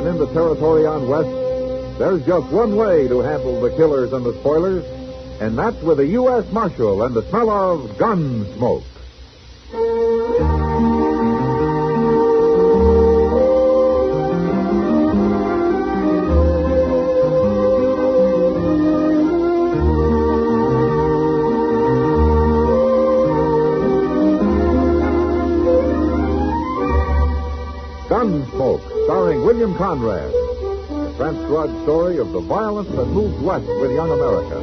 and in the territory on West, there's just one way to handle the killers and the spoilers, and that's with a U.S. Marshal and the smell of Gunsmoke. Gunsmoke, starring William Conrad. The transcribed story of the violence that moved west with young America.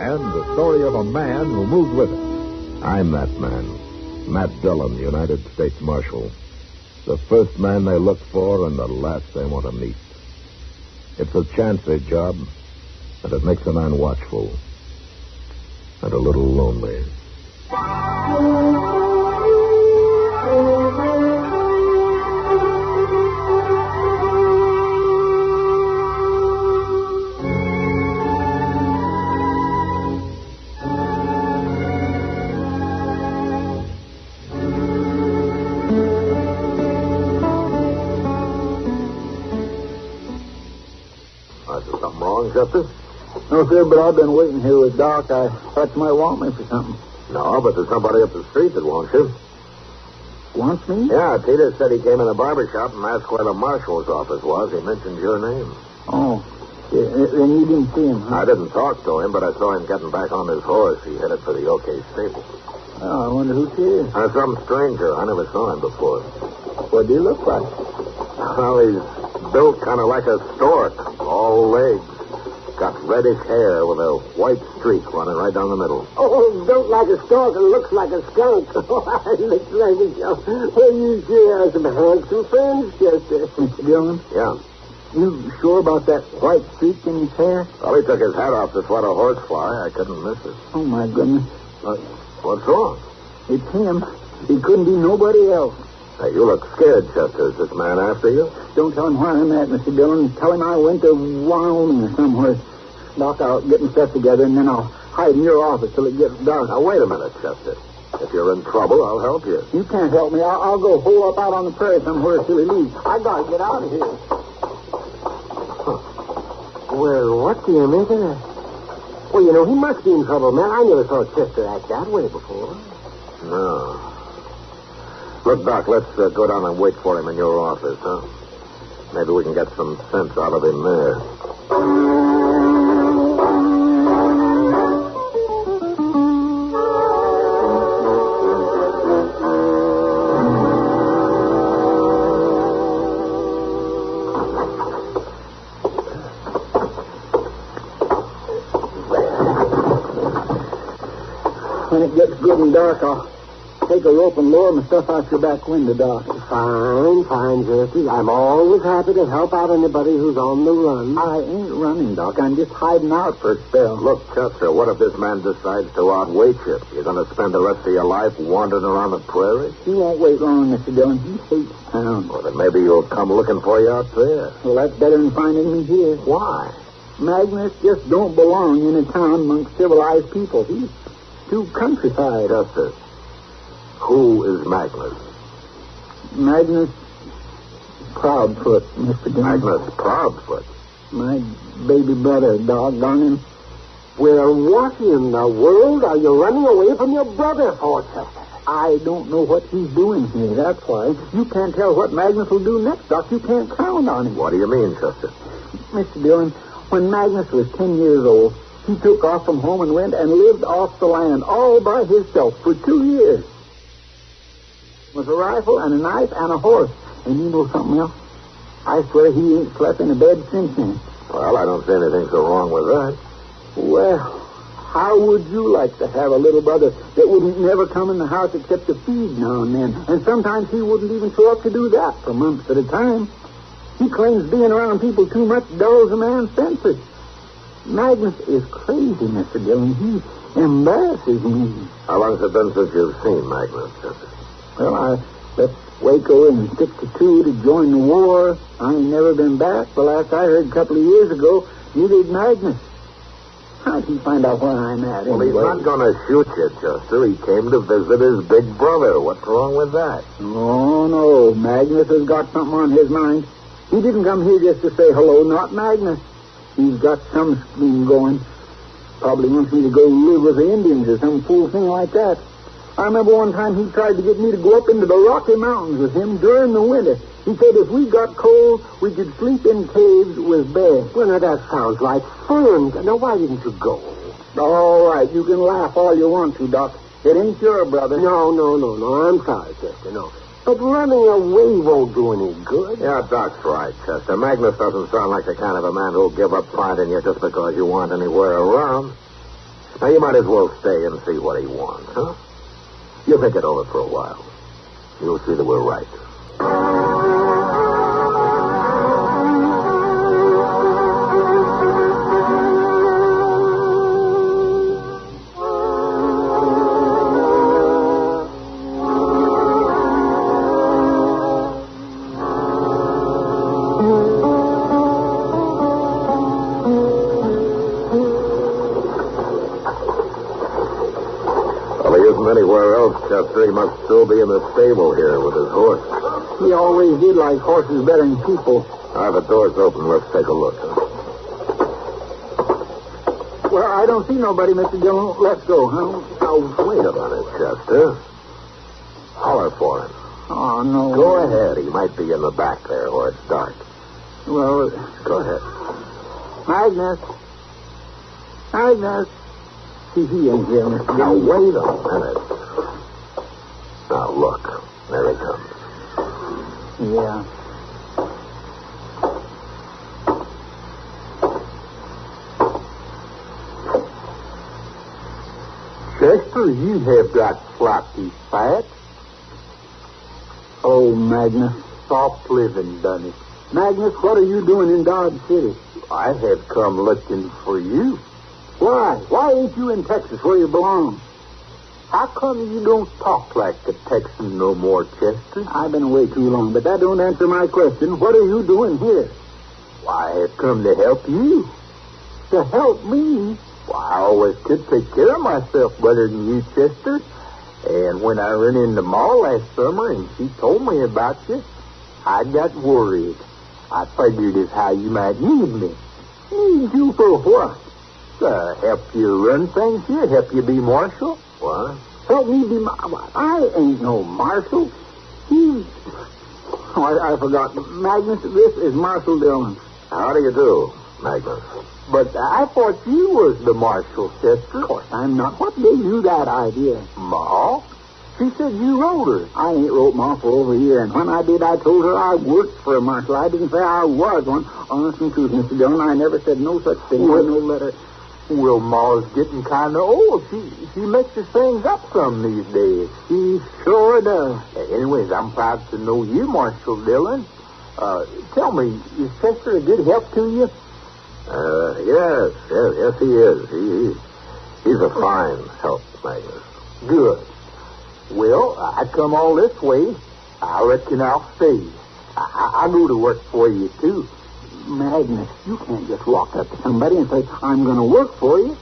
And the story of a man who moved with it. I'm that man. Matt Dillon, United States Marshal. The first man they look for and the last they want to meet. It's a chancy job, and it makes a man watchful. And a little lonely. Justice? No, sir, but I've been waiting here with Doc. I thought you might want me for something. No, but there's somebody up the street that wants you. Wants me? Yeah, Peter said he came in a barber shop and asked where the marshal's office was. He mentioned your name. Oh. Yeah, and you didn't see him, huh? I didn't talk to him, but I saw him getting back on his horse. He headed for the OK stable. Oh, I wonder who she is. Some stranger. I never saw him before. What do you look like? Well, he's built kind of like a stork. All legs. Got reddish hair with a white streak running right down the middle. Oh, built like a stork and looks like a skunk. Oh, looks like a skunk. Well, you sure have some handsome friends, Chester. Mr. Dillon? Yeah. You sure about that white streak in his hair? Well, he took his hat off to swat a horsefly. I couldn't miss it. Oh, my goodness. What's wrong? It's him. He couldn't be nobody else. Hey, you look scared, Chester. Is this man after you? Don't tell him where I'm at, Mr. Dillon. Tell him I went to Wyoming or somewhere. Doc, I'll get my stuff together, and then I'll hide in your office till it gets dark. Now, wait a minute, Chester. If you're in trouble, I'll help you. You can't help me. I'll go hole up out on the prairie somewhere till he leaves. I gotta get out of here. Huh. Well, what do you make of that? Well, you know, he must be in trouble, man. I never saw Chester act that way before. No. Look, Doc, let's go down and wait for him in your office, huh? Maybe we can get some sense out of him there. When it gets good and dark, I'll take a rope and lower my stuff out your back window, Doc. Fine, Jerky. I'm always happy to help out anybody who's on the run. I ain't running, Doc. I'm just hiding out for a spell. Look, Chester, what if this man decides to outweight you? You're going to spend the rest of your life wandering around the prairie? He won't wait long, Mr. Dillon. He hates town. Well, then maybe he'll come looking for you out there. Well, that's better than finding me here. Why? Magnus just don't belong in a town amongst civilized people. He's too countryside. Chester, who is Magnus? Magnus Proudfoot, Mr. Dillon. Magnus Proudfoot? My baby brother, doggone him. Well, what in the world are you running away from your brother for, Chester? I don't know what he's doing here, that's why. You can't tell what Magnus will do next, Doc. You can't count on him. What do you mean, Chester? Mr. Dillon, when Magnus was 10 years old, he took off from home and went and lived off the land all by himself for 2 years. With a rifle and a knife and a horse. And you know something else? I swear he ain't slept in a bed since then. Well, I don't see anything so wrong with that. Well, how would you like to have a little brother that wouldn't never come in the house except to feed now and then? And sometimes he wouldn't even show up to do that for months at a time. He claims being around people too much dulls a man's senses. Magnus is crazy, Mr. Dillon. He embarrasses me. How long has it been since you've seen Magnus, Chester? Well, I left Waco in '62 to join the war. I ain't never been back. The last I heard a couple of years ago, neither did Magnus. How'd he find out where I'm at? Well, anyway? he's not going to shoot you, Chester. He came to visit his big brother. What's wrong with that? Oh, no. Magnus has got something on his mind. He didn't come here just to say hello, not Magnus. He's got some scheme going. Probably wants me to go live with the Indians or some fool thing like that. I remember one time he tried to get me to go up into the Rocky Mountains with him during the winter. He said if we got cold, we could sleep in caves with bears. Well, now, that sounds like fun. Now, why didn't you go? All right, you can laugh all you want to, Doc. It ain't your brother. No. I'm sorry, Chester, no. But running away won't do any good. Yeah, Doc's right, Chester. Magnus doesn't sound like the kind of a man who'll give up finding you just because you aren't anywhere around. Now, you might as well stay and see what he wants, huh? You think it over for a while. You'll see that we're right. Anywhere else, Chester, he must still be in the stable here with his horse. He always did like horses better than people. All right, the door's open. Let's take a look. Huh? Well, I don't see nobody, Mr. Dillon. Let's go, huh? Now, wait a minute, Chester. Holler for him. Oh, no. Go ahead. He might be in the back there where it's dark. Well, go ahead. Magnus. See, he ain't here, Mr. Now, Dillon. wait a minute. Now, look. There he comes. Yeah. Chester, you have got floppy fat. Oh, Magnus. Soft living done it. Magnus, what are you doing in Dodge City? I have come looking for you. Why? Why ain't you in Texas where you belong? How come you don't talk like a Texan no more, Chester? I've been away too long, but that don't answer my question. What are you doing here? Why, I have come to help you. To help me? Well, I always could take care of myself better than you, Chester. And when I ran into Ma last summer and she told me about you, I got worried. I figured as how you might need me. Need you for what? Help you run things here, help you be marshal. What? Help me be I ain't no marshal. He's... Oh, I forgot. Magnus, this is Marshal Dillon. How do you do, Magnus? But I thought you was the marshal, Chester. Of course I'm not. What gave you that idea? Ma? She said you wrote her. I ain't wrote Ma for over a year, and when I did, I told her I worked for a marshal. I didn't say I was one. Honest and truth, Mr. Dillon, I never said no such thing. No letter. Well, Ma's getting kind of old. She mixes things up some these days. She sure does. Anyways, I'm proud to know you, Marshal Dillon. Tell me, is Chester a good help to you? Yes, he is. He's a fine help, Magnus. Good. Well, I come all this way. I reckon I'll stay. I'll go to work for you, too. Magnus, you can't just walk up to somebody and say, I'm going to work for you.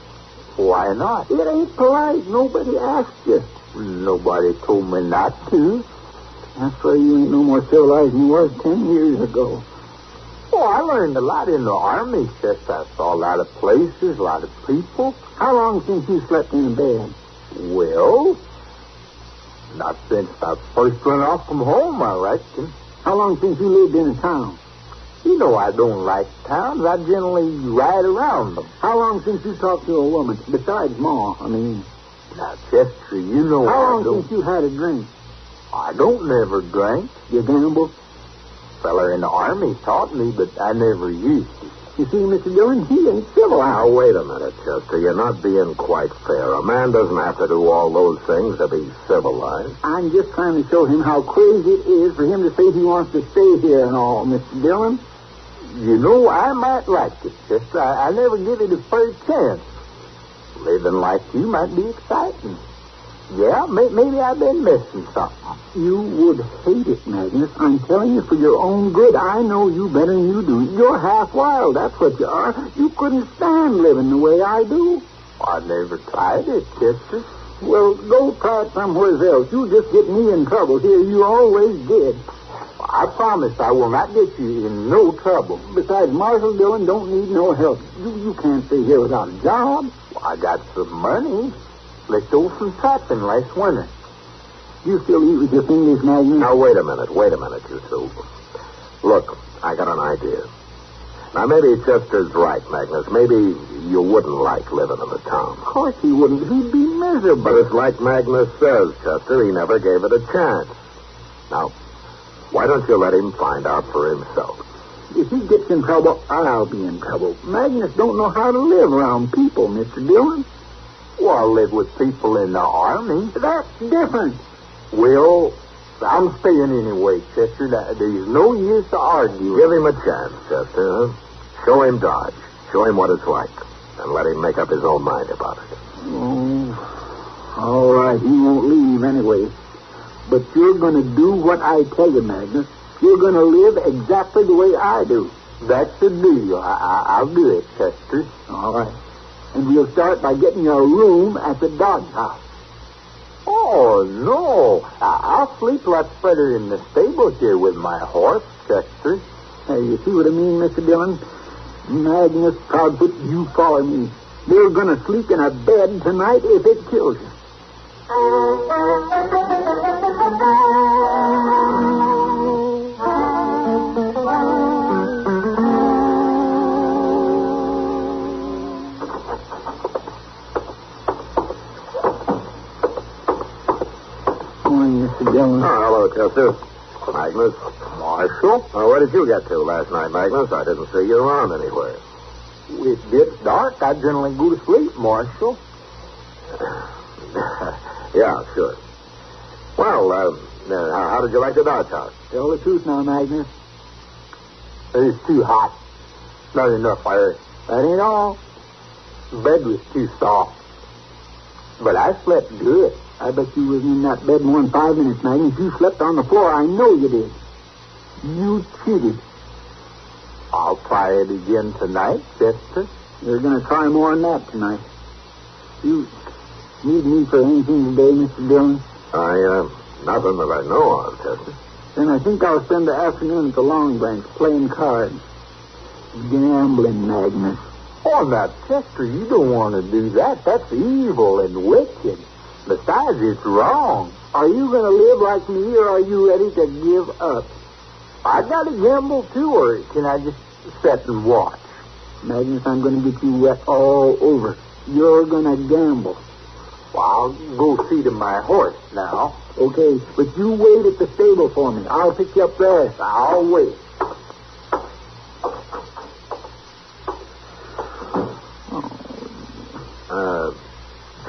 Why not? It ain't polite. Nobody asked you. Nobody told me not to. That's why you ain't no more civilized than you was 10 years ago. Oh, I learned a lot in the Army, Chester. I saw a lot of places, a lot of people. How long since you slept in bed? Well, not since I first run off from home, I reckon. How long since you lived in a town? You know I don't like towns. I generally ride around them. How long since you talked to a woman? Besides Ma, I mean. Now, Chester, you know How long since you had a drink? I don't never drink. You gamble? Feller in the Army taught me, but I never used to. You see, Mr. Dillon, he ain't civilized. Now, wait a minute, Chester. You're not being quite fair. A man doesn't have to do all those things to be civilized. I'm just trying to show him how crazy it is for him to say he wants to stay here and all, Mr. Dillon. You know, I might like it, Chester. I never give it a fair chance. Living like you might be exciting. Yeah, maybe I've been missing something. You would hate it, Magnus. I'm telling you for your own good. I know you better than you do. You're half wild, that's what you are. You couldn't stand living the way I do. I never tried it, Chester. Well, go try it somewhere else. You just get me in trouble here. You always did. I promise I will not get you in no trouble. Besides, Marshal Dillon don't need no help. You can't stay here without a job. Well, I got some money. Let's do some trapping last winter. You still eat with your fingers, Magnus? Now, wait a minute, you two. Look, I got an idea. Now, maybe Chester's right, Magnus. Maybe you wouldn't like living in the town. Of course he wouldn't. He'd be miserable. But it's like Magnus says, Chester. He never gave it a chance. Now, why don't you let him find out for himself? If he gets in trouble, I'll be in trouble. Magnus don't know how to live around people, Mr. Dillon. Well, I live with people in the army. That's different. Well, I'm staying anyway, Chester. There's no use to argue. Give him a chance, Chester. Huh? Show him Dodge. Show him what it's like. And let him make up his own mind about it. Oh, all right. He won't leave anyway. But you're going to do what I tell you, Magnus. You're going to live exactly the way I do. That's the deal. I'll do it, Chester. All right. And we'll start by getting you a room at the Dodge house. Oh, no. I'll sleep lots better in the stable here with my horse, Chester. Hey, you see what I mean, Mr. Dillon? Magnus Proudfoot, you follow me. You're going to sleep in a bed tonight if it kills you. Morning, Mr. Dillon. Oh, hello, Chester. Magnus. Marshal? Oh, where did you get to last night, Magnus? I didn't see you around anywhere. It gets dark. I generally go to sleep, Marshal. Yeah, sure. Well, how did you like the Dodge house? Tell the truth now, Magnus. It's too hot. Not enough air. That ain't all. The bed was too soft. But I slept good. I bet you wasn't in that bed more than 5 minutes, Magnus. You slept on the floor. I know you did. You cheated. I'll try it again tonight, Chester. You're going to try more than that tonight. You need me for anything today, Mr. Dillon? Nothing that I know of, Chester. Then I think I'll spend the afternoon at the Long Branch playing cards. Gambling, Magnus. Oh, now, Chester, you don't want to do that. That's evil and wicked. Besides, it's wrong. Are you going to live like me, or are you ready to give up? I got to gamble, too, or can I just sit and watch? Magnus, I'm going to get you wet all over. You're going to gamble. Well, I'll go see to my horse now. Okay, but you wait at the stable for me. I'll pick you up there. I'll wait.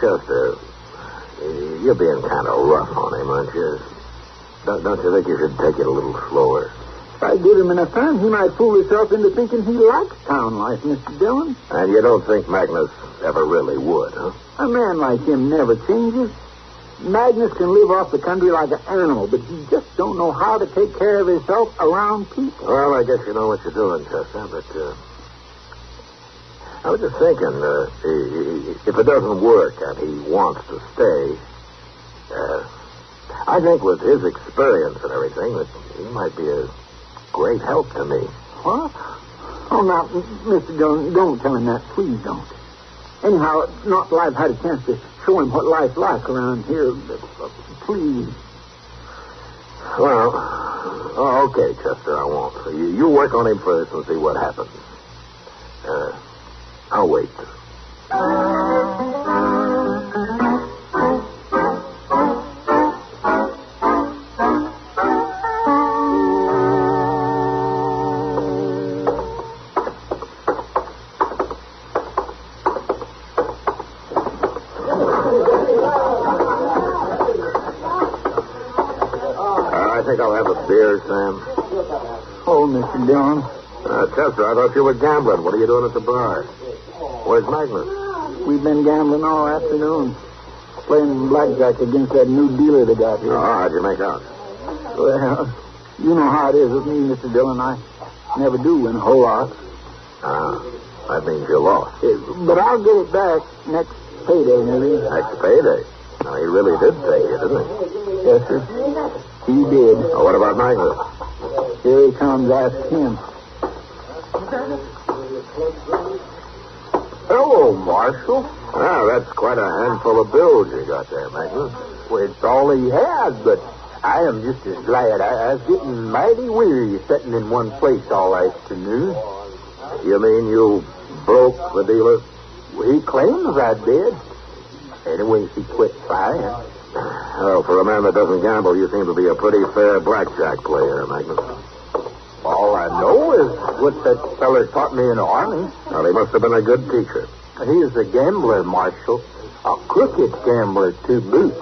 Chester, you're being kind of rough on him, aren't you? Don't you think you should take it a little slower? If I give him enough time, he might fool himself into thinking he likes town life, Mr. Dillon. And you don't think Magnus ever really would, huh? A man like him never changes. Magnus can live off the country like an animal, but he just don't know how to take care of himself around people. Well, I guess you know what you're doing, Chester, but, I was just thinking, if it doesn't work and he wants to stay, I think with his experience and everything that he might be a great help to me. What? Oh, now, Mr. Dillon, don't tell him that. Please don't. Anyhow, not till I've had a chance to show him what life's like around here. Please. Well, okay, Chester, I won't. You work on him first and see what happens. I'll wait. I think I'll have a beer, Sam. Oh, Mr. Dillon. Chester, I thought you were gambling. What are you doing at the bar? Where's Magnus? We've been gambling all afternoon. Playing blackjack against that new dealer they got here. Oh, how'd you make out? Well, you know how it is with me, Mr. Dillon. I never do win a whole lot. That means you lost. But I'll get it back next payday, maybe. Next payday? Now, he really did take you, didn't he? Yes, sir. He did. Well, what about Magnus? Here he comes. Ask him. Hello, Marshal. Ah, that's quite a handful of bills you got there, Magnus. Well, it's all he has, but I am just as glad. I was getting mighty weary sitting in one place all afternoon. You mean you broke the dealer? Well, he claims I did. Anyway, he quit fighting. Well, for a man that doesn't gamble, you seem to be a pretty fair blackjack player, Magnus. All I know is what that feller taught me in the Army. Well, he must have been a good teacher. He is a gambler, Marshal. A crooked gambler, to boot.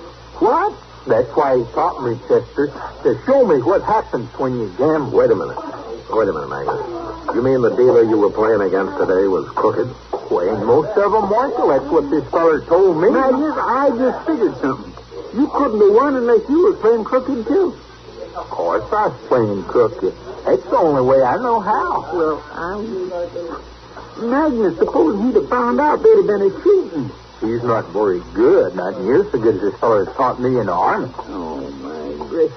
What? That's why he taught me, Chester, to show me what happens when you gamble. Wait a minute, Magnus. You mean the dealer you were playing against today was crooked? Well, ain't most of them, Marshal. That's what this feller told me. Magnus, I just figured something. You couldn't be one unless you were playing crooked, too. Of course I was playing crooked. That's the only way I know how. Well, Magnus, suppose he'd have found out they'd have been a cheating. He's not very good. Not near so good as this feller taught me in the Army. Oh, my gracious.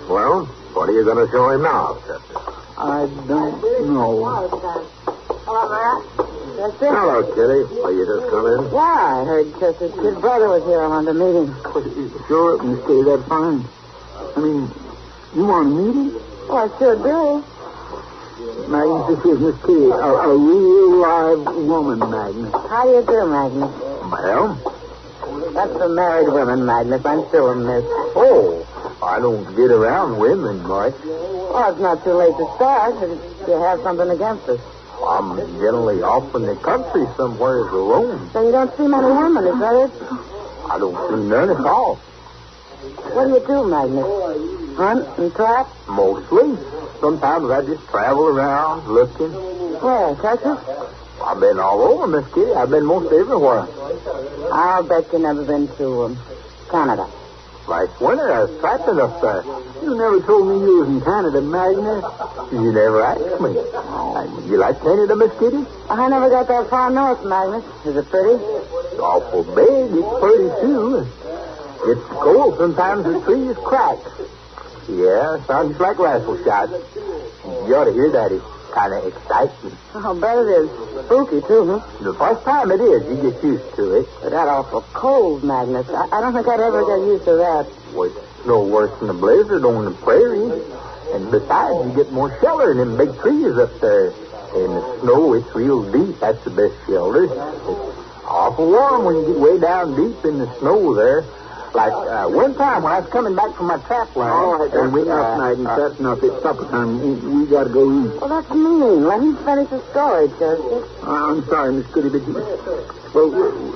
Well, what are you going to show him now, Chester? I don't know. Hello, Matt. Chester? Hello, Kitty. Well, you just come in? Yeah, I heard Chester's kid brother was here on the meeting. Sure, Miss Kitty, that's fine. I mean, you want to meet him? Oh, I sure do. Magnus, this is Miss Kitty, a real live woman, Magnus. How do you do, Magnus? Well, That's for married women, Magnus. I'm still a miss. oh, I don't get around women much. Oh, it's not too late to start if you have something against us. I'm generally off in the country somewhere alone. So you don't see many women, is that it? I don't see none at all. What do you do, Magnus? Hunt and trap? Mostly. Sometimes I just travel around looking. Where, Texas? I've been all over, Miss Kitty. I've been most everywhere. I'll bet you've never been to Canada. Last winter I was trapping up there. You never told me you was in Canada, Magnus. You never asked me. You like Canada, Miss Kitty? I never got that far north, Magnus. Is it pretty? It's awful big. It's pretty, too. It's cold. Sometimes the trees crack. Yeah, sounds like rifle shots. You ought to hear that. It's kind of exciting. I'll bet it is. Spooky, too, huh? The first time it is, you get used to it. But that awful cold, Magnus. I don't think I'd ever get used to that. Well, it's no worse than a blizzard on the prairie. And besides, you get more shelter in them big trees up there. And the snow, it's real deep. That's the best shelter. It's awful warm when you get way down deep in the snow there. Like one time when I was coming back from my trap line. All right, that's enough, Magnus. That's enough. It's supper time. We got to go eat. Well, that's mean. Let him finish the story, Chester. I'm sorry, Miss Kitty, but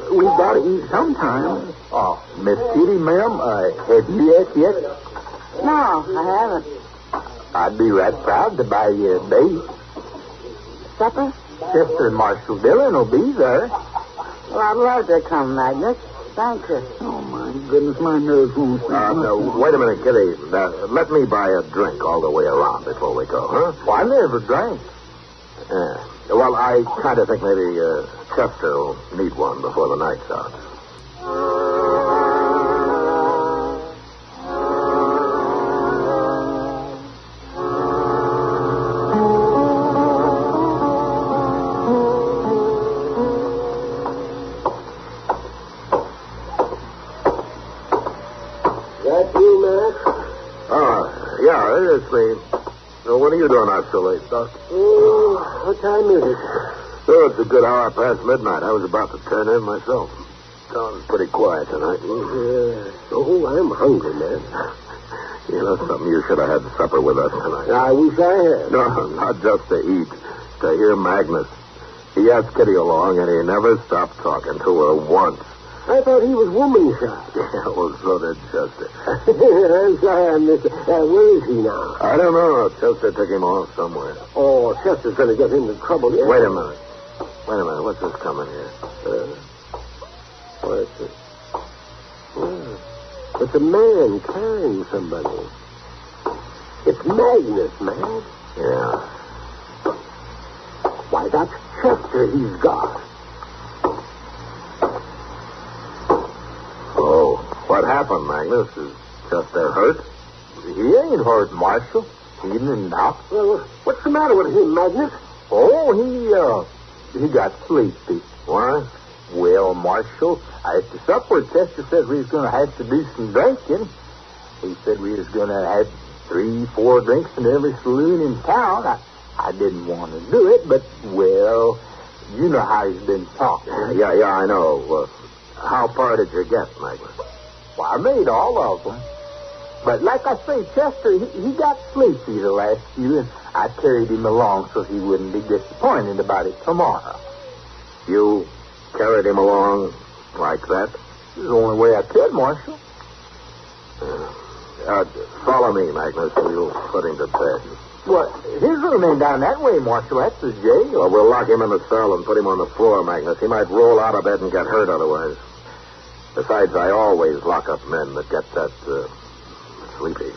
we got to eat sometime. Oh, Miss Kitty, ma'am, have you ate yet? No, I haven't. I'd be right proud to buy you a date. Supper? Chester and Marshal Dillon will be there. Well, I'd love to come, Magnus. Thank you. Oh, my goodness, my nerves won't stand. No, wait a minute, Kitty. Let me buy a drink all the way around before we go, huh? Well, I never drank. Well, I kind of think maybe Chester will need one before the night's out. Yeah, it's me. So what are you doing out so late, Doc? What time is it? Oh, it's a good hour past midnight. I was about to turn in myself. Town's pretty quiet tonight. Oh, I'm hungry, man. You know something? You should have had supper with us tonight. I wish I had. No, not just to eat. To hear Magnus. He asked Kitty along, and he never stopped talking to her once. I thought he was woman shot. Yeah, well, so did Chester. I'm sorry I missed it. Where is he now? I don't know. Chester took him off somewhere. Oh, Chester's going to get into trouble. Yeah. Wait a minute. What's this coming here? What is it? It's a man carrying somebody. It's Magnus, man. Yeah. Why, that's Chester he's got. Oh, what happened, Magnus? Is Chester hurt? Is he He ain't hurt, Marshal. He didn't knock. Well, what's the matter with him, Magnus? Oh, he got sleepy. Why? Well, Marshal, after supper, Chester said we was going to have to do some drinking. He said we was going to have 3-4 drinks in every saloon in town. I didn't want to do it, but, well, you know how he's been talking. Yeah, I know. How far did you get, Magnus? Well, I made all of them. But like I say, Chester, he got sleepy the last few, and I carried him along so he wouldn't be disappointed about it tomorrow. You carried him along like that? It's the only way I could, Marshal. Follow me, Magnus. We'll put him to bed. Well, his room ain't down that way, Marshal. That's the jail. Well, we'll lock him in the cell and put him on the floor, Magnus. He might roll out of bed and get hurt otherwise. Besides, I always lock up men that get that, sleepy.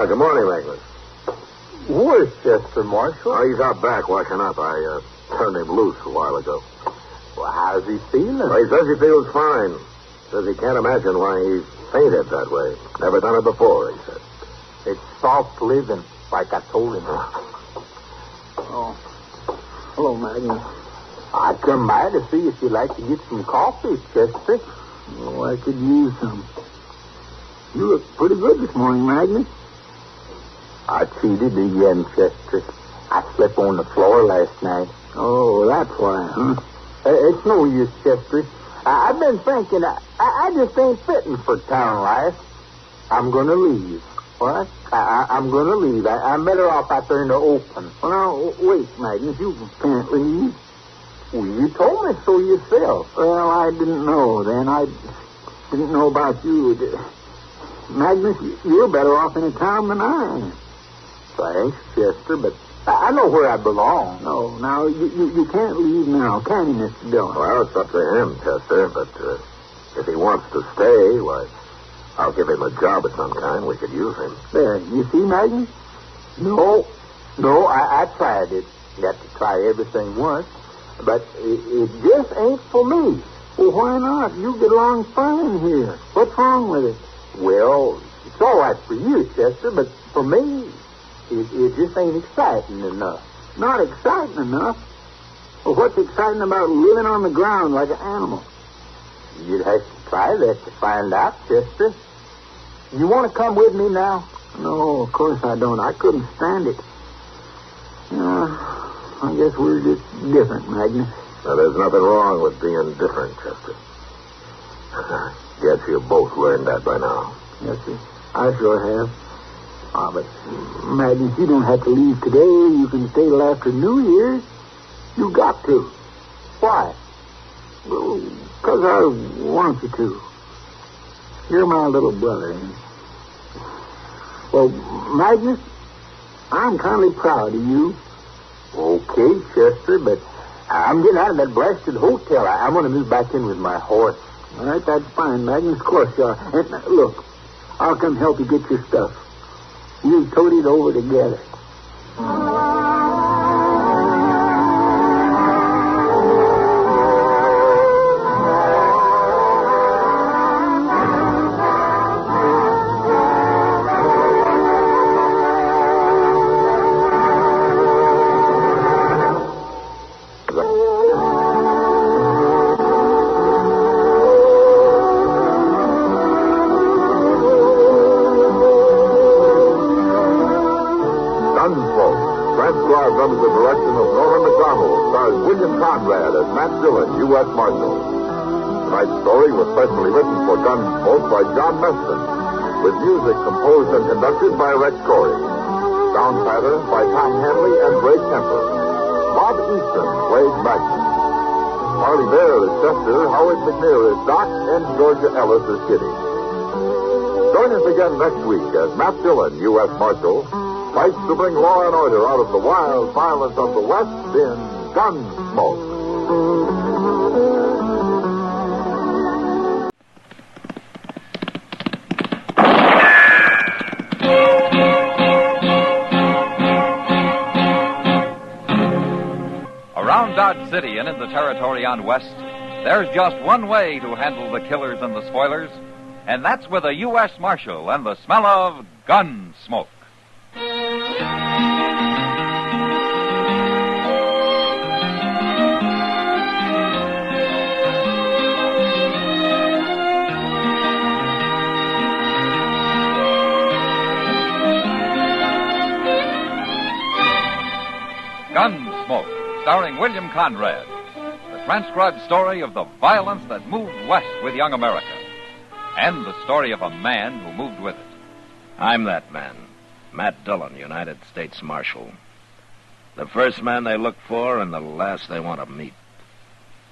Good morning, Magnus. Where's Chester, Marshal? Oh, he's out back washing up. I turned him loose a while ago. Well, how's he feeling? Well, he says he feels fine. Says he can't imagine why he fainted that way. Never done it before, he said. It's soft living, like I told him. Oh. Hello, Magnus. I come by to see if you'd like to get some coffee, Chester. Oh, I could use some. You look pretty good this morning, Magnus. I cheated again, Chester. I slept on the floor last night. Oh, that's why, huh? It's no use, Chester. I've been thinking, I just ain't fitting for town life. I'm going to leave. What? I'm going to leave. I'm better off out there in the open. Well, now, wait, Magnus. You can't leave. Well, you told me so yourself. Well, I didn't know then. I didn't know about you. Magnus, you're better off in a town than I am. Thanks, Chester, but I know where I belong. No, now, you can't leave now, can you, Mr. Dillon? Well, it's up to him, Chester, but if he wants to stay, why, I'll give him a job of some kind. We could use him. There, you see, Magnus? No, I tried it. You have to try everything once, but it just ain't for me. Well, why not? You get along fine here. What's wrong with it? Well, it's all right for you, Chester, but for me, it just ain't exciting enough. Not exciting enough? Well, what's exciting about living on the ground like an animal? You'd have to try that to find out, Chester. You want to come with me now? No, of course I don't. I couldn't stand it. I guess we're just different, Magnus. Now, there's nothing wrong with being different, Chester. Guess you both learned that by now. Yes, sir. I sure have. But, Magnus, you don't have to leave today. You can stay till after New Year's. You got to. Why? Well, because I want you to. You're my little brother. Well, Magnus, I'm kind of proud of you. Okay, Chester, but I'm getting out of that blasted hotel. I'm going to move back in with my horse. All right, that's fine, Magnus. Of course you are. And, look, I'll come help you get your stuff. We'll tote it over together. Transcribed under the direction of Norman McDonald, stars William Conrad as Matt Dillon, U.S. Marshal. Tonight's story was specially written for Gunsmoke by John Meston, with music composed and conducted by Rex Corey. Sound patterns by Tom Hanley and Ray Kemper. Bob Easton played Magnus. Harley Bear is Chester, Howard McNear is Doc, and Georgia Ellis is Kitty. Join us again next week as Matt Dillon, U.S. Marshal, fights to bring law and order out of the wild violence of the West in Gunsmoke. city and in the territory on West, there's just one way to handle the killers and the spoilers, and that's with a U.S. Marshal and the smell of Gunsmoke. Gunsmoke, starring William Conrad. The transcribed story of the violence that moved west with young America. And the story of a man who moved with it. I'm that man, Matt Dillon, United States Marshal. The first man they look for and the last they want to meet.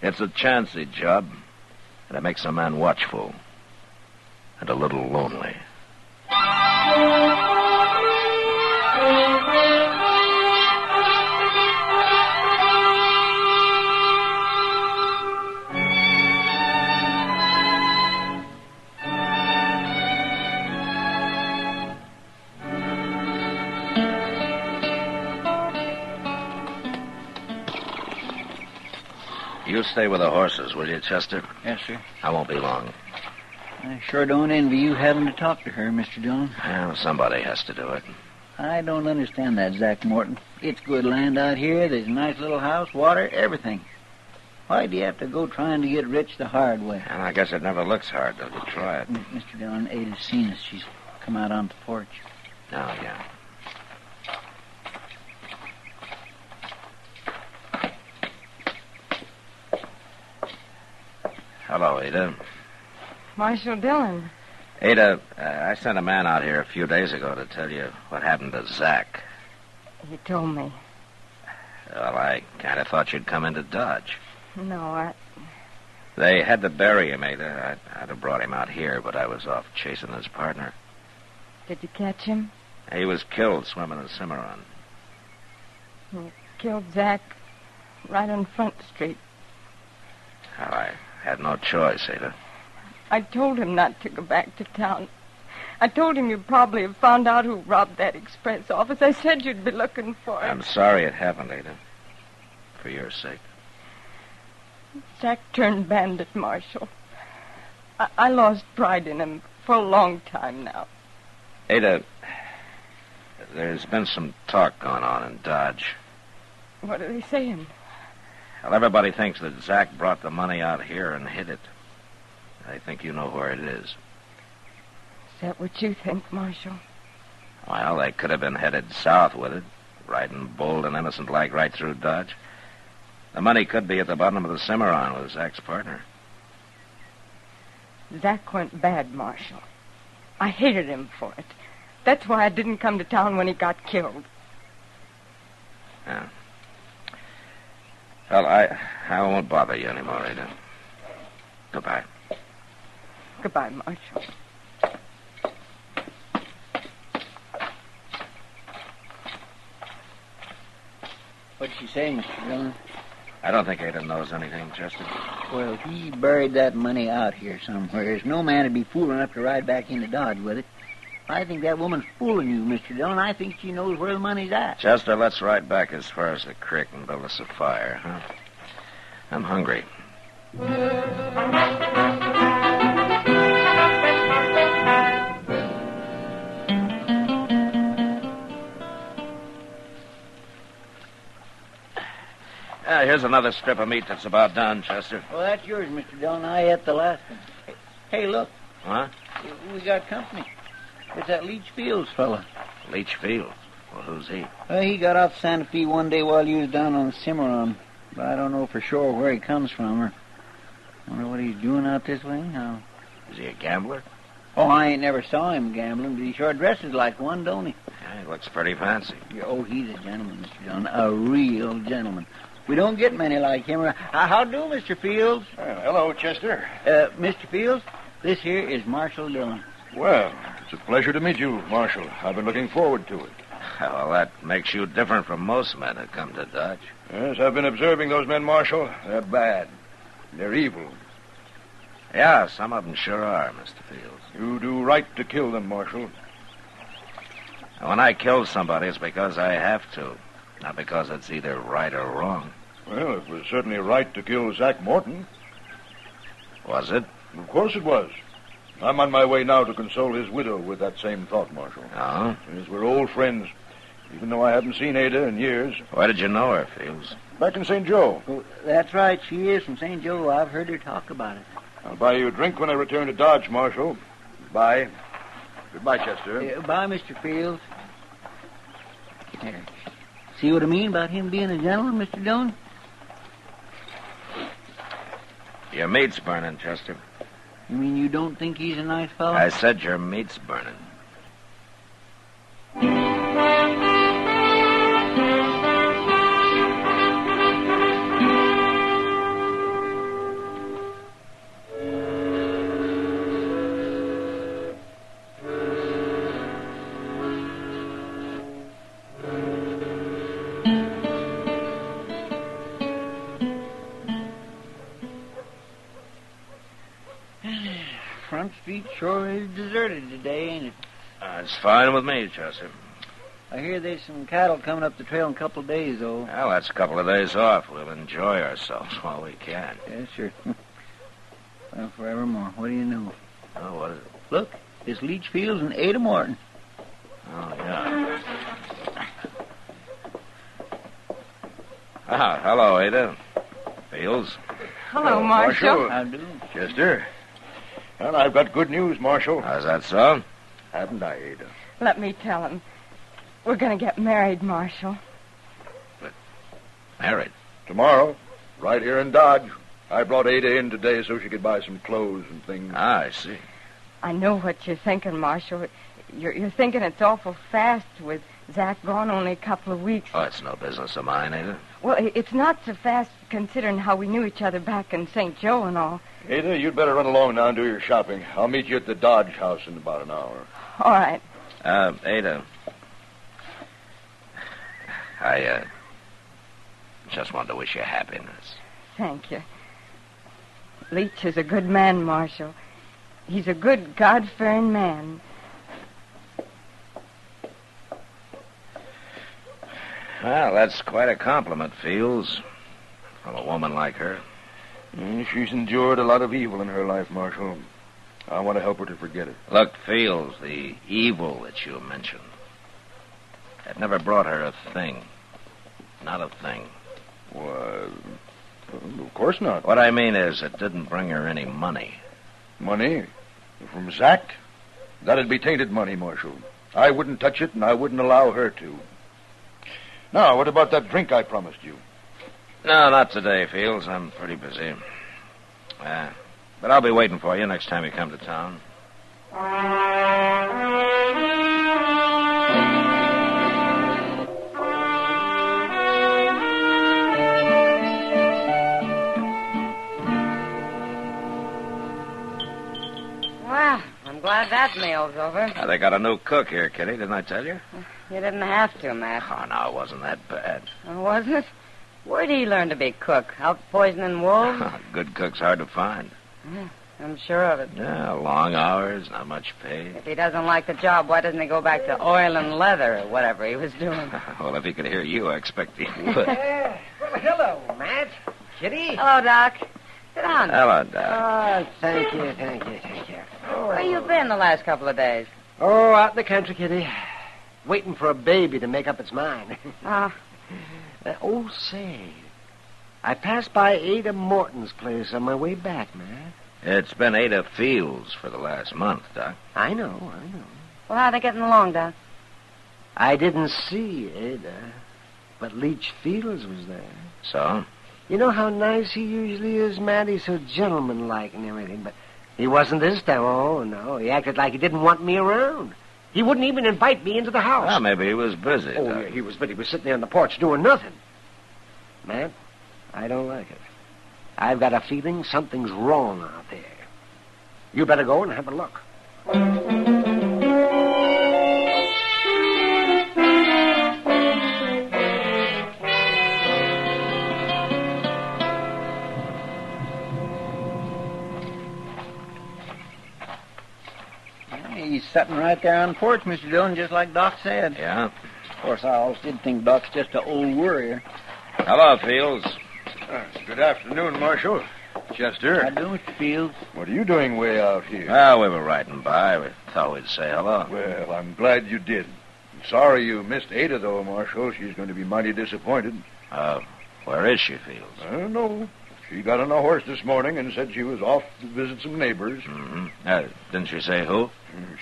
It's a chancy job, and it makes a man watchful and a little lonely. You stay with the horses, will you, Chester? Yes, sir. I won't be long. I sure don't envy you having to talk to her, Mr. Dillon. Well, somebody has to do it. I don't understand that, Zach Morton. It's good land out here. There's a nice little house, water, everything. Why do you have to go trying to get rich the hard way? Well, I guess it never looks hard till you try it. Mr. Dillon, Ada's seen us. She's come out on the porch. Oh, yeah. Hello, Ada. Marshal Dillon. Ada, I sent a man out here a few days ago to tell you what happened to Zach. You told me. Well, I kind of thought you'd come into Dodge. No, They had to bury him, Ada. I'd have brought him out here, but I was off chasing his partner. Did you catch him? He was killed swimming in Cimarron. You killed Zach right on Front Street. Well, I had no choice, Ada. I told him not to go back to town. I told him you'd probably have found out who robbed that express office. I said you'd be looking for him. I'm sorry it happened, Ada. For your sake. Zach turned bandit, Marshal. I lost pride in him for a long time now. Ada, there's been some talk going on in Dodge. What are they saying? Well, everybody thinks that Zach brought the money out here and hid it. I think you know where it is. Is that what you think, Marshal? Well, they could have been headed south with it, riding bold and innocent like right through Dodge. The money could be at the bottom of the Cimarron with Zach's partner. Zach went bad, Marshal. I hated him for it. That's why I didn't come to town when he got killed. Yeah. Well, I won't bother you anymore, Ada. Goodbye. Goodbye, Marshal. What'd she say, Mr. Dillon? I don't think Ada knows anything, Chester. Well, he buried that money out here somewhere. No man would be fool enough to ride back into Dodge with it. I think that woman's fooling you, Mr. Dillon. I think she knows where the money's at. Chester, let's ride back as far as the creek and build us a fire, huh? I'm hungry. Here's another strip of meat that's about done, Chester. Well, that's yours, Mr. Dillon. I ate the last one. Hey, look. Huh? We got company. It's that Leach Fields fella. Leach Fields? Well, who's he? He got off Santa Fe one day while you was down on the Cimarron. But I don't know for sure where he comes from or wonder what he's doing out this way. Now. Is he a gambler? Oh, I ain't never saw him gambling, but he sure dresses like one, don't he? Yeah, he looks pretty fancy. Oh, he's a gentleman, Mr. Dillon. A real gentleman. We don't get many like him. How do, Mr. Fields? Hello, Chester. Mr. Fields, this here is Marshal Dillon. Well, it's a pleasure to meet you, Marshal. I've been looking forward to it. Well, that makes you different from most men who come to Dodge. Yes, I've been observing those men, Marshal. They're bad. They're evil. Yeah, some of them sure are, Mr. Fields. You do right to kill them, Marshal. When I kill somebody, it's because I have to, not because it's either right or wrong. Well, it was certainly right to kill Zach Morton. Was it? Of course it was. I'm on my way now to console his widow with that same thought, Marshal. Oh? Yes, we're old friends, even though I haven't seen Ada in years. Where did you know her, Fields? Back in St. Joe. Oh, that's right. She is from St. Joe. I've heard her talk about it. I'll buy you a drink when I return to Dodge, Marshal. Bye. Goodbye, Chester. Bye, Mr. Fields. There. See what I mean about him being a gentleman, Mr. Dillon? Your meat's burning, Chester. You mean you don't think he's a nice fellow? I said your meat's burning. Front Street sure is deserted today, ain't it? It's fine with me, Chester. I hear there's some cattle coming up the trail in a couple of days, though. Well, that's a couple of days off. We'll enjoy ourselves while we can. Yeah, sure. Well, forevermore. What do you know? Oh, what is it? Look, it's Leach Fields and Ada Morton. Oh, yeah. Ah, hello, Ada. Fields. Hello, Marshal. How do? Chester. Well, I've got good news, Marshal. How's that so? Haven't I, Ada? Let me tell him. We're going to get married, Marshal. Married? Tomorrow, right here in Dodge. I brought Ada in today so she could buy some clothes and things. Ah, I see. I know what you're thinking, Marshal. You're thinking it's awful fast with Zach gone only a couple of weeks. Oh, it's no business of mine, Ada. Well, it's not so fast considering how we knew each other back in St. Joe and all. Ada, you'd better run along now and do your shopping. I'll meet you at the Dodge house in about an hour. All right. Ada. I just wanted to wish you happiness. Thank you. Leach is a good man, Marshal. He's a good, God-fearing man. Well, that's quite a compliment, Fields, from a woman like her. She's endured a lot of evil in her life, Marshal. I want to help her to forget it. Look, Fields, the evil that you mentioned, it never brought her a thing. Not a thing. Well, of course not. What I mean is, it didn't bring her any money. Money? From Zach? That'd be tainted money, Marshal. I wouldn't touch it, and I wouldn't allow her to. Now, what about that drink I promised you? No, not today, Fields. I'm pretty busy. But I'll be waiting for you next time you come to town. Well, I'm glad that meal's over. They got a new cook here, Kitty. Didn't I tell you? You didn't have to, Matt. Oh, no, it wasn't that bad. Oh, wasn't it? Where'd he learn to be cook? Out poisoning wolves? Good cook's hard to find. Yeah, I'm sure of it. Yeah, long hours, not much pay. If he doesn't like the job, why doesn't he go back to oil and leather or whatever he was doing? Well, if he could hear you, I expect he would. Well, hello, Matt. Kitty. Hello, Doc. Sit down. Hello, Doc. Oh, thank you. Oh. Where you been the last couple of days? Oh, out in the country, Kitty. Waiting for a baby to make up its mind. Say, I passed by Ada Morton's place on my way back, man. It's been Ada Fields for the last month, Doc. I know. Well, how are they getting along, Doc? I didn't see Ada, but Leach Fields was there. So? You know how nice he usually is, Matt? He's so gentlemanlike and everything, but he wasn't this time. Oh, no. He acted like he didn't want me around. He wouldn't even invite me into the house. Well, maybe he was busy, Oh, Doc. yeah, he was, but he was sitting there on the porch doing nothing. Matt, I don't like it. I've got a feeling something's wrong out there. You better go and have a look. He's sitting right there on the porch, Mr. Dillon, just like Doc said. Yeah? Of course, I always did think Doc's just an old worrier. Hello, Fields. Good afternoon, Marshal. Chester. How do, Mr. Fields? What are you doing way out here? Well, we were riding by. We thought we'd say hello. Well, I'm glad you did. I'm sorry you missed Ada, though, Marshal. She's going to be mighty disappointed. Where is she, Fields? I don't know. She got on a horse this morning and said she was off to visit some neighbors. Mm-hmm. Didn't she say who?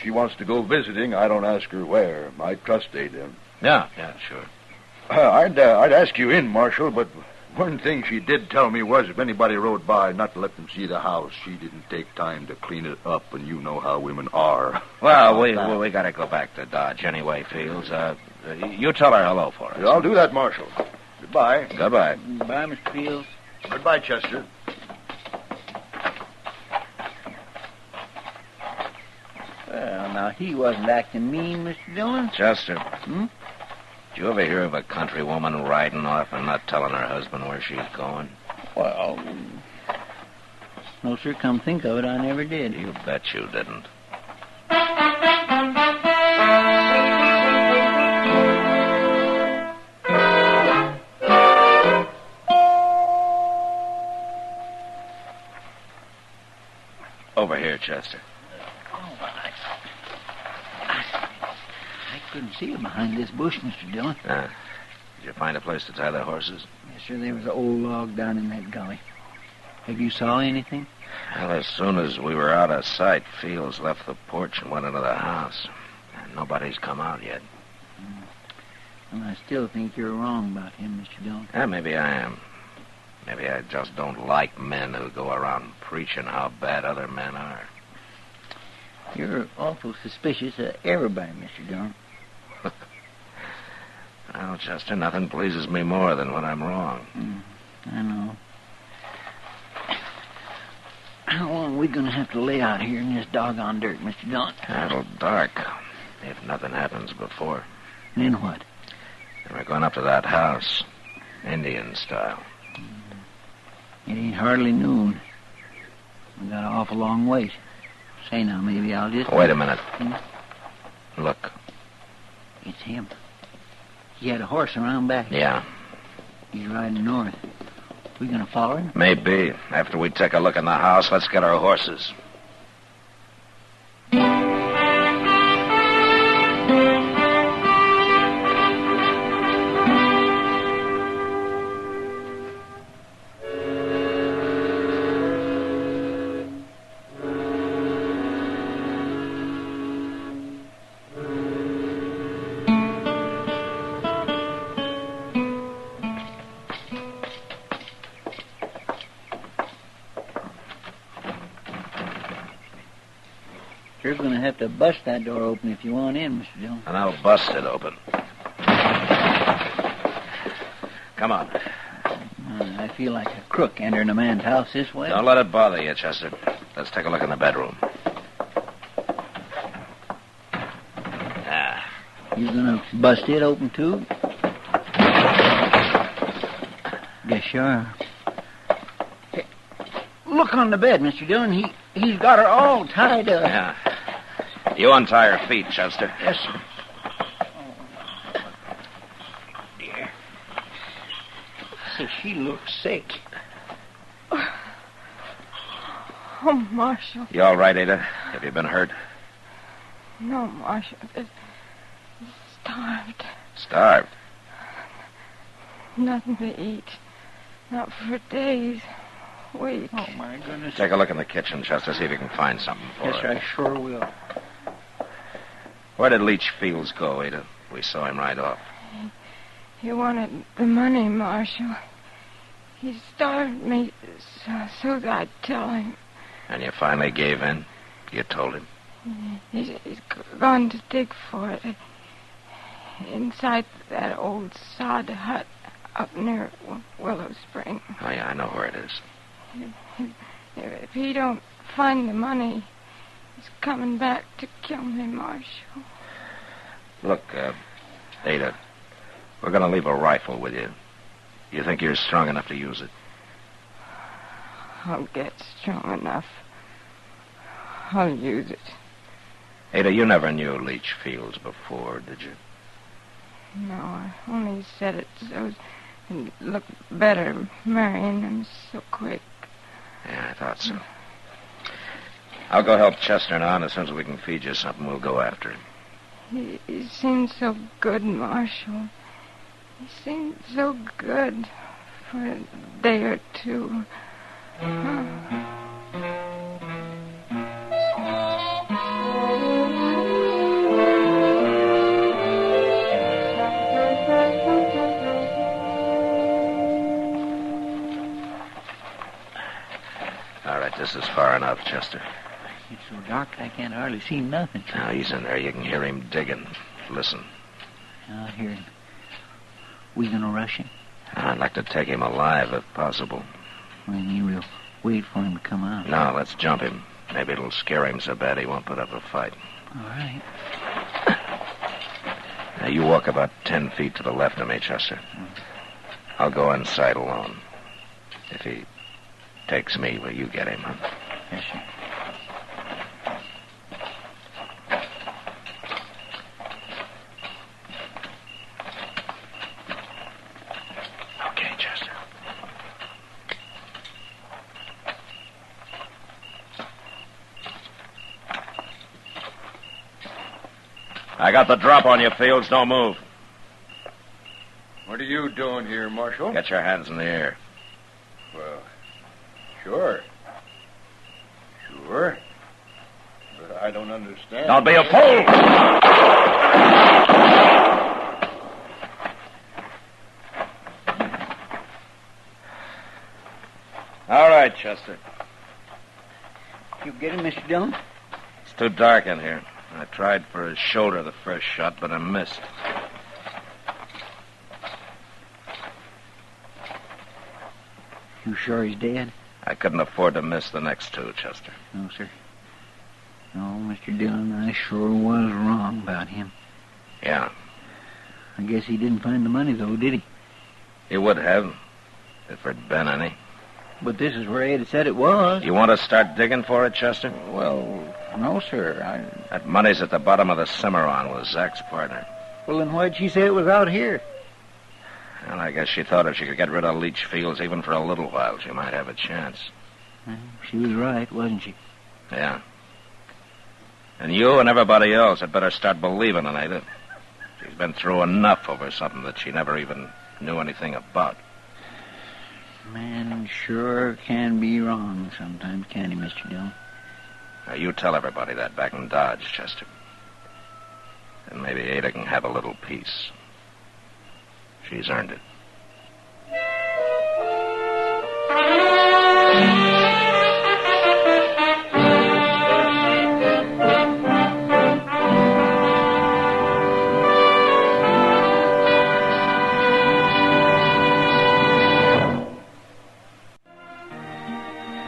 She wants to go visiting. I don't ask her where. I trust Ada. Yeah, sure. I'd ask you in, Marshal, but one thing she did tell me was if anybody rode by, not to let them see the house. She didn't take time to clean it up, and you know how women are. Well, we got to go back to Dodge anyway, Fields. You tell her hello for us. Yeah, I'll do that, Marshal. Goodbye. Goodbye. Goodbye, Mr. Fields. Goodbye, Chester. Well, now, he wasn't acting mean, Mr. Dillon. Chester. Did you ever hear of a country woman riding off and not telling her husband where she's going? Well, no, sir, come think of it, I never did. You bet you didn't. Over here, Chester. I couldn't see it behind this bush, Mr. Dillon. Did you find a place to tie the horses? Yes, sir, there was an old log down in that gully. Have you saw anything? Well, as soon as we were out of sight, Fields left the porch and went into the house. And nobody's come out yet. Well, I still think you're wrong about him, Mr. Dillon. Yeah, maybe I am. Maybe I just don't like men who go around preaching how bad other men are. You're awful suspicious of everybody, Mr. Dillon. Well, Chester, nothing pleases me more than when I'm wrong. I know. How long are we going to have to lay out here in this doggone dirt, Mr. Dillon? It'll dark, if nothing happens before. Then what? Then we're going up to that house, Indian style. It ain't hardly noon. We got an awful long wait. Say now, maybe I'll just... Wait a minute. Look. It's him. He had a horse around back. Yeah. He's riding north. We gonna follow him? Maybe. After we take a look in the house, let's get our horses. You're going to have to bust that door open if you want in, Mr. Dillon. And I'll bust it open. Come on. I feel like a crook entering a man's house this way. Don't let it bother you, Chester. Let's take a look in the bedroom. You going to bust it open, too? Guess you are. Hey, look on the bed, Mr. Dillon. He's got her all tied up. Yeah. You untie her feet, Chester. Yes, sir. Oh, dear. She looks sick. Oh, Marshal. You all right, Ada? Have you been hurt? No, Marshal. Starved. Starved? Nothing to eat. Not for days. Weeks. Oh, my goodness. Take a look in the kitchen, Chester. See if you can find something for yes, her. Sir, I sure will. Where did Leach Fields go, Ada? We saw him right off. He wanted the money, Marshal. He starved me so that I'd tell him. And you finally gave in? You told him? He's gone to dig for it. Inside that old sod hut up near Willow Spring. Oh, yeah, I know where it is. If he don't find the money, he's coming back to kill me, Marshal. Look, Ada, we're going to leave a rifle with you. You think you're strong enough to use it? I'll get strong enough. I'll use it. Ada, you never knew Leach Fields before, did you? No, I only said it so It'd look better marrying him so quick. Yeah, I thought so. I'll go help Chester now, and as soon as we can feed you something, we'll go after him. He seemed so good, Marshal. He seemed so good for a day or two. All right, this is far enough, Chester. It's so dark I can't hardly see nothing. Now, he's in there. You can hear him digging. Listen. I hear him. We gonna rush him? I'd like to take him alive, if possible. Well, then we'll wait for him to come out. No, let's jump him. Maybe it'll scare him so bad he won't put up a fight. All right. Now, you walk about 10 feet to the left of me, Chester. I'll go inside alone. If he takes me, will you get him? Yes, sir. Okay, Chester. I got the drop on you, Fields. Don't move. What are you doing here, Marshal? Get your hands in the air. Well, sure. Sure. But I don't understand. Don't be a fool! All right, Chester. You get him, Mr. Dillon? It's too dark in here. I tried for his shoulder the first shot, but I missed. You sure he's dead? I couldn't afford to miss the next two, Chester. No, sir. No, Mr. Dillon, I sure was wrong about him. Yeah. I guess he didn't find the money, though, did he? He would have, if there'd been any. But this is where Ada said it was. You want to start digging for it, Chester? Well, no, sir. That money's at the bottom of the Cimarron with Zach's partner. Well, then why'd she say it was out here? Well, I guess she thought if she could get rid of Leach Fields even for a little while, she might have a chance. Well, she was right, wasn't she? Yeah. And you and everybody else had better start believing in Ada. She's been through enough over something that she never even knew anything about. Man sure can be wrong sometimes, can't he, Mr. Dillon? Now, you tell everybody that back in Dodge, Chester. And maybe Ada can have a little peace. She's earned it.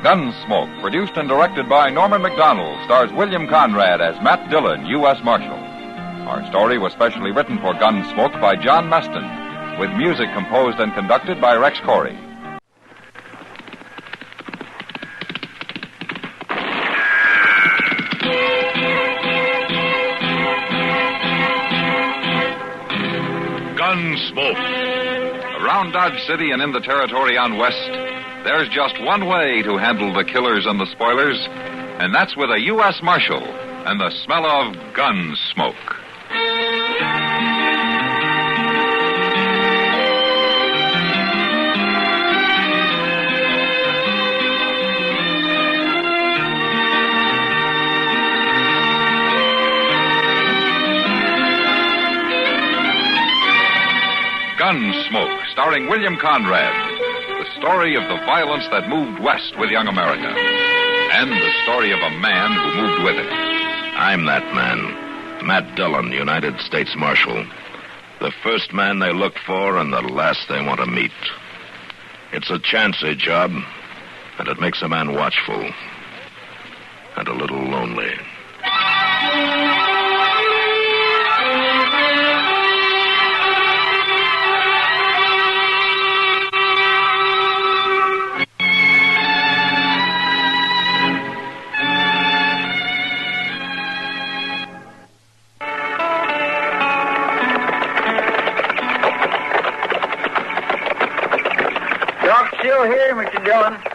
Gunsmoke, produced and directed by Norman McDonald, stars William Conrad as Matt Dillon, U.S. Marshal. Our story was specially written for Gunsmoke by John Meston, with music composed and conducted by Rex Corey. Gunsmoke. Around Dodge City and in the territory on West, there's just one way to handle the killers and the spoilers, and that's with a U.S. Marshal and the smell of gun smoke. Gunsmoke, starring William Conrad. The story of the violence that moved west with young America. And the story of a man who moved with it. I'm that man, Matt Dillon, United States Marshal. The first man they look for and the last they want to meet. It's a chancy job, and it makes a man watchful and a little lonely.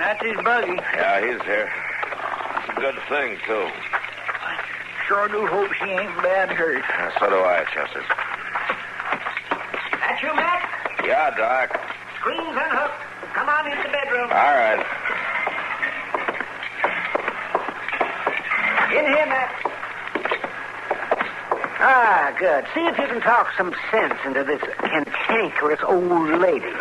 That's his buggy. Yeah, he's here. It's a good thing, too. Sure do hope she ain't bad hurt. So do I, Chester. That you, Matt? Yeah, Doc. Screens unhooked. Come on into the bedroom. All right. In here, Matt. Ah, good. See if you can talk some sense into this cantankerous old lady.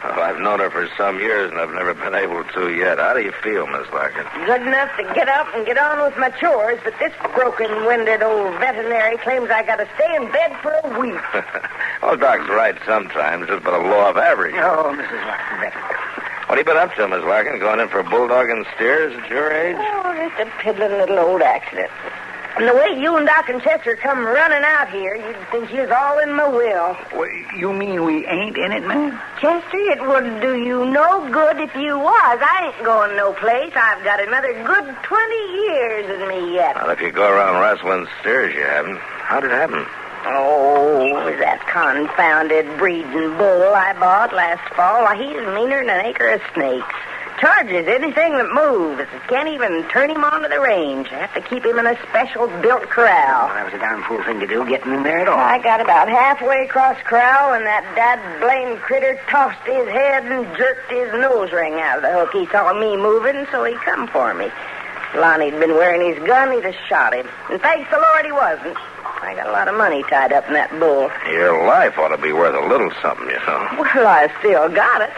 Well, I've known her for some years, and I've never been able to yet. How do you feel, Miss Larkin? Good enough to get up and get on with my chores, but this broken-winded old veterinary claims I got to stay in bed for a week. Well, Doc's right sometimes, just but a law of average. Oh, Mrs. Larkin, veterinary. What have you been up to, Miss Larkin? Going in for bulldogging steers at your age? Oh, just a piddling little old accident. And the way you and Doc and Chester come running out here, you'd think you was all in my will. Well, you mean we ain't in it, man? Chester, it wouldn't do you no good if you was. I ain't going no place. I've got another good 20 years in me yet. Well, if you go around wrestling steers, you haven't. How'd it happen? Oh, it was that confounded breeding bull I bought last fall. Why, he's meaner than an acre of snakes. Charges anything that moves. Can't even turn him onto the range. I have to keep him in a special built corral. Well, that was a darn fool thing to do, getting in there at all. I got about halfway across corral when that dad-blamed critter tossed his head and jerked his nose ring out of the hook. He saw me moving, so he come for me. Lonnie'd been wearing his gun, he'd have shot him. And thanks the Lord he wasn't. I got a lot of money tied up in that bull. Your life ought to be worth a little something, you know. Well, I still got it.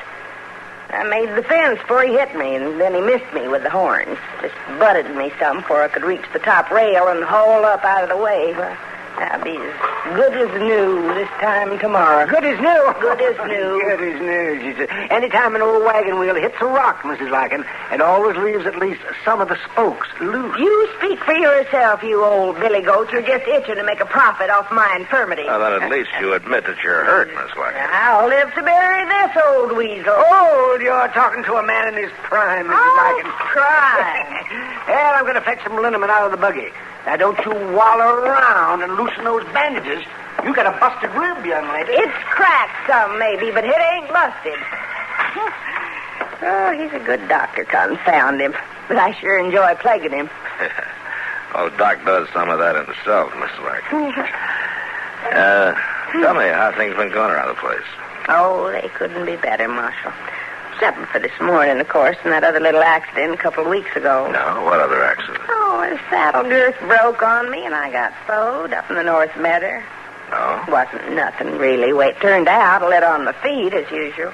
I made the fence before he hit me, and then he missed me with the horns. Just butted me some before I could reach the top rail and haul up out of the way. Well, I'll be as good as new this time tomorrow. Good as new. Good as new. Good as new. She said, anytime an old wagon wheel hits a rock, Mrs. Larkin, it always leaves at least some of the spokes loose. You speak for yourself, you old billy goat. You're just itching to make a profit off my infirmity. Well, then at least you admit that you're hurt, Miss Larkin. I'll live to bury this old weasel. Old, you're talking to a man in his prime, Mrs. Larkin. Prime. Well, I'm going to fetch some liniment out of the buggy. Now, don't you wallow around and loosen those bandages. You got a busted rib, young lady. It's cracked some, maybe, but it ain't busted. Oh, he's a good doctor, confound him. But I sure enjoy plaguing him. Well, Doc does some of that himself, Miss Larkin. Tell me how things been going around the place. Oh, they couldn't be better, Marshal. Except for this morning, of course, and that other little accident a couple of weeks ago. No, what other accident? Oh, a saddle girth broke on me, and I got sewed up in the North Meadow. No? Wasn't nothing, really. Way it turned out, I let on my feet, as usual.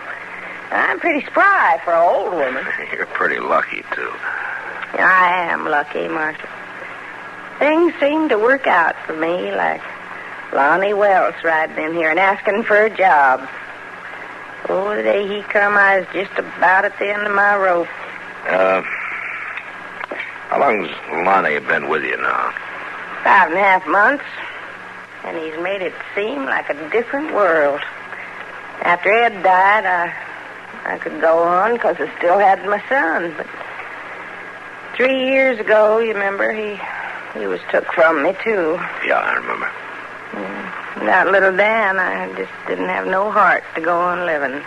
I'm pretty spry for an old woman. You're pretty lucky, too. I am lucky, Marshal. Things seem to work out for me, like Lonnie Wells riding in here and asking for a job. Oh, the day he come, I was just about at the end of my rope. How long's Lonnie been with you now? 5.5 months. And he's made it seem like a different world. After Ed died, I could go on because I still had my son. But 3 years ago, you remember, he was took from me, too. Yeah, I remember. That little Dan, I just didn't have no heart to go on living.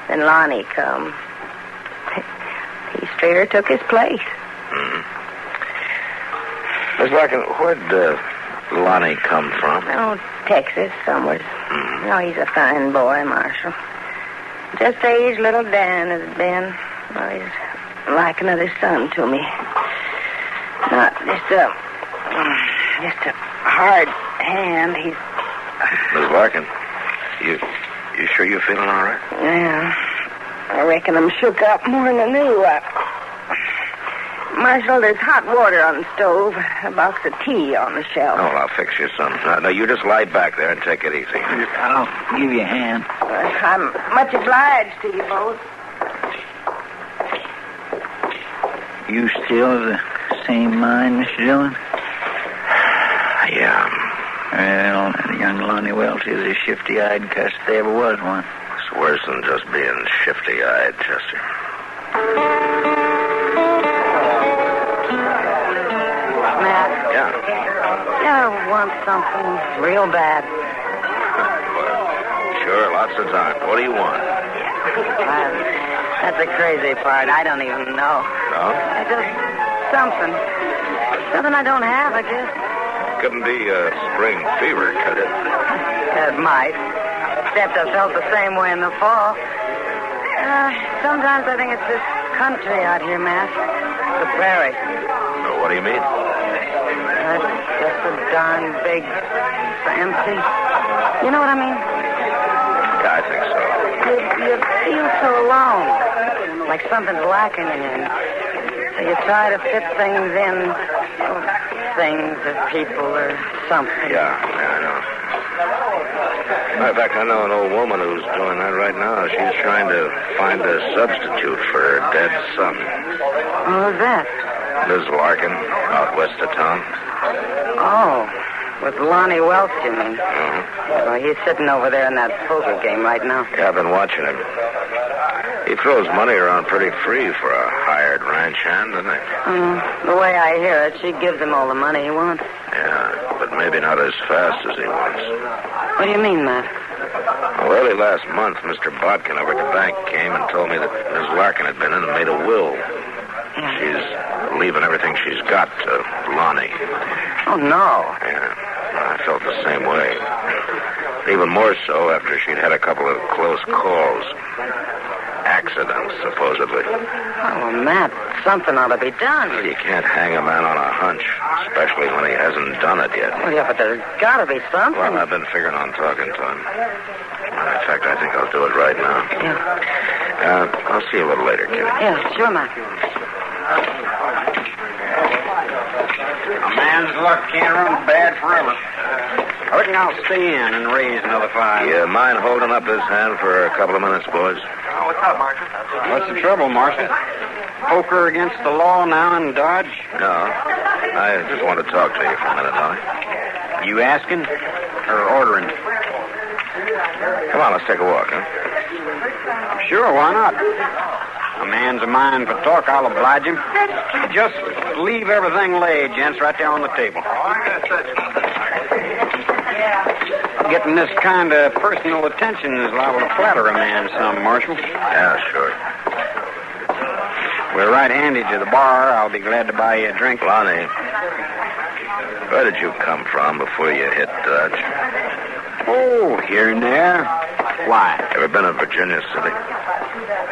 Then Lonnie come. He straighter took his place. Mm-hmm. Miss Larkin, where'd Lonnie come from? Oh, Texas, somewhere. Mm-hmm. Oh, he's a fine boy, Marshal. Just the age little Dan has been. Oh, he's like another son to me. Not just a hard hand. He's... Miss Larkin, you sure you're feeling all right? Yeah. I reckon I'm shook up more than I knew. Marshal, there's hot water on the stove, a box of tea on the shelf. Oh, well, I'll fix you some. No, you just lie back there and take it easy. I'll give you a hand. I'm much obliged to you both. You still of the same mind, Mr. Dillon? Yeah. Well, that young Lonnie Welch is a shifty-eyed cuss if there ever was one. It's worse than just being shifty-eyed, Chester. Matt? Yeah? I want something real bad. Well, sure, lots of time. What do you want? I That's the crazy part. I don't even know. No? It's just something. Something I don't have, I guess. Couldn't be spring fever, could it? It might. Except I felt the same way in the fall. Sometimes I think it's this country out here, Matt. The prairie. So what do you mean? It's just so darn big. Empty. You know what I mean? Yeah, I think so. You feel so alone. Like something's lacking in you. So you try to fit things in. Things or people or something. Yeah, I know. Matter of fact, I know an old woman who's doing that right now. She's trying to find a substitute for her dead son. Who's that? Liz Larkin, out west of town. Oh, with Lonnie Welch, you mean? Uh-huh. Well, he's sitting over there in that poker game right now. Yeah, I've been watching him. He throws money around pretty free for a hired ranch hand, doesn't he? The way I hear it, she gives him all the money he wants. Yeah, but maybe not as fast as he wants. What do you mean, Matt? Well, early last month, Mr. Bodkin over at the bank came and told me that Ms. Larkin had been in and made a will. Yeah. She's leaving everything she's got to Lonnie. Oh, no. Yeah, I felt the same way. Even more so after she'd had a couple of close calls. Accidents, supposedly. Oh, Matt, something ought to be done. Well, you can't hang a man on a hunch, especially when he hasn't done it yet. Well, yeah, but there's got to be something. Well, I've been figuring on talking to him. In fact, I think I'll do it right now. Yeah. I'll see you a little later, Kitty. Yeah, sure, Matt. A man's luck can't run bad forever. I reckon I'll stay in and raise another $5. You mind holding up his hand for a couple of minutes, boys? Oh, what's up, Marshal? What's the trouble, Marshal? Poker against the law now in Dodge? No. I just want to talk to you for a minute, Lonnie. You asking or ordering? Come on, let's take a walk, huh? Sure, why not? A man's a mind for talk, I'll oblige him. Just leave everything laid, gents, right there on the table. Getting this kind of personal attention is liable to flatter a man some, Marshal. Yeah, sure. We're right handy to the bar. I'll be glad to buy you a drink. Lonnie, where did you come from before you hit Dodge? Oh, here and there. Why? Ever been in Virginia City?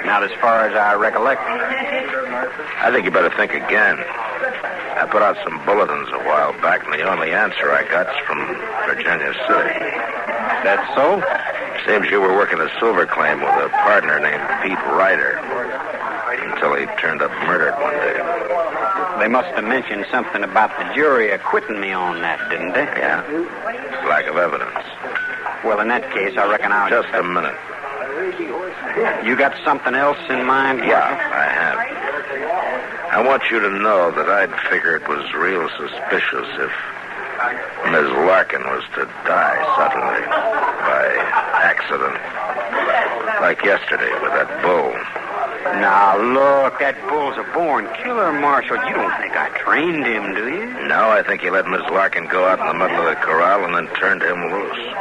Not as far as I recollect. I think you better think again. I put out some bulletins a while back, and the only answer I got's from Virginia City. That's so? Seems you were working a silver claim with a partner named Pete Ryder until he turned up murdered one day. They must have mentioned something about the jury acquitting me on that, didn't they? Yeah. Lack of evidence. Well, in that case, I reckon I'll... Just a minute. You got something else in mind? Yeah, I have. I want you to know that I'd figure it was real suspicious if Ms. Larkin was to die suddenly by accident. Like yesterday with that bull. Now, look, that bull's a born killer, Marshal. You don't think I trained him, do you? No, I think you let Ms. Larkin go out in the middle of the corral and then turned him loose.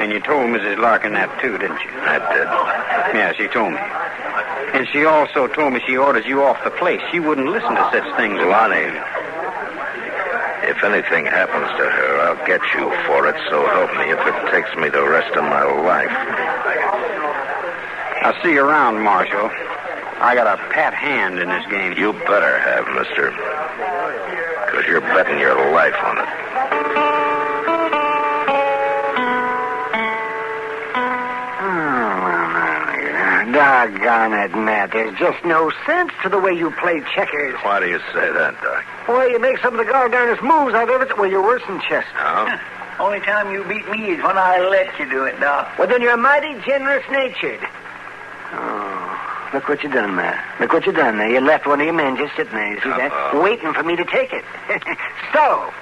And you told Mrs. Larkin that, too, didn't you? I did. Yeah, she told me. And she also told me she orders you off the place. She wouldn't listen to such things. Lonnie, if anything happens to her, I'll get you for it, so help me if it takes me the rest of my life. I'll see you around, Marshal. I got a pat hand in this game. You better have, mister. Because you're betting your life on it. Doggone it, Matt. There's just no sense to the way you play checkers. Why do you say that, Doc? Well, you make some of the goddamnest moves I've ever... Well, you're worse than Chester. No? Only time you beat me is when I let you do it, Doc. Well, then you're mighty generous-natured. Oh, look what you done there. Look what you done there. You left one of your men just sitting there. You see that? Waiting for me to take it. So,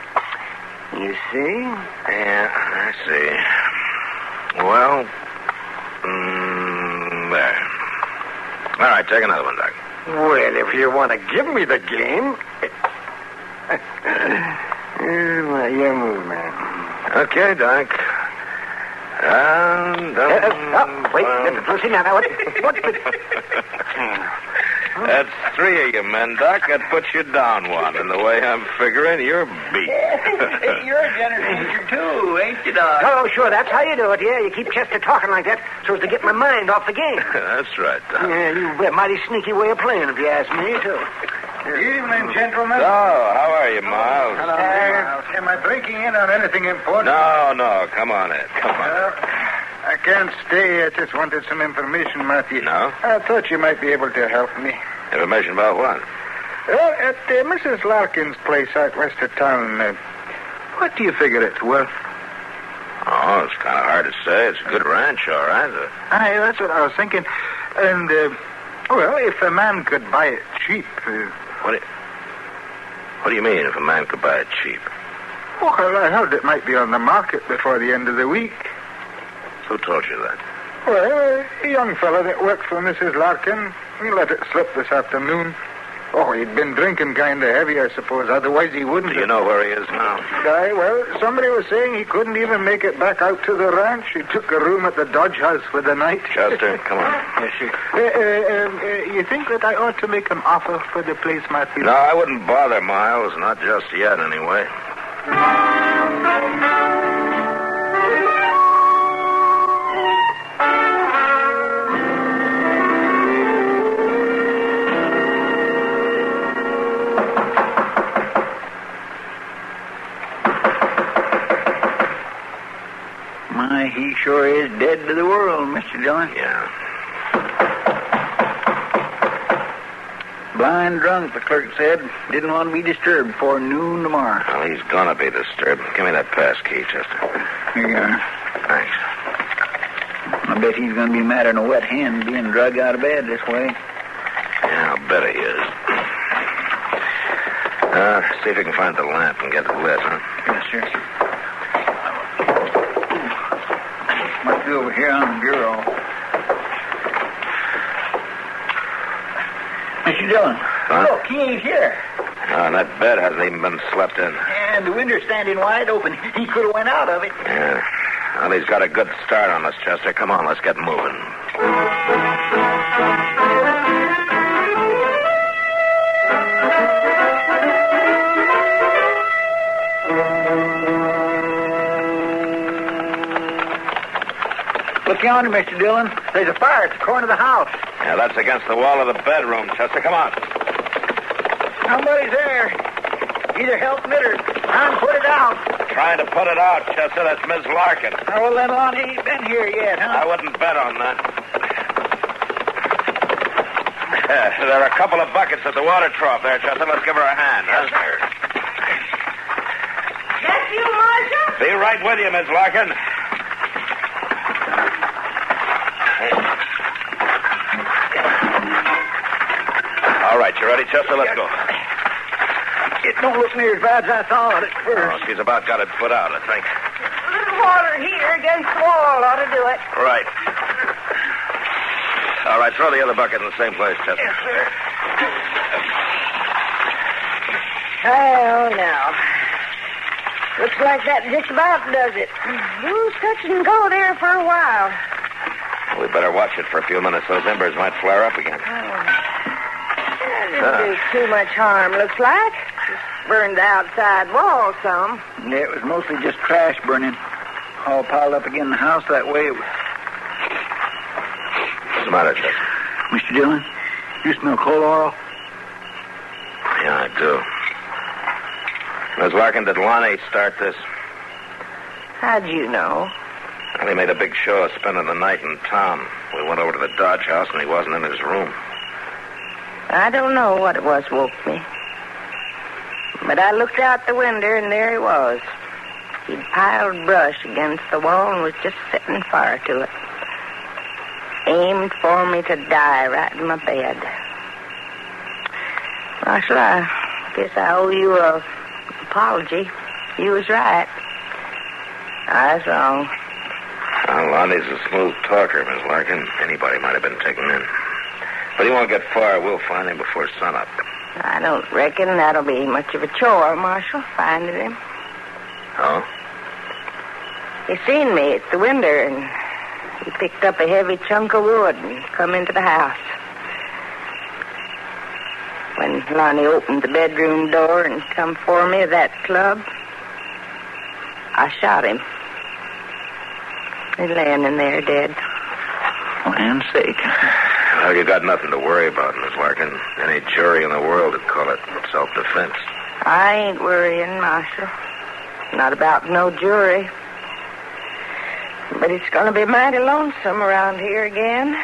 you see? Yeah, I see. Well, there. All right, take another one, Doc. Well, if you want to give me the game... well, your move, man. Okay, Doc. Wait, Mr. Pussy, now what's the... That's 3 of you men, Doc. That puts you down one. And the way I'm figuring, you're beat. You're a generous nature, too, ain't you, Doc? Oh, sure, that's how you do it, yeah. You keep Chester talking like that so as to get my mind off the game. That's right, Doc. Yeah, you've a mighty sneaky way of playing, if you ask me, too. Good evening, gentlemen. Oh, how are you, Miles? Hello, Miles. Am I breaking in on anything important? No. Come on, Ed. Come on. I can't stay. I just wanted some information, Matthew. No? I thought you might be able to help me. Information about what? Well, at Mrs. Larkin's place out west of town, what do you figure it's worth? Oh, it's kind of hard to say. It's a good ranch, all right. Aye, that's what I was thinking. And, well, if a man could buy it cheap... What do you mean, if a man could buy it cheap? Well, I heard it might be on the market before the end of the week. Who told you that? Well, a young fellow that worked for Mrs. Larkin. He let it slip this afternoon. Oh, he'd been drinking kind of heavy, I suppose. Otherwise, he wouldn't. Do you know where he is now? Aye, well, somebody was saying he couldn't even make it back out to the ranch. He took a room at the Dodge House for the night. Chester, come on. Yes, sir. You think that I ought to make an offer for the place, Matthew? No, I wouldn't bother, Miles. Not just yet, anyway. He sure is dead to the world, Mr. Dillon. Yeah. Blind drunk, the clerk said. Didn't want to be disturbed before noon tomorrow. Well, he's gonna be disturbed. Give me that pass key, Chester. Here you are. Thanks. I bet he's going to be mad on a wet hand being dragged out of bed this way. Yeah, I'll bet he is. See if you can find the lamp and get it lit, huh? Yes, sir. Must be over here on the bureau. Mr. Dillon, look, he ain't here. And that bed hasn't even been slept in. And the window's standing wide open. He could have went out of it. Yeah. Well, he's got a good start on us, Chester. Come on, let's get moving. Look yonder, Mr. Dillon. There's a fire at the corner of the house. Yeah, that's against the wall of the bedroom, Chester. Come on. Somebody's there. Either help it or try and put it out. Trying to put it out, Chester. That's Miss Larkin. Oh, well, then Lonnie ain't been here yet, huh? I wouldn't bet on that. There are a couple of buckets at the water trough there, Chester. Let's give her a hand. Yes, sir. That's you, Marshal? Be right with you, Miss Larkin. All right, you ready, Chester? Let's go. It don't look near as bad as I thought at first. Oh, she's about got it put out, I think. A little water here against the wall ought to do it. Right. All right, throw the other bucket in the same place, Chester. Yes, sir. Oh, now. Looks like that just about does it. We'll touch and go there for a while. We better watch it for a few minutes. Those embers might flare up again. Didn't do too much harm, looks like. Just burned the outside wall some. Yeah, it was mostly just trash burning. All piled up again in the house that way. It was... What's the matter, Chester? Mr. Dillon, you smell coal oil? Yeah, I do. Miss Larkin, did Lonnie start this? How'd you know? Well, he made a big show of spending the night in town. We went over to the Dodge House, and he wasn't in his room. I don't know what it was woke me. But I looked out the window, and there he was. He'd piled brush against the wall and was just setting fire to it. Aimed for me to die right in my bed. Marshal, I guess I owe you an apology. You was right. I was wrong. Well, Lonnie's a smooth talker, Miss Larkin. Anybody might have been taken in. But he won't get far. We'll find him before sunup. I don't reckon that'll be much of a chore, Marshal, finding him. Oh? He seen me at the window, and he picked up a heavy chunk of wood and come into the house. When Lonnie opened the bedroom door and come for me with that club, I shot him. He's laying in there dead. Land's sake. Well, you got nothing to worry about, Miss Larkin. Any jury in the world would call it self-defense. I ain't worrying, Marshal. Not about no jury. But it's going to be mighty lonesome around here again.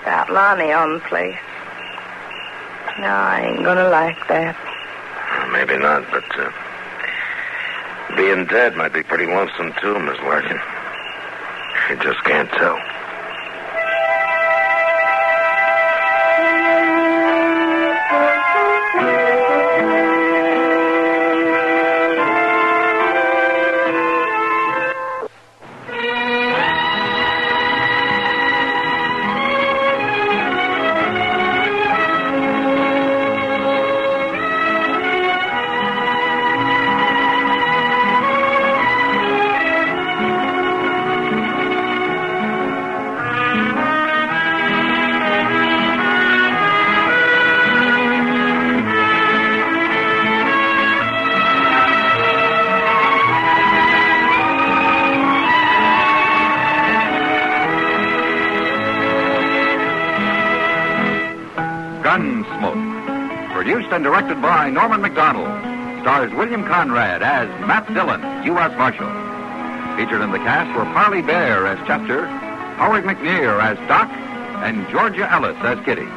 Without Lonnie on the place. No, I ain't going to like that. Well, maybe not, but being dead might be pretty lonesome too, Miss Larkin. You just can't tell. Gunsmoke, produced and directed by Norman Macdonald, stars William Conrad as Matt Dillon, U.S. Marshal. Featured in the cast were Parley Bear as Chester, Howard McNear as Doc, and Georgia Ellis as Kitty.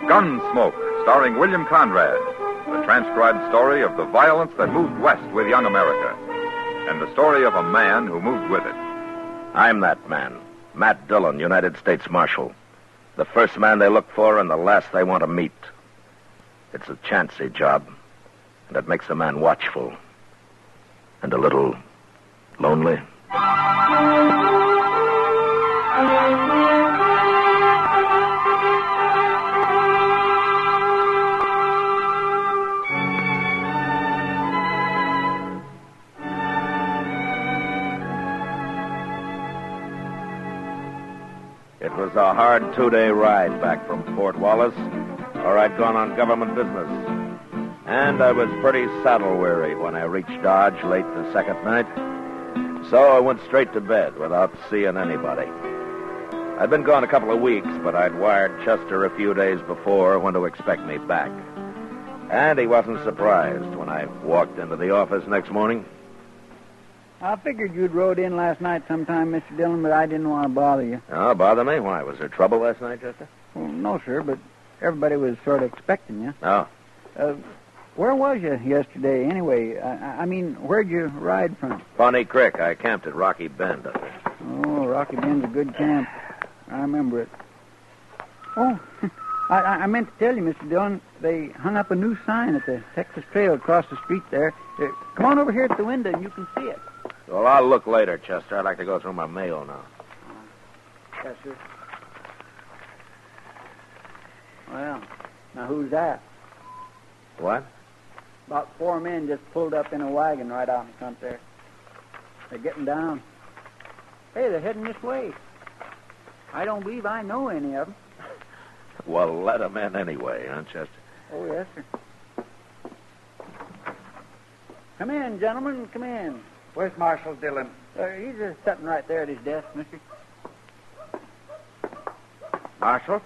Gunsmoke, starring William Conrad, the transcribed story of the violence that moved west with young America, and the story of a man who moved with it. I'm that man, Matt Dillon, United States Marshal. The first man they look for and the last they want to meet. It's a chancy job, and it makes a man watchful and a little lonely. It was a hard 2-day ride back from Fort Wallace, where I'd gone on government business. And I was pretty saddle-weary when I reached Dodge late the second night. So I went straight to bed without seeing anybody. I'd been gone a couple of weeks, but I'd wired Chester a few days before when to expect me back. And he wasn't surprised when I walked into the office next morning. I figured you'd rode in last night sometime, Mr. Dillon, but I didn't want to bother you. Oh, bother me? Why? Was there trouble last night, Chester? Well, no, sir, but everybody was sort of expecting you. Oh. Where was you yesterday, anyway? I mean, where'd you ride from? Pawnee Creek. I camped at Rocky Bend up there. Oh, Rocky Bend's a good camp. I remember it. Oh, I meant to tell you, Mr. Dillon, they hung up a new sign at the Texas Trail across the street there. Come on over here at the window and you can see it. Well, I'll look later, Chester. I'd like to go through my mail now. Yes, sir. Well, now who's that? What? About 4 men just pulled up in a wagon right out in front there. They're getting down. Hey, they're heading this way. I don't believe I know any of them. Well, let them in anyway, huh, Chester? Oh, yes, sir. Come in, gentlemen, come in. Where's Marshal Dillon? He's just sitting right there at his desk, mister. Marshal?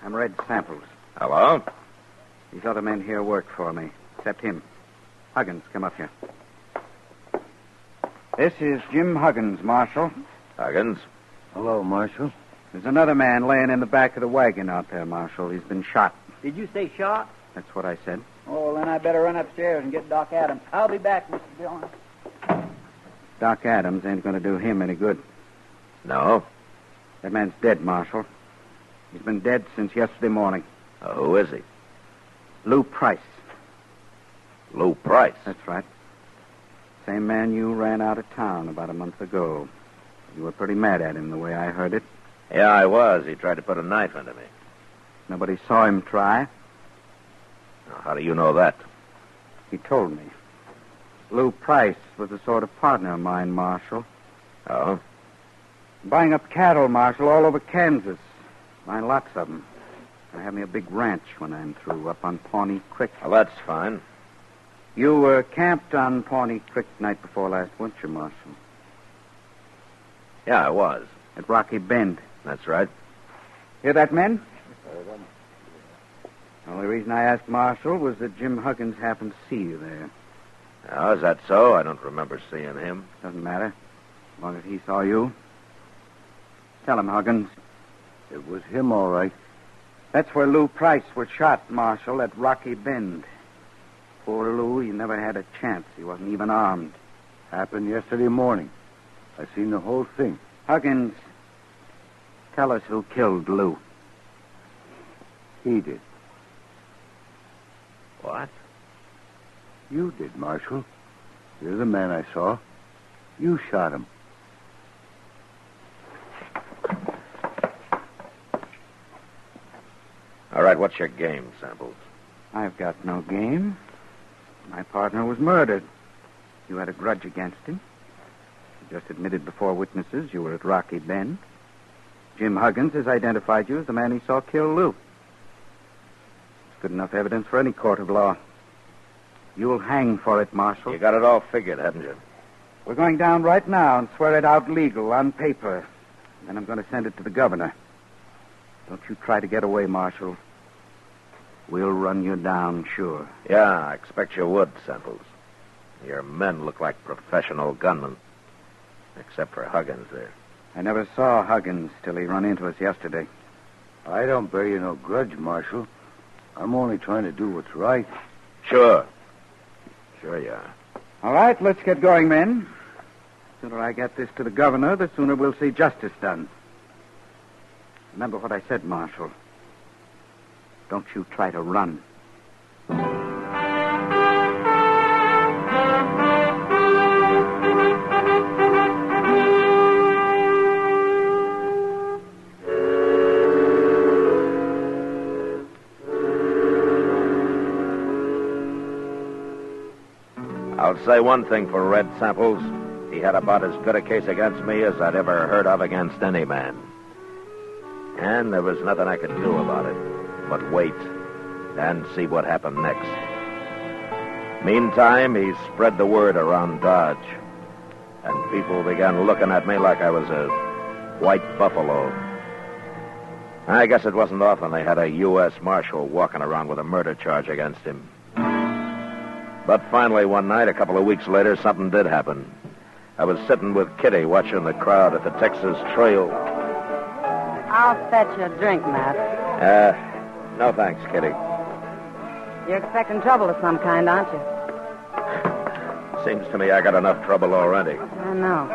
I'm Red Samples. Hello? These other men here work for me, except him. Huggins, come up here. This is Jim Huggins, Marshal. Huggins? Hello, Marshal. There's another man laying in the back of the wagon out there, Marshal. He's been shot. Did you say shot? That's what I said. Oh, then I better run upstairs and get Doc Adams. I'll be back, Mr. Dillon. Doc Adams ain't going to do him any good. No? That man's dead, Marshal. He's been dead since yesterday morning. Who is he? Lou Price. Lou Price? That's right. Same man you ran out of town about a month ago. You were pretty mad at him, the way I heard it. Yeah, I was. He tried to put a knife into me. Nobody saw him try. Now, how do you know that? He told me. Lou Price was a sort of partner of mine, Marshal. Oh? Buying up cattle, Marshal, all over Kansas. Buying lots of them. I have me a big ranch when I'm through, up on Pawnee Creek. Well, that's fine. You were camped on Pawnee Creek night before last, weren't you, Marshal? Yeah, I was. At Rocky Bend. That's right. Hear that, men? The only reason I asked Marshal was that Jim Huggins happened to see you there. Oh, is that so? I don't remember seeing him. Doesn't matter. As long as he saw you. Tell him, Huggins. It was him, all right. That's where Lou Price was shot, Marshal, at Rocky Bend. Poor Lou, he never had a chance. He wasn't even armed. Happened yesterday morning. I seen the whole thing. Huggins, tell us who killed Lou. He did. What? You did, Marshal. You're the man I saw. You shot him. All right, what's your game, Samples? I've got no game. My partner was murdered. You had a grudge against him. You just admitted before witnesses you were at Rocky Bend. Jim Huggins has identified you as the man he saw kill Lou. It's good enough evidence for any court of law. You'll hang for it, Marshal. You got it all figured, haven't you? We're going down right now and swear it out legal on paper. Then I'm going to send it to the governor. Don't you try to get away, Marshal. We'll run you down, sure. Yeah, I expect you would, Samples. Your men look like professional gunmen. Except for Huggins there. I never saw Huggins till he run into us yesterday. I don't bear you no grudge, Marshal. I'm only trying to do what's right. Sure. Sure you are. All right, let's get going, men. The sooner I get this to the governor, the sooner we'll see justice done. Remember what I said, Marshal. Don't you try to run. I'll say one thing for Red Samples. He had about as good a case against me as I'd ever heard of against any man. And there was nothing I could do about it but wait and see what happened next. Meantime, he spread the word around Dodge, and people began looking at me like I was a white buffalo. I guess it wasn't often they had a US Marshal walking around with a murder charge against him. But finally, one night, a couple of weeks later, something did happen. I was sitting with Kitty watching the crowd at the Texas Trail. I'll fetch you a drink, Matt. No thanks, Kitty. You're expecting trouble of some kind, aren't you? Seems to me I got enough trouble already. I know.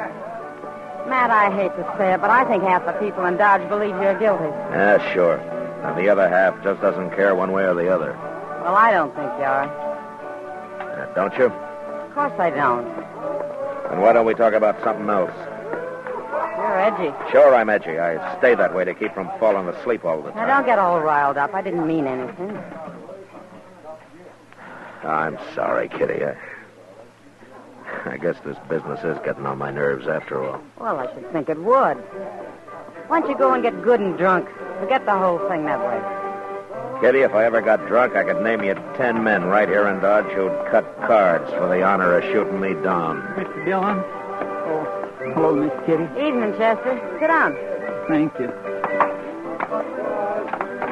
Matt, I hate to say it, but I think half the people in Dodge believe you're guilty. Sure. And the other half just doesn't care one way or the other. Well, I don't think you are. Don't you? Of course I don't. And why don't we talk about something else? You're edgy. Sure, I'm edgy. I stay that way to keep from falling asleep all the time. Now, don't get all riled up. I didn't mean anything. I'm sorry, Kitty. I guess this business is getting on my nerves after all. Well, I should think it would. Why don't you go and get good and drunk? Forget the whole thing that way. Kitty, if I ever got drunk, I could name you 10 men right here in Dodge who'd cut cards for the honor of shooting me down. Mr. Dillon? Oh, hello, Miss Kitty. Evening, Chester. Sit down. Thank you.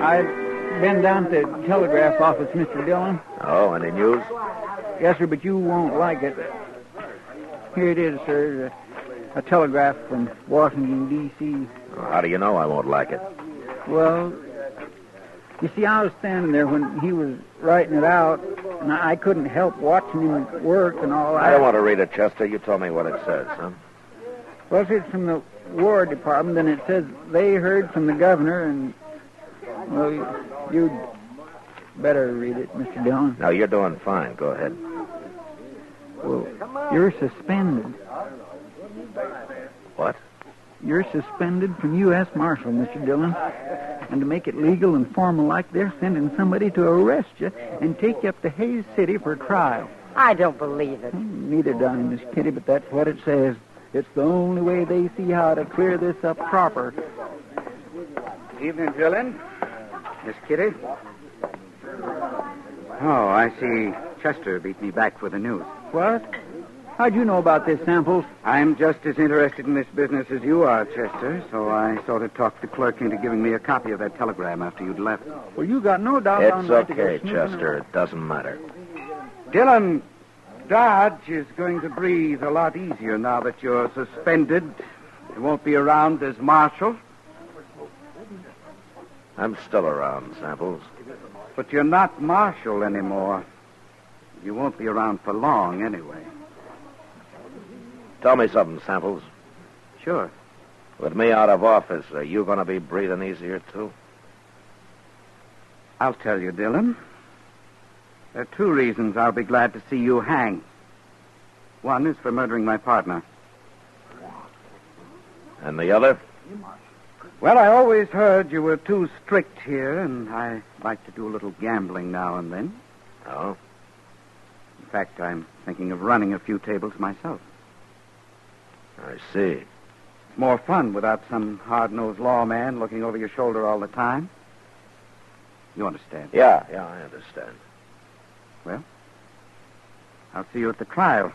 I've been down to the telegraph office, Mr. Dillon. Oh, any news? Yes, sir, but you won't like it. Here it is, sir. A telegraph from Washington, D.C. How do you know I won't like it? Well, you see, I was standing there when he was writing it out, And I couldn't help watching him work and all that. I don't want to read it, Chester. You told me what it says, huh? Well, it's from the War Department, and it says they heard from the governor, and, well, you'd better read it, Mr. Dillon. No, you're doing fine. Go ahead. Well, you're suspended. What? You're suspended from US Marshal, Mr. Dillon. And to make it legal and formal like, they're sending somebody to arrest you and take you up to Hayes City for trial. I don't believe it. Neither do I, Miss Kitty, but that's what it says. It's the only way they see how to clear this up proper. Evening, Dillon. Miss Kitty. Oh, I see Chester beat me back for the news. What? How'd you know about this, Samples? I'm just as interested in this business as you are, Chester, so I sort of talked the clerk into giving me a copy of that telegram after you'd left. Well, you got no doubt It's on that. okay, Chester. It doesn't matter. Dillon, Dodge is going to breathe a lot easier now that you're suspended. You won't be around as marshal. I'm still around, Samples. But you're not marshal anymore. You won't be around for long, anyway. Tell me something, Samples. Sure. With me out of office, are you going to be breathing easier, too? I'll tell you, Dillon. There are two reasons I'll be glad to see you hang. One is for murdering my partner. And the other? Well, I always heard you were too strict here, and I like to do a little gambling now and then. Oh? In fact, I'm thinking of running a few tables myself. I see. It's more fun without some hard-nosed lawman looking over your shoulder all the time. You understand? Yeah, I understand. Well, I'll see you at the trial.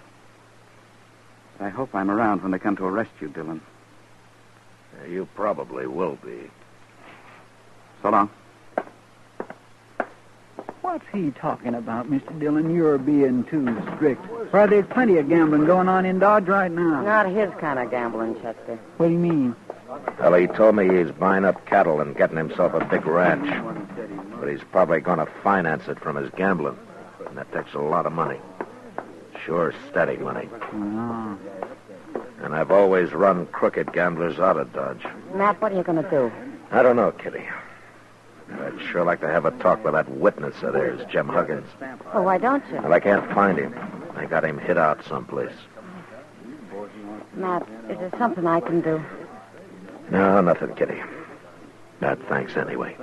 I hope I'm around when they come to arrest you, Dillon. You probably will be. So long. What's he talking about, Mr. Dillon? You're being too strict. Why, there's plenty of gambling going on in Dodge right now. Not his kind of gambling, Chester. What do you mean? Well, he told me he's buying up cattle and getting himself a big ranch. But he's probably going to finance it from his gambling. And that takes a lot of money. Sure, steady money. Oh. And I've always run crooked gamblers out of Dodge. Matt, what are you going to do? I don't know, Kitty. I'd sure like to have a talk with that witness of theirs, Jim Huggins. Oh, why don't you? Well, I can't find him. I got him hid out someplace. Matt, is there something I can do? No, nothing, Kitty. Thanks anyway.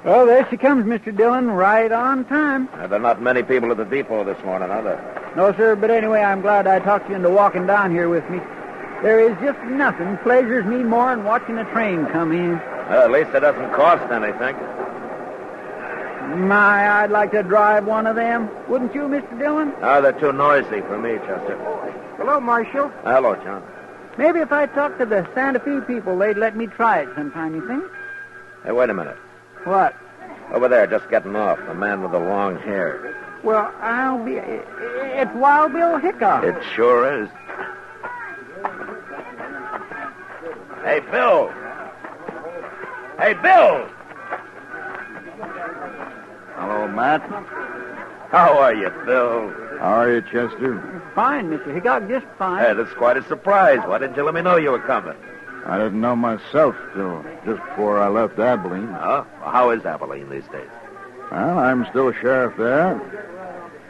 Well, there she comes, Mr. Dillon, right on time. There are not many people at the depot this morning, are there? No, sir, but anyway, I'm glad I talked you into walking down here with me. There is just nothing pleasures me more than watching a train come in. Well, at least it doesn't cost anything. My, I'd like to drive one of them. Wouldn't you, Mr. Dillon? No, they're too noisy for me, Chester. Hello, Marshal. Hello, John. Maybe if I talked to the Santa Fe people, they'd let me try it sometime, you think? Hey, wait a minute. What? Over there, just getting off, the man with the long hair. Well, I'll be... It's Wild Bill Hickok. It sure is. Hey, Bill! Hey, Bill! Hello, Matt. How are you, Bill? How are you, Chester? Fine, Mr. Hickok, just fine. Hey, that's quite a surprise. Why didn't you let me know you were coming? I didn't know myself till just before I left Abilene. Oh? Well, how is Abilene these days? Well, I'm still sheriff there.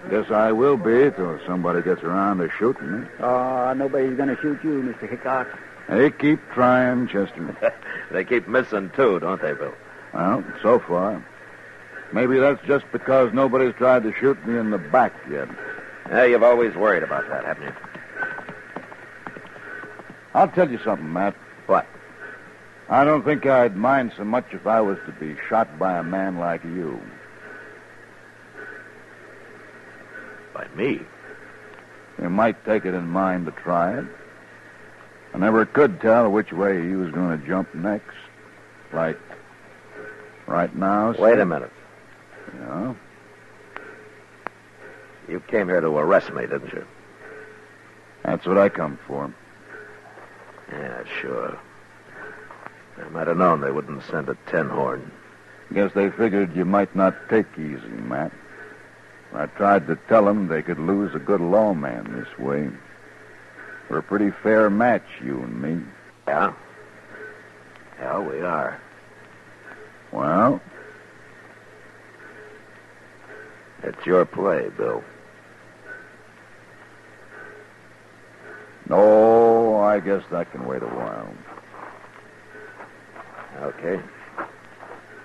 Guess I will be till somebody gets around to shooting me. Oh, nobody's going to shoot you, Mr. Hickok. They keep trying, Chester. They keep missing, too, don't they, Bill? Well, so far. Maybe that's just because nobody's tried to shoot me in the back yet. Yeah, you've always worried about that, haven't you? I'll tell you something, Matt. What? I don't think I'd mind so much if I was to be shot by a man like you. By me? You might take it in mind to try it. I never could tell which way he was going to jump next. Like, right now. Wait a minute. Yeah? You came here to arrest me, didn't you? That's what I come for. Yeah, sure. I might have known they wouldn't send a 10-horn. Guess they figured you might not take easy, Matt. I tried to tell them they could lose a good lawman this way. We're a pretty fair match, you and me. Yeah? Yeah, we are. Well? It's your play, Bill. No, I guess that can wait a while. Okay.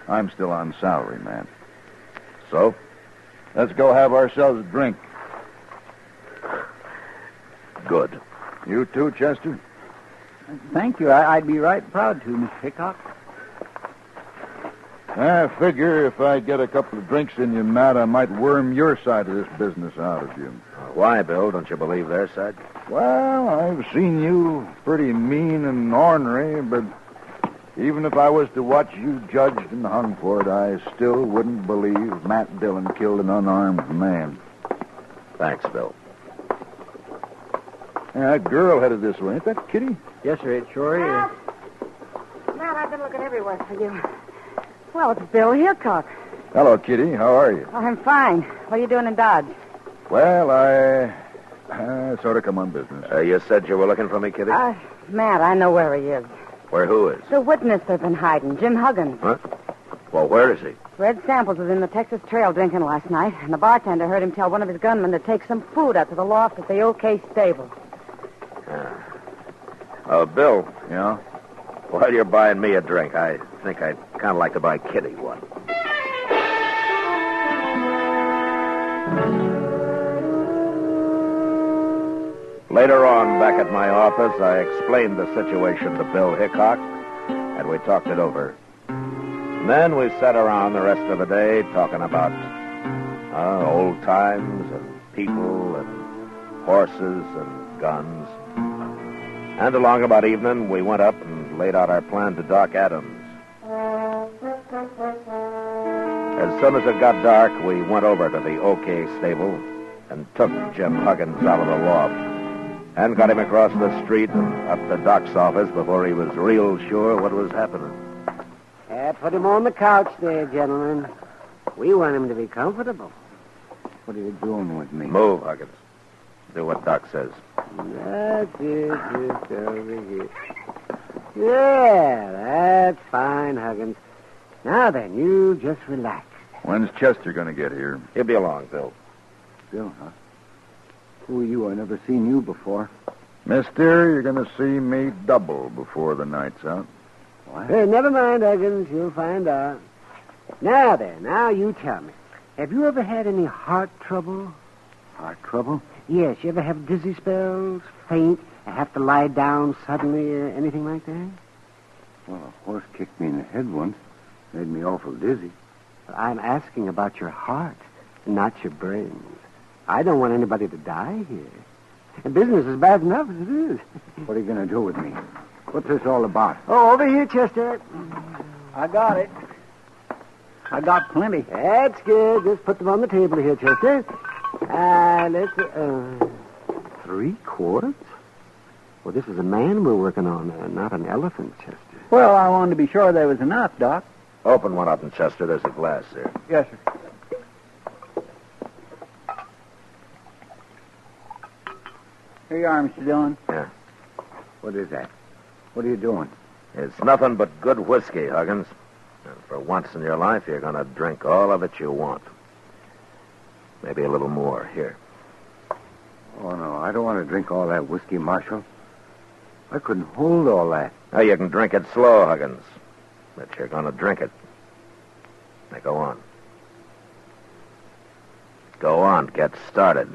I'm still on salary, man. So? Let's go have ourselves a drink. Good. You too, Chester? Thank you. I'd be right proud to, Mr. Hickok. I figure if I get a couple of drinks in you, Matt, I might worm your side of this business out of you. Why, Bill? Don't you believe their side? Well, I've seen you pretty mean and ornery, but even if I was to watch you judged and hung for it, I still wouldn't believe Matt Dillon killed an unarmed man. Thanks, Bill. Yeah, that girl headed this way. Ain't that Kitty? Yes, sir, it sure is. Matt, I've been looking everywhere for you. Well, it's Bill Hickok. Hello, Kitty. How are you? Oh, I'm fine. What are you doing in Dodge? Well, I sort of come on business. You said you were looking for me, Kitty? Matt, I know where he is. Where who is? The witness they've been hiding, Jim Huggins. What? Well, where is he? Red Samples was in the Texas Trail drinking last night, and the bartender heard him tell one of his gunmen to take some food out to the loft at the OK stable. Bill. Yeah? While you're buying me a drink, I think I'd kind of like to buy Kitty one. Later on, back at my office, I explained the situation to Bill Hickok, and we talked it over. And then we sat around the rest of the day talking about old times and people and horses and guns. And along about evening, we went up and laid out our plan to Doc Adams. As soon as it got dark, we went over to the OK stable and took Jim Huggins out of the loft and got him across the street and up to Doc's office before he was real sure what was happening. Put him on the couch there, gentlemen. We want him to be comfortable. What are you doing with me? Move, Huggins. Do what Doc says. That's it. Just over here. Yeah, that's fine, Huggins. Now then, you just relax. When's Chester going to get here? He'll be along, Bill. Bill, huh? Who are you? I never seen you before. Mister, you're going to see me double before the night's out. What? Hey, never mind, Huggins. You'll find out. Now then, now you tell me. Have you ever had any heart trouble? Heart trouble? Yes, you ever have dizzy spells, faint, have to lie down suddenly, or anything like that? Well, a horse kicked me in the head once. Made me awful dizzy. I'm asking about your heart, not your brains. I don't want anybody to die here. And business is bad enough as it is. What are you going to do with me? What's this all about? Oh, over here, Chester. I got it. I got plenty. That's good. Just put them on the table here, Chester. Let's see. 3 quarts? Well, this is a man we're working on, not an elephant, Chester. Well, I wanted to be sure there was enough, Doc. Open one up in Chester. There's a glass there. Yes, sir. Here you are, Mr. Dillon. Yeah. What is that? What are you doing? It's nothing but good whiskey, Huggins. And for once in your life, you're going to drink all of it you want. Maybe a little more. Here. Oh, no, I don't want to drink all that whiskey, Marshal. I couldn't hold all that. Now, you can drink it slow, Huggins. But you're going to drink it. Now, go on. Go on. Get started.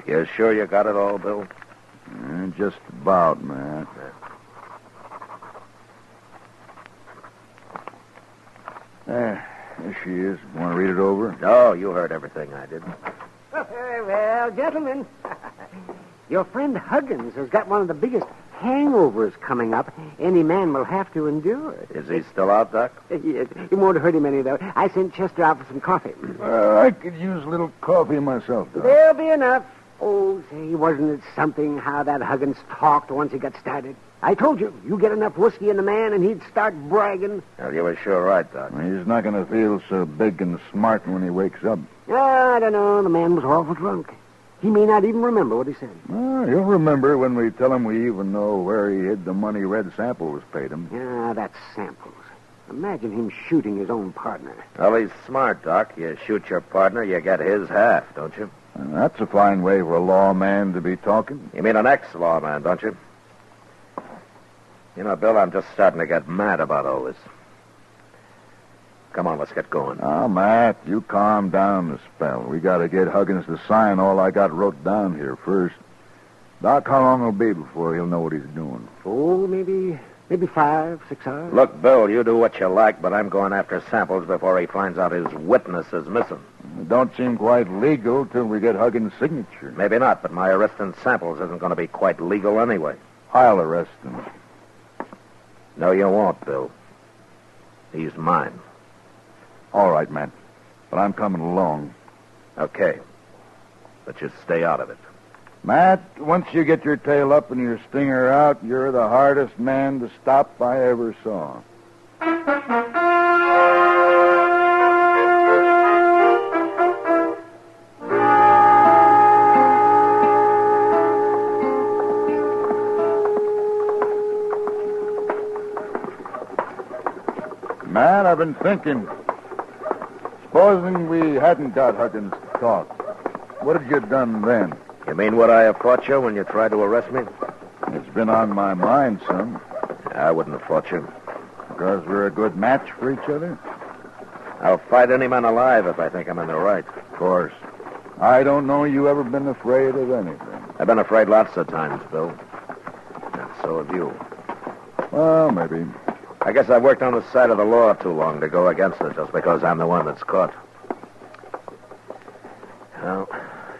You sure you got it all, Bill? Just about, Matt. There she is. Want to read it over? No, you heard everything I did. Well, gentlemen, your friend Huggins has got one of the biggest hangovers coming up any man will have to endure. Is he still out, Doc? Yes. It won't hurt him any, though. I sent Chester out for some coffee. I could use a little coffee myself, Doc. There'll be enough. Oh, say, wasn't it something how that Huggins talked once he got started? I told you, you get enough whiskey in the man and he'd start bragging. Well, you were sure right, Doc. He's not going to feel so big and smart when he wakes up. I don't know. The man was awful drunk. He may not even remember what he said. He'll remember when we tell him we even know where he hid the money Red Samples paid him. Yeah, that's Samples. Imagine him shooting his own partner. Well, he's smart, Doc. You shoot your partner, you get his half, don't you? That's a fine way for a lawman to be talking. You mean an ex-lawman, don't you? You know, Bill, I'm just starting to get mad about all this. Come on, let's get going. Oh, Matt, you calm down a spell. We got to get Huggins to sign all I got wrote down here first. Doc, how long it'll be before he'll know what he's doing? Oh, maybe 5, 6 hours. Look, Bill, you do what you like, but I'm going after Samples before he finds out his witness is missing. It don't seem quite legal till we get Huggins' signature. Maybe not, but my arresting Samples isn't going to be quite legal anyway. I'll arrest him. No, you won't, Bill. He's mine. All right, Matt. But I'm coming along. Okay. But you stay out of it. Matt, once you get your tail up and your stinger out, you're the hardest man to stop I ever saw. Matt, I've been thinking. Supposing we hadn't got Huggins to talk, what had you done then? You mean would I have fought you when you tried to arrest me? It's been on my mind, son. I wouldn't have fought you. Because we're a good match for each other? I'll fight any man alive if I think I'm in the right. Of course. I don't know you ever been afraid of anything. I've been afraid lots of times, Bill. And so have you. Well, maybe. I guess I've worked on the side of the law too long to go against it just because I'm the one that's caught. Well,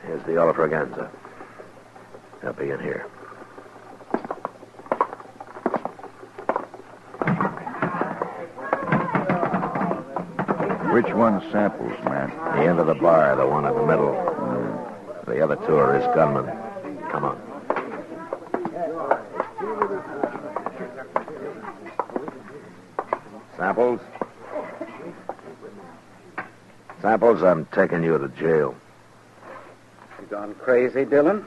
here's the Olafraganza. They'll be in here. Which one's Samples, man? The end of the bar, the one in the middle. The other two are his gunmen. Come on. Samples? Samples, I'm taking you to jail. You gone crazy, Dillon?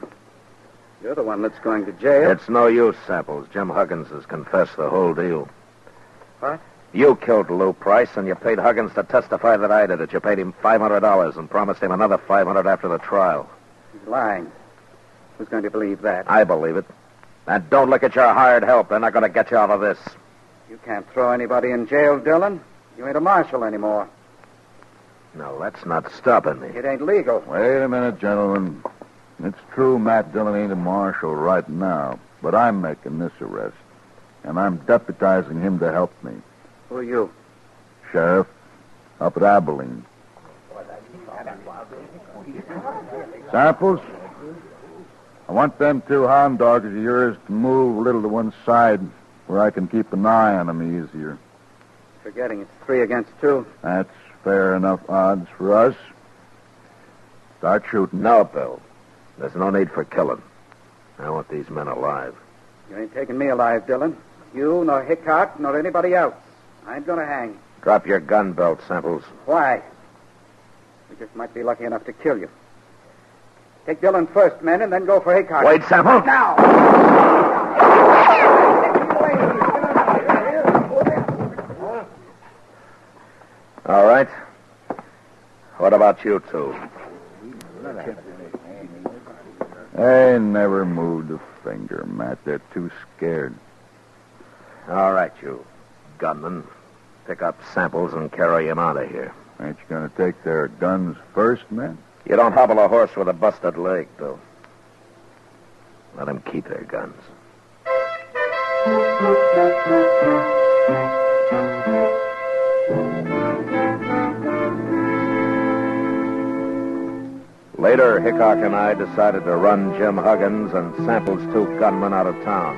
You're the one that's going to jail. It's no use, Samples. Jim Huggins has confessed the whole deal. What? You killed Lou Price, and you paid Huggins to testify that I did it. You paid him $500 and promised him another $500 after the trial. He's lying. Who's going to believe that? I believe it. And don't look at your hired help. They're not going to get you out of this. You can't throw anybody in jail, Dillon. You ain't a marshal anymore. No, that's not stopping me. It ain't legal. Wait a minute, gentlemen. It's true Matt Dillon ain't a marshal right now, but I'm making this arrest, and I'm deputizing him to help me. Who are you? Sheriff, up at Abilene. Samples, I want them 2 hound dogs of yours to move a little to one side where I can keep an eye on them easier. Forgetting it's 3 against 2. That's fair enough odds for us. Start shooting. No, Bill. There's no need for killing. I want these men alive. You ain't taking me alive, Dillon. You, nor Hickok, nor anybody else. I ain't going to hang. Drop your gun belt, Samples. Why? We just might be lucky enough to kill you. Take Dillon first, men, and then go for Hickok. Wait, Samples. Now! All right. What about you two? They never moved a finger, Matt. They're too scared. All right, you gunmen. Pick up Samples and carry him out of here. Ain't you going to take their guns first, man? You don't hobble a horse with a busted leg, Bill. Let them keep their guns. Later, Hickok and I decided to run Jim Huggins and Sample's two gunmen out of town.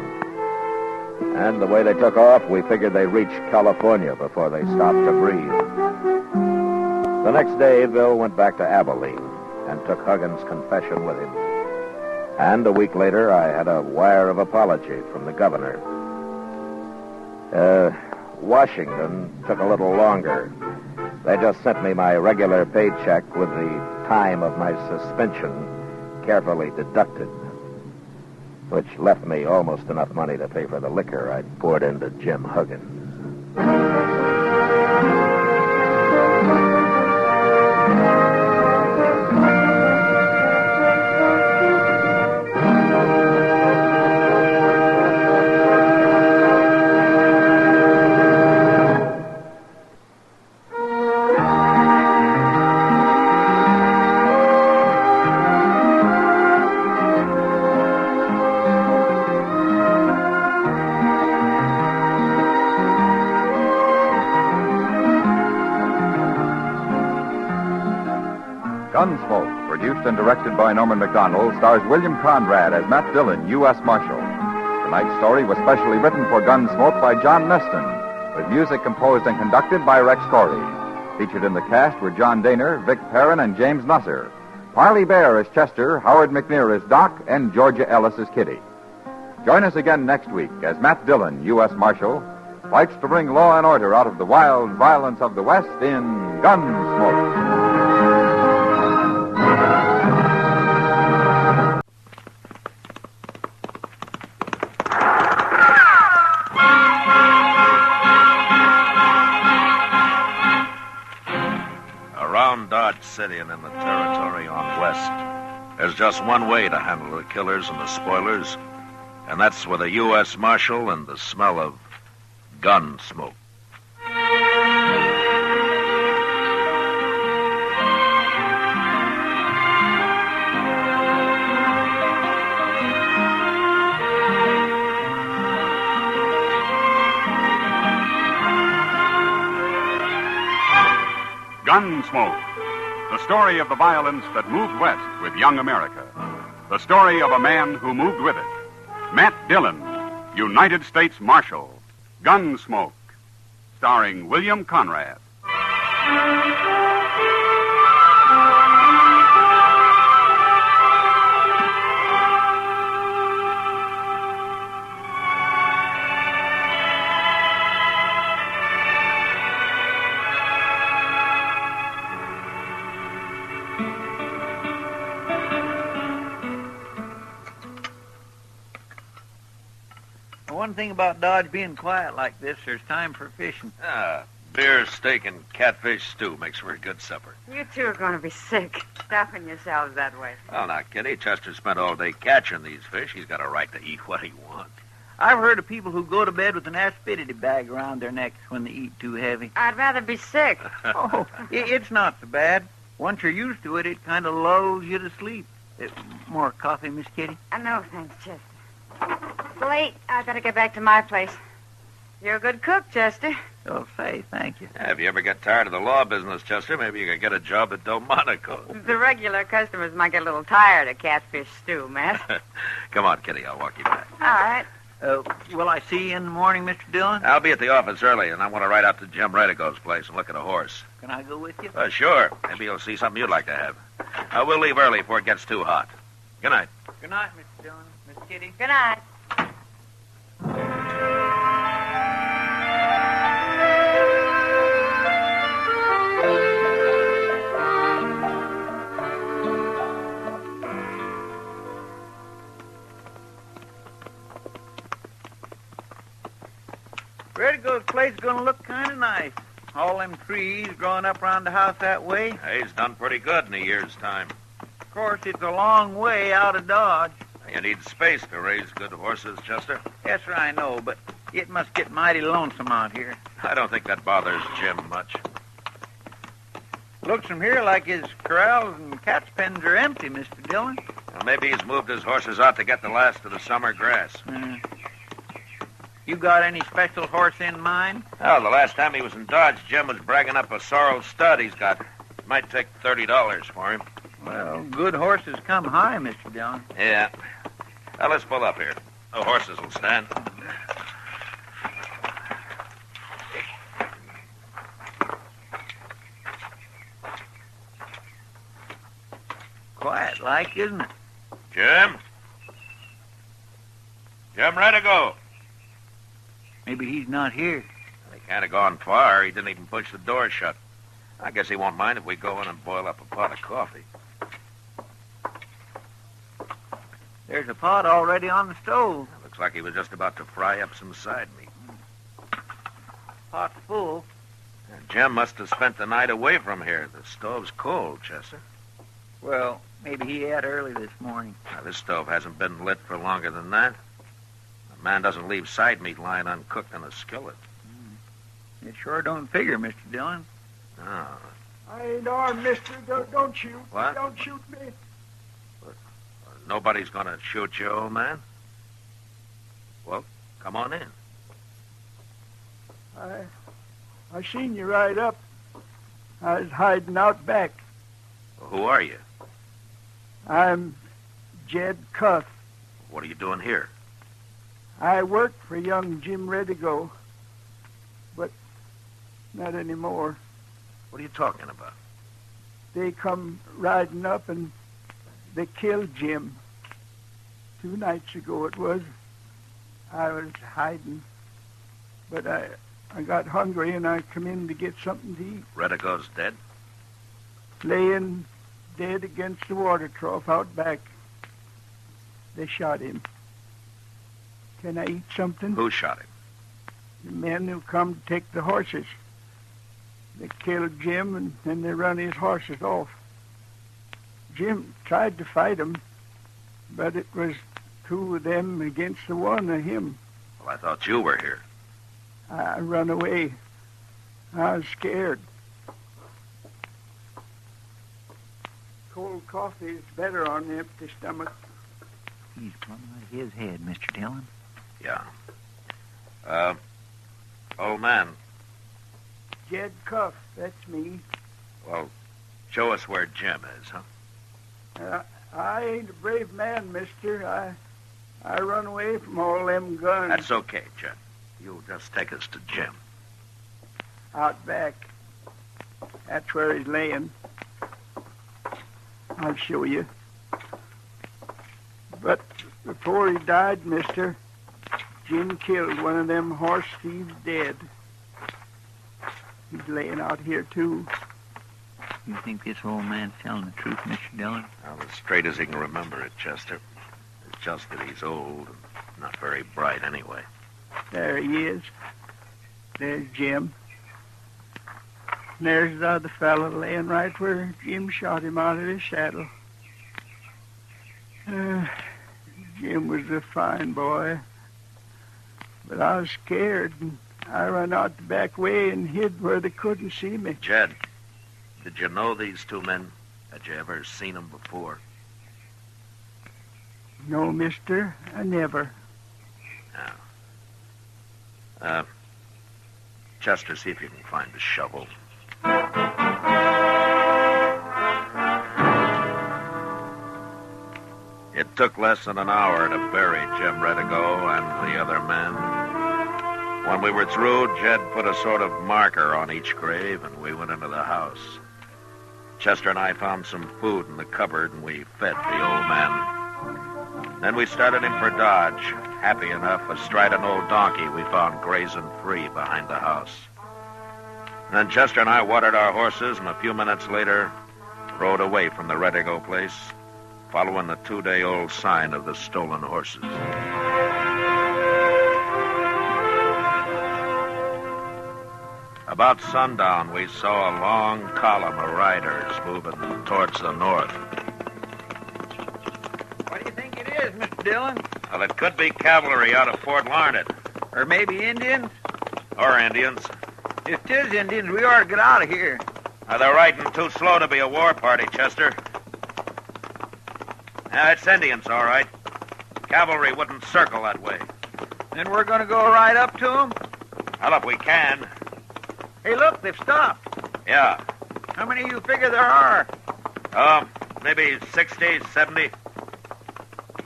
And the way they took off, we figured they'd reach California before they stopped to breathe. The next day, Bill went back to Abilene and took Huggins' confession with him. And a week later, I had a wire of apology from the governor. Washington took a little longer. They just sent me my regular paycheck with the time of my suspension carefully deducted, which left me almost enough money to pay for the liquor I'd poured into Jim Huggins. Gunsmoke, produced and directed by Norman Macdonald, stars William Conrad as Matt Dillon, U.S. Marshal. Tonight's story was specially written for Gunsmoke by John Meston, with music composed and conducted by Rex Corey. Featured in the cast were John Daner, Vic Perrin, and James Nusser. Parley Bear as Chester, Howard McNear as Doc, and Georgia Ellis as Kitty. Join us again next week as Matt Dillon, U.S. Marshal, fights to bring law and order out of the wild violence of the West in Gunsmoke. Dodge City and in the territory on west, there's just one way to handle the killers and the spoilers, and that's with a U.S. Marshal and the smell of gun smoke. Gunsmoke, the story of the violence that moved west with young America. The story of a man who moved with it. Matt Dillon, United States Marshal. Gunsmoke, starring William Conrad. One thing about Dodge being quiet like this, there's time for fishing. Beer, steak, and catfish stew makes for a good supper. You two are going to be sick, stuffing yourselves that way. Well, now, Kitty, Chester spent all day catching these fish. He's got a right to eat what he wants. I've heard of people who go to bed with an aspidity bag around their necks when they eat too heavy. I'd rather be sick. Oh, it's not so bad. Once you're used to it, it kind of lulls you to sleep. More coffee, Miss Kitty? No, thanks, Chester. It's late. I better get back to my place. You're a good cook, Chester. Oh, say, thank you. If you ever get tired of the law business, Chester, maybe you could get a job at Delmonico. The regular customers might get a little tired of catfish stew, Matt. Come on, Kitty. I'll walk you back. All right. Will I see you in the morning, Mr. Dillon? I'll be at the office early, and I want to ride out to Jim Redigo's place and look at a horse. Can I go with you? Sure. Maybe you'll see something you'd like to have. We'll leave early before it gets too hot. Good night. Good night, Mr. Dillon. Miss Kitty. Good night. Redigo's place is going to look kind of nice. All them trees growing up around the house that way. Hey, he's done pretty good in a year's time. Of course, it's a long way out of Dodge. You need space to raise good horses, Chester. Yes, sir, I know, but it must get mighty lonesome out here. I don't think that bothers Jim much. Looks from here like his corrals and cat's pens are empty, Mr. Dillon. Well, maybe he's moved his horses out to get the last of the summer grass. You got any special horse in mind? Well, the last time he was in Dodge, Jim was bragging up a sorrel stud he's got. Might take $30 for him. Well, good horses come high, Mr. Dillon. Yeah. Well, let's pull up here. The horses will stand. Quiet like, isn't it? Jim? Jim, ready to go. Maybe he's not here. He can't have gone far. He didn't even push the door shut. I guess he won't mind if we go in and boil up a pot of coffee. There's a pot already on the stove. Looks like he was just about to fry up some side meat. Pot's full. Jim must have spent the night away from here. The stove's cold, Chester. Well, maybe he had early this morning. Now, this stove hasn't been lit for longer than that. A man doesn't leave side meat lying uncooked in a skillet. It sure don't figure, Mr. Dillon. No. I ain't armed, mister. Don't shoot. What? Don't shoot me. Nobody's going to shoot you, old man. Well, come on in. I seen you ride up. I was hiding out back. Well, who are you? I'm Jed Cuff. What are you doing here? I worked for young Jim Redigo, but not anymore. What are you talking about? They come riding up and they killed Jim. 2 nights ago it was. I was hiding, but I got hungry and I come in to get something to eat. Redigo's dead? Laying dead against the water trough out back. They shot him. Can I eat something? Who shot him? The men who come to take the horses. They killed Jim and then they run his horses off. Jim tried to fight them, but it was 2 of them against the 1 of him. Well, I thought you were here. I run away. I was scared. Cold coffee is better on an empty stomach. He's plumb out of his head, Mr. Dillon. Yeah. Old man. Jed Cuff, that's me. Well, show us where Jim is, huh? I ain't a brave man, mister. I run away from all them guns. That's okay, Jed. You'll just take us to Jim. Out back. That's where he's laying. I'll show you. But before he died, mister, Jim killed one of them horse thieves dead. He's laying out here, too. You think this old man's telling the truth, Mr. Dillon? Well, as straight as he can remember it, Chester. It's just that he's old and not very bright anyway. There he is. There's Jim. And there's the other fellow laying right where Jim shot him out of his saddle. Jim was a fine boy. But I was scared, and I ran out the back way and hid where they couldn't see me. Jed, did you know these 2 men? Had you ever seen them before? No, mister, I never. No. Chester, see if you can find the shovel. It took less than an hour to bury Jim Redigo and the other men. When we were through, Jed put a sort of marker on each grave, and we went into the house. Chester and I found some food in the cupboard, and we fed the old man. Then we started in for Dodge, happy enough, astride an old donkey we found grazing free behind the house. Then Chester and I watered our horses, and a few minutes later rode away from the Redigo place, following the 2-day-old sign of the stolen horses. About sundown, we saw a long column of riders moving towards the north. What do you think it is, Mr. Dillon? Well, it could be cavalry out of Fort Larned. Or maybe Indians? Or Indians. If 'tis Indians, we ought to get out of here. They're riding too slow to be a war party, Chester. Yeah, it's Indians, all right. Cavalry wouldn't circle that way. Then we're going to go right up to them? Well, if we can. Hey, look, they've stopped. Yeah. How many of you figure there are? Maybe 60, 70.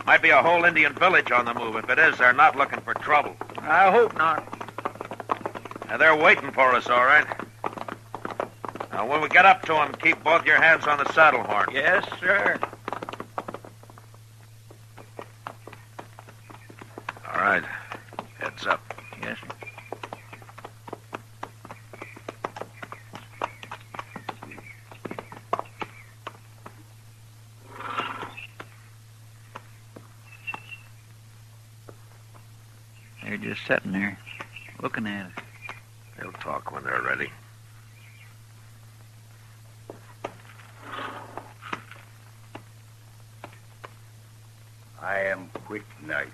Might be a whole Indian village on the move. If it is, they're not looking for trouble. I hope not. They're waiting for us, all right. Now, when we get up to them, keep both your hands on the saddle horn. Yes, sir. All right. Heads up. Yes, sir. They're just sitting there, looking at us. They'll talk when they're ready. I am Quick Knife.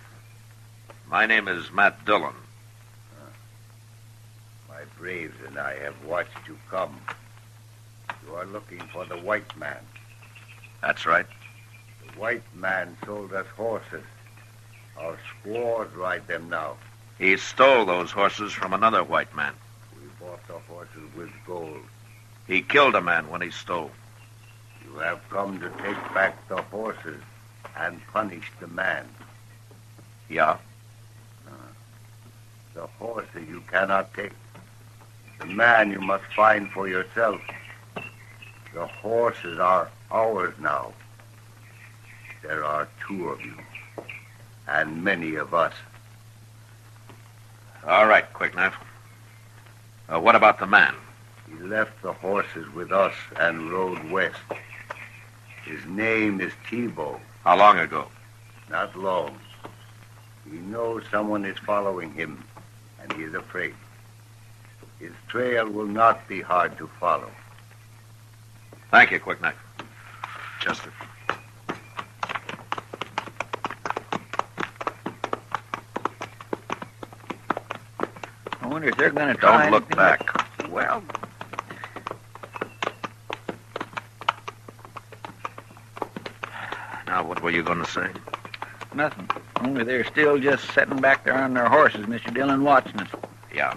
My name is Matt Dillon. My braves and I have watched you come. You are looking for the white man. That's right. The white man sold us horses. Our squaws ride them now. He stole those horses from another white man. We bought the horses with gold. He killed a man when he stole. You have come to take back the horses and punish the man. Yeah? The horses you cannot take. The man you must find for yourself. The horses are ours now. There are 2 of you, and many of us. All right, Quick Knife. What about the man? He left the horses with us and rode west. His name is Tebow. How long ago? Not long. He knows someone is following him, and he is afraid. His trail will not be hard to follow. Thank you, Quick Knife. Chester. I wonder if they're going to try. Don't look back. Well, now, what were you going to say? nothing. Only they're still just sitting back there on their horses, Mr. Dillon, watching us. Yeah.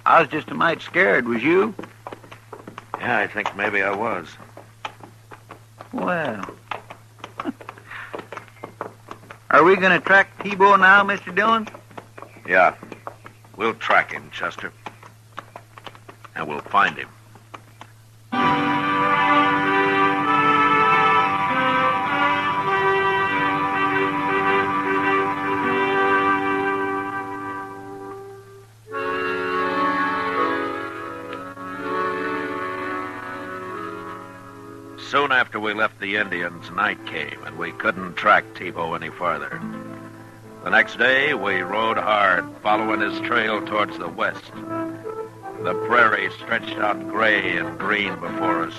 I was just a mite scared. Was you? Yeah, I think maybe I was. Well. Are we going to track Tebow now, Mr. Dillon? Yeah. We'll track him, Chester. And we'll find him. Soon after we left the Indians, night came, and we couldn't track Tebow any farther. The next day, we rode hard, following his trail towards the west. The prairie stretched out gray and green before us.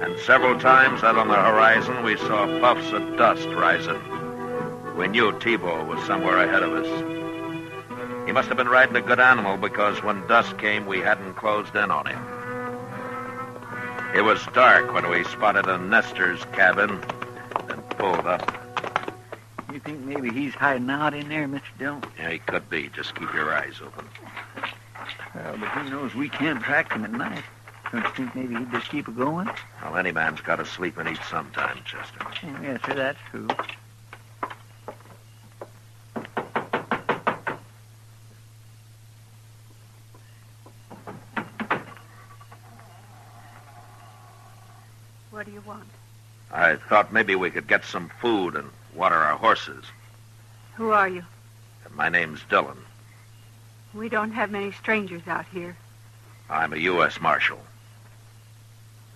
And several times out on the horizon, we saw puffs of dust rising. We knew Tebow was somewhere ahead of us. He must have been riding a good animal, because when dusk came, we hadn't closed in on him. It was dark when we spotted a nester's cabin and pulled up. You think maybe he's hiding out in there, Mr. Dillon? Yeah, he could be. Just keep your eyes open. Well, but who knows? We can't track him at night. Don't you think maybe he'd just keep it going? Well, any man's got to sleep and eat sometime, Chester. Oh, yes, sir, that's true. What do you want? I thought maybe we could get some food and water our horses. Who are you? My name's Dillon. We don't have many strangers out here. I'm a US Marshal.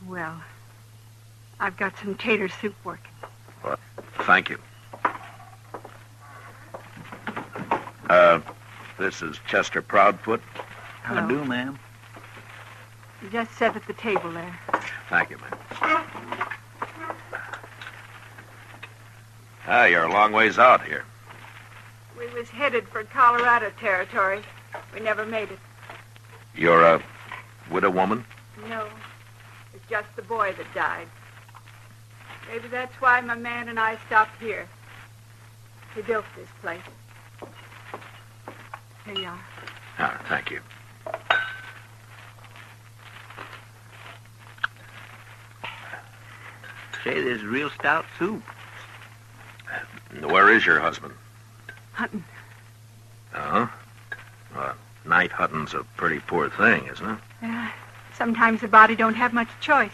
Well, I've got some tater soup working. Well, thank you. This is Chester Proudfoot. How do, ma'am? You just sit at the table there. Thank you, ma'am. You're a long ways out here. We was headed for Colorado territory. We never made it. You're a widow woman? No. It's just the boy that died. Maybe that's why my man and I stopped here. He built this place. Here you are. Ah, thank you. Say, there's real stout soup. Where is your husband? Hunting. Uh-huh. Night hunting's a pretty poor thing, isn't it? Yeah. Sometimes the body don't have much choice.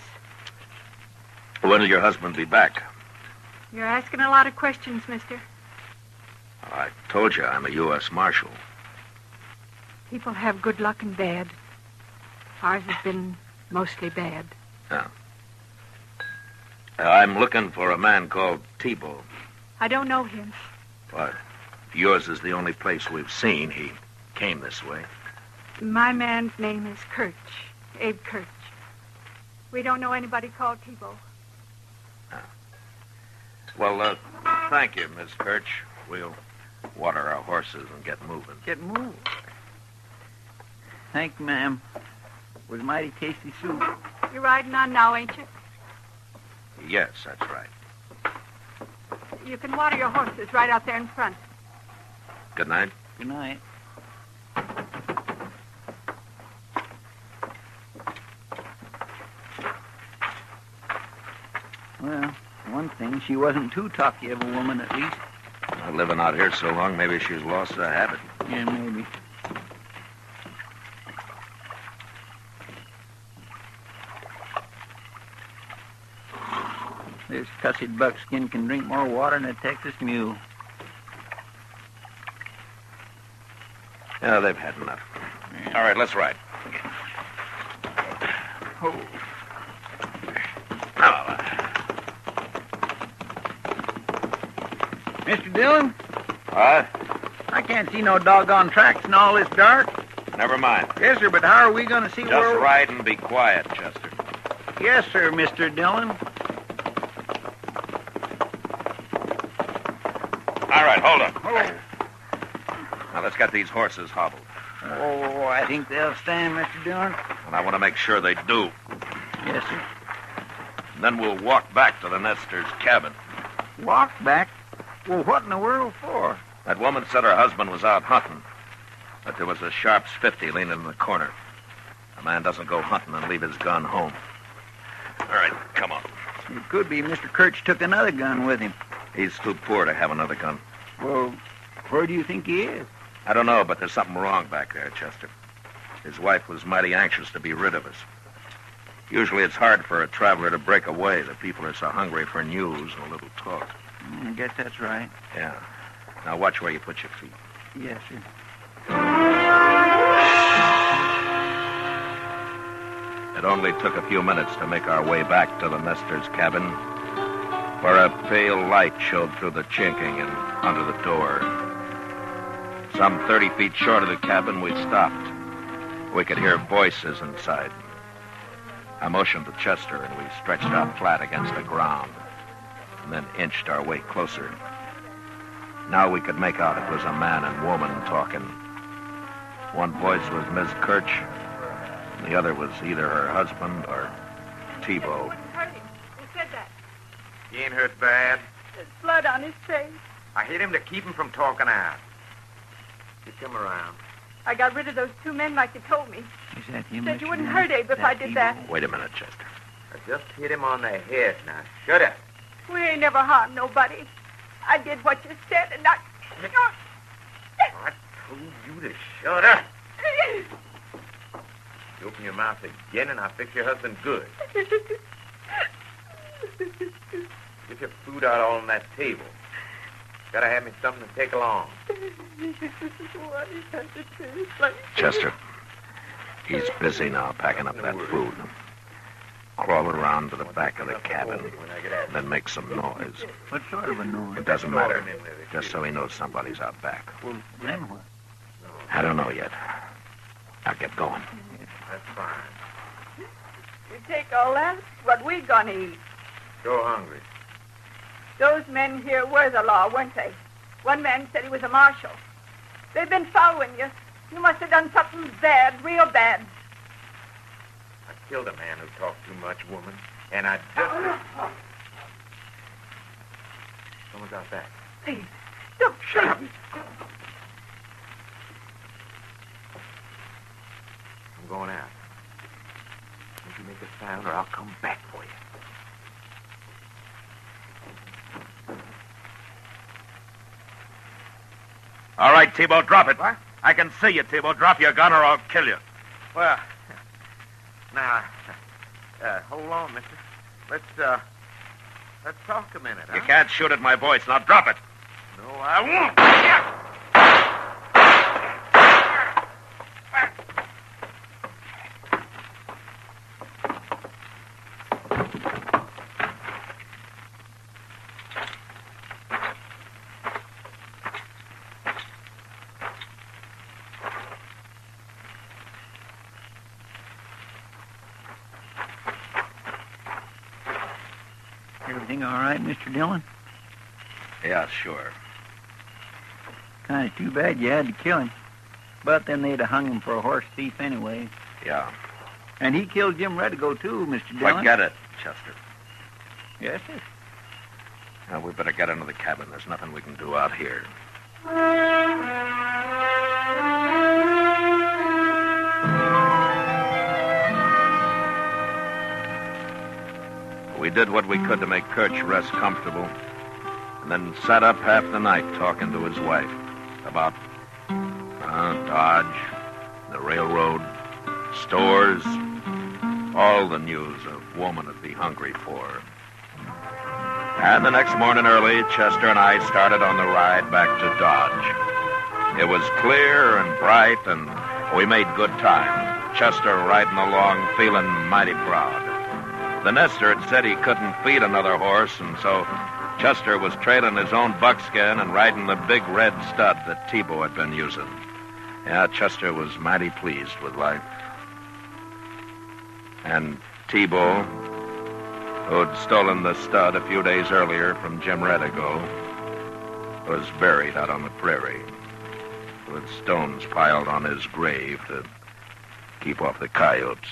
When'll your husband be back? You're asking a lot of questions, mister. I told you I'm a U.S. Marshal. People have good luck and bad. Ours has been mostly bad. Yeah. I'm looking for a man called Tebow. I don't know him. But yours is the only place we've seen. He came this way. My man's name is Kirch. Abe Kirch. We don't know anybody called Tebow. Well, thank you, Miss Kirch. We'll water our horses and get moving. Get moving. Thank you, ma'am. It was mighty tasty soup. You're riding on now, ain't you? Yes, that's right. You can water your horses right out there in front. Good night. Good night. Well, one thing, she wasn't too talky of a woman, at least. Living out here so long, maybe she's lost the habit. Yeah, maybe. This cussed buckskin can drink more water than a Texas mule. Yeah, they've had enough. All right, let's ride. Oh. Mr. Dillon? What? I can't see no doggone tracks in all this dark. Never mind. Yes, sir, but how are we going to see where... Just ride and be quiet, Chester. Yes, sir, Mr. Dillon. All right, hold on. Now, let's get these horses hobbled. Oh, I think they'll stand, Mr. Dillon. And I want to make sure they do. Yes, sir. And then we'll walk back to the Nestor's cabin. Walk back? Well, what in the world for? That woman said her husband was out hunting. But there was a Sharps 50 leaning in the corner. A man doesn't go hunting and leave his gun home. All right, come on. It could be Mr. Kirch took another gun with him. He's too poor to have another gun. Well, where do you think he is? I don't know, but there's something wrong back there, Chester. His wife was mighty anxious to be rid of us. Usually it's hard for a traveler to break away. The people are so hungry for news and a little talk. I guess that's right. Yeah. Now watch where you put your feet. Yes, sir. It only took a few minutes to make our way back to the Nestor's cabin, where a pale light showed through the chinking and under the door. Some 30 feet short of the cabin, we stopped. We could hear voices inside. I motioned to Chester, and we stretched out flat against the ground, and then inched our way closer. Now we could make out it was a man and woman talking. One voice was Miss Kirch, and the other was either her husband or Tebow. Hurt him. He said that. He ain't hurt bad. There's blood on his face. I hit him to keep him from talking out. You come around. I got rid of those two men like you told me. Is that him? Said you wouldn't hurt Abe if I did that. Wait a minute, Chester. I just hit him on the head. Now, shut up. We ain't never harmed nobody. I did what you said, and I... I told you to shut up. You open your mouth again, and I'll fix your husband good. Get your food out on that table. Gotta have me something to take along. Chester, he's busy now packing up that food. Crawl around to the back of the cabin, then make some noise. What sort of a noise? It doesn't matter, just so he knows somebody's out back. Well, then what? I don't know yet. I'll get going. That's fine. You take all that, what we gonna eat? Sure hungry. Those men here were the law, weren't they? One man said he was a marshal. They've been following you. You must have done something bad, real bad. I killed a man who talked too much, woman. And I just... Someone's out back. Please, don't shut up. I'm going out. Don't you make a sound or I'll come back for you. All right, T-Bone, drop it. What? I can see you, T-Bone. Drop your gun or I'll kill you. Well, now, hold on, mister. Let's talk a minute, huh? You can't shoot at my voice. Now drop it. No, I won't. Everything all right, Mr. Dillon? Yeah, sure. Kind of too bad you had to kill him. But then they'd have hung him for a horse thief anyway. Yeah. And he killed Jim Redigo, too, Mr. Dillon. Forget it, Chester. Yes, sir. Now, we better get into the cabin. There's nothing we can do out here. We did what we could to make Kirch rest comfortable, and then sat up half the night talking to his wife about Dodge, the railroad, stores, all the news a woman would be hungry for. And the next morning early, Chester and I started on the ride back to Dodge. It was clear and bright, and we made good time. Chester riding along feeling mighty proud. The nester had said he couldn't feed another horse, and so Chester was trailing his own buckskin and riding the big red stud that T-Bo had been using. Yeah, Chester was mighty pleased with life. And T-Bo, who'd stolen the stud a few days earlier from Jim Redigo, was buried out on the prairie with stones piled on his grave to keep off the coyotes.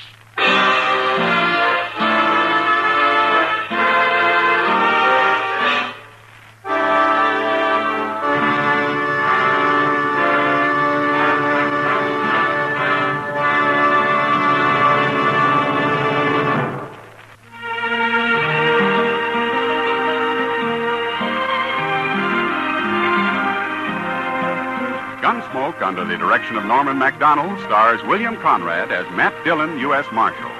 Gunsmoke, under the direction of Norman MacDonald, stars William Conrad as Matt Dillon, U.S. Marshal.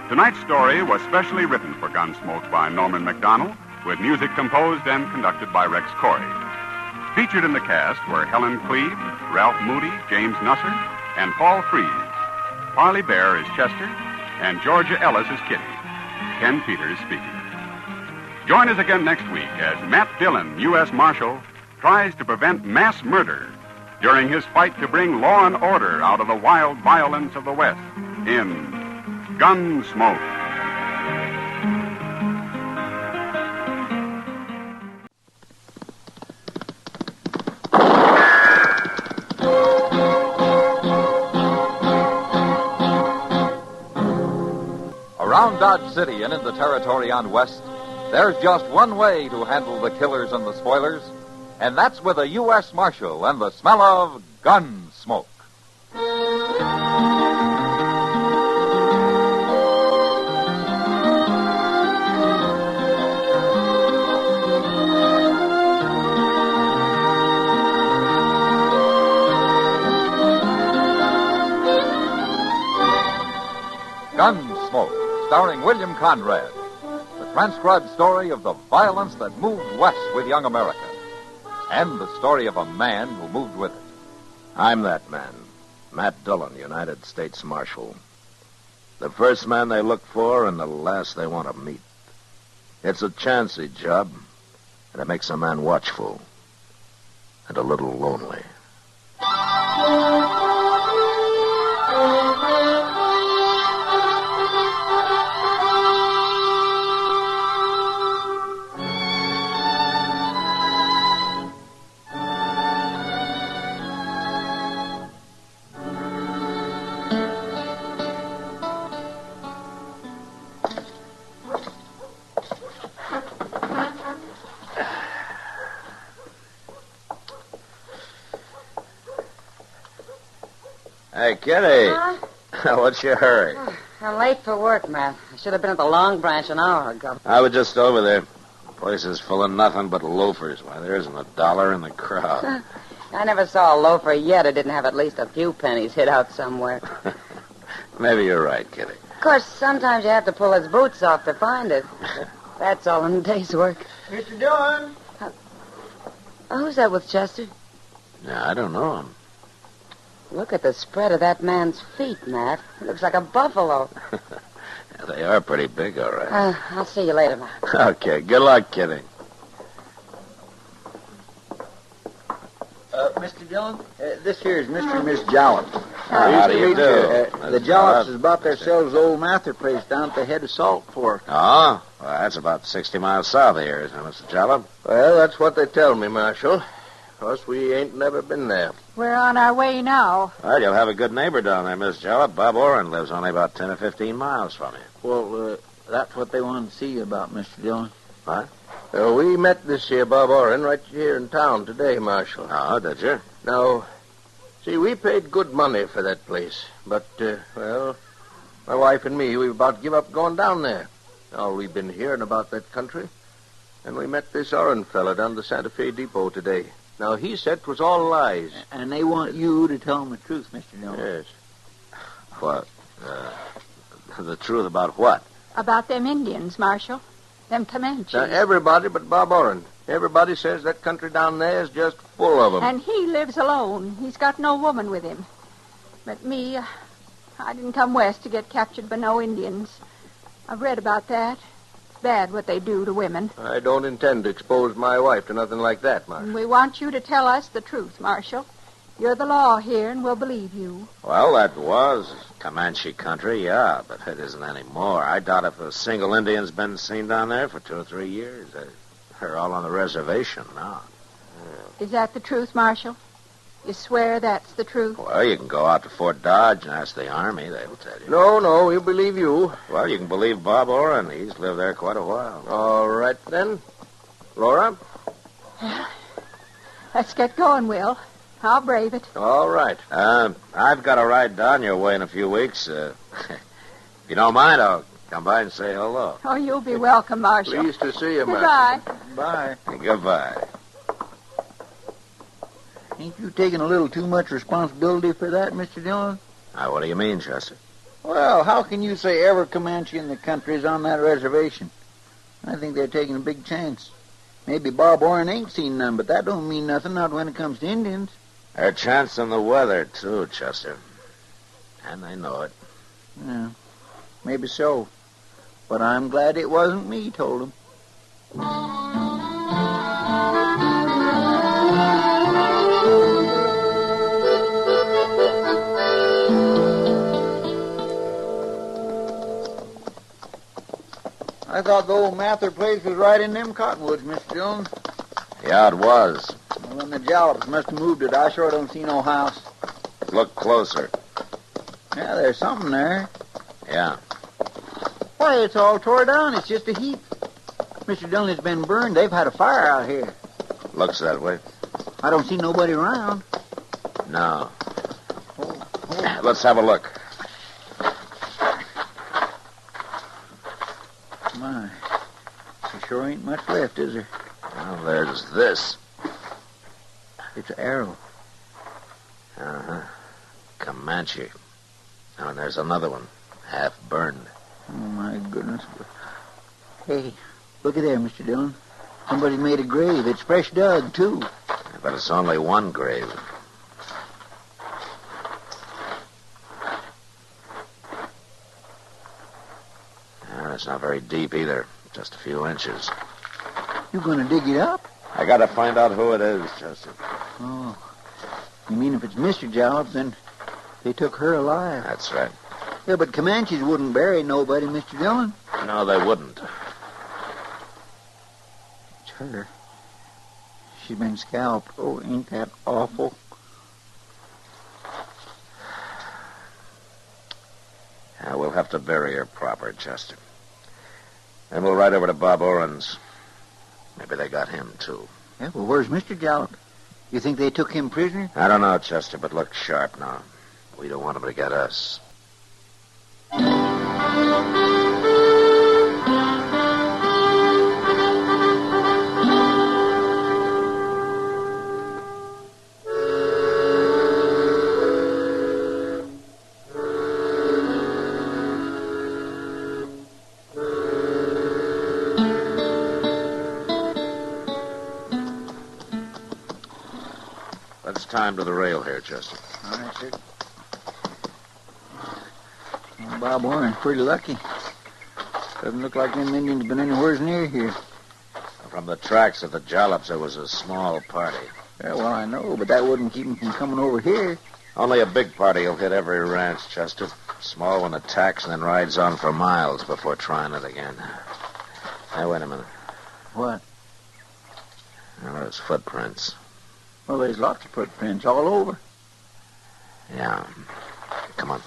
Tonight's story was specially written for Gunsmoke by Norman MacDonald, with music composed and conducted by Rex Corey. Featured in the cast were Helen Cleve, Ralph Moody, James Nusser, and Paul Frees. Parley Bear is Chester, and Georgia Ellis is Kitty. Ken Peters speaking. Join us again next week as Matt Dillon, U.S. Marshal, tries to prevent mass murder during his fight to bring law and order out of the wild violence of the West in Gunsmoke. Around Dodge City and in the territory on West, there's just one way to handle the killers and the spoilers, and that's with a U.S. Marshal and the smell of Gunsmoke. Gunsmoke, starring William Conrad, the transcribed story of the violence that moved west with young America, and the story of a man who moved with it. I'm that man, Matt Dillon, United States Marshal. The first man they look for and the last they want to meet. It's a chancy job, and it makes a man watchful and a little lonely. Hey, Kitty. Huh? What's your hurry? I'm late for work, Matt. I should have been at the Long Branch an hour ago. I was just over there. The place is full of nothing but loafers. Why, there isn't a dollar in the crowd. I never saw a loafer yet who didn't have at least a few pennies hid out somewhere. Maybe you're right, Kitty. Of course, sometimes you have to pull his boots off to find it. That's all in a day's work. Mr. Dillon. Who's that with Chester? Yeah, I don't know him. Look at the spread of that man's feet, Matt. It looks like a buffalo. Yeah, they are pretty big, all right. I'll see you later, Matt. Okay, good luck, Kitty. Mr. Dillon, this here is Mr. and Miss Jollop. How do you do? The Jollops has bought themselves old Mather place down at the head of Salt Fork. Oh? Well, that's about 60 miles south of here, isn't it, Mr. Jollop? Well, that's what they tell me, Marshal. Of course, we ain't never been there. We're on our way now. Well, you'll have a good neighbor down there, Miss Jollop. Bob Oren lives only about 10 or 15 miles from you. Well, that's what they wanted to see you about, Mr. Dillon. What? We met this here Bob Oren right here in town today, Marshal. Oh, did you? Now, see, we paid good money for that place. But, well, my wife and me, we've about give up going down there. All we've been hearing about that country. And we met this Oren fella down the Santa Fe Depot today. Now, he said it was all lies. And they want you to tell them the truth, Mr. Dillon. Yes. What? The truth about what? About them Indians, Marshal. Them Comanches. Now, everybody but Bob Oren. Everybody says that country down there is just full of them. And he lives alone. He's got no woman with him. But me, I didn't come west to get captured by no Indians. I've read about that. It's bad what they do to women. I don't intend to expose my wife to nothing like that, Marshal. And we want you to tell us the truth, Marshal. You're the law here, and we'll believe you. Well, that was Comanche country, yeah, but it isn't anymore. I doubt if a single Indian's been seen down there for 2 or 3 years. They're all on the reservation now. Is that the truth, Marshal? You swear that's the truth? Well, you can go out to Fort Dodge and ask the Army. They'll tell you. No, we'll believe you. Well, you can believe Bob Oren. He's lived there quite a while. All right, then. Laura? Let's get going, Will. I'll brave it. All right. I've got to ride down your way in a few weeks. If you don't mind, I'll come by and say hello. Oh, you'll be welcome, Marshal. Pleased to see you, Goodbye. Bye. Goodbye. Ain't you taking a little too much responsibility for that, Mr. Dillon? What do you mean, Chester? Well, how can you say every Comanche in the country is on that reservation? I think they're taking a big chance. Maybe Bob Oren ain't seen none, but that don't mean nothing, not when it comes to Indians. They're chancing the weather, too, Chester. And they know it. Yeah, maybe so. But I'm glad it wasn't me told him. I thought the old Mather place was right in them cottonwoods, Mr. Dillon. Yeah, it was. Well, then the Jollops must have moved it. I sure don't see no house. Look closer. Yeah, there's something there. Yeah. Why, it's all tore down. It's just a heap. Mr. Dillon, it's been burned. They've had a fire out here. Looks that way. I don't see nobody around. No. Let's have a look. My, there sure ain't much left, is there? Well, there's this. It's an arrow. Uh-huh. Comanche. Oh, and there's another one, half burned. Oh, my goodness. Hey, look at there, Mr. Dillon. Somebody made a grave. It's fresh dug, too. But it's only one grave. It's not very deep either. Just a few inches. You gonna dig it up? I gotta find out who it is, Chester. Oh. You mean if it's Mr. Jollops, then they took her alive? That's right. Yeah, but Comanches wouldn't bury nobody, Mr. Dillon. No, they wouldn't. It's her. She's been scalped. Oh, ain't that awful? Yeah, we'll have to bury her proper, Chester. Then we'll ride over to Bob Oren's. Maybe they got him, too. Yeah, well, where's Mr. Jollop? You think they took him prisoner? I don't know, Chester, but look sharp now. We don't want them to get us. Let's tie him to the rail here, Chester. All right, sir. Well, Bob Warren's pretty lucky. Doesn't look like them Indians been anywhere near here. From the tracks of the Jollops, there was a small party. Yeah, well, I know, but that wouldn't keep them from coming over here. Only a big party will hit every ranch, Chester. Small one attacks and then rides on for miles before trying it again. Hey, wait a minute. What? Well, there's footprints. Well, there's lots of footprints all over. Yeah. Come on.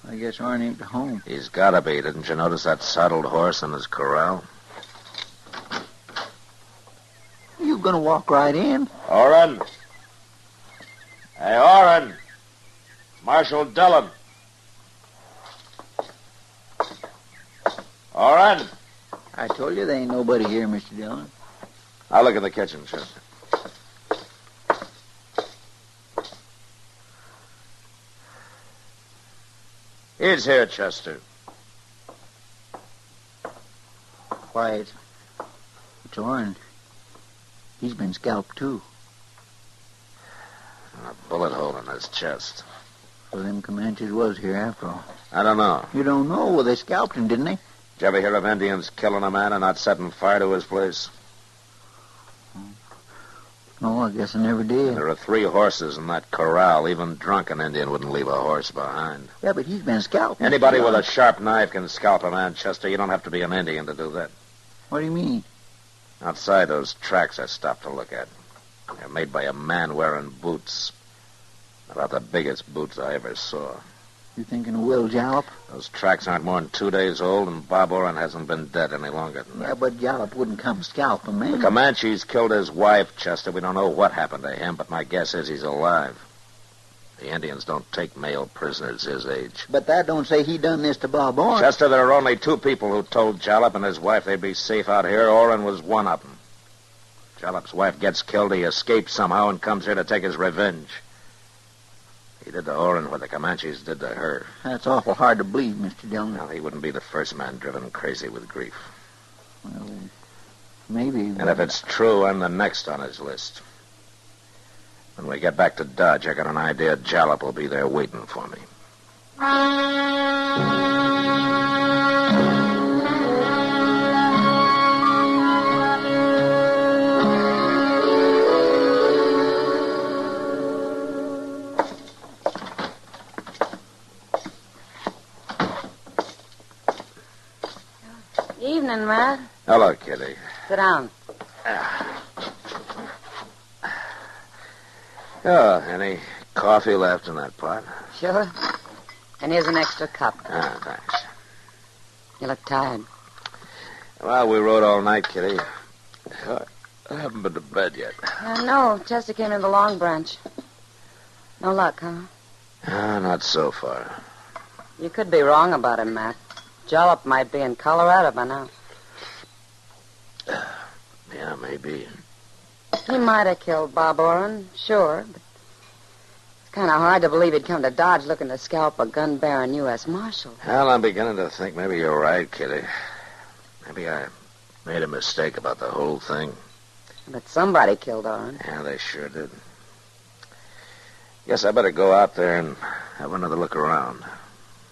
I guess Arn ain't at home. He's gotta be. Didn't you notice that saddled horse in his corral? You gonna walk right in? Oren! Hey, Oren! Marshal Dillon! Oren! I told you there ain't nobody here, Mr. Dillon. I'll look in the kitchen, Chester. He's here, Chester. Quiet. It's Arn. He's been scalped, too. A bullet hole in his chest. So them Comanches was here after all. I don't know. You don't know? Well, they scalped him, didn't they? Did you ever hear of Indians killing a man and not setting fire to his place? No, I guess I never did. There are 3 horses in that corral. Even drunken Indian wouldn't leave a horse behind. Yeah, but he's been scalped. Anybody with a sharp knife can scalp a man, Chester. You don't have to be an Indian to do that. What do you mean? Outside those tracks I stopped to look at. They're made by a man wearing boots. About the biggest boots I ever saw. You thinking of Will Jalop? Those tracks aren't more than 2 days old, and Bob Oren hasn't been dead any longer than that. Yeah, but Jalop wouldn't come scalp a man. The Comanches killed his wife, Chester. We don't know what happened to him, but my guess is he's alive. The Indians don't take male prisoners his age. But that don't say he done this to Bob Oren. Chester, there are only 2 people who told Jalop and his wife they'd be safe out here. Oren was one of them. Jalop's wife gets killed. He escapes somehow and comes here to take his revenge. He did to Oren what the Comanches did to her. That's awful hard to believe, Mr. Dillon. Well, he wouldn't be the first man driven crazy with grief. Well, maybe. And if it's true, I'm the next on his list. When we get back to Dodge, I got an idea Jalop will be there waiting for me. Evening, Matt. Hello, Kitty. Sit down. Oh, any coffee left in that pot? Sure. And here's an extra cup. Ah, thanks. You look tired. Well, we rode all night, Kitty. I haven't been to bed yet. No, Chester came in the Long Branch. No luck, huh? Not so far. You could be wrong about him, Matt. Jalop might be in Colorado by now. Yeah, maybe. He might have killed Bob Oren, sure, but it's kind of hard to believe he'd come to Dodge looking to scalp a gun-bearing U.S. Marshal. Well, I'm beginning to think maybe you're right, Kitty. Maybe I made a mistake about the whole thing. But somebody killed Oren. Yeah, they sure did. Guess I better go out there and have another look around.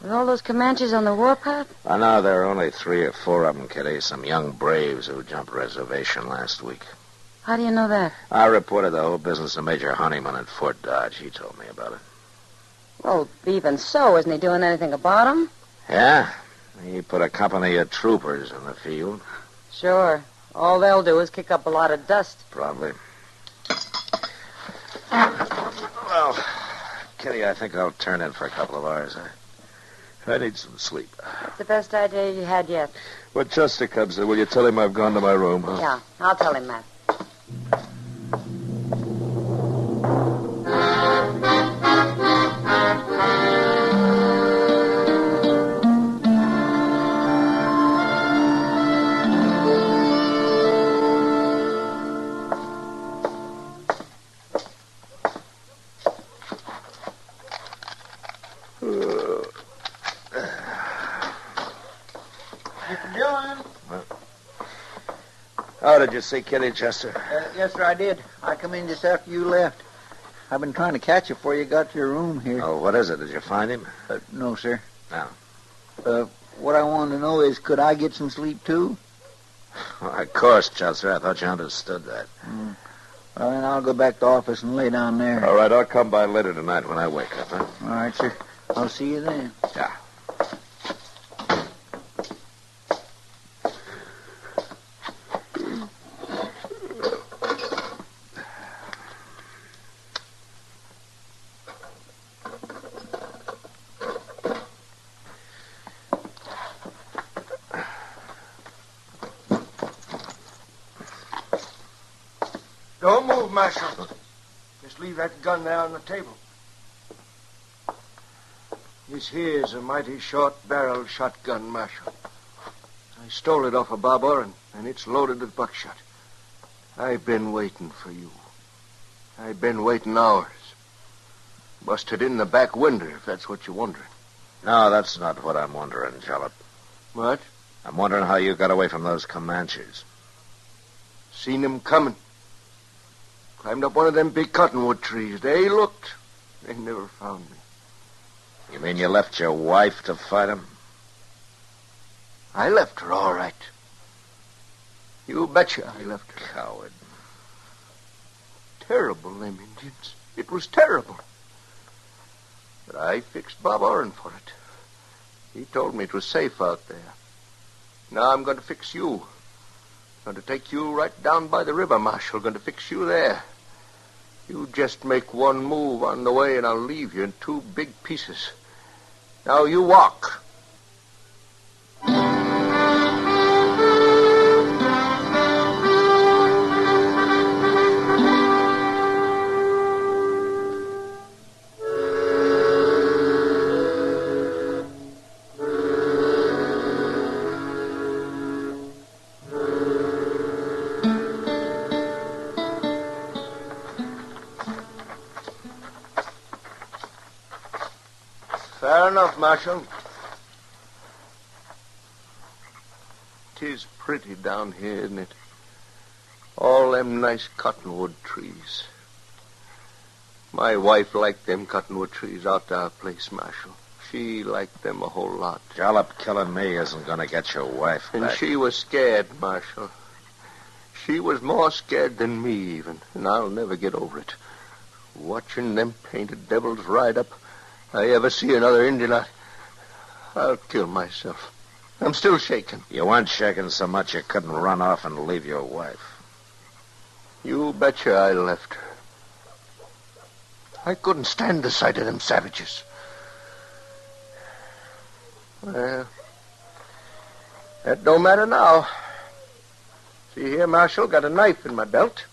With all those Comanches on the warpath? I know there are only 3 or 4 of them, Kitty. Some young braves who jumped reservation last week. How do you know that? I reported the whole business to Major Honeyman at Fort Dodge. He told me about it. Well, even so, isn't he doing anything about him? Yeah. He put a company of troopers in the field. Sure. All they'll do is kick up a lot of dust. Probably. Well, Kitty, I think I'll turn in for a couple of hours. I need some sleep. It's the best idea you had yet. When Chester comes in, will you tell him I've gone to my room, huh? Yeah, I'll tell him, Matt. Mr. Dillon? Oh, did you see Kitty, Chester? Yes, sir, I did. I come in just after you left. I've been trying to catch you before you got to your room here. Oh, what is it? Did you find him? No, sir. No. What I wanted to know is, could I get some sleep, too? Well, of course, Chester. I thought you understood that. Well, then I'll go back to the office and lay down there. All right, I'll come by later tonight when I wake up, huh? All right, sir. I'll see you then. Yeah. Don't move, Marshal. Just leave that gun there on the table. This here's a mighty short-barreled shotgun, Marshal. I stole it off of Bob Oren, and it's loaded with buckshot. I've been waiting for you. I've been waiting hours. Busted in the back window, if that's what you're wondering. No, that's not what I'm wondering, Jalop. What? I'm wondering how you got away from those Comanches. Seen them coming. Climbed up one of them big cottonwood trees. They looked. They never found me. You mean you left your wife to fight them? I left her, all right. You betcha I left her. Coward. Terrible, them Indians. It was terrible. But I fixed Bob Oren for it. He told me it was safe out there. Now I'm going to fix you. Going to take you right down by the river, Marshal. Going to fix you there. You just make one move on the way, and I'll leave you in two big pieces. Now you walk. Fair enough, Marshal. 'Tis pretty down here, isn't it? All them nice cottonwood trees. My wife liked them cottonwood trees out to our place, Marshal. She liked them a whole lot. Jalop killing me isn't going to get your wife back. And she was scared, Marshal. She was more scared than me, even, and I'll never get over it. Watching them painted devils ride up, I ever see another Indian, I'll kill myself. I'm still shaking. You weren't shaking so much you couldn't run off and leave your wife. You betcha I left her. I couldn't stand the sight of them savages. Well, that don't matter now. See here, Marshal, got a knife in my belt.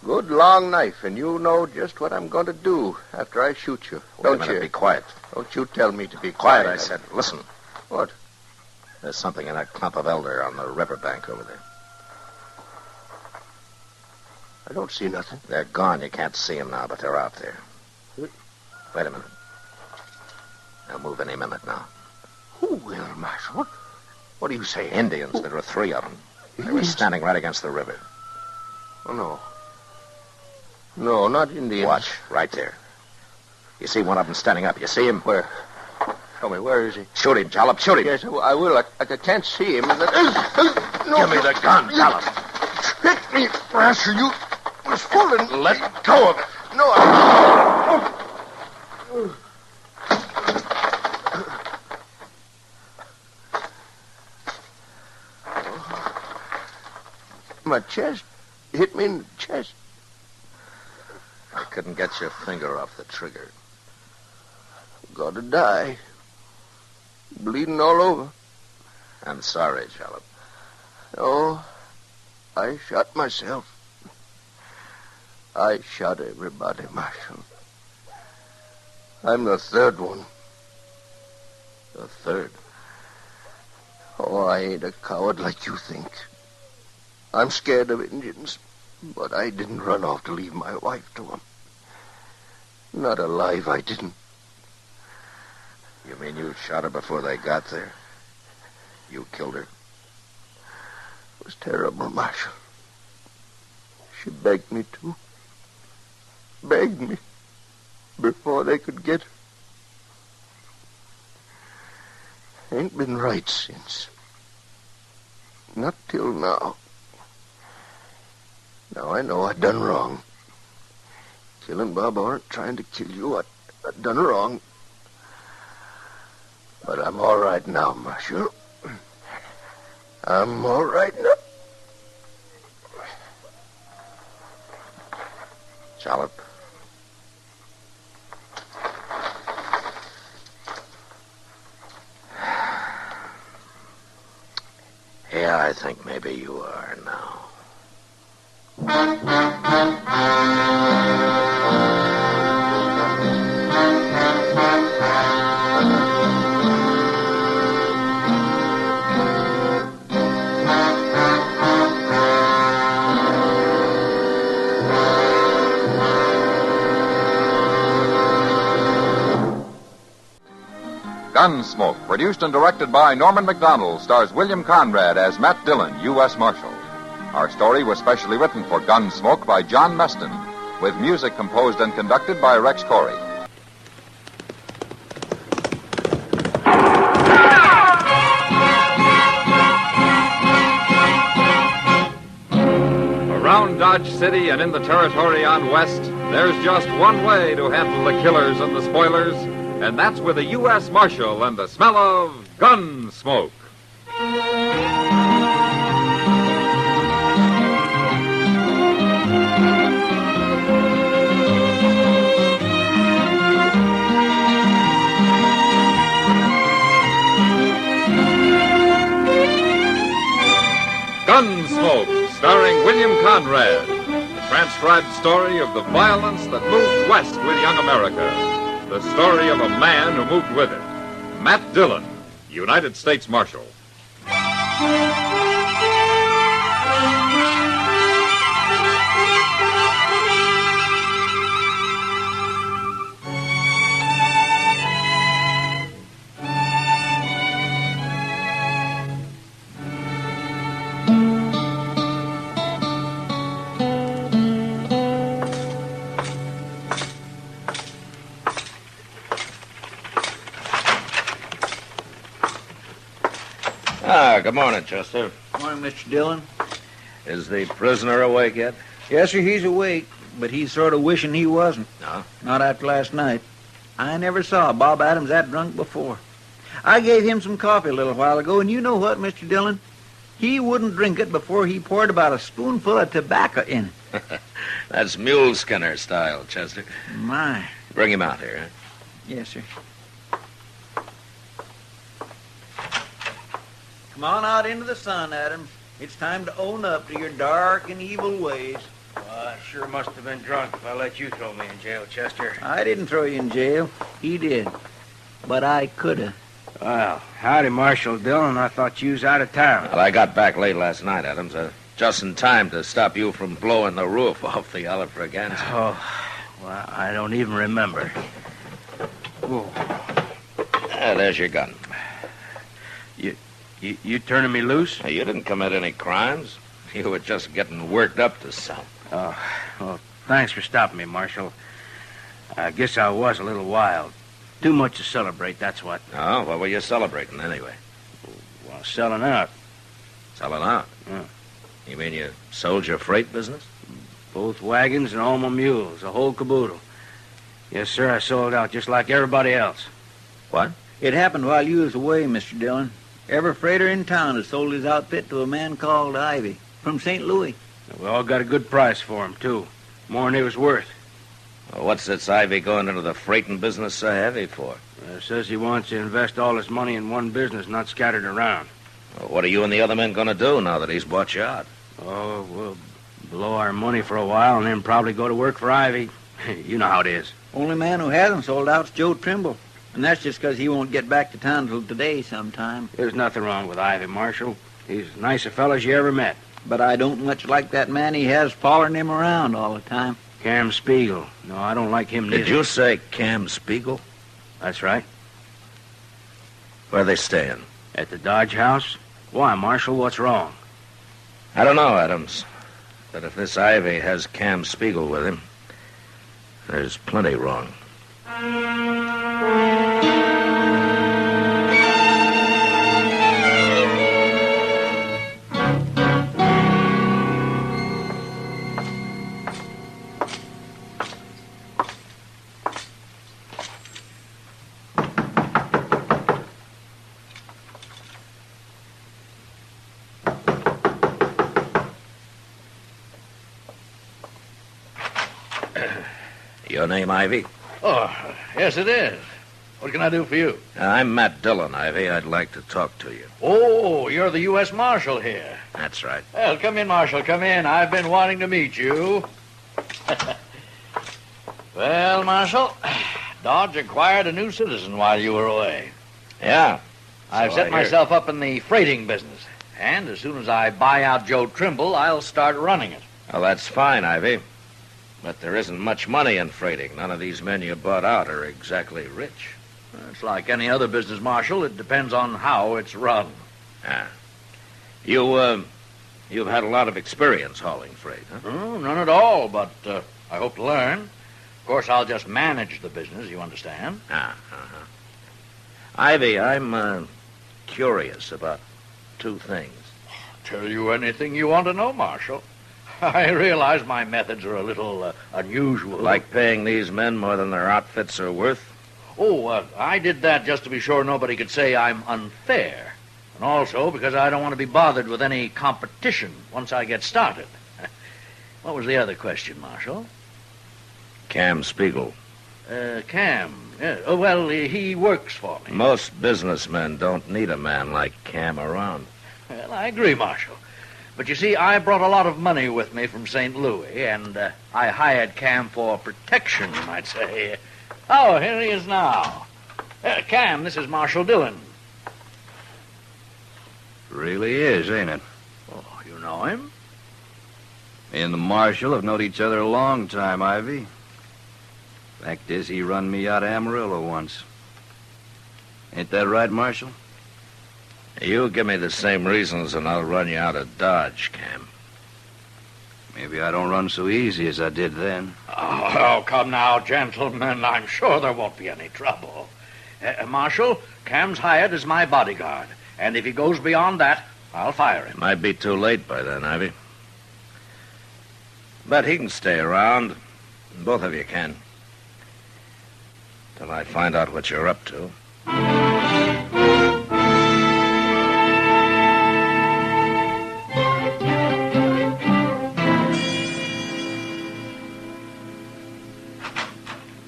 Good long knife, and you know just what I'm going to do after I shoot you. Don't you? Be quiet. Don't you tell me to be Quiet, quiet. I said. Listen. What? There's something in that clump of elder on the riverbank over there. I don't see nothing. They're gone. You can't see them now, but they're out there. Wait a minute. They'll move any minute now. Who will, Marshal? What do you say? Indians. There were 3 of them. They were standing right against the river. Oh, no. No, not Indians. Watch, right there. You see one of them standing up. You see him? Where? Tell me, where is he? Shoot him, Jalop, shoot him. Yes, I will. I can't see him. No. Give me the gun, Jalop. Hit me, Marshal. You was fooling. Let go of it. No, my chest. Hit me in the chest. I couldn't get your finger off the trigger. gotta die. Bleeding all over. I'm sorry, Jalop. Oh, I shot myself. I shot everybody, Marshal. I'm the third one. The third. Oh, I ain't a coward like you think. I'm scared of Indians, but I didn't run off to leave my wife to them. Not alive, I didn't. You mean you shot her before they got there? You killed her? It was terrible, Marshal. She begged me to. Begged me before they could get her. Ain't been right since. Not till now. Now I know I done wrong. Killing Bob Orr, trying to kill you, I done wrong. But I'm all right now, Marshal. I'm all right now. Jalop. Yeah, I think maybe you are now. Gunsmoke, produced and directed by Norman Macdonald, stars William Conrad as Matt Dillon, U.S. Marshal. Our story was specially written for Gunsmoke by John Meston, with music composed and conducted by Rex Corey. Around Dodge City and in the territory on West, there's just one way to handle the killers and the spoilers, and that's with a U.S. Marshal and the smell of Gunsmoke. Gunsmoke, starring William Conrad, the transcribed story of the violence that moved west with young America. The story of a man who moved with it. Matt Dillon, United States Marshal. Good morning, Chester. Morning, Mr. Dillon. Is the prisoner awake yet? Yes, sir, he's awake, but he's sort of wishing he wasn't. No? Not after last night. I never saw Bob Adams that drunk before. I gave him some coffee a little while ago, and you know what, Mr. Dillon? He wouldn't drink it before he poured about a spoonful of tobacco in it. That's mule skinner style, Chester. My. Bring him out here, huh? Yes, sir. Come on out into the sun, Adams. It's time to own up to your dark and evil ways. Well, I sure must have been drunk if I let you throw me in jail, Chester. I didn't throw you in jail. He did. But I could have. Well, howdy, Marshal Dillon. I thought you was out of town. Well, I got back late last night, Adams. Just in time to stop you from blowing the roof off the Olive Braganza. Oh, well, I don't even remember. Whoa. There's your gun. You turning me loose? Hey, you didn't commit any crimes. You were just getting worked up to something. Oh, well, thanks for stopping me, Marshal. I guess I was a little wild. Too much to celebrate, that's what. Oh, what were you celebrating anyway? Well, selling out. Selling out? Yeah. You mean you sold your freight business? Both wagons and all my mules, the whole caboodle. Yes, sir, I sold out just like everybody else. What? It happened while you was away, Mr. Dillon. Every freighter in town has sold his outfit to a man called Ivy from St. Louis. We all got a good price for him, too. More than he was worth. Well, what's this Ivy going into the freighting business so heavy for? Says he wants to invest all his money in one business, not scattered around. Well, what are you and the other men going to do now that he's bought you out? Oh, we'll blow our money for a while and then probably go to work for Ivy. You know how it is. Only man who hasn't sold out's Joe Trimble. And that's just because he won't get back to town till today sometime. There's nothing wrong with Ivy, Marshal. He's as nice a fellow as you ever met. But I don't much like that man he has following him around all the time. Cam Spiegel. No, I don't like him neither. Did you say Cam Spiegel? That's right. Where are they staying? At the Dodge House? Why, Marshal, what's wrong? I don't know, Adams. But if this Ivy has Cam Spiegel with him, there's plenty wrong. Your name, Ivy? Oh, yes, it is. What can I do for you? I'm Matt Dillon, Ivy. I'd like to talk to you. Oh, you're the US Marshal here. That's right. Well, come in, Marshal, come in. I've been wanting to meet you. Well, Marshal, Dodge acquired a new citizen while you were away. Yeah. I've So set I hear. myself up in the freighting business. And as soon as I buy out Joe Trimble, I'll start running it. Well, that's fine, Ivy. But there isn't much money in freighting. None of these men you bought out are exactly rich. It's like any other business, Marshal. It depends on how it's run. Ah. You've had a lot of experience hauling freight, huh? Oh, none at all, but I hope to learn. Of course, I'll just manage the business, you understand? Ivy, I'm curious about two things. Tell you anything you want to know, Marshal. I realize my methods are a little unusual. Like paying these men more than their outfits are worth? Oh, I did that just to be sure nobody could say I'm unfair. And also because I don't want to be bothered with any competition once I get started. What was the other question, Marshal? Cam Spiegel. Cam. Yeah. Oh, well, he works for me. Most businessmen don't need a man like Cam around. Well, I agree, Marshal. But you see, I brought a lot of money with me from St. Louis, and I hired Cam for protection, you might say. Oh, here he is now. Cam, this is Marshal Dillon. Really is, ain't it? Oh, you know him? Me and the Marshal have known each other a long time, Ivy. Fact is, he run me out of Amarillo once. Ain't that right, Marshal? You give me the same reasons and I'll run you out of Dodge, Cam. Maybe I don't run so easy as I did then. Oh, come now, gentlemen. I'm sure there won't be any trouble. Marshal, Cam's hired as my bodyguard. And if he goes beyond that, I'll fire him. Might be too late by then, Ivy. But he can stay around. Both of you can. Till I find out what you're up to.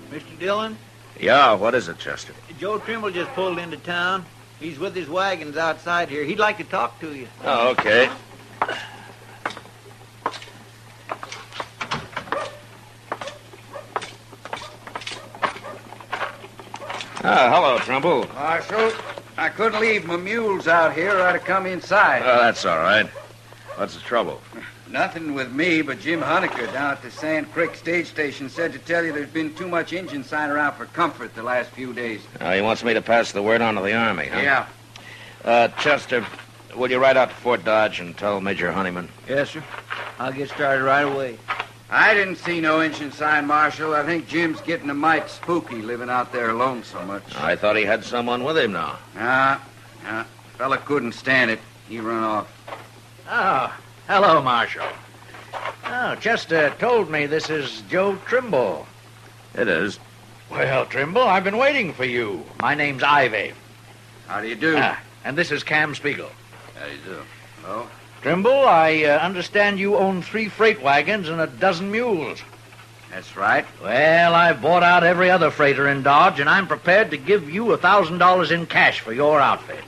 Mr. Dillon? Yeah, what is it, Chester? Joe Trimble just pulled into town. He's with his wagons outside here. He'd like to talk to you. Oh, okay. Hello, Trimble. Marshal, I couldn't leave my mules out here or I'd have come inside. Oh, that's all right. What's the trouble? Nothing with me, but Jim Honecker down at the Sand Creek stage station said to tell you there's been too much engine sign around for comfort the last few days. He wants me to pass the word on to the Army, huh? Yeah. Chester, will you ride out to Fort Dodge and tell Major Honeyman? Yes, sir. I'll get started right away. I didn't see no engine sign, Marshal. I think Jim's getting a mite spooky living out there alone so much. I thought he had someone with him now. Nah. Fella couldn't stand it. He run off. Oh, hello, Marshal. Oh, Chester told me this is Joe Trimble. It is. Well, Trimble, I've been waiting for you. My name's Ivy. How do you do? And this is Cam Spiegel. How do you do? Hello? Trimble, I understand you own 3 freight wagons and a dozen mules. That's right. Well, I've bought out every other freighter in Dodge, and I'm prepared to give you $1,000 in cash for your outfit.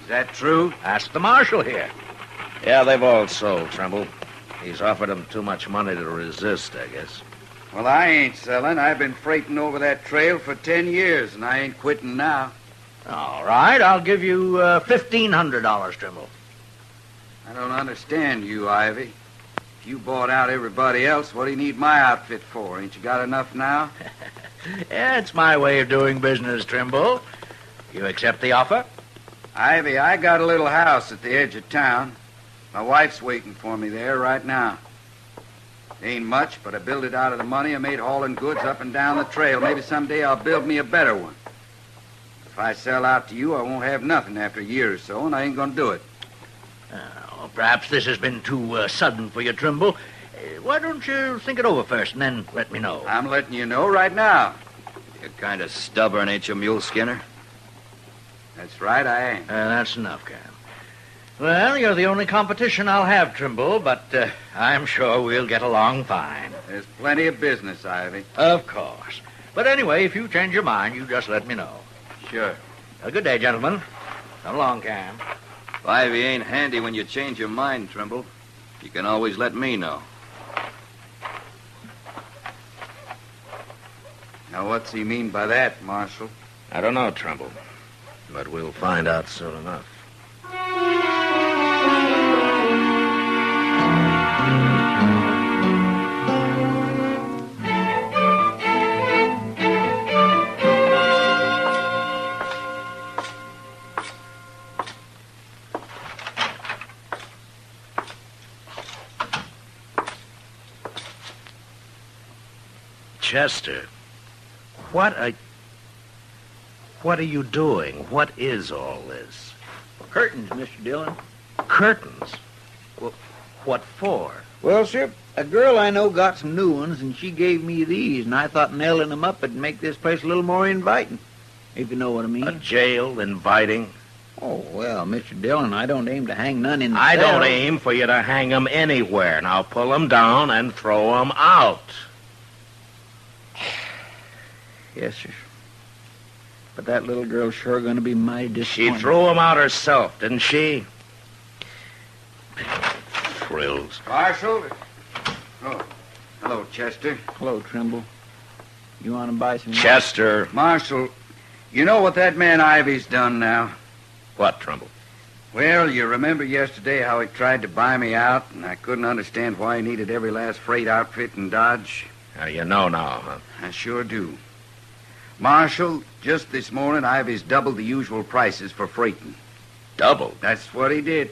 Is that true? Ask the marshal here. Yeah, they've all sold, Trimble. He's offered them too much money to resist, I guess. Well, I ain't selling. I've been freighting over that trail for 10 years, and I ain't quitting now. All right, I'll give you $1,500, Trimble. I don't understand you, Ivy. If you bought out everybody else, what do you need my outfit for? Ain't you got enough now? Yeah, it's my way of doing business, Trimble. You accept the offer? Ivy, I got a little house at the edge of town. My wife's waiting for me there right now. Ain't much, but I built it out of the money I made hauling goods up and down the trail. Maybe someday I'll build me a better one. If I sell out to you, I won't have nothing after a year or so, and I ain't going to do it. Perhaps this has been too sudden for you, Trimble. Why don't you think it over first and then let me know? I'm letting you know right now. You're kind of stubborn, ain't you, Mule Skinner? That's right, I am. That's enough, Cam. Well, you're the only competition I'll have, Trimble, but I'm sure we'll get along fine. There's plenty of business, Ivy. Of course. But anyway, if you change your mind, you just let me know. Sure. Good day, gentlemen. Come along, Cam. If Ivy ain't handy when you change your mind, Trimble, you can always let me know. Now, what's he mean by that, Marshal? I don't know, Trimble, but we'll find out soon enough. Chester, what are you doing? What is all this? Curtains, Mr. Dillon. Curtains? Well, what for? Well, sir, a girl I know got some new ones, and she gave me these, and I thought nailing them up would make this place a little more inviting, if you know what I mean. A jail inviting? Oh, well, Mr. Dillon, I don't aim to hang none in the I cell. don't aim for you to hang them anywhere. Now pull them down and throw them out. Yes, sir. But that little girl's sure going to be mighty disappointed. She threw them out herself, didn't she? Frills. Marshal? Oh, hello, Chester. Hello, Trimble. You want to buy some... Chester. Marshal, you know what that man Ivy's done now? What, Trimble? Well, you remember yesterday how he tried to buy me out, and I couldn't understand why he needed every last freight outfit in Dodge? You know now, huh? I sure do. Marshal, just this morning, Ivy's doubled the usual prices for freighting. Doubled? That's what he did.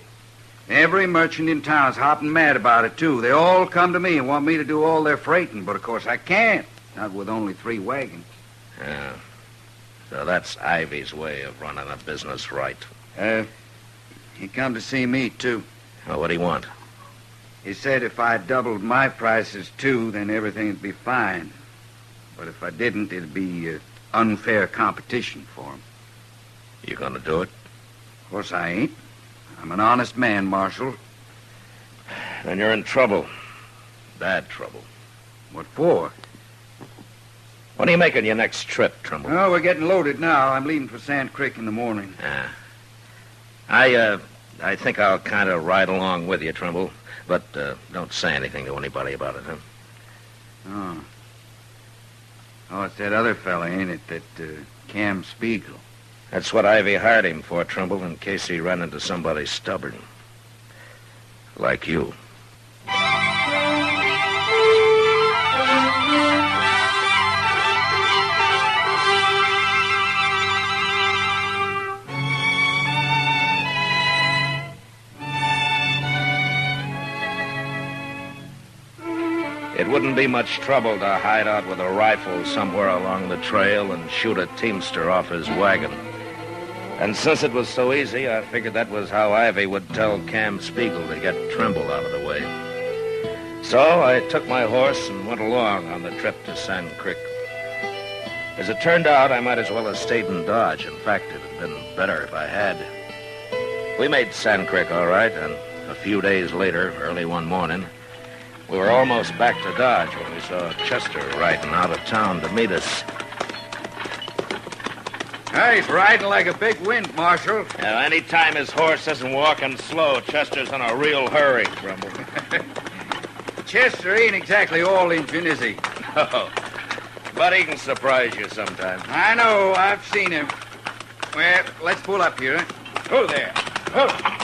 Every merchant in town's hopping mad about it, too. They all come to me and want me to do all their freighting, but of course I can't. Not with only 3 wagons. Yeah. So that's Ivy's way of running a business right. He come to see me, too. Well, what'd he want? He said if I doubled my prices, too, then everything'd be fine. But if I didn't, it'd be unfair competition for him. You gonna do it? Of course I ain't. I'm an honest man, Marshal. Then you're in trouble. Bad trouble. What for? When are you making your next trip, Trimble? Oh, we're getting loaded now. I'm leaving for Sand Creek in the morning. I think I'll kind of ride along with you, Trimble. But don't say anything to anybody about it, huh? Oh, it's that other fella, ain't it? That Cam Spiegel. That's what Ivy hired him for, Trimble, in case he ran into somebody stubborn. Like you. It wouldn't be much trouble to hide out with a rifle somewhere along the trail and shoot a teamster off his wagon. And since it was so easy, I figured that was how Ivy would tell Cam Spiegel to get Trimble out of the way. So I took my horse and went along on the trip to Sand Creek. As it turned out, I might as well have stayed in Dodge. In fact, it had been better if I had. We made Sand Creek all right, and a few days later, early one morning, We were almost back to Dodge when we saw Chester riding out of town to meet us. He's riding like a big wind, Marshal. Now, any time his horse isn't walking slow, Chester's in a real hurry, Trimble. Chester ain't exactly all Injun, is he? No. But he can surprise you sometimes. I know. I've seen him. Well, let's pull up here. Oh, there. Oh.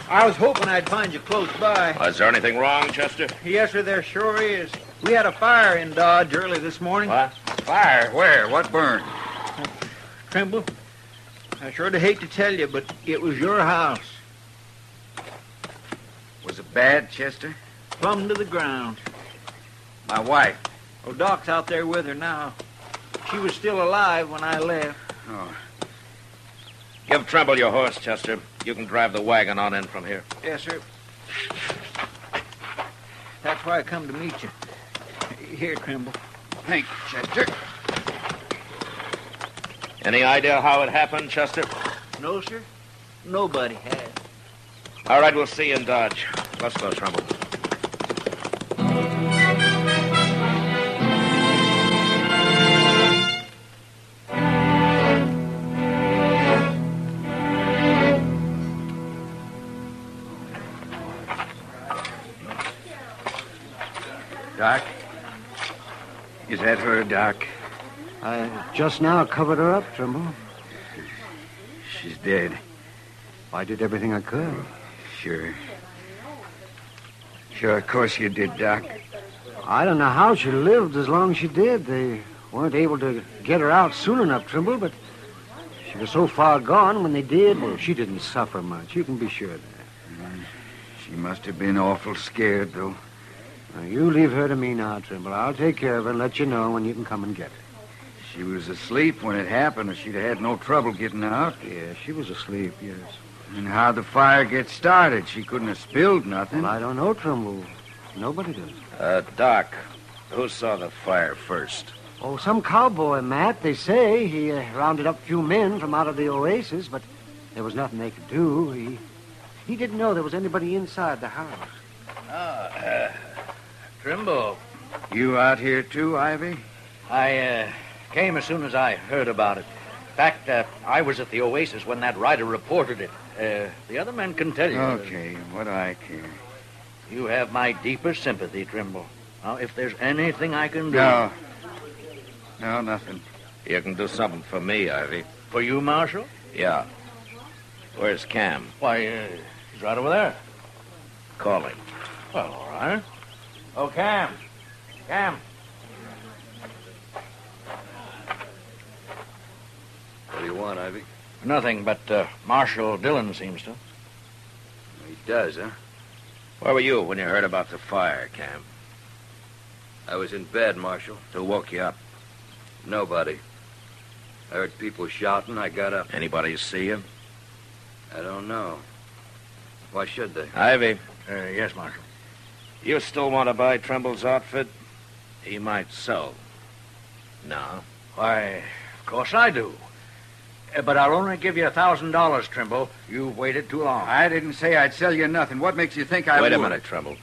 I was hoping I'd find you close by. Is there anything wrong, Chester? Yes, sir, there sure is. We had a fire in Dodge early this morning. What? Fire? Where? What burned? Trimble, I sure hate to tell you, but it was your house. Was it bad, Chester? Plumb to the ground. My wife? Oh, Doc's out there with her now. She was still alive when I left. Oh. Give Trimble your horse, Chester. You can drive the wagon on in from here. Yes, sir. That's why I come to meet you. Here, Trimble. Thank you, Chester. Any idea how it happened, Chester? No, sir. Nobody has. All right, we'll see you in Dodge. Let's go, Trimble. Doc? Is that her, Doc? I just now covered her up, Trimble. She's dead. I did everything I could. Sure. Sure, of course you did, Doc. I don't know how she lived as long as she did. They weren't able to get her out soon enough, Trimble, but she was so far gone when they did. Well, she didn't suffer much. You can be sure of that. She must have been awful scared, though. Now, you leave her to me now, Trimble. I'll take care of her and let you know when you can come and get her. She was asleep when it happened, or she'd have had no trouble getting out. Yeah, she was asleep, yes. And how'd the fire get started? She couldn't have spilled nothing. Well, I don't know, Trimble. Nobody does. Doc, who saw the fire first? Oh, some cowboy, Matt, they say. He rounded up a few men from out of the oasis, but there was nothing they could do. He didn't know there was anybody inside the house. Trimble. You out here, too, Ivy? I came as soon as I heard about it. In fact, I was at the oasis when that rider reported it. The other men can tell you. Okay, what do I care? You have my deepest sympathy, Trimble. Now, if there's anything I can do... No, nothing. You can do something for me, Ivy. For you, Marshal? Yeah. Where's Cam? Why, he's right over there. Call him. Well, all right. Oh, Cam. Cam. What do you want, Ivy? Nothing, but Marshal Dillon seems to. He does, huh? Where were you when you heard about the fire, Cam? I was in bed, Marshal. Who woke you up? Nobody. I heard people shouting. I got up. Anybody see you? I don't know. Why should they? Ivy. Yes, Marshal. You still want to buy Trimble's outfit? He might sell. No. Why, of course I do. But I'll only give you $1,000, Trimble. You've waited too long. I didn't say I'd sell you nothing. What makes you think I would? Wait a minute, Trimble.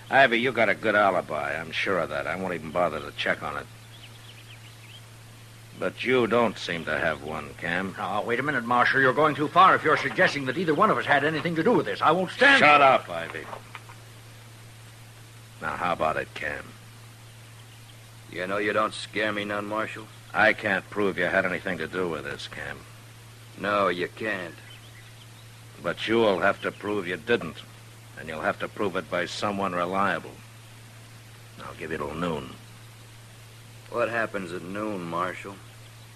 Ivy, you got a good alibi. I'm sure of that. I won't even bother to check on it. But you don't seem to have one, Cam. Now, wait a minute, Marshal. You're going too far if you're suggesting that either one of us had anything to do with this. I won't stand... Shut up, Ivy. Now, how about it, Cam? You know you don't scare me none, Marshal. I can't prove you had anything to do with this, Cam. No, you can't. But you'll have to prove you didn't. And you'll have to prove it by someone reliable. I'll give you till noon. What happens at noon, Marshal?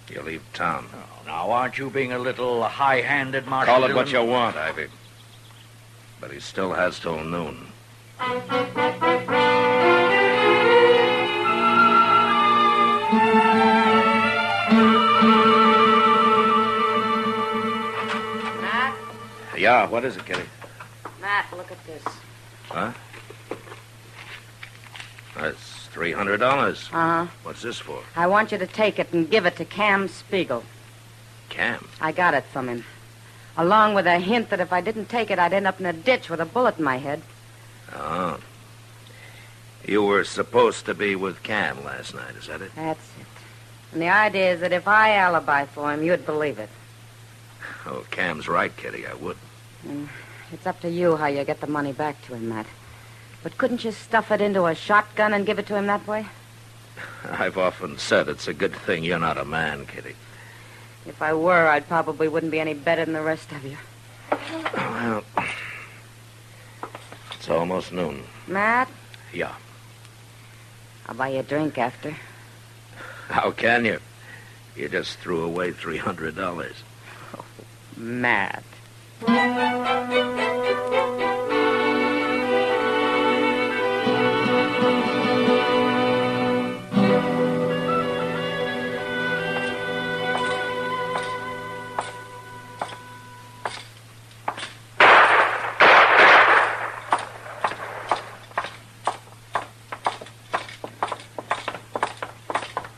You leave town. Oh, now, aren't you being a little high-handed, Marshal? Call it what you want, Ivy. But he still has till noon. Matt? Yeah, what is it, Kitty? Matt, look at this. Huh? That's $300. Uh-huh. What's this for? I want you to take it and give it to Cam Spiegel. Cam? I got it from him. Along with a hint that if I didn't take it, I'd end up in a ditch with a bullet in my head. Oh. You were supposed to be with Cam last night, is that it? That's it. And the idea is that if I alibi for him, you'd believe it. Oh, Cam's right, Kitty. I would. It's up to you how you get the money back to him, Matt. But couldn't you stuff it into a shotgun and give it to him that way? I've often said it's a good thing you're not a man, Kitty. If I were, I probably wouldn't be any better than the rest of you. Well, it's almost noon. Matt? Yeah. I'll buy you a drink after. How can you? You just threw away $300. Oh, Matt.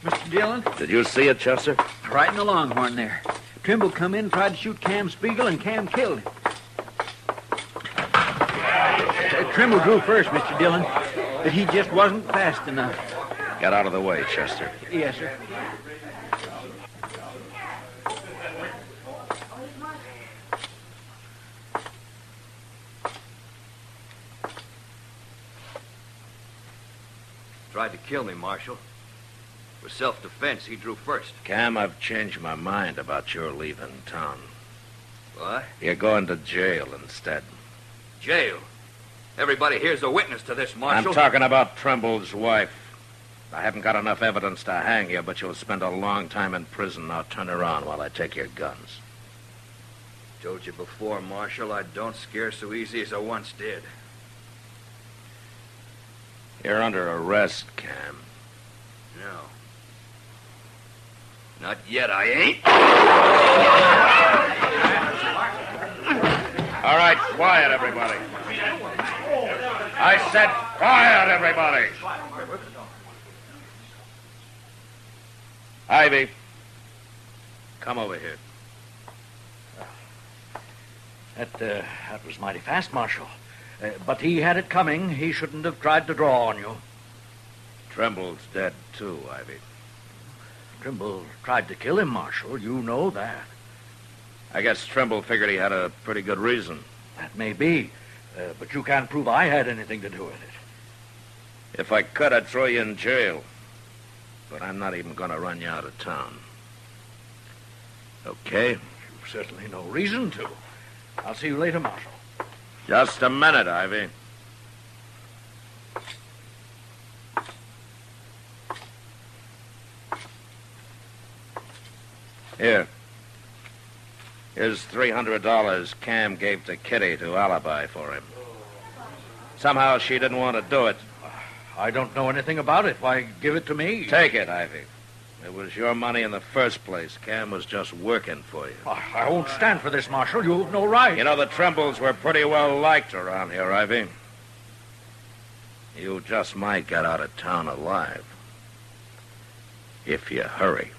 Mr. Dillon? Did you see it, Chester? Right in the Longhorn there. Trimble come in, tried to shoot Cam Spiegel, and Cam killed him. Trimble drew first, Mr. Dillon, but he just wasn't fast enough. Get out of the way, Chester. Yes, sir. Tried to kill me, Marshal. For self-defense, he drew first. Cam, I've changed my mind about your leaving town. What? You're going to jail instead. Jail? Everybody here's a witness to this, Marshal. I'm talking about Trimble's wife. I haven't got enough evidence to hang you, but you'll spend a long time in prison. Now turn around while I take your guns. Told you before, Marshal, I don't scare so easy as I once did. You're under arrest, Cam. No. Not yet, I ain't. All right, quiet, everybody. I said quiet, everybody. Ivy, come over here. That was mighty fast, Marshal. But he had it coming. He shouldn't have tried to draw on you. Trimble's dead, too, Ivy. Trimble tried to kill him, Marshal. You know that. I guess Trimble figured he had a pretty good reason. That may be. But you can't prove I had anything to do with it. If I could, I'd throw you in jail. But I'm not even going to run you out of town. Okay? Certainly no reason to. I'll see you later, Marshal. Just a minute, Ivy. Here. Here's $300 Cam gave to Kitty to alibi for him. Somehow she didn't want to do it. I don't know anything about it. Why, give it to me. Take it, Ivy. It was your money in the first place. Cam was just working for you. I won't stand for this, Marshal. You have no right. You know, the Trimbles were pretty well liked around here, Ivy. You just might get out of town alive. If you hurry.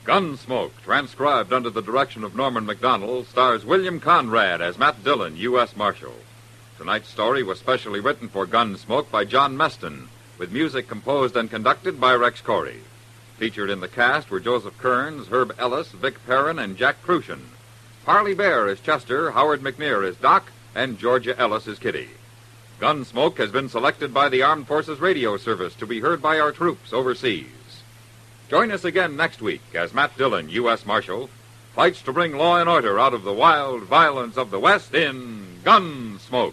Gunsmoke, transcribed under the direction of Norman Macdonald, stars William Conrad as Matt Dillon, U.S. Marshal. Tonight's story was specially written for Gunsmoke by John Meston, with music composed and conducted by Rex Corey. Featured in the cast were Joseph Kearns, Herb Ellis, Vic Perrin, and Jack Crucian. Parley Bear is Chester, Howard McNear is Doc, and Georgia Ellis is Kitty. Gunsmoke has been selected by the Armed Forces Radio Service to be heard by our troops overseas. Join us again next week as Matt Dillon, U.S. Marshal, fights to bring law and order out of the wild violence of the West in Gunsmoke.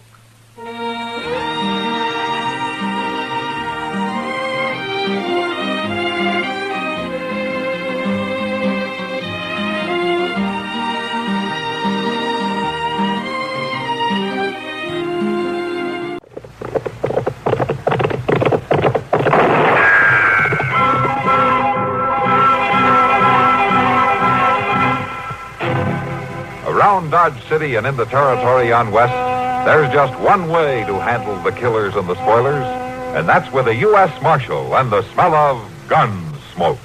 around Dodge City and in the territory on west, there's just one way to handle the killers and the spoilers, and that's with a U.S. Marshal and the smell of Gunsmoke.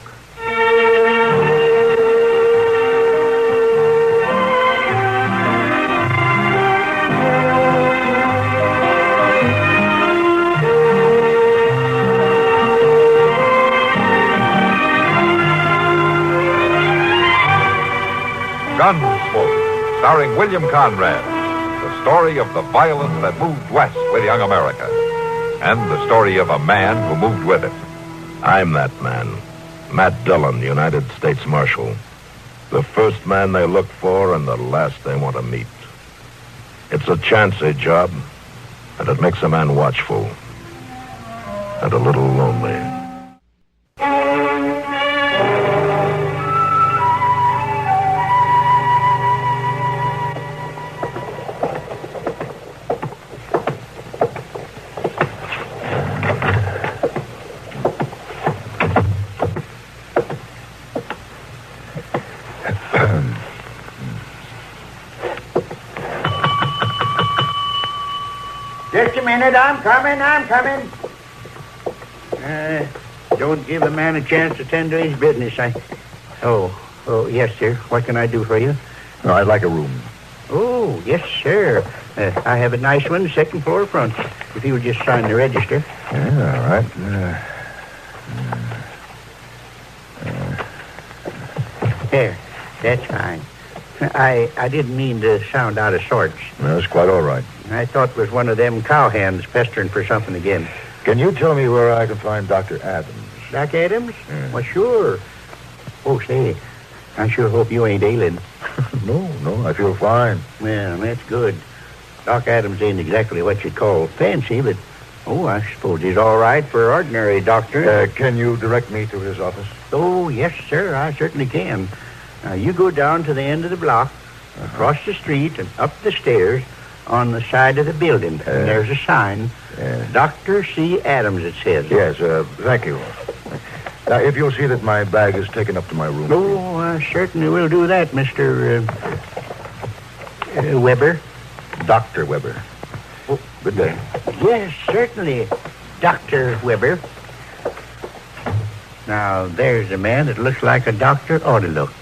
Gunsmoke, starring William Conrad, the story of the violence that moved west with young America, and the story of a man who moved with it. I'm that man, Matt Dillon, United States Marshal. The first man they look for and the last they want to meet. It's a chancy job, and it makes a man watchful and a little lonely. Just a minute, I'm coming. Don't give a man a chance to tend to his business. Oh, yes, sir. What can I do for you? No, I'd like a room. Oh, yes, sir. I have a nice one, second floor front. If you would just sign the register. Yeah, all right. There, that's fine. I didn't mean to sound out of sorts. No, that's quite all right. I thought it was one of them cowhands pestering for something again. Can you tell me where I can find Dr. Adams? Doc Adams? Yeah. Well, sure. Oh, say, I sure hope you ain't ailing. No, I feel fine. Well, that's good. Doc Adams ain't exactly what you'd call fancy, but, I suppose he's all right for an ordinary doctor. Can you direct me to his office? Oh, yes, sir, I certainly can. Now, you go down to the end of the block, across the street, and up the stairs on the side of the building. And there's a sign, Dr. C. Adams, it says. Yes, thank you. Now, if you'll see that my bag is taken up to my room. Oh, I certainly will do that, Mr. Weber. Dr. Weber. Oh, good day. Yes, certainly, Dr. Weber. Now, there's a man that looks like a doctor ought to look.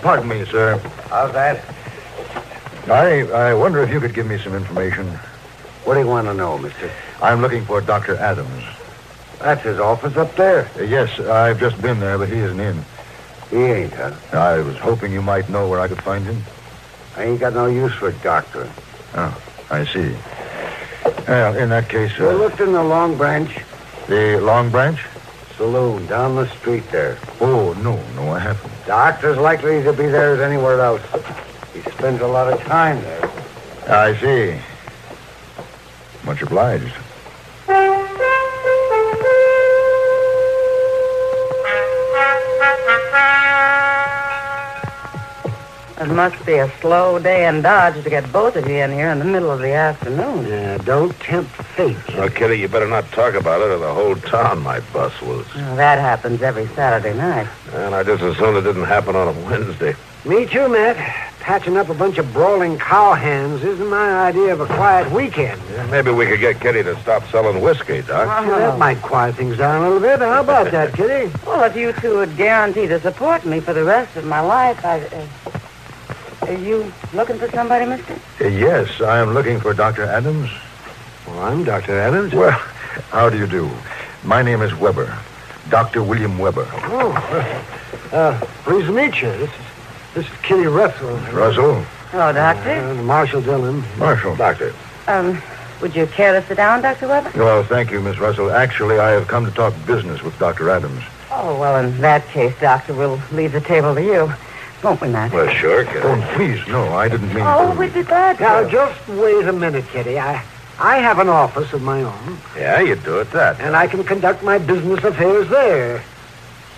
Pardon me, sir. How's that? I wonder if you could give me some information. What do you want to know, mister? I'm looking for Dr. Adams. That's his office up there. Yes, I've just been there, but he isn't in. He ain't, huh? I was hoping you might know where I could find him. I ain't got no use for a doctor. Oh, I see. Well, in that case... You looked in the Long Branch? The Long Branch? Saloon, down the street there. Oh, no, I haven't. Doctor's likely to be there as anywhere else. He spends a lot of time there. I see. Much obliged. It must be a slow day in Dodge to get both of you in here in the middle of the afternoon. Yeah, don't tempt fate. Well, Kitty, you better not talk about it or the whole town might bust loose. Well, that happens every Saturday night. And I just as soon it didn't happen on a Wednesday. Me too, Matt. Patching up a bunch of brawling cowhands isn't my idea of a quiet weekend. Yeah, maybe we could get Kitty to stop selling whiskey, Doc. Yeah, that might quiet things down a little bit. How about that, Kitty? Well, if you two would guarantee to support me for the rest of my life, are you looking for somebody, mister? Yes, I am looking for Dr. Adams. Well, I'm Dr. Adams. Well, how do you do? My name is Weber. Dr. William Weber. Oh, pleased to meet you. This is Kitty Russell. Russell? Hello, Doctor. Marshal Dillon. Marshal. Doctor. Would you care to sit down, Dr. Weber? Well, thank you, Miss Russell. Actually, I have come to talk business with Dr. Adams. Oh, well, in that case, Doctor, we'll leave the table to you. Won't we, Matt? Well, sure, Kitty. Oh, please, no, I didn't mean Oh, to. we'd be glad to. Now, just wait a minute, Kitty. I have an office of my own. Yeah, you do it that. And I can conduct my business affairs there.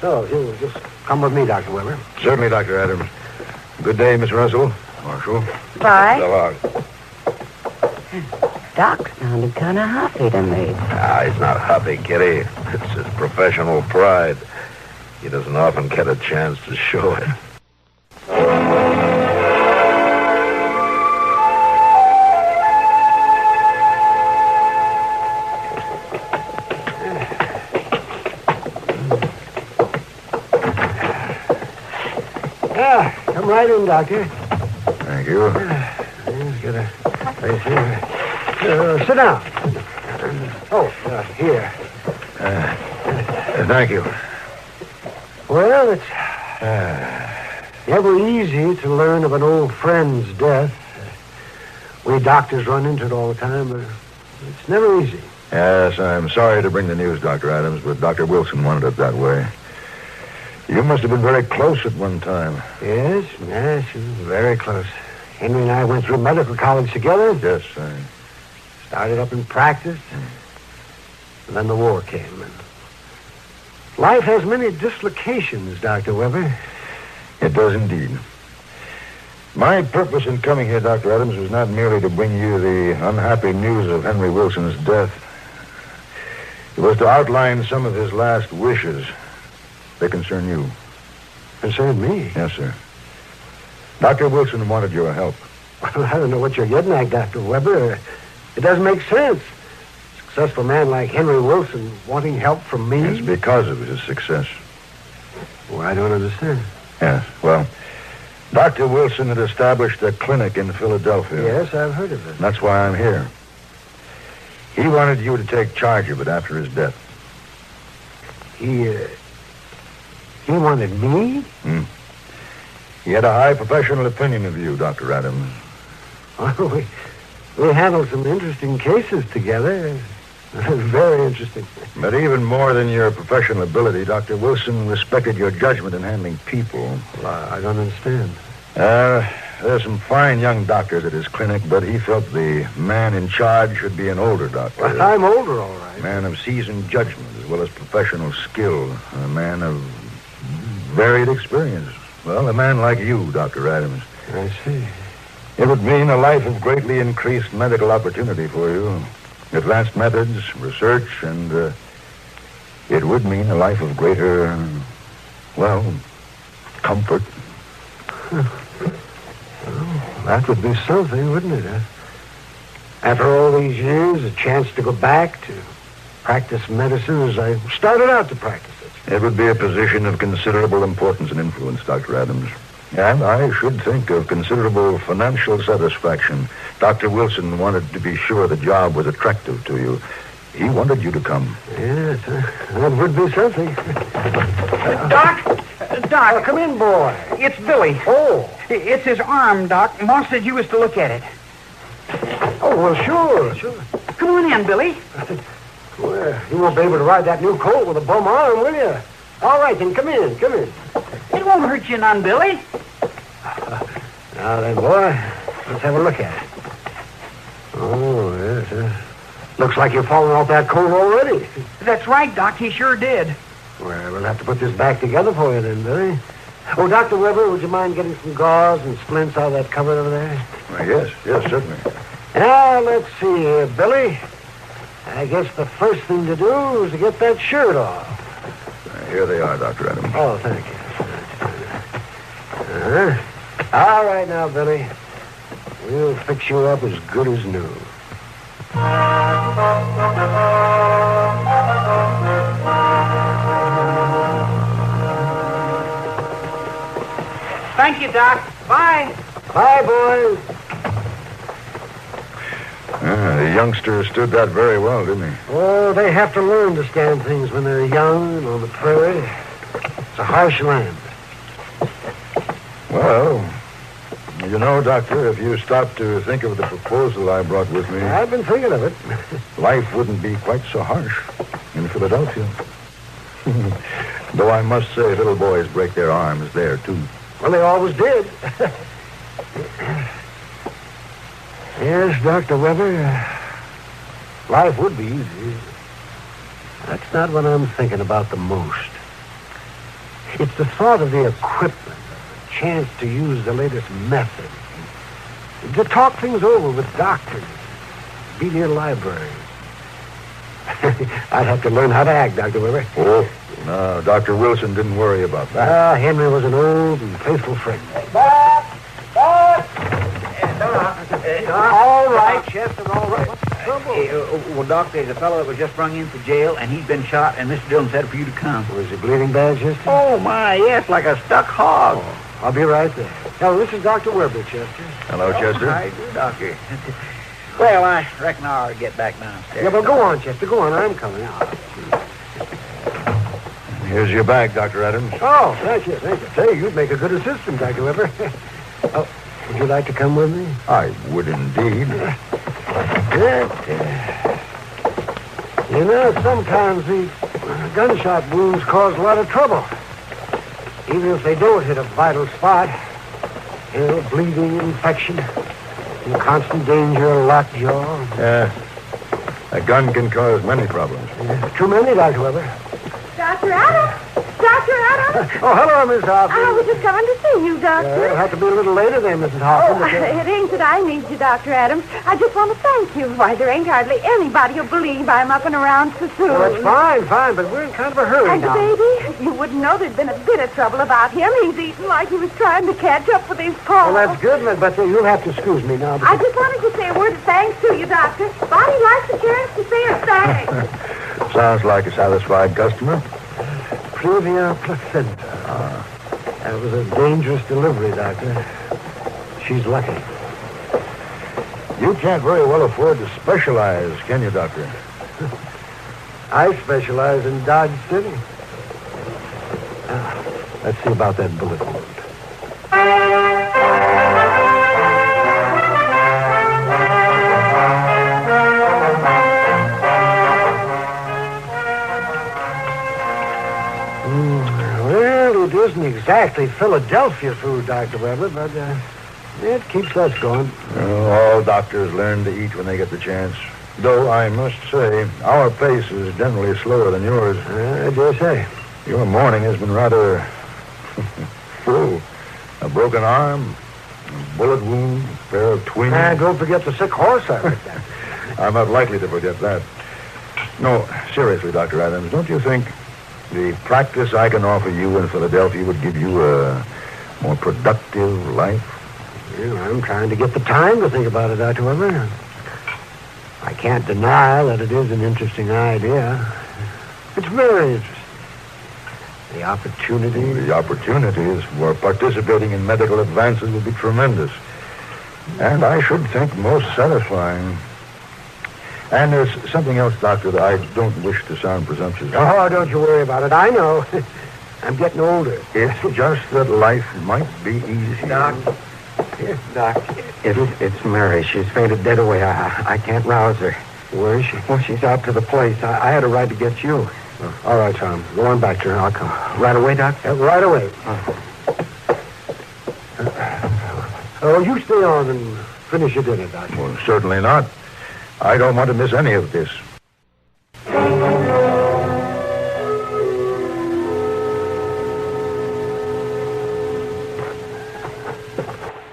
So, you just come with me, Dr. Weber. Certainly, Dr. Adams. Good day, Miss Russell. Marshal. Bye. So long. Doc sounded kind of huffy to me. He's not huffy, Kitty. It's his professional pride. He doesn't often get a chance to show it. Come right in, Doctor. Thank you. Let's get a place here. Sit down. Here. Thank you. Well, it's never easy to learn of an old friend's death. We doctors run into it all the time, but it's never easy. Yes, I'm sorry to bring the news, Dr. Adams, but Dr. Wilson wanted it that way. You must have been very close at one time. Yes, very close. Henry and I went through medical college together. Yes, I started up in practice. And then the war came. And life has many dislocations, Dr. Weber. It does indeed. My purpose in coming here, Dr. Adams, was not merely to bring you the unhappy news of Henry Wilson's death. It was to outline some of his last wishes. They concern you. Concern me? Yes, sir. Dr. Wilson wanted your help. Well, I don't know what you're getting at, Dr. Weber. It doesn't make sense. A successful man like Henry Wilson wanting help from me? It's because of his success. Well, I don't understand. Yes, well, Dr. Wilson had established a clinic in Philadelphia. Yes, I've heard of it. That's why I'm here. He wanted you to take charge of it after his death. He wanted me? He had a high professional opinion of you, Dr. Adams. Oh, we handled some interesting cases together. Very interesting. But even more than your professional ability, Dr. Wilson respected your judgment in handling people. Well, I don't understand. There's some fine young doctors at his clinic, but he felt the man in charge should be an older doctor. Well, I'm older, all right. A man of seasoned judgment as well as professional skill. A man of varied experience. Well, a man like you, Dr. Adams. I see. It would mean a life of greatly increased medical opportunity for you. Advanced methods, research, and it would mean a life of greater, comfort. Well, that would be something, wouldn't it? After all these years, a chance to go back to practice medicine as I started out to practice it. It would be a position of considerable importance and influence, Dr. Adams. And I should think of considerable financial satisfaction. Dr. Wilson wanted to be sure the job was attractive to you. He wanted you to come. Yes, that would be something. Doc. Come in, boy. It's Billy. Oh. It's his arm, Doc. Mom said you was to look at it. Oh, well, sure. Come on in, Billy. Well, you won't be able to ride that new colt with a bum arm, will you? All right, then, come in. It won't hurt you none, Billy. Now then, boy, let's have a look at it. Oh, yes. Looks like you've fallen off that colt already. That's right, Doc. He sure did. Well, we'll have to put this back together for you then, Billy. Oh, Dr. Weber, would you mind getting some gauze and splints out of that cupboard over there? Well, yes, certainly. Now, let's see here, Billy. I guess the first thing to do is to get that shirt off. Here they are, Dr. Adams. Oh, thank you. All right now, Billy. We'll fix you up as good as new. Thank you, Doc. Bye. Bye, boys. The youngster stood that very well, didn't he? Oh, they have to learn to stand things when they're young and on the prairie. It's a harsh land. Well, you know, Doctor, if you stop to think of the proposal I brought with me... I've been thinking of it. Life wouldn't be quite so harsh in Philadelphia. Though I must say, little boys break their arms there, too. Well, they always did. Yes, Dr. Weber, life would be easy. That's not what I'm thinking about the most. It's the thought of the equipment, the chance to use the latest method, to talk things over with doctors, be near libraries. I'd have to learn how to act, Dr. Weber. Oh, no, Dr. Wilson didn't worry about that. Henry was an old and faithful friend. All right, Chester, all right. What's the trouble? Well, Doc, there's a fellow that was just brung in for jail, and he's been shot, and Mr. Dillon said for you to come. Was he bleeding bad, Chester? Oh, my, yes, like a stuck hog. Oh, I'll be right there. Now, this is Dr. Weber, Chester. Hello, Chester. How do you do, Doctor? Well, I reckon I ought to get back downstairs. Yeah, but go on, Chester. Go on. I'm coming. Here's your bag, Dr. Adams. Oh, thank you. Say, you'd make a good assistant, Dr. Weber. Oh, would you like to come with me? I would indeed. You know, sometimes these gunshot wounds cause a lot of trouble. Even if they don't hit a vital spot. You know, bleeding, infection, and constant danger of lockjaw. Yeah. A gun can cause many problems. Too many, Dr. Weber. Dr. Adams! Dr. Adams! Oh, hello, Miss Hoffman. I was just coming to see you, Doctor. It'll have to be a little later then, Mrs. Hoffman. It ain't that I need you, Dr. Adams. I just want to thank you. Why, there ain't hardly anybody who'll believe I'm up and around so soon. Well, that's fine, but we're in kind of a hurry and now. And baby, you wouldn't know there'd been a bit of trouble about him. He's eating like he was trying to catch up with his paw. Well, that's good, but you'll have to excuse me now. I just wanted to say a word of thanks to you, Doctor. Bonnie likes the chance to say a thanks. Sounds like a satisfied customer. Previa placenta. That was a dangerous delivery, Doctor. She's lucky. You can't very well afford to specialize, can you, Doctor? I specialize in Dodge City. Let's see about that bullet wound. Well, it isn't exactly Philadelphia food, Dr. Weber, but it keeps us going. All doctors learn to eat when they get the chance. Though I must say, our pace is generally slower than yours. I dare say. Your morning has been rather full. A broken arm, a bullet wound, a pair of twins. Don't forget the sick horse I heard. I'm not likely to forget that. No, seriously, Dr. Adams, don't you think the practice I can offer you in Philadelphia would give you a more productive life? Well, I'm trying to get the time to think about it, Dr. Weber. I can't deny that it is an interesting idea. It's very interesting. The opportunities for participating in medical advances would be tremendous. And I should think most satisfying. And there's something else, Doctor, that I don't wish to sound presumptuous. Oh, don't you worry about it. I know. I'm getting older. It's just that life might be easier. Doc. Yes, Doc. It's Mary. She's fainted dead away. I can't rouse her. Where is she? Well, she's out to the place. I had a ride to get you. Oh, all right, Tom. Go on back to her. I'll come. Right away, Doc? Right away. Oh, you stay on and finish your dinner, Doc. Well, certainly not. I don't want to miss any of this.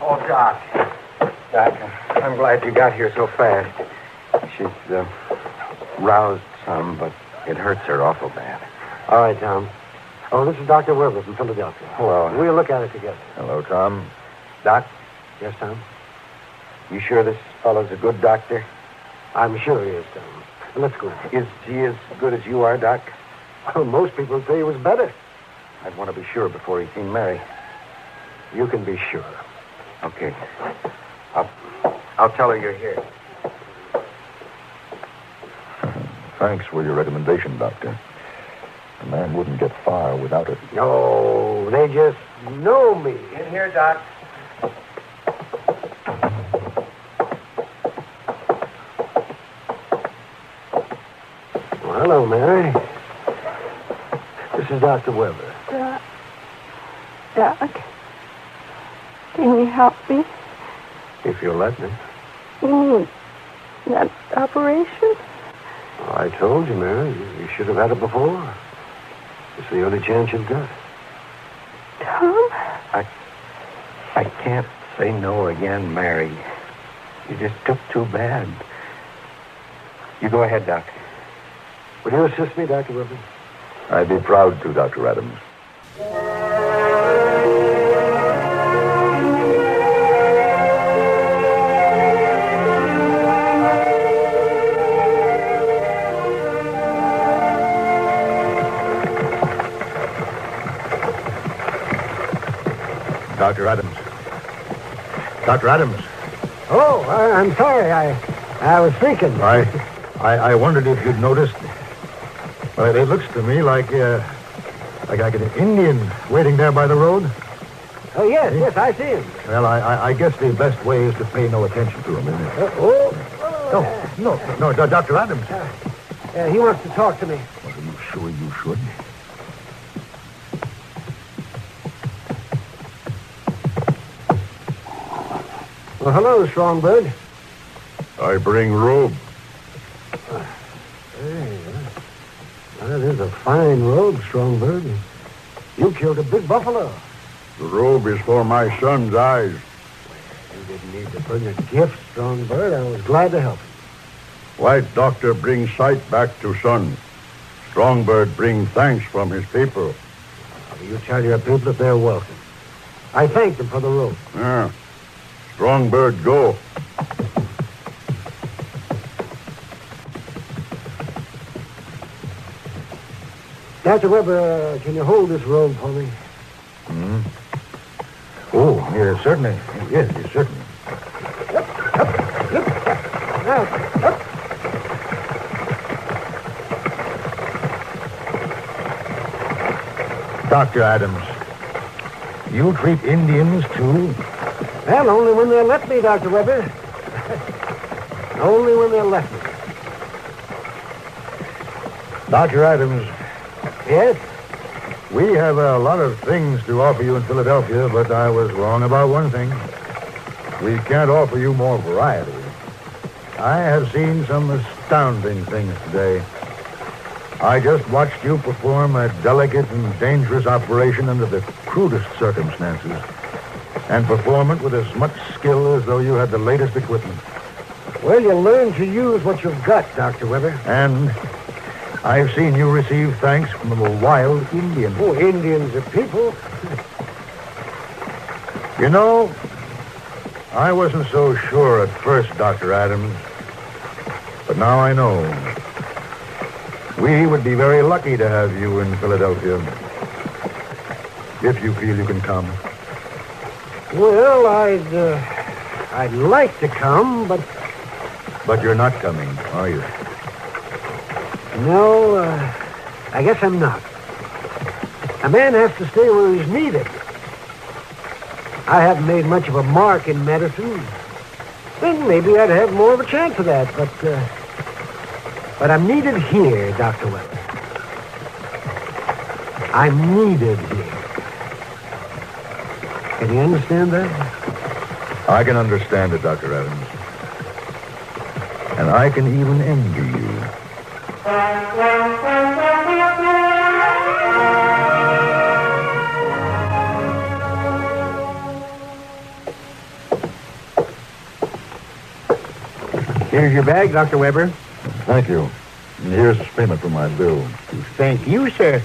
Oh, Doc. Doc, I'm glad you got here so fast. She's roused some, but it hurts her awful bad. All right, Tom. Oh, this is Dr. Weber from Philadelphia. Hello. We'll look at it together. Hello, Tom. Doc? Yes, Tom? You sure this fellow's a good doctor? I'm sure he is, Tom. Let's go. Is he as good as you are, Doc? Well, most people would say he was better. I'd want to be sure before he's seen Mary. You can be sure. Okay. I'll tell her you're here. Thanks for your recommendation, Doctor. A man wouldn't get far without it. No, they just know me. In here, Doc. Well, hello, Mary. This is Dr. Weber. Doc, can you help me? If you'll let me. You mean that operation? Oh, I told you, Mary. You should have had it before. It's the only chance you've got. Tom? I can't say no again, Mary. You just took too bad. You go ahead, Doc. Will you assist me, Dr. Weber? I'd be proud to, Dr. Adams. Dr. Adams. Dr. Adams. Oh, I'm sorry. I was thinking. I wondered if you'd noticed. Well, it looks to me like an Indian waiting there by the road. Oh, yes, I see him. Well, I guess the best way is to pay no attention to him, isn't it? No, Dr. Adams. He wants to talk to me. Well, are you sure you should? Well, hello, Strongbird. I bring robe. Hey, that is a fine robe, Strongbird. You killed a big buffalo. The robe is for my son's eyes. You didn't need to bring a gift, Strongbird. I was glad to help you. White doctor brings sight back to son. Strongbird brings thanks from his people. You tell your people that they're welcome. I thank them for the robe. Yeah. Strongbird, go. Dr. Weber, can you hold this robe for me? Hmm? Oh, yes, certainly. Yes, certainly. Dr. Adams, you treat Indians too? Well, only when they'll let me, Dr. Weber. Only when they'll let me. Dr. Adams. Yes? We have a lot of things to offer you in Philadelphia, but I was wrong about one thing. We can't offer you more variety. I have seen some astounding things today. I just watched you perform a delicate and dangerous operation under the crudest circumstances, and perform it with as much skill as though you had the latest equipment. Well, you learn to use what you've got, Dr. Weber. And I've seen you receive thanks from a wild Indian. Oh, Indians are people. You know, I wasn't so sure at first, Dr. Adams, but now I know. We would be very lucky to have you in Philadelphia, if you feel you can come. Well, I'd like to come, but... But you're not coming, are you? No, I guess I'm not. A man has to stay where he's needed. I haven't made much of a mark in medicine. Then maybe I'd have more of a chance of that, but I'm needed here, Dr. Weber. I'm needed here. Can you understand that? I can understand it, Dr. Adams. And I can even envy you. Here's your bag, Dr. Weber. Thank you. And here's payment for my bill. Thank you, sir.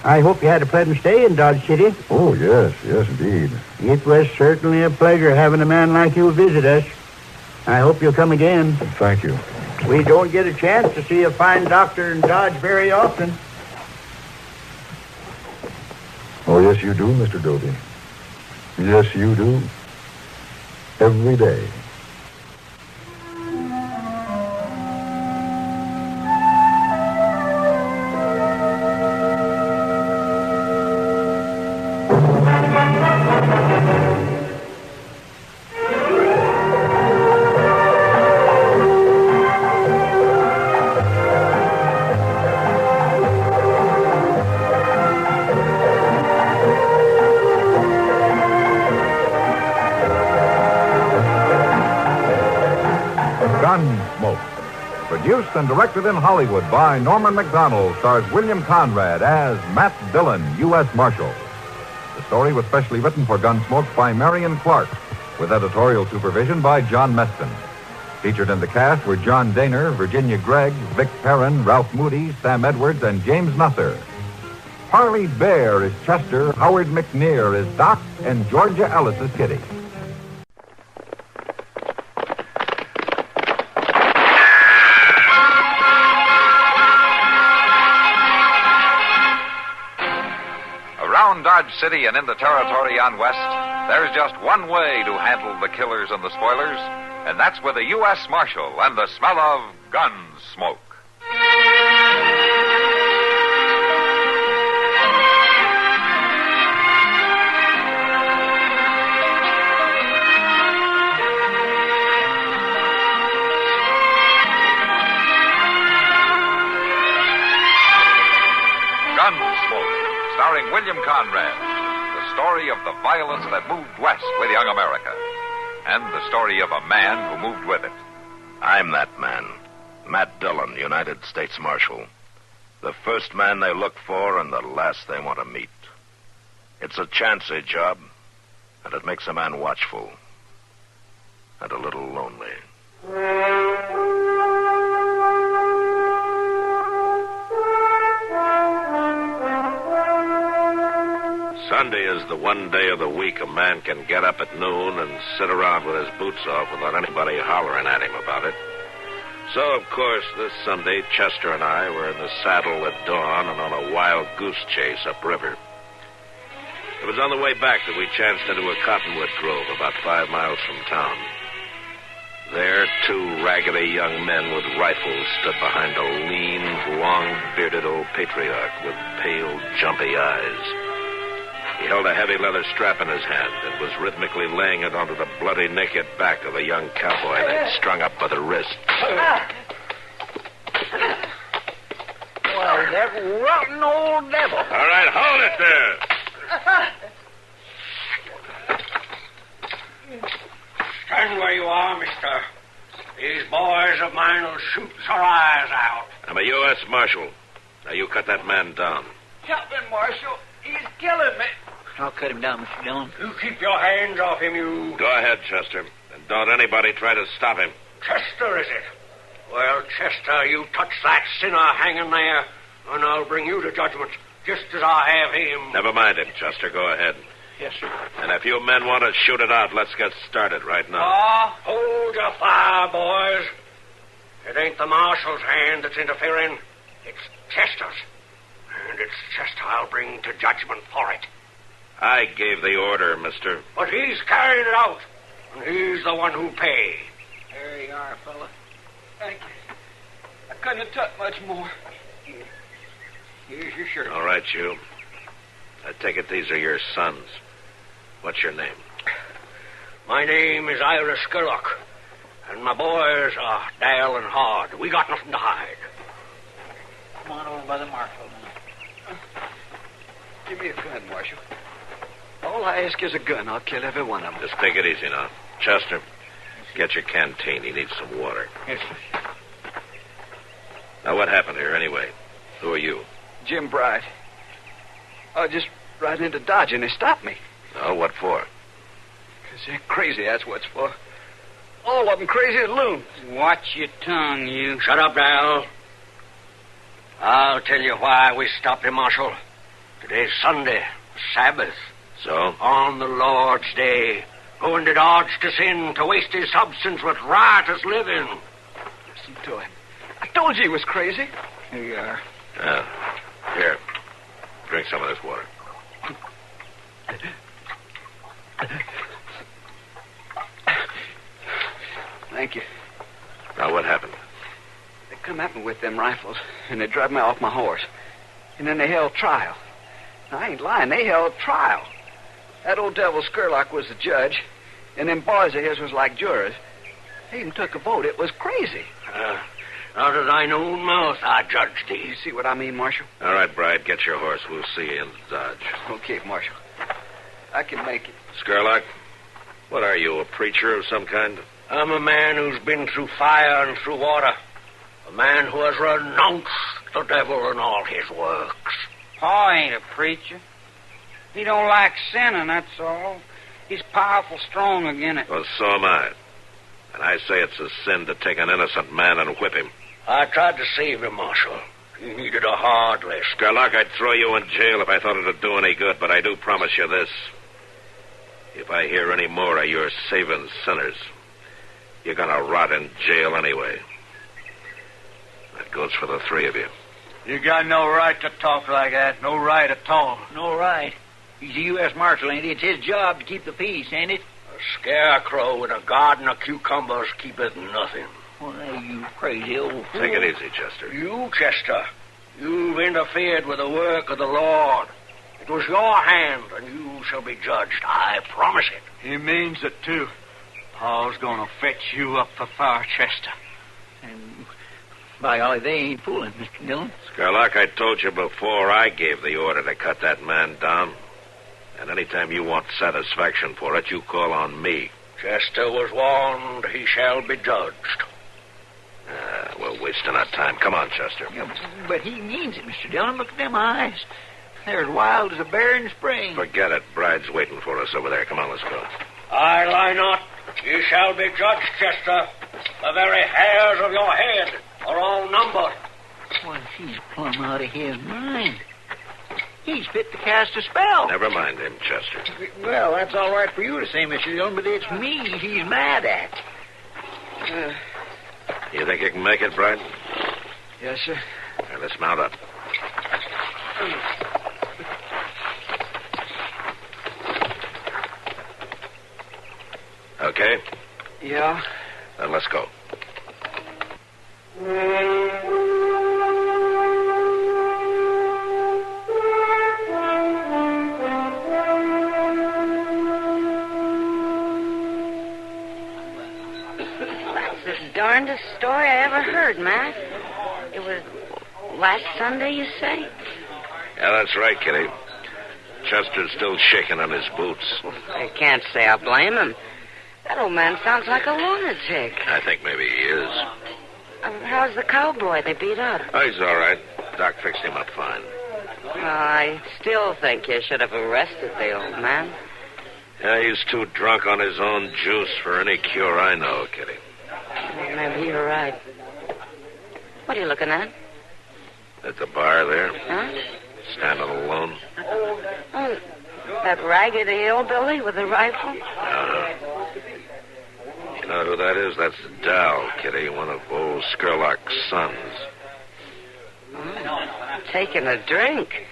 I hope you had a pleasant stay in Dodge City. Oh, yes, indeed. It was certainly a pleasure having a man like you visit us. I hope you'll come again. Thank you. We don't get a chance to see a fine doctor in Dodge very often. Oh, yes, you do, Mr. Doty. Yes, you do. Every day. Produced and directed in Hollywood by Norman Macdonald, stars William Conrad as Matt Dillon, U.S. Marshal. The story was specially written for Gunsmoke by Marion Clark, with editorial supervision by John Meston. Featured in the cast were John Daner, Virginia Gregg, Vic Perrin, Ralph Moody, Sam Edwards, and James Nuther. Harley Bear is Chester, Howard McNear is Doc, and Georgia Ellis is Kitty. Around Dodge City and in the territory on west, there's just one way to handle the killers and the spoilers, and that's with a U.S. Marshal and the smell of Gunsmoke. Gunsmoke, starring William Conrad. The story of the violence that moved west with young America. And the story of a man who moved with it. I'm that man. Matt Dillon, United States Marshal. The first man they look for and the last they want to meet. It's a chancy job, and it makes a man watchful. And a little lonely. Sunday is the one day of the week a man can get up at noon and sit around with his boots off without anybody hollering at him about it. So, of course, this Sunday, Chester and I were in the saddle at dawn and on a wild goose chase upriver. It was on the way back that we chanced into a cottonwood grove about 5 miles from town. There, 2 raggedy young men with rifles stood behind a lean, long-bearded old patriarch with pale, jumpy eyes. He held a heavy leather strap in his hand and was rhythmically laying it onto the bloody, naked back of a young cowboy they'd strung up by the wrists. Why, that rotten old devil. All right, hold it there. Stand where you are, mister. These boys of mine will shoot your eyes out. I'm a U.S. Marshal. Now, you cut that man down. Help him, Marshal. He's killing me. I'll cut him down, Mr. Dillon. You keep your hands off him, you... Go ahead, Chester. And don't anybody try to stop him. Chester, is it? Well, Chester, you touch that sinner hanging there, and I'll bring you to judgment, just as I have him. Never mind him, Chester. Go ahead. Yes, sir. And if you men want to shoot it out, let's get started right now. Hold your fire, boys. It ain't the marshal's hand that's interfering. It's Chester's. And it's Chester I'll bring to judgment for it. I gave the order, mister. But he's carrying it out, and he's the one who paid. There you are, fella. Thank you. I couldn't have took much more. Here's your shirt. All right, you. I take it these are your sons. What's your name? My name is Ira Skurlock, and my boys are Dale and Hard. We got nothing to hide. Come on over by the marshal now. Give me a gun, Marshal. All I ask is a gun. I'll kill every one of them. Just take it easy now. Chester, get your canteen. He needs some water. Yes, sir. Now, what happened here anyway? Who are you? Jim Bright. I was just riding into Dodge and they stopped me. Oh, what for? Because they're crazy, that's what's for. All of them crazy as loons. Watch your tongue, you. Shut up, Dal. I'll tell you why we stopped him, Marshal. Today's Sunday, Sabbath. So? On the Lord's Day. Going to Dodge to sin, to waste his substance with riotous living. Listen to him. I told you he was crazy. Here you are. Here. Drink some of this water. Thank you. Now, what happened? They come at me with them rifles, and they drive me off my horse. And then they held trial. Now, I ain't lying. They held trial. That old devil Skurlock was the judge, and them boys of his was like jurors. They even took a vote. It was crazy. Out of thine own mouth, I judge thee. You see what I mean, Marshal? All right, Bright, get your horse. We'll see you in Dodge. Okay, Marshal. I can make it. Skurlock, what are you, a preacher of some kind? I'm a man who's been through fire and through water. A man who has renounced the devil and all his works. Pa ain't a preacher. He don't like sinning, that's all. He's powerful strong again it. Well, so am I. And I say it's a sin to take an innocent man and whip him. I tried to save him, Marshal. He needed a hard lesson. Sherlock, I'd throw you in jail if I thought it'd do any good, but I do promise you this. If I hear any more of your saving sinners, you're gonna rot in jail anyway. That goes for the three of you. You got no right to talk like that. No right at all. No right. He's a U.S. Marshal, ain't he? It's his job to keep the peace, ain't it? A scarecrow in a garden of cucumbers keepeth nothing. Why, you crazy old fool. Take it easy, Chester. You, Chester, you've interfered with the work of the Lord. It was your hand, and you shall be judged. I promise it. He means it, too. Paul's gonna fetch you up for fire, Chester. And by golly, they ain't fooling, Mr. Dillon. Sherlock, I told you before I gave the order to cut that man down. And anytime you want satisfaction for it, you call on me. Chester was warned. He shall be judged. We're wasting our time. Come on, Chester. Yeah, but he means it, Mr. Dillon. Look at them eyes. They're as wild as a bear in spring. Forget it. Bride's waiting for us over there. Come on, let's go. I lie not. You shall be judged, Chester. The very hairs of your head are all numbered. Why, he's plumb out of his mind. He's fit to cast a spell. Never mind him, Chester. Well, that's all right for you to say, Mr. Dillon, but it's me he's mad at. You think you can make it, Bride? Yes, sir. All right, let's mount up. Okay? Yeah. Then let's go. Darndest story I ever heard, Matt. It was last Sunday, you say? Yeah, that's right, Kitty. Chester's still shaking on his boots. I can't say I blame him. That old man sounds like a lunatic. I think maybe he is. How's the cowboy they beat up? Oh, he's all right. Doc fixed him up fine. I still think you should have arrested the old man. Yeah, he's too drunk on his own juice for any cure I know, Kitty. Well, maybe you're right. What are you looking at? At the bar there. Huh? Standing alone. Oh, that raggedy hillbilly with the rifle? You know who that is? That's Dal, Kitty, one of old Skurlock's sons. Oh, taking a drink.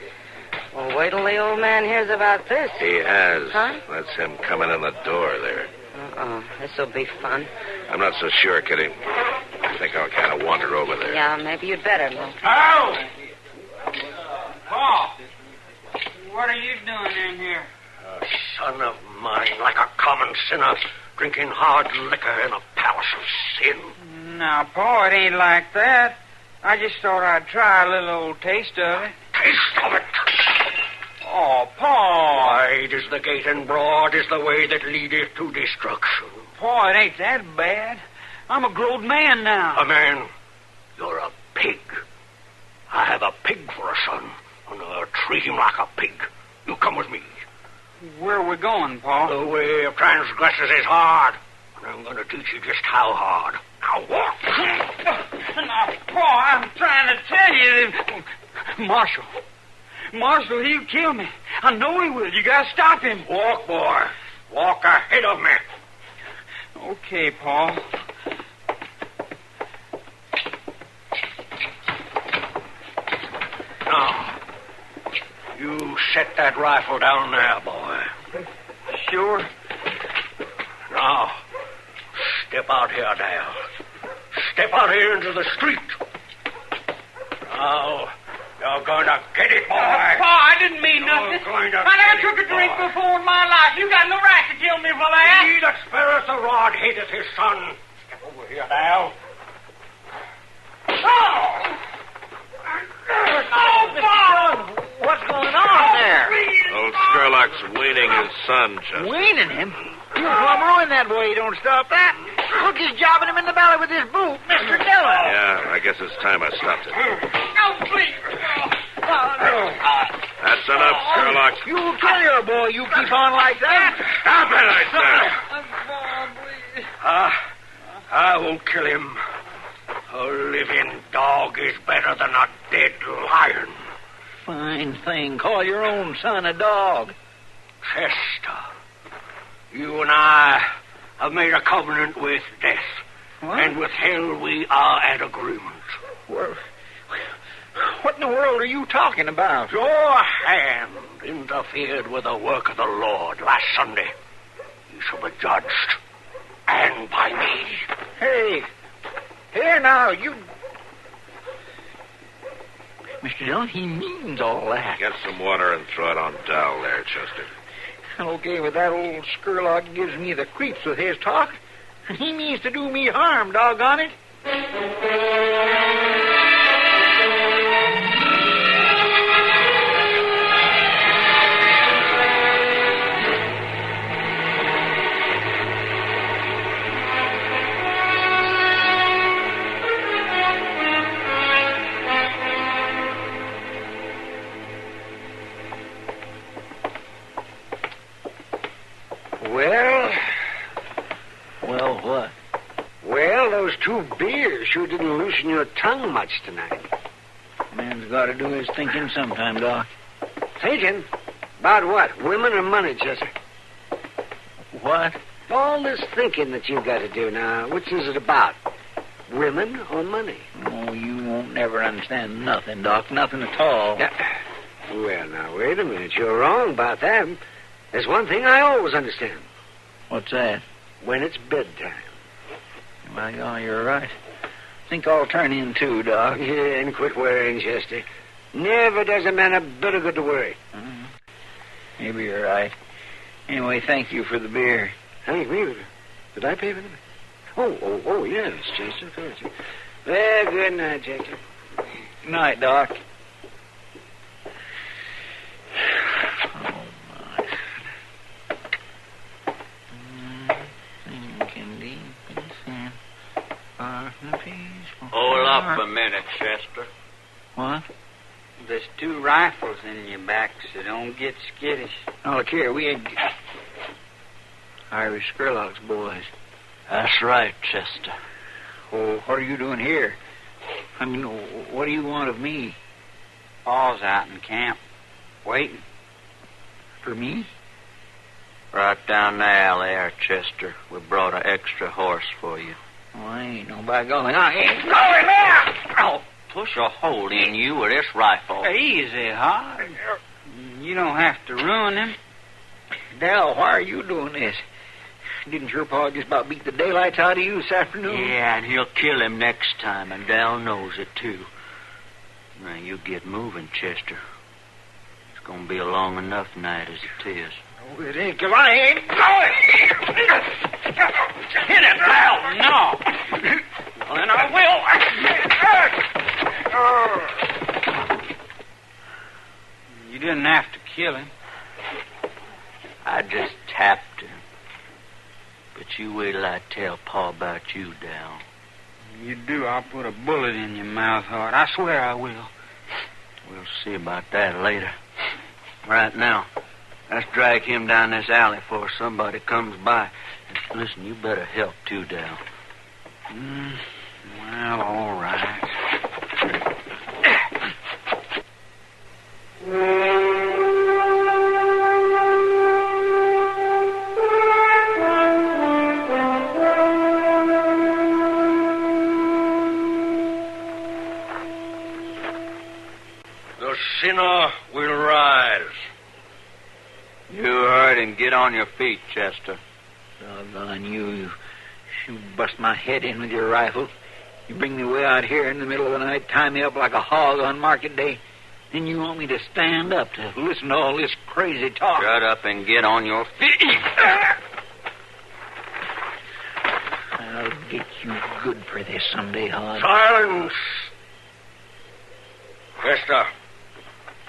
Well, wait till the old man hears about this. He has. Huh? That's him coming in the door there. Uh-oh, this'll be fun. I'm not so sure, Kitty. I think I'll kind of wander over there. Yeah, maybe you'd better, Mo. Carl! Paul! What are you doing in here? A son of mine, like a common sinner, drinking hard liquor in a palace of sin. Now, Paul, it ain't like that. I just thought I'd try a little old taste of it. Taste of it? Oh, Paul! Wide is the gate and broad is the way that leadeth to destruction. Paul, it ain't that bad. I'm a grown man now. A man? You're a pig. I have a pig for a son, and I'll treat him like a pig. You come with me. Where are we going, Paul? The way of transgressors is hard, and I'm going to teach you just how hard. Now walk. Now, Paul, I'm trying to tell you. Marshal, he'll kill me. I know he will. You gotta stop him. Walk, boy. Walk ahead of me. Okay, Paul. Now, you set that rifle down there, boy. Sure. Now, step out here, Dale. Step out here into the street. Now, you're going to get it, boy. Paul, I didn't mean nothing. I never took a drink before in my life. You got no right to kill me for that. He that spareth the rod hateth his son. Step over here, Dale. What's going on there? Old Skurlock's weaning his son, Chester. Weaning him? You'll plumb ruin that boy. You don't stop that. Look, he's jobbing him in the belly with his boot, Mr. Dillon. Yeah, I guess it's time I stopped it. No, please. That's enough, Sherlock. You'll kill your boy. You keep on like that. Stop it, I said. I won't kill him. A living dog is better than a dead lion. Fine thing. Call your own son a dog. Chester, you and I have made a covenant with death. What? And with hell we are at agreement. What in the world are you talking about? Your hand interfered with the work of the Lord last Sunday. You shall be judged. And by me. Hey, here now, you... Mr. Dillon, he means all that. Get some water and throw it on Dal there, Chester. Okay, but that old Skurlock gives me the creeps with his talk. He means to do me harm, doggone it. Well, what? Well, those 2 beers sure didn't loosen your tongue much tonight. Man's got to do his thinking sometime, Doc. Thinking? About what? Women or money, Chester? What? All this thinking that you've got to do now, which is it about? Women or money? Oh, you won't never understand nothing, Doc. Nothing at all. Well, now, wait a minute. You're wrong about that. There's one thing I always understand. What's that? When it's bedtime. By God, you're right. Think I'll turn in, too, Doc. Yeah, and quit worrying, Chester. Never does a man a bit of good to worry. Maybe you're right. Anyway, thank you for the beer. Thank me? Did I pay for the beer? Oh, yes, Chester. Of course. Well, good night, Chester. Good night, Doc. Hold up a minute, Chester. What? There's 2 rifles in your back, so don't get skittish. Oh, look here, we ain't... Irish Skurlock's boys. That's right, Chester. Oh, what are you doing here? I mean, what do you want of me? Paul's out in camp, waiting. For me? Right down the alley there, Chester. We brought an extra horse for you. Oh, I ain't no by golly. I ain't going there! I'll push a hole in you with this rifle. Easy, Hod. You don't have to ruin him. Dal, why are you doing this? Didn't your pa just about beat the daylights out of you this afternoon? Yeah, and he'll kill him next time, and Dal knows it, too. Now, you get moving, Chester. It's going to be a long enough night as it is. Oh, it ain't, 'cause I ain't going. Hit him, Dal! No! Then I will. You didn't have to kill him. I just tapped him. But you wait till I tell Pa about you, Dal. You do, I'll put a bullet in your mouth, Hart. I swear I will. We'll see about that later. Right now, let's drag him down this alley before somebody comes by. And listen, you better help too, Dal. Well, all right. The sinner will rise. You heard him. Get on your feet, Chester. Doggone you. You bust my head in with your rifle. You bring me way out here in the middle of the night, tie me up like a hog on market day. Then you want me to stand up to listen to all this crazy talk. Shut up and get on your feet. I'll get you good for this someday, Hod. Silence! Chester,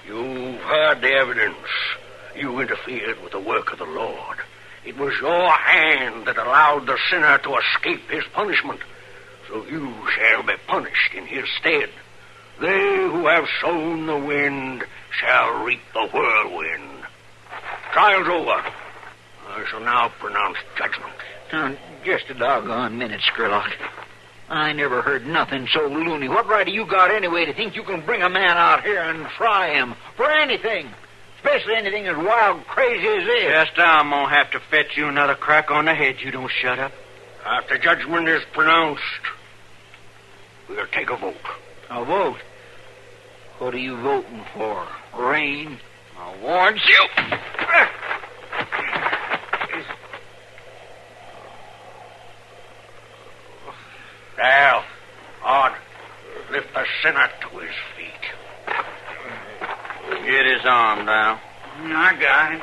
you've heard the evidence. You interfered with the work of the Lord. It was your hand that allowed the sinner to escape his punishment. So you shall be punished in his stead. They who have sown the wind shall reap the whirlwind. Trial's over. I shall now pronounce judgment. Now, just a doggone minute, Skurlock. I never heard nothing so loony. What right have you got anyway to think you can bring a man out here and try him for anything? Especially anything as wild crazy as this. Chester, I'm going to have to fetch you another crack on the head. You don't shut up. After judgment is pronounced, we'll take a vote. A vote? What are you voting for? Rain? I warned you. Al, Odd, lift the sinner to his feet. Get his arm down. I got him.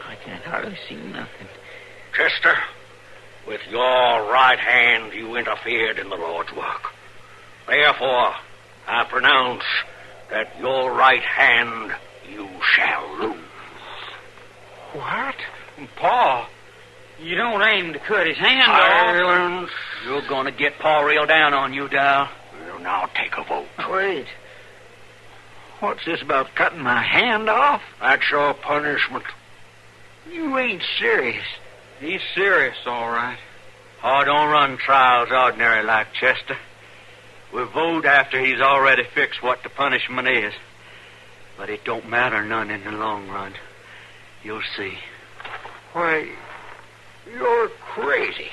I can't hardly see nothing. Chester, with your right hand you interfered in the Lord's work. Therefore, I pronounce that your right hand you shall lose. What? Paul, you don't aim to cut his hand Silence. off. You're going to get Paul real down on you, Dal. We'll now take a vote. Wait. What's this about cutting my hand off? That's your punishment. You ain't serious. He's serious, all right. Oh, don't run trials ordinary like Chester. We vote after he's already fixed what the punishment is. But it don't matter none in the long run. You'll see. Why, you're crazy.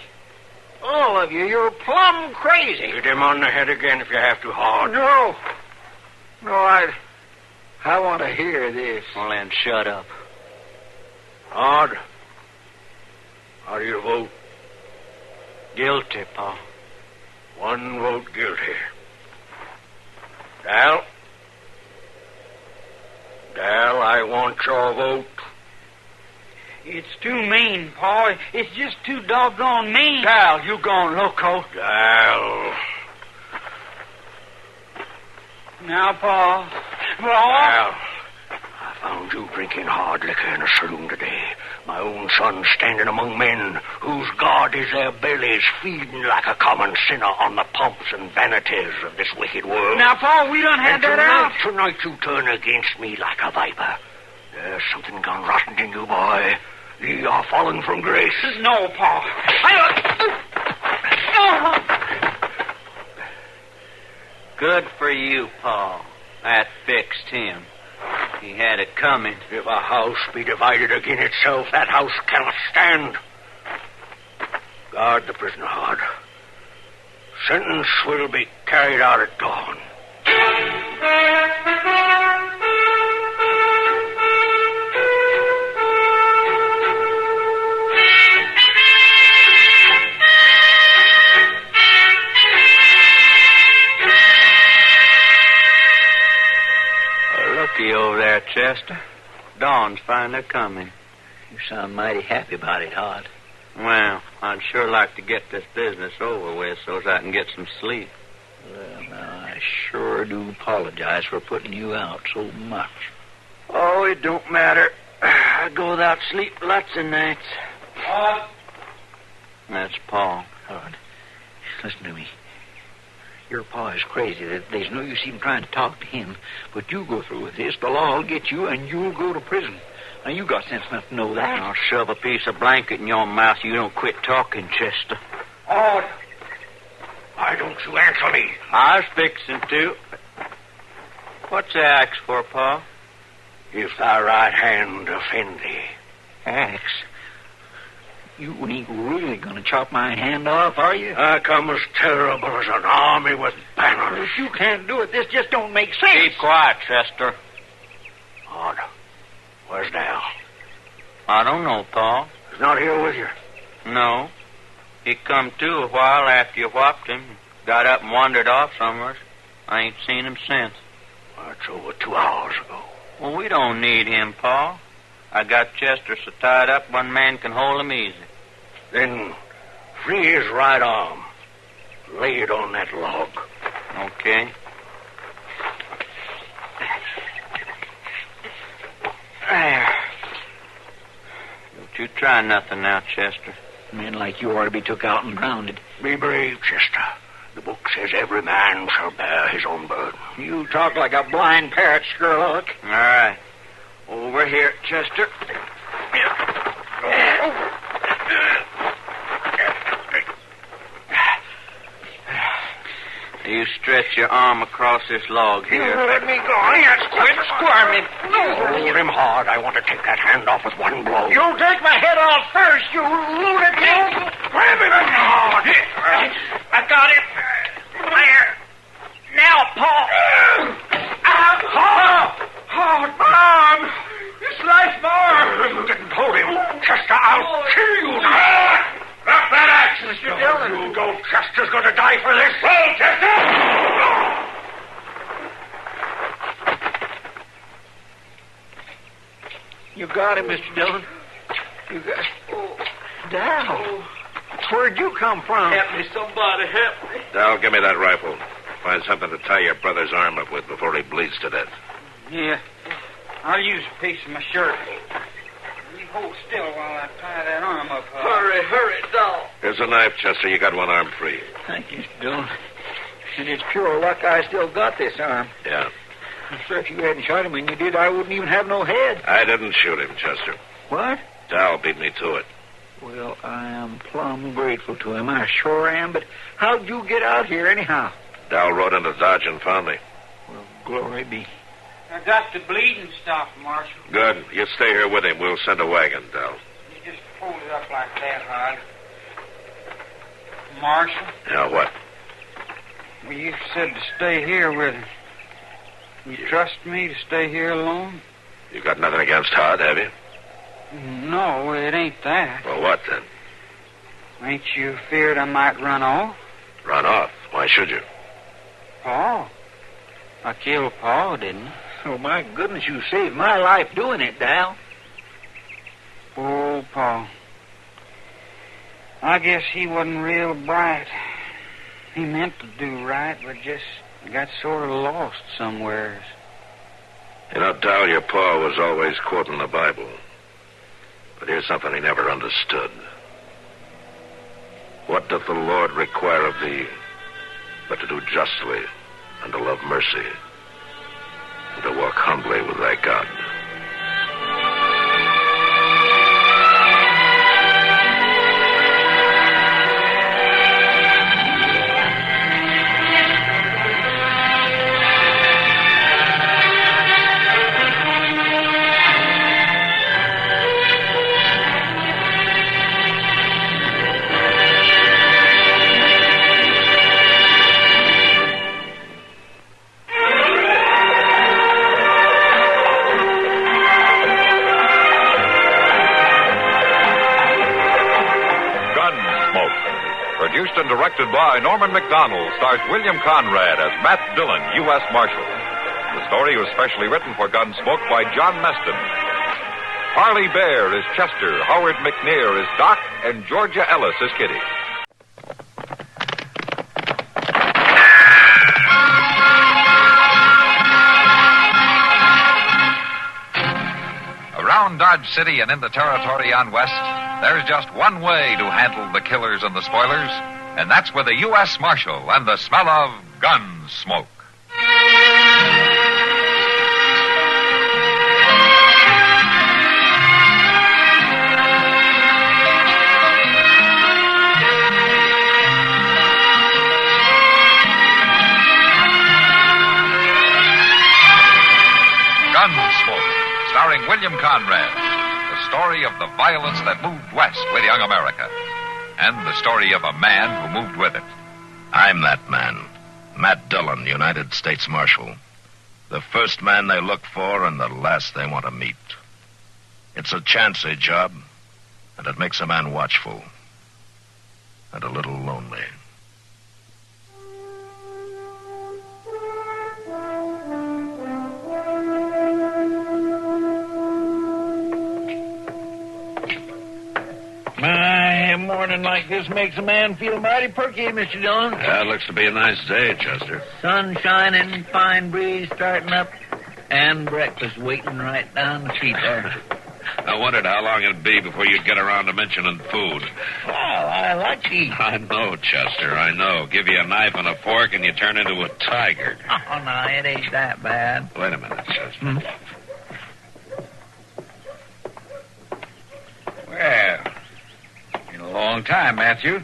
All of you, you're plumb crazy. Hit him on the head again if you have to hard. No, I want to hear this. Well, then shut up. Hard. How do you vote? Guilty, Paul. One vote guilty. Dal? Dal, I want your vote. It's too mean, Paul. It's just too doggone mean. Dal, you gone loco. Dal. Now, Paul. Dal, I found you drinking hard liquor in a saloon today. My own son standing among men whose God is their bellies, feeding like a common sinner on the pomps and vanities of this wicked world. Now, Paul, we done had that out. Tonight you turn against me like a viper. There's something gone rotten in you, boy. Ye are fallen from grace. No, Paul. Good for you, Paul. That fixed him. He had it coming. If a house be divided against itself, that house cannot stand. Guard the prisoner hard. Sentence will be carried out at dawn. Looky over there, Chester. Dawn's finally coming. You sound mighty happy about it, Hod. Well, I'd sure like to get this business over with so as I can get some sleep. Well, now, I sure do apologize for putting you out so much. Oh, it don't matter. I go without sleep lots of nights. That's Paul. Hod, listen to me. Your pa is crazy. There's no use even trying to talk to him. But you go through with this, the law will get you, and you'll go to prison. Now, you got sense enough to know that. I'll shove a piece of blanket in your mouth. You don't quit talking, Chester. Oh, why don't you answer me? I was fixing to. What's the axe for, Pa? If thy right hand offend thee. Axe? You ain't really going to chop my hand off, are you? I come as terrible as an army with banners. If you can't do it, this just don't make sense. Keep quiet, Chester. Odd. Where's Dal? I don't know, Pa. He's not here with you? No. He come to a while after you whopped him. Got up and wandered off somewhere. I ain't seen him since. That's over 2 hours ago. Well, we don't need him, Pa. I got Chester so tied up one man can hold him easy. Then free his right arm. Lay it on that log. Okay. There. Don't you try nothing now, Chester. Men like you ought to be took out and grounded. Be brave, Chester. The book says every man shall bear his own burden. You talk like a blind parrot, Sherlock. All right. Over here, Chester. You stretch your arm across this log here. You let me go. Quit squirming. Hold him hard. I want to take that hand off with one blow. You take my head off first, you lunatic! Grab him hard. I got him. There. Now, Paul. Arm! This life's more. You didn't hold him. Chester, I'll kill you now. Drop that axe, Mr. Dillon. You go. Chester's going to die for this. Roll, Chester! You got him, Mr. Dillon. You got... Dal. Where'd you come from? Help me, somebody, help me. Dal, give me that rifle. Find something to tie your brother's arm up with before he bleeds to death. Yeah. I'll use a piece of my shirt. You hold still while I tie that arm up. Hurry, Dal. Here's a knife, Chester. You got one arm free. Thank you, Mr. Dillon. And it's pure luck I still got this arm. Yeah. I'm sure if you hadn't shot him when you did, I wouldn't even have no head. I didn't shoot him, Chester. What? Dal beat me to it. Well, I am plumb grateful to him. I sure am. But how'd you get out here anyhow? Dal rode into Dodge and found me. Well, glory be. I got the bleeding stopped, Marshal. Good. You stay here with him. We'll send a wagon, Dal. You just hold it up like that, Hod. Marshal? Yeah, what? Well, you said to stay here with him. You trust me to stay here alone? You got nothing against Hod, have you? No, it ain't that. Well, what then? Ain't you feared I might run off? Run off? Why should you? Paul. I killed Paul, didn't I? Oh, my goodness, you saved my life doing it, Dal. Oh, Paul. I guess he wasn't real bright. He meant to do right, but just got sort of lost somewheres. You know, Dal, your pa was always quoting the Bible. But here's something he never understood. What doth the Lord require of thee but to do justly and to love mercy and to walk humbly with thy God? Produced and directed by Norman McDonald, stars William Conrad as Matt Dillon, U.S. Marshal. The story was specially written for Gunsmoke by John Meston. Harley Bear is Chester, Howard McNear is Doc, and Georgia Ellis is Kitty. Around Dodge City and in the territory on West, there's just one way to handle the killers and the spoilers, and that's with a U.S. Marshal and the smell of Gunsmoke. Gunsmoke, starring William Conrad. The story of the violence that moved west with young America. And the story of a man who moved with it. I'm that man. Matt Dillon, United States Marshal. The first man they look for and the last they want to meet. It's a chancy job, and it makes a man watchful. And a little lonely. My, a morning like this makes a man feel mighty perky, Mr. Dillon. Yeah, it looks to be a nice day, Chester. Sun shining, fine breeze starting up. and breakfast waiting right down the street there. I wondered how long it'd be before you'd get around to mentioning food. Oh, I like to eat. I know, Chester, I know. Give you a knife and a fork and you turn into a tiger. Oh, no, it ain't that bad. Wait a minute, Chester. Well, been a long time, Matthew.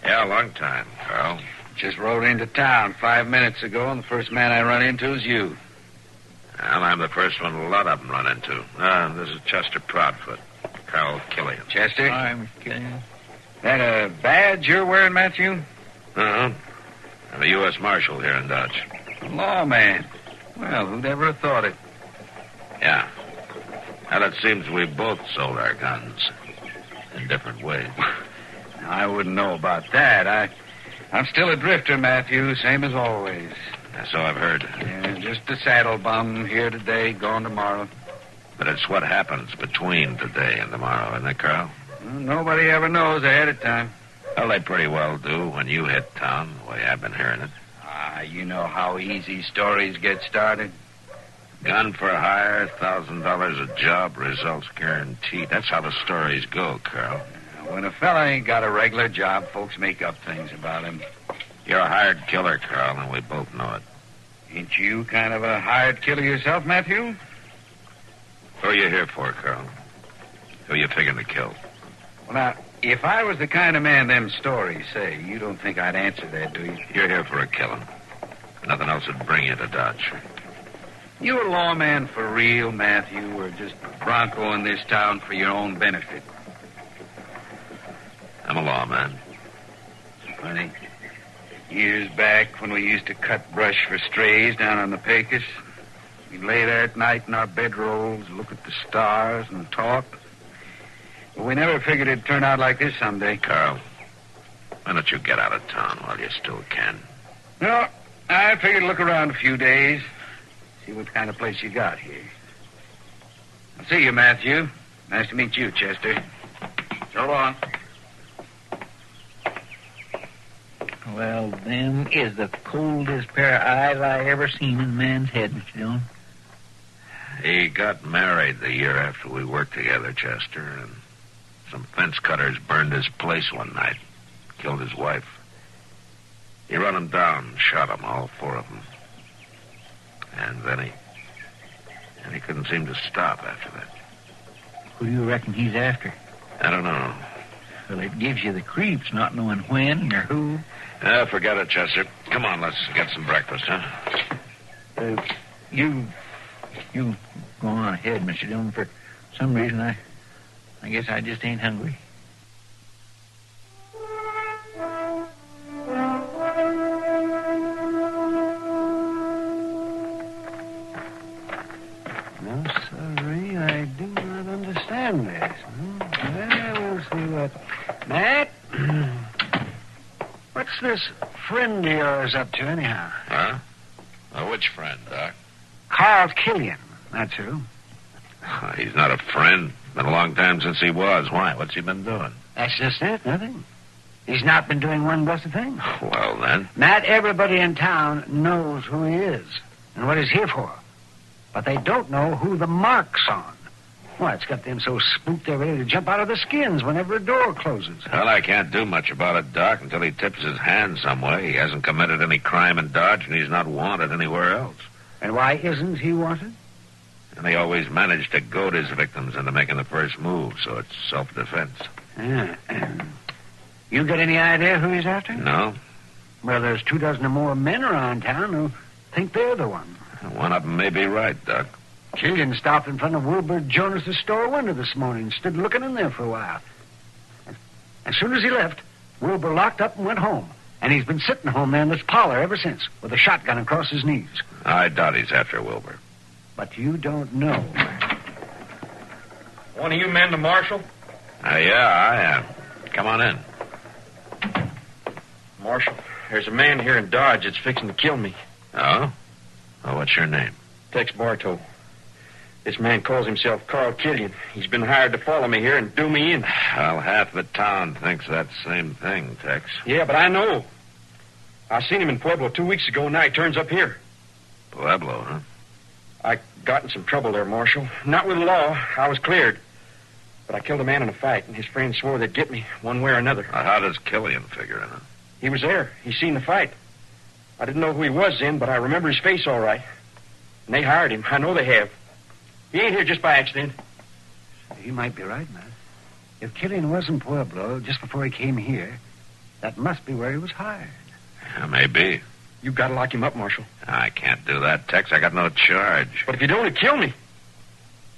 Yeah, a long time, Carl. Just rode into town 5 minutes ago, and the first man I run into is you. Well, I'm the first one a lot of them run into. This is Chester Proudfoot, Carl Killian. Chester? I'm Killian. That a badge you're wearing, Matthew? Uh-huh. I'm a U.S. Marshal here in Dodge. A lawman. Well, who'd ever have thought it? Yeah. Well, it seems we both sold our guns in different ways. I wouldn't know about that. I'm still a drifter, Matthew, same as always. So I've heard. Yeah, just a saddle bum, here today, gone tomorrow. But it's what happens between today and tomorrow, isn't it, Carl? Well, nobody ever knows ahead of time. Well, they pretty well do when you hit town, the way I've been hearing it. You know how easy stories get started. Gun for hire, $1,000 a job, results guaranteed. That's how the stories go, Carl. When a fella ain't got a regular job, folks make up things about him. You're a hired killer, Carl, and we both know it. Ain't you kind of a hired killer yourself, Matthew? Who are you here for, Carl? Who you figuring to kill? Well, now, if I was the kind of man them stories say, you don't think I'd answer that, do you? You're here for a killing. Nothing else would bring you to Dodge. You a lawman for real, Matthew, or just bronco in this town for your own benefit? I'm a lawman. Funny. Years back, when we used to cut brush for strays down on the Pecos, we'd lay there at night in our bedrolls, look at the stars, and talk. But we never figured it'd turn out like this someday. Carl, why don't you get out of town while you still can? No, I figured to look around a few days, see what kind of place you got here. I'll see you, Matthew. Nice to meet you, Chester. So long. Well, them is the coldest pair of eyes I ever seen in a man's head, Mr. Dillon. He got married the year after we worked together, Chester, and some fence cutters burned his place one night, killed his wife. He run them down, shot them, all four of them. And then he couldn't seem to stop after that. Who do you reckon he's after? I don't know. Well, it gives you the creeps not knowing when or who. Forget it, Chester. Come on, let's get some breakfast, huh? You go on ahead, Mr. Dillon. For some reason, I guess I just ain't hungry. No, sorry, I do not understand this. Well, we'll see what... Matt? What's this friend of yours up to, anyhow? Huh? Which friend, Doc? Carl Killian, that's who. He's not a friend. Been a long time since he was. Why? What's he been doing? That's just it, nothing. He's not been doing one blessed thing. Well, then. Matt, everybody in town knows who he is and what he's here for. But they don't know who the mark's on. Well, it's got them so spooked they're ready to jump out of their skins whenever a door closes. Well, I can't do much about it, Doc, until he tips his hand some way. He hasn't committed any crime in Dodge, and he's not wanted anywhere else. And why isn't he wanted? And he always managed to goad his victims into making the first move, so it's self-defense. Yeah. You got any idea who he's after? No. Well, there's 24 or more men around town who think they're the one. One of them may be right, Doc. Killian stopped in front of Wilbur Jonas's store window this morning, stood looking in there for a while. As soon as he left, Wilbur locked up and went home. And he's been sitting home there in this parlor ever since, with a shotgun across his knees. I doubt he's after Wilbur. But you don't know. One of you men the marshal? Yeah, I am. Come on in. Marshal, there's a man here in Dodge that's fixing to kill me. Oh? Well, what's your name? Tex Bartow. This man calls himself Carl Killian. He's been hired to follow me here and do me in. Well, half the town thinks that same thing, Tex. Yeah, but I know. I seen him in Pueblo 2 weeks ago, and now he turns up here. Pueblo, huh? I got in some trouble there, Marshal. Not with the law. I was cleared. But I killed a man in a fight, and his friends swore they'd get me one way or another. Now, how does Killian figure in it? He was there. He seen the fight. I didn't know who he was then, but I remember his face all right. And they hired him. I know they have. He ain't here just by accident. You might be right, man. If Killian was in Pueblo just before he came here, that must be where he was hired. Yeah, maybe. You've got to lock him up, Marshal. I can't do that, Tex. I got no charge. But if you don't, he'd kill me.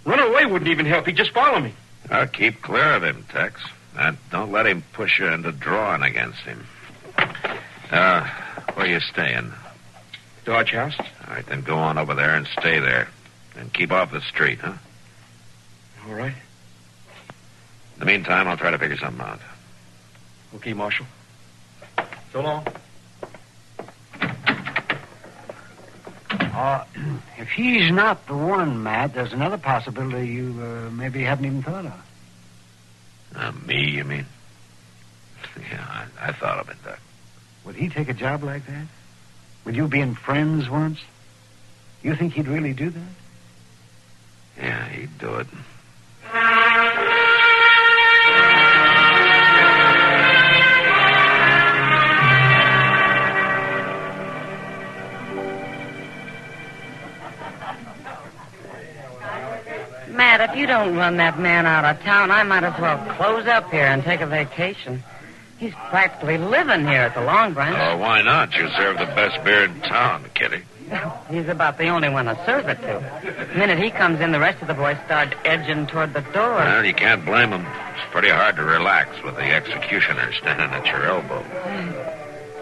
Running away wouldn't even help. He'd just follow me. Well, keep clear of him, Tex. And don't let him push you into drawing against him. Where you staying? Dodge House. All right, then go on over there and stay there. And keep off the street, huh? All right. In the meantime, I'll try to figure something out. Okay, Marshal. So long. If he's not the one, Matt, there's another possibility you maybe haven't even thought of. Me, you mean? Yeah, I thought of it, Doc. Would he take a job like that? With you being friends once? You think he'd really do that? Yeah, he'd do it. Matt, if you don't run that man out of town, I might as well close up here and take a vacation. He's practically living here at the Long Branch. Oh, why not? You serve the best beer in town, Kitty. He's about the only one to serve it to. The minute he comes in, the rest of the boys start edging toward the door. Well, you can't blame him. It's pretty hard to relax with the executioner standing at your elbow.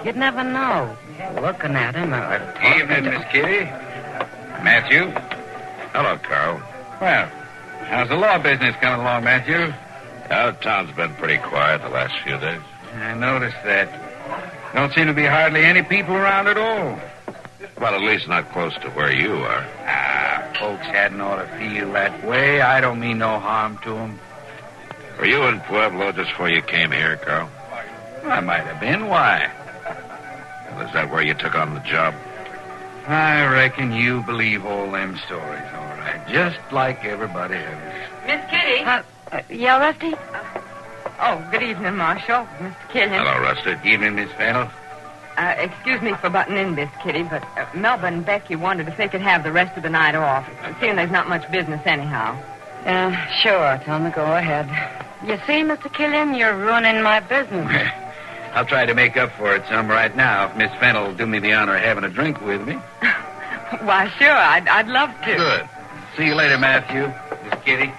You'd never know. Looking at him or Evening, Miss Kitty. Matthew. Hello, Carl. Well, how's the law business coming along, Matthew? Town's been pretty quiet the last few days. I noticed that. Don't seem to be hardly any people around at all. Well, at least not close to where you are. Folks hadn't ought to feel that way. I don't mean no harm to them. Were you in Pueblo just before you came here, Carl? I might have been. Why? Well, is that where you took on the job? I reckon you believe all them stories, all right. Just like everybody else. Miss Kitty? Yeah, Rusty? Good evening, Marshal. Mr. Killian. Hello, Rusty. Evening, Miss Fennel. Excuse me for butting in, Miss Kitty, but Melba and Becky wondered if they could have the rest of the night off, seeing there's not much business anyhow. Sure, tell me, go ahead. You see, Mr. Killian, you're ruining my business. I'll try to make up for it some right now if Miss Fennel will do me the honor of having a drink with me. Why, sure, I'd love to. Good. See you later, Matthew. Miss Kitty.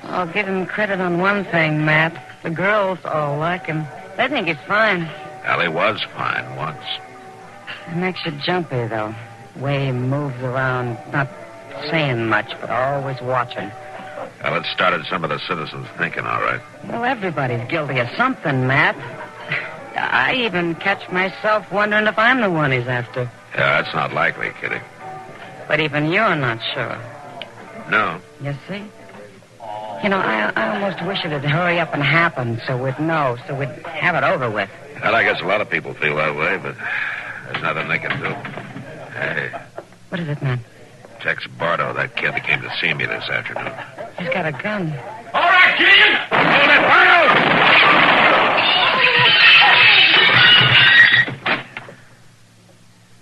I'll give him credit on one thing, Matt. The girls all like him. They think he's fine. Well, he was fine once. It makes you jumpy, though. Way he moves around, not saying much, but always watching. Well, it started some of the citizens thinking, all right. Well, everybody's guilty of something, Matt. I even catch myself wondering if I'm the one he's after. Yeah, that's not likely, Kitty. But even you're not sure. No. You see? You know, I almost wish it'd hurry up and happen so we'd know, so we'd have it over with. Well, I guess a lot of people feel that way, but there's nothing they can do. Hey. What is it, man? Tex Bardo, that kid that came to see me this afternoon. He's got a gun. All right, Killian! Hold it, Bardo!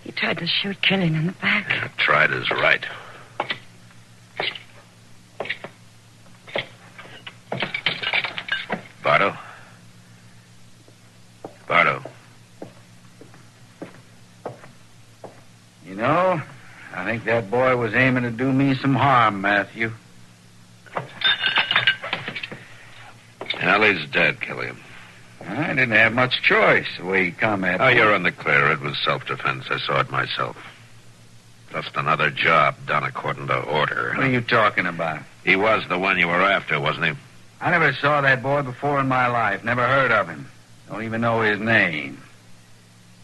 He tried to shoot Killian in the back. Yeah, tried is right. Bardo? Bardo. You know, I think that boy was aiming to do me some harm, Matthew. Well, he's dead, Killian. I didn't have much choice the way he come at Oh, me. you're in the clear. It was self-defense. I saw it myself. Just another job done according to order. What are you talking about? He was the one you were after, wasn't he? I never saw that boy before in my life. Never heard of him. Don't even know his name.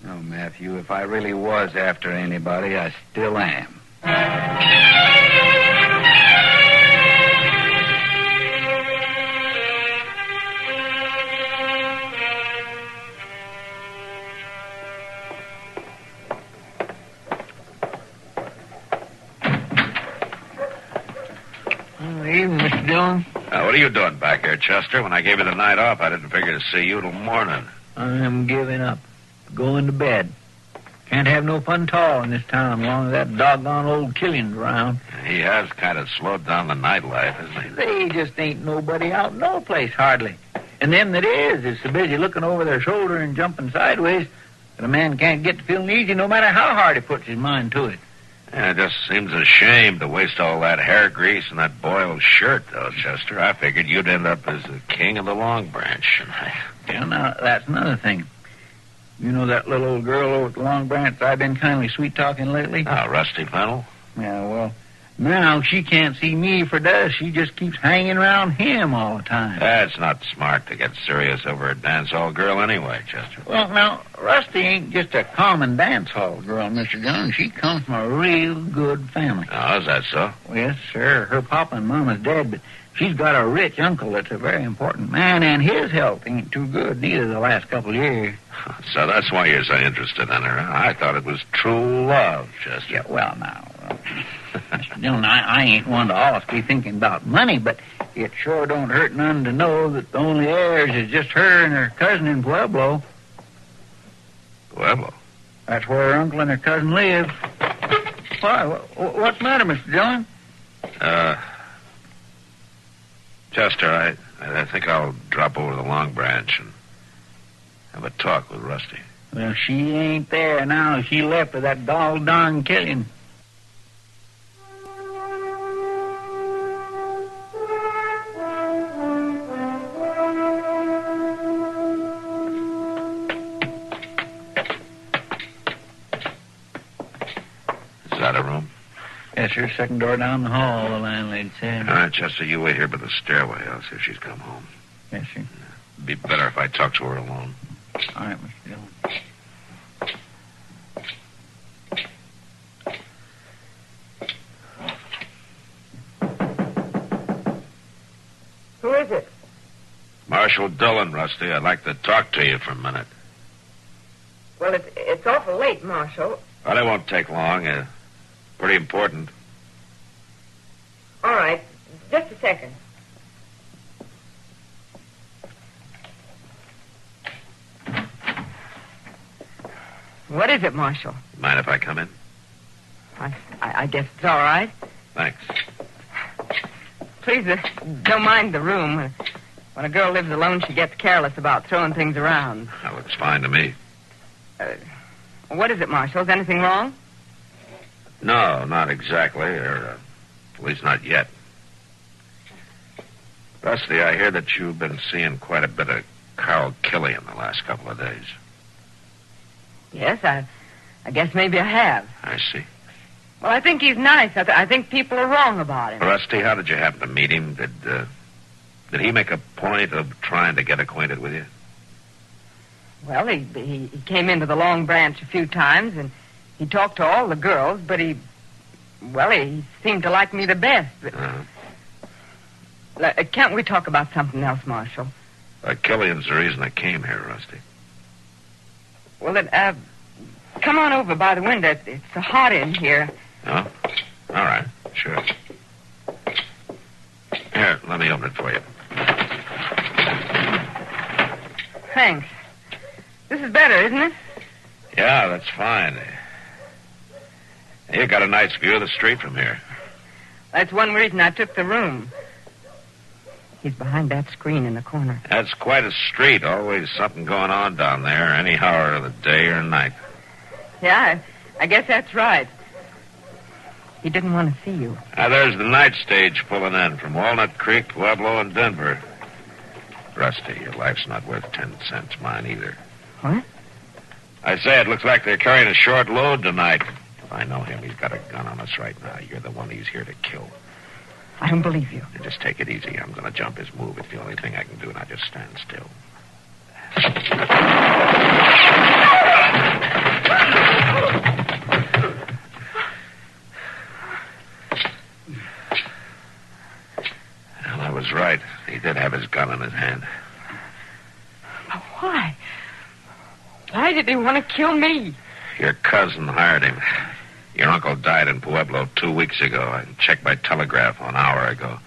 No, Matthew, if I really was after anybody, I still am. Dillon? What are you doing back here, Chester? When I gave you the night off, I didn't figure to see you till morning. I'm giving up. Going to bed. Can't have no fun at all in this town as long as that doggone old Killian's around. He has kind of slowed down the nightlife, hasn't he? They just ain't nobody out no place, hardly. And them that is so busy looking over their shoulder and jumping sideways that a man can't get to feeling easy no matter how hard he puts his mind to it. Yeah, it just seems a shame to waste all that hair grease and that boiled shirt, though, Chester. I figured you'd end up as the king of the Long Branch. Yeah, now, that's another thing. You know that little old girl over at the Long Branch I've been kindly sweet-talking lately? Rusty Fennel? Yeah, well, now she can't see me for dust. She just keeps hanging around him all the time. It's not smart to get serious over a dance hall girl anyway, Chester. Well, now, Rusty ain't just a common dance hall girl, Mr. Dillon. She comes from a real good family. Oh, is that so? Well, yes, sir. Her papa and mama's dead, but she's got a rich uncle that's a very important man, and his health ain't too good neither the last couple of years. So that's why you're so interested in her. I thought it was true love, Chester. Yeah, well, now, Mr. Dillon, I ain't one to always be thinking about money, but it sure don't hurt none to know that the only heirs is just her and her cousin in Pueblo. Pueblo? That's where her uncle and her cousin live. Why, what's the matter, Mr. Dillon? Chester, I think I'll drop over to the Long Branch and have a talk with Rusty. Well, she ain't there now. She left with that darn Killian. Is that a room? Yes, sir. Second door down the hall, the landlady said. All right, Chester, you wait here by the stairway. I'll see if she's come home. Yes, sir. It'd be better if I talk to her alone. All right, Mr. Dillon. Who is it? Marshal Dillon, Rusty. I'd like to talk to you for a minute. Well, it's awful late, Marshal. Well, it won't take long. Pretty important. All right. Just a second. What is it, Marshal? Mind if I come in? I guess it's all right. Thanks. Please, don't mind the room. When a girl lives alone, she gets careless about throwing things around. That looks fine to me. What is it, Marshal? Is anything wrong? No, not exactly, or at least not yet. Rusty, I hear that you've been seeing quite a bit of Carl Killian the last couple of days. Yes, I guess maybe I have. I see. Well, I think he's nice. I think people are wrong about him. Rusty, how did you happen to meet him? Did he make a point of trying to get acquainted with you? Well, he came into the Long Branch a few times, and he talked to all the girls, but he seemed to like me the best. But, can't we talk about something else, Marshal? Killian's the reason I came here, Rusty. Well, then, come on over by the window. It's so hot in here. Oh? All right, sure. Here, let me open it for you. Thanks. This is better, isn't it? Yeah, that's fine. You got a nice view of the street from here. That's one reason I took the room. He's behind that screen in the corner. That's quite a street. Always something going on down there, any hour of the day or night. Yeah, I guess that's right. He didn't want to see you. There's the night stage pulling in from Walnut Creek, Pueblo, and Denver. Rusty, your life's not worth 10 cents. Mine either. What? I say it looks like they're carrying a short load tonight. If I know him, he's got a gun on us right now. You're the one he's here to kill. I don't believe you. Now just take it easy. I'm going to jump his move. It's the only thing I can do, and I just stand still. Well, I was right. He did have his gun in his hand. But why? Why did he want to kill me? Your cousin hired him. Your uncle died in Pueblo 2 weeks ago. I checked by telegraph an hour ago.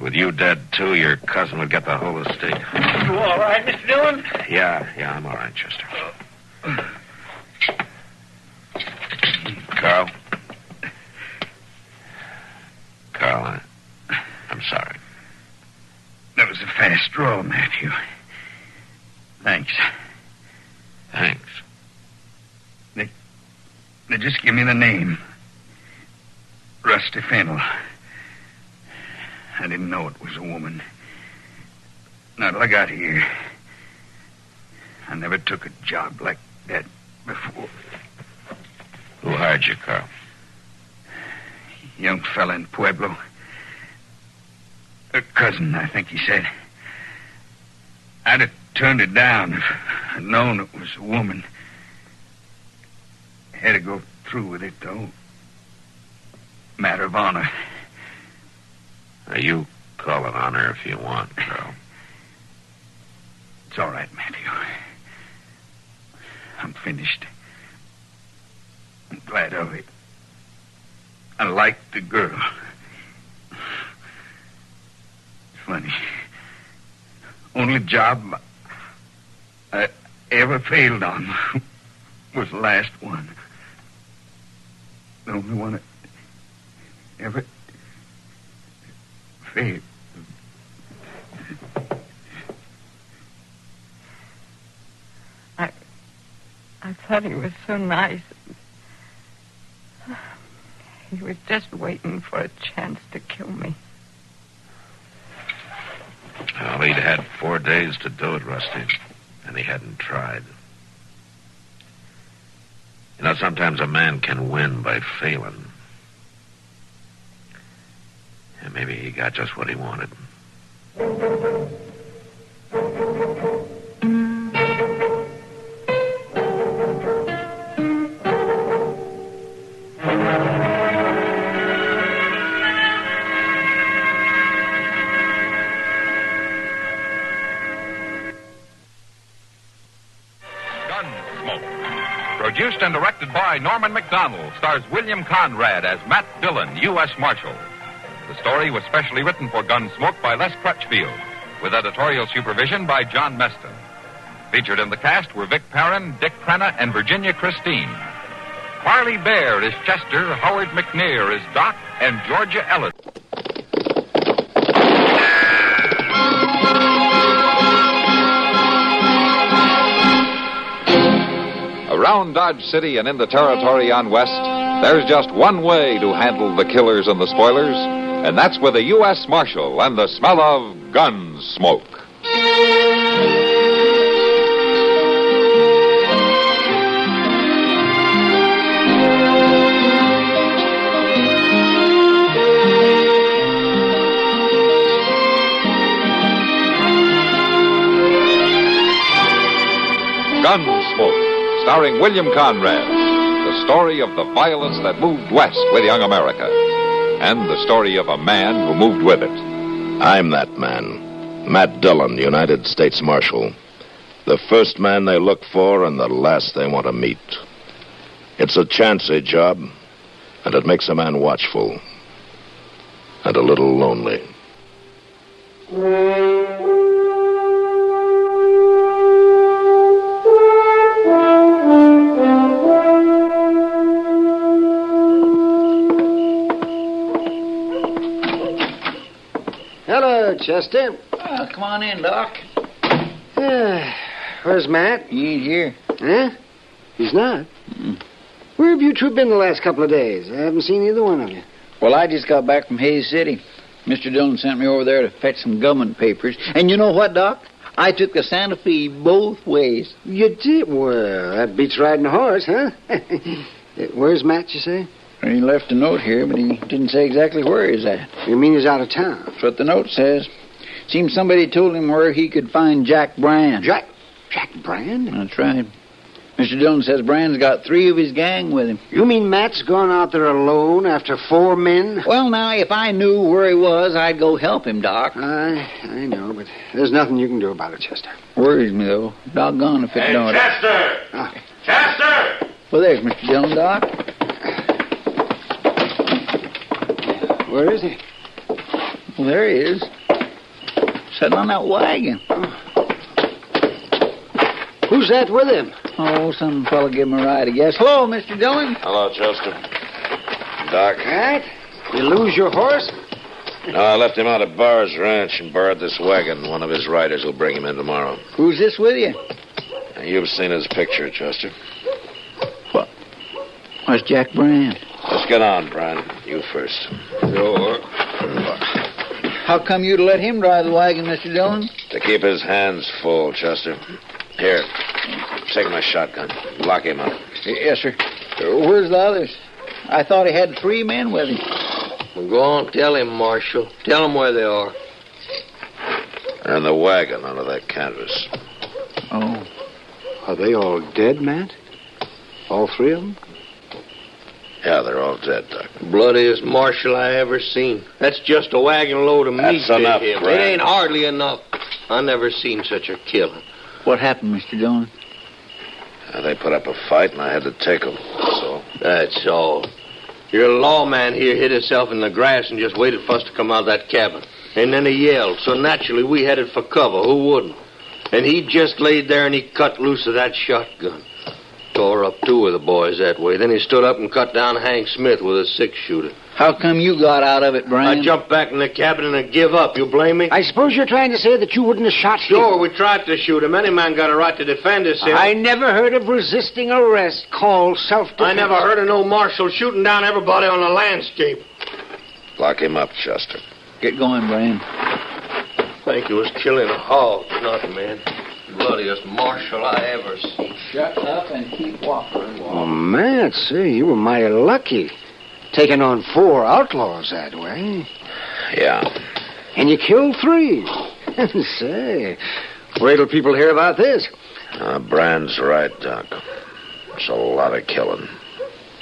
With you dead, too, your cousin would get the whole estate. You all right, Mr. Dillon? Yeah, I'm all right, Chester. Carl? Carl, I'm sorry. That was a fast draw, Matthew. Thanks. Thanks. They just give me the name. Rusty Fennel. I didn't know it was a woman. Not till I got here. I never took a job like that before. Who hired you, Carl? Young fella in Pueblo. A cousin, I think he said. I'd have turned it down if I'd known it was a woman. Had to go through with it, though. Matter of honor. Now, you call it honor if you want, Carl. It's all right, Matthew. I'm finished. I'm glad of it. I like the girl. It's funny. Only job I ever failed on was the last one. The only one I ever failed. I thought he was so nice. He was just waiting for a chance to kill me. Well, he'd had 4 days to do it, Rusty, and he hadn't tried. You know, sometimes a man can win by failing. And maybe he got just what he wanted. Produced and directed by Norman Macdonald, stars William Conrad as Matt Dillon, U.S. Marshal. The story was specially written for Gunsmoke by Les Crutchfield, with editorial supervision by John Meston. Featured in the cast were Vic Perrin, Dick Crenna, and Virginia Christine. Parley Bear is Chester, Howard McNear is Doc, and Georgia Ellis. Around Dodge City and in the territory on West, there's just one way to handle the killers and the spoilers, and that's with a U.S. Marshal and the smell of Gunsmoke. Gunsmoke. Starring William Conrad, the story of the violence that moved west with young America, and the story of a man who moved with it. I'm that man, Matt Dillon, United States Marshal. The first man they look for and the last they want to meet. It's a chancy job, and it makes a man watchful and a little lonely. Hello, Chester. Come on in, Doc. Where's Matt? He ain't here. Huh? He's not? Where have you two been the last couple of days? I haven't seen either one of you. Well, I just got back from Hayes City. Mr. Dillon sent me over there to fetch some government papers. And you know what, Doc? I took the Santa Fe both ways. You did? Well, that beats riding a horse, huh? Where's Matt, you say? He left a note here, but he didn't say exactly where he's at. You mean he's out of town? That's what the note says. Seems somebody told him where he could find Jack Brand. Jack Brand? That's right. Mr. Dillon says Brand's got 3 of his gang with him. You mean Matt's gone out there alone after 4 men? Well, now, if I knew where he was, I'd go help him, Doc. I know, but there's nothing you can do about it, Chester. Worries me, though. Doggone if it don't. Chester! Chester! Well, there's Mr. Dillon, Doc. Where is he? Well, there he is. Sitting on that wagon. Who's that with him? Oh, some fellow give him a ride, I guess. Hello, Mr. Dillon. Hello, Chester. Doc. Right? You lose your horse? No, I left him out at Barr's ranch and borrowed this wagon. One of his riders will bring him in tomorrow. Who's this with you? You've seen his picture, Chester. What? Where's Jack Brand? Let's get on, Brand. You first. Sure. How come you to let him drive the wagon, Mr. Dillon? To keep his hands full, Chester. Here, take my shotgun. Lock him up. Yes, sir. Where's the others? I thought he had 3 men with him. Well, go on, tell him, Marshal. Tell him where they are. They're in the wagon under that canvas. Oh. Are they all dead, Matt? All 3 of them? Yeah, they're all dead, Doc. Bloodiest marshal I ever seen. That's just a wagon load of meat. That's enough, to him. Brand. It ain't hardly enough. I never seen such a killing. What happened, Mr. Dillon? They put up a fight, and I had to take them. So. That's all. Your lawman here hid himself in the grass and just waited for us to come out of that cabin. And then he yelled. So naturally, we headed for cover. Who wouldn't? And he just laid there and he cut loose of that shotgun. Tore up 2 of the boys that way. Then he stood up and cut down Hank Smith with a 6-shooter. How come you got out of it, Brian? I jumped back in the cabin and I give up. You blame me? I suppose you're trying to say that you wouldn't have shot him. Sure, we tried to shoot him. Any man got a right to defend himself. I never heard of resisting arrest called self-defense. I never heard of no marshal shooting down everybody on the landscape. Lock him up, Chester. Get going, Brian. Think he was killing a hog, not a man. Bloodiest marshal I ever seen. Shut up and keep walking. Oh, Matt, say, you were mighty lucky. Taking on 4 outlaws that way. Yeah. And you killed 3. Say, wait till people hear about this. Brand's right, Doc. It's a lot of killing.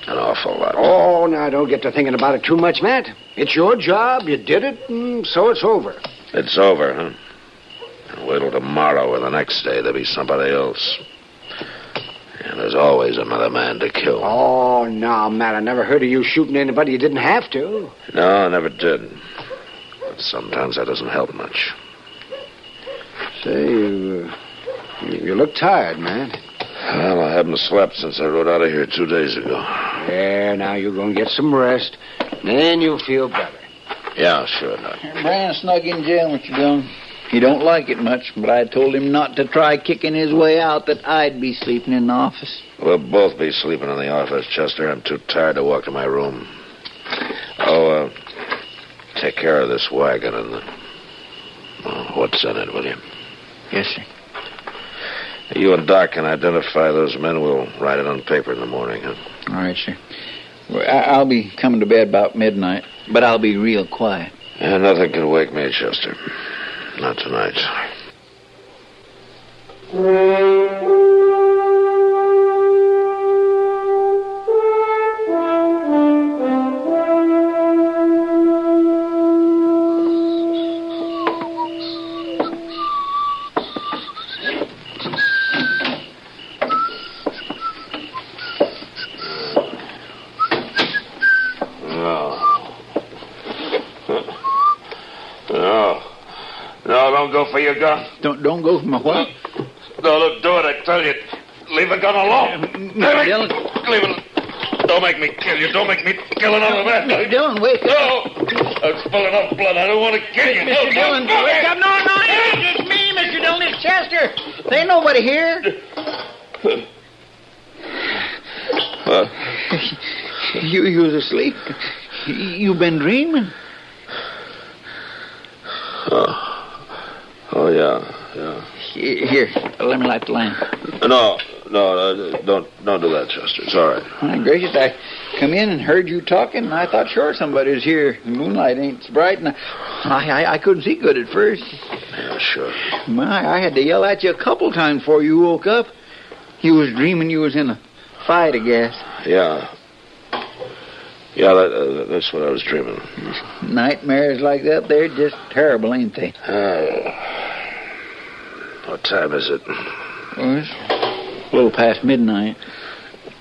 An awful lot. Oh, now, don't get to thinking about it too much, Matt. It's your job. You did it, and so it's over. It's over, huh? Wait till tomorrow or the next day. There'll be somebody else. And there's always another man to kill. Oh, no, Matt, I never heard of you shooting anybody you didn't have to. No, I never did. But sometimes that doesn't help much. Say, you look tired, man. Well, I haven't slept since I rode out of here 2 days ago. Yeah, now you're going to get some rest. Then you'll feel better. Yeah, sure, Doc. Brian snug in jail, Mr. Dillon. He don't like it much, but I told him not to try kicking his way out, that I'd be sleeping in the office. We'll both be sleeping in the office, Chester. I'm too tired to walk to my room. Oh, take care of this wagon and what's in it, will you? Yes, sir. You and Doc can identify those men. We'll write it on paper in the morning, huh? All right, sir. Well, I'll be coming to bed about midnight, but I'll be real quiet. Yeah, nothing can wake me, Chester. Not tonight. Don't go for your gun. Don't go for my what? No, don't do it, I tell you. Leave the gun alone. Mr. Dillon. Leave it. Don't make me kill you. Don't make me kill another man. Mr. Dillon, wake up. No. I'm spilling up blood. I don't want to kill you. Mr. Dillon, wake up. No, it's me, Mr. Dillon. It's Chester. There ain't nobody here. You was asleep. You been dreaming. Oh, yeah. Here, let me light the lamp. No, don't do that, Chester. It's all right. My gracious, I come in and heard you talking, and I thought sure somebody was here. The moonlight ain't so bright, and I couldn't see good at first. Yeah, sure. I had to yell at you a couple times before you woke up. You was dreaming you was in a fight, I guess. Yeah, that's what I was dreaming. Nightmares like that, they're just terrible, ain't they? What time is it? Well, it's a little past midnight.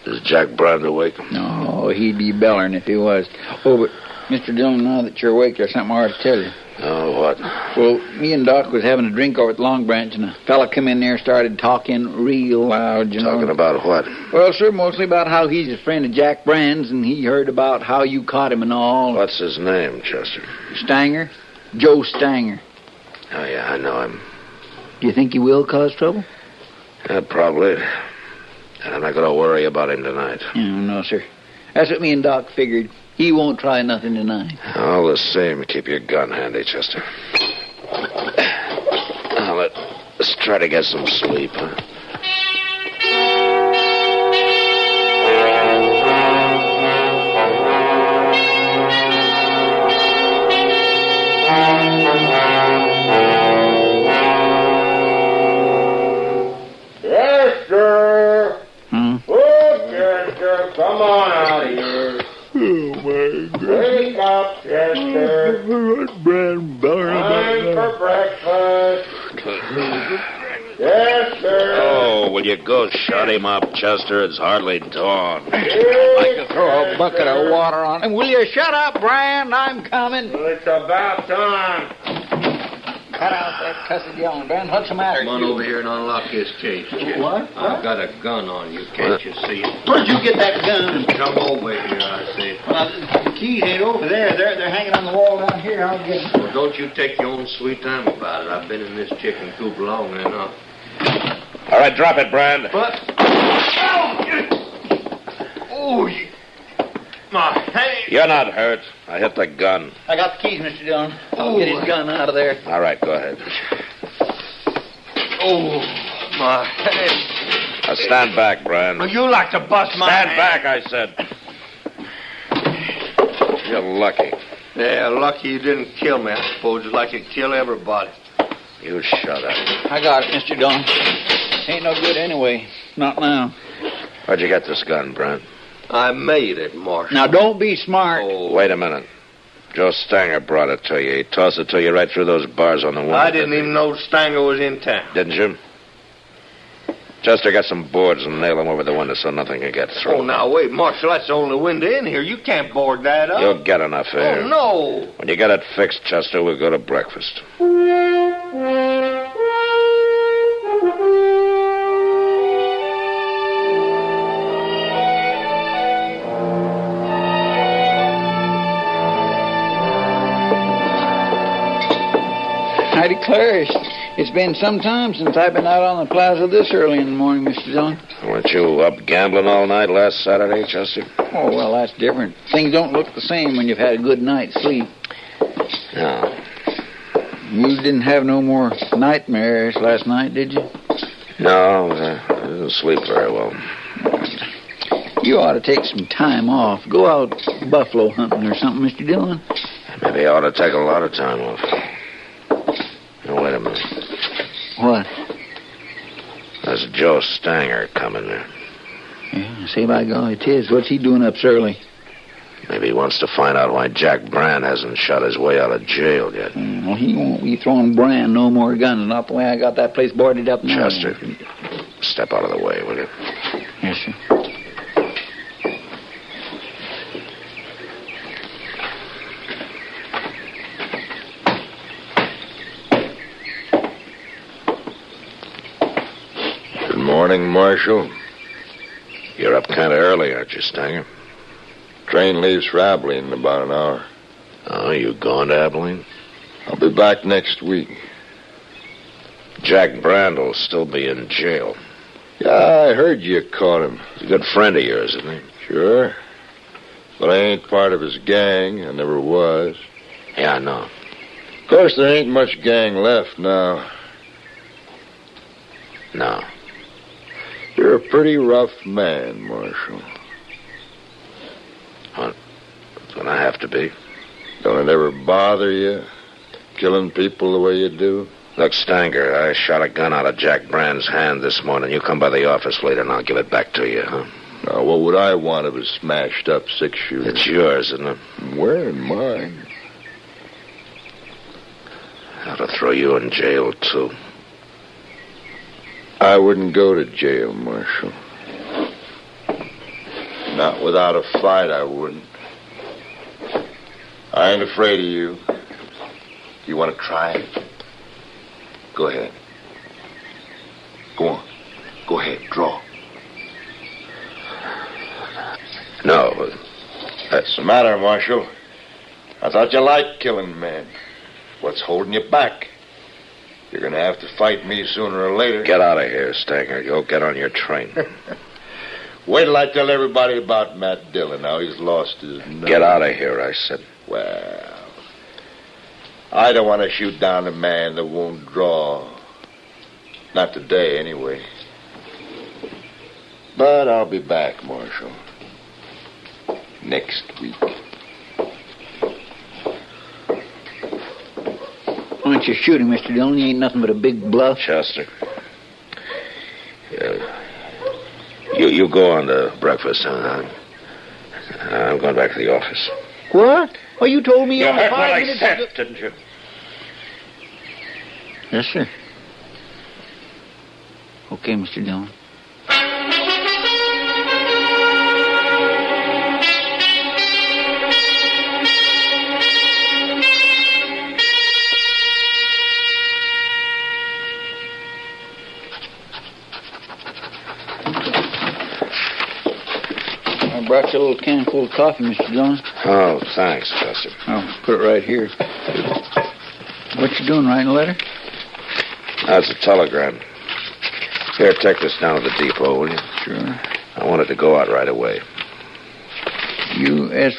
Is Jack Brand awake? No, he'd be bellering if he was. Oh, but Mr. Dillon, now that you're awake, there's something I ought to tell you. Oh, what? Well, me and Doc was having a drink over at the Long Branch, and a fella come in there and started talking real loud, you know. Talking about what? Well, sir, mostly about how he's a friend of Jack Brand's, and he heard about how you caught him and all. What's his name, Chester? Stanger. Joe Stanger. Oh, yeah, I know him. Do you think he will cause trouble? Yeah, probably. And I'm not going to worry about him tonight. No, sir. That's what me and Doc figured. He won't try nothing tonight. All the same, keep your gun handy, Chester. Now, let's try to get some sleep, huh? Chester! Oh, Chester, come on out of here. Oh, my God. Wake up, Chester. Time for breakfast. Chester. Oh, will you go shut him up, Chester? It's hardly dawn. I'd like to throw a bucket of water on him. Will you shut up, Brand? I'm coming. Well, it's about time. Cut out that cussed yelling, Brand. What's the matter? Come on over here and unlock his case, kid. What? I've got a gun on you. Can't you see it? Where'd you get that gun? Come over here, I say. The keys ain't over there. They're hanging on the wall down here. I'll get them. Well, don't you take your own sweet time about it. I've been in this chicken coop long enough. All right, drop it, Brand. What? Oh, you... My hand. You're not hurt. I hit the gun. I got the keys, Mr. Dillon. I'll get his gun out of there. All right, go ahead. Oh, my head. Now stand back, Brand. Well, you like to bust my Stand hand. back, I said. You're lucky. Yeah, lucky you didn't kill me. I suppose it's like you kill everybody. You shut up. I got it, Mr. Dillon. Ain't no good anyway. Not now. Where'd you get this gun, Brand? I made it, Marshal. Now, don't be smart. Oh, Wait a minute. Joe Stanger brought it to you. He tossed it to you right through those bars on the window. I didn't even know Stanger was in town. Didn't you? Chester, got some boards and nail them over the window so nothing can get through. Oh, now, wait, Marshal, that's the only window in here. You can't board that up. You'll get enough air. Oh, no. When you get it fixed, Chester, we'll go to breakfast. I declare, it's been some time since I've been out on the plaza this early in the morning, Mr. Dillon. Weren't you up gambling all night last Saturday, Chester? Oh, well, that's different. Things don't look the same when you've had a good night's sleep. No. You didn't have no more nightmares last night, did you? No, I didn't sleep very well. You ought to take some time off. Go out buffalo hunting or something, Mr. Dillon. Maybe I ought to take a lot of time off. Now, wait a minute. What? There's Joe Stanger coming there. Yeah, say by golly, it is. What's he doing up so early? Maybe he wants to find out why Jack Brand hasn't shot his way out of jail yet. Well, he won't be throwing Brand no more guns. Not the way I got that place boarded up now. Chester, step out of the way, will you? Yes, sir. Good morning, Marshal. You're up kind of early, aren't you, Stanger? Train leaves for Abilene in about an hour. Oh, you going to Abilene? I'll be back next week. Jack Brand will still be in jail. Yeah, I heard you caught him. He's a good friend of yours, isn't he? Sure. But I ain't part of his gang. I never was. Yeah, I know. Of course, there ain't much gang left now. No. You're a pretty rough man, Marshal. That's what I have to be. Don't it ever bother you, killing people the way you do? Look, Stanger, I shot a gun out of Jack Brand's hand this morning. You come by the office later and I'll give it back to you, huh? Now, what would I want of a smashed up six-shooter? It's yours, isn't it? Where in mine? I ought to throw you in jail, too. I wouldn't go to jail, Marshal. Not without a fight, I wouldn't. I ain't afraid of you. You want to try? Go ahead. Go on. Go ahead, draw. No. What's the matter, Marshal? I thought you liked killing men. What's holding you back? You're going to have to fight me sooner or later. Get out of here, Stanger. Go get on your train. Wait till I tell everybody about Matt Dillon, how he's lost his nose. Get out of here, I said. Well, I don't want to shoot down a man that won't draw. Not today, anyway. But I'll be back, Marshal. Next week. Why don't you shoot him, Mr. Dillon? He ain't nothing but a big bluff. Chester. You go on to breakfast. I'm going back to the office. What? Well, you told me You only heard what 5 I minutes said, ago. didn't you? Yes, sir. Okay, Mr. Dillon. I brought you a little can full of coffee, Mr. Dillon. Oh, thanks, Chester. I'll put it right here. What you doing, writing a letter? That's a telegram. Here, take this down to the depot, will you? Sure. I want it to go out right away. U.S.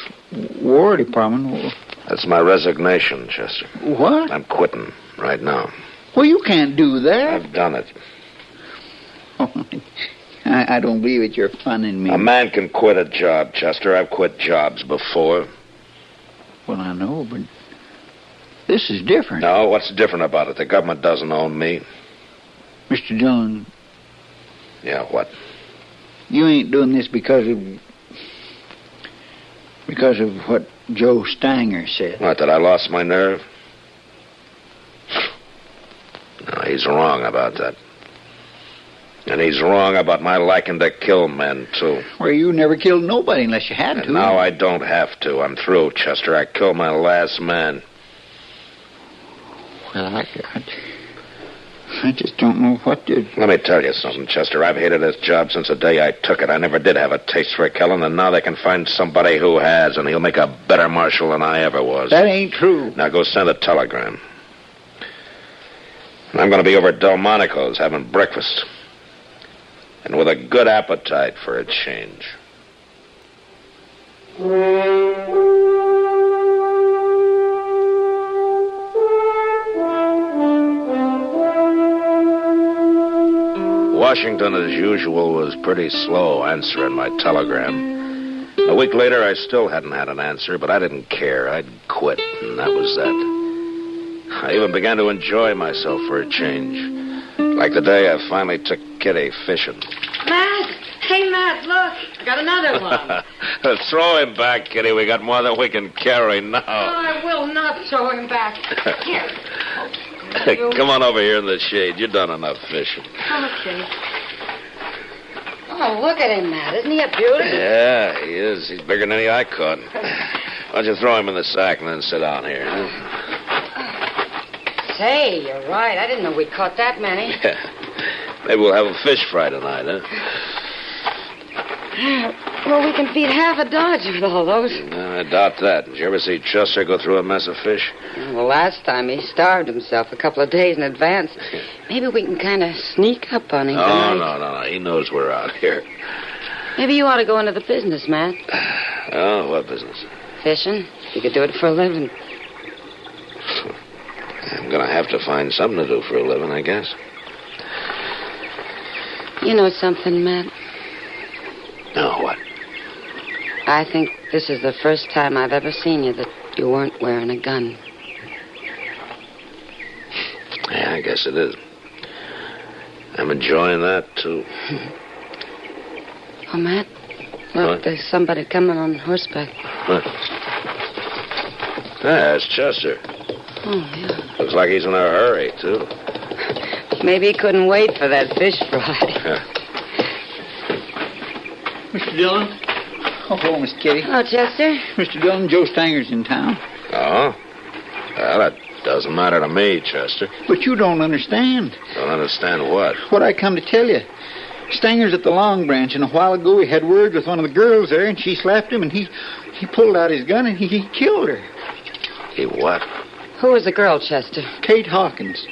War Department? That's my resignation, Chester. What? I'm quitting right now. Well, you can't do that. I've done it. I don't believe it. You're funning me. A man can quit a job, Chester. I've quit jobs before. Well, I know, but this is different. No, what's different about it? The government doesn't own me. Mr. Dillon. Yeah, what? You ain't doing this because of what Joe Stanger said. What, that I lost my nerve? No, he's wrong about that. And he's wrong about my liking to kill men, too. Well, you never killed nobody unless you had to. And now I don't have to. I'm through, Chester. I killed my last man. Well, I just don't know what to... Let me tell you something, Chester. I've hated this job since the day I took it. I never did have a taste for killing, and now they can find somebody who has, and he'll make a better marshal than I ever was. That ain't true. Now go send a telegram. I'm going to be over at Delmonico's having breakfast. And with a good appetite for a change. Washington, as usual, was pretty slow answering my telegram. A week later, I still hadn't had an answer, but I didn't care. I'd quit, and that was that. I even began to enjoy myself for a change. Like the day I finally took Kitty fishing. Matt! Hey, Matt, look. I got another one. Throw him back, Kitty. We got more than we can carry now. Oh, I will not throw him back. Here. Come on over here in the shade. You've done enough fishing. Okay. Oh, look at him, Matt. Isn't he a beauty? Yeah, he is. He's bigger than any I caught. Why don't you throw him in the sack and then sit down here? Say, you're right. I didn't know we caught that many. Yeah. Maybe we'll have a fish fry tonight, huh? Well, we can feed half a Dodge with all those. I doubt that. Did you ever see Chester go through a mess of fish? Well, last time he starved himself a couple of days in advance. Maybe we can kind of sneak up on him tonight. No. He knows we're out here. Maybe you ought to go into the business, Matt. Oh, what business? Fishing. You could do it for a living. I'm going to have to find something to do for a living, I guess. You know something, Matt? No, what? I think this is the first time I've ever seen you that you weren't wearing a gun. Yeah, I guess it is. I'm enjoying that, too. Oh, Matt, look, What? there's somebody coming on horseback. What? Yeah, it's Chester. Oh, yeah. Looks like he's in a hurry, too. Maybe he couldn't wait for that fish fry. Mr. Dillon? Oh, hello, Miss Kitty. Oh, Chester? Mr. Dillon, Joe Stanger's in town. Oh? Well, that does Doesn't matter to me, Chester. But you don't understand. Don't understand what? What I come to tell you. Stanger's at the Long Branch, and a while ago he had words with one of the girls there, and she slapped him, and he pulled out his gun, and he killed her. He what? Who was the girl, Chester? Kate Hawkins.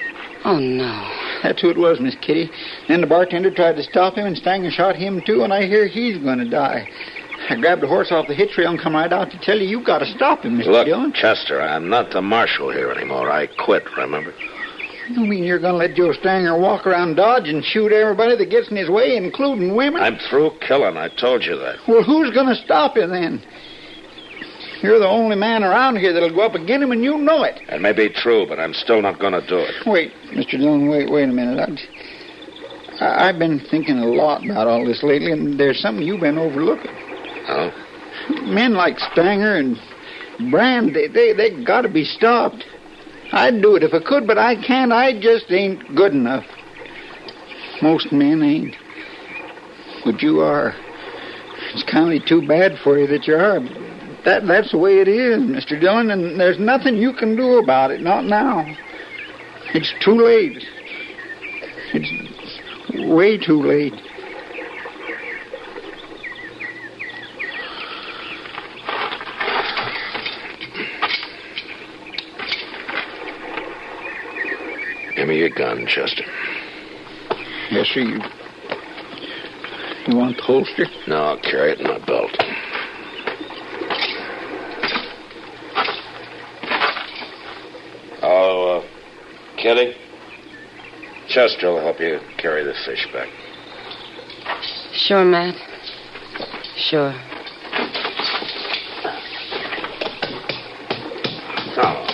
Oh, no. That's who it was, Miss Kitty. Then the bartender tried to stop him, and Stanger shot him, too, and I hear he's going to die. I grabbed a horse off the hitch rail and come right out to tell you got to stop him, Mr. Dillon. Look, Chester, I'm not the marshal here anymore. I quit, remember? You mean you're going to let Joe Stanger walk around Dodge and shoot everybody that gets in his way, including women? I'm through killing. I told you that. Well, who's going to stop you then? You're the only man around here that'll go up against him, and you know it. That may be true, but I'm still not going to do it. Wait, Mr. Dillon, wait a minute. I've been thinking a lot about all this lately, and there's something you've been overlooking. Oh? Men like Stanger and Brand, they got to be stopped. I'd do it if I could, but I can't. I just ain't good enough. Most men ain't. But you are. It's kind of too bad for you that you are. That's the way it is, Mr. Dillon, and there's nothing you can do about it. Not now. It's too late. It's way too late. Give me your gun, Chester. Yes, sir. You want the holster? No, I'll carry it in my belt. Oh, Kitty? Chester will help you carry the fish back. Sure, Matt. Sure. Oh.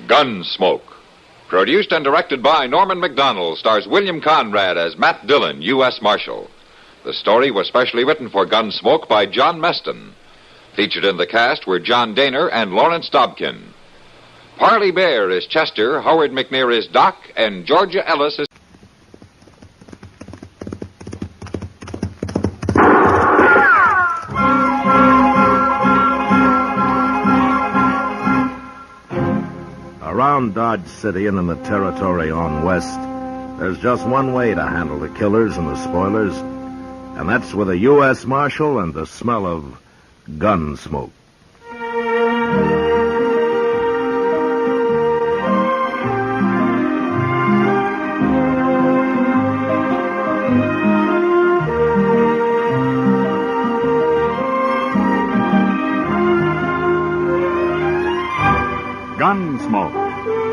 Gunsmoke. Produced and directed by Norman Macdonald, stars William Conrad as Matt Dillon, U.S. Marshal. The story was specially written for Gunsmoke by John Meston. Featured in the cast were John Daner and Lawrence Dobkin. Parley Bear is Chester, Howard McNear is Doc, and Georgia Ellis is... Around Dodge City and in the territory on west, there's just one way to handle the killers and the spoilers, and that's with a U.S. Marshal and the smell of gun smoke. Gunsmoke.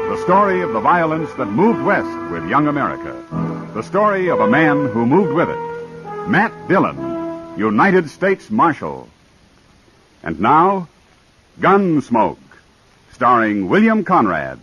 The story of the violence that moved west with young America. The story of a man who moved with it. Matt Dillon, United States Marshal. And now, Gunsmoke, starring William Conrad.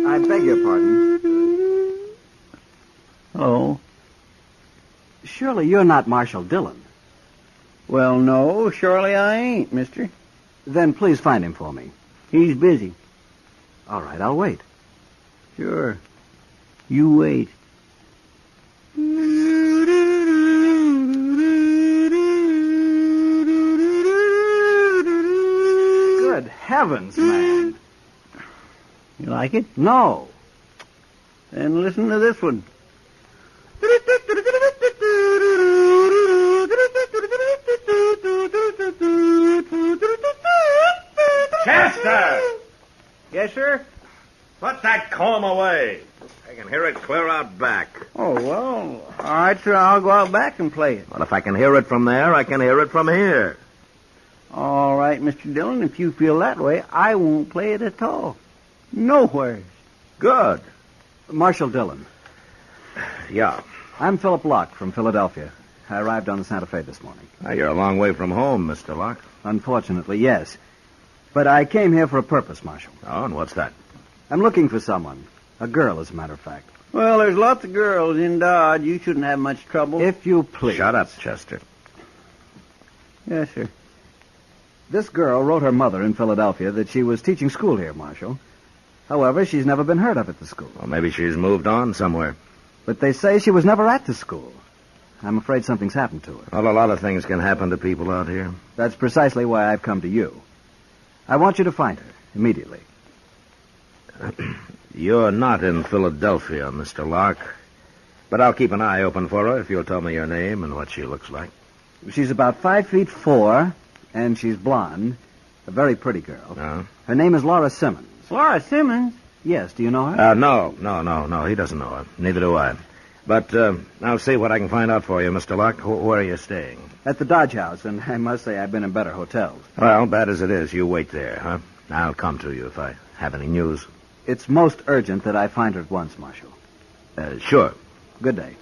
I beg your pardon. Oh? Surely you're not Marshal Dillon. Well, no, surely I ain't, mister. Then please find him for me. He's busy. All right, I'll wait. Sure. You wait. Good heavens, man. You like it? No. Then listen to this one. Chester! Yes, sir? Put that comb away. I can hear it clear out back. Oh, well, all right, sir. I'll go out back and play it. Well, if I can hear it from there, I can hear it from here. All right, Mr. Dillon, if you feel that way, I won't play it at all. Nowhere. Good. Marshal Dillon. Yeah. I'm Philip Locke from Philadelphia. I arrived on the Santa Fe this morning. You're a long way from home, Mr. Locke. Unfortunately, yes. But I came here for a purpose, Marshal. Oh, and what's that? I'm looking for someone. A girl, as a matter of fact. Well, there's lots of girls in Dodge. You shouldn't have much trouble. If you please. Shut up, Chester. Yes, sir. This girl wrote her mother in Philadelphia that she was teaching school here, Marshal. However, she's never been heard of at the school. Well, maybe she's moved on somewhere. But they say she was never at the school. I'm afraid something's happened to her. Well, a lot of things can happen to people out here. That's precisely why I've come to you. I want you to find her immediately. You're not in Philadelphia, Mr. Locke. But I'll keep an eye open for her if you'll tell me your name and what she looks like. She's about 5'4", and she's blonde. A very pretty girl. Her name is Laura Simmons. Laura Simmons? Yes, do you know her? No. He doesn't know her. Neither do I. But I'll see what I can find out for you, Mr. Locke. Where are you staying? At the Dodge House, and I must say I've been in better hotels. Well, bad as it is, you wait there, huh? I'll come to you if I have any news. It's most urgent that I find her at once, Marshal. Sure. Good day.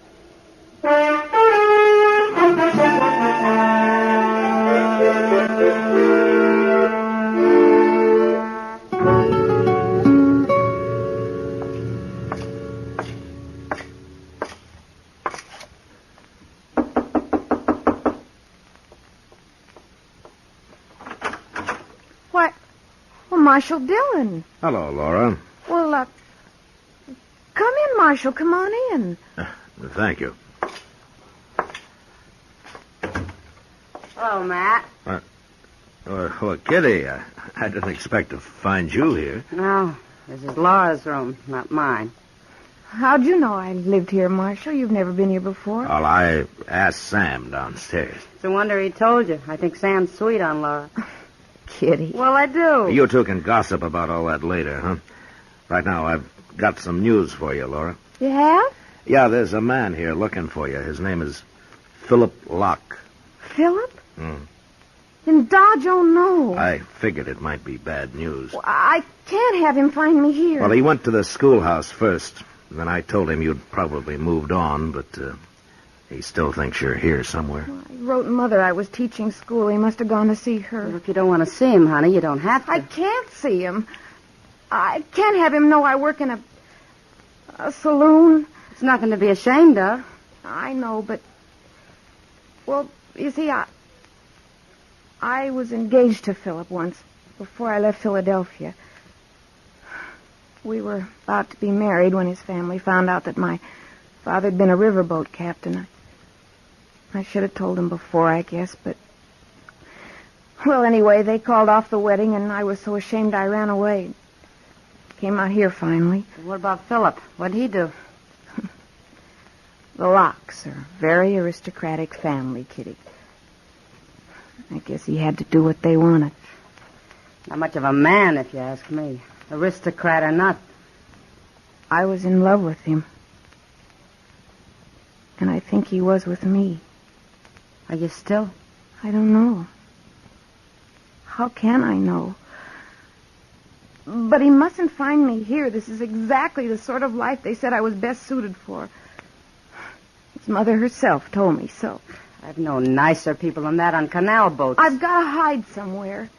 Marshal Dillon. Hello, Laura. Well, come in, Marshal. Come on in. Thank you. Hello, Matt. Well, Kitty, I didn't expect to find you here. No, this is Laura's room, not mine. How'd you know I lived here, Marshal? You've never been here before. Well, I asked Sam downstairs. It's a wonder he told you. I think Sam's sweet on Laura. Kitty. Well, I do. You two can gossip about all that later, huh? Right now, I've got some news for you, Laura. You have? Yeah, there's a man here looking for you. His name is Philip Locke. Philip? In Dodge? Oh, no. I figured it might be bad news. Well, I can't have him find me here. Well, he went to the schoolhouse first. Then I told him you'd probably moved on, but he still thinks you're here somewhere. Well, I wrote Mother I was teaching school. He must have gone to see her. Well, if you don't want to see him, honey, you don't have to. I can't see him. I can't have him know I work in a saloon. It's nothing to be ashamed of. I know, but... Well, you see, I was engaged to Philip once, before I left Philadelphia. We were about to be married when his family found out that my father had been a riverboat captain. I should have told him before, I guess, but... Well, anyway, they called off the wedding, and I was so ashamed I ran away. Came out here finally. What about Philip? What'd he do? The Lockes are a very aristocratic family, Kitty. I guess he had to do what they wanted. Not much of a man, if you ask me. Aristocrat or not. I was in love with him. And I think he was with me. Are you still? I don't know. How can I know? But he mustn't find me here. This is exactly the sort of life they said I was best suited for. His mother herself told me so. I've known nicer people than that on canal boats. I've got to hide somewhere.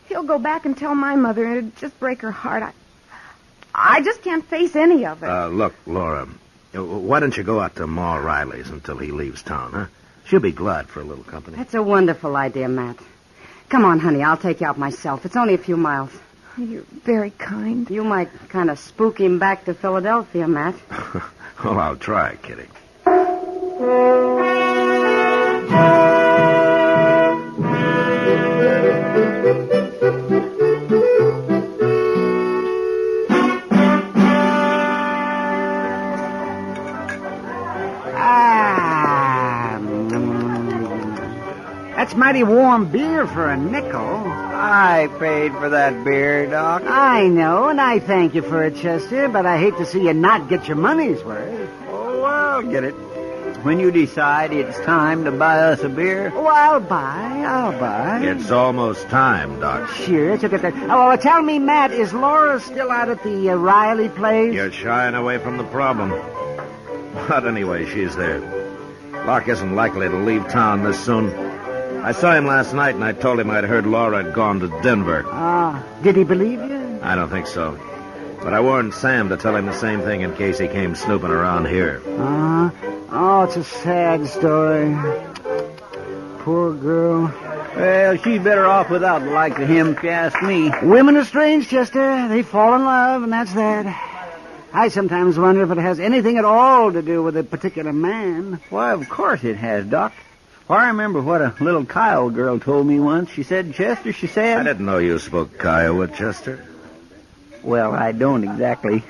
He'll go back and tell my mother, and it'd just break her heart. I just can't face any of it. Look, Laura, why don't you go out to Ma Riley's until he leaves town, huh? She'll be glad for a little company. That's a wonderful idea, Matt. Come on, honey, I'll take you out myself. It's only a few miles. You're very kind. You might kind of spook him back to Philadelphia, Matt. Well, I'll try, Kitty. That's mighty warm beer for a nickel. I paid for that beer, Doc. I know, and I thank you for it, Chester, but I hate to see you not get your money's worth. Oh, well, get it. When you decide it's time to buy us a beer. Oh, I'll buy. It's almost time, Doc. Sure, it's okay. Oh, well, tell me, Matt, is Laura still out at the Riley place? You're shying away from the problem. But anyway, she's there. Locke isn't likely to leave town this soon. I saw him last night, and I told him I'd heard Laura had gone to Denver. Did he believe you? I don't think so. But I warned Sam to tell him the same thing in case he came snooping around here. Oh, it's a sad story. Poor girl. Well, she's better off without the like of him, if you ask me. Women are strange, Chester. They fall in love, and that's that. I sometimes wonder if it has anything at all to do with a particular man. Why, of course it has, Doc. I remember what a little Kyle girl told me once. She said, Chester, she said... I didn't know you spoke Kiowa, Chester. Well, I don't exactly.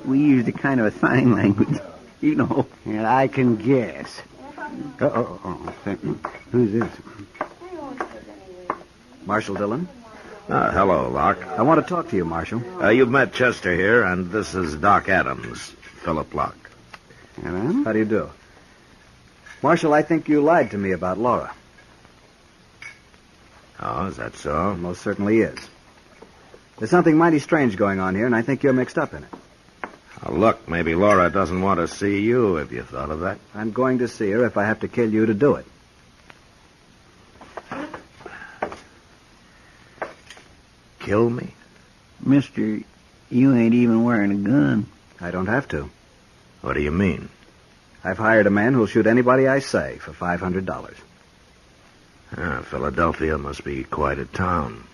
We used a kind of a sign language, you know. Yeah, I can guess. Who's this? Marshal Dillon? Hello, Locke. I want to talk to you, Marshal. You've met Chester here, and this is Doc Adams, Philip Locke. Hello? How do you do? Marshal, I think you lied to me about Laura. Oh, is that so? It most certainly is. There's something mighty strange going on here, and I think you're mixed up in it. Look, maybe Laura doesn't want to see you. Have you thought of that? I'm going to see her if I have to kill you to do it. Kill me? Mister, you ain't even wearing a gun. I don't have to. What do you mean? I've hired a man who'll shoot anybody I say for $500. Philadelphia must be quite a town.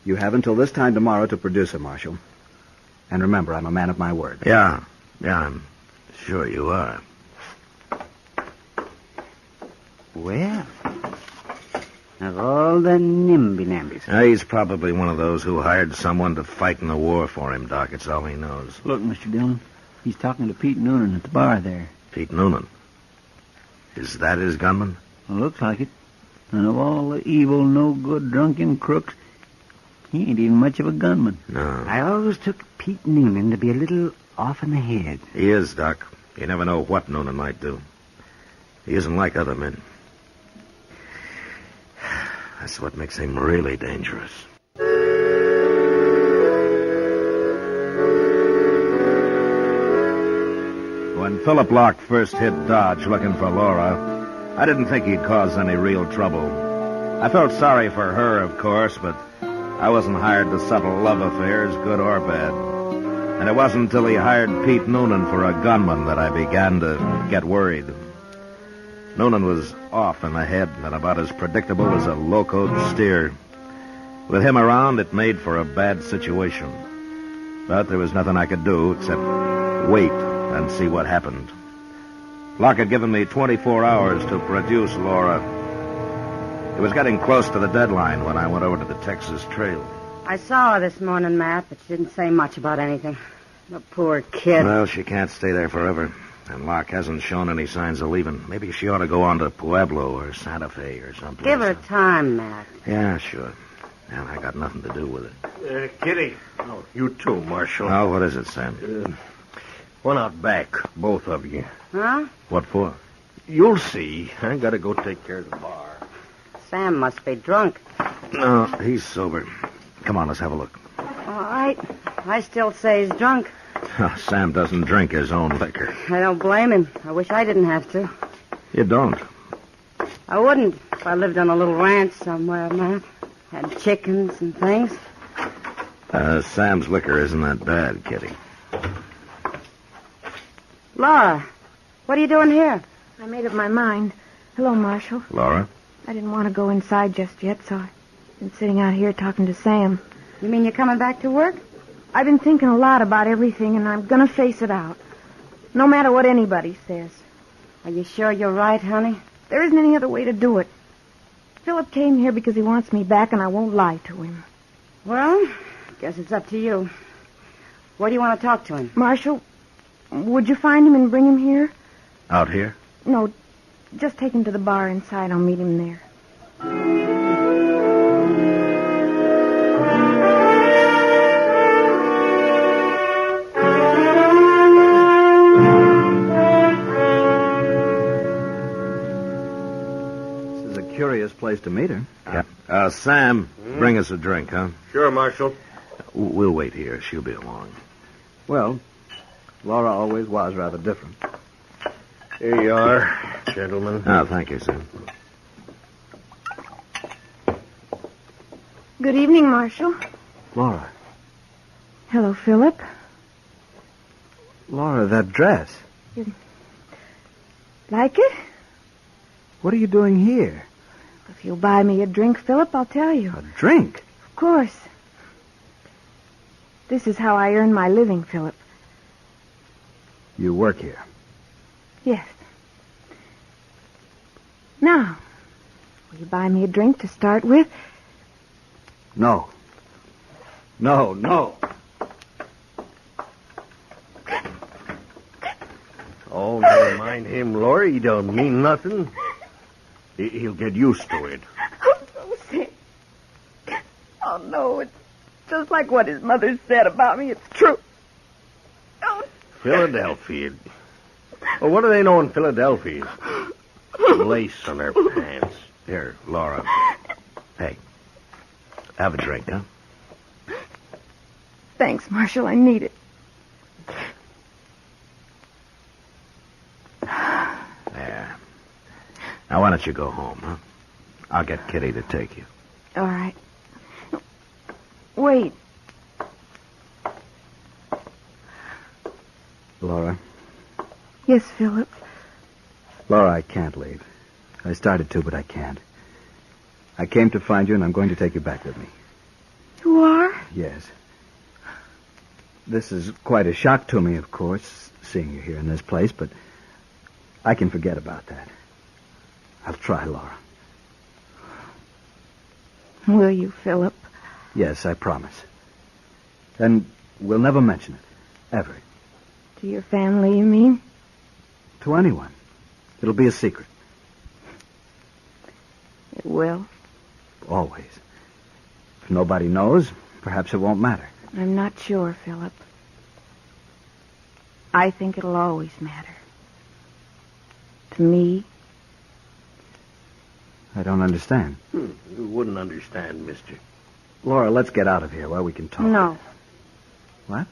You have until this time tomorrow to produce her, Marshal. And remember, I'm a man of my word. Yeah, I'm sure you are. Well, of all the nimby-nambies. He's probably one of those who hired someone to fight in the war for him, Doc. It's all he knows. Look, Mr. Dillon, he's talking to Pete Noonan at the bar there. Pete Noonan? Is that his gunman? Well, looks like it. And of all the evil, no-good, drunken crooks, he ain't even much of a gunman. No. I always took Pete Noonan to be a little off in the head. He is, Doc. You never know what Noonan might do. He isn't like other men. That's what makes him really dangerous. When Philip Locke first hit Dodge looking for Laura, I didn't think he'd cause any real trouble. I felt sorry for her, of course, but I wasn't hired to settle love affairs, good or bad. And it wasn't until he hired Pete Noonan for a gunman that I began to get worried. Noonan was off in the head and about as predictable as a locoed steer. With him around, it made for a bad situation. But there was nothing I could do except wait and see what happened. Locke had given me 24 hours to produce Laura. It was getting close to the deadline when I went over to the Texas Trail. I saw her this morning, Matt, but she didn't say much about anything. The poor kid. Well, she can't stay there forever. And Locke hasn't shown any signs of leaving. Maybe she ought to go on to Pueblo or Santa Fe or something. Give her time, Matt. Yeah, sure. And I got nothing to do with it. Kitty. Oh, you too, Marshal. Oh, what is it, Sam? One out back, both of you. Huh? What for? You'll see. I gotta go take care of the bar. Sam must be drunk. No, he's sober. Come on, let's have a look. All right. I still say he's drunk. Sam doesn't drink his own liquor. I don't blame him. I wish I didn't have to. You don't? I wouldn't if I lived on a little ranch somewhere, Matt. Had chickens and things. Sam's liquor isn't that bad, Kitty. Laura, what are you doing here? I made up my mind. Hello, Marshal. Laura? I didn't want to go inside just yet, so I've been sitting out here talking to Sam. You mean you're coming back to work? I've been thinking a lot about everything, and I'm going to face it out. No matter what anybody says. Are you sure you're right, honey? There isn't any other way to do it. Philip came here because he wants me back, and I won't lie to him. Well, guess it's up to you. Where do you want to talk to him? Marshal, would you find him and bring him here? Out here? No, Just take him to the bar inside. I'll meet him there. This is a curious place to meet her. Yeah. Sam, bring us a drink, huh? Sure, Marshal. We'll wait here. She'll be along. Well, Laura always was rather different. Here you are, gentlemen. Oh, thank you, Sam. Good evening, Marshal. Laura. Hello, Philip. Laura, that dress. Like it? What are you doing here? If you'll buy me a drink, Philip, I'll tell you. A drink? Of course. This is how I earn my living, Philip. You work here. Yes. Now, will you buy me a drink to start with? No. No, no. Oh, never mind him, Laura. He don't mean nothing. He'll get used to it. Oh, no, it's just like what his mother said about me. It's true. Philadelphia. Well, what do they know in Philadelphia? Lace on their pants. Here, Laura. Hey, have a drink, huh? Thanks, Marshal. I need it. There. Now, why don't you go home, huh? I'll get Kitty to take you. All right. Wait. Laura. Yes, Philip. Laura, I can't leave. I started to, but I can't. I came to find you, and I'm going to take you back with me. You are? Yes. This is quite a shock to me, of course, seeing you here in this place, but I can forget about that. I'll try, Laura. Will you, Philip? Yes, I promise. And we'll never mention it. Ever. To your family, you mean? To anyone. It'll be a secret. It will. Always. If nobody knows, perhaps it won't matter. I'm not sure, Philip. I think it'll always matter. To me. I don't understand. You wouldn't understand, mister. Laura, let's get out of here where we can talk. No. What?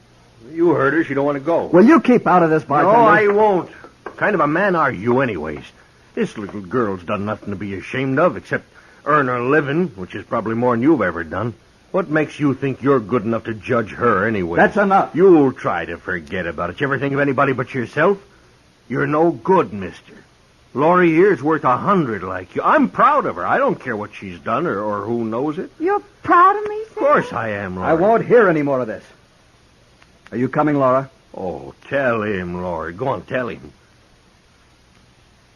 You heard her. She don't want to go. Will you keep out of this, bartender? No, I won't. What kind of a man are you, anyways? This little girl's done nothing to be ashamed of, except earn her living, which is probably more than you've ever done. What makes you think you're good enough to judge her, anyway? That's enough. You'll try to forget about it. You ever think of anybody but yourself? You're no good, mister. Laurie here's worth 100 like you. I'm proud of her. I don't care what she's done or who knows it. You're proud of me, Sam? Of course I am, Laurie. I won't hear any more of this. Are you coming, Laura? Oh, tell him, Laurie. Go on, tell him.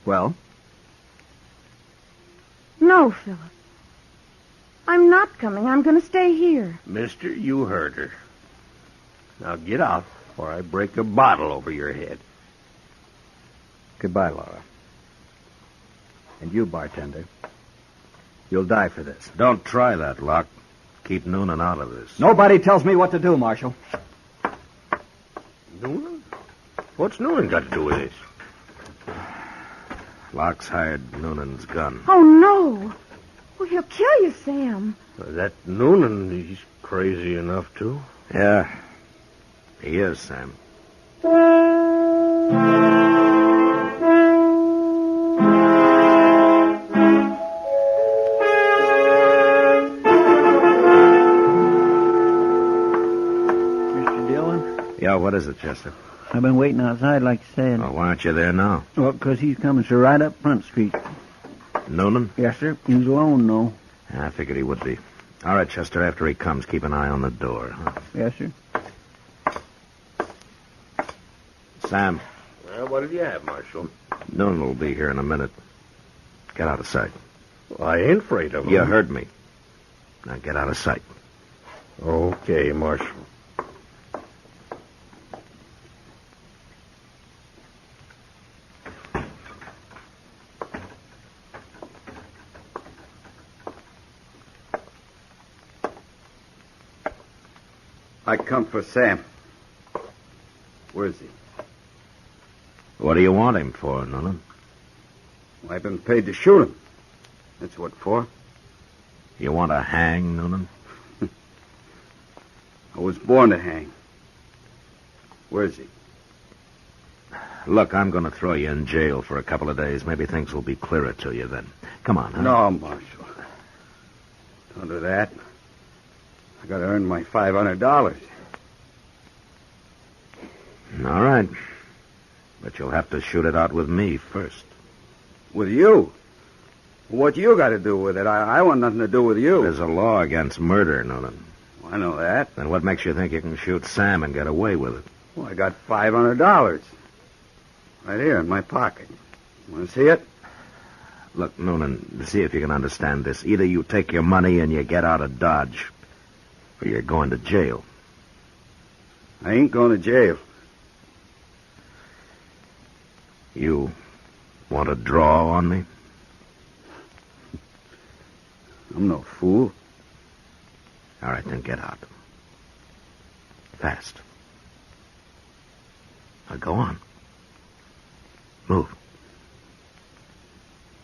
Well? No, Philip. I'm not coming. I'm going to stay here. Mister, you heard her. Now get out, or I break a bottle over your head. Goodbye, Laura. And you, bartender. You'll die for this. Don't try that, Locke. Keep Noonan out of this. Nobody tells me what to do, Marshal. Noonan? What's Noonan got to do with this? Locke's hired Noonan's gun. Oh, no. Well, he'll kill you, Sam. That Noonan, he's crazy enough to. Yeah, he is, Sam. Mr. Dillon? Yeah, what is it, Chester? I've been waiting outside, like you said. Oh, why aren't you there now? Well, because he's coming, sir, right up Front Street. Noonan? Yes, sir. He's alone, no. I figured he would be. All right, Chester, after he comes, keep an eye on the door. Huh? Yes, sir. Sam, Well, what did you have, Marshal? Noonan will be here in a minute. Get out of sight. Well, I ain't afraid of him. You heard me. Now get out of sight. Okay, Marshal. I come for Sam. Where is he? What do you want him for, Noonan? Well, I've been paid to shoot him. That's what for. You want to hang, Noonan? I was born to hang. Where is he? Look, I'm going to throw you in jail for a couple of days. Maybe things will be clearer to you then. Come on, huh? No, Marshal. Don't do that. I got to earn my $500. All right. But you'll have to shoot it out with me first. With you? What you got to do with it? I want nothing to do with you. There's a law against murder, Noonan. Well, I know that. Then what makes you think you can shoot Sam and get away with it? Well, I got $500. Right here in my pocket. Want to see it? Look, Noonan, see if you can understand this. Either you take your money and you get out of Dodge, or you're going to jail. I ain't going to jail. You want to draw on me? I'm no fool. All right, then get out. Fast. Now go on. Move.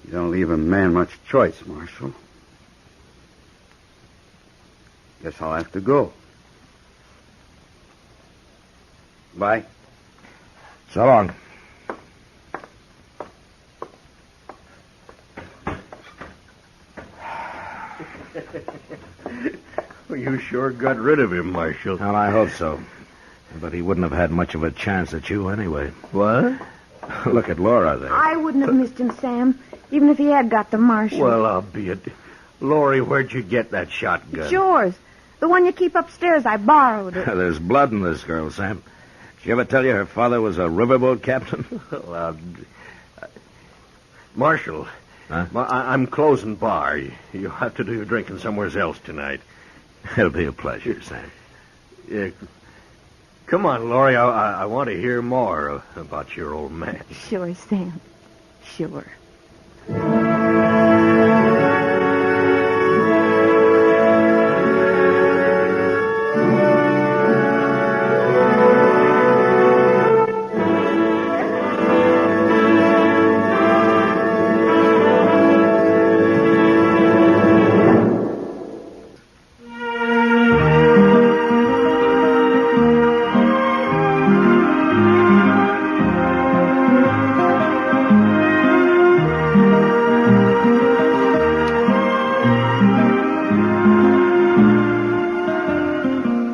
You don't leave a man much choice, Marshal. Guess I'll have to go. Bye. So long. Well, you sure got rid of him, Marshal. Well, I hope so. But he wouldn't have had much of a chance at you anyway. What? Look at Laura there. I wouldn't have missed him, Sam, even if he had got the Marshal. Well, I'll be it. Lori, where'd you get that shotgun? It's yours. The one you keep upstairs. I borrowed it. There's blood in this girl, Sam. Did she ever tell you her father was a riverboat captain? Well, Marshal, huh? I'm closing bar. You'll have to do your drinking somewhere else tonight. It'll be a pleasure, Sam. Yeah. Come on, Laurie. I want to hear more about your old man. Sure, Sam. Sure.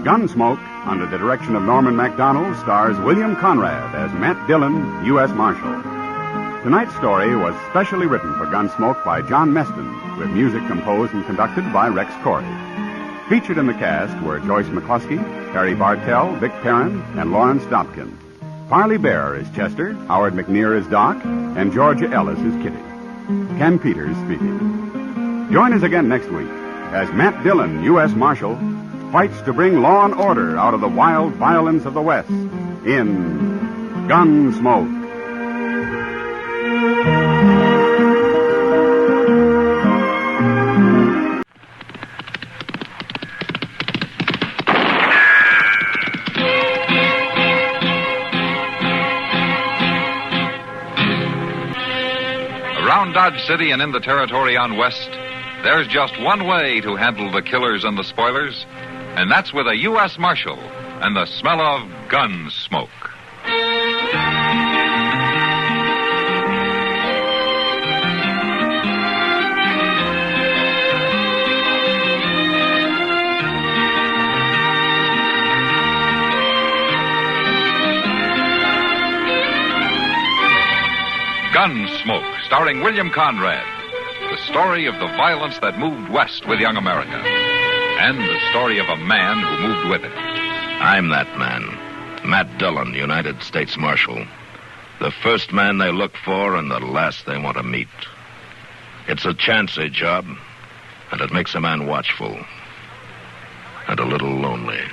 Gunsmoke, under the direction of Norman MacDonald, stars William Conrad as Matt Dillon, U.S. Marshal. Tonight's story was specially written for Gunsmoke by John Meston, with music composed and conducted by Rex Corey. Featured in the cast were Joyce McCluskey, Harry Bartell, Vic Perrin, and Lawrence Dobkin. Parley Bear is Chester, Howard McNear is Doc, and Georgia Ellis is Kitty. Ken Peters speaking. Join us again next week as Matt Dillon, U.S. Marshal, fights to bring law and order out of the wild violence of the West in Gunsmoke. Around Dodge City and in the territory on West, there's just one way to handle the killers and the spoilers, and that's with a U.S. Marshal and the smell of gun smoke. Gunsmoke, starring William Conrad. The story of the violence that moved west with young America. And the story of a man who moved with it. I'm that man. Matt Dillon, United States Marshal. The first man they look for and the last they want to meet. It's a chancy job, and it makes a man watchful. And a little lonely.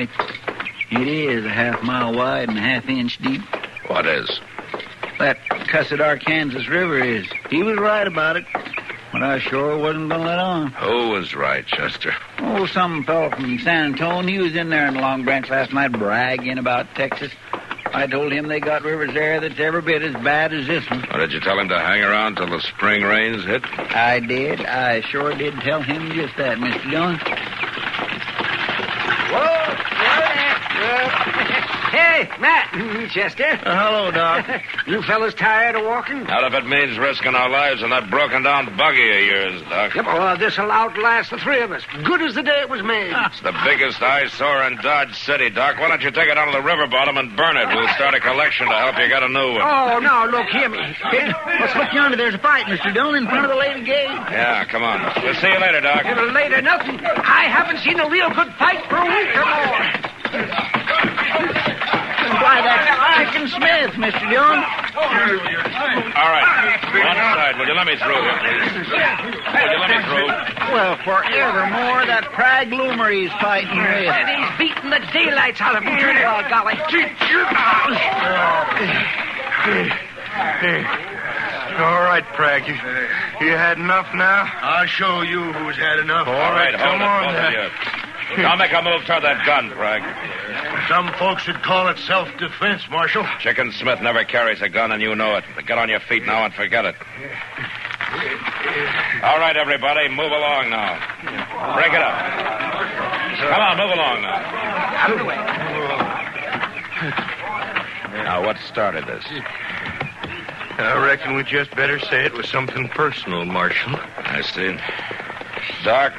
right. It is a half-mile wide and a half-inch deep. What is? That cussed Arkansas River is. He was right about it, but I sure wasn't going to let on. Who was right, Chester? Oh, some fellow from San Antonio. He was in there in the Long Branch last night bragging about Texas. I told him they got rivers there that's every bit as bad as this one. Or did you tell him to hang around till the spring rains hit? I did. I sure did tell him just that, Mr. Dillon. Hey, Matt. Chester. Hello, Doc. You fellas tired of walking? Not if it means risking our lives in that broken-down buggy of yours, Doc. Yep, well, this'll outlast the three of us. Good as the day it was made. It's the biggest eyesore in Dodge City, Doc. Why don't you take it down to the river bottom and burn it? We'll start a collection to help you get a new one. Oh, now, look, hear me. Let's look yonder. There's a fight, Mr. Dillon, in front of the lady gate. Yeah, come on. We'll see you later, Doc. Later, nothing. I haven't seen a real good fight for a week or more. Why, that's Chicken Smith, Mr. Dillon. All right. One side. Will you let me through here, please? Will you let me through? Well, forevermore, that Prague Loomer he's fighting with. And he's beating the daylights out of him. Oh, golly. All right, Prague. You had enough now? I'll show you who's had enough. All right, come on. Now make a move toward that gun, Prague. Some folks would call it self-defense, Marshal. Chicken Smith never carries a gun, and you know it. Get on your feet now and forget it. All right, everybody, move along now. Break it up. Come on, move along now. Out of the way. Now, what started this? I reckon we just better say it was something personal, Marshal. I see. Doc,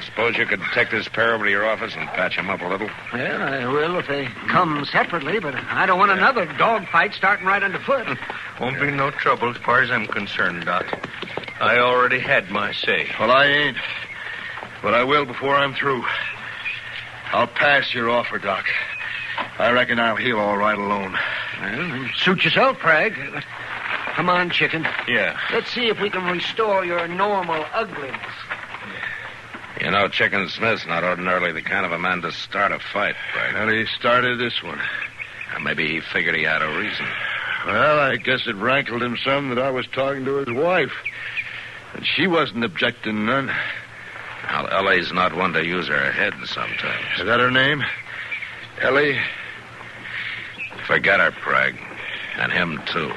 suppose you could take this pair over to your office and patch them up a little? Well, I will if they come separately, but I don't want another dog fight starting right underfoot. Won't be no trouble as far as I'm concerned, Doc. I already had my say. Well, I ain't. But I will before I'm through. I'll pass your offer, Doc. I reckon I'll heal all right alone. Well, suit yourself, Prague. Come on, Chicken. Yeah. Let's see if we can restore your normal ugliness. You know, Chicken Smith's not ordinarily the kind of a man to start a fight, right? Well, he started this one. Maybe he figured he had a reason. Well, I guess it rankled him some that I was talking to his wife. And she wasn't objecting none. Well, Ellie's not one to use her head sometimes. Is that her name? Ellie? Forget her, Prague. And him, too.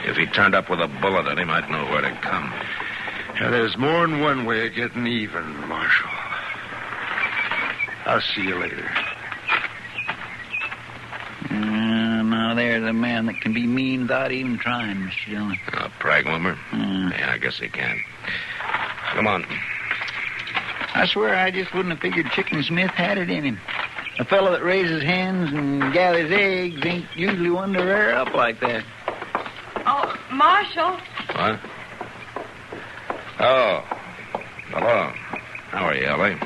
If he turned up with a bullet in him, I'd know where to come. Yeah, there's more than one way of getting even, Marshal. I'll see you later. Now there's a man that can be mean without even trying, Mr. Dillon. A Prague Loomer? Yeah, I guess he can. Come on. I swear I just wouldn't have figured Chicken Smith had it in him. A fellow that raises hens and gathers eggs ain't usually one to rear up like that. Oh, Marshal. What? Oh. Hello. How are you, Ellie?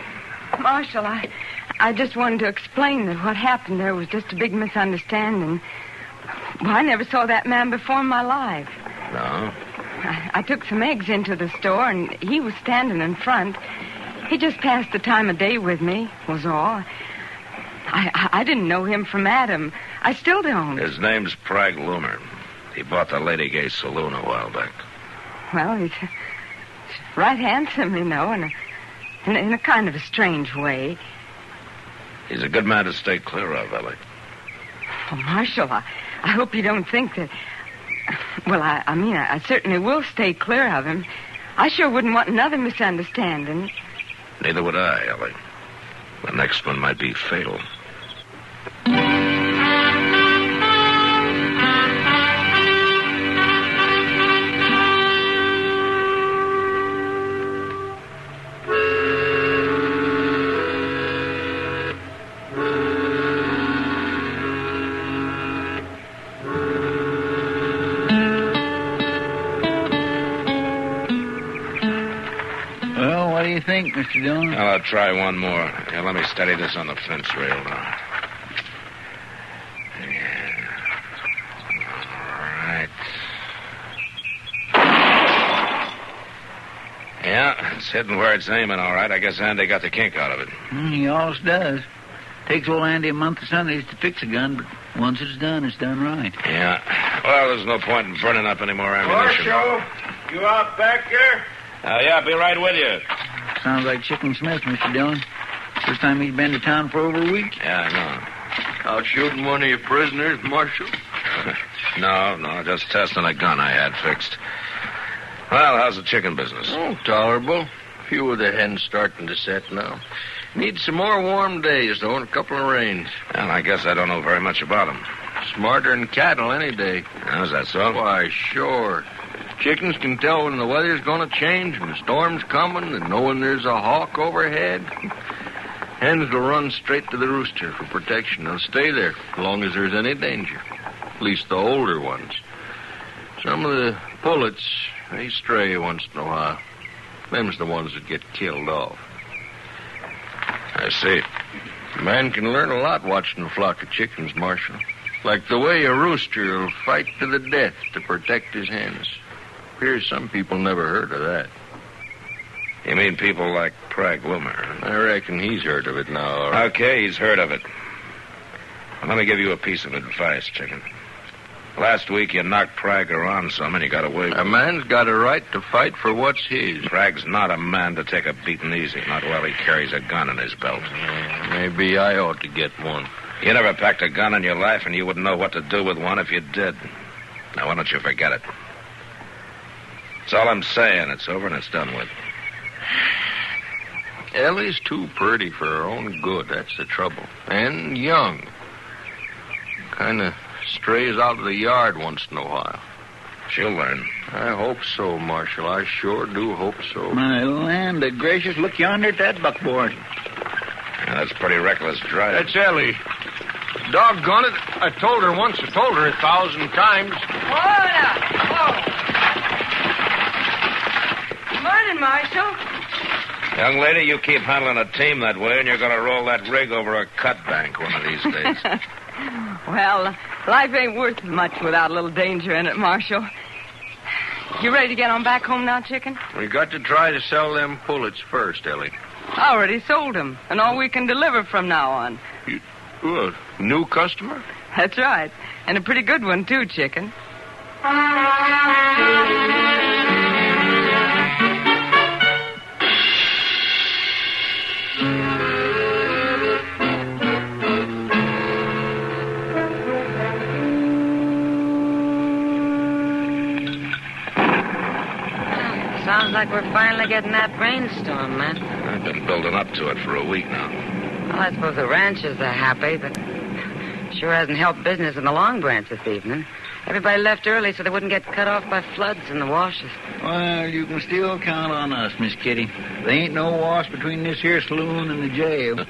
Marshal, I just wanted to explain that what happened there was just a big misunderstanding. Well, I never saw that man before in my life. No? I took some eggs into the store, and he was standing in front. He just passed the time of day with me, was all. I didn't know him from Adam. I still don't. His name's Prague Loomer. He bought the Lady Gay Saloon a while back. Well, he's right handsome, you know, in a kind of a strange way. He's a good man to stay clear of, Ellie. Oh, Marshal, I hope you don't think that... Well, I mean, I certainly will stay clear of him. I sure wouldn't want another misunderstanding. Neither would I, Ellie. The next one might be fatal. Well, what do you think, Mr. Dillon? Well, I'll try one more. Here, let me steady this on the fence rail now. Yeah. All right. Yeah, it's hitting where it's aiming, all right. I guess Andy got the kink out of it. He always does. Takes old Andy a month of Sundays to fix a gun, but once it's done right. Yeah. Well, there's no point in burning up any more ammunition. Marshal, you out back there? Yeah, be right with you. Sounds like Chicken Smith, Mr. Dillon. First time he's been to town for over a week. Yeah, I know. Out shooting one of your prisoners, Marshal? No, just testing a gun I had fixed. Well, how's the chicken business? Oh, tolerable. A few of the hens starting to set now. Need some more warm days, though, and a couple of rains. Well, I guess I don't know very much about them. Smarter than cattle any day. How's that so? Why, sure. Chickens can tell when the weather's going to change and the storm's coming and know when there's a hawk overhead. Hens will run straight to the rooster for protection. They'll stay there as long as there's any danger. At least the older ones. Some of the pullets, they stray once in a while. Them's the ones that get killed off. I see. A man can learn a lot watching a flock of chickens, Marshal. Like the way a rooster will fight to the death to protect his hens. Appears some people never heard of that. You mean people like Prag Wilmer? I reckon he's heard of it now. All right. Okay, he's heard of it. Well, let me give you a piece of advice, Chicken. Last week you knocked Prag around some and you got away. A man's got a right to fight for what's his. Prag's not a man to take a beating easy, not while he carries a gun in his belt. Maybe I ought to get one. You never packed a gun in your life, and you wouldn't know what to do with one if you did. Now, why don't you forget it? That's all I'm saying. It's over and it's done with. Ellie's too pretty for her own good. That's the trouble. And young. Kind of strays out of the yard once in a while. She'll learn. I hope so, Marshal. I sure do hope so. My land of gracious, look yonder at that buckboard. Yeah, that's pretty reckless driving. That's Ellie. Doggone it. I told her once. I told her 1,000 times. Good morning, Marshal. Young lady, you keep handling a team that way, and you're going to roll that rig over a cut bank one of these days. Well, life ain't worth much without a little danger in it, Marshal. You ready to get on back home now, Chicken? We got to try to sell them pullets first, Ellie. I already sold them, and all we can deliver from now on. What, new customer? That's right. And a pretty good one, too, Chicken. Sounds like we're finally getting that rainstorm, man. I've been building up to it for a week now. Well, I suppose the ranchers are happy, but sure hasn't helped business in the Long Branch this evening. Everybody left early so they wouldn't get cut off by floods in the washes. Well, you can still count on us, Miss Kitty. There ain't no wash between this here saloon and the jail.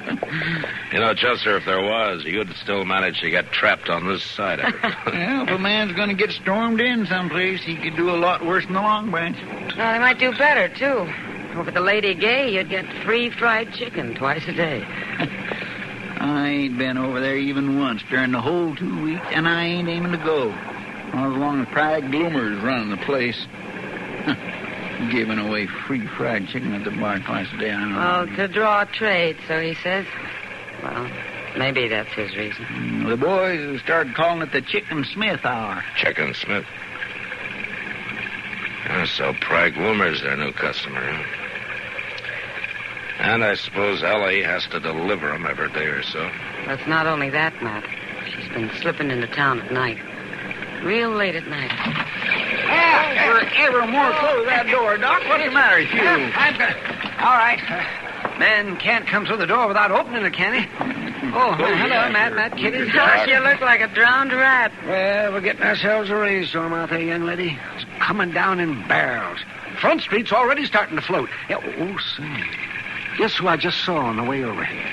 You know, Chester, if there was, you'd still manage to get trapped on this side of it. Well, if a man's going to get stormed in someplace, he could do a lot worse than the Long Branch. Well, they might do better, too. Over the Lady Gay, you'd get free fried chicken twice a day. I ain't been over there even once during the whole 2 weeks, and I ain't aiming to go. As long as Prag Bloomer's running the place. Giving away free fried chicken at the bar twice a day, I know. Well, to draw trade, so he says. Well, maybe that's his reason. The boys started calling it the Chicken Smith Hour. Chicken Smith? Yeah, so Prag Bloomer's their new customer, huh? And I suppose Ellie has to deliver them every day or so. That's not only that, Matt. She's been slipping into town at night. Real late at night. Ever more close that door, Doc. What's the matter with you? I've got it. All right. Man can't come through the door without opening it, can he? Oh, hello, Matt, Kitty. Doc, you look like a drowned rat. Well, we're getting ourselves a rainstorm out there, young lady. It's coming down in barrels. Front Street's already starting to float. Yeah, oh, say. Guess who I just saw on the way over here?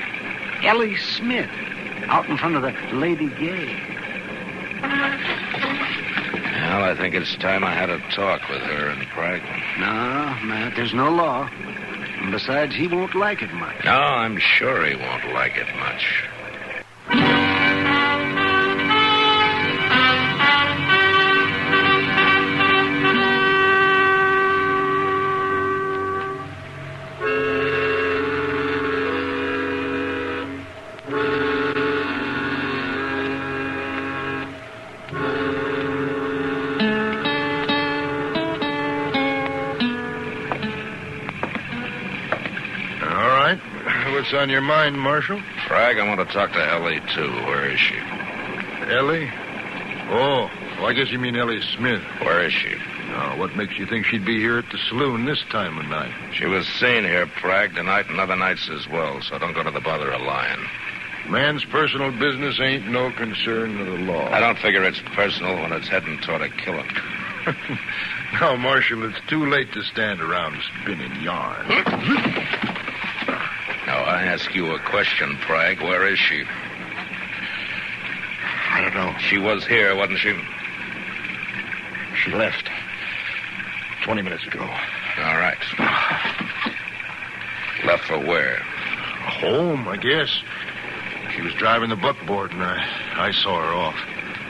Ellie Smith, out in front of the Lady Gay. Well, I think it's time I had a talk with her and Prag. No, Matt, there's no law. And besides, he won't like it much. No, I'm sure he won't like it much. what's on your mind, Marshal? Frag, I want to talk to Ellie, too. Where is she? Ellie? Oh, I guess you mean Ellie Smith. Where is she? Now, what makes you think she'd be here at the saloon this time of night? She was seen here, Frag, tonight and other nights as well, so don't go to the bother of lying. Man's personal business ain't no concern of the law. I don't figure it's personal when it's heading toward a killing. Now, Marshal, it's too late to stand around spinning yarn. Now, I ask you a question, Frag. Where is she? I don't know. She was here, wasn't she? She left 20 minutes ago. All right. Left for where? Home, I guess. She was driving the buckboard, and I saw her off.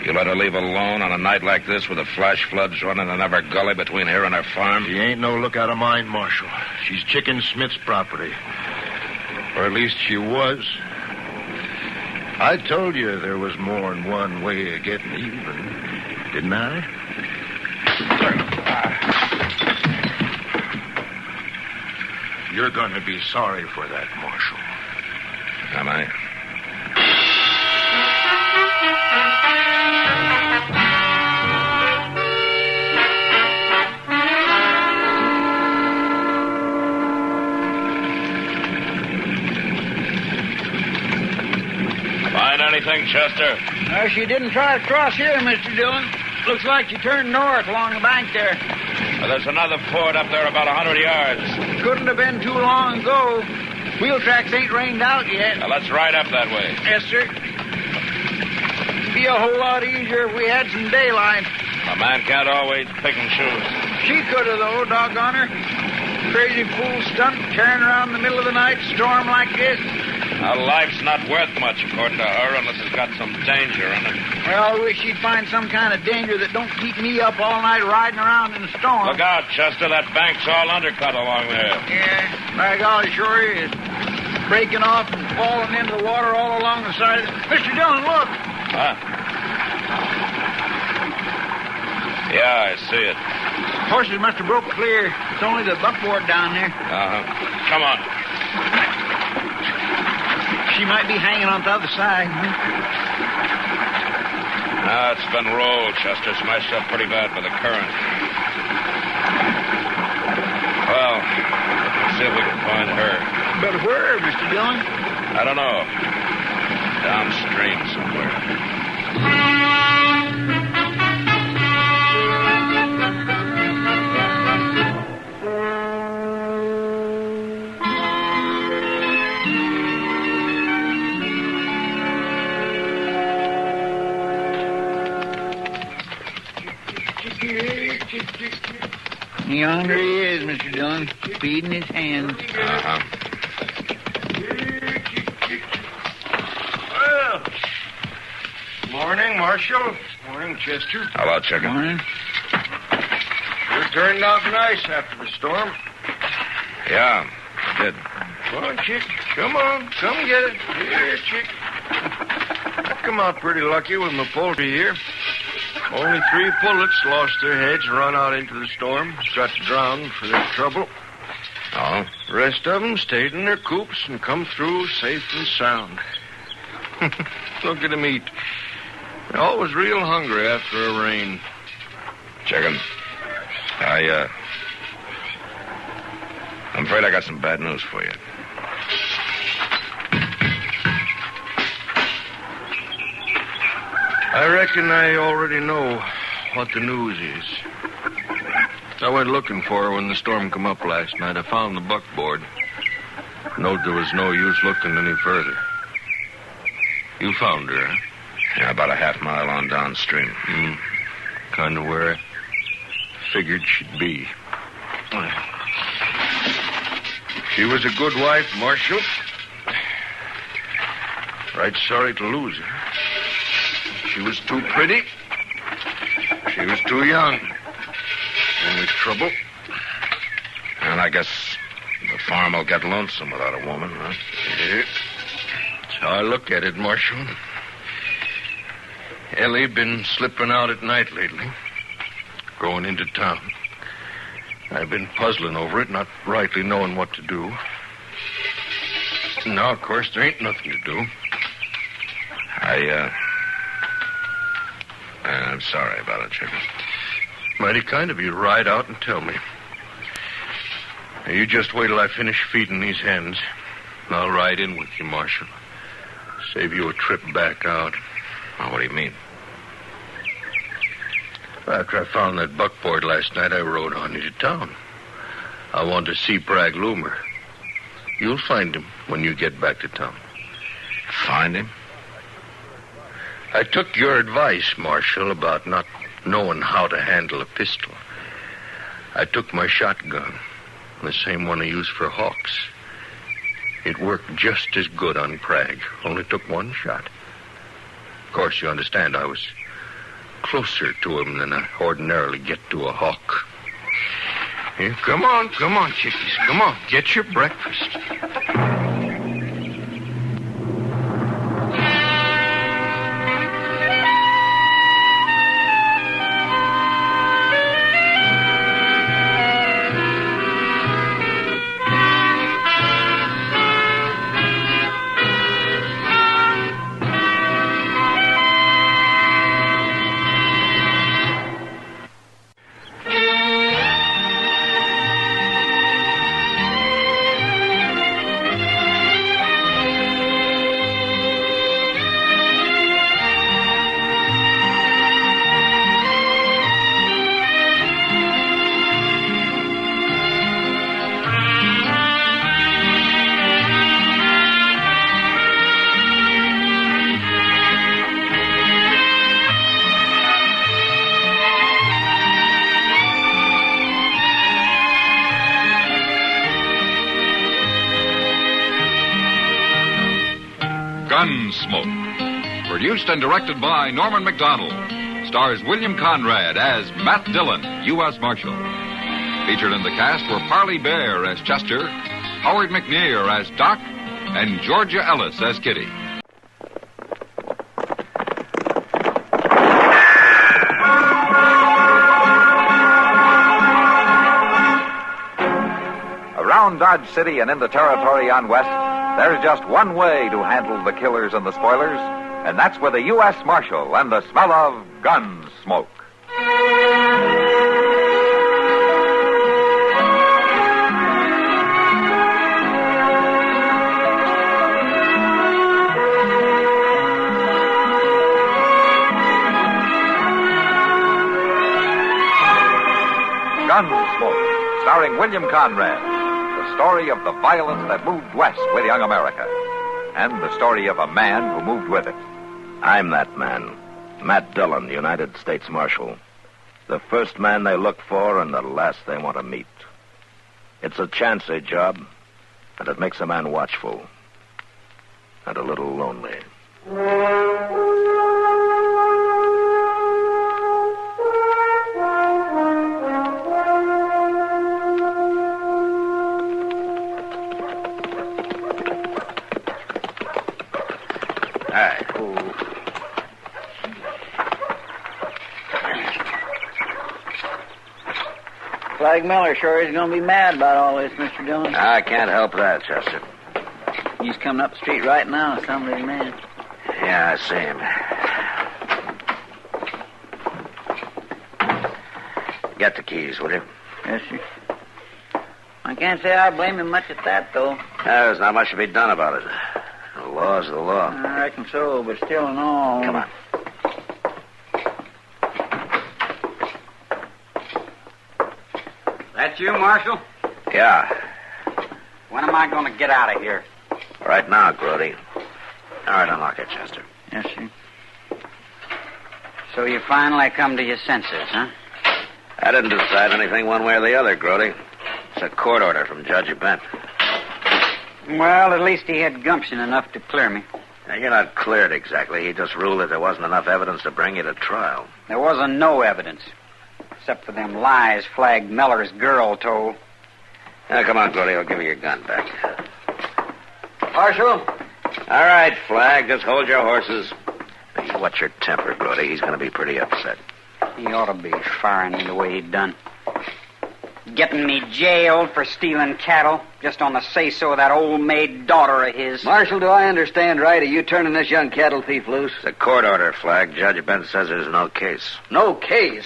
You let her leave alone on a night like this with the flash floods running in every gully between here and her farm? She ain't no lookout of mine, Marshal. She's Chicken Smith's property. Or at least she was. I told you there was more than one way of getting even, didn't I? You're going to be sorry for that, Marshal. Am I? Find anything, Chester? She didn't try to cross here, Mr. Dillon. Looks like she turned north along the bank there. There's another ford up there about 100 yards. Couldn't have been too long ago. Wheel tracks ain't rained out yet. Now, let's ride up that way. Yes, sir. Be a whole lot easier if we had some daylight. A man can't always pick and choose. She could have, though, doggone her. Crazy fool stunt tearing around in the middle of the night, storm like this. Now, life's not worth much, according to her, unless it's got some danger in it. Well, I wish she'd find some kind of danger that don't keep me up all night riding around in a storm. Look out, Chester. That bank's all undercut along there. Yeah, by golly, sure is. Breaking off and falling into the water all along the side of it. Mr. Dillon, look. Huh? Yeah, I see it. Horses must have broke clear. It's only the buckboard down there. Uh-huh. Come on. She might be hanging on the other side. No, it's been rolled, Chester. Smashed up pretty bad by the current. Well, let's see if we can find her. But where, Mr. Dillon? I don't know. Downstream somewhere. Yonder he is, Mr. Dillon, feeding his hands. Uh-huh. Well, morning, Marshal. Morning, Chester. Hello, Chicken. Morning. Sure turned out nice after the storm. Yeah, did. Come on, Chick. Come on. Come get it. Here, Chick. I come out pretty lucky with my poultry here. Only 3 pullets lost their heads and run out into the storm. Got drowned for their trouble. Oh? The rest of them stayed in their coops and come through safe and sound. Look at them eat. They're always real hungry after a rain. Chicken. I'm afraid I got some bad news for you. I reckon I already know what the news is. I went looking for her when the storm come up last night. I found the buckboard. Knowed there was no use looking any further. You found her, huh? Yeah, about a half mile on downstream. Kind of where I figured she'd be. She was a good wife, Marshal. Right sorry to lose her. She was too pretty. She was too young. Only trouble. And I guess the farm will get lonesome without a woman, huh? Yeah. That's how I look at it, Marshal. Ellie been slipping out at night lately. Going into town. I've been puzzling over it, not rightly knowing what to do. No, of course, there ain't nothing to do. I'm sorry about it, Chicken. Mighty kind of you to ride out and tell me. Now, you just wait till I finish feeding these hens. And I'll ride in with you, Marshal. Save you a trip back out. Oh, what do you mean? After I found that buckboard last night, I rode on into town. I wanted to see Bragg Loomer. You'll find him when you get back to town. Find him? I took your advice, Marshal, about not knowing how to handle a pistol. I took my shotgun, the same one I used for hawks. It worked just as good on Bragg, only took one shot. Of course, you understand, I was closer to him than I ordinarily get to a hawk. Here, come on, chickies. Come on, get your breakfast. Gunsmoke. Produced and directed by Norman McDonald. Stars William Conrad as Matt Dillon, U.S. Marshal. Featured in the cast were Parley Bear as Chester, Howard McNear as Doc, and Georgia Ellis as Kitty. Around Dodge City and in the territory on West, there's just one way to handle the killers and the spoilers, and that's with a U.S. Marshal and the smell of Gunsmoke. Gunsmoke, starring William Conrad. The story of the violence that moved west with young America. And the story of a man who moved with it. I'm that man. Matt Dillon, United States Marshal. The first man they look for and the last they want to meet. It's a chancy job, and it makes a man watchful. And a little lonely. Flag Miller sure is going to be mad about all this, Mr. Dillon. I can't help that, Chester. He's coming up the street right now, some big man. Yeah, I see him. Get the keys, will you? Yes, sir. I can't say I blame him much at that, though. There's not much to be done about it. The law's the law. I reckon so, but still and all... Come on. That you, Marshal? Yeah. When am I going to get out of here? Right now, Grody. All right, unlock it, Chester. Yes, sir. So you finally come to your senses, huh? I didn't decide anything one way or the other, Grody. It's a court order from Judge Bent. Well, at least he had gumption enough to clear me. Now, you're not cleared exactly. He just ruled that there wasn't enough evidence to bring you to trial. There wasn't no evidence. Except for them lies Flag Miller's girl told. Now, come on, Grody. I'll give you your gun back. Marshal? All right, Flag. Just hold your horses. Now, you watch your temper, Grody. He's going to be pretty upset. He ought to be firing me the way he done. Getting me jailed for stealing cattle, just on the say-so of that old maid daughter of his. Marshal, do I understand right? Are you turning this young cattle thief loose? It's a court order, Flag. Judge Bent says there's no case. No case?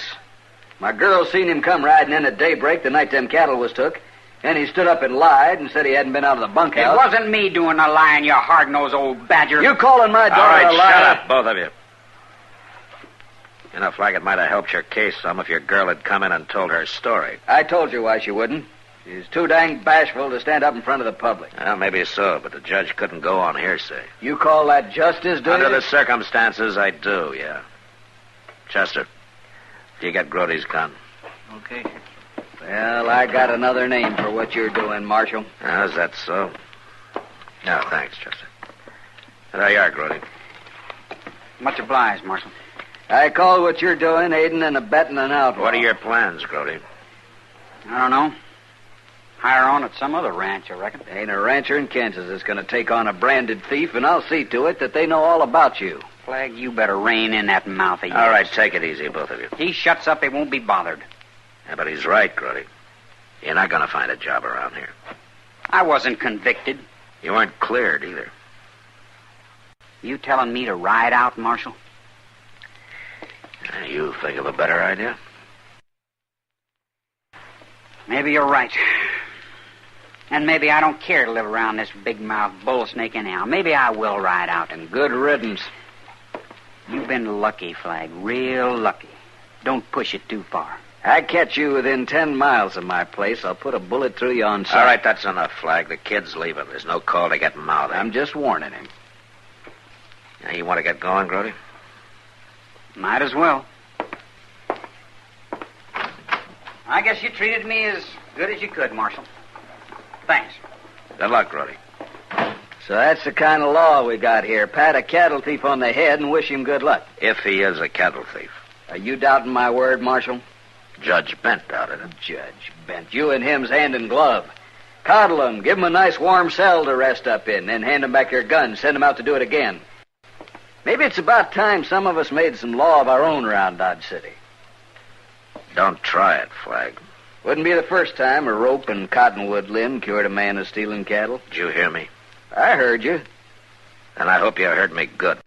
My girl seen him come riding in at daybreak the night them cattle was took, and he stood up and lied and said he hadn't been out of the bunkhouse. It wasn't me doing the lying, you hard-nosed old badger. You calling my daughter All right, a liar? shut up, both of you. You know, Flag, it might have helped your case some if your girl had come in and told her story. I told you why she wouldn't. She's too dang bashful to stand up in front of the public. Well, maybe so, but the judge couldn't go on hearsay. You call that justice, do you? Under the circumstances, I do, yeah. Chester, do you get Grody's gun? Okay. Well, I got another name for what you're doing, Marshal. Oh, is that so? No, thanks, Chester. There you are, Grody. Much obliged, Marshal. I call what you're doing aiding and abetting an outlaw. What are your plans, Grody? I don't know. Hire on at some other ranch, I reckon. Ain't a rancher in Kansas that's going to take on a branded thief, and I'll see to it that they know all about you. Flag, you better rein in that mouth of yours. All right, take it easy, both of you. He shuts up, he won't be bothered. Yeah, but he's right, Grody. You're not going to find a job around here. I wasn't convicted. You weren't cleared, either. You telling me to ride out, Marshal? You think of a better idea? Maybe you're right. And maybe I don't care to live around this big-mouthed bull snake anyhow. Maybe I will ride out. And good riddance. You've been lucky, Flag. Real lucky. Don't push it too far. I catch you within 10 miles of my place, I'll put a bullet through you on sight. All right, that's enough, Flag. The kid's leaving. There's no call to get mouthy. I'm just warning him. Now, you want to get going, Grody? Might as well. I guess you treated me as good as you could, Marshal. Thanks. Good luck, Grody. So that's the kind of law we got here. Pat a cattle thief on the head and wish him good luck. If he is a cattle thief. Are you doubting my word, Marshal? Judge Bent doubted it. Judge Bent. You and him's hand in glove. Coddle him. Give him a nice warm cell to rest up in. Then hand him back your gun. Send him out to do it again. Maybe it's about time some of us made some law of our own around Dodge City. Don't try it, Flag. Wouldn't be the first time a rope and cottonwood limb cured a man of stealing cattle. Did you hear me? I heard you. And I hope you heard me good.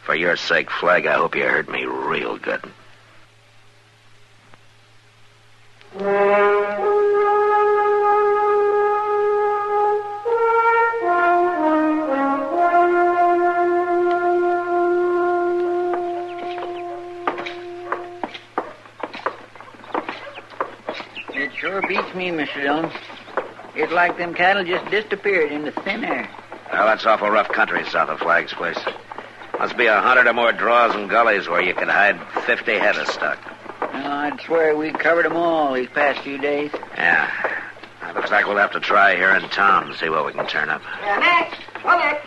For your sake, Flag, I hope you heard me real good. It sure beats me, Mr. Dillon. It's like them cattle just disappeared into thin air. Well, that's awful rough country south of Flag's place. Must be 100 or more draws and gullies where you could hide 50 head of stock. Well, I'd swear we covered them all these past few days. Yeah. It looks like we'll have to try here in town and see what we can turn up. Max! Hold it!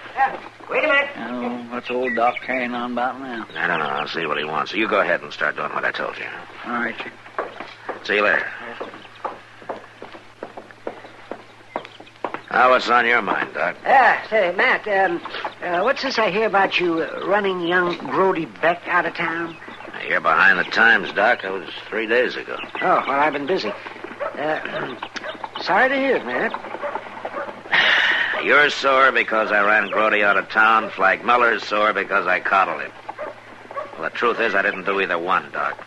Wait a minute. Oh, what's old Doc carrying on about now? I don't know. I'll see what he wants. So you go ahead and start doing what I told you. All right, sir. See you later. Now, what's on your mind, Doc? Say, Matt, what's this I hear about you running young Grody Beck out of town? You're behind the times, Doc. That was 3 days ago. Oh, well, I've been busy. Sorry to hear it, Matt. You're sore because I ran Grody out of town. Flag Miller's sore because I coddled him. Well, the truth is I didn't do either one, Doc.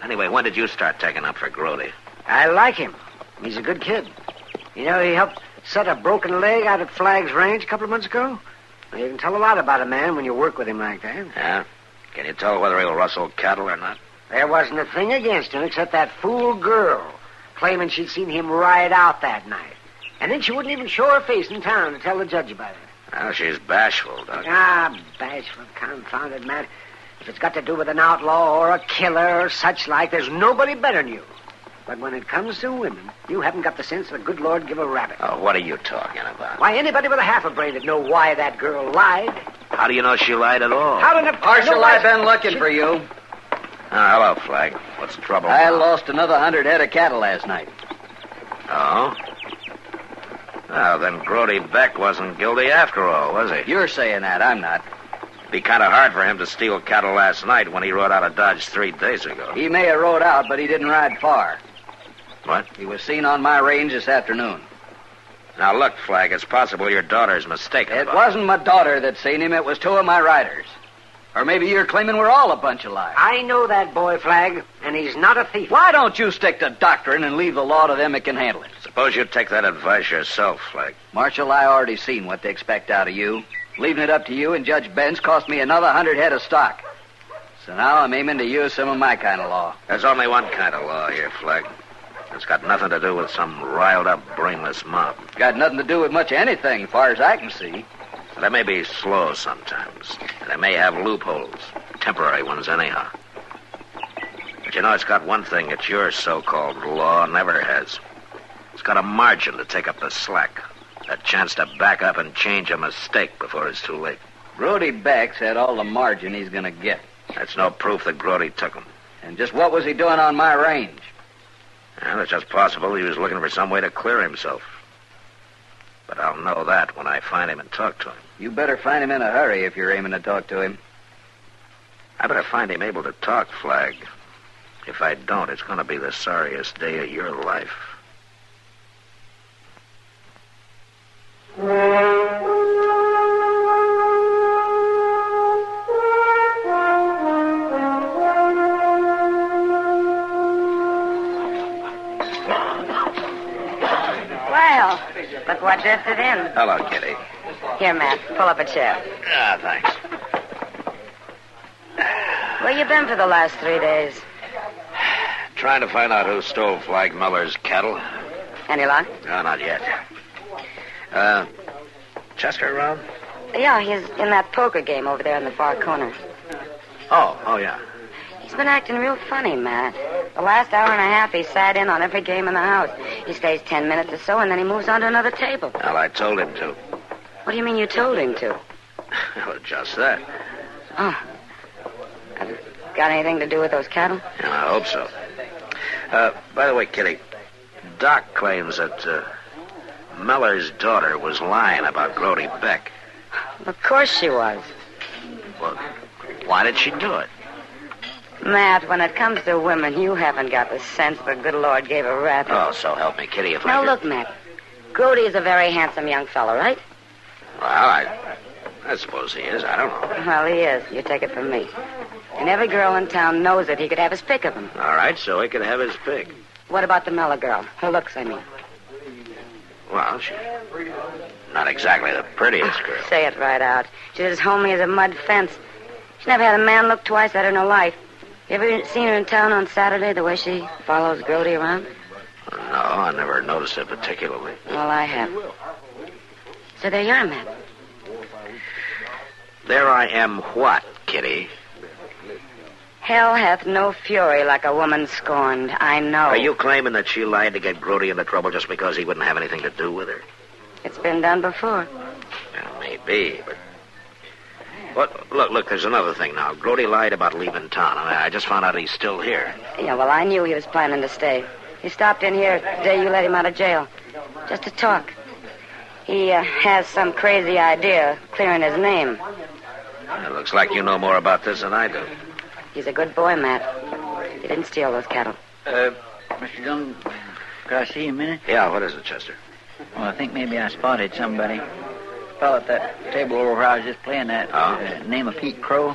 Anyway, when did you start taking up for Grody? I like him. He's a good kid. You know, he helped set a broken leg out at Flag's ranch a couple of months ago. You can tell a lot about a man when you work with him like that. Yeah? Can you tell whether he'll rustle cattle or not? There wasn't a thing against him except that fool girl claiming she'd seen him ride out that night. And then she wouldn't even show her face in town to tell the judge about it. Well, she's bashful, Doc. Bashful, confounded man. If it's got to do with an outlaw or a killer or such like, there's nobody better than you. But when it comes to women, you haven't got the sense of the good Lord give a rabbit. Oh, what are you talking about? Why, anybody with a half a brain would know why that girl lied. How do you know she lied at all? How did it... Marshal, I've been looking for you. Hello, Flag. What's the trouble? I lost another 100 head of cattle last night. Oh? Well, then Grody Beck wasn't guilty after all, was he? You're saying that. I'm not. It'd be kind of hard for him to steal cattle last night when he rode out of Dodge 3 days ago. He may have rode out, but he didn't ride far. What? He was seen on my range this afternoon. Now, look, Flag, it's possible your daughter's mistaken. It wasn't my daughter that seen him. It was two of my riders. Or maybe you're claiming we're all a bunch of liars. I know that boy, Flag, and he's not a thief. Why don't you stick to doctrine and leave the law to them that can handle it? Suppose you take that advice yourself, Flag. Marshal, I already seen what they expect out of you. Leaving it up to you and Judge Benz cost me another 100 head of stock. So now I'm aiming to use some of my kind of law. There's only one kind of law here, Flag. It's got nothing to do with some riled-up, brainless mob. Got nothing to do with much of anything, as far as I can see. They may be slow sometimes. They may have loopholes. Temporary ones, anyhow. But you know, it's got one thing that your so-called law never has. It's got a margin to take up the slack. A chance to back up and change a mistake before it's too late. Brody Beck's had all the margin he's going to get. That's no proof that Brody took him. And just what was he doing on my range? Well, it's just possible he was looking for some way to clear himself. But I'll know that when I find him and talk to him. You better find him in a hurry if you're aiming to talk to him. I better find him able to talk, Flag. If I don't, it's going to be the sorriest day of your life. Well, look what drifted in. Hello, Kitty. Here, Matt, pull up a chair. Ah, thanks. Where you been for the last 3 days? Trying to find out who stole Flag Muller's cattle. Any luck? No, not yet. Chester around? Yeah, he's in that poker game over there in the far corner. Oh, yeah. He's been acting real funny, Matt. The last hour and a half, he sat in on every game in the house. He stays 10 minutes or so, and then he moves on to another table. Well, I told him to. What do you mean you told him to? Well, just that. Oh. Got anything to do with those cattle? Yeah, I hope so. By the way, Kitty, Doc claims that Miller's daughter was lying about Brody Beck. Of course she was. Well, why did she do it? Matt, when it comes to women, you haven't got the sense the good Lord gave a rat. Oh, so help me, Kitty, if Now, I look, Matt. Grody is a very handsome young fellow, right? Well, I suppose he is. I don't know. Well, he is. You take it from me. And every girl in town knows that he could have his pick of him. All right, so he could have his pick. What about the Miller girl? Her looks, I mean. Well, she's not exactly the prettiest girl. Say it right out. She's as homely as a mud fence. She's never had a man look twice at her in her life. You ever seen her in town on Saturday, the way she follows Grody around? No, I never noticed it particularly. Well, I have. So there you are, Matt. There I am what, Kitty? Hell hath no fury like a woman scorned. I know. Are you claiming that she lied to get Grody into trouble just because he wouldn't have anything to do with her? It's been done before. Well, maybe, but... Look, there's another thing now. Grody lied about leaving town. I just found out he's still here. Yeah, well, I knew he was planning to stay. He stopped in here the day you let him out of jail. Just to talk. He has some crazy idea of clearing his name. It looks like you know more about this than I do. He's a good boy, Matt. He didn't steal those cattle. Mr. Dillon, could I see you a minute? Yeah, what is it, Chester? Well, I think maybe I spotted somebody. Fell at that table over where I was just playing that. Name of Pete Crow.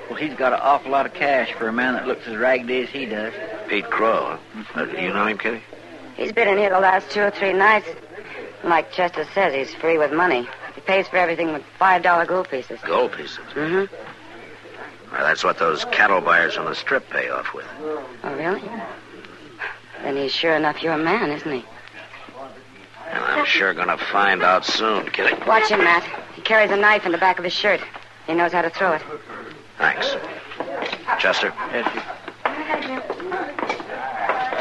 Well, he's got an awful lot of cash for a man that looks as raggedy as he does. Pete Crow, huh? You know him, Kitty? He's been in here the last 2 or 3 nights. Like Chester says, he's free with money. He pays for everything with $5 gold pieces. Gold pieces? Mm-hmm. Well, that's what those cattle buyers on the strip pay off with. Oh, really? Then he's sure enough your man, isn't he? And I'm sure going to find out soon, Kitty. Watch him, Matt. He carries a knife in the back of his shirt. He knows how to throw it. Thanks. Chester? Yes, sir.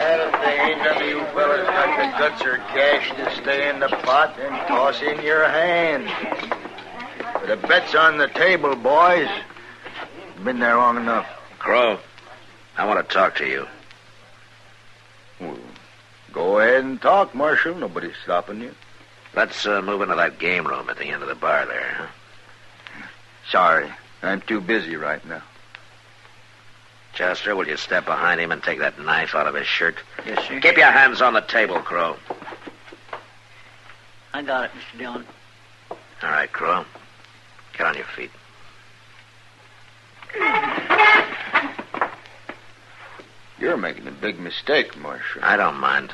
Well, if they ain't none of you fellas got the guts or cash to stay in the pot, then toss in your hand. The bet's on the table, boys. Been there long enough. Crow, I want to talk to you. Well, go ahead and talk, Marshal. Nobody's stopping you. Let's move into that game room at the end of the bar there, huh? Sorry, I'm too busy right now. Chester, will you step behind him and take that knife out of his shirt? Yes, sir. Keep your hands on the table, Crow. I got it, Mr. Dillon. All right, Crow. Get on your feet. You're making a big mistake, Marshal. I don't mind.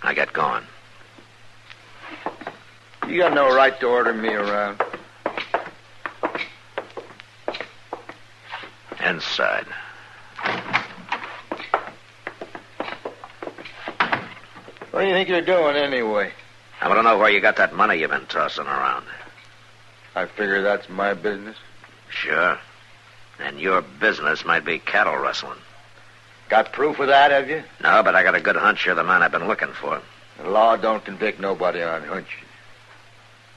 I get going. You got no right to order me around. Inside. What do you think you're doing anyway? I want to know where you got that money you've been tossing around. I figure that's my business. Sure. And your business might be cattle rustling. Got proof of that, have you? No, but I got a good hunch you're the man I've been looking for. The law don't convict nobody on hunches.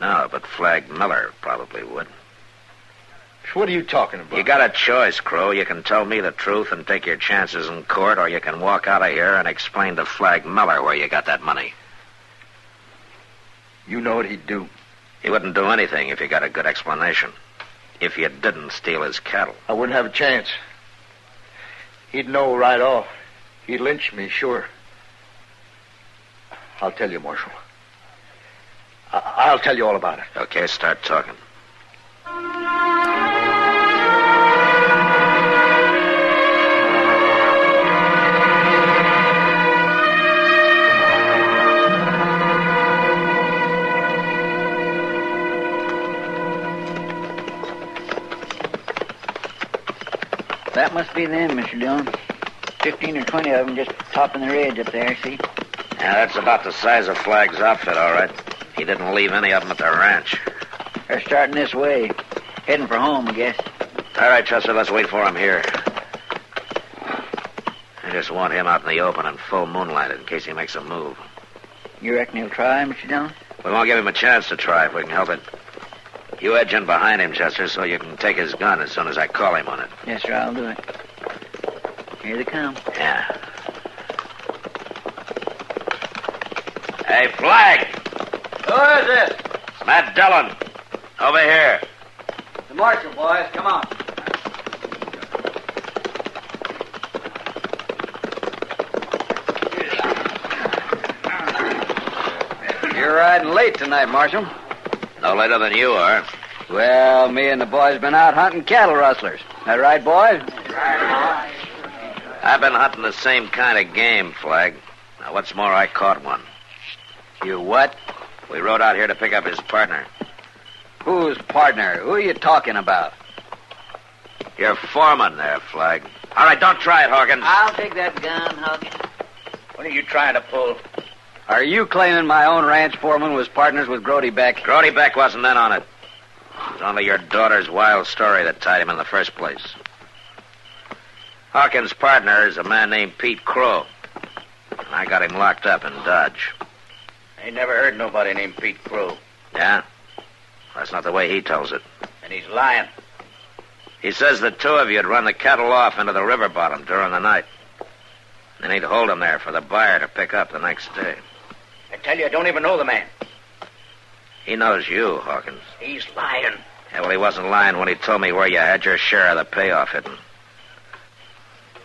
No, but Flag Miller probably would. What are you talking about? You got a choice, Crow. You can tell me the truth and take your chances in court, or you can walk out of here and explain to Flag Miller where you got that money. You know what he'd do. He wouldn't do anything if you got a good explanation. If you didn't steal his cattle. I wouldn't have a chance. He'd know right off. He'd lynch me, sure. I'll tell you, Marshal. I'll tell you all about it. Okay, start talking. That must be them, Mr. Dillon. 15 or 20 of them just topping the ridge up there, see? Yeah, that's about the size of Flag's outfit, all right. He didn't leave any of them at the ranch. They're starting this way. Heading for home, I guess. All right, Chester, let's wait for him here. I just want him out in the open in full moonlight in case he makes a move. You reckon he'll try, Mr. Dillon? We won't give him a chance to try if we can help it. You edge in behind him, Chester, so you can take his gun as soon as I call him on it. Yes, sir, I'll do it. Here they come. Yeah. Hey, Flag! Who is this? It's Matt Dillon. Over here. The marshal, boys. Come on. You're riding late tonight, Marshal. No later than you are. Well, me and the boys been out hunting cattle rustlers. That right, boys? I've been hunting the same kind of game, Flag. Now, what's more, I caught one. You what? We rode out here to pick up his partner. Whose partner? Who are you talking about? Your foreman there, Flag. All right, don't try it, Hawkins. I'll take that gun, Hawkins. What are you trying to pull? Are you claiming my own ranch foreman was partners with Grody Beck? Grody Beck wasn't in on it. It was only your daughter's wild story that tied him in the first place. Hawkins' partner is a man named Pete Crow. And I got him locked up in Dodge. I ain't never heard nobody named Pete Crow. Yeah? That's not the way he tells it. And he's lying. He says the two of you had run the cattle off into the river bottom during the night. And he'd hold them there for the buyer to pick up the next day. I tell you, I don't even know the man. He knows you, Hawkins. He's lying. Yeah, well, he wasn't lying when he told me where you had your share of the payoff hidden.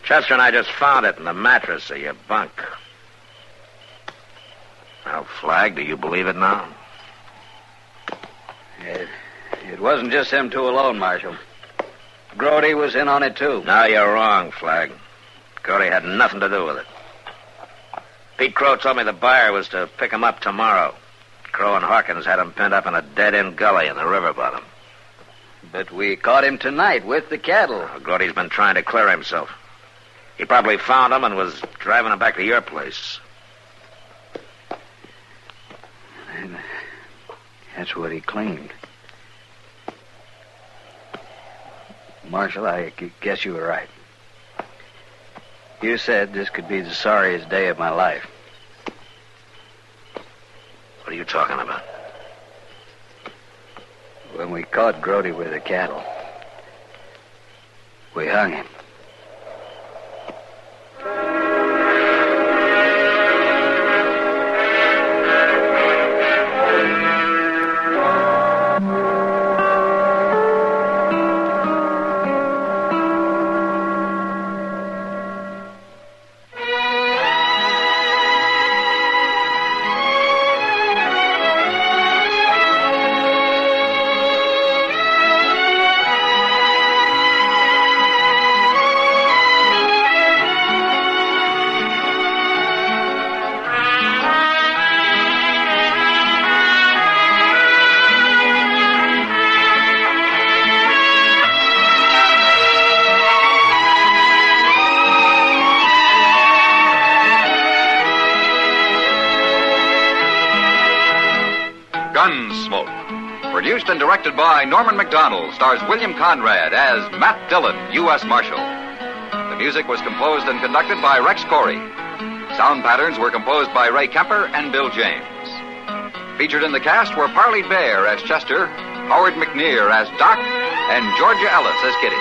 Chester and I just found it in the mattress of your bunk. Now, Flag, do you believe it now? It wasn't just them two alone, Marshal. Grody was in on it, too. No, you're wrong, Flag. Grody had nothing to do with it. Pete Crow told me the buyer was to pick him up tomorrow. Crow and Hawkins had him pinned up in a dead-end gully in the river bottom. But we caught him tonight with the cattle. Well, Grody's been trying to clear himself. He probably found them and was driving them back to your place. And that's what he claimed. Marshal, I guess you were right. You said this could be the sorriest day of my life. What are you talking about? When we caught Grody with the cattle, we hung him. Gunsmoke. Produced and directed by Norman McDonald, stars William Conrad as Matt Dillon, U.S. Marshal. The music was composed and conducted by Rex Corey. Sound patterns were composed by Ray Kemper and Bill James. Featured in the cast were Parley Bear as Chester, Howard McNear as Doc, and Georgia Ellis as Kitty.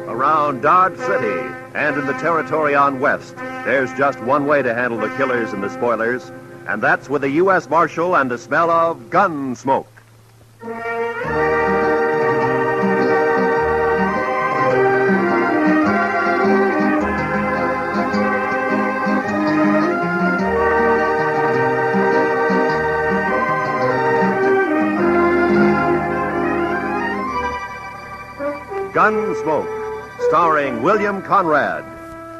Around Dodge City and in the territory on West, there's just one way to handle the killers and the spoilers, and that's with a U.S. Marshal and the smell of Gunsmoke. Gunsmoke, starring William Conrad.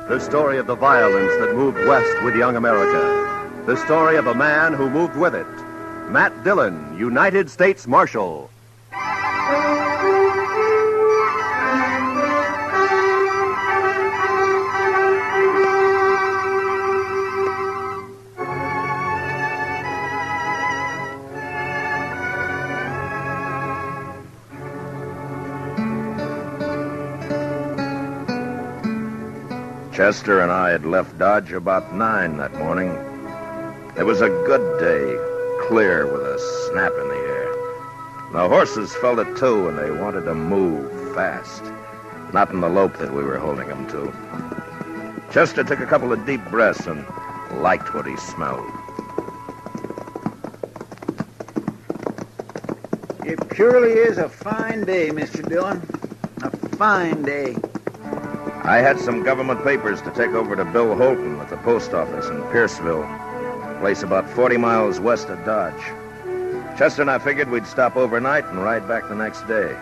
The story of the violence that moved west with young America. The story of a man who moved with it. Matt Dillon, United States Marshal. Chester and I had left Dodge about 9 that morning. It was a good day, clear with a snap in the air. The horses felt it too, and they wanted to move fast. Not in the lope that we were holding them to. Chester took a couple of deep breaths and liked what he smelled. It surely is a fine day, Mr. Dillon. A fine day. I had some government papers to take over to Bill Holton at the post office in Pierceville, a place about 40 miles west of Dodge. Chester and I figured we'd stop overnight and ride back the next day.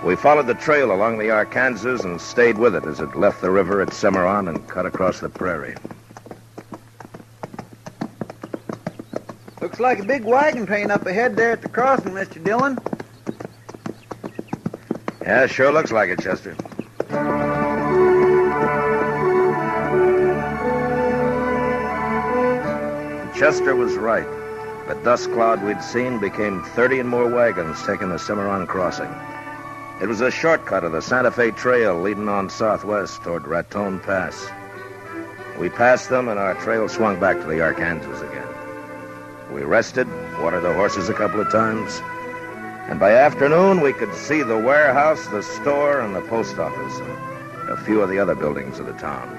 We followed the trail along the Arkansas and stayed with it as it left the river at Cimarron and cut across the prairie. Looks like a big wagon train up ahead there at the crossing, Mr. Dillon. Yeah, sure looks like it, Chester. Chester was right. The dust cloud we'd seen became 30 and more wagons taking the Cimarron crossing. It was a shortcut of the Santa Fe Trail leading on southwest toward Raton Pass. We passed them, and our trail swung back to the Arkansas again. We rested, watered the horses a couple of times, and by afternoon we could see the warehouse, the store, and the post office, and a few of the other buildings of the town.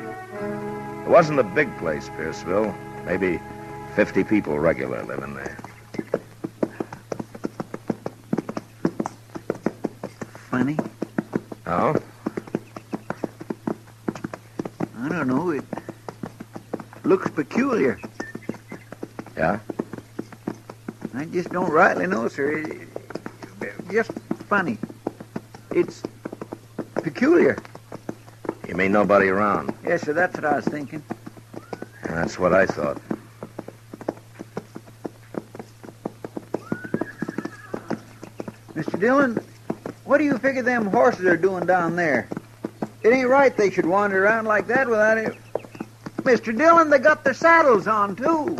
It wasn't a big place, Pierceville. Maybe 50 people regular living there. Funny. Oh? I don't know. It looks peculiar. Yeah? I just don't rightly know, sir. It's just funny. It's peculiar. You mean nobody around? Yes, sir, that's what I was thinking. That's what I thought. Mr. Dillon, what do you figure them horses are doing down there? It ain't right they should wander around like that without it. Mr. Dillon, they got their saddles on, too.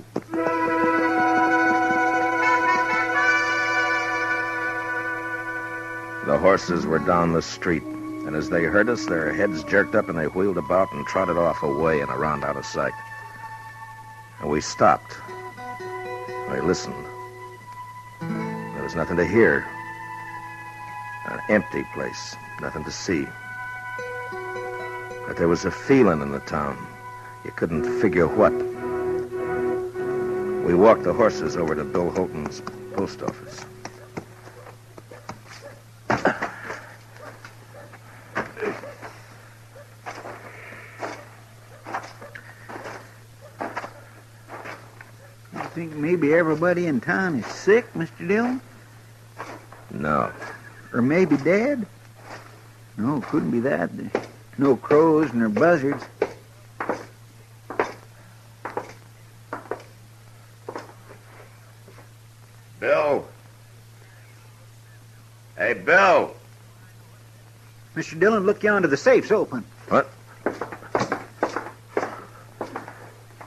The horses were down the street, and as they heard us, their heads jerked up and they wheeled about and trotted off away and around out of sight. And we stopped. I listened. There was nothing to hear. An empty place, nothing to see. But there was a feeling in the town. You couldn't figure what. We walked the horses over to Bill Holton's post office. You think maybe everybody in town is sick, Mr. Dillon? No. Or maybe dead? No, couldn't be that. There's no crows nor buzzards. Bill. Hey, Bill. Mr. Dillon, look yonder. The safe's open. What?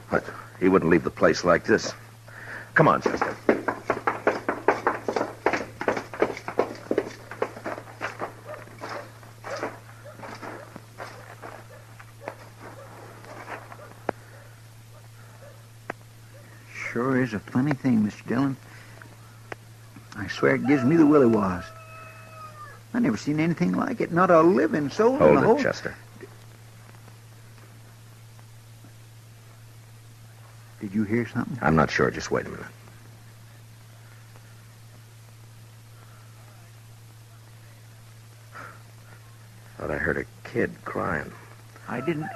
What? He wouldn't leave the place like this. Come on, Chester. Sure is a funny thing, Mr. Dillon. I swear it gives me the willy-was. I never seen anything like it. Not a living soul in the Hold whole... it, Chester. Did you hear something? I'm not sure. Just wait a minute. Thought I heard a kid crying. I didn't.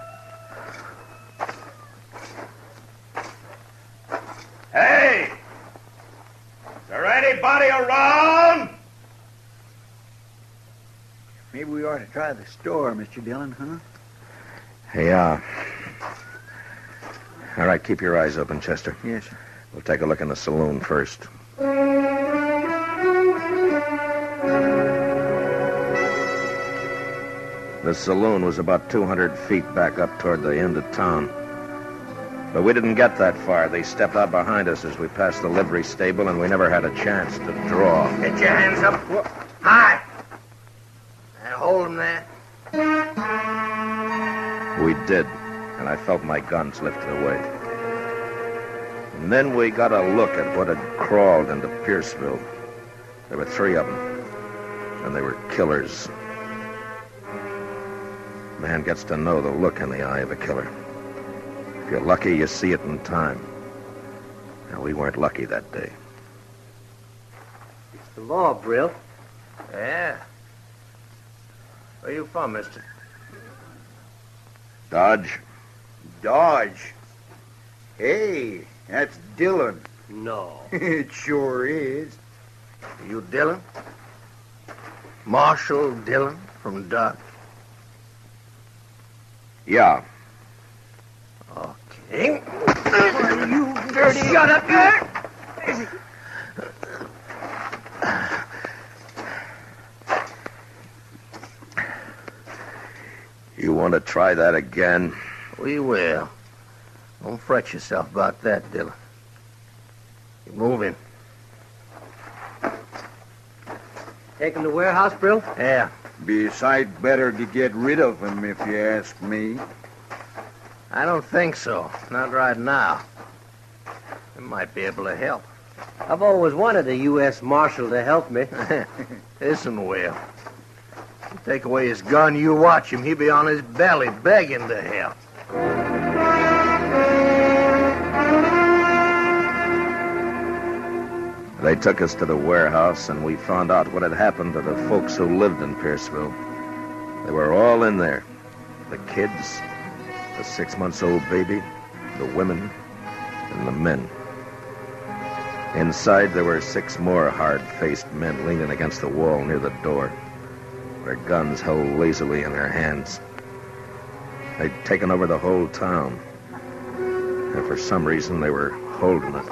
Hey! Is there anybody around? Maybe we ought to try the store, Mr. Dillon, huh? Hey, all right, keep your eyes open, Chester. Yes, sir. We'll take a look in the saloon first. The saloon was about 200 feet back up toward the end of town. But we didn't get that far. They stepped out behind us as we passed the livery stable, and we never had a chance to draw. Get your hands up. High. And hold them there. We did, and I felt my guns lifted away. And then we got a look at what had crawled into Pierceville. There were 3 of them, and they were killers. Man gets to know the look in the eye of a killer. If you're lucky, you see it in time. Now, we weren't lucky that day. It's the law, Brill. Yeah. Where you from, mister? Dodge? Dodge. Hey, that's Dillon. No. It sure is. You Dillon? Marshal Dillon from Dodge? Yeah. Okay. You dirty... Shut up, you... You want to try that again? We will. Don't fret yourself about that, Dillon. Keep moving. Take him to warehouse, Brill? Yeah. Be a sight better to get rid of him, if you ask me. I don't think so. Not right now. We might be able to help. I've always wanted a US Marshal to help me. Listen, Will. You take away his gun, you watch him. He'll be on his belly begging to help. They took us to the warehouse, and we found out what had happened to the folks who lived in Pierceville. They were all in there. The kids, the 6-month-old baby, the women, and the men. Inside, there were 6 more hard-faced men leaning against the wall near the door, their guns held lazily in their hands. They'd taken over the whole town, and for some reason, they were holding it.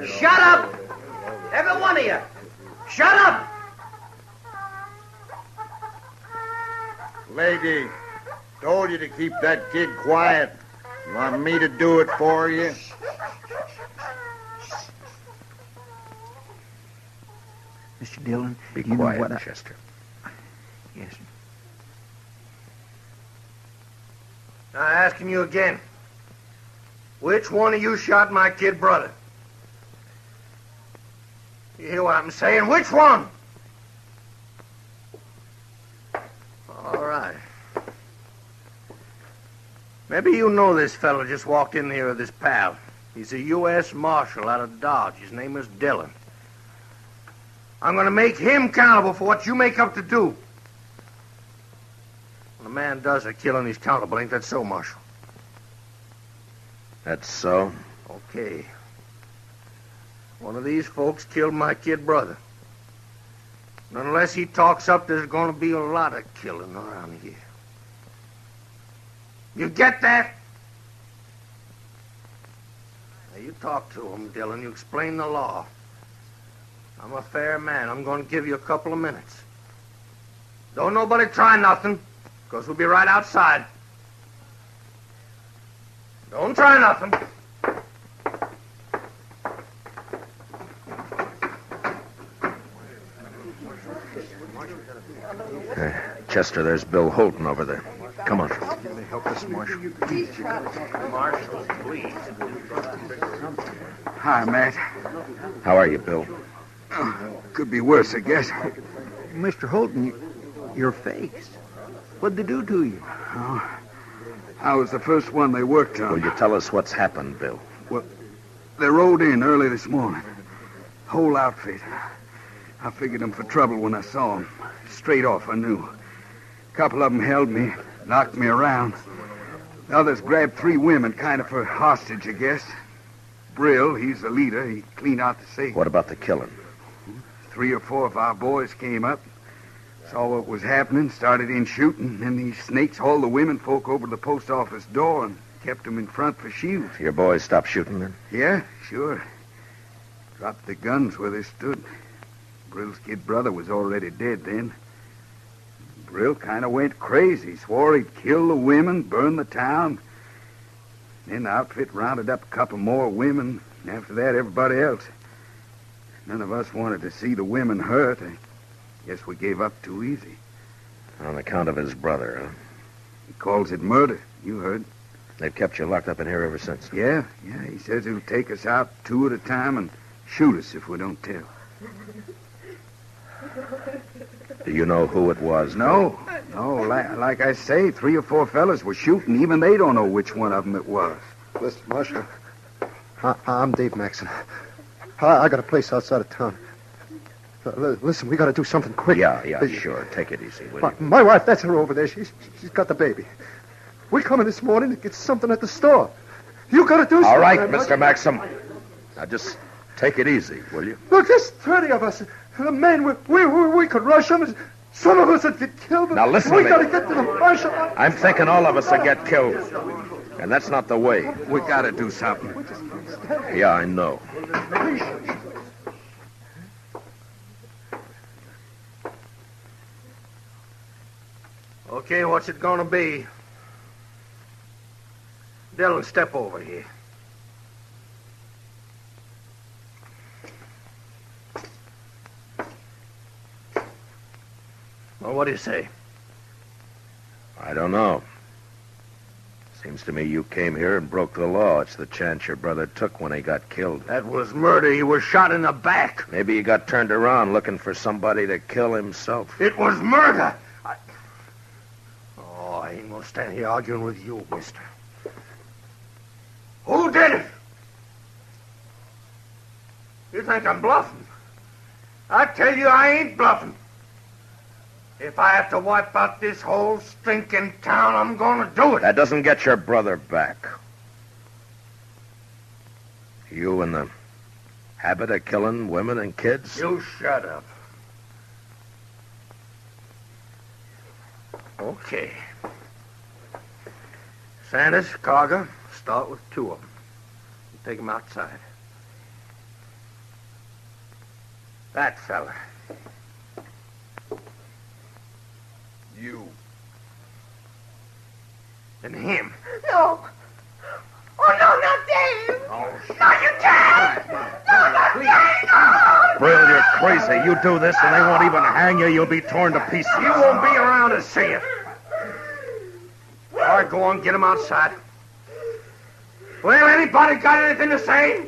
Shut up! Every one of you! Shut up! Lady, told you to keep that kid quiet. You want me to do it for you? Mr. Dillon, Be you quiet, know what Chester. Yes, sir. Now, asking you again. Which one of you shot my kid brother? You hear what I'm saying? Which one? All right. Maybe you know this fellow just walked in here with his pal. He's a U.S. Marshal out of Dodge. His name is Dillon. I'm going to make him accountable for what you make up to do. When a man does a killing, he's accountable. Ain't that so, Marshal? That's so? Okay. One of these folks killed my kid brother. And unless he talks up, there's going to be a lot of killing around here. You get that? Now, you talk to him, Dillon. You explain the law. I'm a fair man. I'm going to give you a couple of minutes. Don't nobody try nothing, because we'll be right outside. Don't try nothing. Chester, there's Bill Holton over there. Come on. Help us, Marshal. Marshal, please. Hi, Matt. How are you, Bill? Could be worse, I guess. Mr. Holton, your face. What'd they do to you? Oh, I was the first one they worked on. Will you tell us what's happened, Bill? Well, they rode in early this morning. Whole outfit. I figured them for trouble when I saw them. Straight off, I knew. A couple of them held me, knocked me around. The others grabbed 3 women, kind of for hostage, I guess. Brill, he's the leader. He cleaned out the safe. What about the killing? 3 or 4 of our boys came up, saw what was happening, started in shooting, and these snakes hauled the women folk over to the post office door and kept them in front for shields. Your boys stopped shooting then? Yeah, sure. Dropped the guns where they stood. Brill's kid brother was already dead then. Brill kind of went crazy, swore he'd kill the women, burn the town. Then the outfit rounded up a couple more women, and after that, everybody else. None of us wanted to see the women hurt. I guess we gave up too easy. On account of his brother, huh? He calls it murder. You heard. They've kept you locked up in here ever since. Yeah. He says he'll take us out 2 at a time and shoot us if we don't tell. Do you know who it was? No. Like I say, 3 or 4 fellas were shooting. Even they don't know which one of them it was. Listen, Marshal, I'm Dave Maxon. I got a place outside of town. Listen, we got to do something quick. Yeah, sure. Take it easy, will you? My wife, that's her over there. She's got the baby. We come in this morning to get something at the store. You got to do something. All right, Mr. Maxim. Now just take it easy, will you? Look, there's 30 of us. The men, we could rush them. Some of us would get killed. Now listen to me. We got to get to the Marshal. I'm thinking all of us will get killed. And that's not the way. We got to do something. Yeah, I know. Okay, what's it going to be? Dillon, step over here. Well, what do you say? I don't know. Seems to me you came here and broke the law. It's the chance your brother took when he got killed. That was murder. He was shot in the back. Maybe he got turned around looking for somebody to kill himself. It was murder. I ain't gonna stand here arguing with you, mister. Who did it? You think I'm bluffing? I tell you I ain't bluffing. If I have to wipe out this whole stinking town, I'm gonna do it. That doesn't get your brother back. You in the habit of killing women and kids? You shut up. Okay. Sanders, Carger, start with 2 of them. Take them outside. That fella. You. And him. No. Oh, no, not Dave. Oh, not you, Dave. No, not Dave. No. Brill, you're crazy. You do this and they won't even hang you. You'll be torn to pieces. You won't be around to see it. All right, go on, get him outside. Well, anybody got anything to say?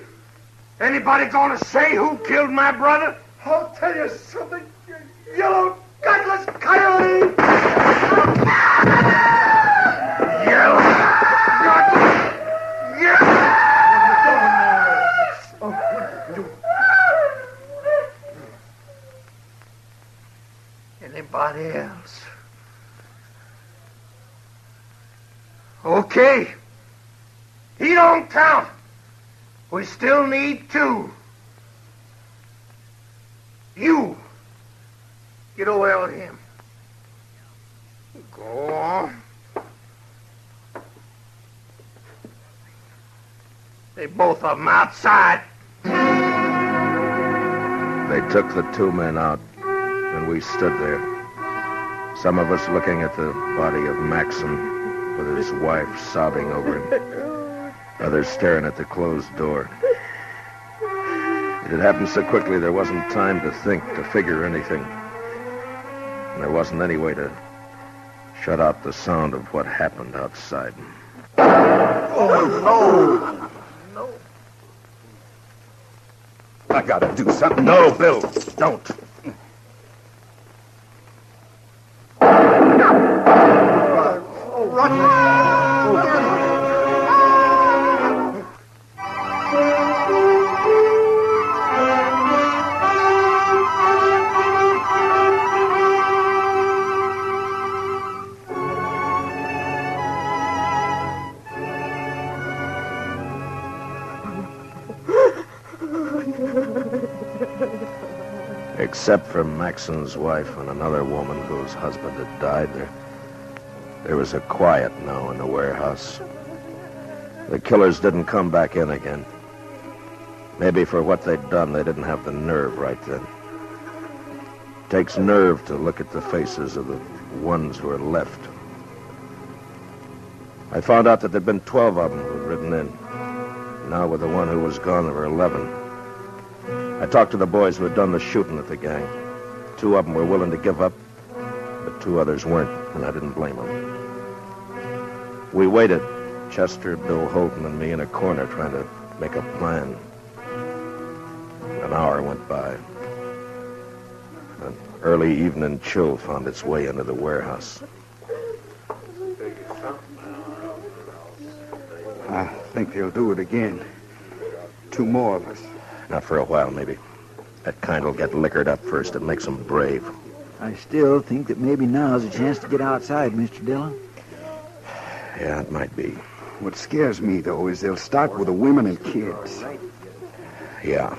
Anybody gonna say who killed my brother? I'll tell you something, you yellow, gutless coyote! Yellow, Anybody else? Okay. He don't count. We still need 2. You. Get away with him. Go on. They both of them outside. They took the two men out, and we stood there. Some of us looking at the body of Maxim with his wife sobbing over him. Others staring at the closed door. It had happened so quickly there wasn't time to think, to figure anything. And there wasn't any way to shut out the sound of what happened outside. Oh, no. I gotta do something. No, Bill, don't. Except for Maxon's wife and another woman whose husband had died, there was a quiet now in the warehouse. The killers didn't come back in again. Maybe for what they'd done, they didn't have the nerve right then. It takes nerve to look at the faces of the ones who are left. I found out that there'd been 12 of them who'd ridden in. Now with the one who was gone, there were 11. I talked to the boys who had done the shooting at the gang. 2 of them were willing to give up, but 2 others weren't, and I didn't blame them. We waited, Chester, Bill Holton, and me in a corner trying to make a plan. An hour went by. An early evening chill found its way into the warehouse. I think they'll do it again. 2 more of us. Not for a while, maybe. That kind will get liquored up first. It makes them brave. I still think that maybe now's a chance to get outside, Mr. Dillon. Yeah, it might be. What scares me, though, is they'll start with the women and kids. Yeah.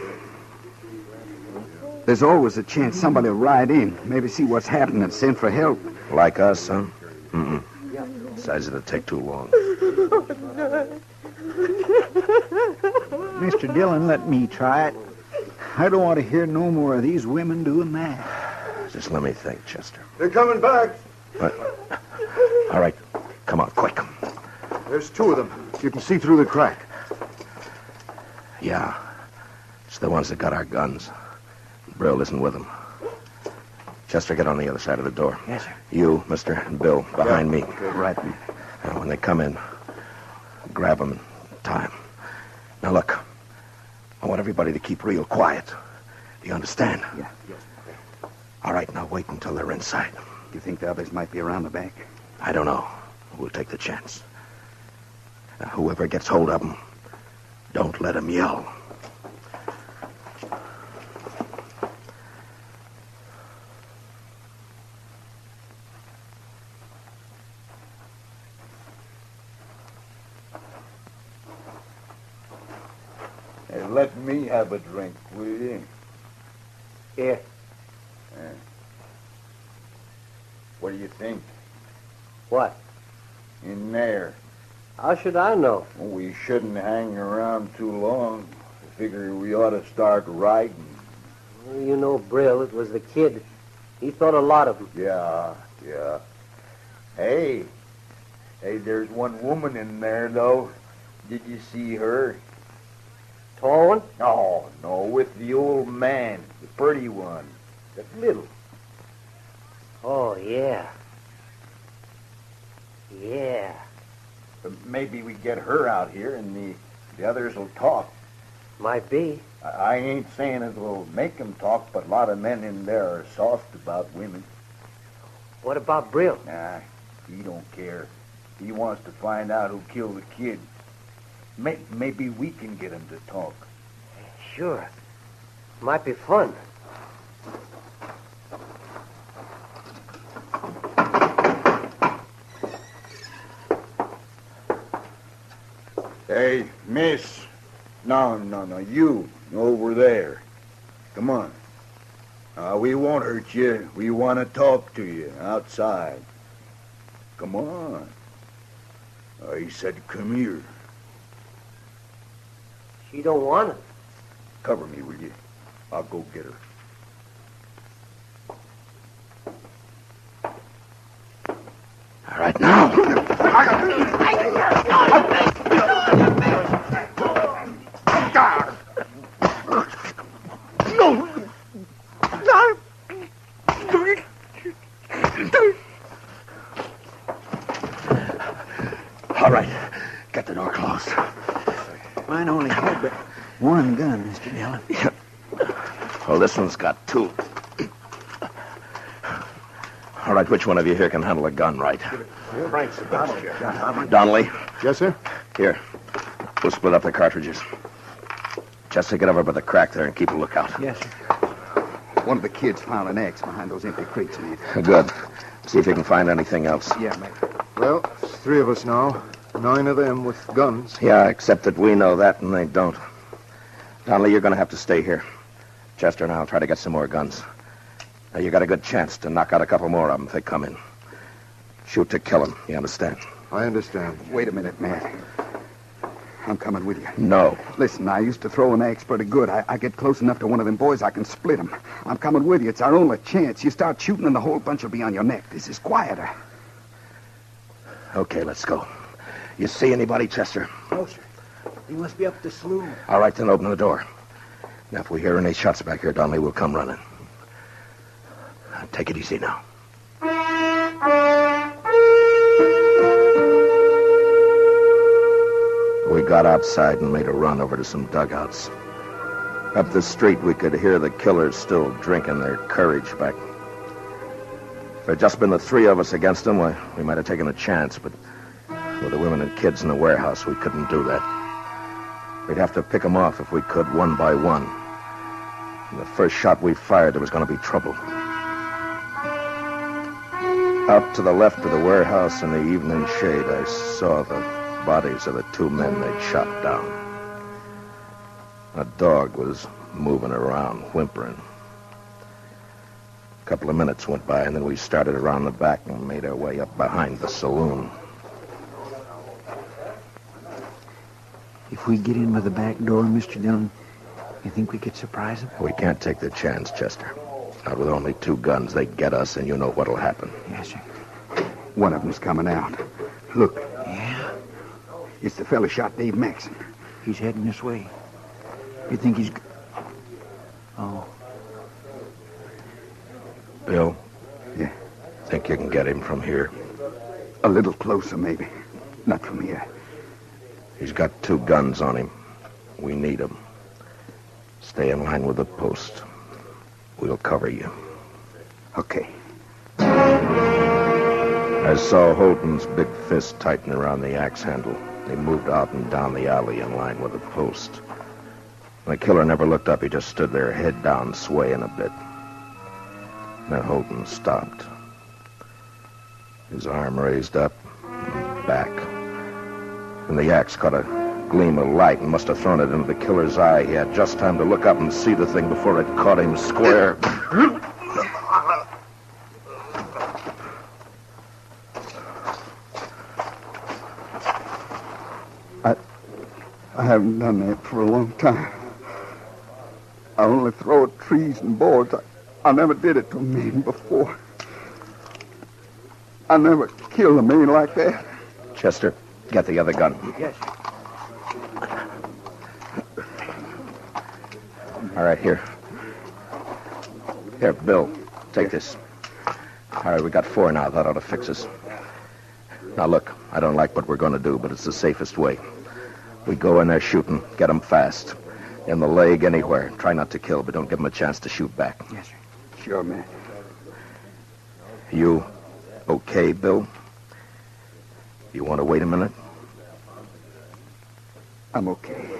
There's always a chance somebody will ride in, maybe see what's happening and send for help. Like us, huh? Mm-mm. Besides, it'll take too long. Mr. Dillon, let me try it. I don't want to hear no more of these women doing that. Just let me think, Chester. They're coming back. What? All right. Come on, quick. There's 2 of them. You can see through the crack. Yeah. It's the ones that got our guns. Brill isn't with them. Chester, get on the other side of the door. Yes, sir. You, mister, and Bill, behind me. Okay, right. Now, when they come in, grab them and tie them. Now, look. I want everybody to keep real quiet. Do you understand? Yeah. All right, now wait until they're inside. You think the others might be around the back? I don't know. We'll take the chance. Now, whoever gets hold of them, don't let them yell. Hey, let me have a drink, will you? Here. What do you think? What? In there. How should I know? Well, we shouldn't hang around too long. I figure we ought to start riding. Well, you know Brill. It was the kid. He thought a lot of them. Yeah. Hey, there's one woman in there, though. Did you see her? Tall one? No, with the old man, the pretty one, the little. Oh, yeah. Yeah. Maybe we get her out here and the others will talk. Might be. I ain't saying it will make them talk, but a lot of men in there are soft about women. What about Brill? Nah, he don't care. He wants to find out who killed the kid. Maybe we can get him to talk. Sure. Might be fun. Hey, miss. No, you. Over there. Come on. We won't hurt you. We want to talk to you outside. Come on. He said come here. She don't want it. Cover me, will you? I'll go get her. right, now. All right. Get the door closed. Mine only had but one gun, Mr. Dillon. Well, this one's got two. All right, which one of you here can handle a gun right? Donnelly? Yes, sir? Here. We'll split up the cartridges. Chester, get over by the crack there and keep a lookout. Yes, sir. One of the kids found an axe behind those empty crates, man. Good. See if you can find anything else. Yeah, mate. Well, it's 3 of us now. 9 of them with guns. Yeah, except that we know that and they don't. Donnelly, you're going to have to stay here. Chester and I'll try to get some more guns. Now, you got a good chance to knock out a couple more of them if they come in. Shoot to kill them, you understand? I understand. Wait a minute, Matt. I'm coming with you. No. Listen, I used to throw an axe pretty good. I get close enough to one of them boys, I can split him. I'm coming with you. It's our only chance. You start shooting and the whole bunch will be on your neck. This is quieter. Okay, let's go. You see anybody, Chester? No, sir. He must be up the slough. All right, then open the door. Now, if we hear any shots back here, Donnelly, we'll come running. Take it easy now. We got outside and made a run over to some dugouts. Up the street, we could hear the killers still drinking their courage back. If there'd just been the 3 of us against them, we might have taken a chance, but with the women and kids in the warehouse, we couldn't do that. We'd have to pick them off if we could, one by one. And the first shot we fired, there was going to be trouble. Out to the left of the warehouse in the evening shade, I saw the bodies of the 2 men they'd shot down. A dog was moving around, whimpering. A couple of minutes went by, and then we started around the back and made our way up behind the saloon. If we get in by the back door, Mr. Dillon, you think we could surprise them? We can't take the chance, Chester. Not with only 2 guns, they get us, and you know what'll happen. Yes, sir. One of them's coming out. Look. Yeah? It's the fella shot Dave Maxon. He's heading this way. You think he's... Oh. Bill? Yeah? Think you can get him from here? A little closer, maybe. Not from here. He's got 2 guns on him. We need them. Stay in line with the post. We'll cover you. Okay. I saw Holton's big fist tighten around the axe handle. He moved out and down the alley in line with the post. The killer never looked up. He just stood there, head down, swaying a bit. Then Holton stopped. His arm raised up and back. And the axe caught a gleam of light and must have thrown it into the killer's eye. He had just time to look up and see the thing before it caught him square. I haven't done that for a long time. I only throw at trees and boards. I never did it to a man before. I never killed a man like that. Chester, get the other gun. Yes. All right, here. Here, Bill, take this. All right, we got 4 now. That ought to fix us. Now, look, I don't like what we're going to do, but it's the safest way. We go in there shooting, get them fast. In the leg, anywhere. Try not to kill, but don't give them a chance to shoot back. Yes, sir. Sure, man. You okay, Bill? You want to wait a minute? I'm okay.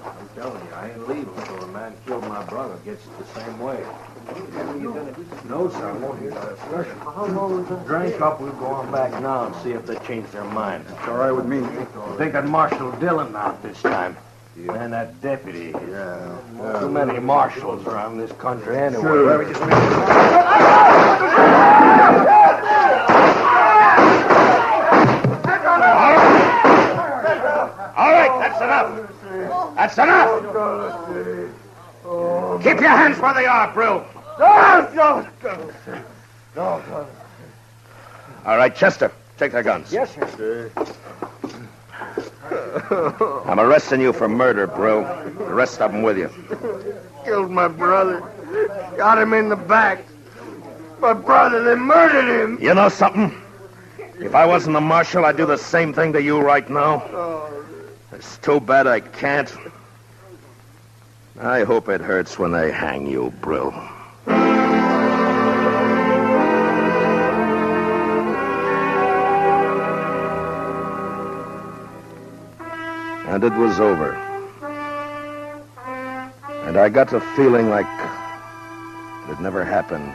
I'm telling you, I ain't leaving until the man killed my brother gets it the same way. No, sir, I won't hear that discussion. How long is that? Drink up, we'll go on back now and see if they change their mind. It's all right with me. They got Marshal Dillon out this time. Yeah. And that deputy. Yeah. Too many marshals around this country anyway. Sure. Where we just All right, that's enough. That's enough. Keep your hands where they are, Brill. No. All right, Chester, take their guns. Yes, sir. I'm arresting you for murder, Brill. The rest of them with you. Killed my brother. Got him in the back. My brother, they murdered him. You know something? If I wasn't a marshal, I'd do the same thing to you right now. It's too bad I can't. I hope it hurts when they hang you, Brill. And it was over. And I got the feeling like it had never happened,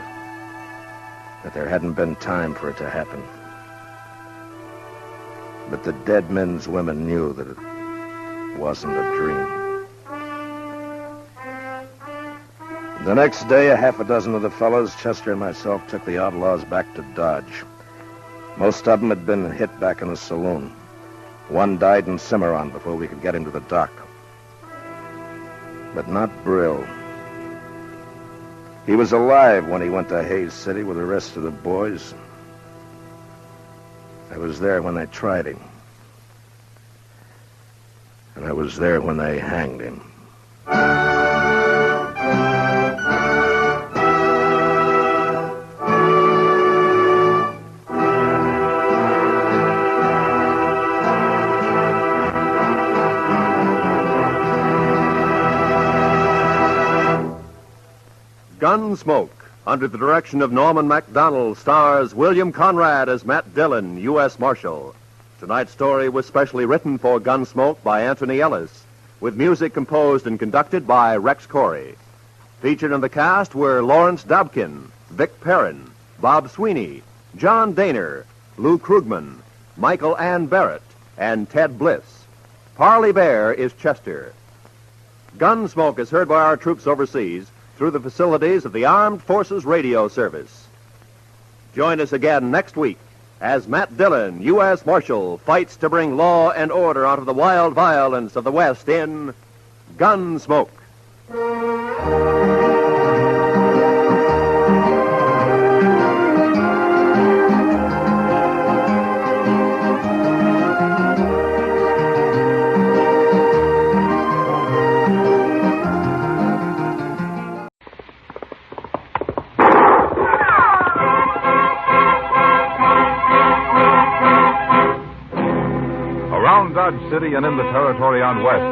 that there hadn't been time for it to happen. But the dead men's women knew that it wasn't a dream. The next day, a half a dozen of the fellows, Chester and myself, took the outlaws back to Dodge. Most of them had been hit back in the saloon. One died in Cimarron before we could get him to the dock. But not Brill. He was alive when he went to Hayes City with the rest of the boys. I was there when they tried him. And I was there when they hanged him. Gunsmoke, under the direction of Norman Macdonald, stars William Conrad as Matt Dillon, U.S. Marshal. Tonight's story was specially written for Gunsmoke by Anthony Ellis, with music composed and conducted by Rex Corey. Featured in the cast were Lawrence Dobkin, Vic Perrin, Bob Sweeney, John Daner, Lou Krugman, Michael Ann Barrett, and Ted Bliss. Parley Bear is Chester. Gunsmoke is heard by our troops overseas through the facilities of the Armed Forces Radio Service. Join us again next week as Matt Dillon, U.S. Marshal, fights to bring law and order out of the wild violence of the West in Gunsmoke. Dodge City and in the territory on West,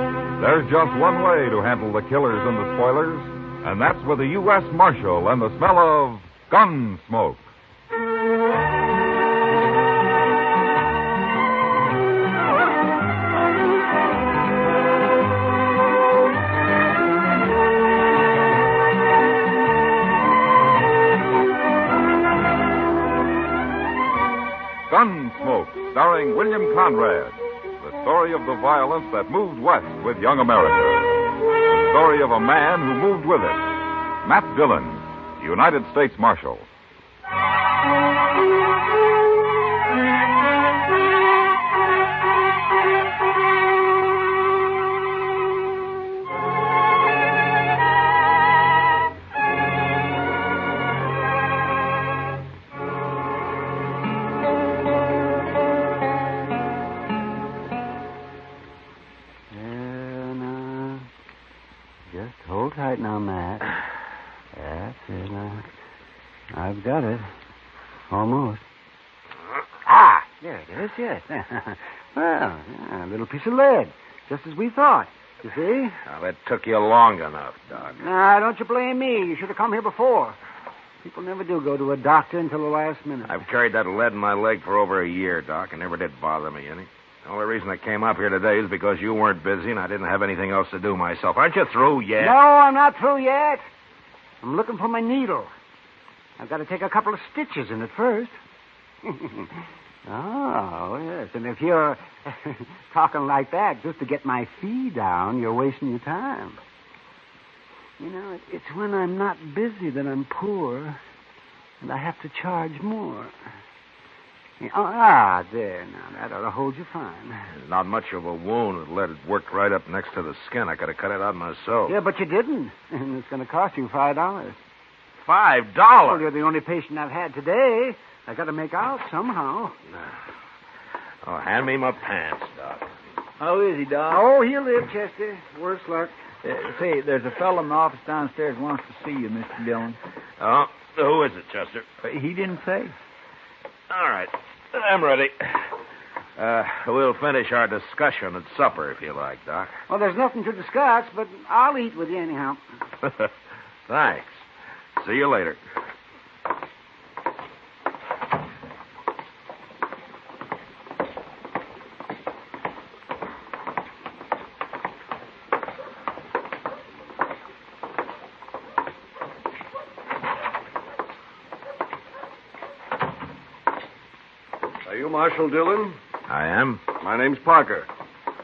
there's just one way to handle the killers and the spoilers, and that's with a U.S. Marshal and the smell of Gunsmoke. Gunsmoke, starring William Conrad. The story of the violence that moved west with young America. The story of a man who moved with it. Matt Dillon, United States Marshal. Right now, Matt. That's it. I've got it. Almost. Ah, there it is, yes. Well, a little piece of lead. Just as we thought. You see? Well, it took you long enough, Doc. Nah, don't you blame me. You should have come here before. People never do go to a doctor until the last minute. I've carried that lead in my leg for over a year, Doc. It never did bother me any. The only reason I came up here today is because you weren't busy and I didn't have anything else to do myself. Aren't you through yet? No, I'm not through yet. I'm looking for my needle. I've got to take a couple of stitches in it first. Oh, yes. And if you're talking like that just to get my fee down, you're wasting your time. You know, it's when I'm not busy that I'm poor, and I have to charge more. There now. That ought to hold you fine. Not much of a wound. The lead worked right up next to the skin. I could have cut it out myself. Yeah, but you didn't. And it's going to cost you $5. $5. Well, you're the only patient I've had today. I got to make out somehow. Oh, hand me my pants, Doc. How is he, Doc? Oh, he'll live, Chester. Worse luck. Say, there's a fellow in the office downstairs wants to see you, Mr. Dillon. Oh, who is it, Chester? He didn't say. All right. I'm ready. We'll finish our discussion at supper, if you like, Doc. Well, there's nothing to discuss, but I'll eat with you anyhow. Thanks. See you later. Are you Marshal Dillon? I am. My name's Parker.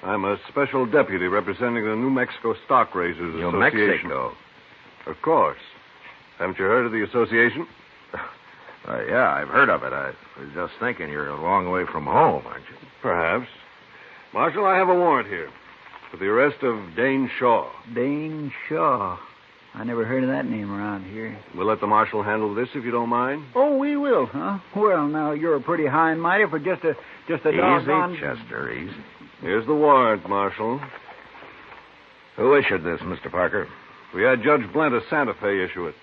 I'm a special deputy representing the New Mexico Stock Raisers New Association. Mexico? Of course. Haven't you heard of the association? Yeah, I've heard of it. I was just thinking you're a long way from home, aren't you? Perhaps. Marshal, I have a warrant here for the arrest of Dane Shaw. Dane Shaw. I never heard of that name around here. We'll let the marshal handle this if you don't mind. Oh, we will, huh? Well, now, you're a pretty high and mighty for just a doggone... Easy, Chester, easy. Here's the warrant, Marshal. Who issued this, Mr. Parker? We had Judge Blent of Santa Fe issue it.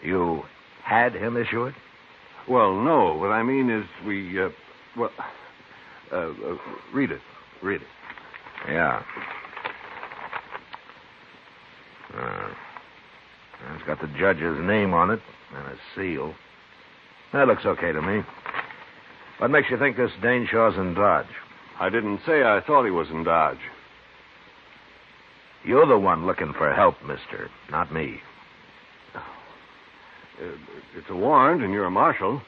You had him issue it? Well, no. What I mean is we, read it. Read it. Yeah. It's got the judge's name on it and a seal. That looks okay to me. What makes you think this Dane Shaw's in Dodge? I didn't say I thought he was in Dodge. You're the one looking for help, mister, not me. It's a warrant, and you're a marshal.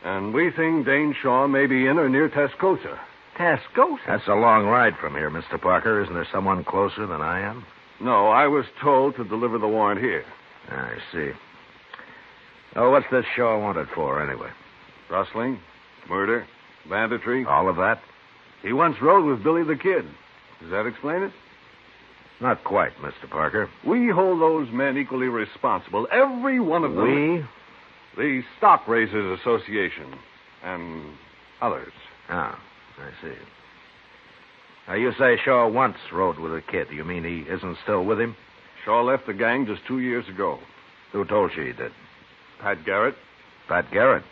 And we think Dane Shaw may be in or near Tascosa. Tascosa? That's a long ride from here, Mr. Parker. Isn't there someone closer than I am? No, I was told to deliver the warrant here. I see. Oh, what's this Shaw wanted for, anyway? Rustling, murder, banditry. All of that? He once rode with Billy the Kid. Does that explain it? Not quite, Mr. Parker. We hold those men equally responsible, every one of them. We? The Stock Raisers Association and others. Ah, I see. Now, you say Shaw once rode with a kid. You mean he isn't still with him? Shaw left the gang just 2 years ago. Who told you he did? Pat Garrett. Pat Garrett?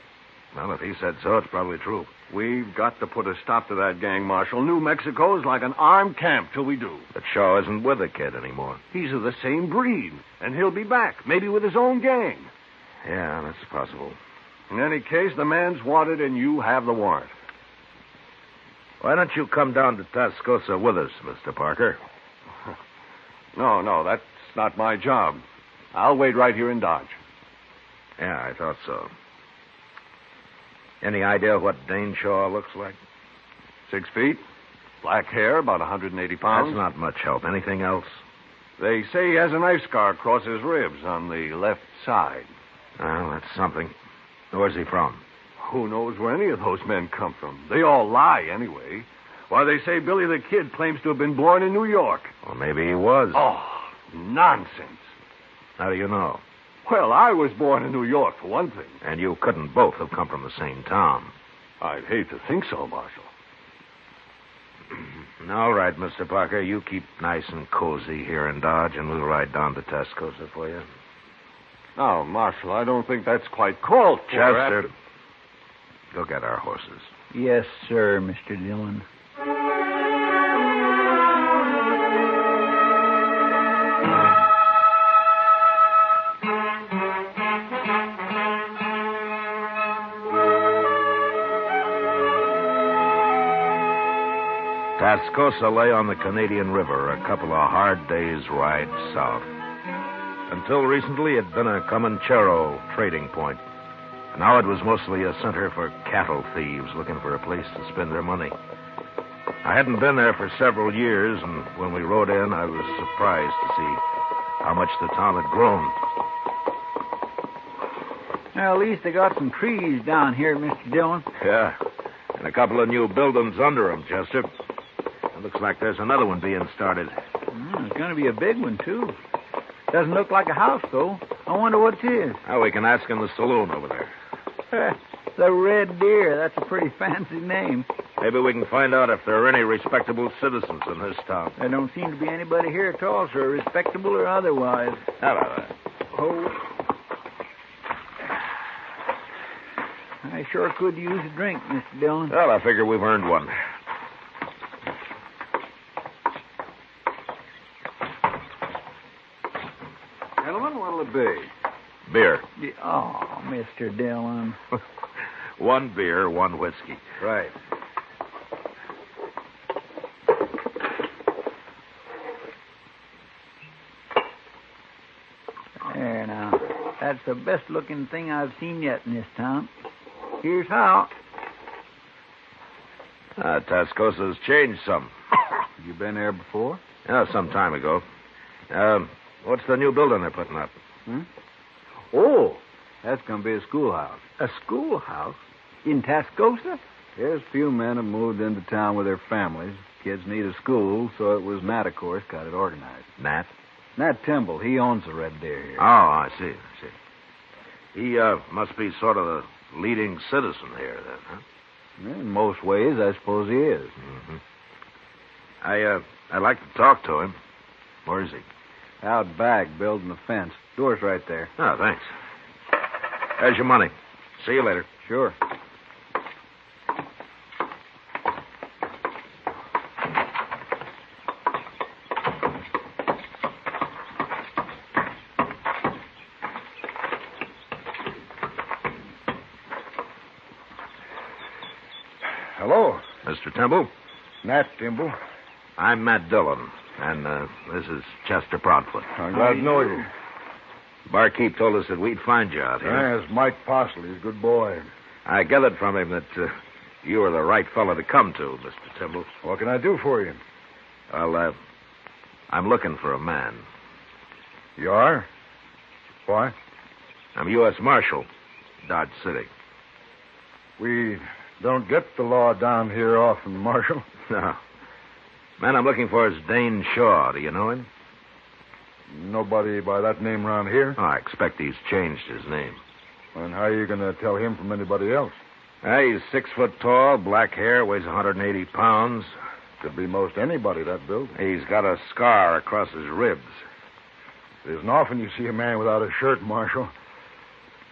Well, if he said so, it's probably true. We've got to put a stop to that gang, Marshal. New Mexico's like an armed camp till we do. But Shaw isn't with the kid anymore. He's of the same breed, and he'll be back, maybe with his own gang. Yeah, that's possible. In any case, the man's wanted, and you have the warrant. Why don't you come down to Tascosa with us, Mr. Parker? No, that's not my job. I'll wait right here in Dodge. Yeah, I thought so. Any idea what Dane Shaw looks like? 6 feet, black hair, about 180 pounds. That's not much help. Anything else? They say he has a knife scar across his ribs on the left side. Well, that's something. Where's he from? Who knows where any of those men come from? They all lie, anyway. Why, they say Billy the Kid claims to have been born in New York. Well, maybe he was. Oh, nonsense. How do you know? Well, I was born in New York, for one thing. And you couldn't both have come from the same town. I'd hate to think so, Marshal. All right, Mr. Parker, you keep nice and cozy here in Dodge, and we'll ride down to Tascosa for you. Now, Marshal, I don't think that's quite called for. Chester, go get our horses. Yes, sir, Mr. Dillon. Tascosa lay on the Canadian River, a couple of hard days' ride south. Until recently, it had been a Comanchero trading point. Now it was mostly a center for cattle thieves looking for a place to spend their money. I hadn't been there for several years, and when we rode in, I was surprised to see how much the town had grown. Well, at least they got some trees down here, Mr. Dillon. Yeah, and a couple of new buildings under them, Chester. It looks like there's another one being started. It's going to be a big one, too. Doesn't look like a house, though. I wonder what it is. Oh, we can ask in the saloon over there. The Red Deer. That's a pretty fancy name. Maybe we can find out if there are any respectable citizens in this town. There don't seem to be anybody here at all, sir, respectable or otherwise. Hello. Oh. I sure could use a drink, Mr. Dillon. Well, I figure we've earned one. Gentlemen, what'll it be? Beer. Oh, Mr. Dillon. One beer, one whiskey. Right. There now. That's the best-looking thing I've seen yet in this town. Here's how. Tascosa's changed some. You been there before? Yeah, some time ago. What's the new building they're putting up? Oh, that's going to be a schoolhouse. A schoolhouse? In Tascosa? Yes, a few men have moved into town with their families. Kids need a school, so it was Nat, of course, got it organized. Nat? Nat Timble. He owns the Red Deer here. Oh, I see. He must be sort of the leading citizen here, then, huh? In most ways, I suppose he is. Mm-hmm. I'd like to talk to him. Where is he? Out back, building the fence. Door's right there. Oh, thanks. There's your money. See you later. Sure. Hello. Mr. Timble? Nat Timble. I'm Matt Dillon, and this is Chester Proudfoot. I'm glad to know you. Barkeep told us that we'd find you out here. Yes, Mike Parsley. He's a good boy. I gathered from him that you were the right fellow to come to, Mr. Timble. What can I do for you? Well, I'm looking for a man. You are? Why? I'm U.S. Marshal, Dodge City. We don't get the law down here often, Marshal. No. Man I'm looking for is Dane Shaw. Do you know him? Nobody by that name around here? Oh, I expect he's changed his name. And how are you going to tell him from anybody else? He's 6 foot tall, black hair, weighs 180 pounds. Could be most anybody that built. He's got a scar across his ribs. It isn't often you see a man without a shirt, Marshal.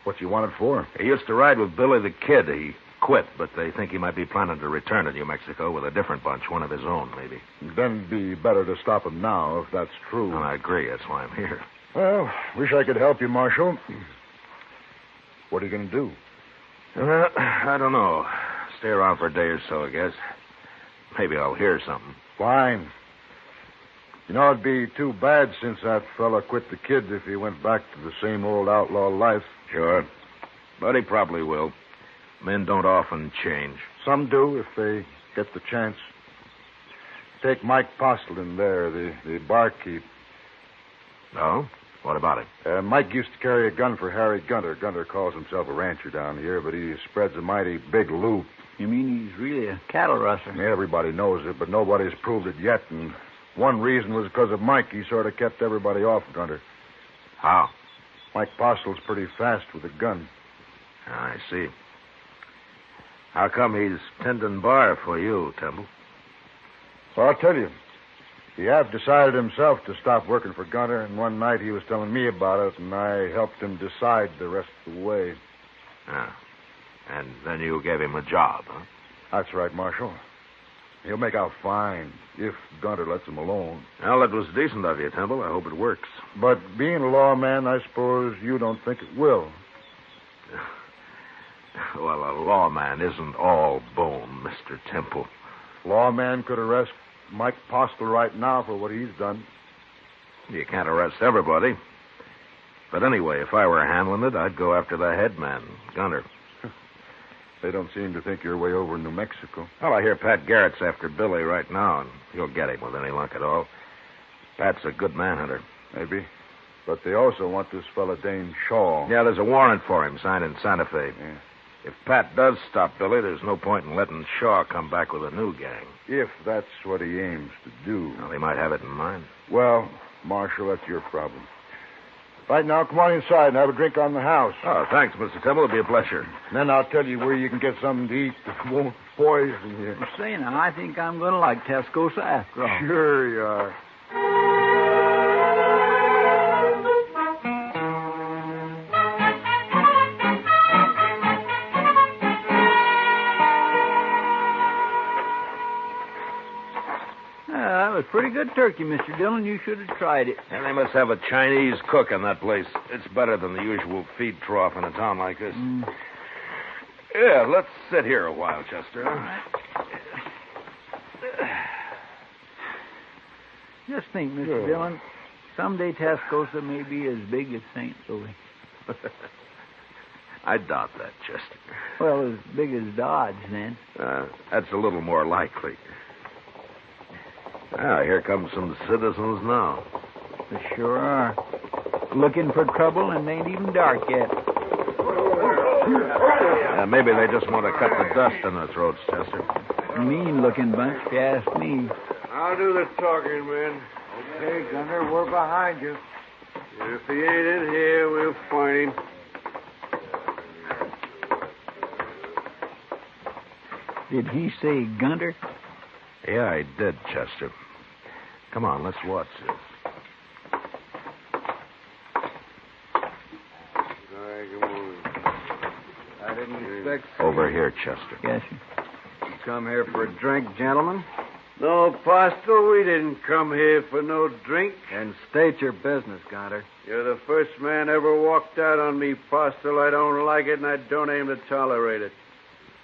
What you want it for? He used to ride with Billy the Kid. He quit, but they think he might be planning to return to New Mexico with a different bunch, one of his own, maybe. Then it'd be better to stop him now, if that's true. Well, I agree. That's why I'm here. Well, wish I could help you, Marshal. What are you going to do? I don't know. Stay around for a day or so, I guess. Maybe I'll hear something. Fine. You know, it'd be too bad since that fella quit the Kid if he went back to the same old outlaw life. Sure. But he probably will. Men don't often change. Some do if they get the chance. Take Mike Postlin there, the barkeep. Oh? What about it? Mike used to carry a gun for Harry Gunter. Gunter calls himself a rancher down here, but he spreads a mighty big loop. You mean he's really a cattle rustler? Yeah, everybody knows it, but nobody's proved it yet, and one reason was because of Mike. He sort of kept everybody off Gunter. How? Mike Postle's pretty fast with a gun. I see. How come he's tending bar for you, Temple? Well, I'll tell you. He had decided himself to stop working for Gunter, and one night he was telling me about it, and I helped him decide the rest of the way. Ah. And then you gave him a job, huh? That's right, Marshal. He'll make out fine if Gunter lets him alone. Well, that was decent of you, Temple. I hope it works. But being a lawman, I suppose you don't think it will. Well, a lawman isn't all bone, Mr. Temple. Lawman could arrest Mike Postle right now for what he's done. You can't arrest everybody. But anyway, if I were handling it, I'd go after the head man, Gunter. They don't seem to think you're way over in New Mexico. Well, I hear Pat Garrett's after Billy right now, and he'll get him with any luck at all. Pat's a good manhunter. Maybe. But they also want this fella Dane Shaw. Yeah, there's a warrant for him signed in Santa Fe. Yeah. If Pat does stop Billy, there's no point in letting Shaw come back with a new gang. If that's what he aims to do. Well, he might have it in mind. Well, Marshal, that's your problem. Right now, come on inside and have a drink on the house. Oh, thanks, Mr. Temple. It'll be a pleasure. And then I'll tell you where you can get something to eat that won't poison you. Say now, I think I'm going to like Tascosa after all. Sure you are. That was pretty good turkey, Mr. Dillon. You should have tried it. And they must have a Chinese cook in that place. It's better than the usual feed trough in a town like this. Yeah, let's sit here a while, Chester. All right. Just think, Mr. Dillon, someday Tascosa may be as big as St. Louis. I doubt that, Chester. Well, as big as Dodge, then. That's a little more likely. Ah, here come some citizens now. They sure are. Looking for trouble, and it ain't even dark yet. Maybe they just want to cut the dust in their throats, Chester. Mean-looking bunch, if you ask me. I'll do the talking, man. Okay, Gunner, we're behind you. If he ain't in here, we'll find him. Did he say Gunter? Yeah, I did, Chester. Come on, let's watch this. All right, come on. I didn't expect... Over here, Chester. Yes, sir. You come here for a drink, gentlemen? No, Postle, we didn't come here for no drink. Then state your business, Gunter. You're the first man ever walked out on me, Postle. I don't like it, and I don't aim to tolerate it.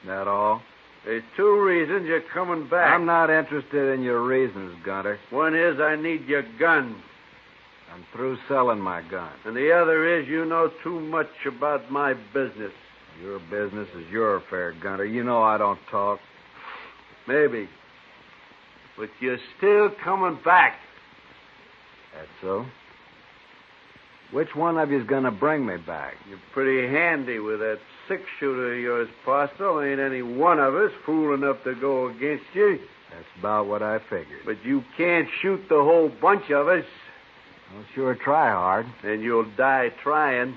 That all? There's two reasons you're coming back. I'm not interested in your reasons, Gunter. One is I need your gun. I'm through selling my gun. And the other is you know too much about my business. Your business is your affair, Gunter. You know I don't talk. Maybe. But you're still coming back. That's so? Which one of you's going to bring me back? You're pretty handy with that six-shooter of yours, Postle. Ain't any one of us fool enough to go against you. That's about what I figured. But you can't shoot the whole bunch of us. I'll sure try hard. And you'll die trying.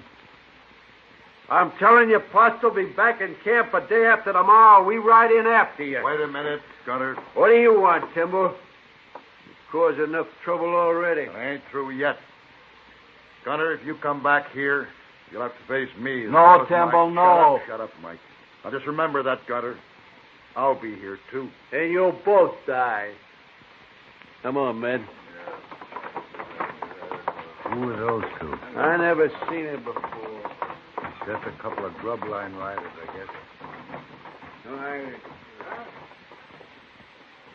I'm telling you, Postle, be back in camp a day after tomorrow. We ride in after you. Wait a minute, Gunner. What do you want, Timbo? You've caused enough trouble already. I ain't through yet. Gunner, if you come back here, you'll have to face me. No, Temple, no. Shut up, Mike. Now, just remember that, Gunner. I'll be here, too. And you'll both die. Come on, men. Who are those two? I never seen it before. Just a couple of grub line riders, I guess. All right.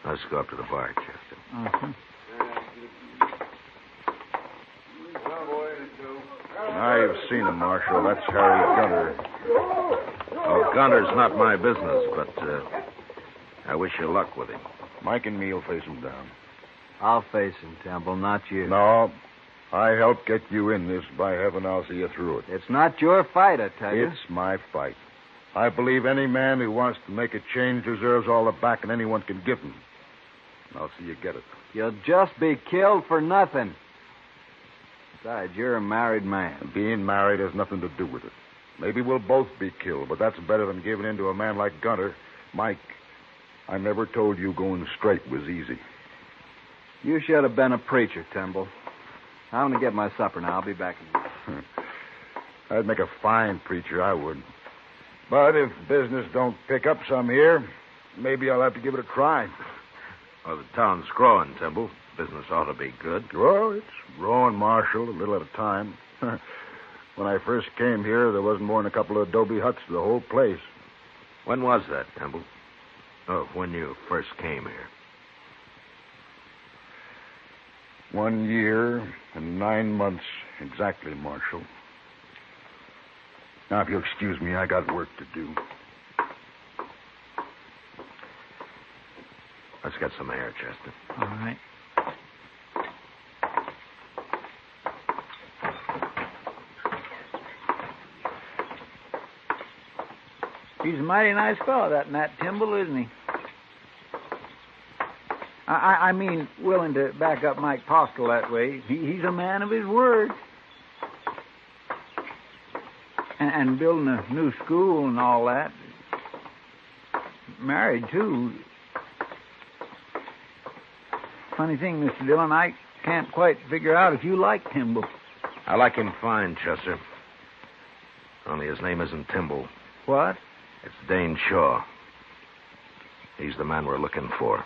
Let's go up to the bar, Chester. Uh-huh. I've seen him, Marshal. That's Harry Gunner. Oh, Gunner's not my business, but I wish you luck with him. Mike and me will face him down. I'll face him, Temple, not you. No, I helped get you in this. By heaven, I'll see you through it. It's not your fight, I tell you. It's my fight. I believe any man who wants to make a change deserves all the backing anyone can give him. I'll see you get it. You'll just be killed for nothing. Besides, you're a married man. Being married has nothing to do with it. Maybe we'll both be killed, but that's better than giving in to a man like Gunter. Mike, I never told you going straight was easy. You should have been a preacher, Temple. I'm going to get my supper now. I'll be back in a minute. I'd make a fine preacher, I would. But if business don't pick up some here, maybe I'll have to give it a try. Well, the town's growing, Temple. Business ought to be good. Well, it's growing, Marshal, a little at a time. When I first came here, there wasn't more than a couple of adobe huts to the whole place. When was that, Temple? Oh, when you first came here. 1 year and 9 months exactly, Marshal. Now, if you'll excuse me, I got work to do. Let's get some air, Chester. All right. He's a mighty nice fellow, that Matt Timble, isn't he? I mean, willing to back up Mike Postle that way. He's a man of his word. And building a new school and all that. Married, too. Funny thing, Mr. Dillon, I can't quite figure out if you like Timble. I like him fine, Chester. Only his name isn't Timble. What? It's Dane Shaw. He's the man we're looking for.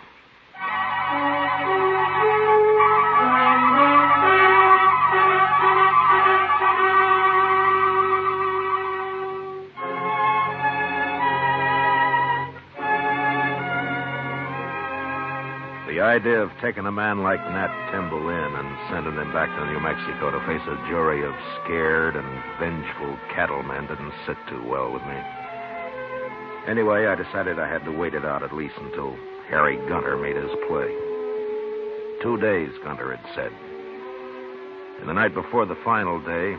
The idea of taking a man like Nat Timble in and sending him back to New Mexico to face a jury of scared and vengeful cattlemen didn't sit too well with me. Anyway, I decided I had to wait it out at least until Harry Gunter made his play. 2 days, Gunter had said. And the night before the final day,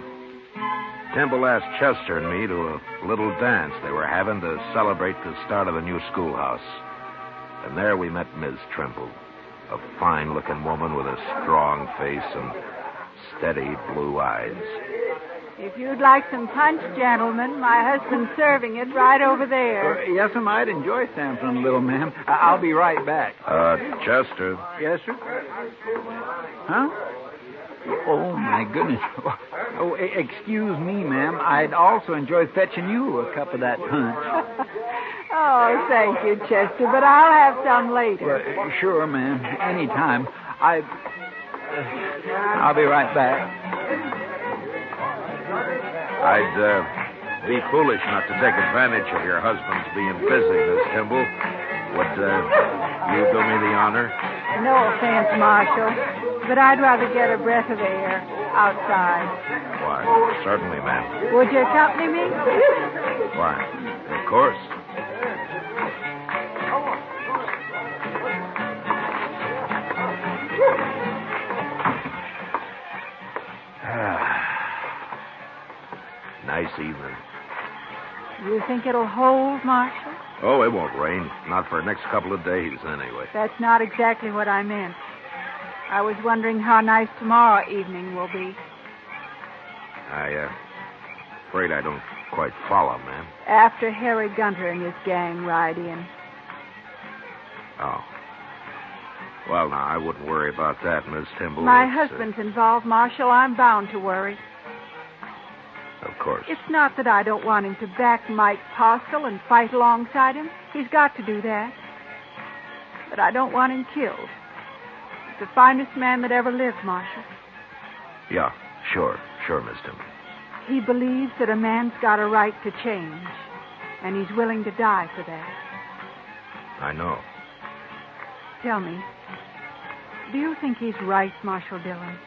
Timble asked Chester and me to a little dance they were having to celebrate the start of the new schoolhouse. And there we met Ms. Trimble, a fine-looking woman with a strong face and steady blue eyes. If you'd like some punch, gentlemen, my husband's serving it right over there. Yes, I might enjoy sampling a little, ma'am. I'll be right back. Chester. Yes, sir? Huh? Oh, my goodness. Oh, excuse me, ma'am. I'd also enjoy fetching you a cup of that punch. Oh, thank you, Chester, but I'll have some later. Well, sure, ma'am. Anytime. I'll be right back. I'd be foolish not to take advantage of your husband's being busy, Miss Timble. Would you do me the honor? No offense, Marshal, but I'd rather get a breath of air outside. Why, certainly, ma'am. Would you accompany me? Why, of course. Nice evening. You think it'll hold, Marshal? Oh, it won't rain. Not for the next couple of days, anyway. That's not exactly what I meant. I was wondering how nice tomorrow evening will be. Afraid I don't quite follow, ma'am. After Harry Gunter and his gang ride in. Oh. Well, now, I wouldn't worry about that, Miss Timble. My husband's involved, Marshal. I'm bound to worry. Of course. It's not that I don't want him to back Mike Parsley and fight alongside him. He's got to do that. But I don't want him killed. He's the finest man that ever lived, Marshal. Yeah, sure, Miss Timble. He believes that a man's got a right to change, and he's willing to die for that. I know. Tell me, do you think he's right, Marshal Dillon?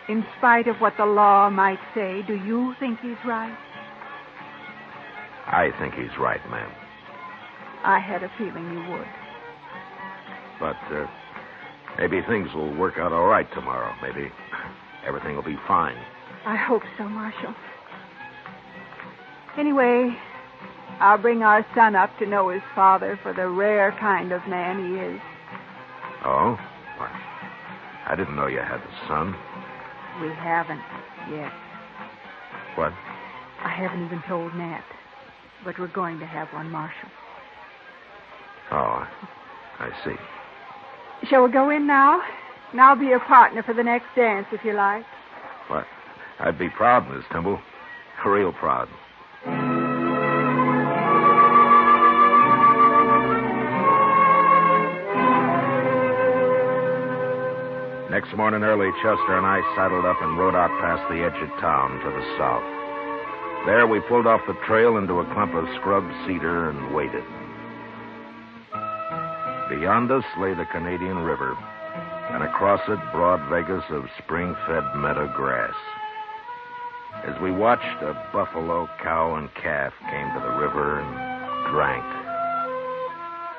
In spite of what the law might say, do you think he's right? I think he's right, ma'am. I had a feeling you would. But maybe things will work out all right tomorrow. Maybe everything will be fine. I hope so, Marshal. Anyway, I'll bring our son up to know his father for the rare kind of man he is. Oh? Well, I didn't know you had a son. We haven't yet. What? I haven't even told Nat. But we're going to have one, Marshal. Oh, I see. Shall we go in now? And I'll be your partner for the next dance, if you like. What? I'd be proud, Miss Timble. Real proud. Next morning early, Chester and I saddled up and rode out past the edge of town to the south. There we pulled off the trail into a clump of scrub cedar and waited. Beyond us lay the Canadian River, and across it broad Vegas of spring-fed meadow grass. As we watched, a buffalo, cow, and calf came to the river and drank.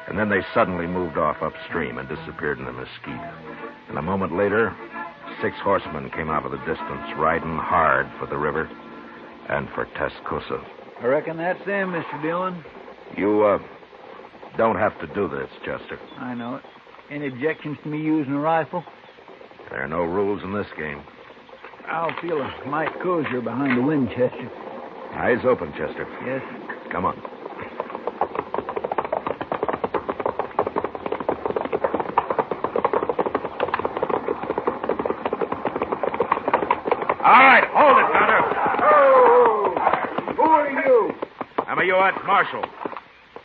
And then they suddenly moved off upstream and disappeared in the mesquite. And a moment later, 6 horsemen came out of the distance, riding hard for the river and for Tascosa. I reckon that's them, Mr. Dillon. You, don't have to do this, Chester. I know it. Any objections to me using a rifle? There are no rules in this game. I'll feel a mite cozier behind the Winchester. Eyes open, Chester. Yes. Come on. All right, hold it, Gunner. Oh! Who are you? I'm a U.S. Marshal.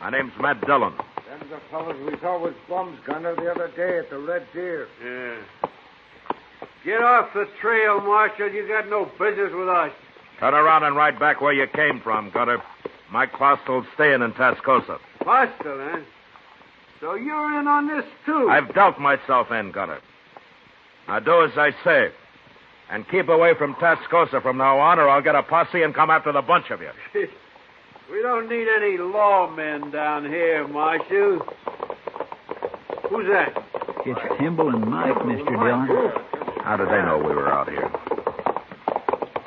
My name's Matt Dillon. Them the fellows we saw with bums, Gunner, the other day at the Red Deer. Yeah. Get off the trail, Marshal. You got no business with us. Turn around and ride back where you came from, Gunner. Mike Postel's staying in Tascosa. Postel, eh? So you're in on this, too? I've dealt myself in, Gunner. Now do as I say. And keep away from Tascosa from now on, or I'll get a posse and come after the bunch of you. We don't need any lawmen down here, Marshal. Who's that? It's Timble and Mike, Mr. Dillon. How did they know we were out here?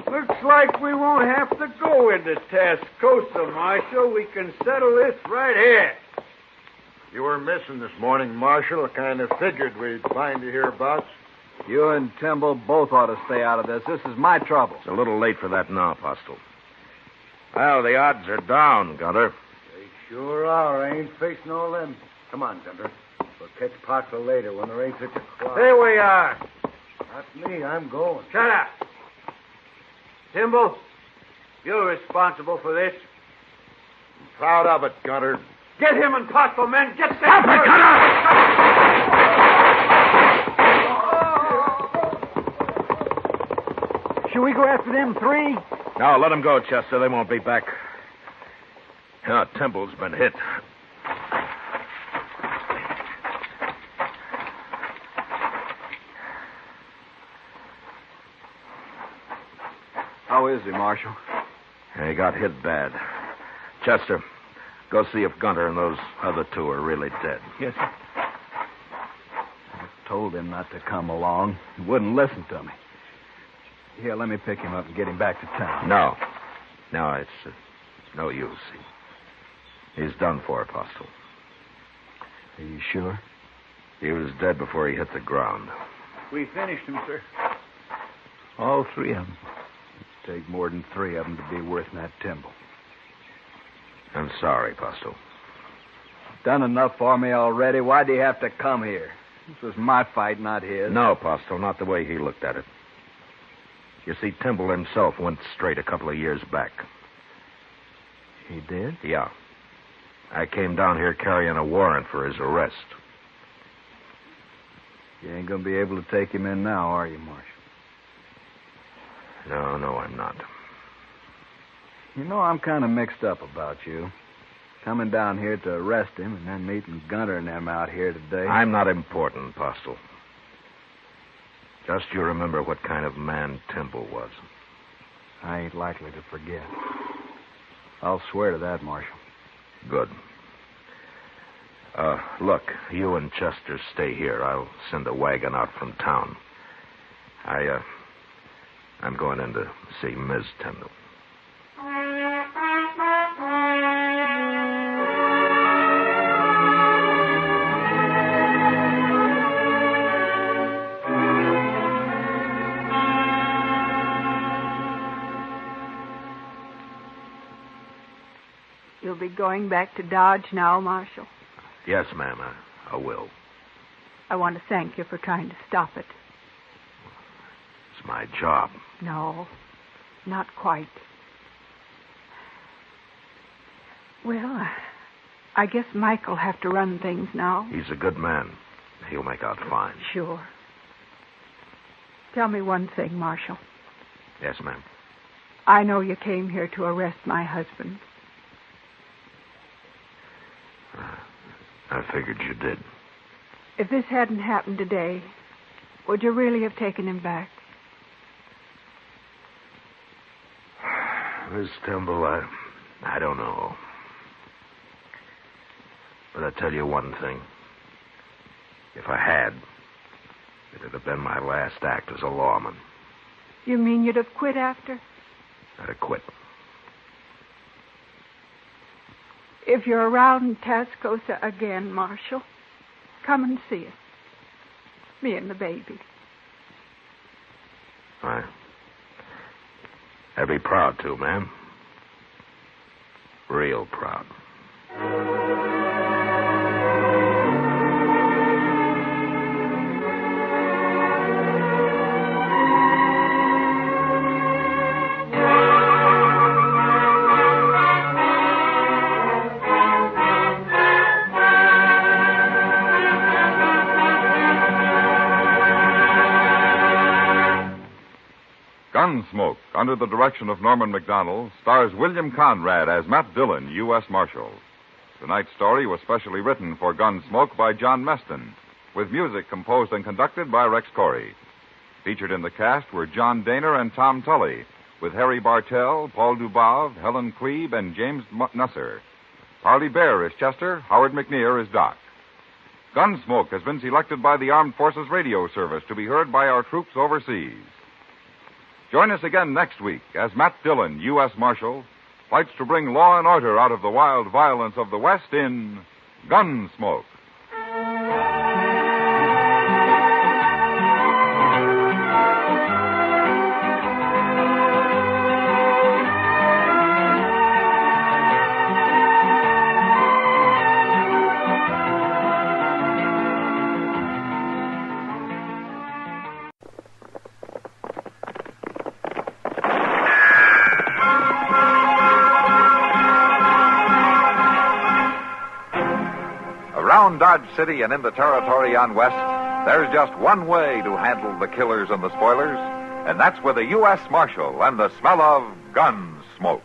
Looks like we won't have to go into Tascosa, Marshal. We can settle this right here. You were missing this morning, Marshal. I kind of figured we'd find you hereabouts. You and Timble both ought to stay out of this. This is my trouble. It's a little late for that now, Postel. Well, the odds are down, Gunner. They sure are. I ain't facing all them. Come on, Gunner. We'll catch Parker later when there ain't such a crowd. Here we are. Not me. I'm going. Shut up. Timble, you're responsible for this. I'm proud of it, Gunner. Get him and Postel, men. Get them. Stop it, Gunner! Should we go after them three? No, let them go, Chester. They won't be back. Timble's been hit. How is he, Marshal? He got hit bad. Chester, go see if Gunter and those other two are really dead. Yes, sir. I told him not to come along. He wouldn't listen to me. Here, let me pick him up and get him back to town. No, it's no use. He's done for, Postel. Are you sure? He was dead before he hit the ground. We finished him, sir. All three of them. It'd take more than three of them to be worth that Timble. I'm sorry, Postel. Done enough for me already. Why'd he have to come here? This was my fight, not his. No, Postel, not the way he looked at it. You see, Timble himself went straight a couple of years back. He did? Yeah. I came down here carrying a warrant for his arrest. You ain't gonna be able to take him in now, are you, Marshal? No, I'm not. You know, I'm kind of mixed up about you. Coming down here to arrest him and then meeting Gunter and them out here today. I'm not important, Postel. Just you remember what kind of man Timble was. I ain't likely to forget. I'll swear to that, Marshal. Good. Look, you and Chester stay here. I'll send a wagon out from town. I'm going in to see Ms. Tyndall. You'll be going back to Dodge now, Marshal. Yes, ma'am, I will. I want to thank you for trying to stop it. It's my job. No, not quite. Well, I guess Mike'll have to run things now. He's a good man. He'll make out fine. Sure. Tell me one thing, Marshal. Yes, ma'am. I know you came here to arrest my husband. I figured you did. If this hadn't happened today, would you really have taken him back? Miss Timble, I don't know. But I tell you one thing. If I had, it'd have been my last act as a lawman. You mean you'd have quit after? I'd have quit. If you're around Tascosa again, Marshal, come and see us. Me and the baby. I'd be proud to, ma'am. Real proud. Gunsmoke, under the direction of Norman Macdonald, stars William Conrad as Matt Dillon, U.S. Marshal. Tonight's story was specially written for Gunsmoke by John Meston, with music composed and conducted by Rex Corey. Featured in the cast were John Daner and Tom Tully, with Harry Bartell, Paul Dubov, Helen Queeb, and James Nusser. Parley Bear is Chester, Howard McNear is Doc. Gunsmoke has been selected by the Armed Forces Radio Service to be heard by our troops overseas. Join us again next week as Matt Dillon, U.S. Marshal, fights to bring law and order out of the wild violence of the West in Gunsmoke. Around Dodge City and in the territory on West, there's just one way to handle the killers and the spoilers, and that's with a U.S. Marshal and the smell of gun smoke.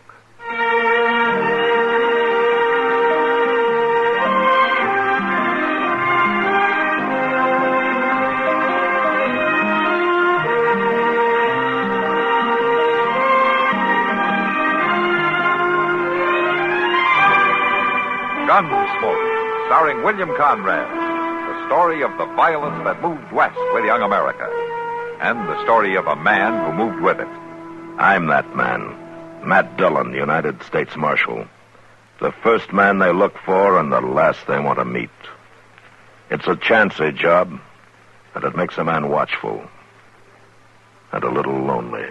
Gunsmoke, starring William Conrad, the story of the violence that moved west with young America, and the story of a man who moved with it. I'm that man, Matt Dillon, United States Marshal. The first man they look for and the last they want to meet. It's a chancy job, and it makes a man watchful and a little lonely.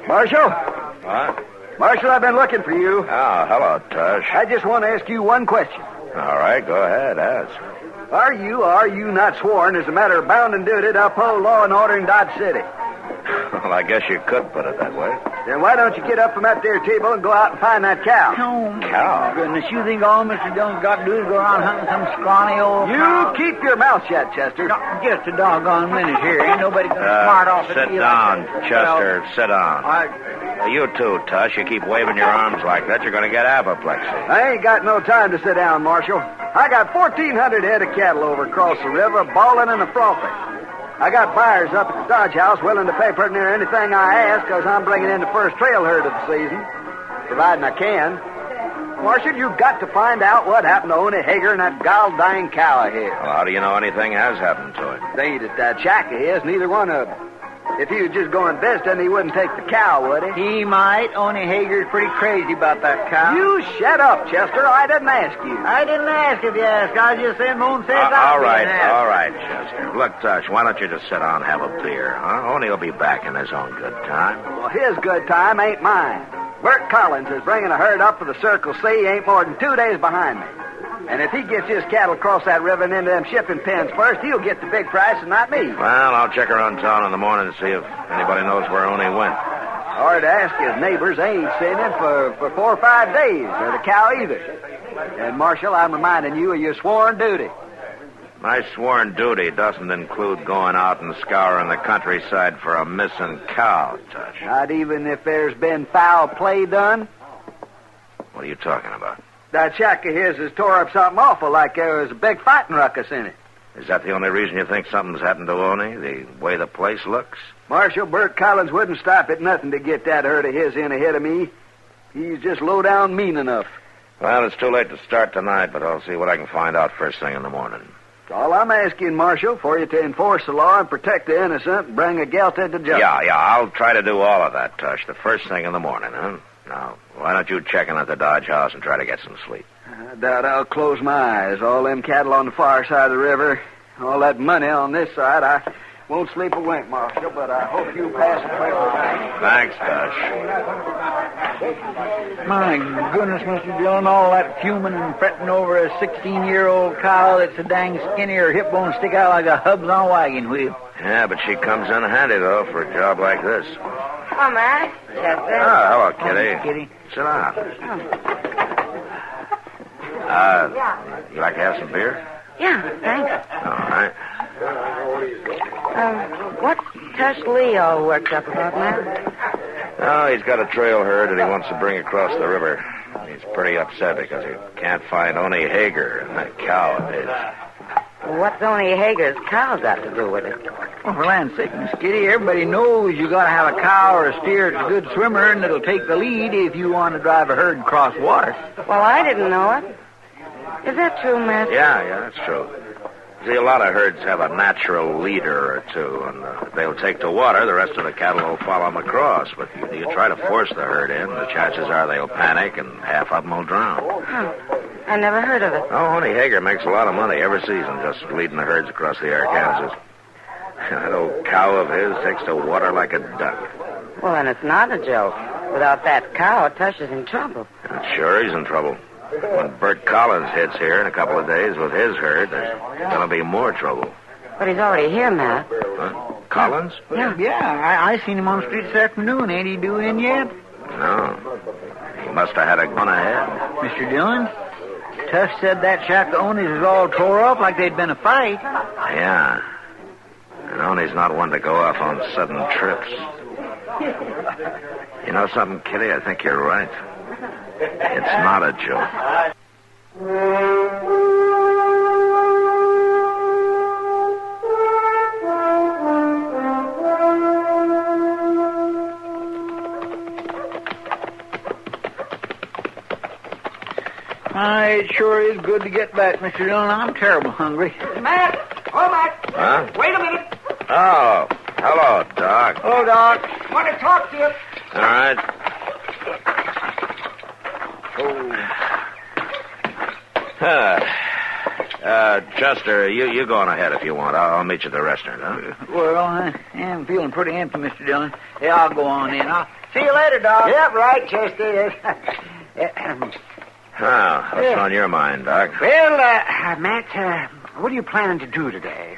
Marshal? What? Marshal, I've been looking for you. Oh, hello, Tush. I just want to ask you one question. All right, go ahead, ask. Are you not sworn as a matter of bounden duty to uphold law and order in Dodge City? Well, I guess you could put it that way. Then why don't you get up from that there table and go out and find that cow? Cow? Goodness, you think all Mr. Dillon's got to do is go around hunting some scrawny old cow? You keep your mouth shut, Chester. No, just a doggone minute here. Ain't nobody going to smart off at Sit me down, like Chester. Sit down. I You too, Tush. You keep waving your arms like that, you're going to get apoplexy. ain't got no time to sit down, Marshal. I got 1,400 head of cattle over across the river, bawling and a frothing. I got buyers up at the Dodge House willing to pay pretty near anything I ask because I'm bringing in the first trail herd of the season, providing I can. Marshal, you've got to find out what happened to Oney Hager and that gall-dying cow of his. Well, how do you know anything has happened to it? They ain't at that shack of his, neither one of them. If he was just going visiting, he wouldn't take the cow, would he? He might. Oney Hager's pretty crazy about that cow. You shut up, Chester. I didn't ask you. I didn't ask if you asked. I was just saying my own sense. All right, Chester. Look, Tush, why don't you just sit down and have a beer, huh? Oney will be back in his own good time. Well, his good time ain't mine. Bert Collins is bringing a herd up for the Circle C. He ain't more than 2 days behind me. And if he gets his cattle across that river and into them shipping pens first, he'll get the big price and not me. Well, I'll check around town in the morning and see if anybody knows where Oney went. Or to ask his neighbors, they ain't seen him for 4 or 5 days, or the cow either. And, Marshal, I'm reminding you of your sworn duty. My sworn duty doesn't include going out and scouring the countryside for a missing cow, Tush. Not even if there's been foul play done? What are you talking about? That shack of his has tore up something awful, like there was a big fighting ruckus in it. Is that the only reason you think something's happened to Oney, the way the place looks? Marshal, Bert Collins wouldn't stop at nothing to get that herd of his in ahead of me. He's just low down mean enough. Well, it's too late to start tonight, but I'll see what I can find out first thing in the morning. All I'm asking, Marshal, for you to enforce the law and protect the innocent and bring a guilty to justice. Yeah, I'll try to do all of that, Tush, the first thing in the morning, huh? Now, why don't you check in at the Dodge House and try to get some sleep? I doubt I'll close my eyes. All them cattle on the far side of the river, all that money on this side. I won't sleep a wink, Marshal, but I hope you pass the trail tonight. Thanks, Tush. My goodness, Mr. Dillon, all that fuming and fretting over a 16-year-old cow that's a dang skinny, her hip bone stick out like a hubs on a wagon wheel. Yeah, but she comes in handy, though, for a job like this. Oh, Matt. Chester. Oh, hello, Kitty. Oh, Kitty. Sit down. You like to have some beer? Yeah, thanks. All right. What's Tush Lee all worked up about, Matt? Oh, he's got a trail herd that he wants to bring across the river. He's pretty upset because he can't find Oni Hager and that cow of his. What's Oni Hager's cow got to do with it? Well, for land's sake, Miss Kitty, everybody knows you got to have a cow or a steer that's a good swimmer and it'll take the lead if you want to drive a herd across water. Well, I didn't know it. Is that true, Matt? Yeah, that's true. See, a lot of herds have a natural leader or two, and if they'll take to water, the rest of the cattle will follow them across. But you try to force the herd in, the chances are they'll panic and half of them will drown. Huh. I never heard of it. Oh, Oni Hager makes a lot of money every season just leading the herds across the Arkansas. That old cow of his takes to water like a duck. Well, then it's not a joke. Without that cow, Tush is in trouble. And sure he's in trouble. When Bert Collins hits here in a couple of days with his herd, there's going to be more trouble. But he's already here, Matt. Huh? Collins? Yeah, I seen him on the street this afternoon. Ain't he due in yet? No. He must have had a gun ahead. Mr. Dillon, Tush said that shack of Oni's is all tore up like they'd been a fight. Yeah. And Oni's not one to go off on sudden trips. You know something, Kitty? I think you're right. It's not a joke. It sure is good to get back, Mr. Dillon. I'm terrible hungry. Matt! Oh, Matt! Huh? Wait a minute. Oh, hello, Doc. Oh, Doc. Want to talk to you. All right. Chester, you go on ahead if you want. I'll meet you at the restaurant, huh? Well, I am feeling pretty empty, Mr. Dillon. Yeah, I'll go on in. I'll see you later, Doc. Yep, right, Chester. What's on your mind, Doc? Well, Matt, what are you planning to do today?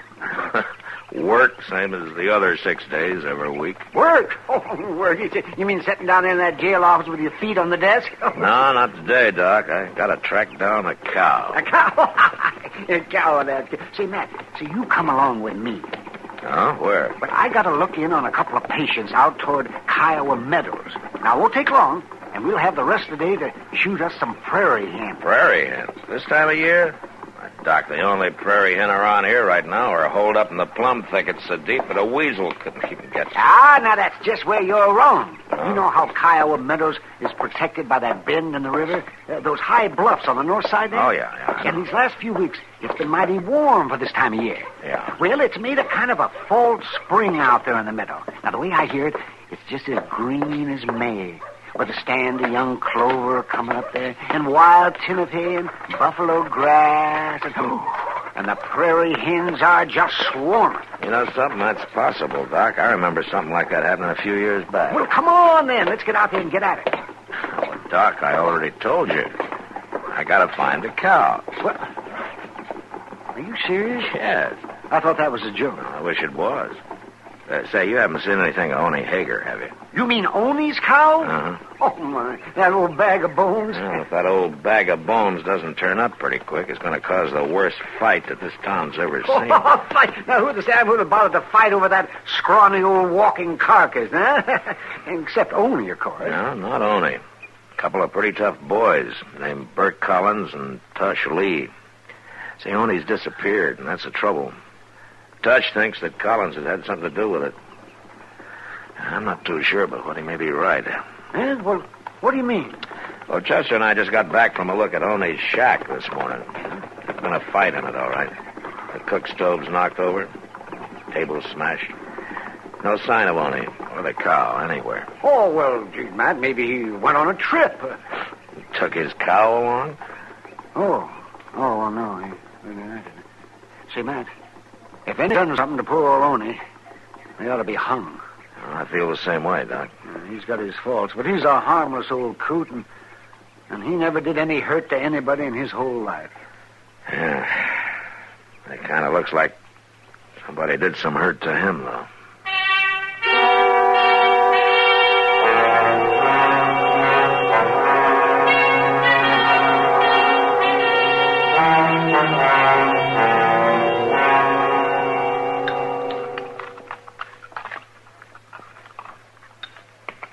Work, same as the other 6 days every week. Work? Oh, work. You mean sitting down there in that jail office with your feet on the desk? No, not today, Doc. I got to track down a cow. A cow? A cow, that. See, Matt, you come along with me. Oh, where? But I got to look in on a couple of patients out toward Kiowa Meadows. Now, it won't take long, and we'll have the rest of the day to shoot us some prairie hens. Prairie hens? This time of year? Doc, the only prairie hen around here right now are holed up in the plum thickets so deep that a weasel couldn't even get to. Now that's just where you're wrong. You know how Kiowa Meadows is protected by that bend in the river? Those high bluffs on the north side there? Oh, yeah. And these last few weeks, it's been mighty warm for this time of year. Yeah. Well, it's made a kind of a false spring out there in the meadow. Now, the way I hear it, it's just as green as May. With a stand of young clover coming up there, and wild timothy and buffalo grass, and the prairie hens are just swarming. You know something? That's possible, Doc. I remember something like that happening a few years back. Well, come on, then. Let's get out there and get at it. Well, Doc, I already told you. I gotta find a cow. What? Are you serious? Yes. I thought that was a joke. I wish it was. Say, you haven't seen anything of Oni Hager, have you? You mean Oni's cow? Uh-huh. Oh, my. That old bag of bones. Well, if that old bag of bones doesn't turn up pretty quick, it's going to cause the worst fight that this town's ever seen. Oh, fight. Now, who'd have would have bothered to fight over that scrawny old walking carcass, huh? Except Oni, of course. No, not Oni. A couple of pretty tough boys named Bert Collins and Tush Lee. See, Oni's disappeared, and that's the trouble. Tush thinks that Collins has had something to do with it. I'm not too sure, but he may be right. Well, what do you mean? Well, Chester and I just got back from a look at Oni's shack this morning. There's been a fight in it, all right. The cook stove's knocked over. Table's smashed. No sign of Oni or the cow anywhere. Oh, well, gee, Matt, maybe he went on a trip. He took his cow along? Oh, well, no. See, Matt, if any done something to poor old Oney, they ought to be hung. I feel the same way, Doc. He's got his faults, but he's a harmless old coot, and he never did any hurt to anybody in his whole life. Yeah. It kind of looks like somebody did some hurt to him, though.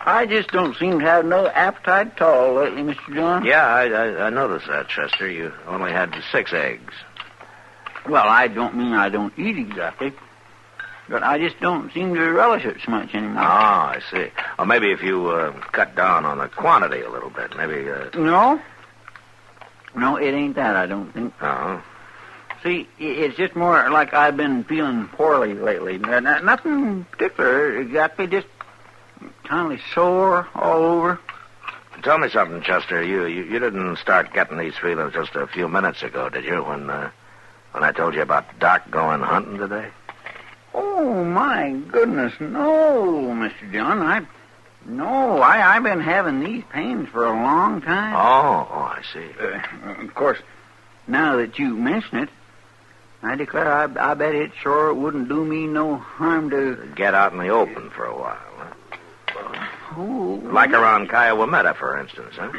I just don't seem to have no appetite at all lately, Mr. John. Yeah, I noticed that, Chester. You only had 6 eggs. Well, I don't mean I don't eat exactly, but I just don't seem to relish it so much anymore. Oh, I see. Well, maybe if you cut down on the quantity a little bit, maybe... No, it ain't that, I don't think. Oh. See, it's just more like I've been feeling poorly lately. Nothing particular, exactly, just kind of sore all over. Tell me something, Chester. You didn't start getting these feelings just a few minutes ago, did you, when I told you about Doc going hunting today? Oh, my goodness, no, Mr. John. I've been having these pains for a long time. Oh, I see. Of course, now that you mention it, I declare I bet it sure wouldn't do me no harm to... Get out in the open for a while, huh? Oh. Like around Kiowa, for instance, huh?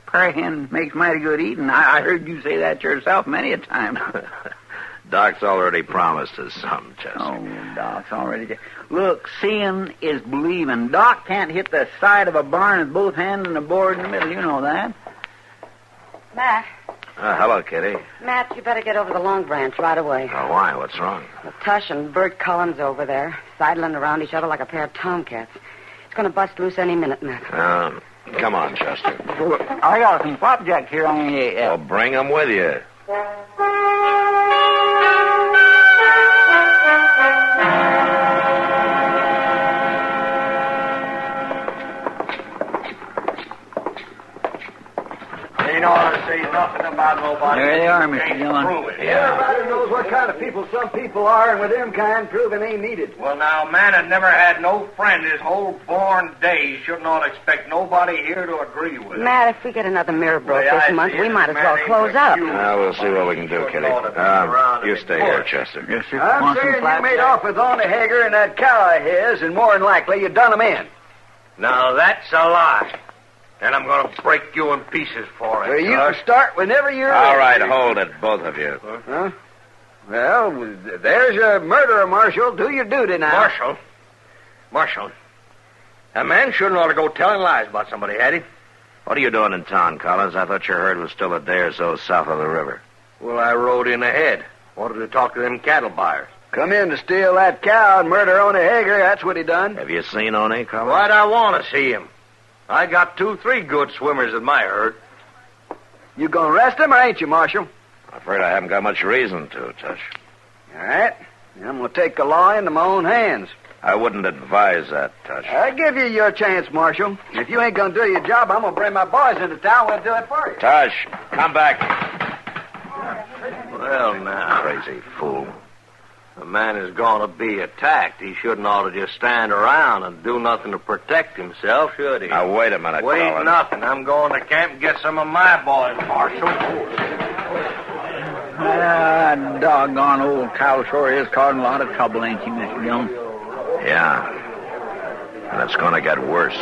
Prairie hen makes mighty good eating. I heard you say that yourself many a time. Doc's already promised us something, Chester. Oh, Doc's already... Look, seeing is believing. Doc can't hit the side of a barn with both hands and a board in the middle. You know that. Matt. Hello, Kitty. Matt, you better get over the Long Branch right away. Oh, why? What's wrong? Well, Tush and Bert Collins over there, sidling around each other like a pair of tomcats. It's going to bust loose any minute, Matt. Come on, Chester. I got some flapjacks here on the... Well, bring them with you. Ain't ought to say nothing about nobody. There they are, Mr. Dillon. Everybody knows what kind of people some people are, and with them kind, proving ain't needed. Well, now, man had never had no friend his whole born days. Shouldn't ought to expect nobody here to agree with him. Matt, if we get another mirror broke this month, we might as well close up. We'll see what we can do, Kitty. You stay here, Chester. Yes, sir. I'm saying you made off with Oney Hager and that cow of his, and more than likely you done him in. Now, that's a lie. And I'm going to break you in pieces for it. Well, you can start whenever you're All ready. right, hold it, both of you. Huh? Well, there's your murderer, Marshal. Do your duty now. Marshal. A man shouldn't ought to go telling lies about somebody, had he? What are you doing in town, Collins? I thought your herd was still a day or so south of the river. Well, I rode in ahead. Wanted to talk to them cattle buyers. Come in to steal that cow and murder Oney Hager. That's what he done. Have you seen Oney, Collins? Why'd I want to see him? I got 2-3 good swimmers in my herd. You gonna arrest him or ain't you, Marshal? I'm afraid I haven't got much reason to, Tush. All right. I'm gonna take the law into my own hands. I wouldn't advise that, Tush. I give you your chance, Marshal. If you ain't gonna do your job, I'm gonna bring my boys into town. We'll do it for you. Tush, come back. Well, now. Crazy fool. A man is going to be attacked. He shouldn't ought to just stand around and do nothing to protect himself, should he? Now, wait a minute, Wait Collins. nothing. I'm going to camp and get some of my boys, Marshal. Doggone old cow sure is causing a lot of trouble, ain't she, Mr. Dillon? Yeah. And it's going to get worse.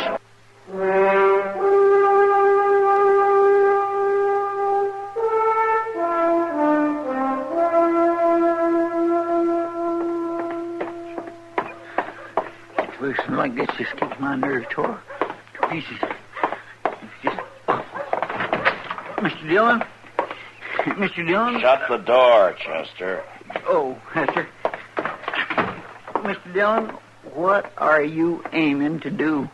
Something like this just keeps my nerves tore to pieces. It's just... Mr. Dillon? Mr. Dillon? Shut the door, Chester. Oh, yes, sir. Mr. Dillon, what are you aiming to do?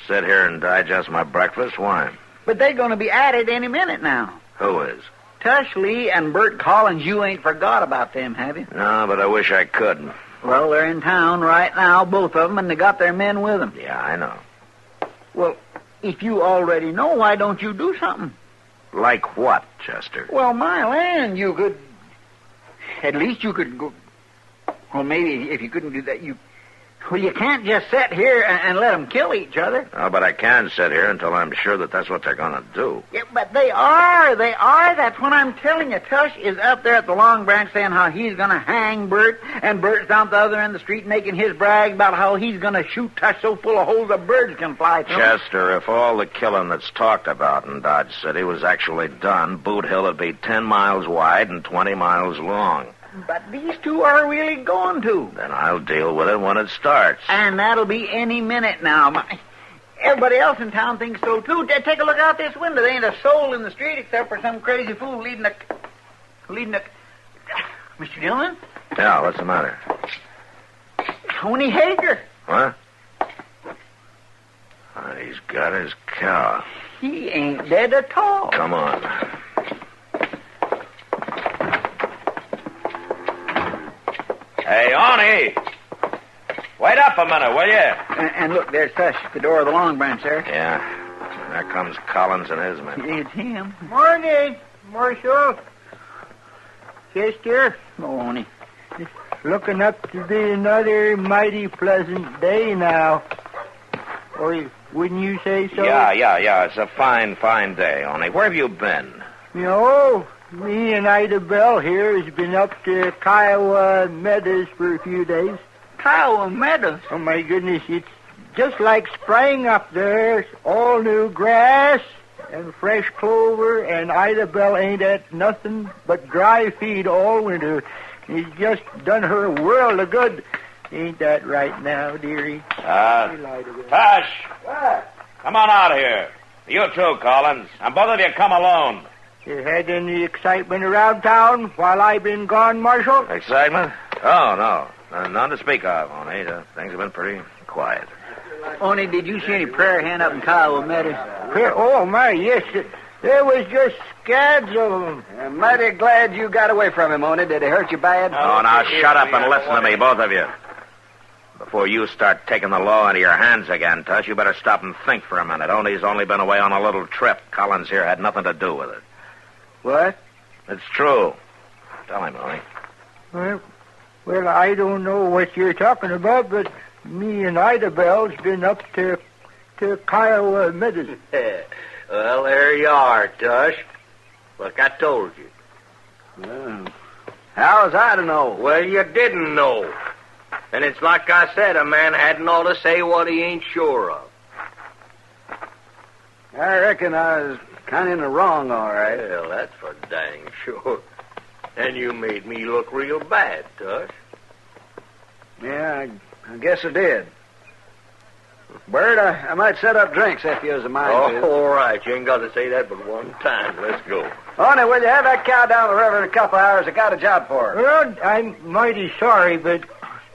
Sit here and digest my breakfast? Why? But they're going to be at it any minute now. Who is? Tush Lee and Bert Collins. You ain't forgot about them, have you? No, but I wish I could. Well, they're in town right now, both of them, and they got their men with them. Yeah, I know. Well, if you already know, why don't you do something? Like what, Chester? Well, my land, you could... At least you could go... Well, maybe if you couldn't do that, you... Well, you can't just sit here and let them kill each other. Oh, but I can sit here until I'm sure that that's what they're going to do. Yeah, but they are. That's what I'm telling you. Tush is up there at the Long Branch saying how he's going to hang Bert, and Bert's down at the other end of the street making his brag about how he's going to shoot Tush so full of holes that birds can fly through. Chester, if all the killing that's talked about in Dodge City was actually done, Boot Hill would be 10 miles wide and 20 miles long. But these two are really going to. Then I'll deal with it when it starts. And that'll be any minute now. Everybody else in town thinks so, too. Take a look out this window. There ain't a soul in the street except for some crazy fool leading a... Mr. Dillon? Yeah, what's the matter? Tony Hager. What? Oh, he's got his cow. He ain't dead at all. Come on. Hey, Oni! Wait up a minute, will you? And look, there's Tush at the door of the Long Branch there. Yeah. There comes Collins and his men. It's him. Morning, Marshal. Chester. Oh, Oni. It's looking up to be another mighty pleasant day now. Or wouldn't you say so? Yeah. It's a fine day, Oni. Where have you been? You know, me and Ida Bell here has been up to Kiowa Meadows for a few days. Kiowa Meadows? Oh, my goodness, it's just like spring up there. It's all new grass and fresh clover, and Ida Bell ain't at nothing but dry feed all winter. It's just done her a world of good. Ain't that right now, dearie? Tush! What? Come on out here. You too, Collins. And both of you come alone. You had any excitement around town while I've been gone, Marshal? Excitement? Oh, no. None to speak of, Oni. Things have been pretty quiet. Oni, did you see any prayer hand up in Kiowa Meadows? Oh, my, yes. There was just scads of them. I'm mighty glad you got away from him, Oni. Did he hurt you bad? Oh, now shut up and listen to me, both of you. Before you start taking the law into your hands again, Tush, you better stop and think for a minute.Oni's only been away on a little trip. Collins here had nothing to do with it. What? It's true. Tell him, Oni. Well, I don't know what you're talking about, but me and Ida Bell's been up to Kiowa Meadows. Well, there you are, Tush. Like I told you. Well, how was I to know? Well, you didn't know. And it's like I said, a man hadn't ought to say what he ain't sure of. I reckon I was kind of in the wrong, all right. Well, that's for dang sure. And you made me look real bad, Tush. Yeah, I guess I did. Bert, I might set up drinks if you was a mind to. All right. You ain't got to say that but one time. Let's go. Oni, will you have that cow down the river in a couple hours? I got a job for her. Well, I'm mighty sorry, but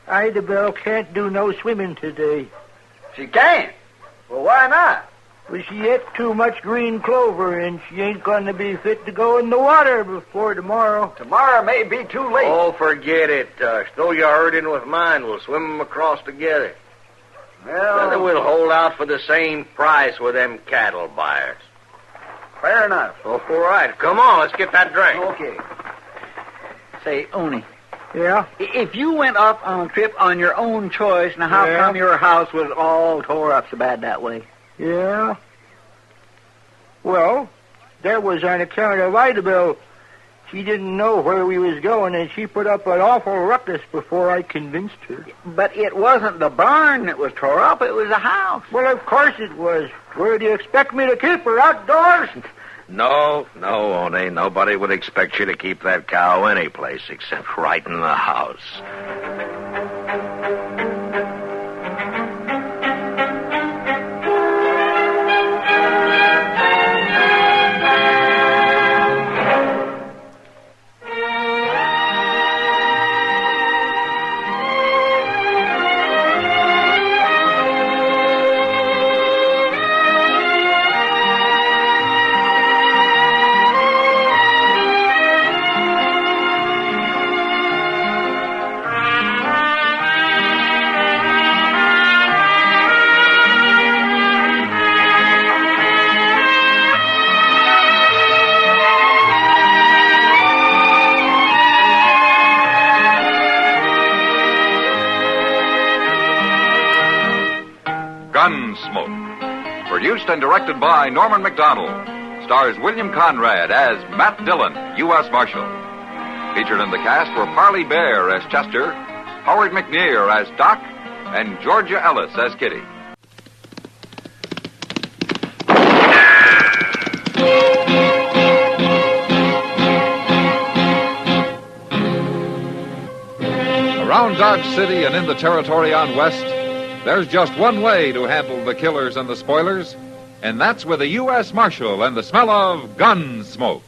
Ida Bell can't do no swimming today. She can't? Well, why not? Well, she ate too much green clover, and she ain't going to be fit to go in the water before tomorrow. Tomorrow may be too late. Oh, forget it, Tush. Throw your herd in with mine. We'll swim them across together. Well, then we'll hold out for the same price with them cattle buyers. Fair enough. Oh, all right. Come on, let's get that drink. Okay. Say, Oni. Yeah? If you went off on a trip on your own choice, now how come your house was all tore up so bad that way? Yeah? Well, that was on account of Ida Bell. She didn't know where we was going, and she put up an awful ruckus before I convinced her. But it wasn't the barn that was tore up, it was the house. Well, of course it was. Where do you expect me to keep her, outdoors? No, Oni. Nobody would expect you to keep that cow any place except right in the house. Produced and directed by Norman McDonald. Stars William Conrad as Matt Dillon, U.S. Marshal. Featured in the cast were Parley Bear as Chester, Howard McNear as Doc, and Georgia Ellis as Kitty. Around Dodge City and in the territory on West, there's just one way to handle the killers and the spoilers, and that's with a U.S. Marshal and the smell of Gunsmoke.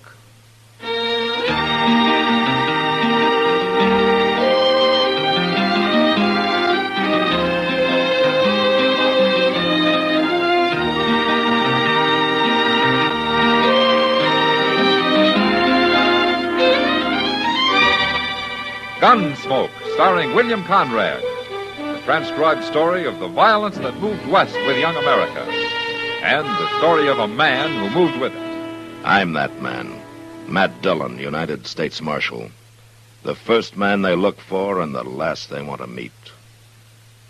Gunsmoke, starring William Conrad. The transcribed story of the violence that moved west with young America. And the story of a man who moved with it. I'm that man. Matt Dillon, United States Marshal. The first man they look for and the last they want to meet.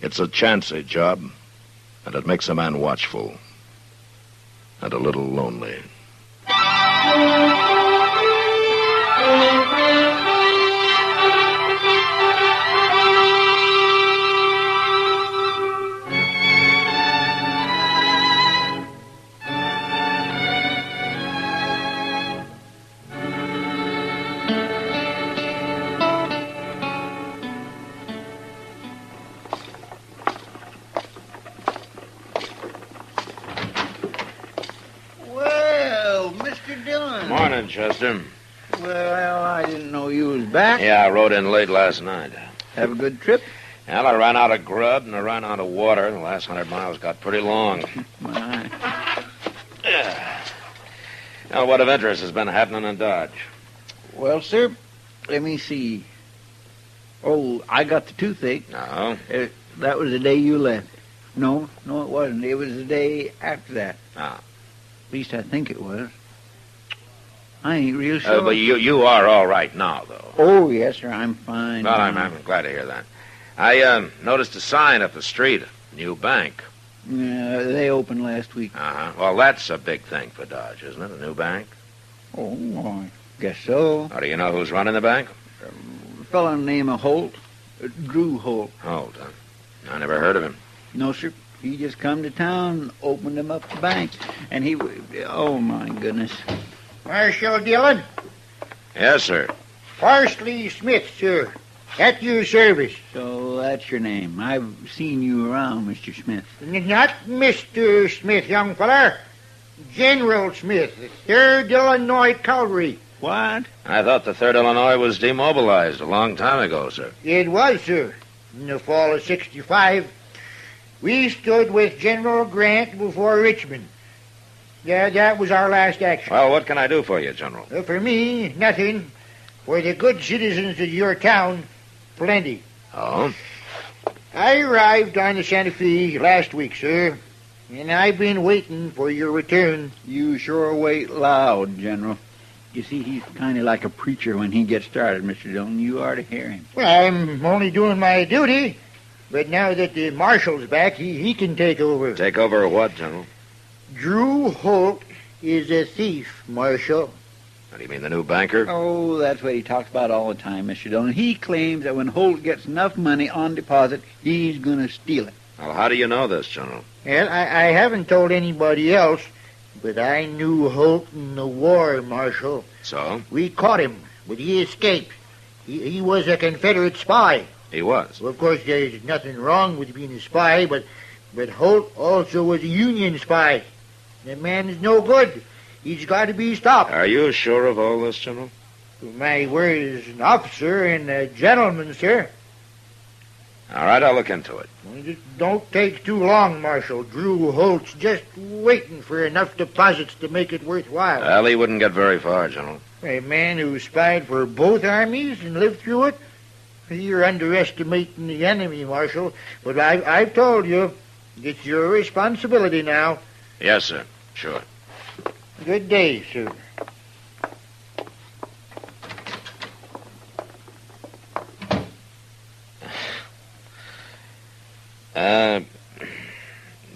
It's a chancy job, and it makes a man watchful. And a little lonely. Morning, Chester. Well, I didn't know you was back. Yeah, I rode in late last night. Have a good trip? Well, I ran out of grub and I ran out of water. The last 100 miles got pretty long. My. Now, what of interest has been happening in Dodge? Well, sir, let me see. Oh, I got the toothache. No. That was the day you left. No, it wasn't. It was the day after that. Ah. At least I think it was. I ain't real sure. But you are all right now, though. Oh, yes, sir. I'm fine. Well, I'm glad to hear that. I noticed a sign up the street. New bank. Yeah, they opened last week. Uh-huh. Well, that's a big thing for Dodge, isn't it? A new bank? Oh, I guess so. How do you know who's running the bank? A fellow named Holt. Drew Holt. Holt, huh? I never heard of him. No, sir. He just come to town, opened him up the bank, and he... Oh, my goodness. Marshal Dillon? Yes, sir. Parsley Smith, sir. At your service. So that's your name. I've seen you around, Mr. Smith. Not Mr. Smith, young feller. General Smith, the 3rd Illinois Cavalry. What? I thought the 3rd Illinois was demobilized a long time ago, sir. It was, sir. In the fall of 65, we stood with General Grant before Richmond. Yeah, that was our last action. Well, what can I do for you, General? For me, nothing. For the good citizens of your town, plenty. Oh? I arrived on the Santa Fe last week, sir, and I've been waiting for your return. You sure wait loud, General. You see, he's kind of like a preacher when he gets started, Mr. Dillon. You ought to hear him. Well, I'm only doing my duty, but now that the marshal's back, he can take over. Take over what, General? Drew Holt is a thief, Marshal. What do you mean, the new banker? Oh, that's what he talks about all the time, Mr. Dillon. He claims that when Holt gets enough money on deposit, he's going to steal it. Well, how do you know this, General? Well, I haven't told anybody else, but I knew Holt in the war, Marshal. So? We caught him, but he escaped. He was a Confederate spy. He was? Well, of course, there's nothing wrong with being a spy, but Holt also was a Union spy. That man is no good. He's got to be stopped. Are you sure of all this, General? My word as an officer and a gentleman, sir. All right, I'll look into it. Well, just don't take too long, Marshal. Drew Holt's just waiting for enough deposits to make it worthwhile. Well, he wouldn't get very far, General. A man who spied for both armies and lived through it? You're underestimating the enemy, Marshal. But I've told you, it's your responsibility now. Yes, sir. Sure. Good day, sir.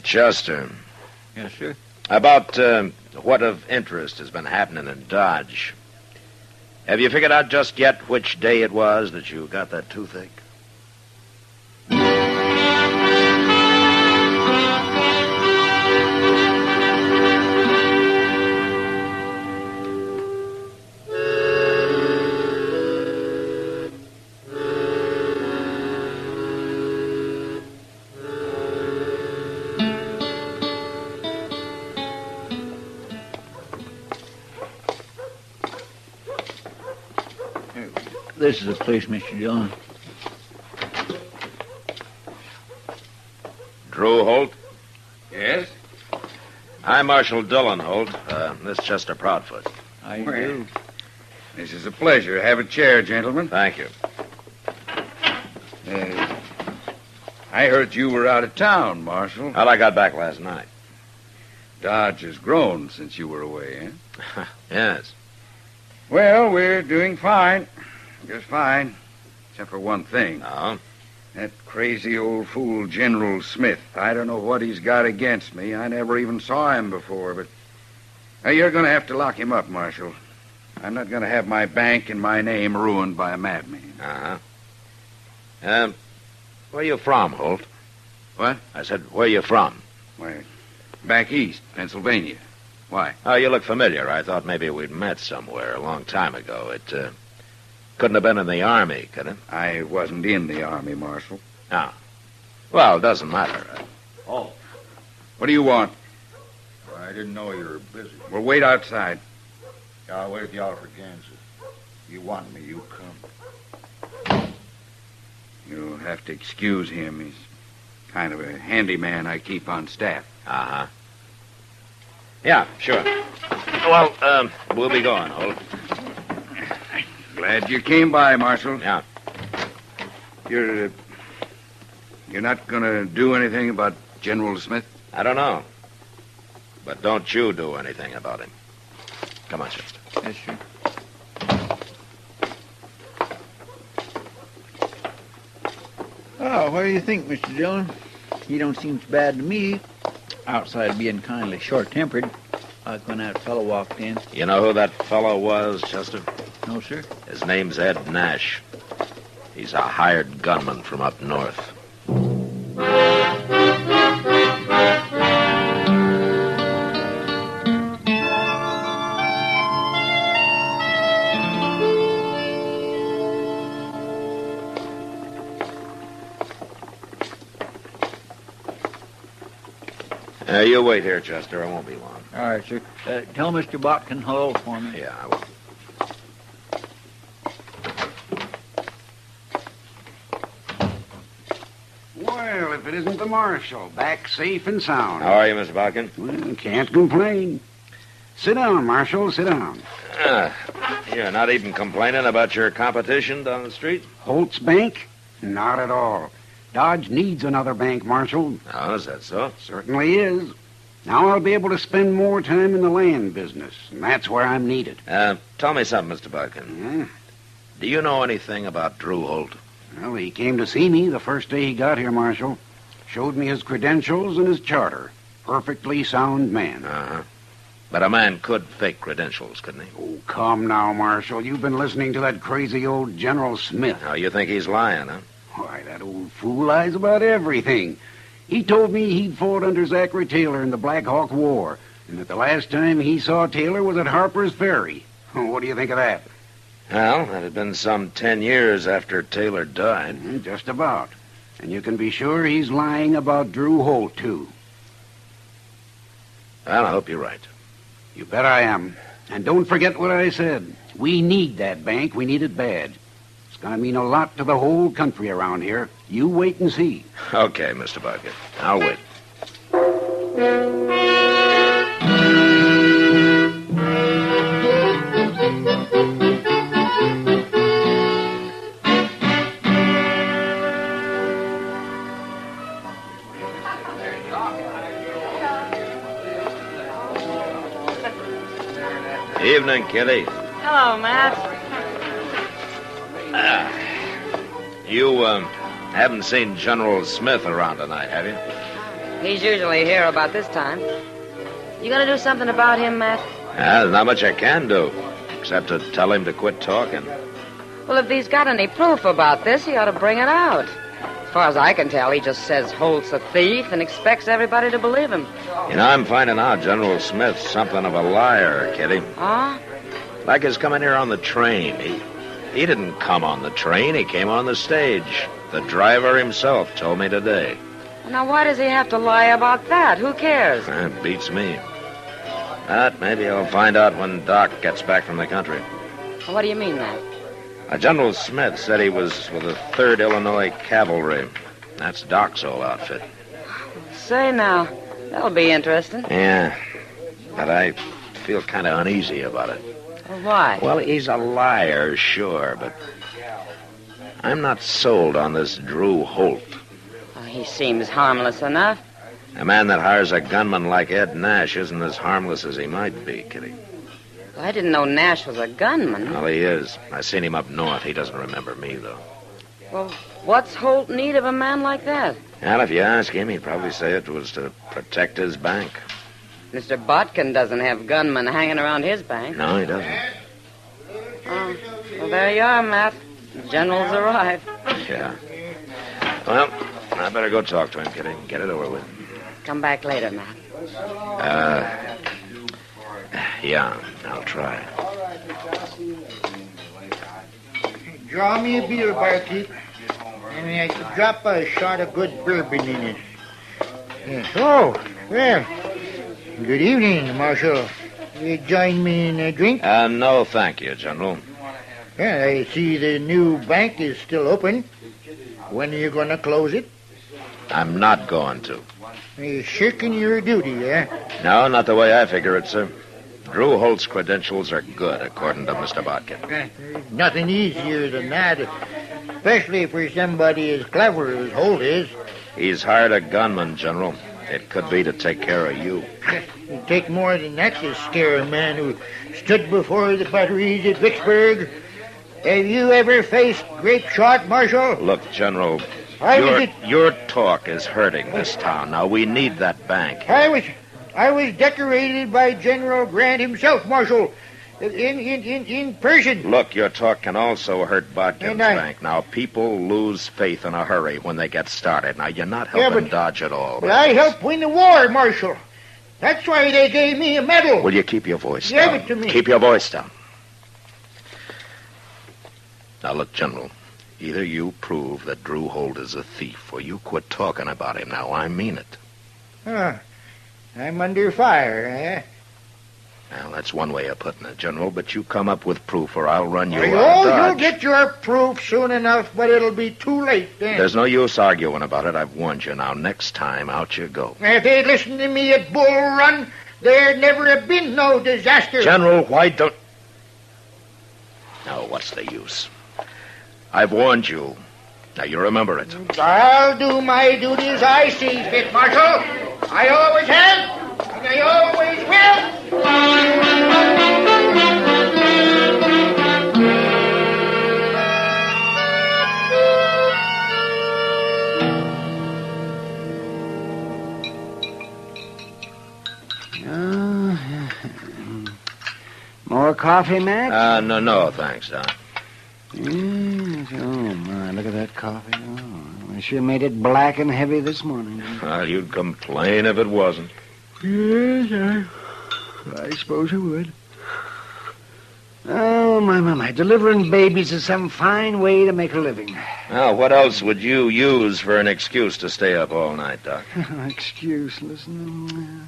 Chester, Yes, sir. About what of interest has been happening in Dodge. Have you figured out just yet which day it was that you got that toothache? This is the place, Mr. Dillon. Drew Holt? Yes? I'm Marshal Dillon, Holt. This is Chester Proudfoot. How you do? This is a pleasure. Have a chair, gentlemen. Thank you. I heard you were out of town, Marshal. Well, I got back last night. Dodge has grown since you were away, eh? Yes. Well, we're doing fine. Just fine. Except for one thing. Oh? That crazy old fool General Smith. I don't know what he's got against me. I never even saw him before, but... you're going to have to lock him up, Marshal. I'm not going to have my bank and my name ruined by a madman. Uh-huh. Where you from, Holt? What? I said, where you from? Why, back east, Pennsylvania. Why? Oh, you look familiar. I thought maybe we'd met somewhere a long time ago. It, couldn't have been in the Army, could it? I wasn't in the Army, Marshal. Ah. Well, it doesn't matter. Oh. What do you want? I didn't know you were busy. We'll wait outside. I'll wait at the Alfreganza. You want me, you come. You'll have to excuse him. He's kind of a handyman I keep on staff. Uh-huh. Yeah, sure. Well, we'll be going, Holt. Glad you came by, Marshal. Yeah. You're not going to do anything about General Smith? I don't know. But don't you do anything about him. Come on, Chester. Yes, sir. Oh, what do you think, Mr. Dillon? He don't seem so bad to me. Outside being kindly short-tempered, like when that fellow walked in. You know who that fellow was, Chester? No, sir. His name's Ed Nash. He's a hired gunman from up north. You wait here, Chester. I won't be long. All right, sir. Tell Mr. Botkin hello for me. Yeah, I will. Well, if it isn't the Marshal, back safe and sound. How are you, Mr. Botkin? Well, can't complain. Sit down, Marshal, sit down. You're not even complaining about your competition down the street? Holt's Bank? Not at all. Dodge needs another bank, Marshal. Oh, is that so? Certainly is. Now I'll be able to spend more time in the land business, and that's where I'm needed. Tell me something, Mr. Botkin. Yeah? Do you know anything about Drew Holt? Well, he came to see me the first day he got here, Marshal. Showed me his credentials and his charter. Perfectly sound man. Uh-huh. But a man could fake credentials, couldn't he? Oh, come now, Marshal. You've been listening to that crazy old General Smith. Now, you think he's lying, huh? Why, that old fool lies about everything. He told me he'd fought under Zachary Taylor in the Black Hawk War, and that the last time he saw Taylor was at Harper's Ferry. What do you think of that? Well, that had been some 10 years after Taylor died. Just about. And you can be sure he's lying about Drew Holt, too. Well, I hope you're right. You bet I am. And don't forget what I said. We need that bank. We need it bad. It's going to mean a lot to the whole country around here. You wait and see. Okay, Mr. Bucket. I'll wait. Evening, Kitty. Hello, Matt. You haven't seen General Smith around tonight, have you? He's usually here about this time. You gonna do something about him, Matt? There's not much I can do, except to tell him to quit talking. Well, if he's got any proof about this, he ought to bring it out. As far as I can tell, he just says Holt's a thief and expects everybody to believe him. You know, I'm finding out General Smith's something of a liar, Kitty. Huh? Like his coming here on the train. He didn't come on the train. He came on the stage. The driver himself told me today. Now, why does he have to lie about that? Who cares? That beats me. But maybe I'll find out when Doc gets back from the country. What do you mean, Matt? General Smith said he was with the 3rd Illinois Cavalry. That's Doc's old outfit. Say now, that'll be interesting. Yeah, but I feel kind of uneasy about it. Well, why? Well, he's a liar, sure, but I'm not sold on this Drew Holt. Oh, he seems harmless enough. A man that hires a gunman like Ed Nash isn't as harmless as he might be, Kitty. Well, I didn't know Nash was a gunman. Well, he is. I seen him up north. He doesn't remember me, though. Well, what's Holt need of a man like that? Well, if you ask him, he'd probably say it was to protect his bank. Mr. Botkin doesn't have gunmen hanging around his bank. No, he doesn't. Oh, well, there you are, Matt. The general's arrived. Yeah. Well, I better go talk to him, Kitty. Get it over with. Come back later, Matt. Yeah, I'll try. Draw me a beer, barkeep. And I could drop a shot of good bourbon in it. Yes. Oh, well. Good evening, Marshal. You join me in a drink? No, thank you, General. Yeah, I see the new bank is still open. When are you going to close it? I'm not going to. You're shirking your duty, eh? No, not the way I figure it, sir. Drew Holt's credentials are good, according to Mr. Botkin. There's nothing easier than that, especially for somebody as clever as Holt is. He's hired a gunman, General. It could be to take care of you. It'd take more than that to scare a man who stood before the batteries at Vicksburg. Have you ever faced grape shot, Marshal? Look, General, was your talk is hurting this town. Now, we need that bank. I was decorated by General Grant himself, Marshal, in person. Look, your talk can also hurt Botkin's bank. Now, people lose faith in a hurry when they get started. Now, you're not helping Dodge at all. But I helped win the war, Marshal. That's why they gave me a medal. Will you keep your voice down? Give it to me. Keep your voice down. Now, look, General, either you prove that Drew Holt is a thief or you quit talking about him. Now, I mean it. I'm under fire, eh? Well, that's one way of putting it, General, but you come up with proof or I'll run you out of Dodge. You'll get your proof soon enough, but it'll be too late then. There's no use arguing about it. I've warned you. Now, next time, out you go. If they'd listened to me at Bull Run, there'd never have been no disaster. General, why don't... Now, what's the use? I've warned you. Now, you remember it. I'll do my duty as I see fit, Marshal. I always have, and I always will. More coffee, Matt? No, thanks, Doc. Yes. Oh, my, look at that coffee. Oh, I sure made it black and heavy this morning. Well, you'd complain if it wasn't. Yes, I suppose I would. Oh, my. Delivering babies is some fine way to make a living. Now, what else would you use for an excuse to stay up all night, Doc? Excuse, listen.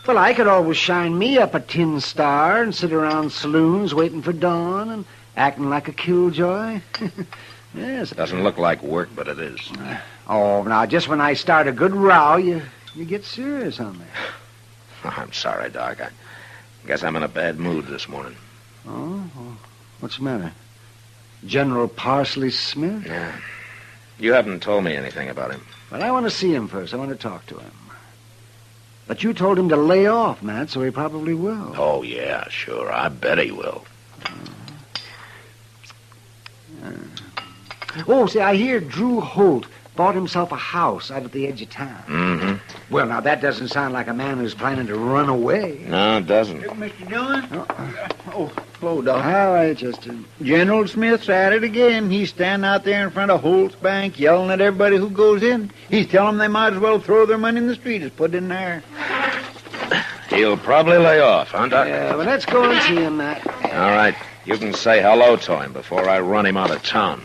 Well, I could always shine me up a tin star and sit around saloons waiting for dawn and acting like a killjoy. Yes. Doesn't look like work, but it is. Oh, now, just when I start a good row, you get serious on me. I'm sorry, Doc. I guess I'm in a bad mood this morning. Oh? What's the matter? General Parsley Smith? Yeah. You haven't told me anything about him. Well, I want to see him first. I want to talk to him. But you told him to lay off, Matt, so he probably will. Oh, yeah, sure. I bet he will. Oh, see, I hear Drew Holt bought himself a house out at the edge of town. Mm-hmm. Well, now, that doesn't sound like a man who's planning to run away. No, it doesn't. Mr. Dillon? Oh, hello, Doc. How are you, Chester? General Smith's at it again. He's standing out there in front of Holt's Bank yelling at everybody who goes in. He's telling them they might as well throw their money in the street as put it in there. He'll probably lay off, huh, Doc? Yeah, well, let's go and see him, Matt. All right. You can say hello to him before I run him out of town.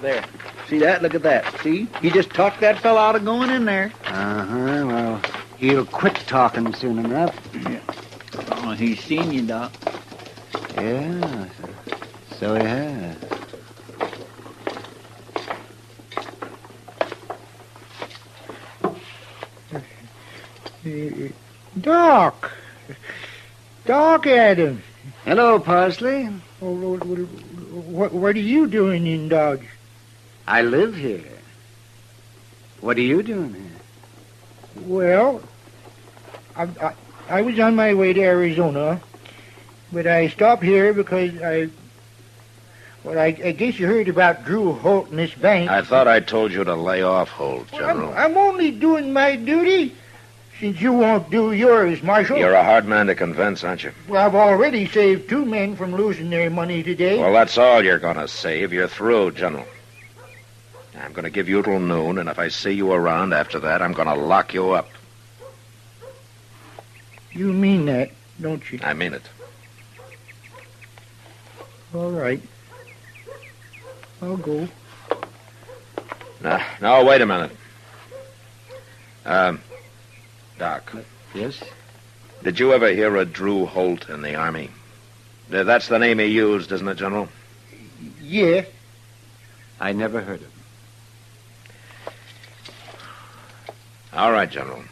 There. See that? Look at that. See? He just talked that fella out of going in there. Uh-huh. Well, he'll quit talking soon enough. Yeah. Oh, he's seen you, Doc. Yeah, so he has. Doc. Doc Adams. Hello, Parsley. Oh, what are you doing in Dodge? I live here. What are you doing here? Well, I was on my way to Arizona, but I stopped here because I guess you heard about Drew Holt and this bank. I thought I told you to lay off Holt, General. I'm only doing my duty, since you won't do yours, Marshal. You're a hard man to convince, aren't you? Well, I've already saved 2 men from losing their money today. Well, that's all you're going to save. You're through, General. I'm going to give you till noon, and if I see you around after that, I'm going to lock you up. You mean that, don't you? I mean it. All right. I'll go. No, wait a minute. Doc. Yes? Did you ever hear of Drew Holt in the Army? That's the name he used, isn't it, General? Yeah. I never heard of him. All right, General.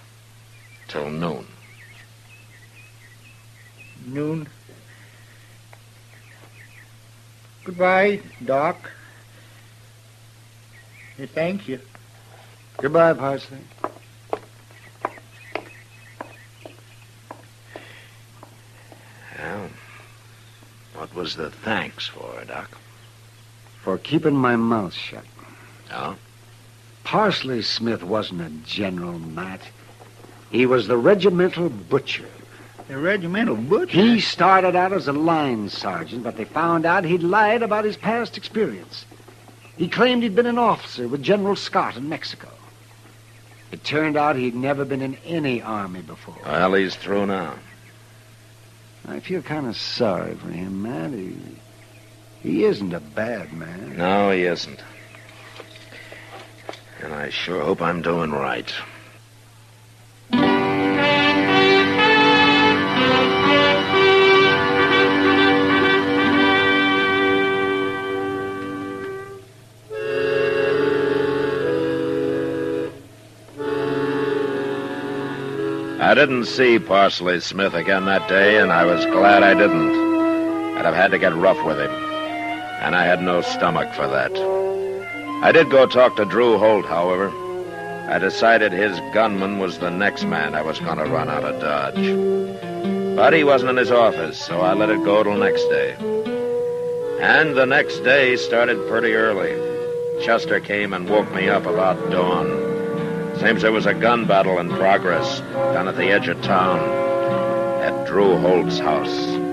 Till noon. Noon. Goodbye, Doc. Thank you. Goodbye, Parsley. Well, what was the thanks for, Doc? For keeping my mouth shut. Oh? Parsley Smith wasn't a general, Matt. He was the regimental butcher. The regimental butcher? He started out as a line sergeant, but they found out he'd lied about his past experience. He claimed he'd been an officer with General Scott in Mexico. It turned out he'd never been in any army before. Well, he's through now. I feel kind of sorry for him, Matt. He isn't a bad man. No, he isn't. And I sure hope I'm doing right. I didn't see Parsley Smith again that day, and I was glad I didn't. I'd have had to get rough with him. And I had no stomach for that. I did go talk to Drew Holt, however. I decided his gunman was the next man I was going to run out of Dodge. But he wasn't in his office, so I let it go till next day. And the next day started pretty early. Chester came and woke me up about dawn. Seems there was a gun battle in progress down at the edge of town at Drew Holt's house.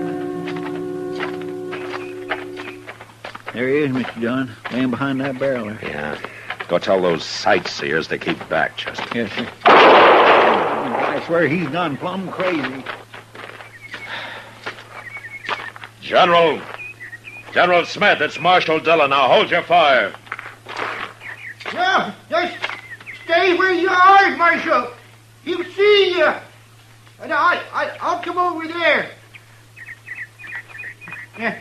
There he is, Mr. Dillon, laying behind that barrel there. Yeah. Go tell those sightseers to keep back, Chester. Yes, sir. I swear he's gone plumb crazy. General Smith, it's Marshal Dillon. Now hold your fire. Yeah, just stay where you are, Marshal. He'll see you. And I'll come over there. Yeah.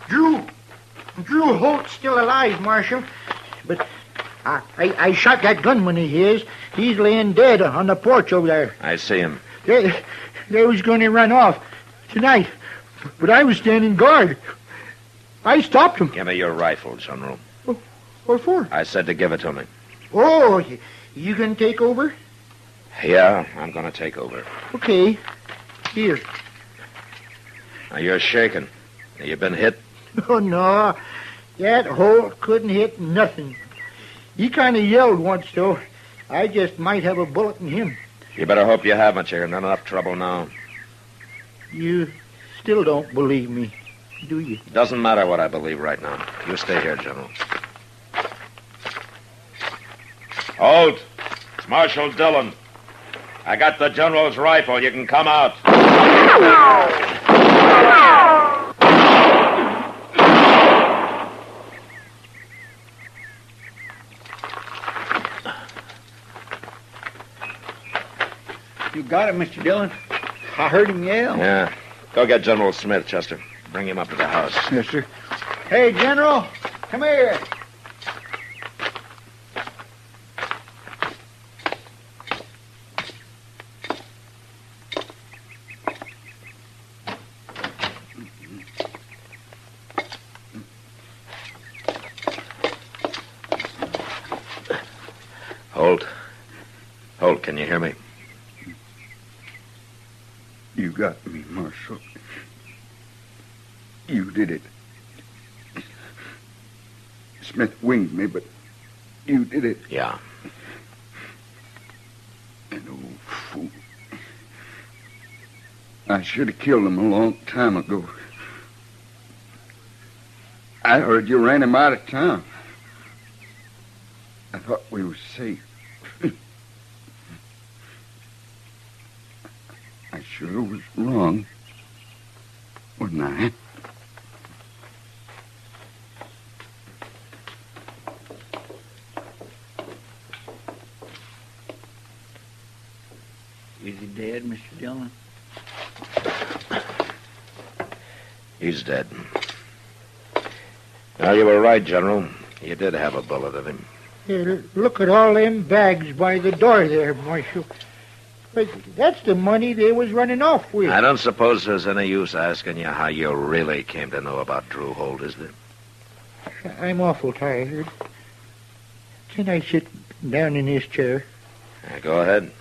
Drew Holt's still alive, Marshal. But I shot that gunman of his. He's laying dead on the porch over there. I see him. They was going to run off tonight, but I was standing guard. I stopped him. Give me your rifle, General. What for? I said to give it to me. Oh, you can take over? Yeah, I'm going to take over. Okay. Here. Now, you're shaking. You been hit? Oh, no. That Holt couldn't hit nothing. He kind of yelled once, though. I just might have a bullet in him. You better hope you haven't. You're in enough trouble now. You still don't believe me, do you? Doesn't matter what I believe right now. You stay here, General. Holt, it's Marshal Dillon. I got the General's rifle. You can come out. You got it, Mr. Dillon. I heard him yell. Yeah. Go get General Smith, Chester. Bring him up to the house. Yes, sir. Hey, General, come here. Holt. Holt, can you hear me? You got me, Marshal. You did it. Smith winged me, but you did it. Yeah. An old fool. I should have killed him a long time ago. I heard you ran him out of town. I thought we were safe. I sure was wrong, wasn't I? Is he dead, Mr. Dillon? He's dead. Now, you were right, General. You did have a bullet in him. Here, look at all them bags by the door there, Marshal. But that's the money they was running off with. I don't suppose there's any use asking you how you really came to know about Drew Holt, is there? I'm awful tired. Can I sit down in this chair? Yeah, go ahead.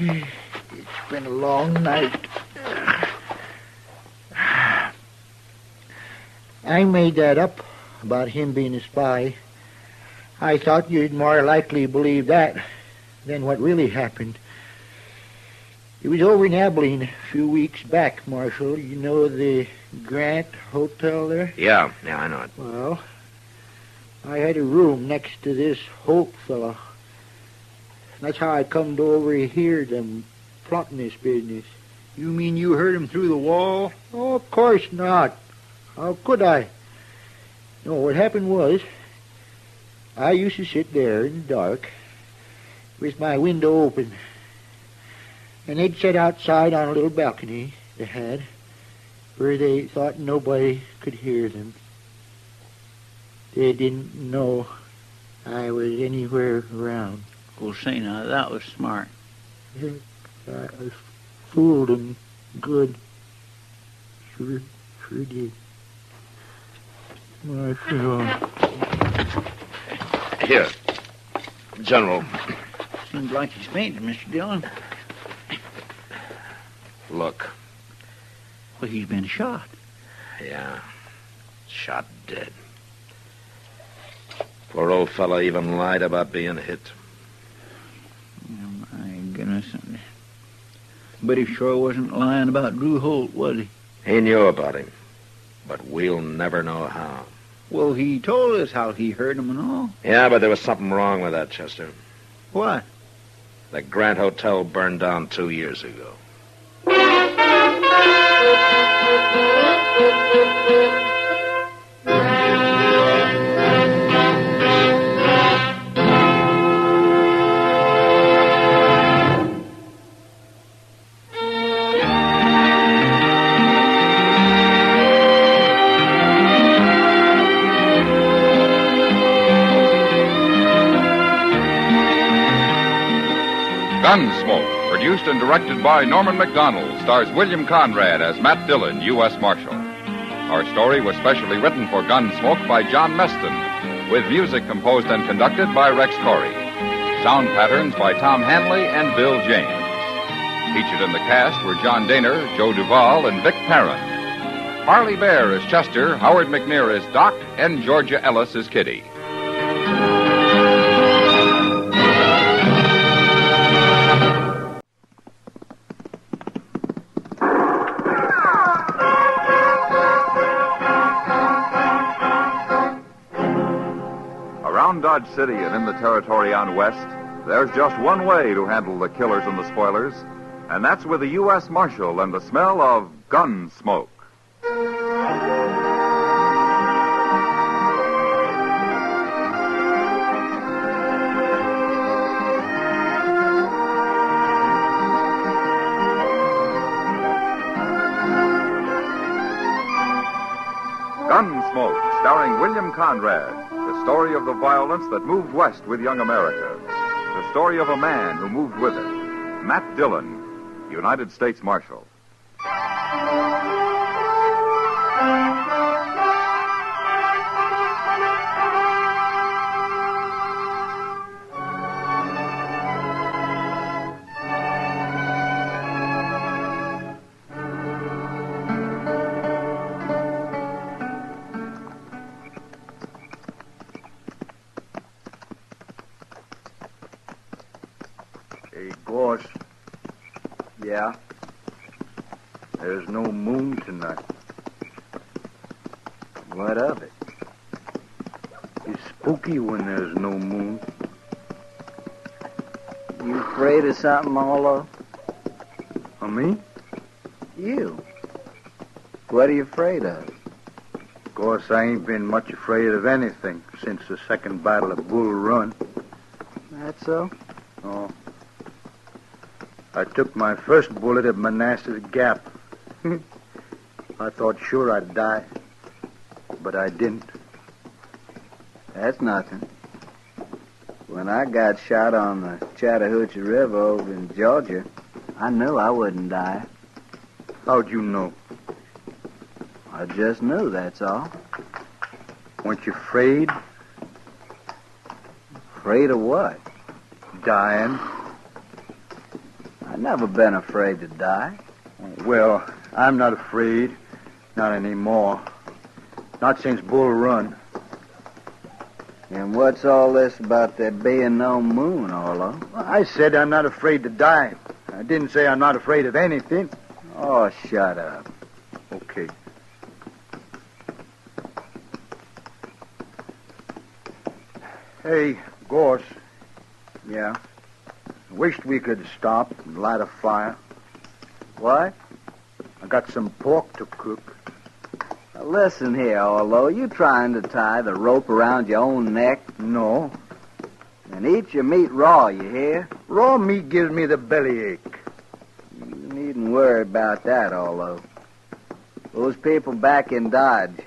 It's been a long night. I made that up about him being a spy. I thought you'd more likely believe that than what really happened. It was over in Abilene a few weeks back, Marshal. You know the Grant Hotel there? Yeah, I know it. Well, I had a room next to this Holt fellow. That's how I come to overhear them plotting this business. You mean you heard him through the wall? Oh, of course not. How could I? No, what happened was, I used to sit there in the dark with my window open. And they'd sit outside on a little balcony they had, where they thought nobody could hear them. They didn't know I was anywhere around. Well, say now, that was smart. I fooled them good. Sure did. Marshal. Here, General. Seems like he's fainted, Mr. Dillon. Look. Well, he's been shot. Yeah, shot dead. Poor old fella even lied about being hit. Oh, my goodness. But he sure wasn't lying about Drew Holt, was he? He knew about him, but we'll never know how. Well, he told us how he heard him and all. Yeah, but there was something wrong with that, Chester. What? The Grant Hotel burned down 2 years ago. Gunsmoke, produced and directed by Norman Macdonald, stars William Conrad as Matt Dillon, U.S. Marshal. Our story was specially written for Gunsmoke by John Meston, with music composed and conducted by Rex Corey. Sound patterns by Tom Hanley and Bill James. Featured in the cast were John Daner, Joe Duvall, and Vic Perrin. Harley Bear is Chester, Howard McNear is Doc, and Georgia Ellis is Kitty. Around Dodge City and in the territory on West, there's just one way to handle the killers and the spoilers, and that's with the US Marshal and the smell of Gunsmoke. Gunsmoke, starring William Conrad, the story of the violence that moved west with young America. The story of a man who moved with it. Matt Dillon, United States Marshal. Hey, Gorse. Yeah? There's no moon tonight. What of it? It's spooky when there's no moon. You afraid of something, Arlo? Of me? You. What are you afraid of? Of course, I ain't been much afraid of anything since the second battle of Bull Run. That so? Oh. I took my first bullet at Manassas Gap. I thought sure I'd die, but I didn't. That's nothing. When I got shot on the Chattahoochee River over in Georgia, I knew I wouldn't die. How'd you know? I just knew, that's all. Weren't you afraid? Afraid of what? Dying. I've never been afraid to die. Well, I'm not afraid. Not anymore. Not since Bull Run. And what's all this about there being no moon, Arlo? I said I'm not afraid to die. I didn't say I'm not afraid of anything. Oh, shut up. Okay. Hey, Gorse. Yeah? Wished we could stop and light a fire. What? I got some pork to cook. Now listen here, Arlo. You trying to tie the rope around your own neck? No. And eat your meat raw, you hear? Raw meat gives me the bellyache. You needn't worry about that, Arlo. Those people back in Dodge,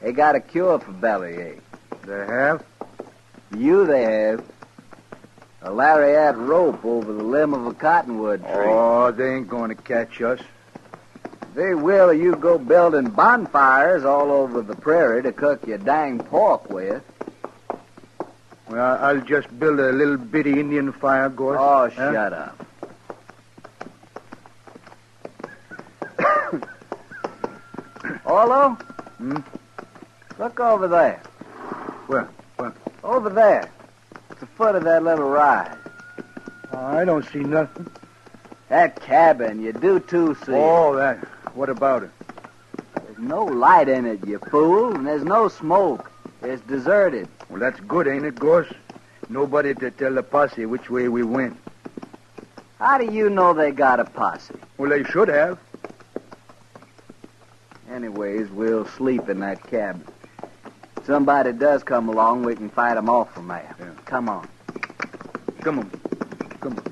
they got a cure for bellyache. They have? They have. A lariat rope over the limb of a cottonwood tree. Oh, they ain't going to catch us. They will, you go building bonfires all over the prairie to cook your dang pork with. Well, I'll just build a little bitty Indian fire, Gorse. Oh, shut up. Arlo? Look over there. Where? Over there. At the foot of that little rise. I don't see nothing. That cabin, you do too see. Oh, that. What about it? There's no light in it, you fool, and there's no smoke. It's deserted. Well, that's good, ain't it, Gorse? Nobody to tell the posse which way we went. How do you know they got a posse? Well, they should have. Anyways, we'll sleep in that cabin. If somebody does come along, we can fight them off from there. Yeah. Come on. Come on. Come on.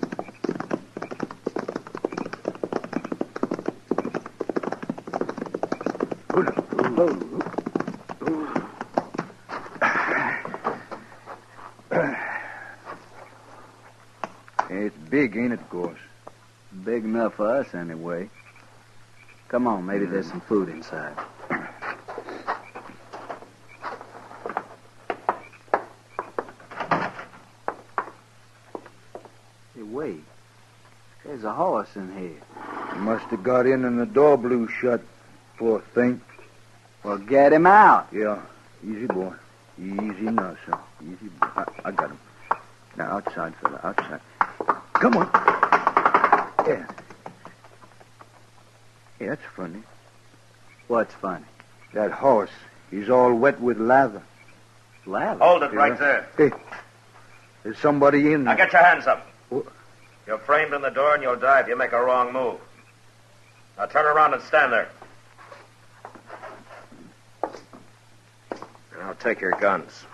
It's big, ain't it, Gorse? Big enough for us, anyway. Come on, maybe there's some food inside. There's a horse in here. He must have got in and the door blew shut. Poor thing. Well, get him out. Yeah. Easy, boy. Easy now, son. Easy. I got him. Now, outside, fella. Outside. Come on. Yeah. Yeah, that's funny. What's funny? That horse. He's all wet with lather. Lather? Hold it right there. Hey. There's somebody in there. Now get your hands up. What? You're framed in the door and you'll die if you make a wrong move. Now turn around and stand there. And I'll take your guns.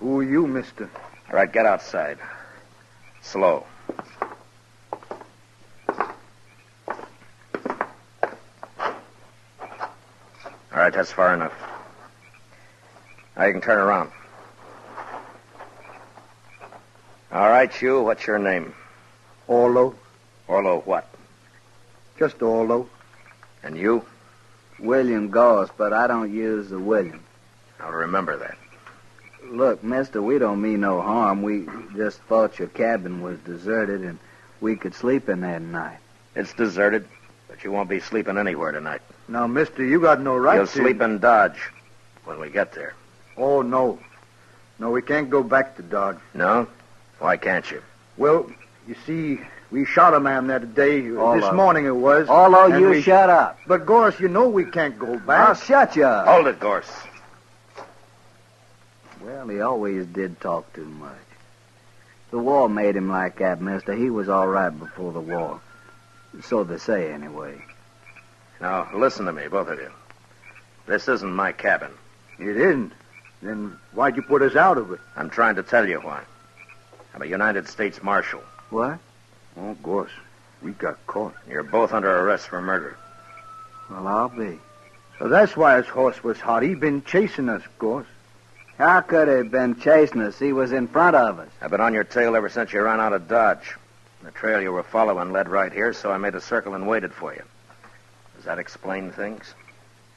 Who are you, mister? All right, get outside. Slow. All right, that's far enough. Now you can turn around. All right, you, what's your name? Orlo. Orlo what? Just Orlo. And you? William Goss, but I don't use the William. I'll remember that. Look, mister, we don't mean no harm. We just thought your cabin was deserted and we could sleep in there tonight. It's deserted, but you won't be sleeping anywhere tonight. Now, mister, you got no right You'll to... sleep in Dodge when we get there. Oh, no. No, we can't go back to Dodge. No? Why can't you? Well, you see, we shot a man that day. This morning it was. Although you shut up. But, Gorse, you know we can't go back. I'll shut you up. Hold it, Gorse. Well, he always did talk too much. The war made him like that, mister. He was all right before the war. So they say, anyway. Now, listen to me, both of you. This isn't my cabin. It isn't? Then why'd you put us out of it? I'm trying to tell you why. I'm a United States Marshal. What? Oh, Gorse, we got caught. You're both under arrest for murder. Well, I'll be. So that's why his horse was hot. He'd been chasing us, Gorse. How could he have been chasing us? He was in front of us. I've been on your tail ever since you ran out of Dodge. The trail you were following led right here, so I made a circle and waited for you. Does that explain things?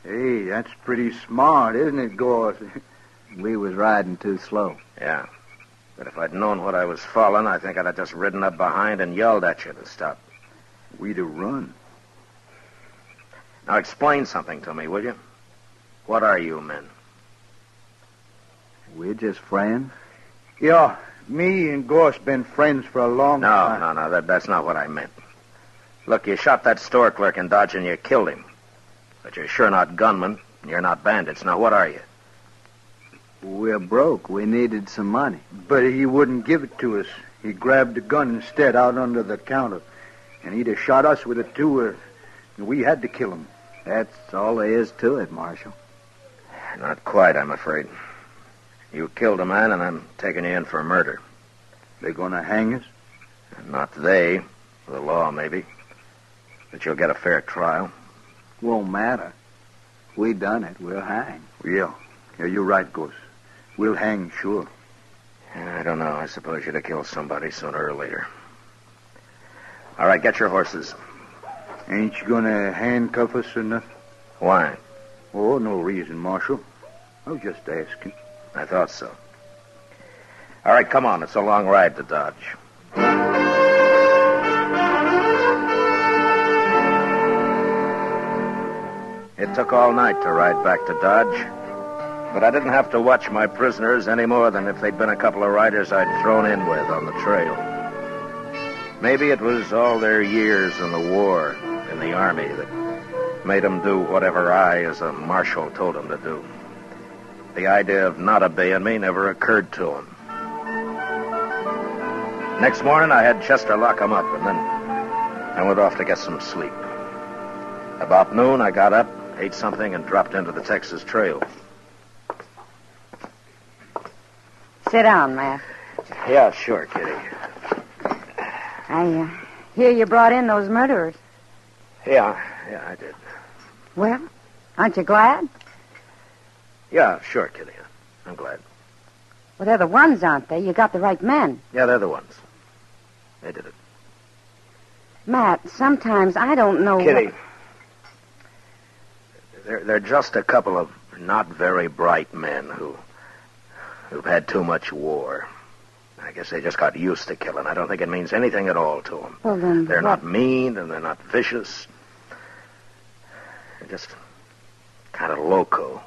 Hey, that's pretty smart, isn't it, Gorse? We was riding too slow. Yeah. But if I'd known what I was following, I think I'd have just ridden up behind and yelled at you to stop. We'd have run. Now explain something to me, will you? What are you men? We're just friends. Yeah, me and Gorse been friends for a long time. No, that's not what I meant. Look, you shot that store clerk in Dodge and you killed him. But you're sure not gunmen, and you're not bandits. Now, what are you? We're broke. We needed some money. But he wouldn't give it to us. He grabbed the gun instead out under the counter. And he'd have shot us with it, too. We had to kill him. That's all there is to it, Marshal. Not quite, I'm afraid. You killed a man, and I'm taking you in for murder. They gonna hang us? Not they. The law, maybe. But you'll get a fair trial. Won't matter. We done it. We'll hang. Yeah, you're right, Gorse. We'll hang, sure. I don't know. I suppose you'd have killed somebody sooner or later. All right, get your horses. Ain't you gonna handcuff us or nothing? Why? Oh, no reason, Marshal. I was just asking. I thought so. All right, come on. It's a long ride to Dodge. It took all night to ride back to Dodge, but I didn't have to watch my prisoners any more than if they'd been a couple of riders I'd thrown in with on the trail. Maybe it was all their years in the war, in the Army, that made them do whatever I, as a marshal, told them to do. The idea of not obeying me never occurred to them. Next morning, I had Chester lock them up, and then I went off to get some sleep. About noon, I got up, ate something, and dropped into the Texas Trail. Sit down, Matt. Yeah, sure, Kitty. I hear you brought in those murderers. Yeah, I did. Well, aren't you glad? Yeah, sure, Kitty. I'm glad. Well, they're the ones, aren't they? You got the right men. Yeah, they're the ones. They did it. Matt, sometimes I don't know Kitty, they're just a couple of not very bright men who who've had too much war. I guess they just got used to killing. I don't think it means anything at all to them. Well, then They're what? not mean, and they're not vicious. They're just kind of loco.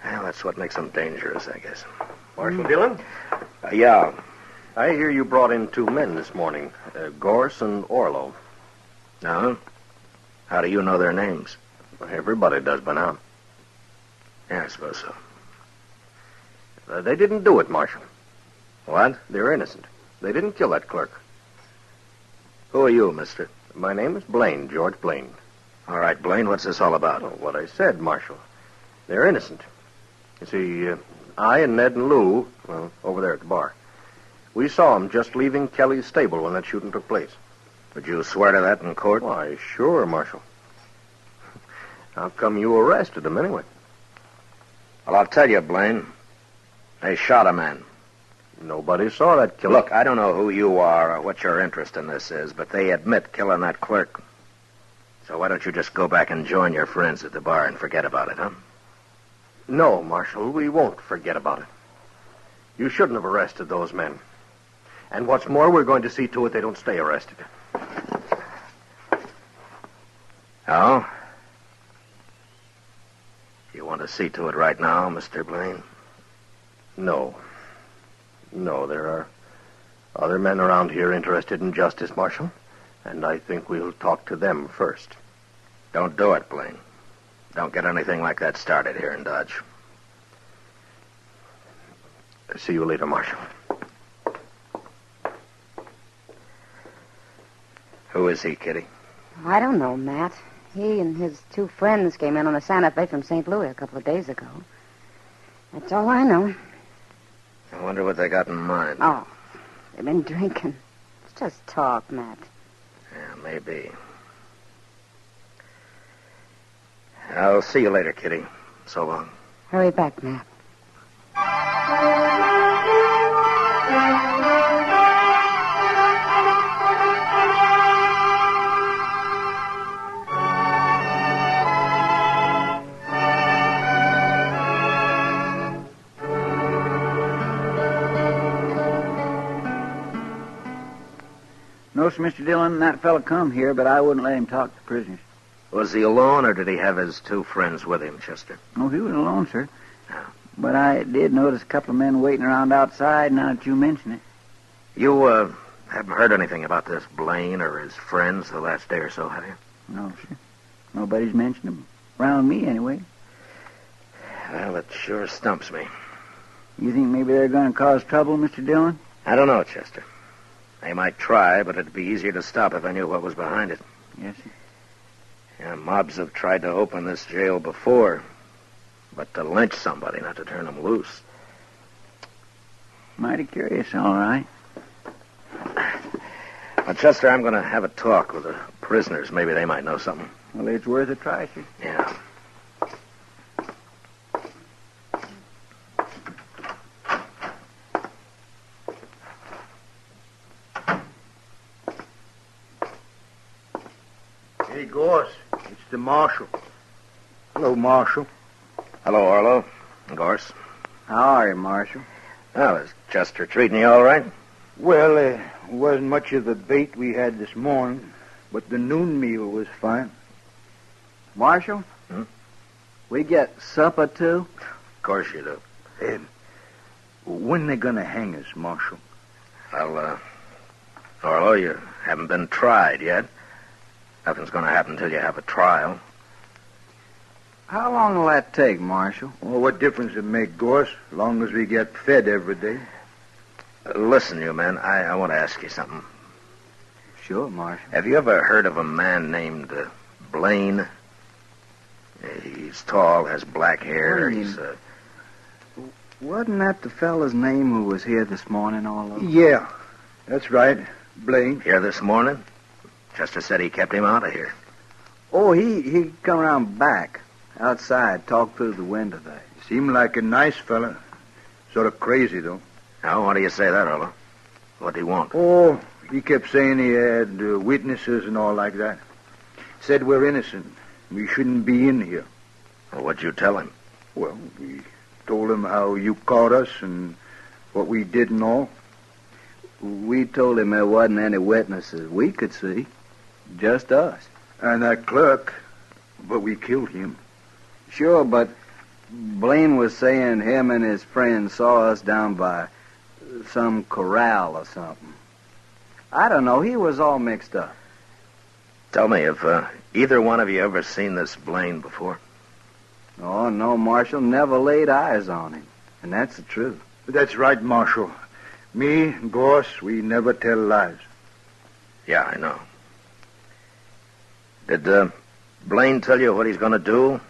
Well, that's what makes them dangerous, I guess. Marshal Dillon? Yeah. I hear you brought in 2 men this morning, Gorse and Orlo. No? How do you know their names? Well, everybody does by now. Yeah, I suppose so. They didn't do it, Marshal. What? They're innocent. They didn't kill that clerk. Who are you, mister? My name is Blaine, George Blaine. All right, Blaine, what's this all about? Oh, what I said, Marshal. They're innocent. You see, I and Ned and Lou, well, over there at the bar, we saw them just leaving Kelly's stable when that shooting took place. Would you swear to that in court? Why, sure, Marshal. How come you arrested them anyway? Well, I'll tell you, Blaine. They shot a man. Nobody saw that killing. Look, I don't know who you are or what your interest in this is, but they admit killing that clerk. So why don't you just go back and join your friends at the bar and forget about it, huh? No, Marshal, we won't forget about it. You shouldn't have arrested those men. And what's more, we're going to see to it they don't stay arrested. Oh? You want to see to it right now, Mr. Blaine? No. No, there are other men around here interested in justice, Marshal. And I think we'll talk to them first. Don't do it, Blaine. Don't get anything like that started here in Dodge. See you later, Marshal. Who is he, Kitty? I don't know, Matt. He and his 2 friends came in on a Santa Fe from St. Louis a couple of days ago. That's all I know. I wonder what they got in mind. Oh, they've been drinking. It's just talk, Matt. Yeah, maybe. I'll see you later, Kitty. So long. Hurry back, Matt. No, sir, Mr. Dillon, that fella come here, but I wouldn't let him talk to prisoners. Was he alone, or did he have his 2 friends with him, Chester? No, he was alone, sir. But I did notice a couple of men waiting around outside now that you mention it. You, haven't heard anything about this Blaine or his friends the last day or so, have you? No, sir. Nobody's mentioned them. Around me, anyway. Well, it sure stumps me. You think maybe they're going to cause trouble, Mr. Dillon? I don't know, Chester. They might try, but it'd be easier to stop if I knew what was behind it. Yes, sir. Yeah, mobs have tried to open this jail before, but to lynch somebody, not to turn them loose. Mighty curious, all right. Well, Chester, I'm going to have a talk with the prisoners. Maybe they might know something. Well, it's worth a try, sir. Yeah. Hey, Gorse, it's the Marshal. Hello, Marshal. Hello, Orlo. Gorse. How are you, Marshal? Well, is Chester treating you all right? Well, wasn't much of the bait we had this morning, but the noon meal was fine. Marshal? We get supper, too? Of course you do. When they gonna hang us, Marshal? Well, Orlo, you haven't been tried yet. Nothing's going to happen until you have a trial. How long will that take, Marshal? Well, what difference does it make, Gorse, as long as we get fed every day? Listen, you men, I want to ask you something. Sure, Marshal. Have you ever heard of a man named Blaine? He's tall, has black hair. He's Wasn't that the fella's name who was here this morning all over? Yeah, that's right. Blaine. Here this morning? Chester said he kept him out of here. Oh, he come around back, outside, talked through the window there. Seemed like a nice fella. Sort of crazy, though. Now, why do you say that, Orlo? What do you want? Oh, he kept saying he had witnesses and all like that. Said we're innocent. We shouldn't be in here. Well, what'd you tell him? Well, we Told him how you caught us and what we did and all? We told him there wasn't any witnesses we could see. Just us. And that clerk, but we killed him. Sure, but Blaine was saying him and his friends saw us down by some corral or something. I don't know. He was all mixed up. Tell me, have either one of you ever seen this Blaine before? Oh, no, Marshal. Never laid eyes on him. And that's the truth. That's right, Marshal. Me and Gorse, we never tell lies. Yeah, I know. Did Blaine tell you what he's going to do?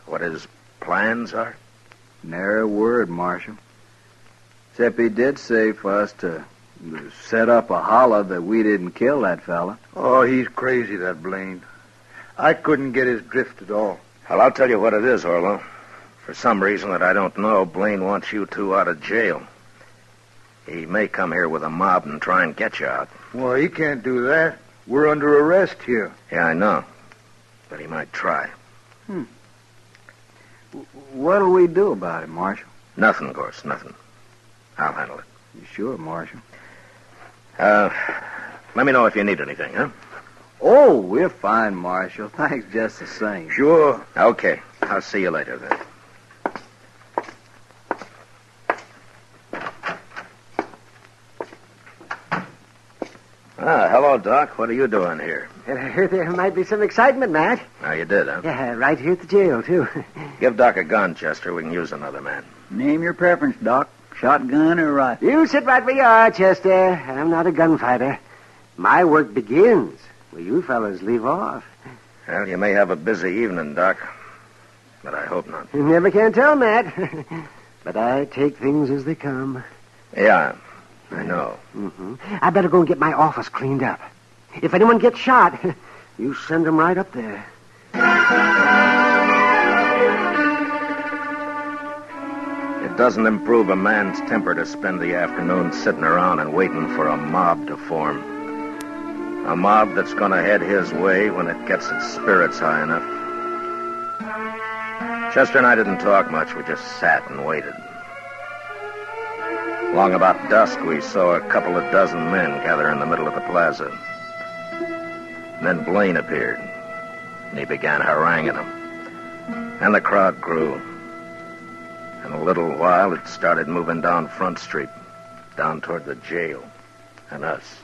What his plans are? Nary a word, Marshal. Except he did say for us to set up a holler that we didn't kill that fella. Oh, he's crazy, that Blaine. I couldn't get his drift at all. Well, I'll tell you what it is, Orlo. For some reason that I don't know, Blaine wants you two out of jail. He may come here with a mob and try and get you out. Well, he can't do that. We're under arrest here. Yeah, I know. But he might try. What'll we do about it, Marshal? Nothing, Gorse, nothing. I'll handle it. You sure, Marshal? Let me know if you need anything, huh? Oh, we're fine, Marshal. Thanks just the same. Sure. Okay. I'll see you later, then. Hello, Doc. What are you doing here? I heard there might be some excitement, Matt. Oh, you did, huh? Yeah, right here at the jail, too. Give Doc a gun, Chester. We can use another man. Name your preference, Doc. Shotgun or rifle? You sit right where you are, Chester. I'm not a gunfighter. My work begins where you fellas leave off. Well, you may have a busy evening, Doc. But I hope not. You never can tell, Matt. But I take things as they come. Yeah, I know. Mm-hmm. I better go and get my office cleaned up. If anyone gets shot, you send them right up there. It doesn't improve a man's temper to spend the afternoon sitting around and waiting for a mob to form. A mob that's going to head his way when it gets its spirits high enough. Chester and I didn't talk much. We just sat and waited. Long about dusk, we saw a couple of dozen men gather in the middle of the plaza. And then Blaine appeared, and he began haranguing them. And the crowd grew. In a little while, it started moving down Front Street, down toward the jail, and us.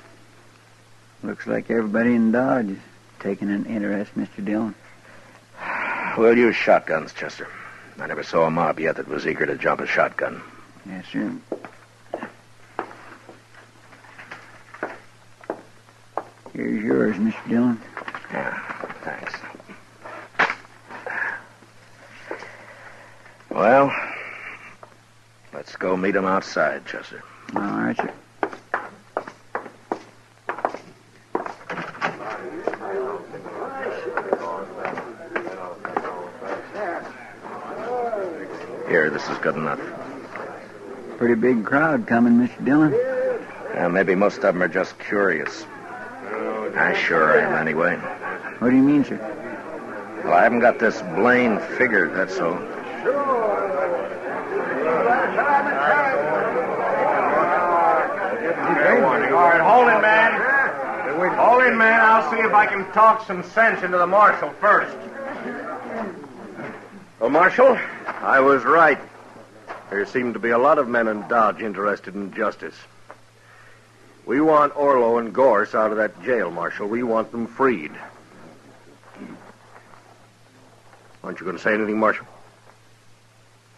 Looks like everybody in Dodge is taking an interest, Mr. Dillon. We'll use shotguns, Chester. I never saw a mob yet that was eager to jump a shotgun. Yes, sir. Here's yours, Mr. Dillon. Yeah, thanks. Well, let's go meet him outside, Chester. All right, sir. Here, this is good enough. Pretty big crowd coming, Mr. Dillon. Maybe most of them are just curious. I sure am, anyway. What do you mean, sir? Well, I haven't got this Blaine figured, that's all. All right, hold it, man. Hold it, man. I'll see if I can talk some sense into the marshal first. Well, Marshal, I was right. There seem to be a lot of men in Dodge interested in justice. We want Orlo and Gorse out of that jail, Marshal. We want them freed. Aren't you going to say anything, Marshal?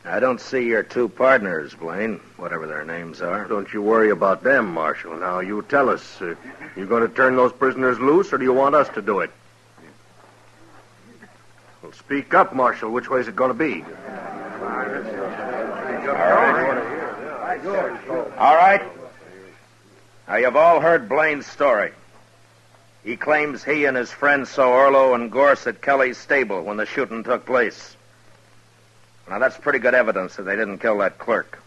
I don't see your two partners, Blaine, whatever their names are. Don't you worry about them, Marshal. Now, you tell us, you going to turn those prisoners loose, or do you want us to do it? Well, speak up, Marshal. Which way is it going to be? All right. Now, you've all heard Blaine's story. He claims he and his friends saw Orlo and Gorse at Kelly's stable when the shooting took place. Now, that's pretty good evidence that they didn't kill that clerk.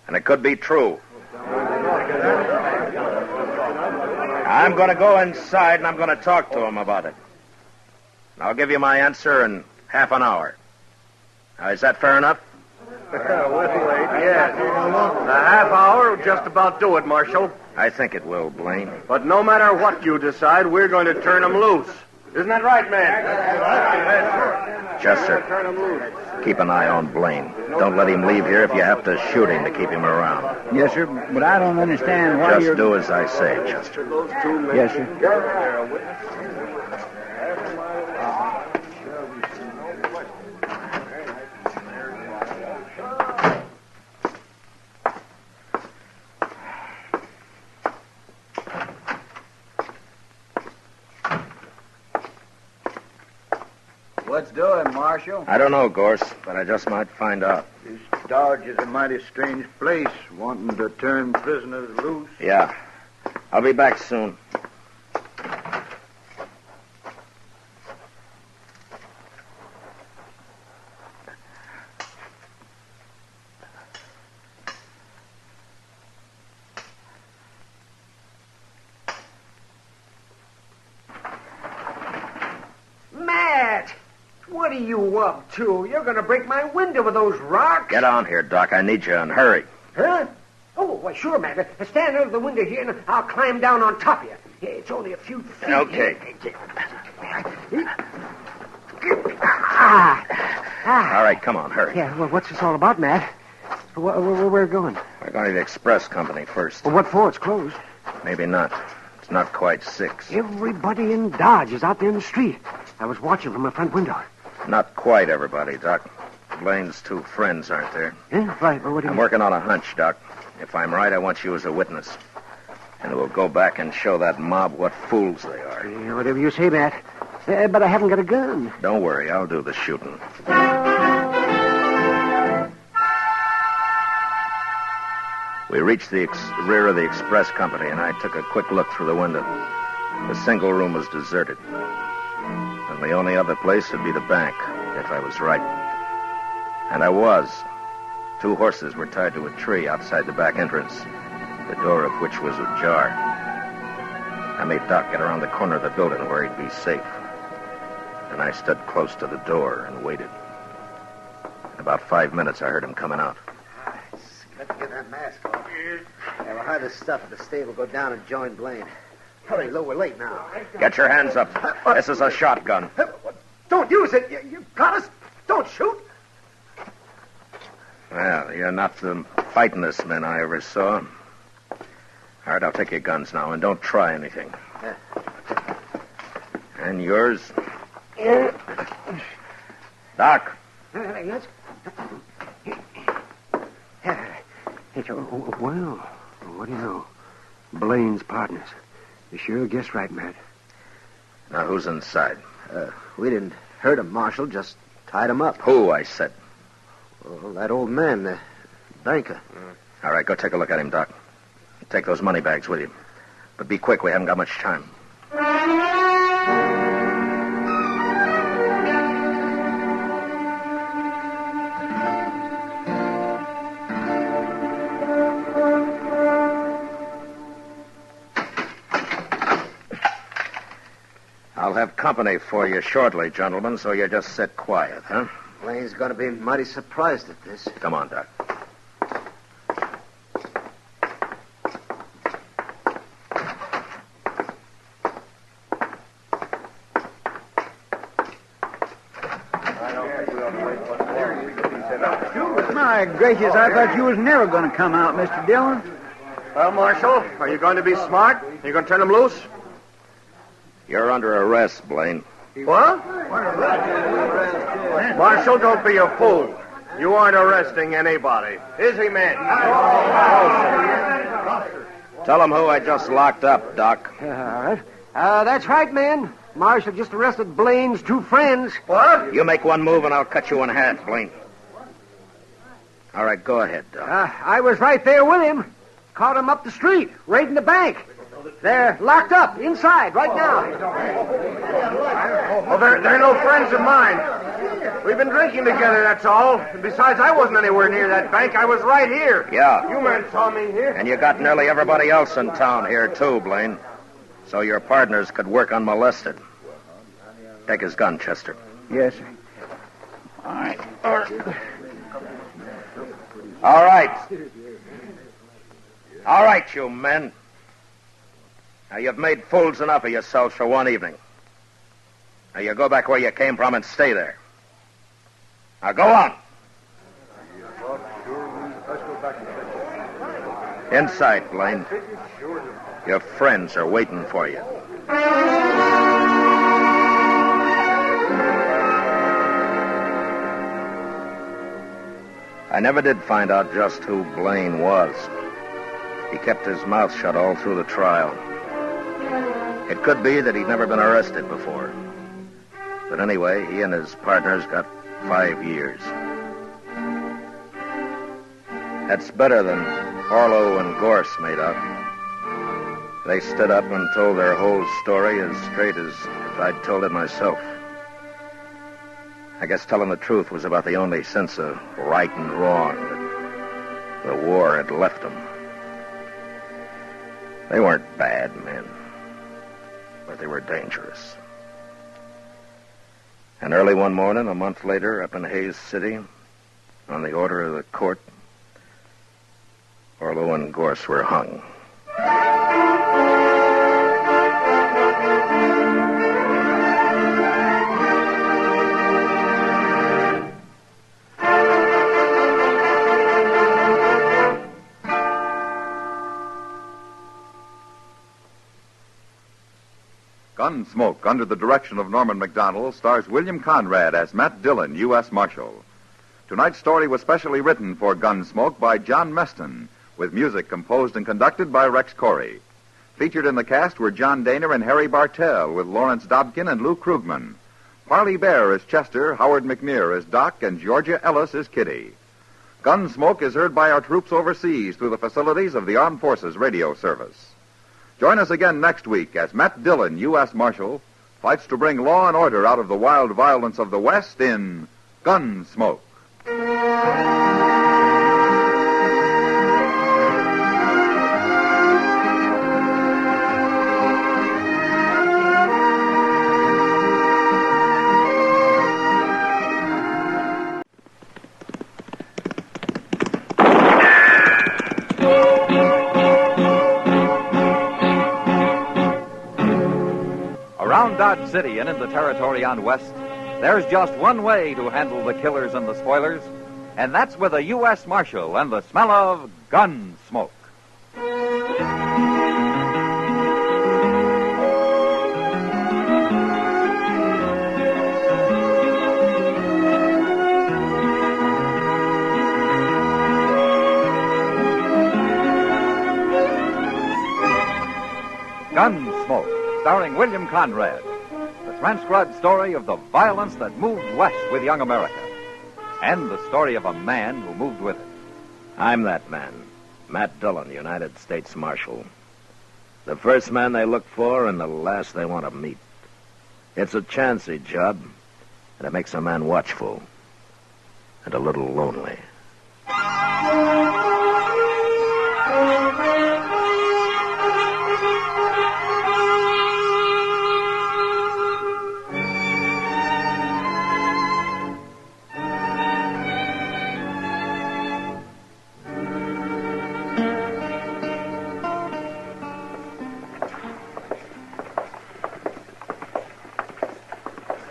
And it could be true. I'm going to go inside and I'm going to talk to him about it. And I'll give you my answer in half an hour. Now, is that fair enough? We'll wait, yes. A half hour will just about do it, Marshal. I think it will, Blaine. But no matter what you decide, we're going to turn them loose. Isn't that right, man? Chester, keep an eye on Blaine. Don't let him leave here if you have to shoot him to keep him around. Yes, sir, but I don't understand why Just do as I say, Chester. Yes, sir. What's doing, Marshal? I don't know, Gorse, but I just might find out. This Dodge is a mighty strange place, wanting to turn prisoners loose. Yeah. I'll be back soon. Matt! What are you up to? You're going to break my window with those rocks. Get on here, Doc. I need you, and hurry. Huh? Oh, why, sure, Matt. Stand under the window here, and I'll climb down on top of you. It's only a few feet. Okay. Ah. All right, come on, hurry. Yeah, well, what's this all about, Matt? Where we're going? We're going to the express company first. Well, what for? It's closed. Maybe not. It's not quite 6. Everybody in Dodge is out there in the street. I was watching from my front window. Not quite everybody, Doc. Blaine's 2 friends aren't there. Yeah, right, but what do you I'm working on a hunch, Doc. If I'm right, I want you as a witness. And we'll go back and show that mob what fools they are. Yeah, whatever you say, Matt. But I haven't got a gun. Don't worry, I'll do the shooting. We reached the rear of the express company, and I took a quick look through the window. The single room was deserted. And the only other place would be the bank, if I was right. And I was. 2 horses were tied to a tree outside the back entrance, the door of which was ajar. I made Doc get around the corner of the building where he'd be safe. And I stood close to the door and waited. In about 5 minutes, I heard him coming out. Let's get that mask off. Yeah, we'll hide the stuff at the stable, go down and join Blaine. Hurry, Lou, we're late now. Get your hands up. This is a shotgun. Don't use it. You got us. Don't shoot. Well, you're not the fightingest men I ever saw. All right, I'll take your guns now, and don't try anything. And yours? Doc. Yes. Well, what do you know? Blaine's partners. You sure guessed right, Matt. Now, who's inside? We didn't hurt him, Marshal, just tied him up. Who, I said? Well, that old man, the banker. All right, go take a look at him, Doc. Take those money bags with you. But be quick, we haven't got much time. I'll have company for you shortly, gentlemen, so you just sit quiet, huh? Blaine's going to be mighty surprised at this. Come on, Doc. My gracious, I thought you was never going to come out, Mr. Dillon. Well, Marshal, are you going to be smart? Are you going to turn them loose? You're under arrest, Blaine. What? Marshal, don't be a fool. You aren't arresting anybody. Is he, man? Tell him who I just locked up, Doc. All right. That's right, man. Marshal just arrested Blaine's 2 friends. What? You make one move and I'll cut you in half, Blaine. All right, go ahead, Doc. I was right there with him. Caught him up the street, raiding the bank. They're locked up inside right now. Well, they're no friends of mine. We've been drinking together, that's all. And besides, I wasn't anywhere near that bank. I was right here. Yeah. You men saw me here. And you got nearly everybody else in town here, too, Blaine. So your partners could work unmolested. Take his gun, Chester. Yes, sir. All right. All right. All right, you men. Now, you've made fools enough of yourselves for one evening. Now, you go back where you came from and stay there. Now, go on. Inside, Blaine. Your friends are waiting for you. I never did find out just who Blaine was. He kept his mouth shut all through the trial. It could be that he'd never been arrested before. But anyway, he and his partners got 5 years. That's better than Orlo and Gorse made out. They stood up and told their whole story as straight as if I'd told it myself. I guess telling the truth was about the only sense of right and wrong that the war had left them. They weren't bad men, but they were dangerous. And early one morning, a month later, up in Hayes City, on the order of the court, Orlo and Gorse were hung. Gunsmoke, under the direction of Norman Macdonald, stars William Conrad as Matt Dillon, U.S. Marshal. Tonight's story was specially written for Gunsmoke by John Meston, with music composed and conducted by Rex Corey. Featured in the cast were John Daner and Harry Bartell, with Lawrence Dobkin and Lou Krugman. Parley Bear as Chester, Howard McNear as Doc, and Georgia Ellis as Kitty. Gunsmoke is heard by our troops overseas through the facilities of the Armed Forces Radio Service. Join us again next week as Matt Dillon, U.S. Marshal, fights to bring law and order out of the wild violence of the West in Gunsmoke. Around Dodge City and in the territory on West, there's just one way to handle the killers and the spoilers, and that's with a U.S. Marshal and the smell of gun smoke. Gunsmoke, starring William Conrad. The transcribed story of the violence that moved west with young America. And the story of a man who moved with it. I'm that man, Matt Dillon, United States Marshal. The first man they look for and the last they want to meet. It's a chancy job, and it makes a man watchful and a little lonely.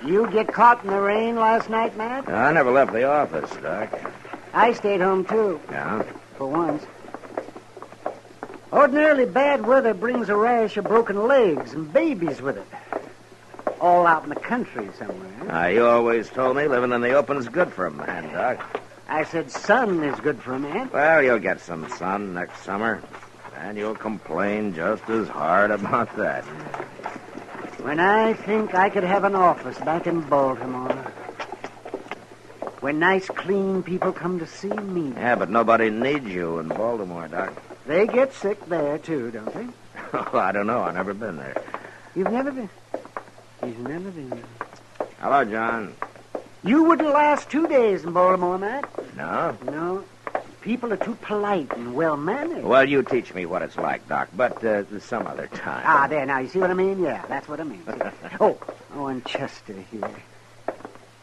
You get caught in the rain last night, Matt? I never left the office, Doc. I stayed home, too. Yeah? For once. Ordinarily, bad weather brings a rash of broken legs and babies with it. All out in the country somewhere. You always told me living in the open's good for a man, Doc. I said sun is good for a man. Well, you'll get some sun next summer, and you'll complain just as hard about that. When I think I could have an office back in Baltimore. When nice, clean people come to see me. Yeah, but nobody needs you in Baltimore, Doc. They get sick there, too, don't they? Oh, I don't know. I've never been there. You've never been? He's never been. Hello, John. You wouldn't last 2 days in Baltimore, Matt. No? No. People are too polite and well-mannered. Well, you teach me what it's like, Doc, but some other time. There, now, you see what I mean? Yeah, that's what I mean. Oh, and Chester here.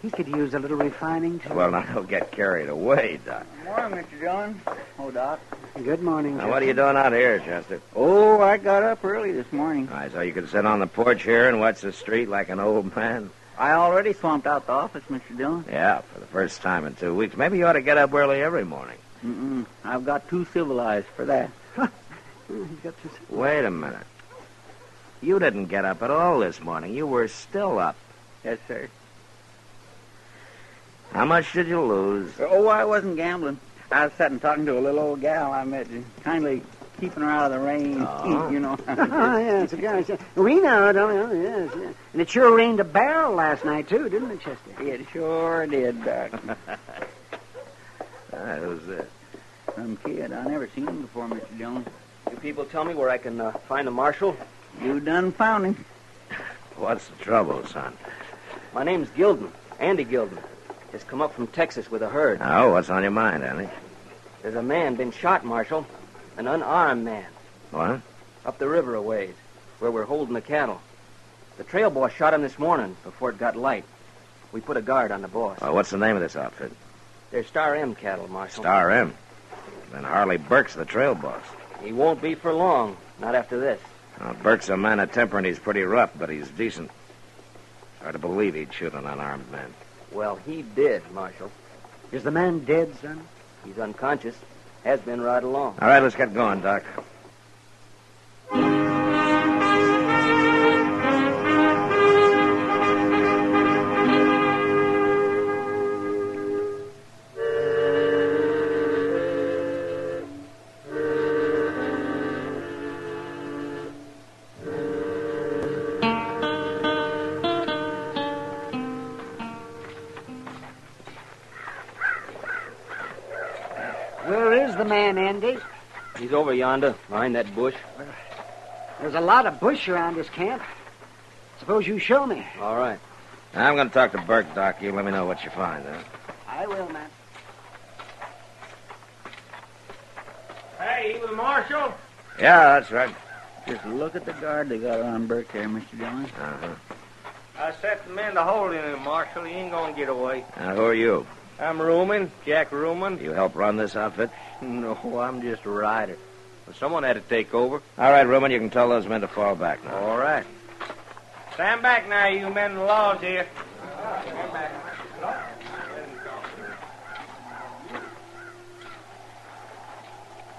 He could use a little refining, too. Well, now, don't get carried away, Doc. Morning, Mr. Dillon. Oh, Doc. Good morning, Now, what are you doing out here, Chester? Oh, I got up early this morning. All right, so you can sit on the porch here and watch the street like an old man? I already swamped out the office, Mr. Dillon. Yeah, for the first time in 2 weeks. Maybe you ought to get up early every morning. Mm-mm. I've got too civilized for that. Wait a minute. You didn't get up at all this morning. You were still up. Yes, sir. How much did you lose? Oh, I wasn't gambling. I was sitting talking to a little old gal I met, kindly keeping her out of the rain, you know. Oh, yes, yes. We know, don't we? Yes, yes. And it sure rained a barrel last night, too, didn't it, Chester? It sure did, Doc. Who's this? Some kid. I never seen him before, Mr. Dillon. You people tell me where I can find the marshal? You done found him. What's the trouble, son? My name's Gilden, Andy Gilden. Just come up from Texas with a herd. Oh, what's on your mind, Andy? There's a man been shot, Marshal. An unarmed man. What? Up the river a ways, where we're holding the cattle. The trail boss shot him this morning before it got light. We put a guard on the boss. Oh, what's the name of this outfit? They're Star M cattle, Marshal. Star M. Then Harley Burke's the trail boss. He won't be for long, not after this. Burke's a man of temper and he's pretty rough, but he's decent. Hard to believe he'd shoot an unarmed man. Well, he did, Marshal. Is the man dead, son? He's unconscious. Has been right along. All right, let's get going, Doc. Where is the man, Andy? He's over yonder, behind that bush. There's a lot of bush around this camp. Suppose you show me. All right. I'm going to talk to Burke, Doc. You let me know what you find, huh? I will, man. Hey, you the marshal? Yeah, that's right. Just look at the guard they got on Burke there, Mr. Dillon. Uh-huh. I set the men to hold him, Marshal. He ain't gonna get away. Now, who are you? I'm Ruman, Jack Ruman. You help run this outfit? No, I'm just a rider. But someone had to take over. All right, Ruman, you can tell those men to fall back now. All right. Stand back now, you men in the laws here. Stand back.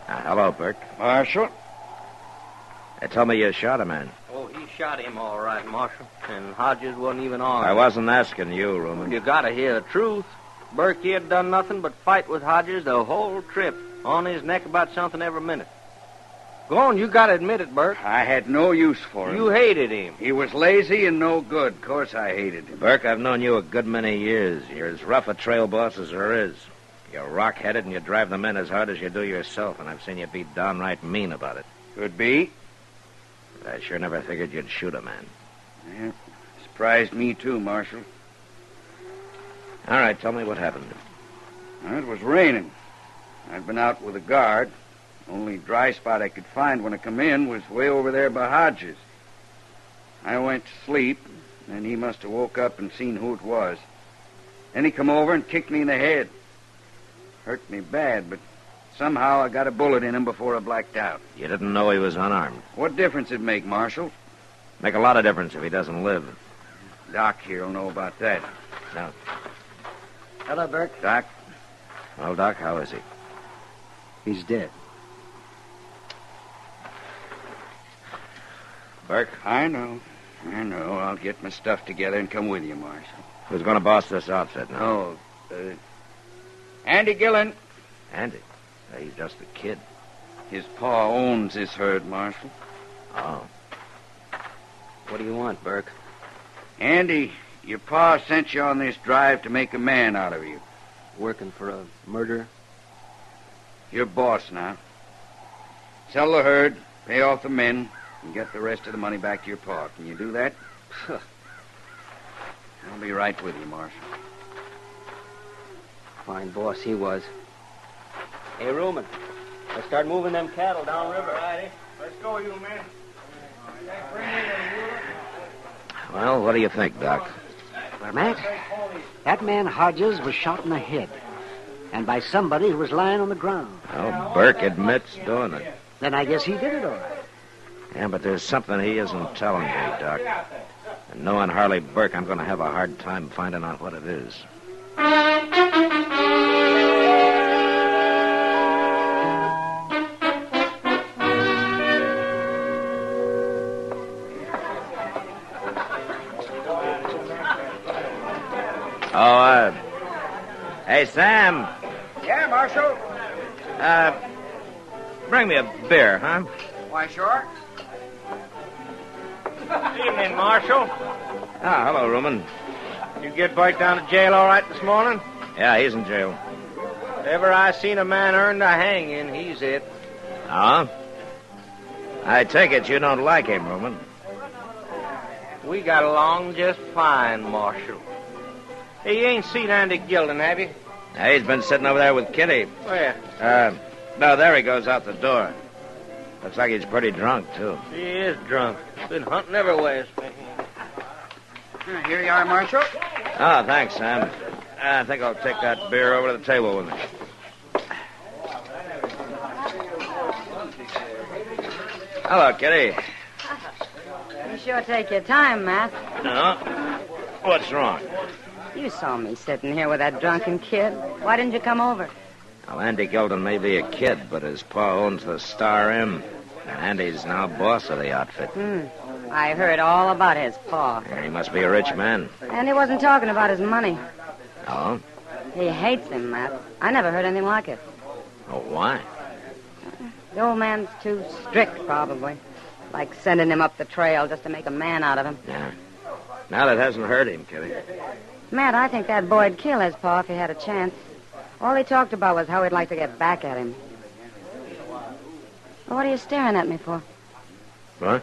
Hello, Burke. Marshal? They told me you shot a man. Oh, he shot him all right, Marshal. And Hodges wasn't even armed. I wasn't asking you, Ruman. You gotta hear the truth. Burke, he had done nothing but fight with Hodges the whole trip. On his neck about something every minute. Go on, you gotta admit it, Burke. I had no use for him. You hated him. He was lazy and no good. Of course I hated him. Burke, I've known you a good many years. You're as rough a trail boss as there is. You're rock-headed and you drive the men as hard as you do yourself, and I've seen you be downright mean about it. Could be. But I sure never figured you'd shoot a man. Yeah, surprised me too, Marshal. All right, tell me what happened. It was raining. I'd been out with a guard. Only dry spot I could find when I come in was way over there by Hodges. I went to sleep, and he must have woke up and seen who it was. Then he come over and kicked me in the head. Hurt me bad, but somehow I got a bullet in him before I blacked out. You didn't know he was unarmed. What difference it make, Marshal? Make a lot of difference if he doesn't live. Doc here will know about that. No. Hello, Burke. Doc? Well, Doc, how is he? He's dead. Burke? I know. I'll get my stuff together and come with you, Marshal. Who's going to boss this outfit now? Andy Gillen. Andy? He's just a kid. His pa owns this herd, Marshal. Oh. What do you want, Burke? Andy, your pa sent you on this drive to make a man out of you. Working for a murderer? You're boss now. Sell the herd, pay off the men, and get the rest of the money back to your pa. Can you do that? I'll be right with you, Marshal. Fine boss he was. Hey, Ruman, let's start moving them cattle downriver. Righty. Let's go, you men. Well, what do you think, Doc? Well, Matt, that man Hodges was shot in the head. And by somebody who was lying on the ground. Well, Burke admits doing it. Then I guess he did it all right. Yeah, but there's something he isn't telling me, Doc. And knowing Harley Burke, I'm going to have a hard time finding out what it is. Hey, Sam. Yeah, Marshal. Bring me a beer, huh? Why, sure. Evening, Marshal. Ah, hello, Ruman. You get Burke down to jail all right this morning? Yeah, he's in jail. If ever I seen a man earned a hanging, he's it. Huh? I take it you don't like him, Ruman. We got along just fine, Marshal. Hey, you ain't seen Andy Gilden, have you? Yeah, he's been sitting over there with Kitty. Where? No, there he goes out the door. Looks like he's pretty drunk, too. He is drunk. Been hunting everywhere. Here you are, Marshal. Oh, thanks, Sam. I think I'll take that beer over to the table with me. Hello, Kitty. You sure take your time, Matt. No? What's wrong? You saw me sitting here with that drunken kid. Why didn't you come over? Well, Andy Gilden may be a kid, but his pa owns the Star M. And Andy's now boss of the outfit. I heard all about his paw. Yeah, he must be a rich man. And he wasn't talking about his money. Oh? He hates him, Matt. I never heard anything like it. Oh, why? The old man's too strict, probably. Like sending him up the trail just to make a man out of him. Yeah. Now that hasn't hurt him, Kitty. Matt, I think that boy'd kill his pa if he had a chance. All he talked about was how he'd like to get back at him. Well, what are you staring at me for? What?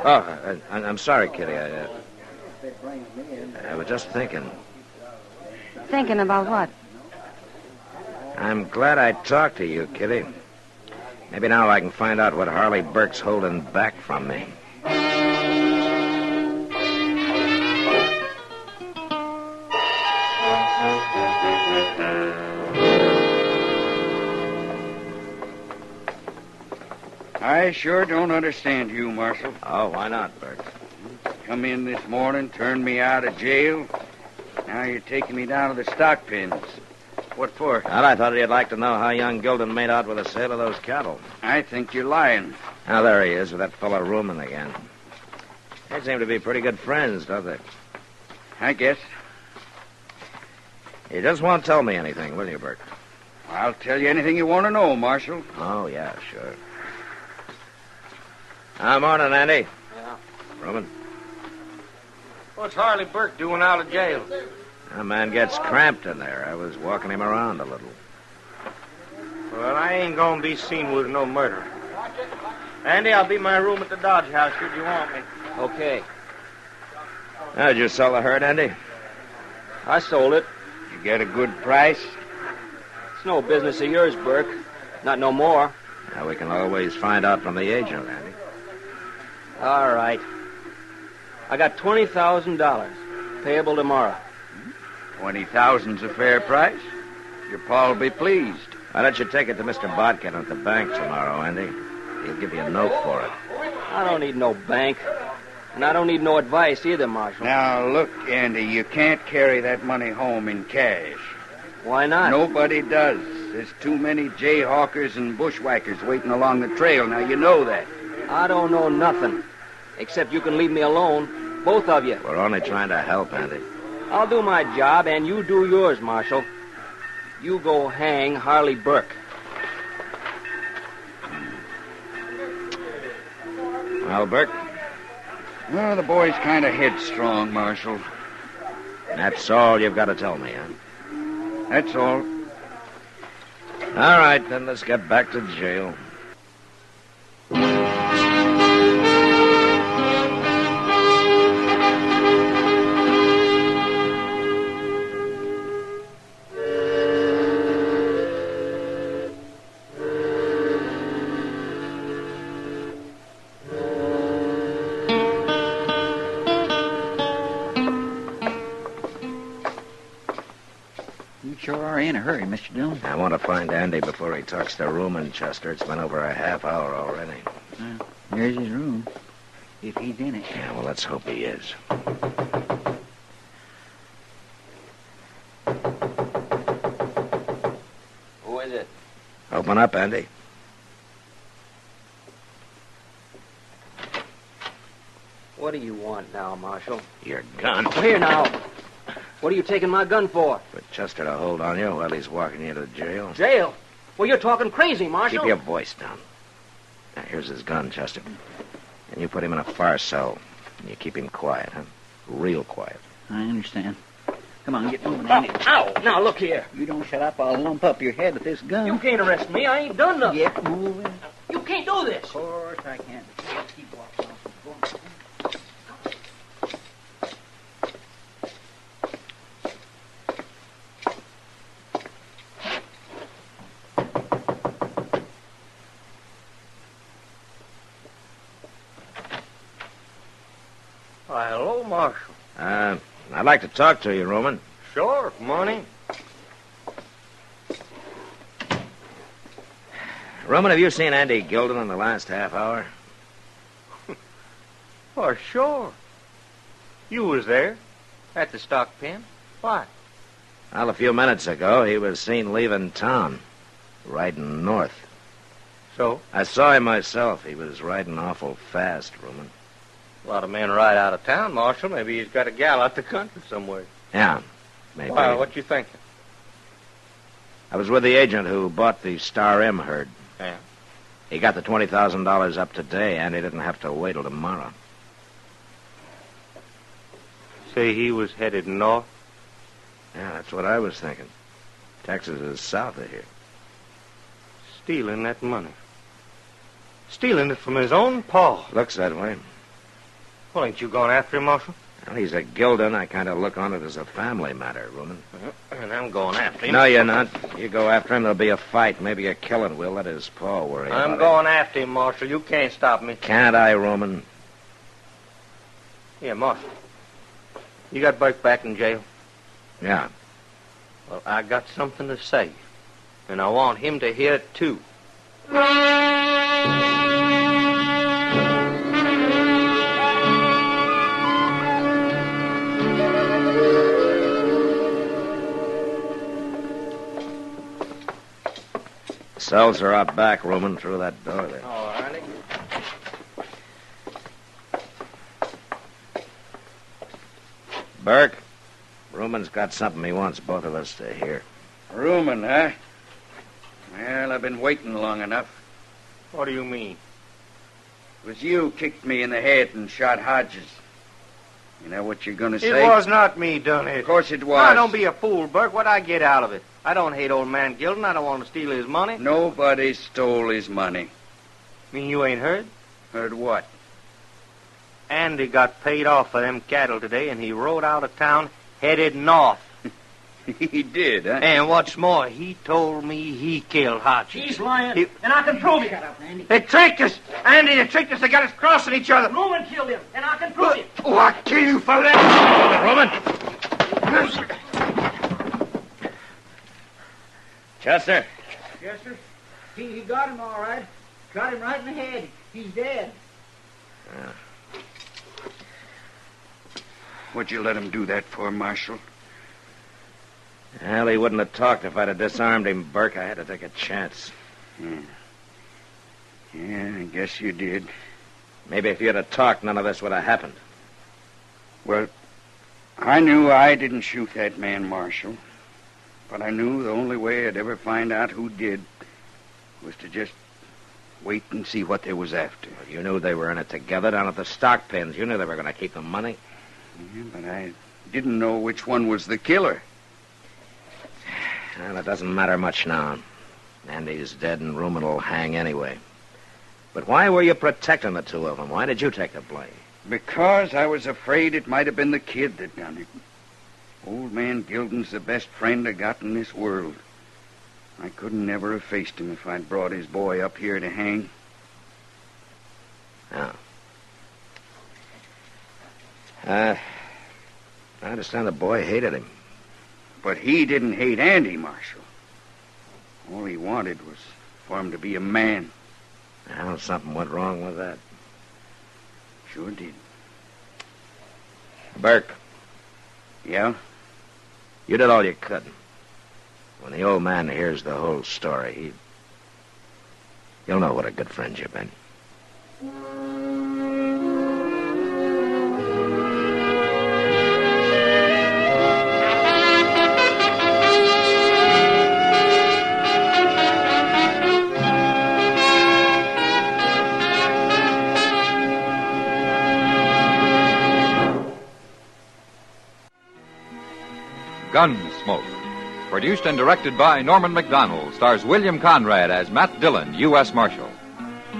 Oh, I'm sorry, Kitty. I was just thinking. Thinking about what? I'm glad I talked to you, Kitty. Maybe now I can find out what Harley Burke's holding back from me. I sure don't understand you, Marshal. Oh, why not, Burke? Come in this morning, turned me out of jail. Now you're taking me down to the stock pens. What for? Well, I thought you'd like to know how young Gilden made out with the sale of those cattle. I think you're lying. Now, there he is with that fellow Ruman again. They seem to be pretty good friends, don't they? I guess. You just won't tell me anything, will you, Burke? I'll tell you anything you want to know, Marshal. Oh, yeah, sure. Morning, Andy. Yeah. Ruman. What's Harley Burke doing out of jail? That man gets cramped in there. I was walking him around a little. Well, I ain't gonna be seen with no murder. Andy, I'll be in my room at the Dodge House should you want me. Okay. How'd you sell the herd, Andy? I sold it. You get a good price? It's no business of yours, Burke. Not no more. Now, we can always find out from the agent, Andy. All right. I got $20,000, payable tomorrow. 20,000's a fair price. Your pa'll be pleased. Why don't you take it to Mr. Bodkin at the bank tomorrow, Andy? He'll give you a note for it. I don't need no bank. And I don't need no advice either, Marshal. Now, look, Andy, you can't carry that money home in cash. Why not? Nobody does. There's too many jayhawkers and bushwhackers waiting along the trail. Now, you know that. I don't know nothing. Except you can leave me alone. Both of you. We're only trying to help, Andy. I'll do my job, and you do yours, Marshal. You go hang Harley Burke. Well, Burke? Well, the boy's kind of headstrong, Marshal. That's all you've got to tell me, huh? That's all. All right, then let's get back to jail. in a hurry, Mr. Dillon? I want to find Andy before he talks to Reuben, Chester. It's been over a half hour already. There's his room, if he's in it. Yeah, well, let's hope he is. Who is it? Open up, Andy. What do you want now, Marshal? Your gun. Here now. What are you taking my gun for? For Chester to hold on you while he's walking you to jail. Jail? Well, you're talking crazy, Marshal. Keep your voice down. Now, here's his gun, Chester. And you put him in a far cell. And you keep him quiet, huh? Real quiet. I understand. Come on, get moving, Andy. Ow! Now, look here. You don't shut up, I'll lump up your head with this gun. You can't arrest me. I ain't done nothing. Get moving. You can't do this. Of course I can't. Keep walking off. Why, hello, Marshal. I'd like to talk to you, Roman. Sure, morning. Roman, have you seen Andy Gilden in the last half hour? Oh, sure. You was there at the stock pen. Why? Well, a few minutes ago, he was seen leaving town, riding north. So? I saw him myself. He was riding awful fast, Roman. A lot of men ride out of town, Marshal. Maybe he's got a gal out the country somewhere. Yeah, maybe. Why, what you thinking? I was with the agent who bought the Star M herd. Yeah. He got the $20,000 up today, and he didn't have to wait till tomorrow. Say he was headed north? Yeah, that's what I was thinking. Texas is south of here. Stealing that money. Stealing it from his own pa. Looks that way. Well, ain't you going after him, Marshal? Well, he's a Gilden. I kind of look on it as a family matter, Roman. And I'm going after him. No, you're not. You go after him, there'll be a fight, maybe a killing. We'll let his pa worry about it. I'm going after him, Marshal. You can't stop me. Can't I, Roman? Yeah, Marshal. You got Burke back in jail? Yeah. Well, I got something to say. And I want him to hear it, too. Cells are out back, Roman, through that door there. All righty. Burke, Roman's got something he wants both of us to hear. Reuben, huh? Well, I've been waiting long enough. What do you mean? It was you kicked me in the head and shot Hodges. You know what you're going to say? It was not me done it. Of course it was. Now, don't be a fool, Burke. What'd I get out of it? I don't hate old man Gilden. I don't want to steal his money. Nobody stole his money. Mean you ain't heard? Heard what? Andy got paid off for them cattle today, and he rode out of town headed north. He did, huh? And what's more, he told me he killed Hodges. He's lying, and I can prove it. Shut up, Andy. They tricked us. Andy, they tricked us. They got us crossing each other. Roman killed him, and I can prove it. Oh, I'll kill you for that. Roman! Chester? Yes, sir. He got him all right. Got him right in the head. He's dead. What'd you let him do that for, Marshal? Well, he wouldn't have talked if I'd have disarmed him, Burke. I had to take a chance. Yeah, I guess you did. Maybe if you'd have talked, none of this would have happened. Well, I knew I didn't shoot that man, Marshal. But I knew the only way I'd ever find out who did was to just wait and see what they was after. Well, you knew they were in it together down at the stock pens. You knew they were going to keep the money. Yeah, but I didn't know which one was the killer. Well, it doesn't matter much now. Andy's dead and Reuben will hang anyway. But why were you protecting the two of them? Why did you take the blame? Because I was afraid it might have been the kid that done it. Old man Gilden's the best friend I got in this world. I couldn't never have faced him if I'd brought his boy up here to hang. Oh. I understand the boy hated him. But he didn't hate Andy Marshall. All he wanted was for him to be a man. Well, something went wrong with that. Sure did. Burke. Yeah? You did all you could. When the old man hears the whole story, he'll know what a good friend you've been. Gunsmoke. Produced and directed by Norman Macdonald, stars William Conrad as Matt Dillon, U.S. Marshal.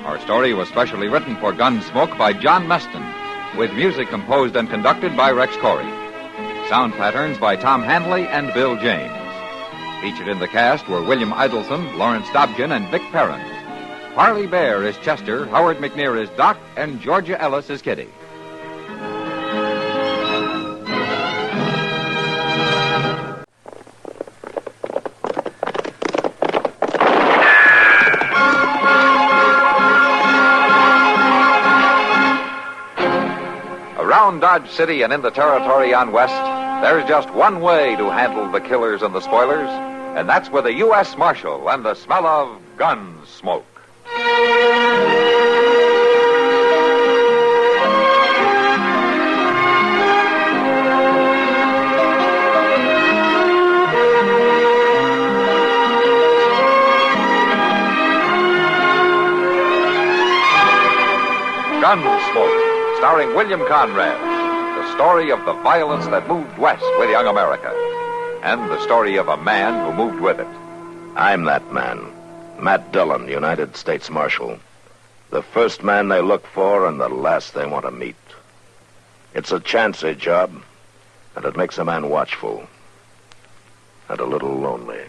Our story was specially written for Gunsmoke by John Meston, with music composed and conducted by Rex Corey. Sound patterns by Tom Hanley and Bill James. Featured in the cast were William Idelson, Lawrence Dobkin, and Vic Perrin. Parley Bear is Chester, Howard McNear is Doc, and Georgia Ellis is Kitty. Around Dodge City and in the territory on West, there's just one way to handle the killers and the spoilers, and that's with a U.S. Marshal and the smell of gun smoke. Gunsmoke, starring William Conrad, the story of the violence that moved west with young America, and the story of a man who moved with it. I'm that man, Matt Dillon, United States Marshal. The first man they look for and the last they want to meet. It's a chancy job, and it makes a man watchful and a little lonely.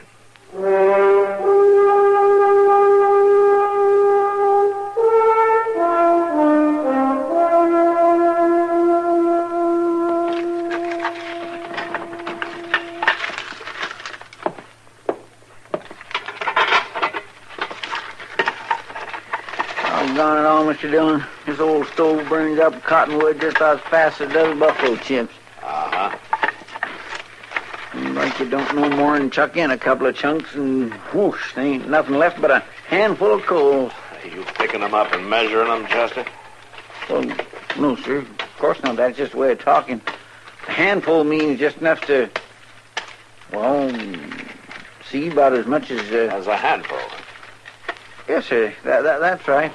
Doggone it all, Mr. Dillon. This old stove burns up cottonwood just about as fast as it does buffalo chips. Uh-huh. Like you don't know more than chuck in a couple of chunks and whoosh, there ain't nothing left but a handful of coals. Are you picking them up and measuring them, Chester? Well, no, sir. Of course not. That's just a way of talking. A handful means just enough to, well, see about as much as... As a handful? Yes, sir. That's right.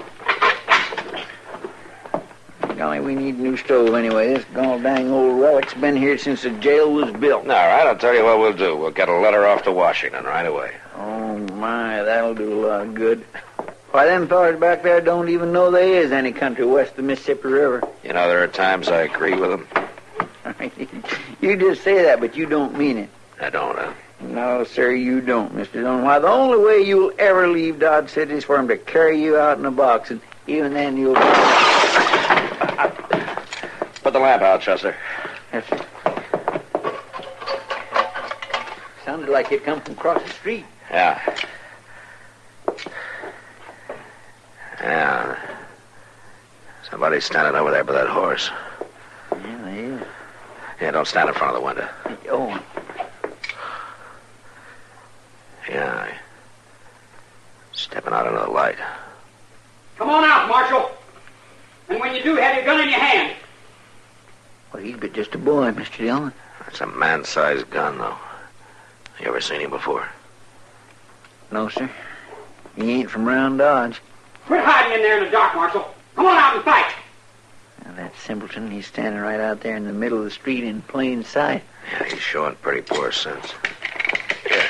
Golly, we need a new stove anyway. This gall dang old relic's been here since the jail was built. All right, I'll tell you what we'll do. We'll get a letter off to Washington right away. Oh, my, that'll do a lot of good. Why, them fellas back there don't even know there is any country west of the Mississippi River. You know, there are times I agree with them. You just say that, but you don't mean it. I don't, huh? No, sir, you don't, Mr. Dillon. Why, the only way you'll ever leave Dodge City is for him to carry you out in a box, and even then you'll... Put the lamp out, Chester. Yes, sir. Sounded like it come from across the street. Yeah. Yeah. Somebody's standing over there by that horse. Yeah, they is. Yeah, don't stand in front of the window. Oh. Yeah. Stepping out into the light. Come on out, Marshal. And when you do, have your gun in your hand. Well, he's but just a boy, Mr. Dillon. That's a man-sized gun, though. You ever seen him before? No, sir. He ain't from round Dodge. Quit hiding in there in the dark, Marshal. Come on out and fight. Now, that simpleton, he's standing right out there in the middle of the street in plain sight. Yeah, he's showing pretty poor sense. Here,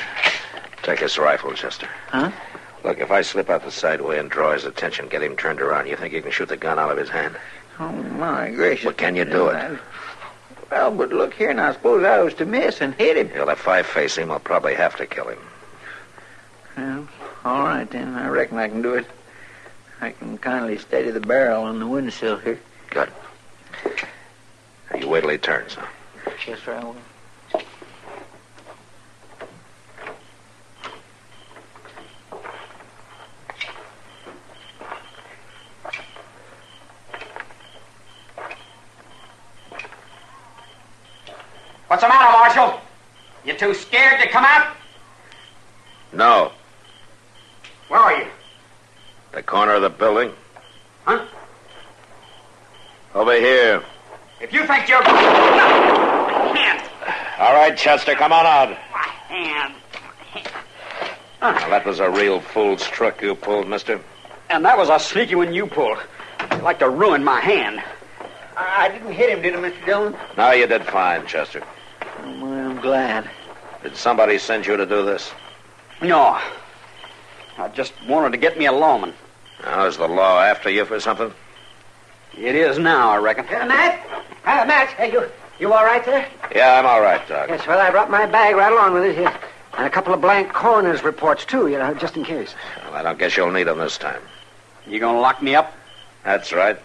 take this rifle, Chester. Huh? Look, if I slip out the side way and draw his attention, get him turned around, you think you can shoot the gun out of his hand? Oh, my gracious. Well, can you do it? Well, but look here, now, suppose I was to miss and hit him. Well, if I face him, I'll probably have to kill him. Well, all right, then. I reckon I can do it. I can kindly steady the barrel on the windowsill here. Good. Now, you wait till he turns, huh? Yes, sir, I will. What's the matter, Marshal? You too scared to come out? No. Where are you? The corner of the building. Huh? Over here. If you think you're... No! My hand! All right, Chester, come on out. My hand. Now, that was a real fool's trick you pulled, mister. And that was a sneaky one you pulled. You'd like to ruin my hand. I didn't hit him, did I, Mr. Dillon? No, you did fine, Chester. Oh, well, I'm glad. Did somebody send you to do this? No. I just wanted to get me a lawman. Now, is the law after you for something? It is now, I reckon. Matt? Matt, hey, you all right there? Yeah, I'm all right, Doc. Yes, well, I brought my bag right along with it here. And a couple of blank coroner's reports, too, just in case. Well, I don't guess you'll need them this time. You gonna lock me up? That's right.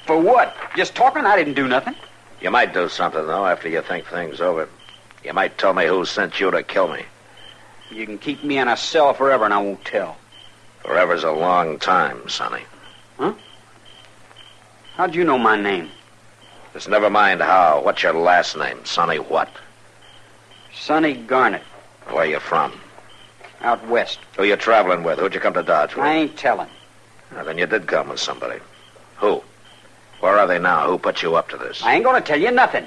For what? Just talking? I didn't do nothing. You might do something, though, after you think things over. You might tell me who sent you to kill me. You can keep me in a cell forever, and I won't tell. Forever's a long time, Sonny. Huh? How'd you know my name? Just never mind how. What's your last name? Sonny what? Sonny Garnett. Where you from? Out west. Who you traveling with? Who'd you come to Dodge with? I ain't telling. Well, then you did come with somebody. Who? Where are they now? Who put you up to this? I ain't gonna tell you nothing.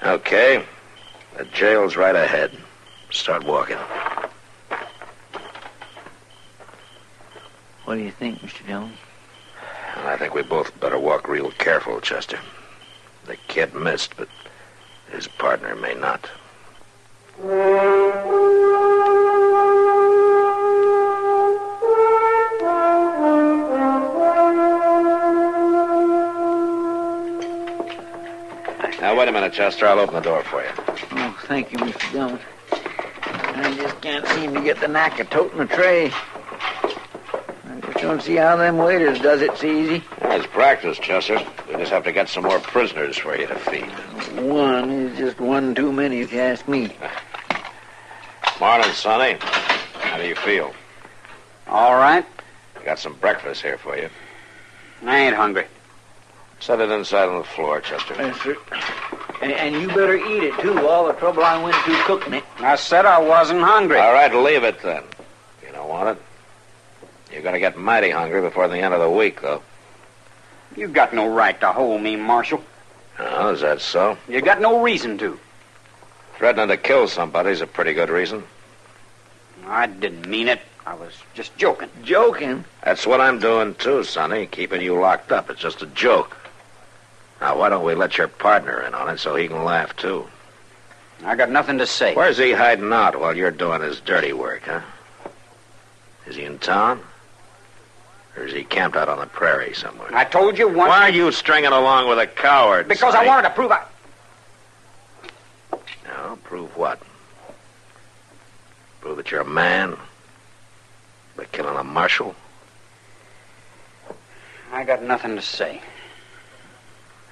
Okay. The jail's right ahead. Start walking. What do you think, Mr. Dillon? Well, I think we both better walk real careful, Chester. The kid missed, but his partner may not. Now, wait a minute, Chester. I'll open the door for you. Oh, thank you, Mr. Dillon. I just can't seem to get the knack of toting a tray. I just don't see how them waiters does it so easy. Well, it's practice, Chester. We just have to get some more prisoners for you to feed. One is just one too many, if you ask me. Morning, Sonny. How do you feel? All right. I got some breakfast here for you. I ain't hungry. Set it inside on the floor, Chester. Yes, sir. And you better eat it, too. All the trouble I went to cooking it. I said I wasn't hungry. All right, leave it then. You don't want it? You're going to get mighty hungry before the end of the week, though. You got no right to hold me, Marshal. Oh, is that so? You got no reason to. Threatening to kill somebody's a pretty good reason. I didn't mean it. I was just joking. Joking? That's what I'm doing, too, Sonny. Keeping you locked up. It's just a joke. Now, why don't we let your partner in on it so he can laugh, too? I got nothing to say. Where's he hiding out while you're doing his dirty work, huh? Is he in town? Or is he camped out on the prairie somewhere? I told you once... Why are you stringing along with a coward, Because Sonny? I wanted to prove I... No, prove what? Prove that you're a man? By killing a marshal? I got nothing to say.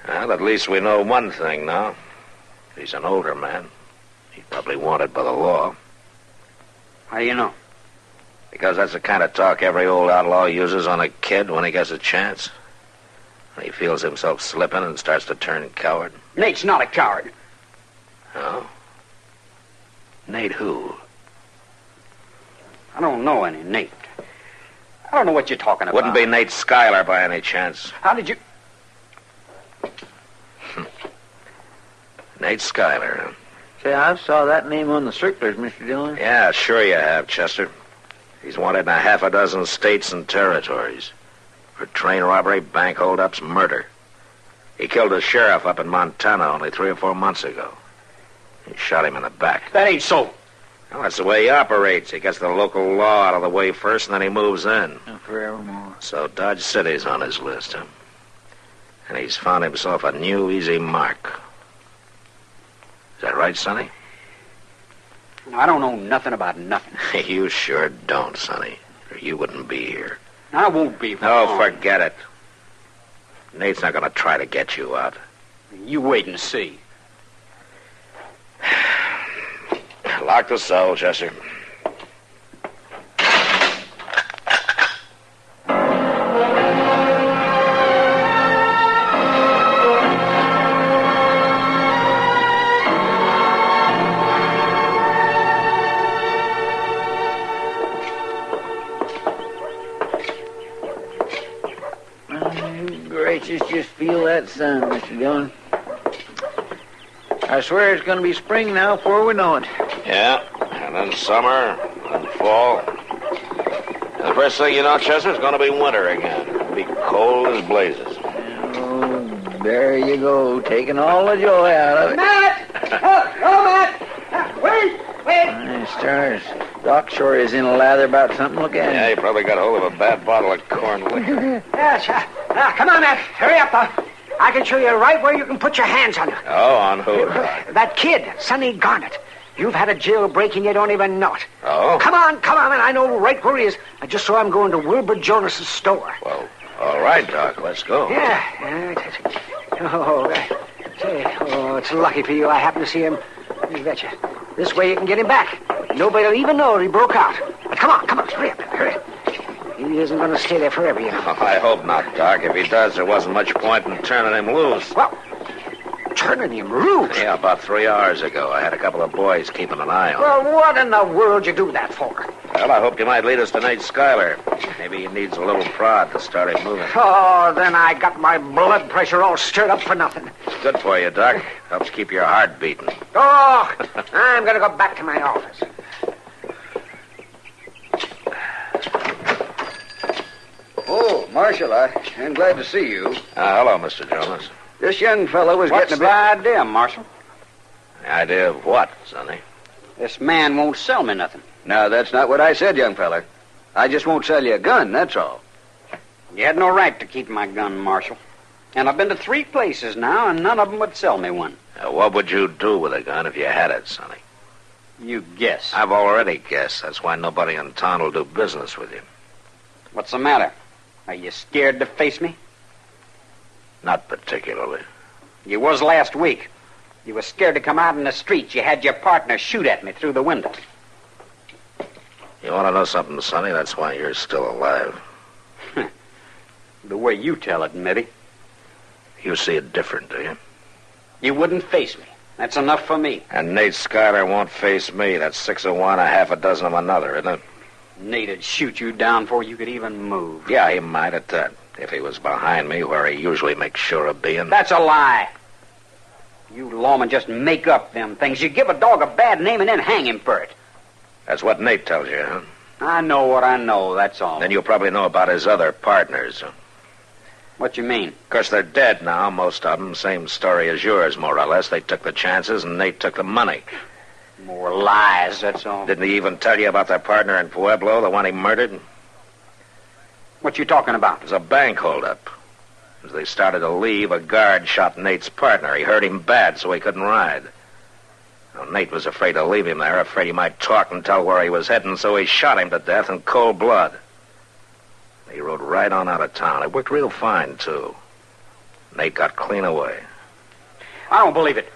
Well, at least we know one thing now. He's an older man. He's probably wanted by the law. How do you know? Because that's the kind of talk every old outlaw uses on a kid when he gets a chance. When he feels himself slipping and starts to turn coward. Nate's not a coward. Oh? Nate who? I don't know any Nate. I don't know what you're talking about. Wouldn't be Nate Schuyler by any chance. How did you... Nate Schuyler, huh? Say, I've saw that name on the circulars, Mr. Dillon. Yeah, sure you have, Chester. He's wanted in a half a dozen states and territories. For train robbery, bank holdups, murder. He killed a sheriff up in Montana only 3 or 4 months ago. He shot him in the back. That ain't so. Well, that's the way he operates. He gets the local law out of the way first, and then he moves in. Forevermore. So Dodge City's on his list, huh? And he's found himself a new, easy mark. Is that right, Sonny? I don't know nothing about nothing. You sure don't, Sonny. Or you wouldn't be here. I won't be. No, forget it. Nate's not going to try to get you out. You wait and see. Lock the cell, Chester. gracious, just feel that sun, Mr. Dillon. I swear it's going to be spring now before we know it. Yeah, and then summer, and fall. And the first thing you know, Chester, it's going to be winter again. It'll be cold as blazes. Oh, there you go, taking all the joy out of it. Matt! Oh, Matt! Wait! My stars. Doc sure is in a lather about something. Look at him. Yeah, he probably got hold of a bad bottle of corn liquor. Yes, come on, Matt. Hurry up. I can show you right where you can put your hands on her. Oh, on who? That kid, Sonny Garnett. You've had a jailbreak and you don't even know it. Oh? Come on, man. I know right where he is. I just saw him going to Wilbur Jonas's store. Well, all right, Doc. Let's go. Yeah. It's lucky for you I happened to see him. You betcha. This way you can get him back. Nobody'll even know he broke out. But come on. Hurry up. He isn't going to stay there forever, you know. Oh, I hope not, Doc. If he does, there wasn't much point in turning him loose. Well, turning him loose? Yeah, about 3 hours ago. I had a couple of boys keeping an eye on him. Well, what in the world you do that for? Well, I hoped you might lead us to Nate Schuyler. Maybe he needs a little prod to start him moving. Oh, then I got my blood pressure all stirred up for nothing. It's good for you, Doc. Helps keep your heart beating. Oh, I'm going to go back to my office. Oh, Marshal, I'm glad to see you. Hello, Mr. Jonas. This young fellow was What's getting a the bit... idea, Marshal? The idea of what, Sonny? This man won't sell me nothing. No, that's not what I said, young fella. I just won't sell you a gun, that's all. You had no right to keep my gun, Marshal. And I've been to 3 places now, and none of them would sell me one. What would you do with a gun if you had it, Sonny? You guess. I've already guessed. That's why nobody in town will do business with you. What's the matter? Are you scared to face me? Not particularly. You was last week. You was scared to come out in the street. You had your partner shoot at me through the window. You want to know something, Sonny? That's why you're still alive. The way you tell it, Mitty. You see it different, do you? You wouldn't face me. That's enough for me. And Nate Schuyler won't face me. That's 6 of one, a half a dozen of another, isn't it? Nate'd shoot you down before you could even move. Yeah, he might at that. If he was behind me, where he usually makes sure of being. That's a lie. You lawmen just make up them things. You give a dog a bad name and then hang him for it. That's what Nate tells you, huh? I know what I know, that's all. Then you'll probably know about his other partners. What you mean? Of course, they're dead now, most of them. Same story as yours, more or less. They took the chances, and Nate took the money. More lies, that's all. Didn't he even tell you about their partner in Pueblo, the one he murdered? What you talking about? It was a bank holdup. As they started to leave, a guard shot Nate's partner. He hurt him bad, so he couldn't ride. Well, Nate was afraid to leave him there, afraid he might talk and tell where he was heading, so he shot him to death in cold blood. He rode right on out of town. It worked real fine, too. Nate got clean away. I don't believe it.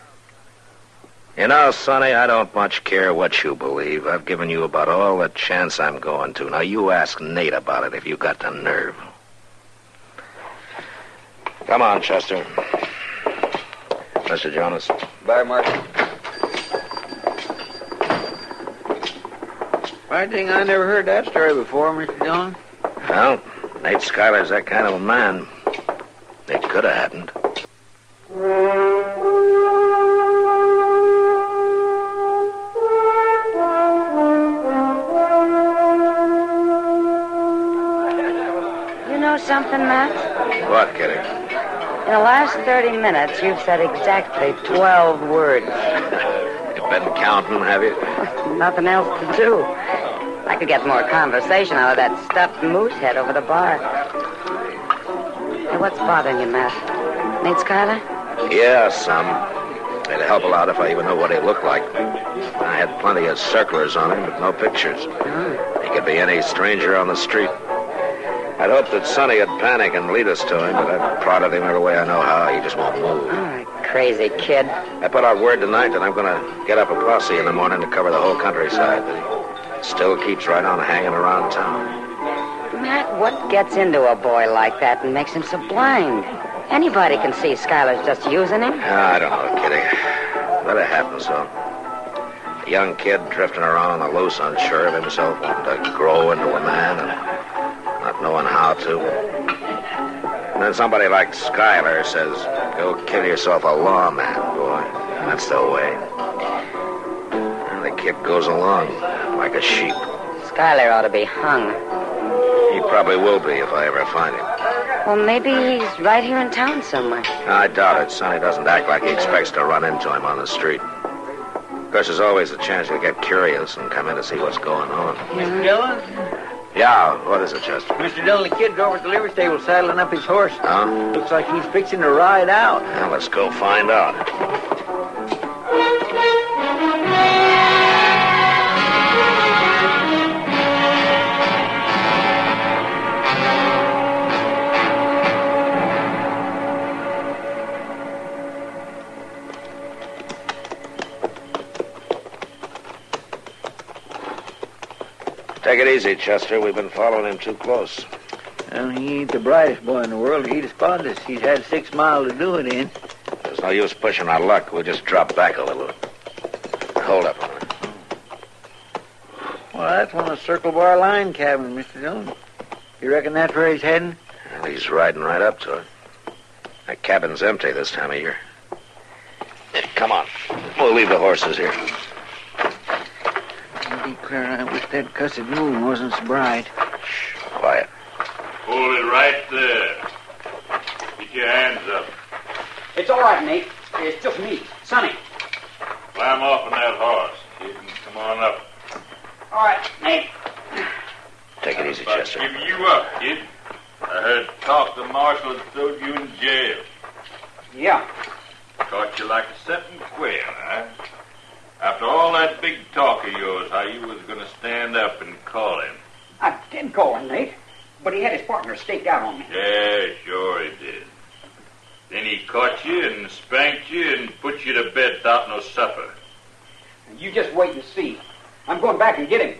You know, Sonny, I don't much care what you believe. I've given you about all the chance I'm going to. Now, you ask Nate about it if you got the nerve. Come on, Chester. Mr. Jonas. Bye, Marshal. I think I never heard that story before, Mr. Dillon. Well, Nate Schuyler's that kind of a man. It could have happened. You know something, Matt? What, Kitty? In the last 30 minutes, you've said exactly 12 words. You've been counting, have you? Nothing else to do. I could get more conversation out of that stuffed moose head over the bar. Hey, what's bothering you, Matt? Nate Schuyler? Yeah, some. It'd help a lot if I even knew what he looked like. I had plenty of circlers on him, but no pictures. He could be any stranger on the street. I'd hoped that Sonny would panic and lead us to him, but I've prodded him every way I know how. He just won't move. Crazy kid. I put out word tonight that I'm going to get up a posse in the morning to cover the whole countryside. But he still keeps right on hanging around town. Matt, what gets into a boy like that and makes him so blind? Anybody can see Schuyler's just using him. I don't know, Kitty. Let it happen so. A young kid drifting around on the loose, unsure of himself, wanting to grow into a man and not knowing how to. And when somebody like Schuyler says, go kill yourself a lawman, boy. That's the way. And the kid goes along like a sheep. Schuyler ought to be hung. He probably will be if I ever find him. Well, maybe he's right here in town somewhere. I doubt it. Sonny doesn't act like he expects to run into him on the street. Of course, there's always a chance he'll get curious and come in to see what's going on. Mr. Dillon? Yeah, what is it, Chester? Mr. Dillon, the kid's over at the livery stable saddling up his horse. Huh? Looks like he's fixing to ride out. Well, let's go find out. Take it easy, Chester. We've been following him too close. Well, he ain't the brightest boy in the world. He'd spot us. He's had 6 miles to do it in. There's no use pushing our luck. We'll just drop back a little. Hold up. Well, that's one of the Circle Bar line cabins, Mr. Dillon. You reckon that's where he's heading? Well, he's riding right up to it. That cabin's empty this time of year. Hey, come on. We'll leave the horses here. I declare, I wish that cussed moon wasn't so bright. Shh, quiet. Hold it right there. Get your hands up. It's all right, Nate. It's just me, Sonny. Climb off on that horse, kid, and come on up. All right, Nate. Take it easy, About Chester. give you up, kid. I heard talk the marshal had thrown you in jail. Yeah. Caught you like a setting quail, huh? After all that big talk of yours, how you was going to stand up and call him. I did call him, Nate, but he had his partner staked out on me. Yeah, sure he did. Then he caught you and spanked you and put you to bed without no supper. You just wait and see. I'm going back and get him.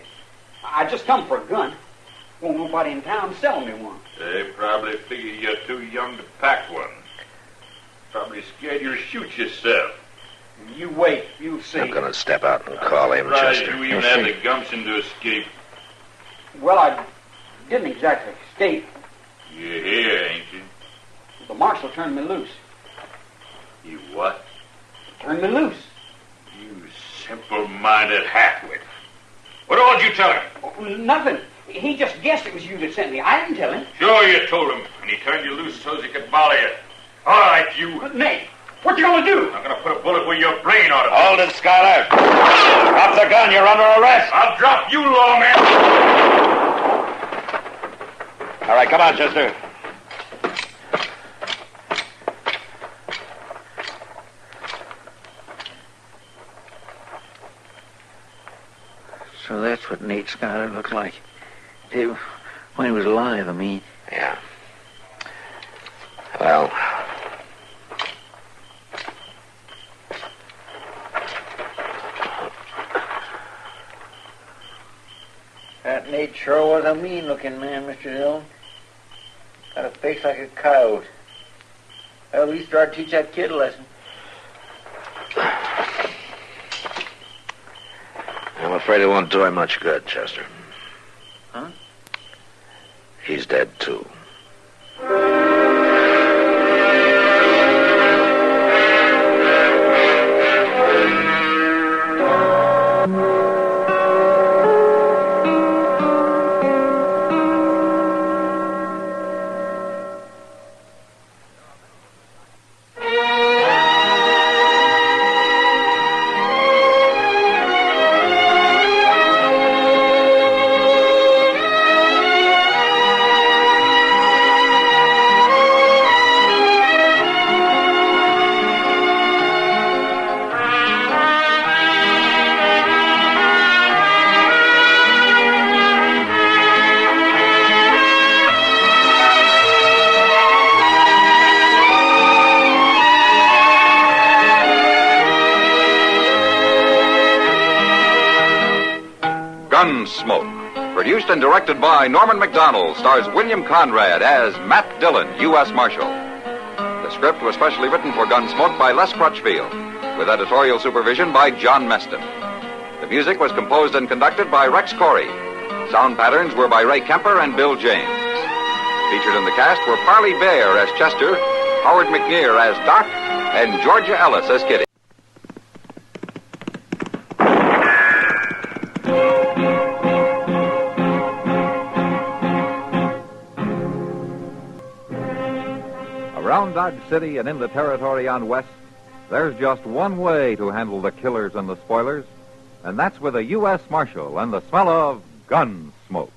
I just come for a gun. Won't nobody in town sell me one. They probably figure you're too young to pack one. Probably scared you'll shoot yourself. You wait, you'll see. I'm going to step out and call him, Surprised Chester. you even had the gumption to escape. Well, I didn't exactly escape. You're here, ain't you? The marshal turned me loose. You what? Turned me loose. You simple-minded halfwit. What all did you tell him? Oh, nothing. He just guessed it was you that sent me. I didn't tell him. Sure you told him, and he turned you loose so he could volley you. All right, you. Nate, what you gonna do? I'm gonna put a bullet where your brain ought to be. Hold it, Schuyler. Drop the gun. You're under arrest. I'll drop you, lawman. All right, come on, Chester. So that's what Nate Schuyler looked like. When he was alive, I mean. Yeah. Well, that Nate sure was a mean-looking man, Mr. Dillon. Got a face like a coyote. Well, at least try to teach that kid a lesson. I'm afraid it won't do him much good, Chester. Huh? He's dead, too. Gunsmoke, produced and directed by Norman Macdonald, stars William Conrad as Matt Dillon, U.S. Marshal. The script was specially written for Gunsmoke by Les Crutchfield, with editorial supervision by John Meston. The music was composed and conducted by Rex Corey. Sound patterns were by Ray Kemper and Bill James. Featured in the cast were Parley Bear as Chester, Howard McNear as Doc, and Georgia Ellis as Kitty. Around Dodge City and in the territory on West, there's just one way to handle the killers and the spoilers, and that's with a U.S. Marshal and the smell of Gunsmoke.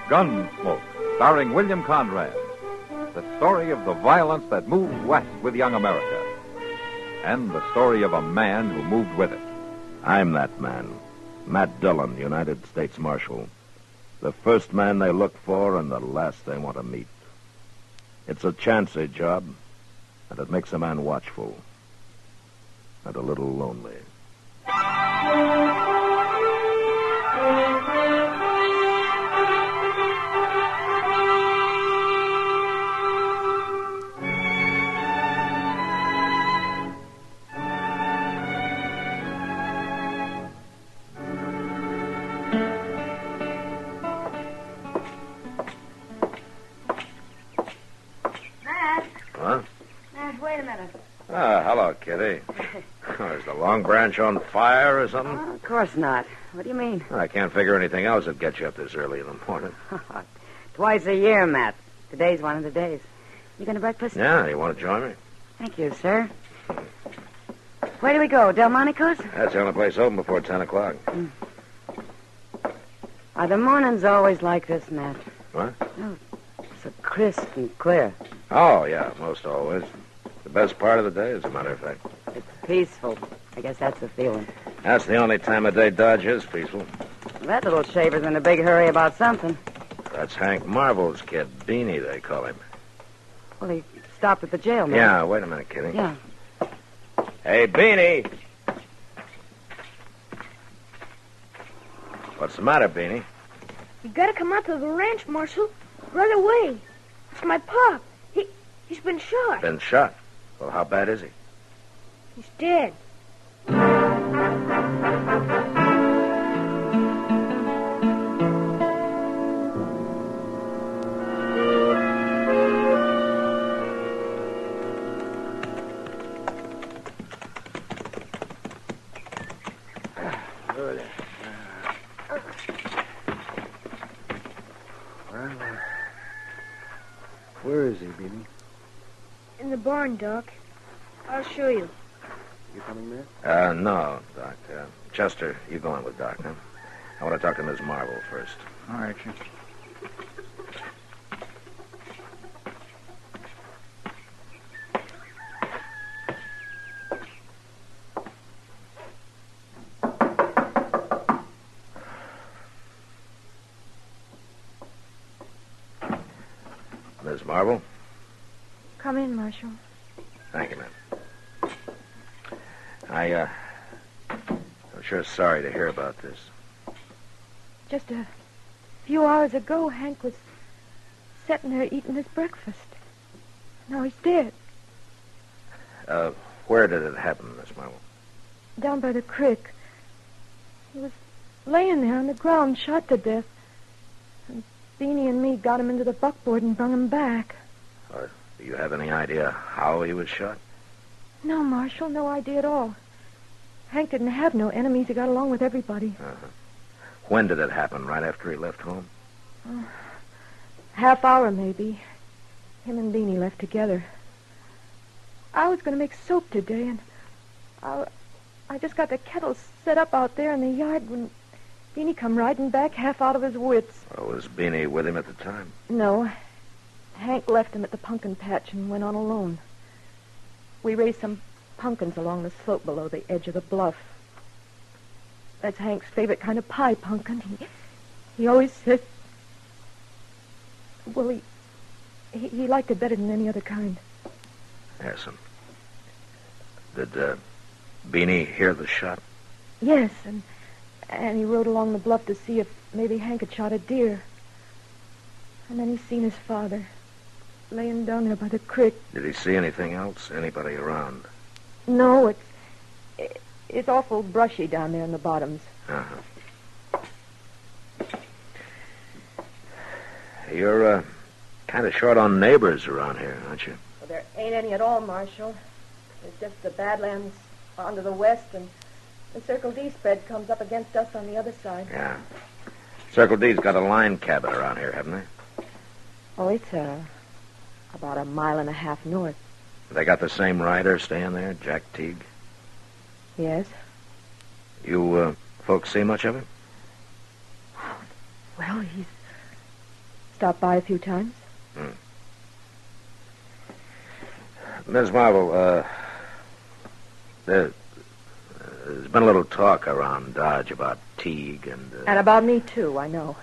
Gunsmoke, starring William Conrad. The story of the violence that moved west with young America. And the story of a man who moved with it. I'm that man, Matt Dillon, United States Marshal. The first man they look for and the last they want to meet. It's a chancy job, and it makes a man watchful and a little lonely. Wait a minute. Hello, Kitty. Is the Long Branch on fire or something? Oh, of course not. What do you mean? I can't figure anything else that gets you up this early in the morning. Twice a year, Matt. Today's one of the days. You going to breakfast? Yeah, you want to join me? Thank you, sir. Where do we go? Delmonico's? That's the only place open before 10 o'clock. Are the mornings always like this, Matt? What? Oh, so crisp and clear. Oh, yeah, most always. The best part of the day, as a matter of fact. It's peaceful. I guess that's the feeling. That's the only time of day Dodge is peaceful. That little shaver's in a big hurry about something. That's Hank Marvel's kid, Beanie, they call him. Well, he stopped at the jail, Matt. Yeah, wait a minute, Kitty. Yeah. Hey, Beanie. What's the matter, Beanie? You gotta come out to the ranch, Marshal. Right away. It's my pop. He's been shot. Been shot? Well, how bad is he? He's dead. Where is he, Beanie? In the barn, Doc. I'll show you. You coming there? No, Doc. Chester, you go on with Doc, huh? I want to talk to Ms. Marvel first. All right, sure. Ms. Marvel? Come in, Marshal. Thank you, ma'am. I'm sure sorry to hear about this. Just a few hours ago, Hank was sitting there eating his breakfast. Now he's dead. Where did it happen, Miss Marvel? Down by the creek. He was laying there on the ground, shot to death. And Beanie and me got him into the buckboard and brung him back. Do you have any idea how he was shot? No, Marshal, no idea at all. Hank didn't have no enemies. He got along with everybody. Uh-huh. When did it happen? Right after he left home? Half hour, maybe. Him and Beanie left together. I was going to make soap today, and I just got the kettle set up out there in the yard when Beanie come riding back half out of his wits. Was Beanie with him at the time? No. Hank left him at the pumpkin patch and went on alone. We raised some pumpkins along the slope below the edge of the bluff. That's Hank's favorite kind of pie pumpkin. He always says... Well, he liked it better than any other kind. Yes, Did Beanie hear the shot? Yes, And he rode along the bluff to see if maybe Hank had shot a deer. And then he seen his father laying down there by the creek. Did he see anything else? Anybody around? No, it's awful brushy down there in the bottoms. Uh-huh. You're, kind of short on neighbors around here, aren't you? Well, there ain't any at all, Marshal. There's just the Badlands on to the west, and the Circle D spread comes up against us on the other side. Yeah. Circle D's got a line cabin around here, haven't they? Oh, it's about a mile and a half north. They got the same rider staying there, Jack Teague? Yes. You, folks see much of him? Well, he's stopped by a few times. Ms. Marvel, there's been a little talk around Dodge about Teague and... And about me, too, I know.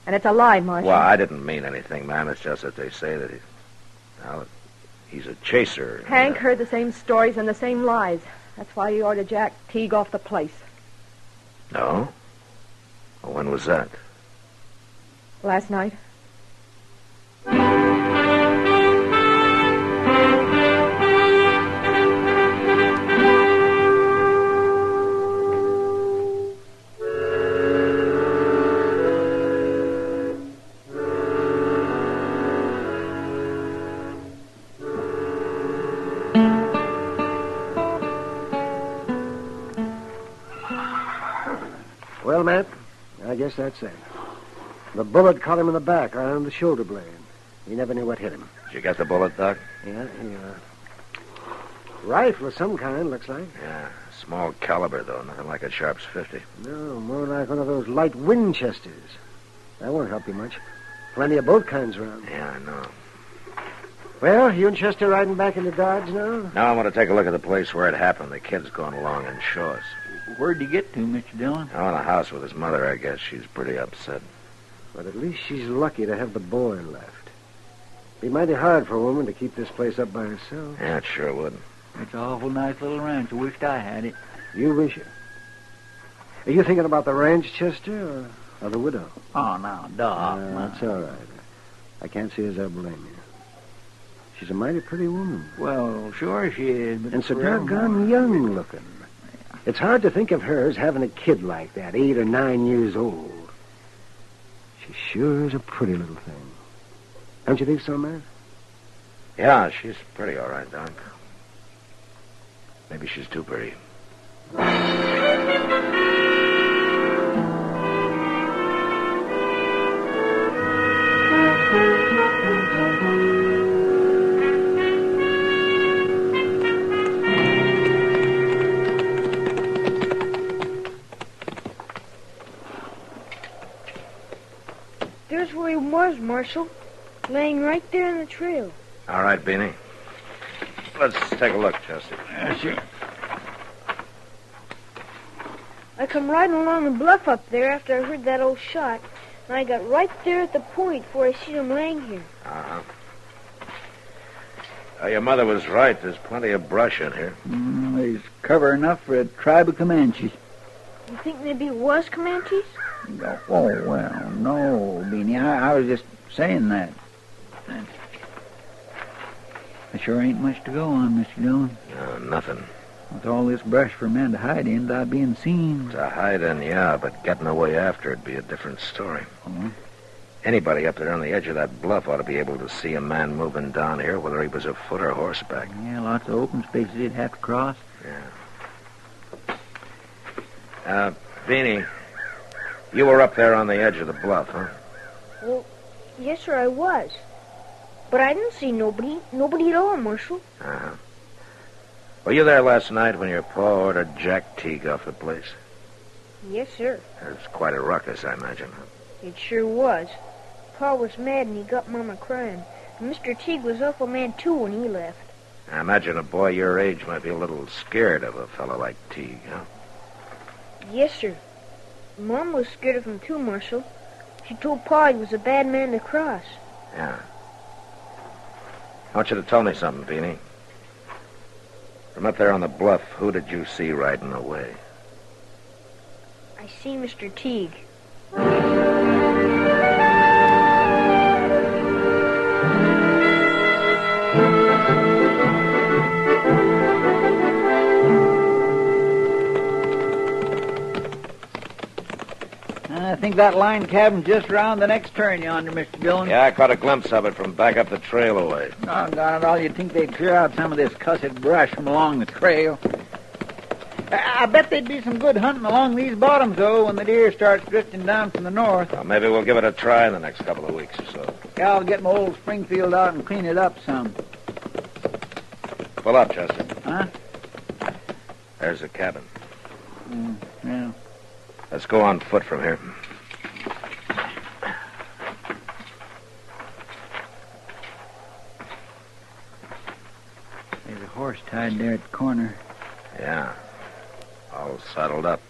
And it's a lie, Marshal. Well, I didn't mean anything, ma'am. It's just that they say that he's a chaser. Hank heard the same stories and the same lies. That's why he ordered Jack Teague off the place. No? Well, when was that? Last night. Well, Matt, I guess that's it. The bullet caught him in the back, around the shoulder blade. He never knew what hit him. Did you get the bullet, Doc? Yeah, rifle of some kind, looks like. Yeah, small caliber, though. Nothing like a Sharp's 50. No, more like one of those light Winchesters. That won't help you much. Plenty of both kinds around. Yeah, I know. Well, you and Chester riding back into Dodge now? Now I want to take a look at the place where it happened. The kid's going along and show us. Where'd you get to, Mr. Dillon? Oh, in the house with his mother, I guess. She's pretty upset. But at least she's lucky to have the boy left. Be mighty hard for a woman to keep this place up by herself. Yeah, it sure would. It's an awful nice little ranch. I wished I had it. You wish it? Are you thinking about the ranch, Chester, or the widow? Oh, no, Doc. That's all right. I can't see as I blame you. She's a mighty pretty woman. Well, sure she is. But and so doggone young looking. It's hard to think of her as having a kid like that, 8 or 9 years old. She sure is a pretty little thing. Don't you think so, Matt? Yeah, she's pretty all right, Doc. Maybe she's too pretty. There's where he was, Marshal. Laying right there in the trail. All right, Beanie. Let's take a look, Chester. Sure. I come riding along the bluff up there after I heard that old shot, and I got right there at the point where I see him laying here. Uh-huh. Your mother was right. There's plenty of brush in here. There's cover enough for a tribe of Comanches. You think maybe it was Comanches? Oh, well, no, Beanie. I was just saying that. There sure ain't much to go on, Mr. Dillon. No, nothing. With all this brush for a man to hide in without being seen. To hide in, yeah, but getting away after it'd be a different story. Oh? Anybody up there on the edge of that bluff ought to be able to see a man moving down here, whether he was afoot or horseback. Yeah, lots of open spaces he'd have to cross. Yeah. Beanie, you were up there on the edge of the bluff, huh? Well, yes, sir, I was. But I didn't see nobody. Nobody at all, Marshal. Uh-huh. Were you there last night when your pa ordered Jack Teague off the place? Yes, sir. It was quite a ruckus, I imagine, huh? It sure was. Pa was mad and he got Mama crying. And Mr. Teague was awful mad, too, when he left. I imagine a boy your age might be a little scared of a fellow like Teague, huh? Yes, sir. Mom was scared of him, too, Marshal. She told Pa he was a bad man to cross. Yeah. I want you to tell me something, Beanie. From up there on the bluff, who did you see riding away? I I see Mr. Teague. I think that line cabin's just around the next turn yonder, Mr. Dillon. Yeah, I caught a glimpse of it from back up the trail away. Doggone it all, you'd think they'd clear out some of this cussed brush from along the trail. I bet there'd be some good hunting along these bottoms, though, when the deer starts drifting down from the north. Well, maybe we'll give it a try in the next couple of weeks or so. Yeah, I'll get my old Springfield out and clean it up some. Pull up, Chester. Huh? There's the cabin. Yeah. Let's go on foot from here. There's a horse tied there at the corner. Yeah. All saddled up.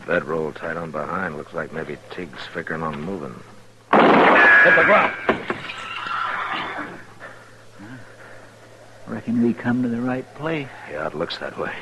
Bedroll tied on behind. Looks like maybe Tig's figuring on moving. Hit the ground. Reckon we come to the right place. Yeah, it looks that way.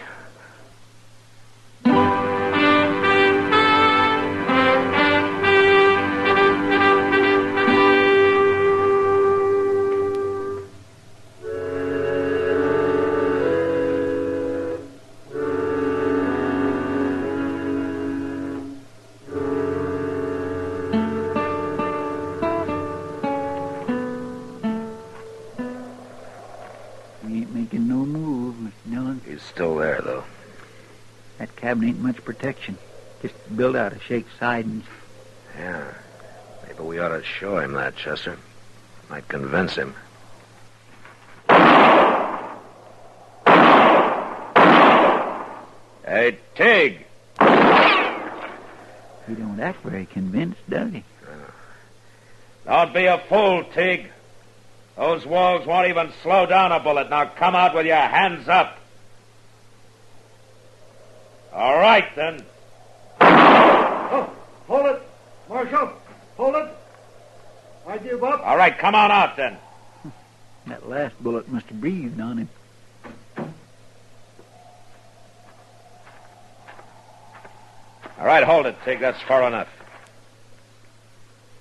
Still there, though. That cabin ain't much protection. Just built out of shake sidings. Yeah. Maybe we ought to show him that, Chester. Might convince him. Hey, Tig! He don't act very convinced, does he? Don't be a fool, Tig. Those walls won't even slow down a bullet. Now come out with your hands up. All right, then. Oh, hold it, Marshal. Hold it. I give up. All right, come on out, then. That last bullet must have breathed on him. All right, hold it, Tig. That's far enough.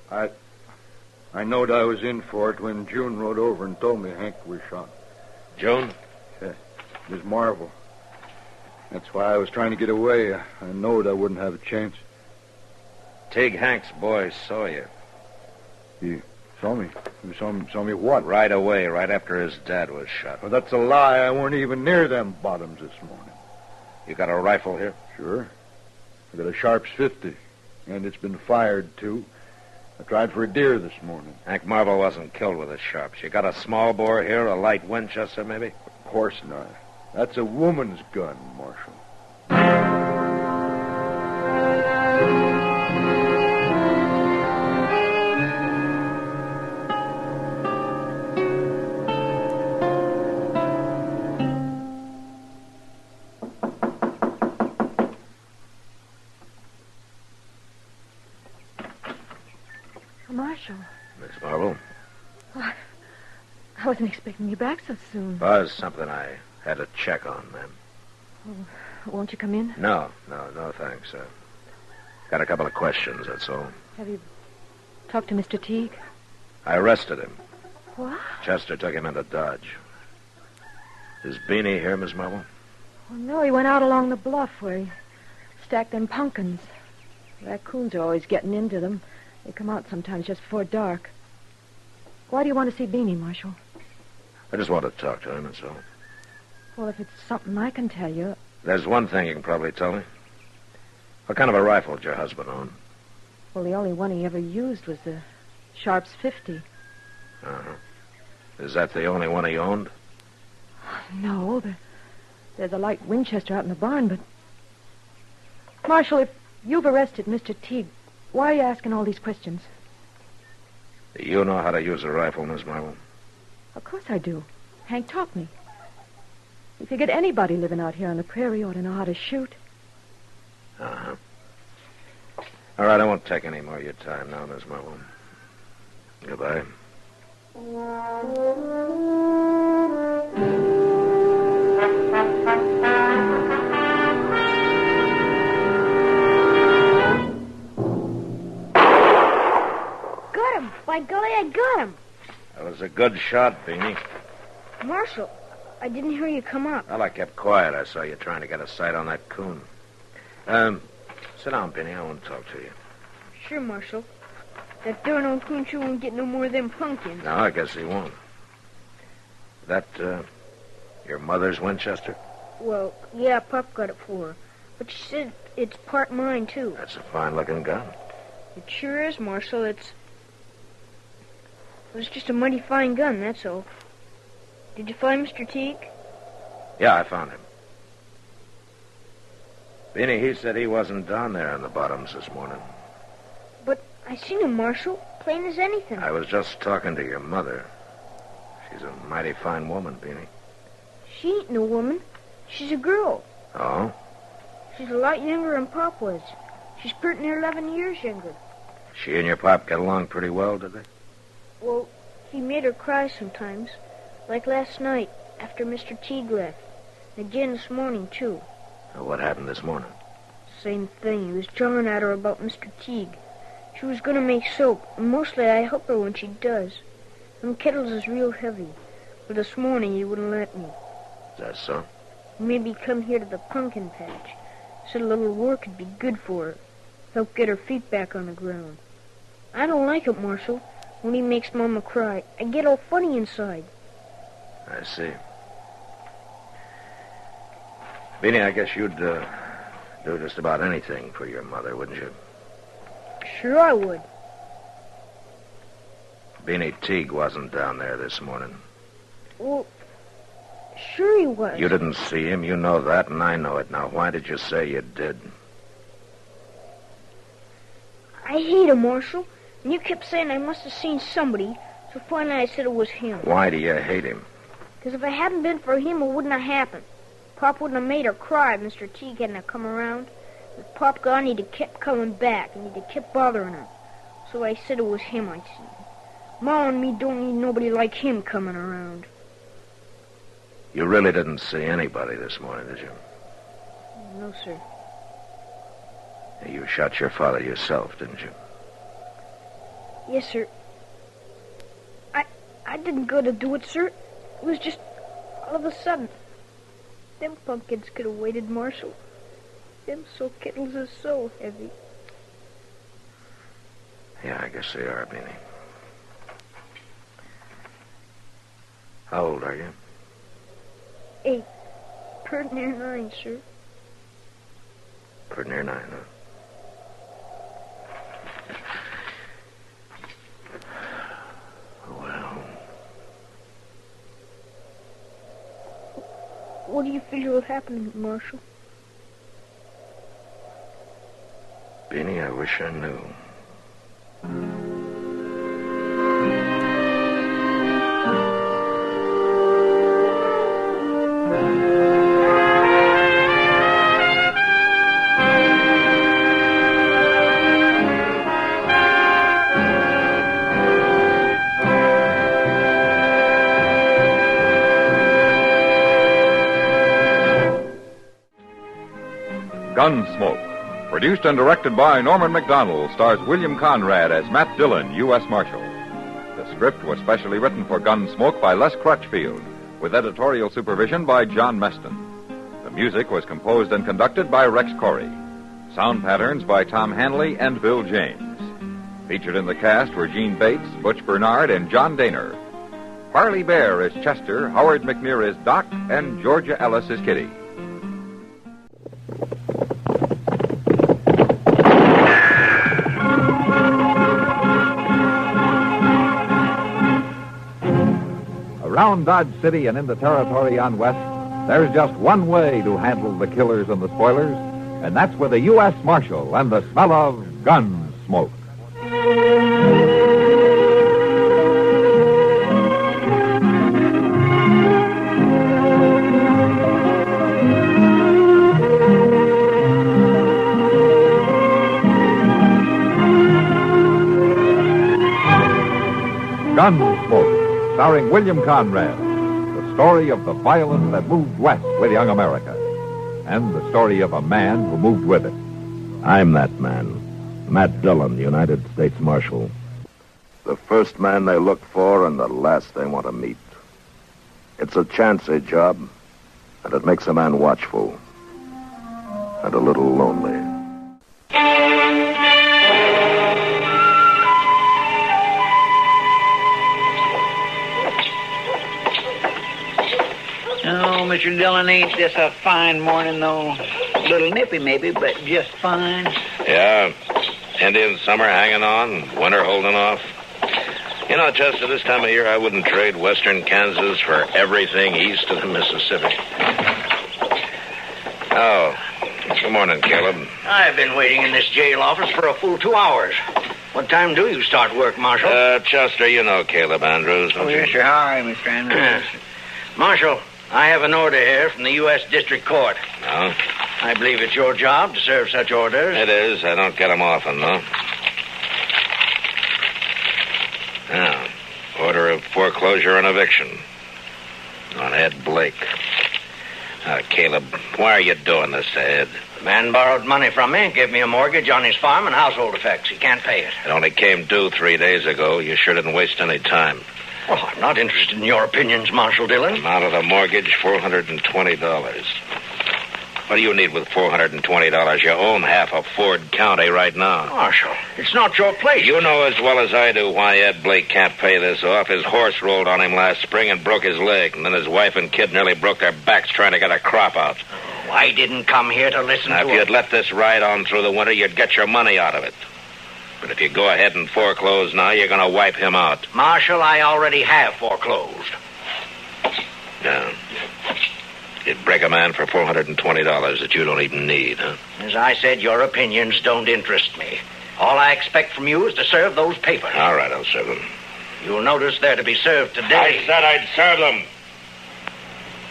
I knowed I was in for it when June rode over and told me Hank was shot. June? Yeah, Miss Marvel. That's why I was trying to get away. I knowed I wouldn't have a chance. Tig, Hank's boy saw you. He saw me? He saw me what? Right away, right after his dad was shot. Well, that's a lie. I weren't even near them bottoms this morning. You got a rifle here? Sure. I got a Sharps 50, and it's been fired, too. I tried for a deer this morning. Hank Marvel wasn't killed with a Sharps. You got a small bore here, a light Winchester, maybe? Of course not. That's a woman's gun, Marshal. Marshal. Miss Marvel? I wasn't expecting you back so soon. Was something I had to check on, ma'am. Oh, won't you come in? No, thanks. Got a couple of questions, that's all. Have you talked to Mr. Teague? I arrested him. What? Chester took him into Dodge. Is Beanie here, Miss Marvel? Oh, no, he went out along the bluff where he stacked them pumpkins. Raccoons are always getting into them. They come out sometimes just before dark. Why do you want to see Beanie, Marshal? I just want to talk to him, that's all. Well, if it's something I can tell you... There's one thing you can probably tell me. What kind of a rifle did your husband own? Well, the only one he ever used was the Sharps 50. Uh-huh. Is that the only one he owned? No, there's a light Winchester out in the barn, but... Marshal, if you've arrested Mr. Teague, why are you asking all these questions? Do you know how to use a rifle, Miss Marvel? Of course I do. Hank taught me. You figured anybody living out here on the prairie ought to know how to shoot. Uh-huh. All right, I won't take any more of your time now, Miss Marvel. Goodbye. him. By golly, I got him. That was a good shot, Beanie. Marshal, I didn't hear you come up. Well, I kept quiet. I saw you trying to get a sight on that coon. Sit down, Beanie. I want to talk to you. Sure, Marshal. That darn old coon sure won't get no more of them pumpkins. No, I guess he won't. That, your mother's Winchester? Well, yeah, Pop got it for her. But she said it's part mine, too. That's a fine-looking gun. It sure is, Marshal. It's just a mighty fine gun, that's all. Did you find Mr. Teague? Yeah, I found him. Beanie, he said he wasn't down there in the bottoms this morning. But I seen him, Marshal. Plain as anything. I was just talking to your mother. She's a mighty fine woman, Beanie. She ain't no woman. She's a girl. Oh? She's a lot younger than Pop was. She's pretty near 11 years younger. She and your pop get along pretty well, did they? Well, he made her cry sometimes. Like last night, after Mr. Teague left. And again this morning, too. What happened this morning? Same thing. He was jawing at her about Mr. Teague. She was going to make soap, and mostly I help her when she does. Them kettles is real heavy. But this morning he wouldn't let me. Is that so? He made me come here to the pumpkin patch. Said a little work would be good for her. Help get her feet back on the ground. I don't like it, Marshal. When he makes Mama cry, I get all funny inside. I see. Beanie, I guess you'd do just about anything for your mother, wouldn't you? Sure I would. Beanie, Teague wasn't down there this morning. Well, sure he was. You didn't see him. You know that, and I know it. Now, why did you say you did? I hate him, Marshal. And you kept saying I must have seen somebody, so finally I said it was him. Why do you hate him? Because if it hadn't been for him, it wouldn't have happened. Pop wouldn't have made her cry if Mr. Teague hadn't have come around. With Pop gone, he'd have kept coming back, and he'd have kept bothering her. So I said it was him I'd seen. Ma and me don't need nobody like him coming around. You really didn't see anybody this morning, did you? No, sir. You shot your father yourself, didn't you? Yes, sir. I didn't go to do it, sir. It was just all of a sudden. Them pumpkins could have waited, Marshal. Them soap kettles is so heavy. Yeah, I guess they are, Beanie. How old are you? 8. Pretty near 9, sir. Pretty near 9, huh? What do you figure will happen, Marshal? Beanie, I wish I knew. Gunsmoke, produced and directed by Norman Macdonald, stars William Conrad as Matt Dillon, U.S. Marshal. The script was specially written for Gunsmoke by Les Crutchfield, with editorial supervision by John Meston. The music was composed and conducted by Rex Corey. Sound patterns by Tom Hanley and Bill James. Featured in the cast were Gene Bates, Butch Bernard, and John Daner. Parley Bear is Chester, Howard McNear is Doc, and Georgia Ellis is Kitty. Around Dodge City and in the territory on west, there's just one way to handle the killers and the spoilers, and that's with a U.S. Marshal and the smell of Gunsmoke. Gunsmoke, starring William Conrad, the story of the violence that moved west with young America, and the story of a man who moved with it. I'm that man, Matt Dillon, United States Marshal. The first man they look for and the last they want to meet. It's a chancy job, and it makes a man watchful and a little lonely. Oh, Mr. Dillon, ain't this a fine morning, though? A little nippy, maybe, but just fine. Yeah, Indian summer hanging on, winter holding off. You know, Chester, this time of year I wouldn't trade western Kansas for everything east of the Mississippi. Oh, good morning, Caleb. I've been waiting in this jail office for a full 2 hours. What time do you start work, Marshal? Chester, you know Caleb Andrews, don't you? Yes, sir. How are you, Mr. Andrews? Marshal, I have an order here from the U.S. District Court. No? I believe it's your job to serve such orders. It is. I don't get them often, though. Now, order of foreclosure and eviction on Ed Blake. Caleb, why are you doing this to Ed? The man borrowed money from me, gave me a mortgage on his farm and household effects. He can't pay it. It only came due 3 days ago. You sure didn't waste any time. Well, I'm not interested in your opinions, Marshal Dillon. Amount of the mortgage, $420. What do you need with $420? You own half of Ford County right now. Marshal, it's not your place. You know as well as I do why Ed Blake can't pay this off. His horse rolled on him last spring and broke his leg, and then his wife and kid nearly broke their backs trying to get a crop out. Oh, I didn't come here to listen now, to if you'd let this ride on through the winter, you'd get your money out of it. But if you go ahead and foreclose now, you're going to wipe him out. Marshal, I already have foreclosed. Yeah. You'd break a man for $420 that you don't even need, huh? As I said, your opinions don't interest me. All I expect from you is to serve those papers. All right, I'll serve them. You'll notice they're to be served today. I said I'd serve them.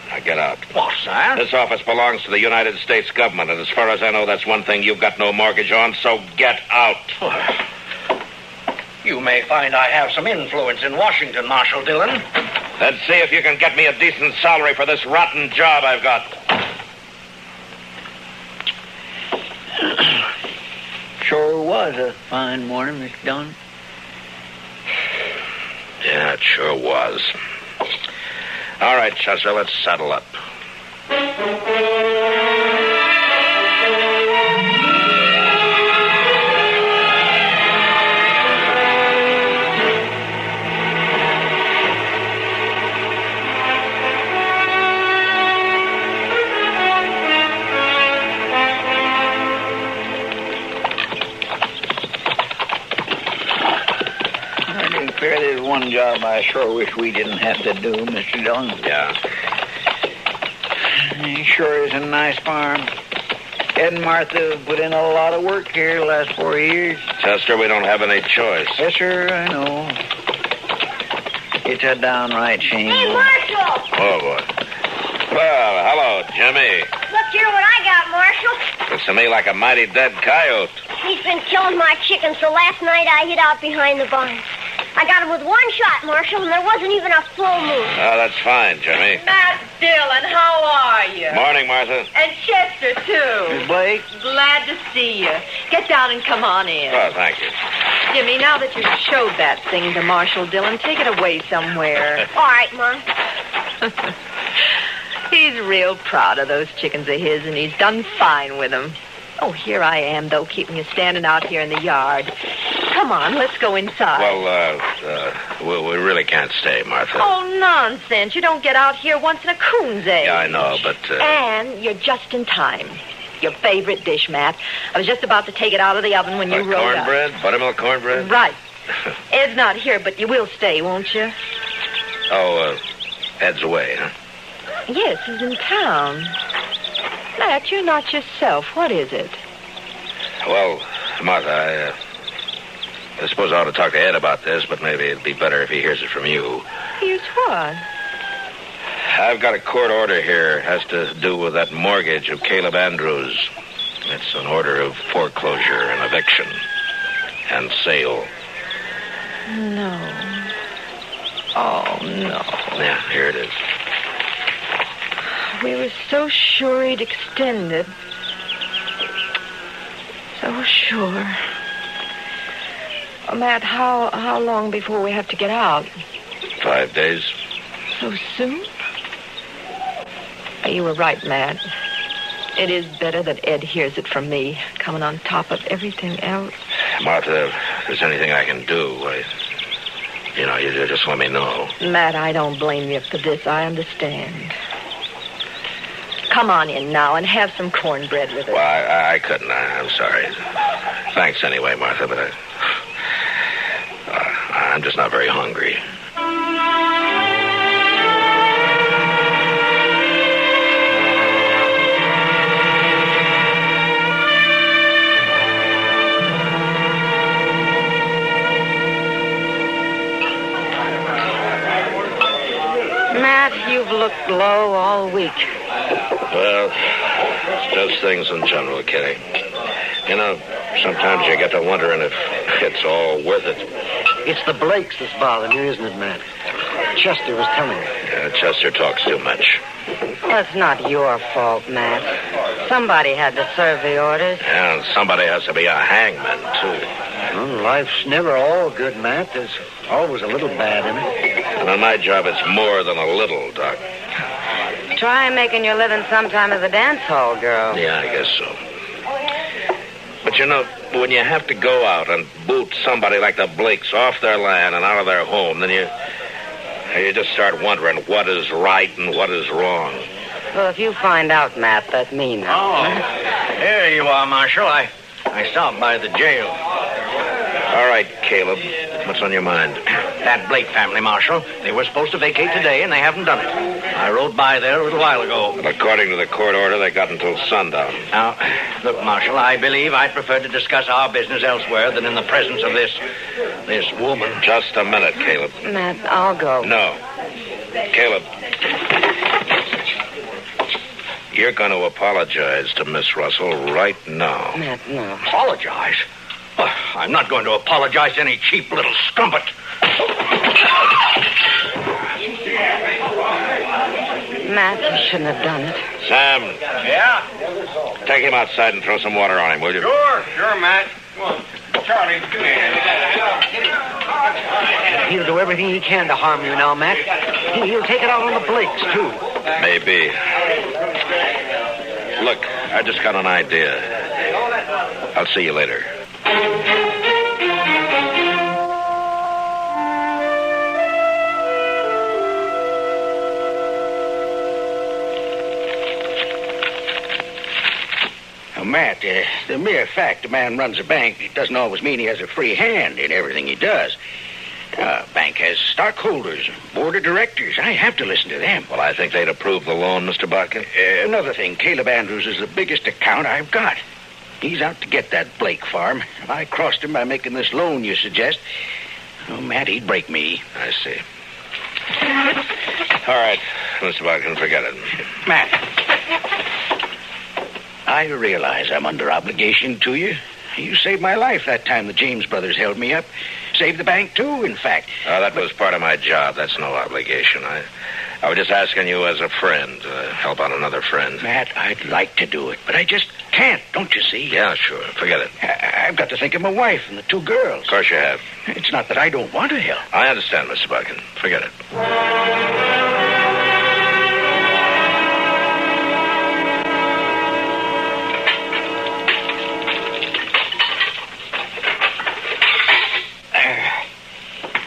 Now get out. What, sir? This office belongs to the United States government, and as far as I know, that's one thing you've got no mortgage on, so get out. You may find I have some influence in Washington, Marshal Dillon. Let's see if you can get me a decent salary for this rotten job I've got. Sure was a fine morning, Mr. Dillon. Yeah, it sure was. All right, Chester, let's saddle up. There's one job I sure wish we didn't have to do, Mr. Dillon. Yeah. It sure is a nice farm. Ed and Martha put in a lot of work here the last 4 years. Chester, we don't have any choice. Yes, sir, I know. It's a downright shame. Hey, Marshal! Oh, boy. Well, hello, Jimmy. Look here what I got, Marshal. Looks to me like a mighty dead coyote. He's been killing my chickens, so last night I hid out behind the barn. I got him with one shot, Marshal, and there wasn't even a full moon. Oh, that's fine, Jimmy. Matt Dillon, how are you? Morning, Martha. And Chester, too. Miss Blake? Glad to see you. Get down and come on in. Oh, thank you. Jimmy, now that you've showed that thing to Marshal Dillon, take it away somewhere. All right, Mom. He's real proud of those chickens of his, and he's done fine with them. Oh, here I am, though, keeping you standing out here in the yard. Come on, let's go inside. Well, we really can't stay, Martha. Oh, nonsense. You don't get out here once in a coon's age. Yeah, I know, but... And you're just in time. Your favorite dish, Matt. I was just about to take it out of the oven when you rode up. Cornbread? Buttermilk cornbread? Right. Ed's not here, but you will stay, won't you? Oh, Ed's away, huh? Yes, he's in town. Matt, you're not yourself. What is it? Well, Martha, I suppose I ought to talk to Ed about this, but maybe it'd be better if he hears it from you. Here's what? I've got a court order here. It has to do with that mortgage of Caleb Andrews. It's an order of foreclosure and eviction and sale. No. Oh, no. Yeah, here it is. We were so sure he'd extend it. So sure. Matt, how long before we have to get out? 5 days. So soon? You were right, Matt. It is better that Ed hears it from me, coming on top of everything else. Martha, if there's anything I can do, you just let me know. Matt, I don't blame you for this. I understand. Come on in now and have some cornbread with us. Well, I couldn't. I'm sorry. Thanks anyway, Martha, but I'm just not very hungry. Matt, you've looked low all week. Well, it's just things in general, Kitty. You know, sometimes you get to wondering if it's all worth it. It's the Blakes that's bothering you, isn't it, Matt? Chester was telling me. Yeah, Chester talks too much. Well, it's not your fault, Matt. Somebody had to serve the orders. Yeah, and somebody has to be a hangman, too. Well, life's never all good, Matt. There's always a little bad in it. And on my job, it's more than a little, Doc. Try making your living sometime as a dance hall girl. Yeah, I guess so. But you know, when you have to go out and boot somebody like the Blakes off their land and out of their home, then you just start wondering what is right and what is wrong. Well, if you find out, Matt, that means nothing. Oh, there you are, Marshal. I stopped by the jail. All right, Caleb. What's on your mind? That Blake family, Marshal. They were supposed to vacate today, and they haven't done it. I rode by there a little while ago. But according to the court order, they got until sundown. Now, look, Marshal, I believe I'd prefer to discuss our business elsewhere than in the presence of this woman. Just a minute, Caleb. Matt, I'll go. No. Caleb. You're going to apologize to Miss Russell right now. Matt, no. Apologize? Oh, I'm not going to apologize to any cheap little strumpet. Matt, you shouldn't have done it. Sam. Yeah? Take him outside and throw some water on him, will you? Sure, Matt. Come on. Charlie, come here. He'll do everything he can to harm you now, Matt. He'll take it out on the Blakes, too. Maybe. Look, I just got an idea. I'll see you later. Now, Matt, the mere fact a man runs a bank doesn't always mean he has a free hand in everything he does. A bank has stockholders, board of directors. I have to listen to them. Well, I think they'd approve the loan, Mr. Botkin. Another thing, Caleb Andrews is the biggest account I've got. He's out to get that Blake farm. If I crossed him by making this loan you suggest, oh, Matt, he'd break me. I see. All right, Mr. Botkin, forget it. Matt, I realize I'm under obligation to you. You saved my life that time the James brothers held me up. Saved the bank, too, in fact. That was part of my job. That's no obligation. I was just asking you as a friend to help out another friend. Matt, I'd like to do it, but I just can't, don't you see? Yeah, sure. Forget it. I've got to think of my wife and the two girls. Of course you have. It's not that I don't want to help. I understand, Mr. Botkin. Forget it.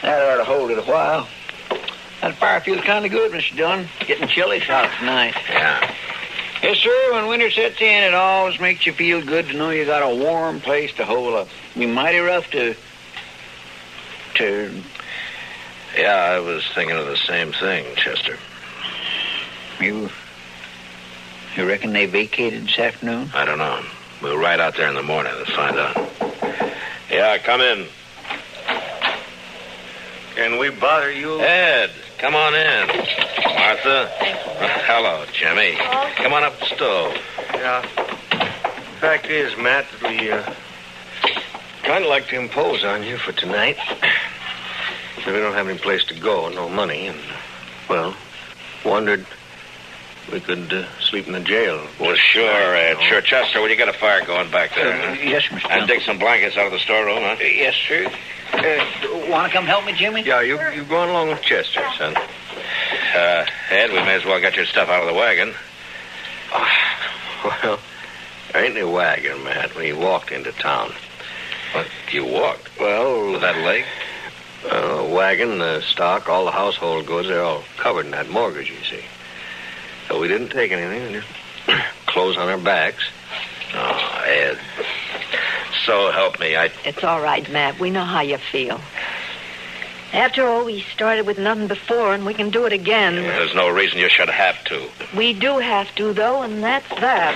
That ought to hold it a while. That fire feels kind of good, Mr. Dillon. Getting chilly out tonight. Yeah. Yes, sir. When winter sets in, it always makes you feel good to know you got a warm place to hole up. Be mighty rough to... Yeah, I was thinking of the same thing, Chester. You reckon they vacated this afternoon? I don't know. We'll ride out there in the morning and find out. Yeah, come in. Can we bother you? Ed, come on in. Martha. Hello, Jimmy. Come on up the stove. Yeah. Fact is, Matt, that we kind of like to impose on you for tonight. We don't have any place to go, no money, and, well, wondered we could sleep in the jail. Well, sure, Ed. Sure, Chester, will you get a fire going back there? Yes, Mr. And dig some blankets out of the storeroom, huh? Yes, sir. Want to come help me, Jimmy? Yeah, you go on along with Chester, son. Ed, we may as well get your stuff out of the wagon. Well, there ain't any wagon, Matt. We walked into town. What? You walked? Well... With that leg? Wagon, the stock, all the household goods, they're all covered in that mortgage, you see. So we didn't take anything. We just clothes on our backs. Oh, Ed. So help me, It's all right, Matt. We know how you feel. After all, we started with nothing before, and we can do it again. There's no reason you should have to. We do have to, though, and that's that.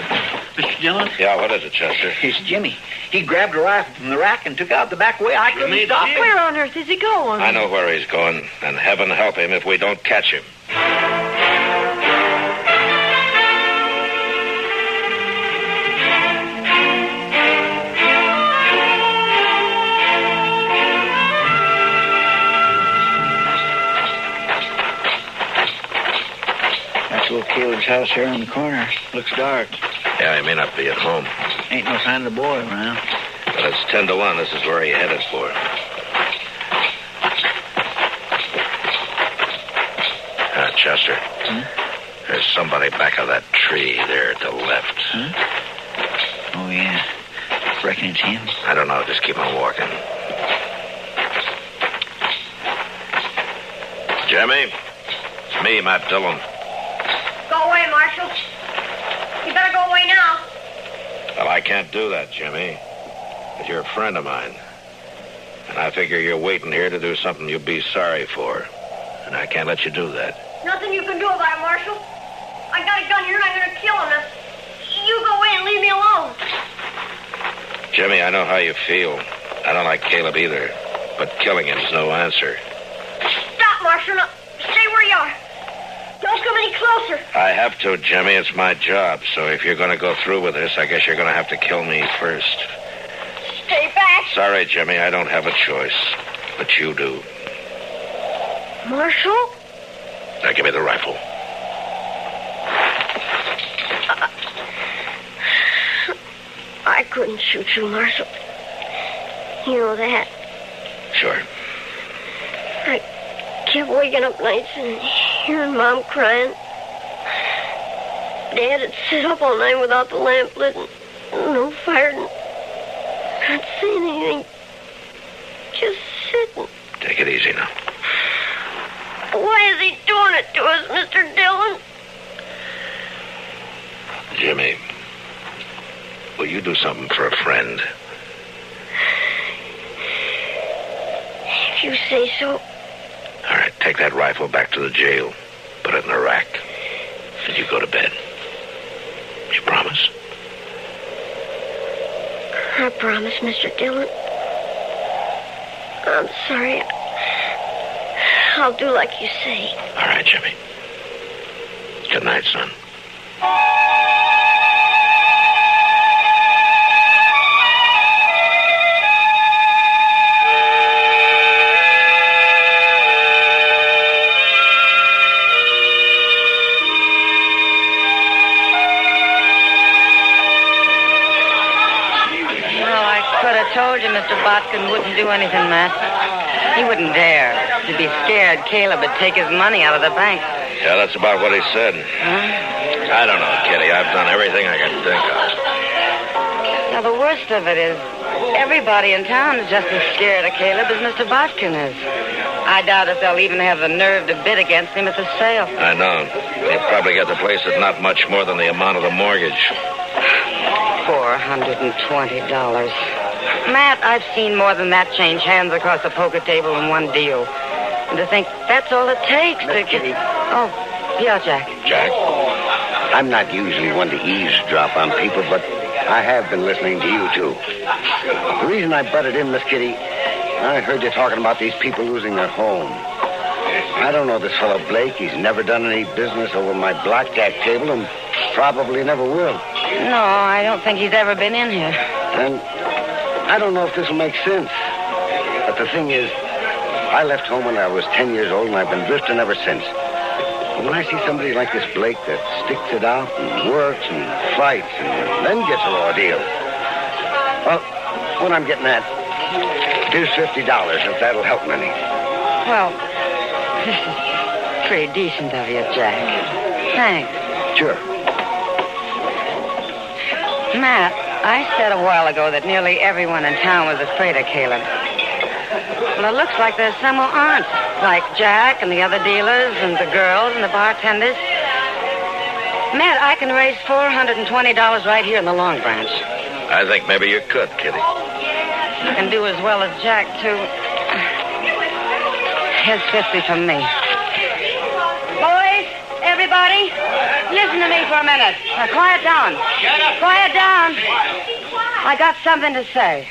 Mr. Dillon? Yeah, what is it, Chester? It's Jimmy. He grabbed a rifle from the rack and took out the back way. I couldn't stop him. Where on earth is he going? I know where he's going, and heaven help him if we don't catch him. Little Caleb's house here on the corner. Looks dark. Yeah, he may not be at home. Ain't no sign of the boy around. But it's 10 to 1. This is where he headed for. Chester. There's somebody back of that tree there to the left. Oh, yeah. Reckon it's him. I don't know. Just keep on walking. Jimmy? It's me, Matt Dillon. Go away, Marshal. You better go away now. Well, I can't do that, Jimmy. But you're a friend of mine. And I figure you're waiting here to do something you'll be sorry for. And I can't let you do that. Nothing you can do about it, Marshal. I got a gun here and I'm going to kill him. Now, you go away and leave me alone. Jimmy, I know how you feel. I don't like Caleb either. But killing him's no answer. Stop, Marshal. Now, stay where you are. Don't come any closer. I have to, Jimmy. It's my job. So if you're going to go through with this, I guess you're going to have to kill me first. Stay back. Sorry, Jimmy. I don't have a choice. But you do. Marshal? Now give me the rifle. I couldn't shoot you, Marshal. You know that. Sure. I kept waking up nights and hearing Mom crying. Dad had sit up all night without the lamp lit and no fire and not saying anything. Just sitting. Take it easy now. Why is he doing it to us, Mr. Dillon? Jimmy, will you do something for a friend? If you say so. All right, take that rifle back to the jail. Put it in the rack. And you go to bed. You promise? I promise, Mr. Dillon. I'm sorry. I'll do like you say. All right, Jimmy. Good night, son. Told you Mr. Botkin wouldn't do anything, Matt. He wouldn't dare. He'd be scared Caleb would take his money out of the bank. Yeah, that's about what he said. Huh? I don't know, Kitty. I've done everything I can think of. Now, the worst of it is everybody in town is just as scared of Caleb as Mr. Botkin is. I doubt if they'll even have the nerve to bid against him at the sale. I know. He'll probably get the place at not much more than the amount of the mortgage. $420. Matt, I've seen more than that change hands across a poker table in one deal. And to think that's all it takes to get... Oh, yeah, Jack. Jack? I'm not usually one to eavesdrop on people, but I have been listening to you, too. The reason I butted in, Miss Kitty, I heard you talking about these people losing their home. I don't know this fellow Blake. He's never done any business over my blackjack table and probably never will. No, I don't think he's ever been in here. And I don't know if this will make sense. But the thing is, I left home when I was 10 years old, and I've been drifting ever since. But when I see somebody like this Blake that sticks it out and works and fights and then gets a raw deal, well, what I'm getting at, Here's $50, if that'll help any. Well, this is pretty decent of you, Jack. Thanks. Sure. Matt, I said a while ago that nearly everyone in town was afraid of Caleb. Well, it looks like there's some who aren't, like Jack and the other dealers and the girls and the bartenders. Matt, I can raise $420 right here in the Long Branch. I think maybe you could, Kitty. You can do as well as Jack, too. Here's 50 from me. Boys, everybody, listen to me for a minute. Now, quiet down. Shut up. Quiet down. I got something to say.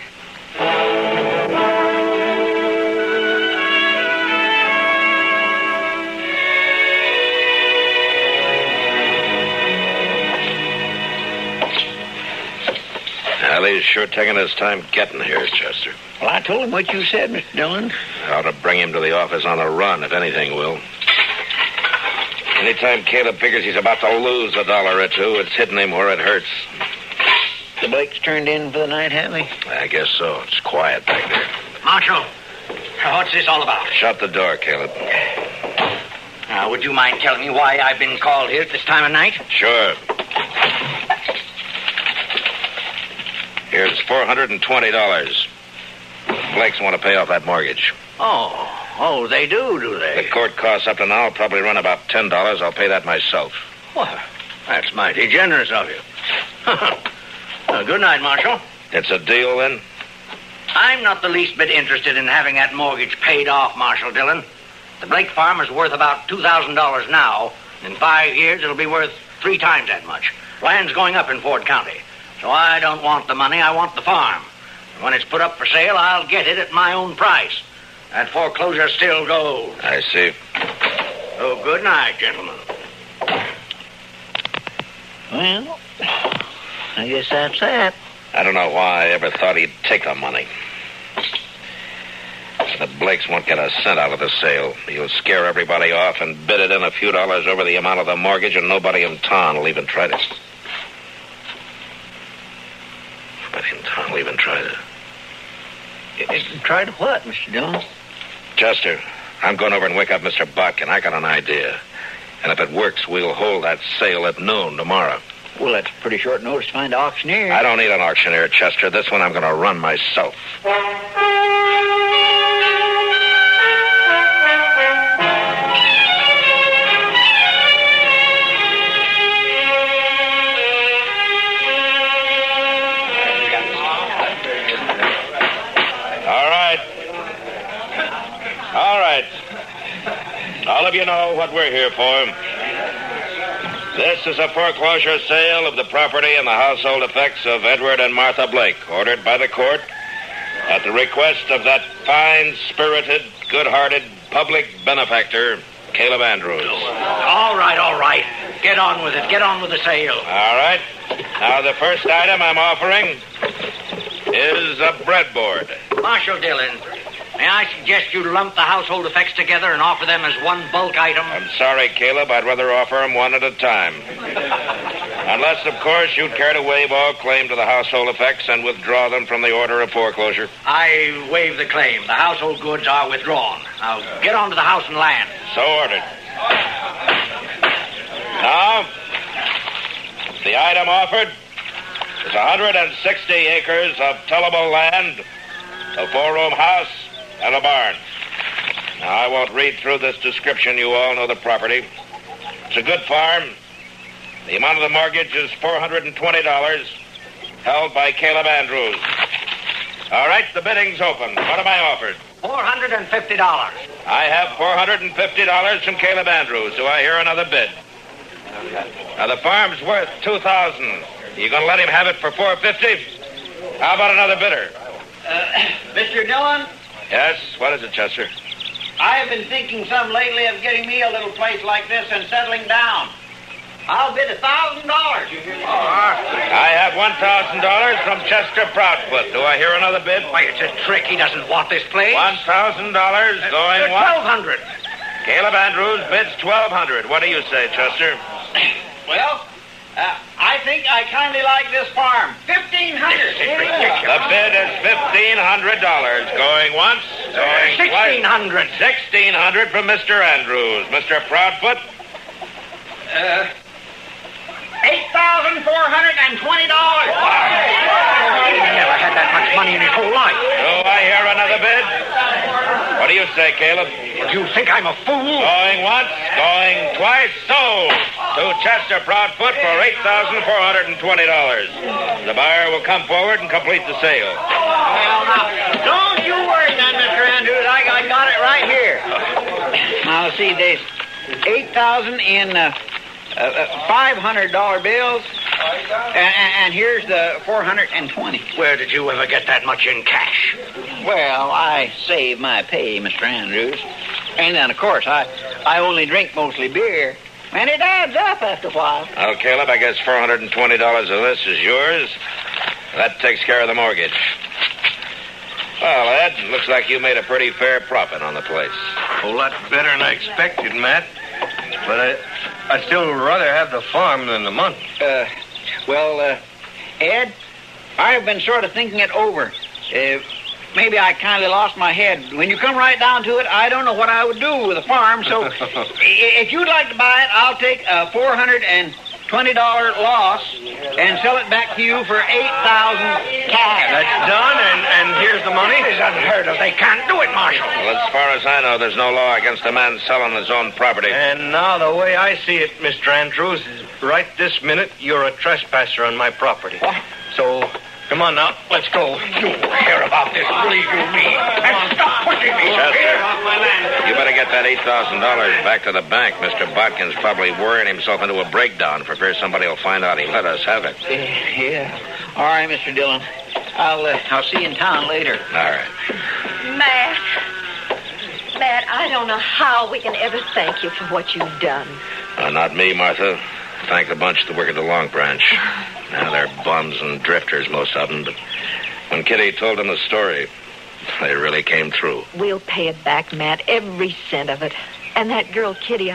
Well, he's sure taking his time getting here, Chester. Well, I told him what you said, Mr. Dillon. I ought to bring him to the office on a run, if anything will. Anytime Caleb figures he's about to lose $1 or $2, it's hitting him where it hurts. The Blakes turned in for the night, have they? I guess so. It's quiet back there. Marshal, what's this all about? Shut the door, Caleb. Now, would you mind telling me why I've been called here at this time of night? Sure. Here's $420. Blakes want to pay off that mortgage. Oh, they do they? The court costs up to now will probably run about $10. I'll pay that myself. Well, that's mighty generous of you. Well, good night, Marshal. It's a deal, then? I'm not the least bit interested in having that mortgage paid off, Marshal Dillon. The Blake farm is worth about $2,000 now. In 5 years, it'll be worth 3 times that much. Land's going up in Ford County. So I don't want the money, I want the farm. And when it's put up for sale, I'll get it at my own price. That foreclosure still goes. I see. Oh, good night, gentlemen. Well, I guess that's that. I don't know why I ever thought he'd take the money. The Blakes won't get a cent out of the sale. He'll scare everybody off and bid it in a few dollars over the amount of the mortgage, and nobody in town will even try to... Try to what, Mr. Dillon? Chester, I'm going over and wake up Mr. Buck, and I got an idea. And if it works, we'll hold that sale at noon tomorrow. Well, that's pretty short notice to find an auctioneer. I don't need an auctioneer, Chester. This one I'm going to run myself. All of you know what we're here for. This is a foreclosure sale of the property and the household effects of Edward and Martha Blake, ordered by the court at the request of that fine-spirited, good-hearted public benefactor, Caleb Andrews. All right. Get on with it. Get on with the sale. All right. Now, the first item I'm offering is a breadboard. Marshal Dillon, may I suggest you lump the household effects together and offer them as one bulk item? I'm sorry, Caleb. I'd rather offer them one at a time. Unless, of course, you'd care to waive all claim to the household effects and withdraw them from the order of foreclosure. I waive the claim. The household goods are withdrawn. Now, get on to the house and land. So ordered. Now, the item offered is 160 acres of tillable land, a 4-room house, and a barn. Now, I won't read through this description. You all know the property. It's a good farm. The amount of the mortgage is $420, held by Caleb Andrews. All right, the bidding's open. What am I offered? $450. I have $450 from Caleb Andrews. Do I hear another bid? Now, the farm's worth $2,000. You going to let him have it for $450? How about another bidder? Mr. Dillon? Yes, what is it, Chester? I have been thinking some lately of getting me a little place like this and settling down. I'll bid $1,000. I have $1,000 from Chester Proudfoot. Do I hear another bid? Why, it's a trick. He doesn't want this place. $1,000 going $1,200. Caleb Andrews bids $1,200. What do you say, Chester? Well, I think I kindly like this farm. $1,500. The bid is $1,500. Going once, going twice. $1,600. $1,600 from Mr. Andrews. Mr. Proudfoot? $8,420. He never had that much money in his whole life. Do I hear another bid? What do you say, Caleb? Do you think I'm a fool? Going once, going twice, sold to Chester Proudfoot for $8,420. The buyer will come forward and complete the sale. Well, now, don't you worry none, Mr. Andrews. I got it right here. Now, see, there's 8,000 in $500 bills, and here's the 420. Where did you ever get that much in cash? Well, I save my pay, Mr. Andrews. And then, of course, I only drink mostly beer. And it adds up after a while. Well, Caleb, I guess $420 of this is yours. That takes care of the mortgage. Well, Ed, looks like you made a pretty fair profit on the place. A whole lot better than I expected, Matt. But I'd still rather have the farm than the money. Ed, I've been sort of thinking it over. Maybe I kind of lost my head. When you come right down to it, I don't know what I would do with a farm. So if you'd like to buy it, I'll take a $420 loss and sell it back to you for $8,000 cash. That's done, and here's the money. It's unheard of. They can't do it, Marshal. Well, as far as I know, there's no law against a man selling his own property. And now the way I see it, Mr. Andrews, is right this minute you're a trespasser on my property. So, come on now, let's go. You hear about this, believe you me. And stop pushing me. Chester, you better get that $8,000 back to the bank. Mr. Bodkin's probably worrying himself into a breakdown for fear somebody will find out he let us have it. Yeah. All right, Mr. Dillon. I'll see you in town later. All right. Matt, I don't know how we can ever thank you for what you've done. Not me, Martha. Thank the bunch that work at the Long Branch. Now, they're bums and drifters, most of them, but when Kitty told them the story, they really came through. We'll pay it back, Matt, every cent of it. And that girl, Kitty,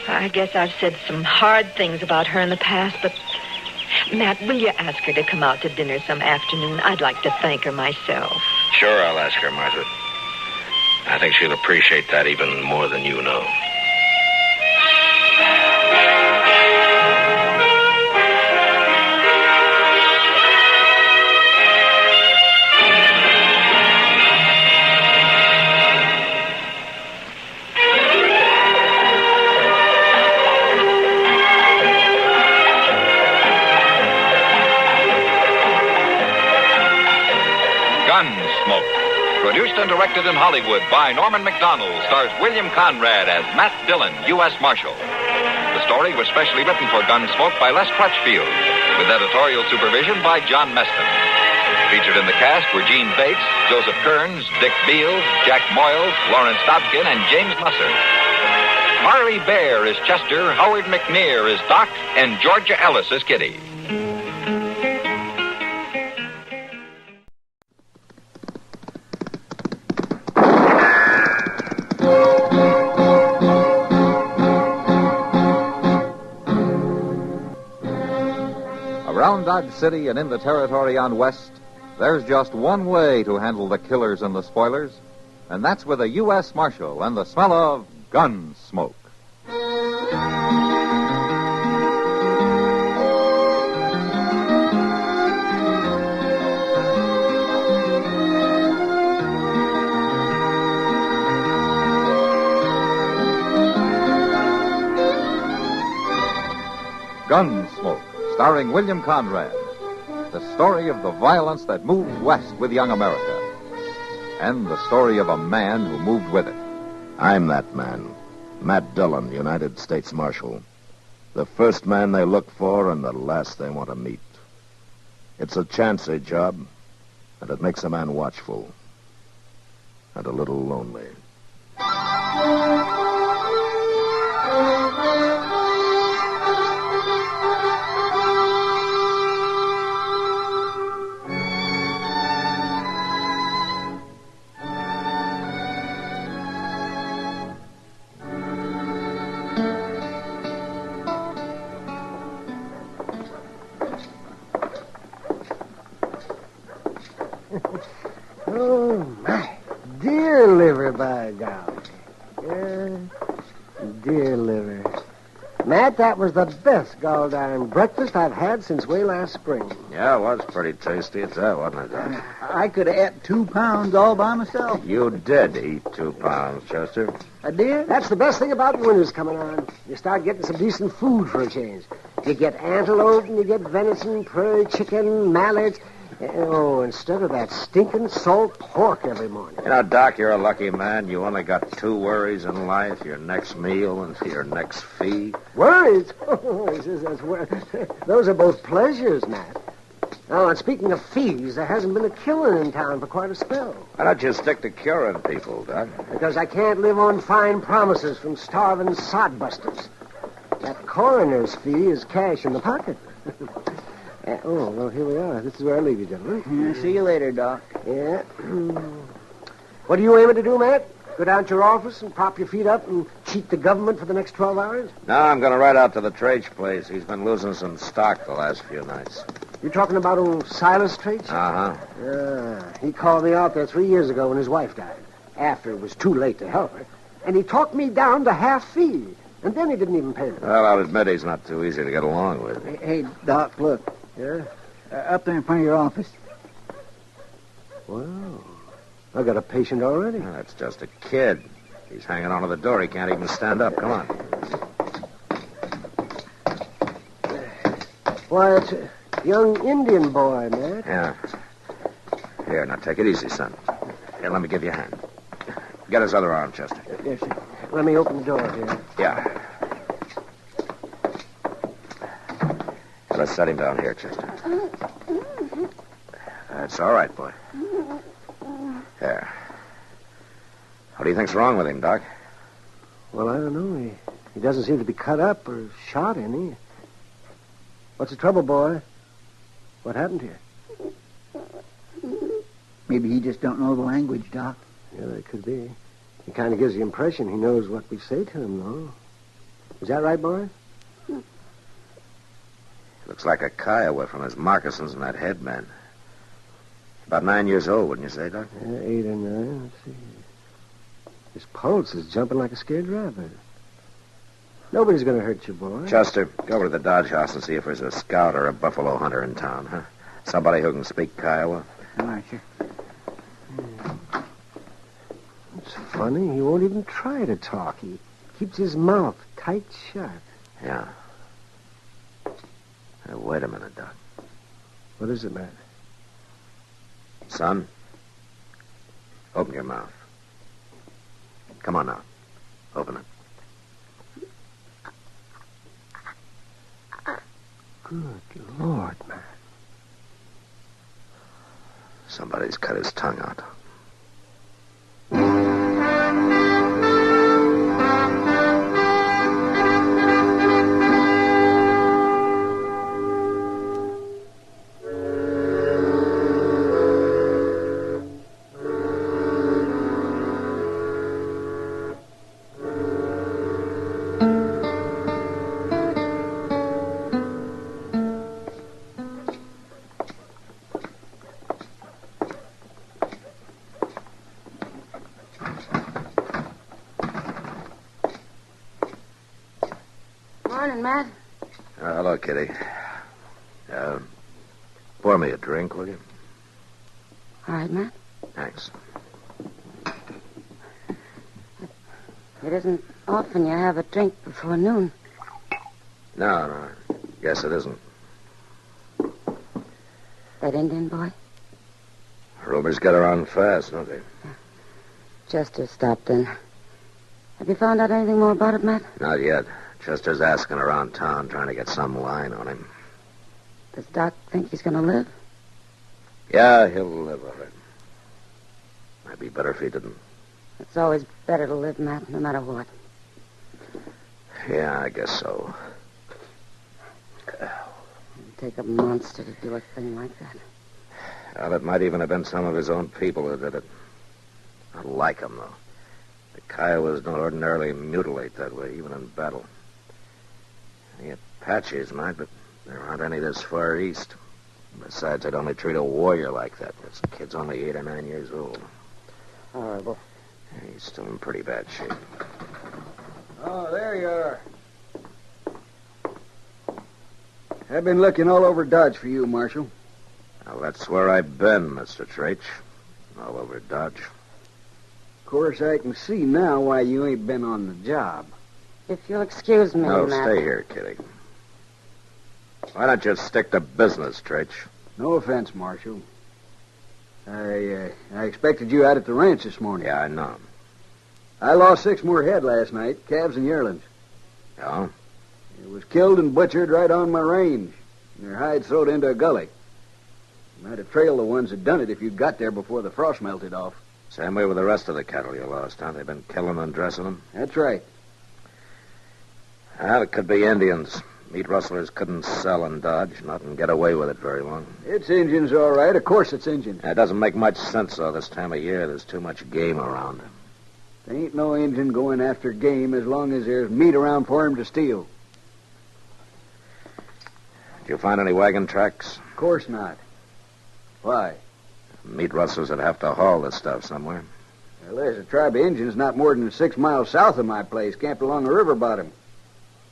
I guess I've said some hard things about her in the past, but Matt, will you ask her to come out to dinner some afternoon? I'd like to thank her myself. Sure, I'll ask her, Martha. I think she'll appreciate that even more than you know. Gunsmoke. Produced and directed in Hollywood by Norman Macdonald, stars William Conrad as Matt Dillon, U.S. Marshal. The story was specially written for Gunsmoke by Les Crutchfield, with editorial supervision by John Meston. Featured in the cast were Gene Bates, Joseph Kearns, Dick Beals, Jack Moyles, Lawrence Dobkin, and James Musser. Harley Bear is Chester, Howard McNear is Doc, and Georgia Ellis is Kitty. Around Dodge City and in the territory on West, there's just one way to handle the killers and the spoilers, and that's with a U.S. Marshal and the smell of Gunsmoke. Gunsmoke, starring William Conrad. The story of the violence that moved west with young America. And the story of a man who moved with it. I'm that man. Matt Dillon, United States Marshal. The first man they look for and the last they want to meet. It's a chancy job, and it makes a man watchful. And a little lonely. liver, by golly. Yeah, dear liver. Matt, that was the best galled iron breakfast I've had since way last spring. Yeah, it was pretty tasty at that, wasn't it, Doc? I could have ate 2 pounds all by myself. You did eat 2 pounds, Chester. A deer? That's the best thing about winter's coming on. You start getting some decent food for a change. You get antelope and you get venison, prairie chicken, mallards. Oh, instead of that stinking salt pork every morning. You know, Doc, you're a lucky man. You only got 2 worries in life, your next meal and your next fee. Worries? Oh, those are both pleasures, Matt. Oh, and speaking of fees, there hasn't been a killing in town for quite a spell. Why don't you stick to curing people, Doc? Because I can't live on fine promises from starving sodbusters. That coroner's fee is cash in the pocket. Oh, well, here we are. This is where I leave you, gentlemen. See you later, Doc. Yeah. What are you aiming to do, Matt? Go down to your office and prop your feet up and cheat the government for the next 12 hours? No, I'm going to ride out to the Traich place. He's been losing some stock the last few nights. You talking about old Silas Traich? Uh-huh. He called me out there 3 years ago when his wife died, after it was too late to help her. And he talked me down to half fee. And then he didn't even pay me. Well, I'll admit he's not too easy to get along with. Hey, Doc, look. Yeah? Up there in front of your office. Wow. I got a patient already. Oh, that's just a kid. He's hanging onto the door. He can't even stand up. Come on. Why, it's a young Indian boy, Matt. Yeah. Here, now take it easy, son. Here, let me give you a hand. Get his other arm, Chester. Yes, sir. Let me open the door here. Yeah. Let's set him down here, Chester. That's all right, boy. There. What do you think's wrong with him, Doc? Well, I don't know. He doesn't seem to be cut up or shot any. What's the trouble, boy? What happened to you? Maybe he just don't know the language, Doc. Yeah, that could be. He kind of gives the impression he knows what we say to him, though. Is that right, boy? Looks like a Kiowa from his moccasins and that headband. About 9 years old, wouldn't you say, Doc? Yeah, 8 or 9. Let's see. His pulse is jumping like a scared rabbit. Nobody's going to hurt you, boy. Chester, go over to the Dodge House and see if there's a scout or a buffalo hunter in town, huh? Somebody who can speak Kiowa. All right, sure. It's funny. He won't even try to talk. He keeps his mouth tight shut. Yeah. Now, wait a minute, Doc. What is it, Matt? Son, open your mouth. Come on now. Open it. Good Lord, Matt. Somebody's cut his tongue out. Morning, Matt. Hello, Kitty. Pour me a drink, will you? All right, Matt. Thanks. It isn't often you have a drink before noon. No. Guess it isn't. That Indian boy? Rumors get around fast, don't they? Chester stopped in. Have you found out anything more about it, Matt? Not yet. Chester's asking around town, trying to get some line on him. Does Doc think he's going to live? Yeah, he'll live, all right. Might be better if he didn't. It's always better to live, Matt, no matter what. Yeah, I guess so. It'd take a monster to do a thing like that. Well, it might even have been some of his own people who did it. I like him, though. The Kiowas don't ordinarily mutilate that way, even in battle. The Apaches might, but there aren't any this far east. Besides, they'd only treat a warrior like that. This kid's only 8 or 9 years old. Horrible. He's still in pretty bad shape. Oh, there you are. I've been looking all over Dodge for you, Marshal. Well, that's where I've been, Mr. Traich. All over Dodge. Of course, I can see now why you ain't been on the job. If you'll excuse me, No, Matt. stay here, Kitty. Why don't you stick to business, Traich? No offense, Marshal. I expected you out at the ranch this morning. Yeah, I know. I lost 6 more head last night, calves and yearlings. Oh? It was killed and butchered right on my range. And their hides thrown into a gully. You might have trailed the ones that done it if you'd got there before the frost melted off. Same way with the rest of the cattle you lost, huh? They've been killing and dressing them? That's right. Well, it could be Indians. Meat rustlers couldn't sell in Dodge, not and get away with it very long. It's Injuns, all right. Of course it's Injuns. It doesn't make much sense, though, this time of year. There's too much game around. There ain't no Injun going after game as long as there's meat around for him to steal. Did you find any wagon tracks? Of course not. Why? Meat rustlers would have to haul this stuff somewhere. Well, there's a tribe of Injuns not more than 6 miles south of my place, camped along the river bottom.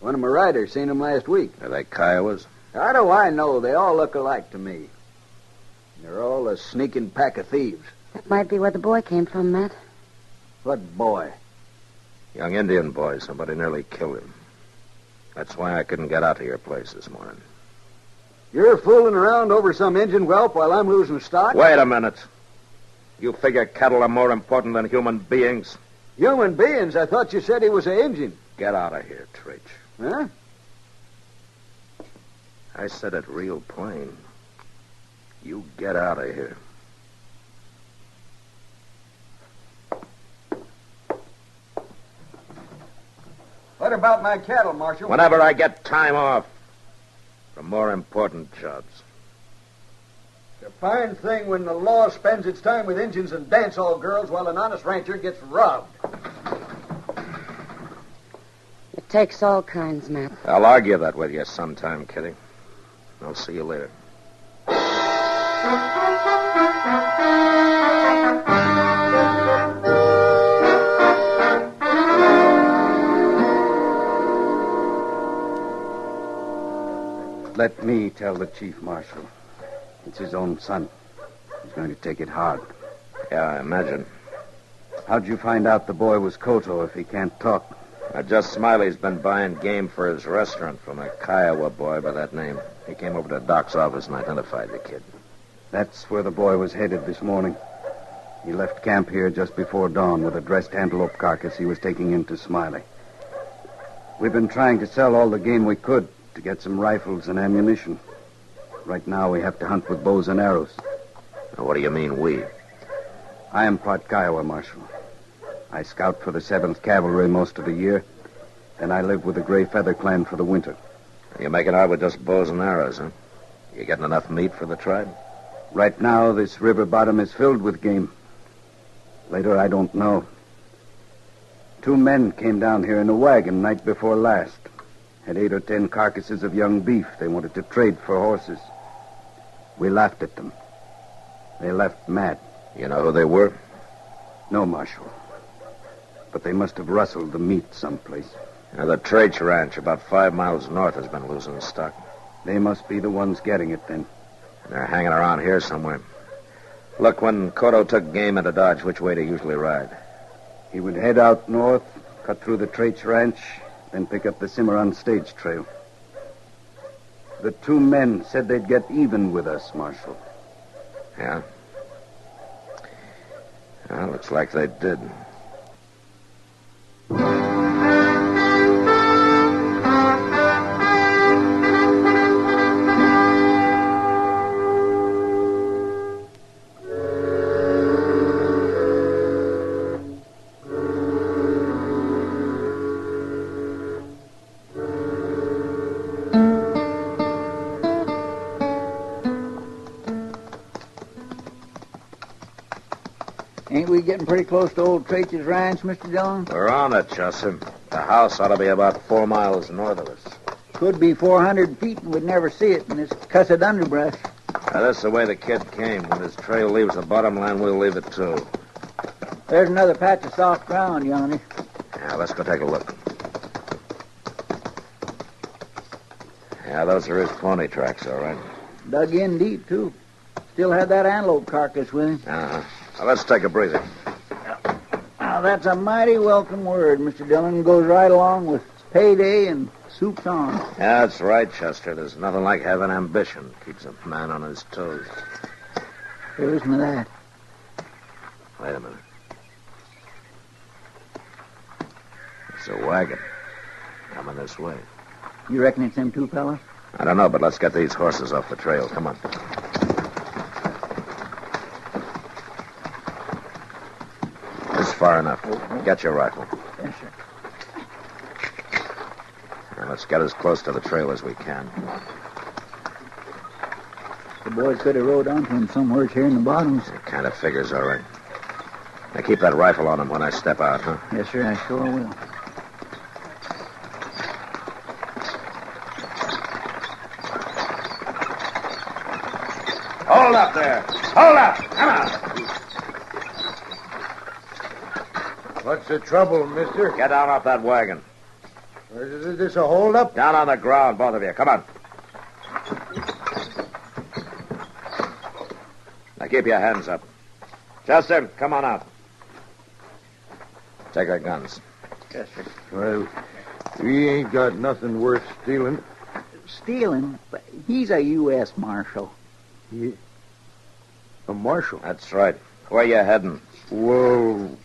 One of my riders seen them last week. Are they Kiowas? How do I know? They all look alike to me. They're all a sneaking pack of thieves. That might be where the boy came from, Matt. What boy? Young Indian boy. Somebody nearly killed him. That's why I couldn't get out to your place this morning. You're fooling around over some Injun whelp while I'm losing stock? Wait a minute. You figure cattle are more important than human beings? Human beings? I thought you said he was an Injun. Get out of here, Traich. Huh? I said it real plain. You get out of here. What about my cattle, Marshal? Whenever I get time off from more important jobs. It's a fine thing when the law spends its time with Injuns and dance-hall girls while an honest rancher gets robbed. It takes all kinds, Matt. I'll argue that with you sometime, Kitty. I'll see you later. Let me tell the chief marshal. It's his own son. He's going to take it hard. Yeah, I imagine. How'd you find out the boy was Koto if he can't talk? Just Smiley's been buying game for his restaurant from a Kiowa boy by that name. He came over to Doc's office and identified the kid. That's where the boy was headed this morning. He left camp here just before dawn with a dressed antelope carcass he was taking into Smiley. We've been trying to sell all the game we could to get some rifles and ammunition. Right now we have to hunt with bows and arrows. Now, what do you mean, we? I am part Kiowa, Marshal. I scout for the 7th Cavalry most of the year. Then I live with the Gray Feather Clan for the winter. You're making out with just bows and arrows, huh? You getting enough meat for the tribe? Right now, this river bottom is filled with game. Later, I don't know. 2 men came down here in a wagon night before last. Had 8 or 10 carcasses of young beef they wanted to trade for horses. We laughed at them. They left mad. You know who they were? No, Marshal. But they must have rustled the meat someplace. Now, the Traich Ranch, about 5 miles north, has been losing stock. They must be the ones getting it, then. They're hanging around here somewhere. Look, when Koto took game into Dodge, which way did he usually ride? He would head out north, cut through the Traich Ranch, then pick up the Cimarron stage trail. The 2 men said they'd get even with us, Marshal. Yeah? Well, looks like they did. Ain't we getting pretty close to old Traich's ranch, Mr. Dillon? We're on it, Chester. The house ought to be about 4 miles north of us. Could be 400 feet and we'd never see it in this cussed underbrush. Now, that's the way the kid came. When his trail leaves the bottom line, we'll leave it too. There's another patch of soft ground, Yoni. Yeah, let's go take a look. Yeah, those are his pony tracks, all right. Dug in deep, too. Still had that antelope carcass with him. Uh-huh. Now, let's take a breather. Now, that's a mighty welcome word, Mr. Dillon. Goes right along with payday and soup's on. Yeah, that's right, Chester. There's nothing like having ambition. Keeps a man on his toes. Hey, listen to that. Wait a minute. It's a wagon. Coming this way. You reckon it's them two fellas? I don't know, but let's get these horses off the trail. Come on. This is far enough. Get your rifle. Yes, sir. Now, let's get as close to the trail as we can. The boys could have rode onto him somewhere here in the bottoms. It kind of figures, all right. Now, keep that rifle on him when I step out, huh? Yes, sir, I sure will. Hold up there. Hold up. Come on. What's the trouble, mister? Get down off that wagon. Is this a hold-up? Down on the ground, both of you. Come on. Now, keep your hands up. Chester, come on out. Take our guns. Yes, sir. Well, we ain't got nothing worth stealing. Stealing? But he's a U.S. Marshal. A marshal? That's right. Where you heading? Well,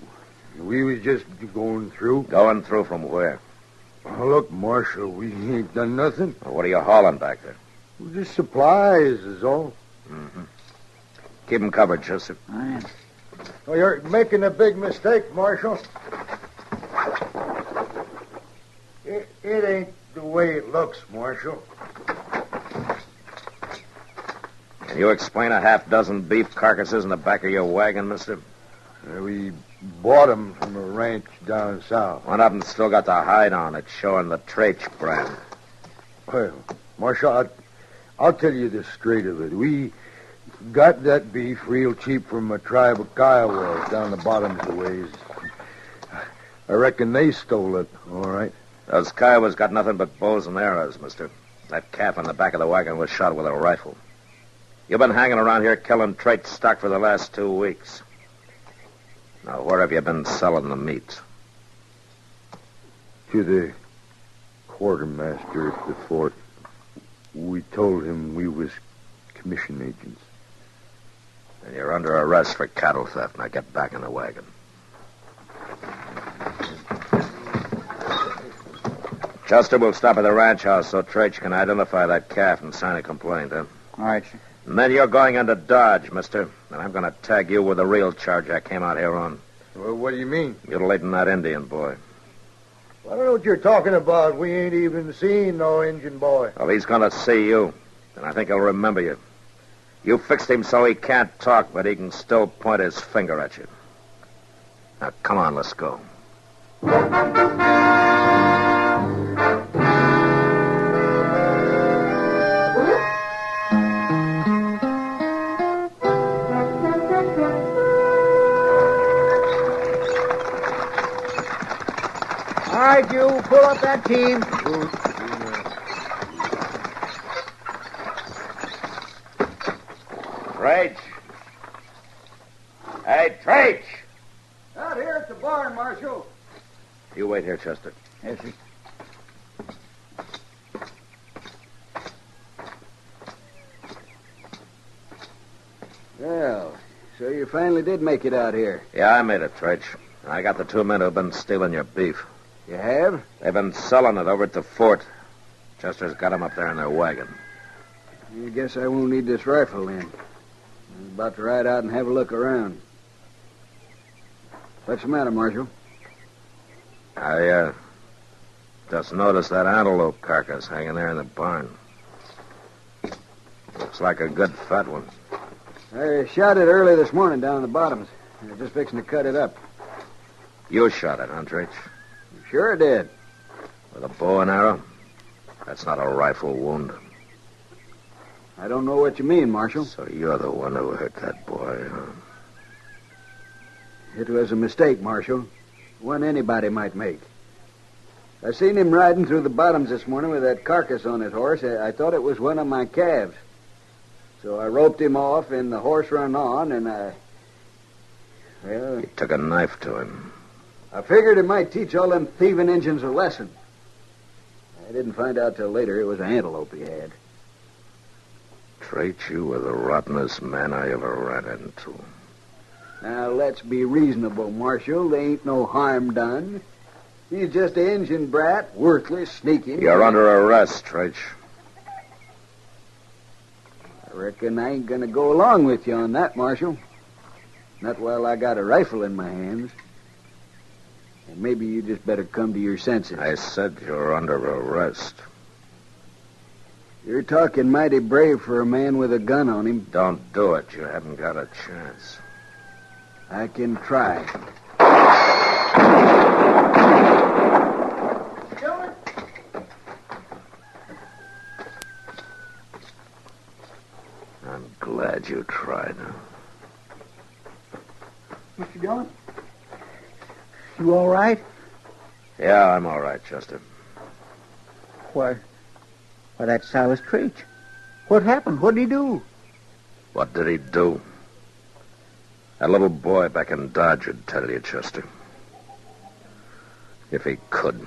we was just going through. Going through from where? Oh, look, Marshal, we ain't done nothing. Well, what are you hauling back there? Just supplies is all. Mm-hmm. Keep them covered, Chester. I am. Oh, you're making a big mistake, Marshal. It ain't the way it looks, Marshal. Can you explain a half dozen beef carcasses in the back of your wagon, mister? We bought them from a ranch down south. One of them still got the hide on it, showing the Traich brand. Well, Marshal, I'll tell you the straight of it. We got that beef real cheap from a tribe of Kiowas down the bottoms of the ways. I reckon they stole it, all right. Those Kiowas got nothing but bows and arrows, mister. That calf in the back of the wagon was shot with a rifle. You've been hanging around here killing Traich stock for the last 2 weeks. Now, where have you been selling the meat? To the quartermaster at the fort. We told him we was commission agents. And you're under arrest for cattle theft. Now get back in the wagon. Chester will stop at the ranch house so Traich can identify that calf and sign a complaint, huh? All right, sir. And then you're going into Dodge, mister. And I'm going to tag you with the real charge I came out here on. Well, what do you mean? Mutilating that Indian boy. I don't know what you're talking about. We ain't even seen no Indian boy. Well, he's going to see you. And I think he'll remember you. You fixed him so he can't talk, but he can still point his finger at you. Now, come on, let's go. All right, you, pull up that team. Traich. Hey, Traich! Out here at the barn, Marshal. You wait here, Chester. Yes, sir. Well, so you finally did make it out here. Yeah, I made it, Traich. I got the 2 men who've been stealing your beef. You have? They've been selling it over at the fort. Chester's got them up there in their wagon. I guess I won't need this rifle then. I'm about to ride out and have a look around. What's the matter, Marshal? I, just noticed that antelope carcass hanging there in the barn. Looks like a good fat one. I shot it early this morning down in the bottoms. I was just fixing to cut it up. You shot it, huh, Traich? Sure did. With a bow and arrow? That's not a rifle wound. I don't know what you mean, Marshal. So you're the one who hurt that boy, huh? It was a mistake, Marshal. One anybody might make. I seen him riding through the bottoms this morning with that carcass on his horse. I thought it was one of my calves. So I roped him off, and the horse run on, and You took a knife to him. I figured it might teach all them thieving Injuns a lesson. I didn't find out till later it was an antelope he had. Treat you were the rottenest man I ever ran into. Now, let's be reasonable, Marshal. There ain't no harm done. He's just an Injun brat, worthless, sneaking. You're under arrest, Treach. I reckon I ain't gonna go along with you on that, Marshal. Not while I got a rifle in my hands. And maybe you just better come to your senses. I said you're under arrest. You're talking mighty brave for a man with a gun on him. Don't do it. You haven't got a chance. I can try. I'm glad you tried. Mr. Dillon? You all right? Yeah, I'm all right, Chester. Why, that's Silas Treach. What happened? What did he do? What did he do? That little boy back in Dodge would tell you, Chester. If he could.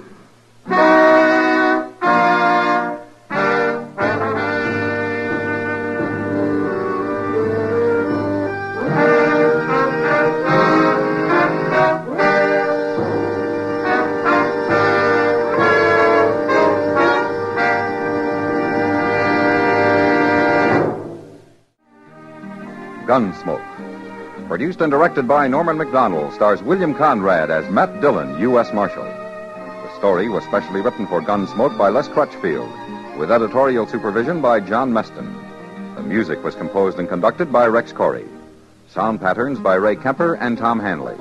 Gunsmoke. Produced and directed by Norman Macdonald, stars William Conrad as Matt Dillon, U.S. Marshal. The story was specially written for Gunsmoke by Les Crutchfield, with editorial supervision by John Meston. The music was composed and conducted by Rex Corey. Sound patterns by Ray Kemper and Tom Hanley.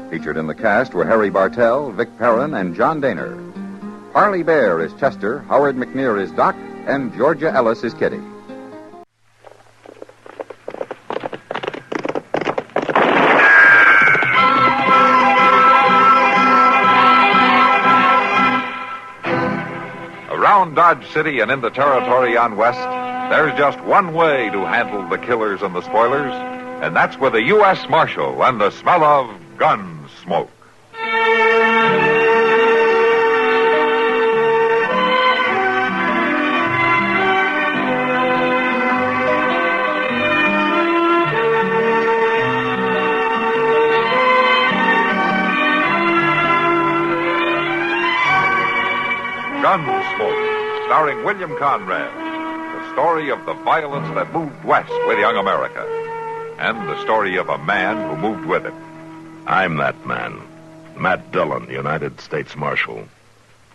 Featured in the cast were Harry Bartell, Vic Perrin, and John Daner. Parley Bear is Chester, Howard McNear is Doc, and Georgia Ellis is Kitty. Around Dodge City and in the territory on West, there's just one way to handle the killers and the spoilers, and that's with a U.S. Marshal and the smell of Gunsmoke. Gunsmoke, starring William Conrad, the story of the violence that moved west with young America, and the story of a man who moved with it. I'm that man, Matt Dillon, United States Marshal.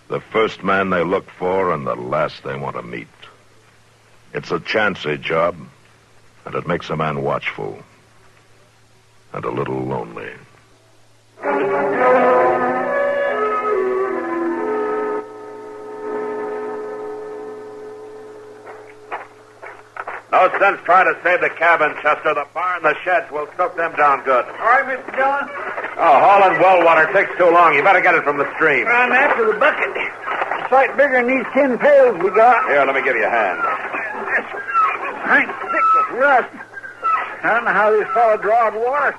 The first man they look for and the last they want to meet. It's a chancy job, and it makes a man watchful and a little lonely. No sense trying to save the cabin, Chester. The bar and the sheds will soak them down good. All right, Mr. Dillon. Oh, hauling well water takes too long. You better get it from the stream. I'm after the bucket. It's a sight bigger than these 10 pails we got. Here, let me give you a hand. I'm thick with rust. I don't know how this fellow drawed water.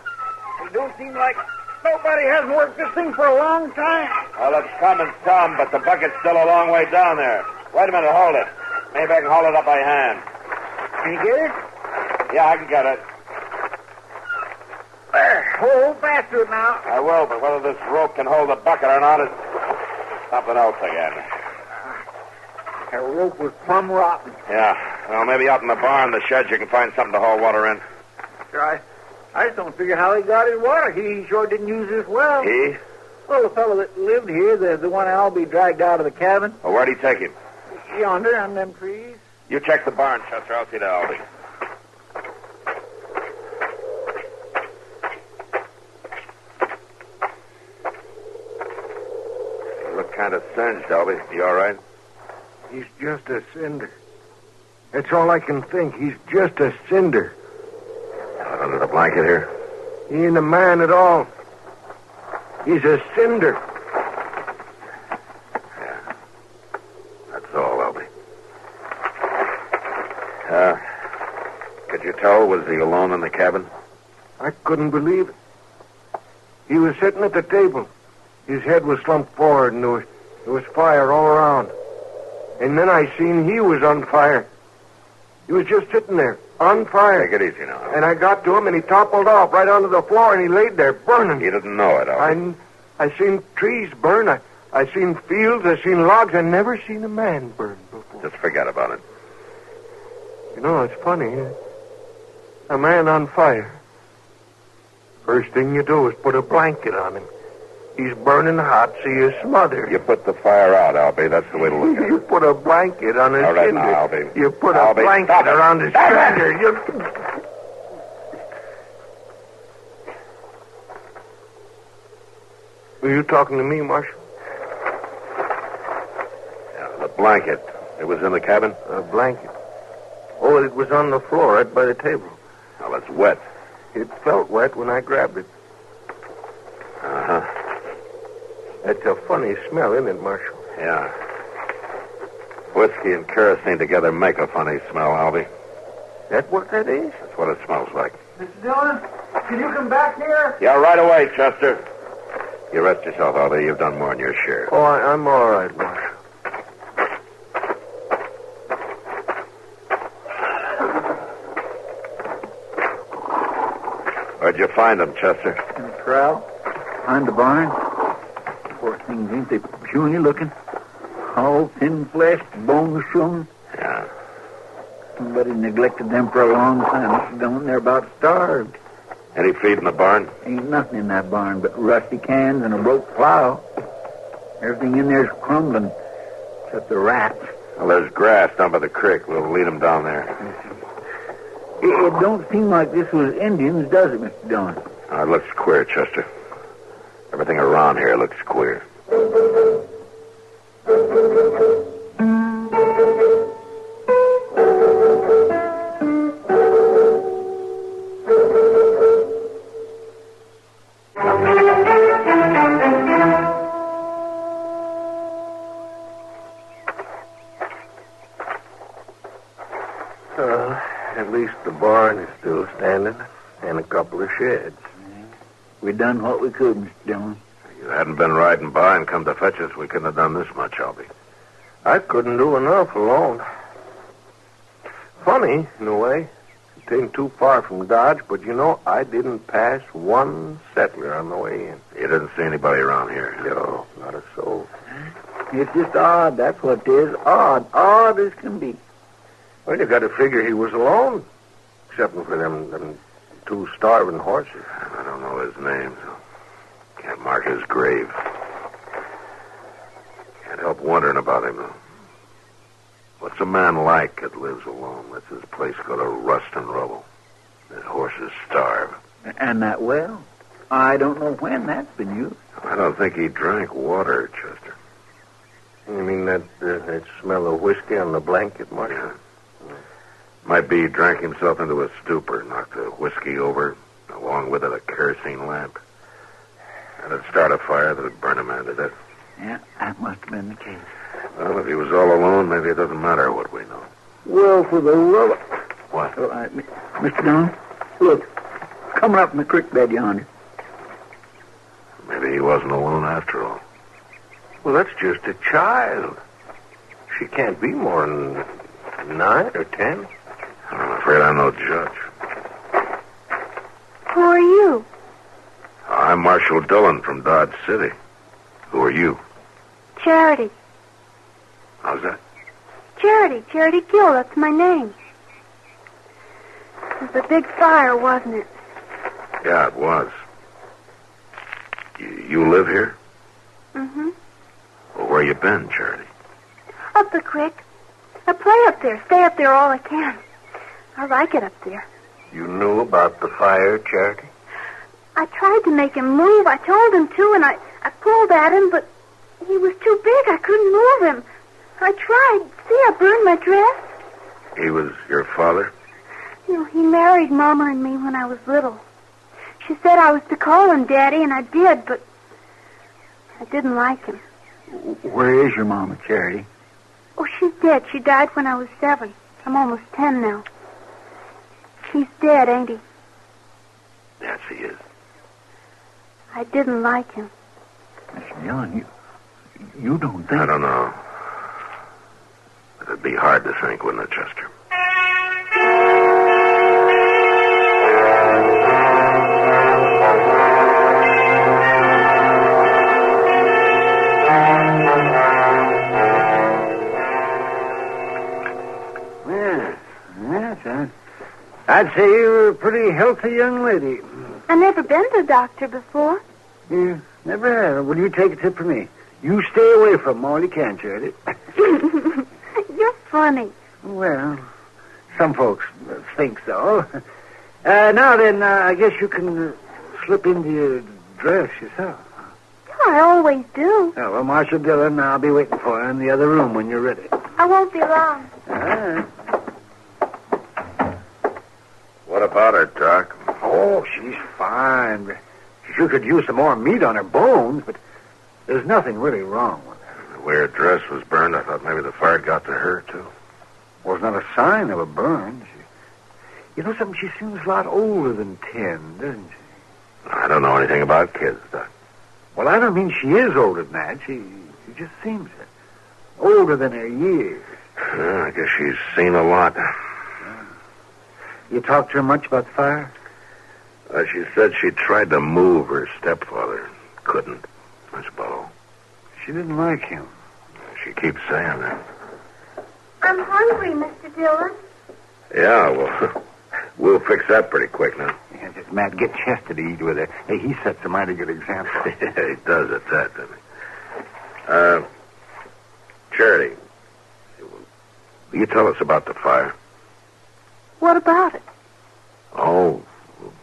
It don't seem like nobody hasn't worked this thing for a long time. Well, it's coming some, but the bucket's still a long way down there. Wait a minute, hold it. Maybe I can haul it up by hand. Can you get it? Yeah, I can get it. There, hold faster now. I will, but whether this rope can hold the bucket or not is something else again. That rope was plumb rotten. Yeah, well, maybe out in the barn, the sheds, you can find something to haul water in. Sure, I just don't figure how he got his water. He sure didn't use this well. He? Well, the fellow that lived here, the one that'll be dragged out of the cabin. Well, where'd he take him? Yonder, on them trees. You check the barn, Chester. I'll see to Albie. You look kind of singed, Albie. You all right? He's just a cinder. That's all I can think. He's just a cinder. Under the blanket here? He ain't a man at all. He's a cinder. Yeah. That's all, Albie. Could you tell, was he alone in the cabin? I couldn't believe it. He was sitting at the table. His head was slumped forward, and there was fire all around. And then I seen he was on fire. He was just sitting there, on fire. Take it easy now. And I got to him, and he toppled off right onto the floor, and he laid there burning. You didn't know it, Albie. I seen trees burn. I seen fields. I seen logs. I never seen a man burn before. Just forget about it. You know, it's funny. A man on fire. First thing you do is put a blanket on him. He's burning hot, so you smother. You put the fire out, Albie. That's the way to look at it. You put a blanket on his All right, cinder. now, Albie. You put Albie, a blanket stop it. around his Stop it. cinder. Were you talking to me, Marshal? Yeah, the blanket. It was in the cabin? A blanket. Oh, it was on the floor right by the table. Well, it's wet. It felt wet when I grabbed it. Uh-huh. That's a funny smell, isn't it, Marshal? Yeah. Whiskey and kerosene together make a funny smell, Albie. That what that is? That's what it smells like. Mr. Dillon, can you come back here? Yeah, right away, Chester. You rest yourself, Albie. You've done more than your share. Oh, I'm all right, Marshal. Where'd you find him, Chester? In the corral, behind the barn. Poor things, ain't they puny looking? All thin-fleshed, bone-shorn. Yeah. Somebody neglected them for a long time. Mr. Dillon, they're about starved. Any feed in the barn? Ain't nothing in that barn but rusty cans and a broke plow. Everything in there's crumbling, except the rats. Well, there's grass down by the creek. We'll lead them down there. It don't seem like this was Indians, does it, Mr. Dillon? It looks queer, Chester. Everything around here looks queer. At least the barn is still standing, and a couple of sheds. We done what we could, Mr. Dillon. You hadn't been riding by and come to fetch us, we couldn't have done this much, Albie. I couldn't do enough alone. Funny, in a way. It ain't too far from Dodge, but you know, I didn't pass one settler on the way in. You didn't see anybody around here? No, not a soul. It's just odd, that's what it is. Odd as can be. Well, you got to figure he was alone, except for them two starving horses. I don't know his name, so can't mark his grave. Can't help wondering about him, though. What's a man like that lives alone, lets his place go to rust and rubble, his horses starve? And that well? I don't know when that's been used. I don't think he drank water, Chester. You mean that smell of whiskey on the blanket, Mark? Yeah. Might be he drank himself into a stupor, knocked the whiskey over, along with it a kerosene lamp. And it'd start a fire that'd burn a man to death. Yeah, that must have been the case. Well, if he was all alone, maybe it doesn't matter what we know. Well, for the love of... What? Mr. Dillon, look. Coming up in the creek bed yonder. Maybe he wasn't alone after all. Well, that's just a child. She can't be more than 9 or 10. I'm afraid I'm no judge. Who are you? I'm Marshal Dillon from Dodge City. Who are you? Charity. How's that? Charity Gill, that's my name. It was a big fire, wasn't it? Yeah, it was. You live here? Mm-hmm. Well, where you been, Charity? Up the creek. I play up there, stay up there all I can. I like it up there. You knew about the fire, Charity? I tried to make him move. I told him to, and I pulled at him, but he was too big. I couldn't move him. I tried. See, I burned my dress. He was your father? You know, he married Mama and me when I was little. She said I was to call him, Daddy, and I did, but I didn't like him. Where is your mama, Charity? Oh, she's dead. She died when I was 7. I'm almost 10 now. He's dead, ain't he? Yes, he is. I didn't like him. Miss Dillon, you don't think... I don't know. But it'd be hard to think, wouldn't it, Chester? Yes. I'd say you're a pretty healthy young lady. I've never been to a doctor before. You never have. Well, you take a tip from me. You stay away from him all you can, Charity. You're funny. Well, some folks think so. Now then, I guess you can slip into your dress yourself. I always do. Oh, well, Marshal Dillon, I'll be waiting for you in the other room when you're ready. I won't be long. All right. What about her, Doc? Oh, she's fine. She sure could use some more meat on her bones, but there's nothing really wrong with her. The way her dress was burned, I thought maybe the fire got to her, too. Well, it's not a sign of a burn. You know something? She seems a lot older than 10, doesn't she? I don't know anything about kids, Doc. Well, I don't mean she is older than that. She just seems it. Older than her years. I guess she's seen a lot. You talked to her much about the fire? She said she tried to move her stepfather. Couldn't, I suppose. She didn't like him. She keeps saying that. I'm hungry, Mr. Dillon. Yeah, well, we'll fix that pretty quick now. Yeah, just Matt, get Chester to eat with her. Hey, he sets a mighty good example. Yeah, he does at that, doesn't he? Charity, will you tell us about the fire? What about it? Oh,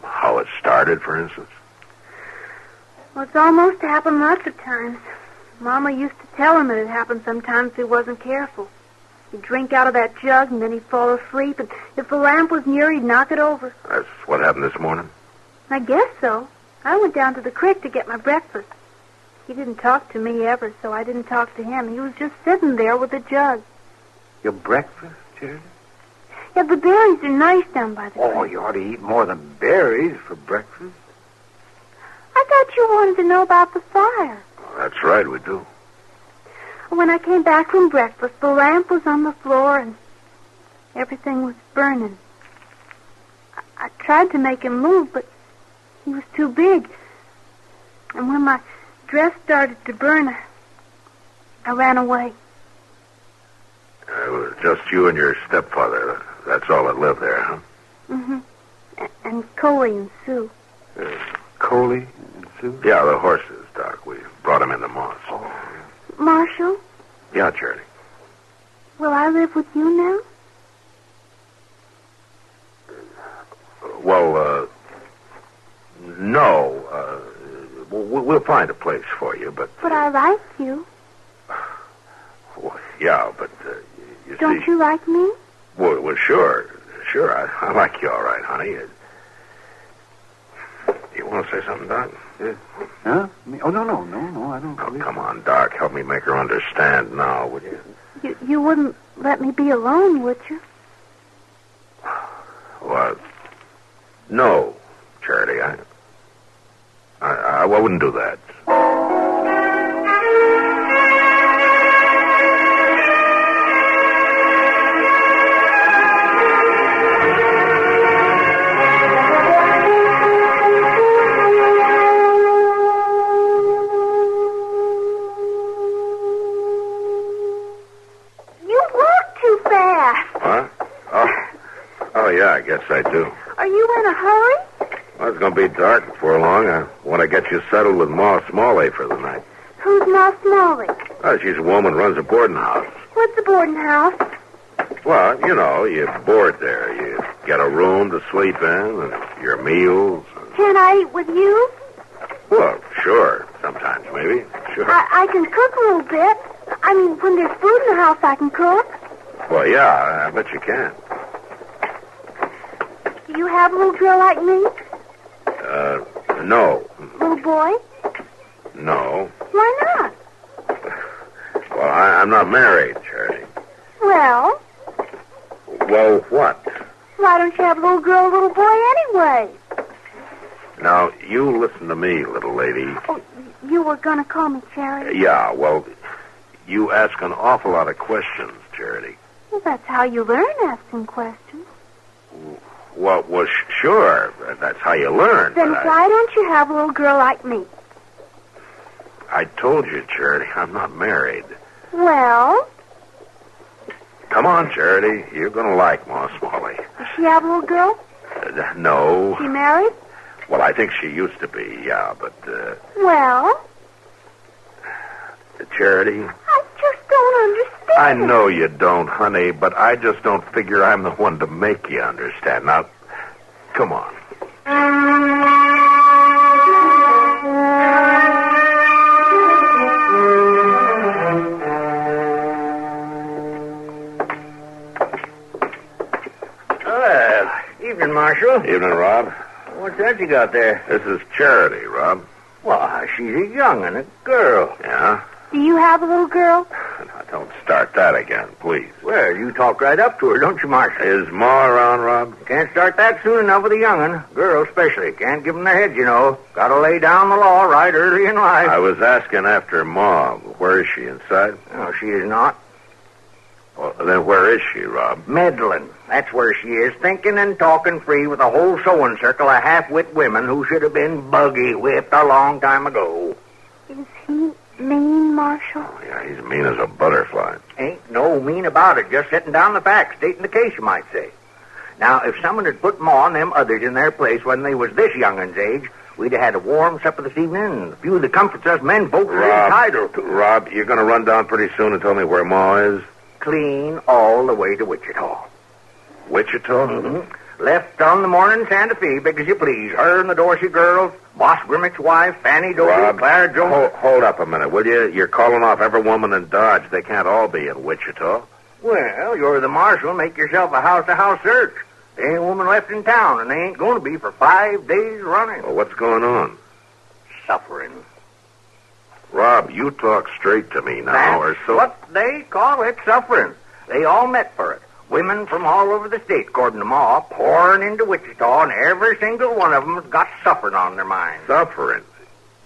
how it started, for instance? Well, it's almost happened lots of times. Mama used to tell him that it happened sometimes if he wasn't careful. He'd drink out of that jug, and then he'd fall asleep, and if the lamp was near, he'd knock it over. That's what happened this morning? I guess so. I went down to the creek to get my breakfast. He didn't talk to me ever, so I didn't talk to him. He was just sitting there with the jug. Your breakfast, Charity? Yeah, the berries are nice down by the creek. Oh, you ought to eat more than berries for breakfast. I thought you wanted to know about the fire. Oh, that's right, we do. When I came back from breakfast, the lamp was on the floor and everything was burning. I tried to make him move, but he was too big. And when my dress started to burn, I ran away. It was just you and your stepfather. That's all that lived there, huh? Mm-hmm. And Coley and Sue. Coley and Sue? Yeah, the horses, Doc. We brought them in the moss. Marshal? Yeah, Charity. Will I live with you now? Well, no. We'll find a place for you, but... But I like you. Well, yeah, but you Don't see... you like me? Well, sure. Sure, I like you all right, honey. You want to say something, Doc? Huh? Oh, no, I don't. Oh, come on, Doc. Help me make her understand now, would you? You wouldn't let me be alone, would you? Well, no, Charity. I wouldn't do that. Yeah, I guess I do. Are you in a hurry? Well, it's going to be dark before long. I want to get you settled with Ma Smalley for the night. Who's Ma Smalley? Oh, she's a woman who runs a boarding house. What's a boarding house? Well, you know, you board there. You get a room to sleep in and your meals. Can I eat with you? Well, sure. Sometimes, maybe. Sure. I can cook a little bit. I mean, when there's food in the house, I can cook. Well, yeah, I bet you can. Do you have a little drill like me? No. Little boy? No. Why not? Well, I'm not married, Charity. Well, Well, what? why don't you have a little girl, little boy anyway? Now, you listen to me, little lady. Oh, you were going to call me Charity? Yeah, well, you ask an awful lot of questions, Charity. Well, that's how you learn asking questions. Well, sure. That's how you learn. Then but why don't you have a little girl like me? I told you, Charity, I'm not married. Well, Come on, Charity. You're going to like Ma Smalley. does she have a little girl? No. She married? Well, I think she used to be, yeah, but, Well, Charity, I just don't understand. I know you don't, honey, but I just don't figure I'm the one to make you understand. Now, come on. Evening, Marshal. Evening, Rob. What's that you got there? This is Charity, Rob. Why, she's a young'un, a girl. Yeah? Do you have a little girl? Now, don't start that again, please. Well, you talk right up to her, don't you, Marshal? Is Ma around, Rob? Can't start that soon enough with a young'un. Girls especially. Can't give them their head, you know. Gotta lay down the law right early in life. I was asking after Ma. Where is she, inside? No, she is not. Well, then where is she, Rob? Meddling. That's where she is, thinking and talking free with a whole sewing circle of half-wit women who should have been buggy-whipped a long time ago. Is he mean, Marshal? Oh, yeah, he's mean as a butterfly. Ain't no mean about it, just setting down the facts, stating the case, you might say. Now, if someone had put Ma and them others in their place when they was this young'un's age, we'd have had a warm supper this evening and a few of the comforts us men folks are entitled to. Rob, you're going to run down pretty soon and tell me where Ma is? Clean all the way to Wichita. Wichita? Mm-hmm. Left on the morning Santa Fe, big as you please. Her and the Dorsey girls, Boss Grimmick's wife, Fanny Doty, Rob, Clara Jones. Hold up a minute, will you? You're calling off every woman in Dodge. They can't all be in Wichita. Well, you're the marshal. Make yourself a house-to-house search. There ain't a woman left in town, and they ain't going to be for 5 days running. Well, what's going on? Suffering. Rob, you talk straight to me now, or so... What they call it, suffering. They all met for it. Women from all over the state, according to Ma, pouring into Wichita, and every single one of them's got suffering on their minds. Suffering?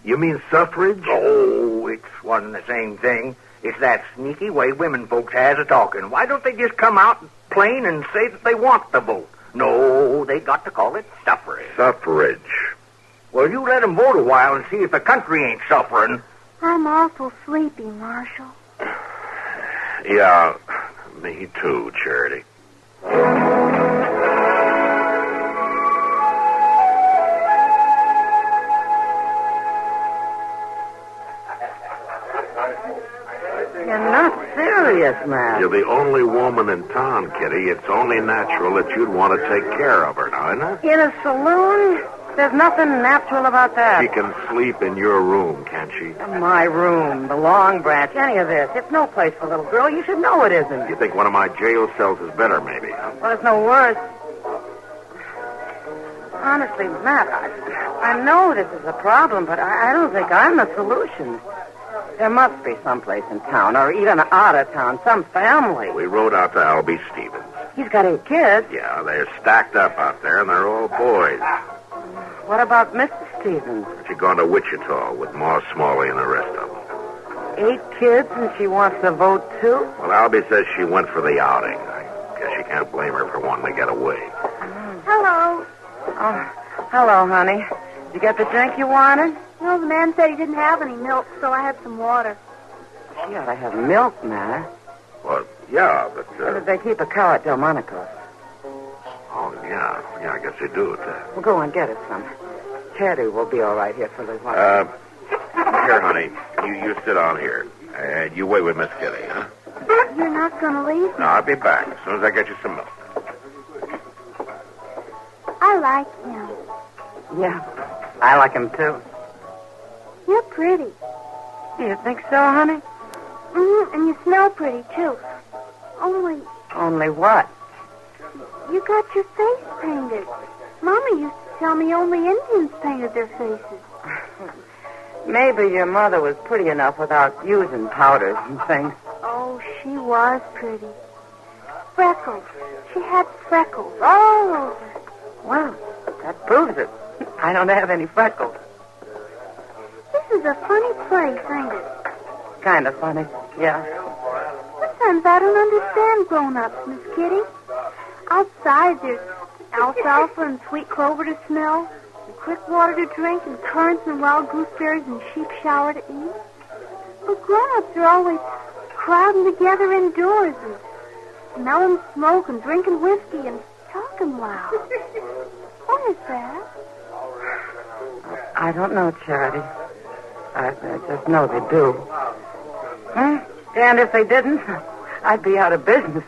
You mean suffrage? Oh, it's one and the same thing. It's that sneaky way women folks has of talking. Why don't they just come out plain and say that they want the vote? No, they got to call it suffrage. Suffrage. Well, you let them vote a while and see if the country ain't suffering. I'm awful sleepy, Marshal. Yeah, me too, Charity. You're not serious, man. You're the only woman in town, Kitty. It's only natural that you'd want to take care of her now, isn't it? In a saloon? There's nothing natural about that. She can sleep in your room, can't she? My room, the Long Branch, any of this. It's no place for a little girl. You should know it isn't. You think one of my jail cells is better, maybe, huh? Well, it's no worse. Honestly, Matt, I know this is a problem, but I don't think I'm the solution. There must be someplace in town, or even out of town, some family. We rode out to Albie Stevens. He's got 8 kids. Yeah, they're stacked up out there, and they're all boys. What about Mrs. Stevens? She's gone to Wichita with Ma Smalley and the rest of them. 8 kids, and she wants to vote, too? Well, Albie says she went for the outing. I guess you can't blame her for wanting to get away. Hello. Oh, hello, honey. Did you get the drink you wanted? No, the man said he didn't have any milk, so I had some water. She ought to have milk, Matt. Well, yeah, but... They keep a cow at Delmonico's. Oh, yeah. Yeah, I guess they do. Well, go and get us some. Teddy will be all right here for a little while. Here, honey. You sit down here. And you wait with Miss Kitty, huh? You're not going to leave? No, I'll be back as soon as I get you some milk. I like him. Yeah, I like him, too. You're pretty. You think so, honey? Mm-hmm, and you smell pretty, too. Only what? you got your face painted. Mama used to tell me only Indians painted their faces. Maybe your mother was pretty enough without using powders and things. Oh, she was pretty. Freckles. She had freckles all over. Well, that proves it. I don't have any freckles. This is a funny place, ain't it? Kind of funny, yeah. Sometimes I don't understand grown-ups, Miss Kitty. Outside, there's alfalfa and sweet clover to smell, and quick water to drink, and currants and wild gooseberries and sheep shower to eat. But grown-ups are always crowding together indoors and smelling smoke and drinking whiskey and talking loud. What is that? I don't know, Charity. I just know they do. And if they didn't, I'd be out of business.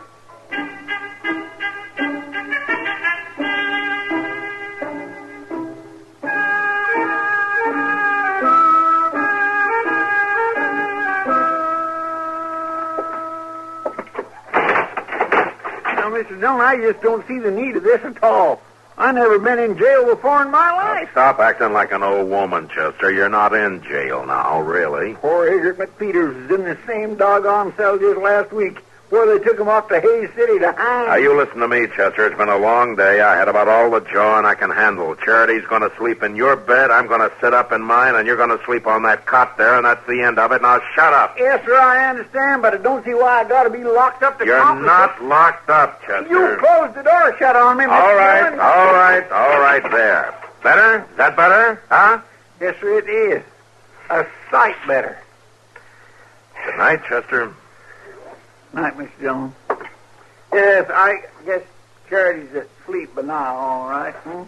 Now, Mr. Dillon, I just don't see the need of this at all. I never been in jail before in my life. Now, stop acting like an old woman, Chester. You're not in jail now, really. Poor Igert McPeters was in the same doggone cell just last week before they took him off to Hayes City to hang. Now, you listen to me, Chester. It's been a long day. I had about all the jawing I can handle. Charity's going to sleep in your bed. I'm going to sit up in mine, and you're going to sleep on that cot there, and that's the end of it. Now, shut up. Yes, sir, I understand, but I don't see why I got to be locked up to You're accomplish not locked up, Chester. You closed the door shut on me, Mr. All Dillon. right, there. Better? Is that better? Huh? Yes, sir, it is. A sight better. Good night, Chester. Night, Mr. Dillon. Yes, I guess Charity's asleep by now, all right. Now,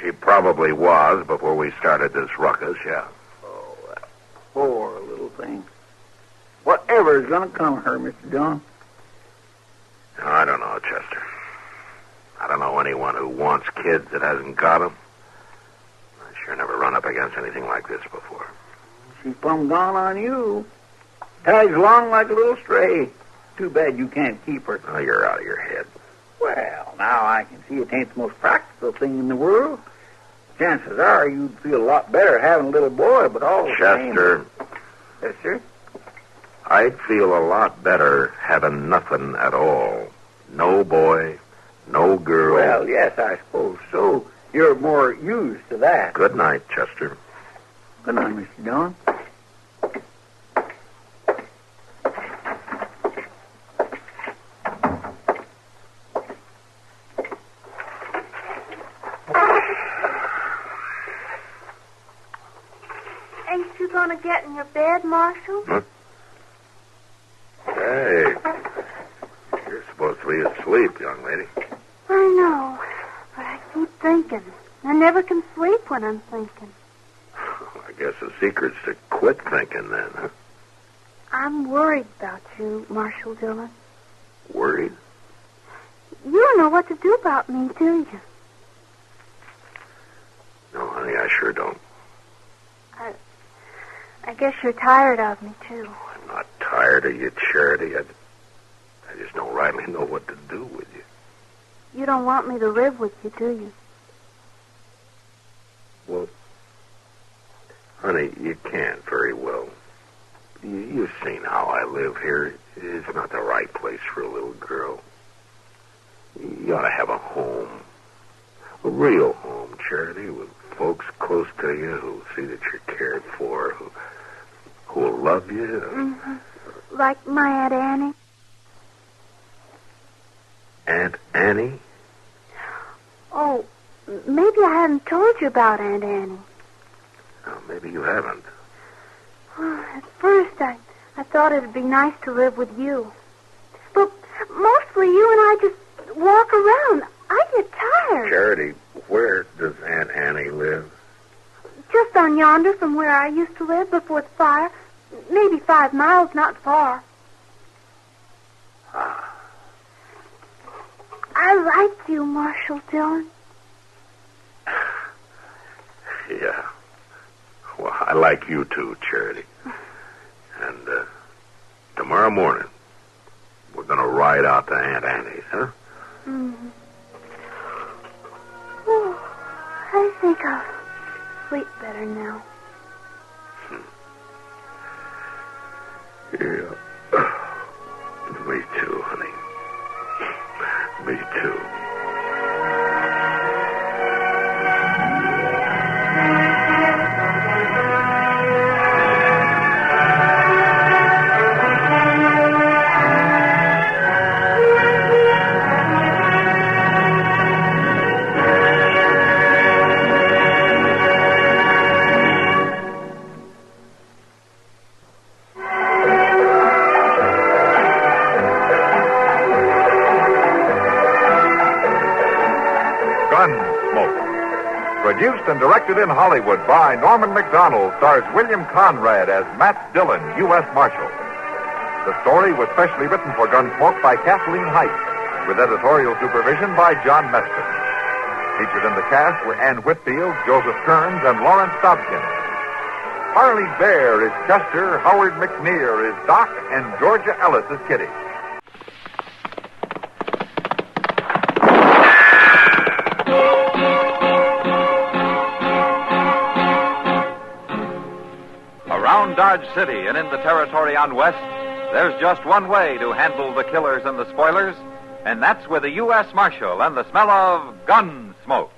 she probably was before we started this ruckus, yeah. Oh, that poor little thing. Whatever is going to come of her, Mr. Dillon? No, I don't know, Chester. I don't know anyone who wants kids that hasn't got them. I sure never run up against anything like this before. She's plumb gone on you. Tags along like a little stray. Too bad you can't keep her. Oh, you're out of your head. Well, now I can see it ain't the most practical thing in the world. Chances are you'd feel a lot better having a little boy, but all the same... Chester. Yes, sir? I'd feel a lot better having nothing at all. No boy, no girl. Well, yes, I suppose so. You're more used to that. Good night, Chester. Good night, Mr. Dillon. Ain't you gonna get in your bed, Marshal? Huh? Hey, you're supposed to be asleep, young lady. I know, but I keep thinking. I never can sleep when I'm thinking. I guess the secret's to quit thinking then, huh? I'm worried about you, Marshal Dillon. Worried? You don't know what to do about me, do you? No, honey, I sure don't. I guess you're tired of me, too. I'm not tired of you, Charity. I just don't rightly know what to do with you. You don't want me to live with you, do you? Well, honey, you can't very well. You've seen how I live here. It's not the right place for a little girl. You ought to have a home. A real home, Charity, with folks close to you who'll see that you're cared for, who'll love you. Mm-hmm. Like my Aunt Annie. Aunt Annie? Oh, maybe I haven't told you about Aunt Annie. Oh, maybe you haven't. At first, I thought it'd be nice to live with you. But mostly you and I just walk around. I get tired. Charity, where does Aunt Annie live? Just on yonder from where I used to live before the fire. Maybe 5 miles, not far. I like you, Marshal Dillon. Yeah. Well, I like you too, Charity. And tomorrow morning, we're going to ride out to Aunt Annie's, huh? Mm-hmm. think I'll sleep better now. Yeah. Me too, honey. Me too. Gunsmoke. Produced and directed in Hollywood by Norman Macdonald, stars William Conrad as Matt Dillon, U.S. Marshal. The story was specially written for Gunsmoke by Kathleen Height, with editorial supervision by John Meston. Featured in the cast were Ann Whitfield, Joseph Kearns, and Lawrence Dobkin. Harley Bear is Chester, Howard McNear is Doc, and Georgia Ellis is Kitty. Around Dodge City and in the territory on West, there's just one way to handle the killers and the spoilers, and that's with a U.S. Marshal and the smell of Gunsmoke.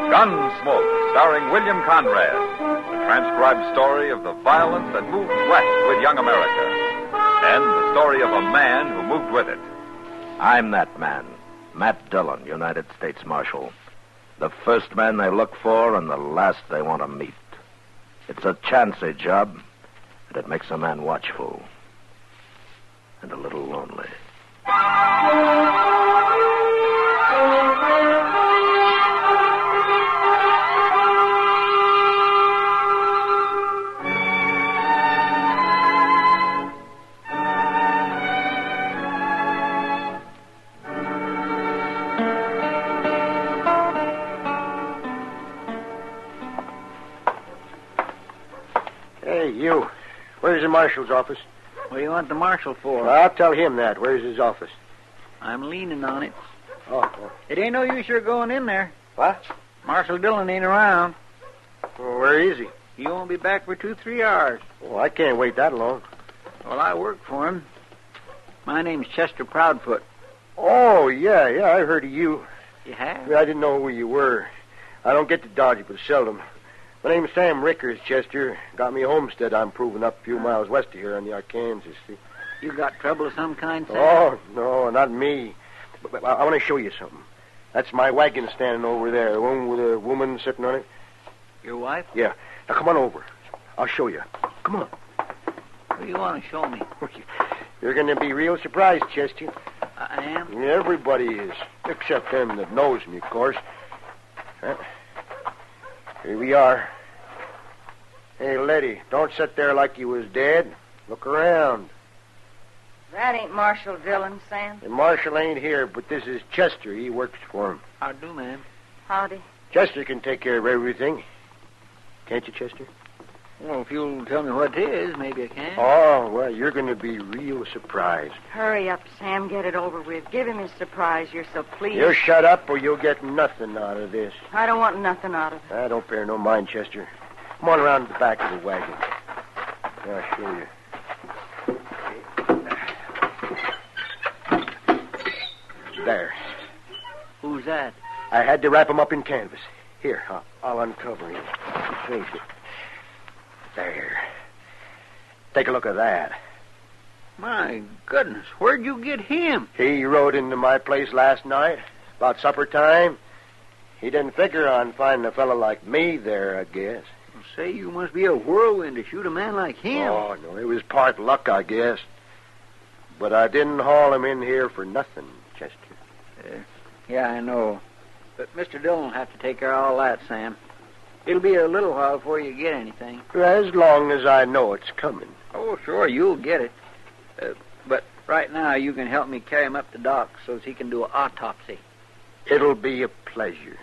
Gunsmoke, starring William Conrad, a transcribed story of the violence that moved west with young America, and the story of a man who moved with it. I'm that man, Matt Dillon, United States Marshal. The first man they look for and the last they want to meet. It's a chancy job, and it makes a man watchful and a little lonely. Hey, you. Where's the marshal's office? What do you want the marshal for? Well, I'll tell him that. Where's his office? I'm leaning on it. Oh. It ain't no use you're going in there. What? Marshal Dillon ain't around. Well, where is he? He won't be back for 2-3 hours. Oh, I can't wait that long. Well, I work for him. My name's Chester Proudfoot. Oh, yeah, I heard of you. You have? I didn't know who you were. I don't get to Dodge but seldom. My name's Sam Rickers, Chester. Got me a homestead I'm proving up a few miles west of here on the Arkansas. See? You got trouble of some kind, Sam? Oh, no, not me. But I want to show you something. That's my wagon standing over there, the one with a woman sitting on it. Your wife? Yeah. Now, come on over. I'll show you. Come on. What do you want to show me? You're going to be real surprised, Chester. I am? Everybody is, except them that knows me, of course. Here we are. Hey, lady, don't sit there like you was dead. Look around. That ain't Marshal Dillon, Sam. The marshal ain't here, but this is Chester. He works for him. How do, ma'am? Howdy. Chester can take care of everything. Can't you, Chester? Well, if you'll tell me what it is, maybe I can. Oh, well, you're going to be real surprised. Hurry up, Sam. Get it over with. Give him his surprise. You're so pleased. You shut up or you'll get nothing out of this. I don't want nothing out of it. I don't bear no mind, Chester. Come on around to the back of the wagon. I'll show you. There. Who's that? I had to wrap him up in canvas. Here, I'll uncover him. Face it. There. Take a look at that. My goodness, where'd you get him? He rode into my place last night, about supper time. He didn't figure on finding a fellow like me there, I guess. Well, say, you must be a whirlwind to shoot a man like him. Oh, no, it was part luck, I guess. But I didn't haul him in here for nothing, Chester. Yeah, I know. But Mr. Dillon will have to take care of all that, Sam. It'll be a little while before you get anything. As long as I know it's coming. Oh, sure, you'll get it. But right now, you can help me carry him up to Doc so he can do an autopsy. It'll be a pleasure.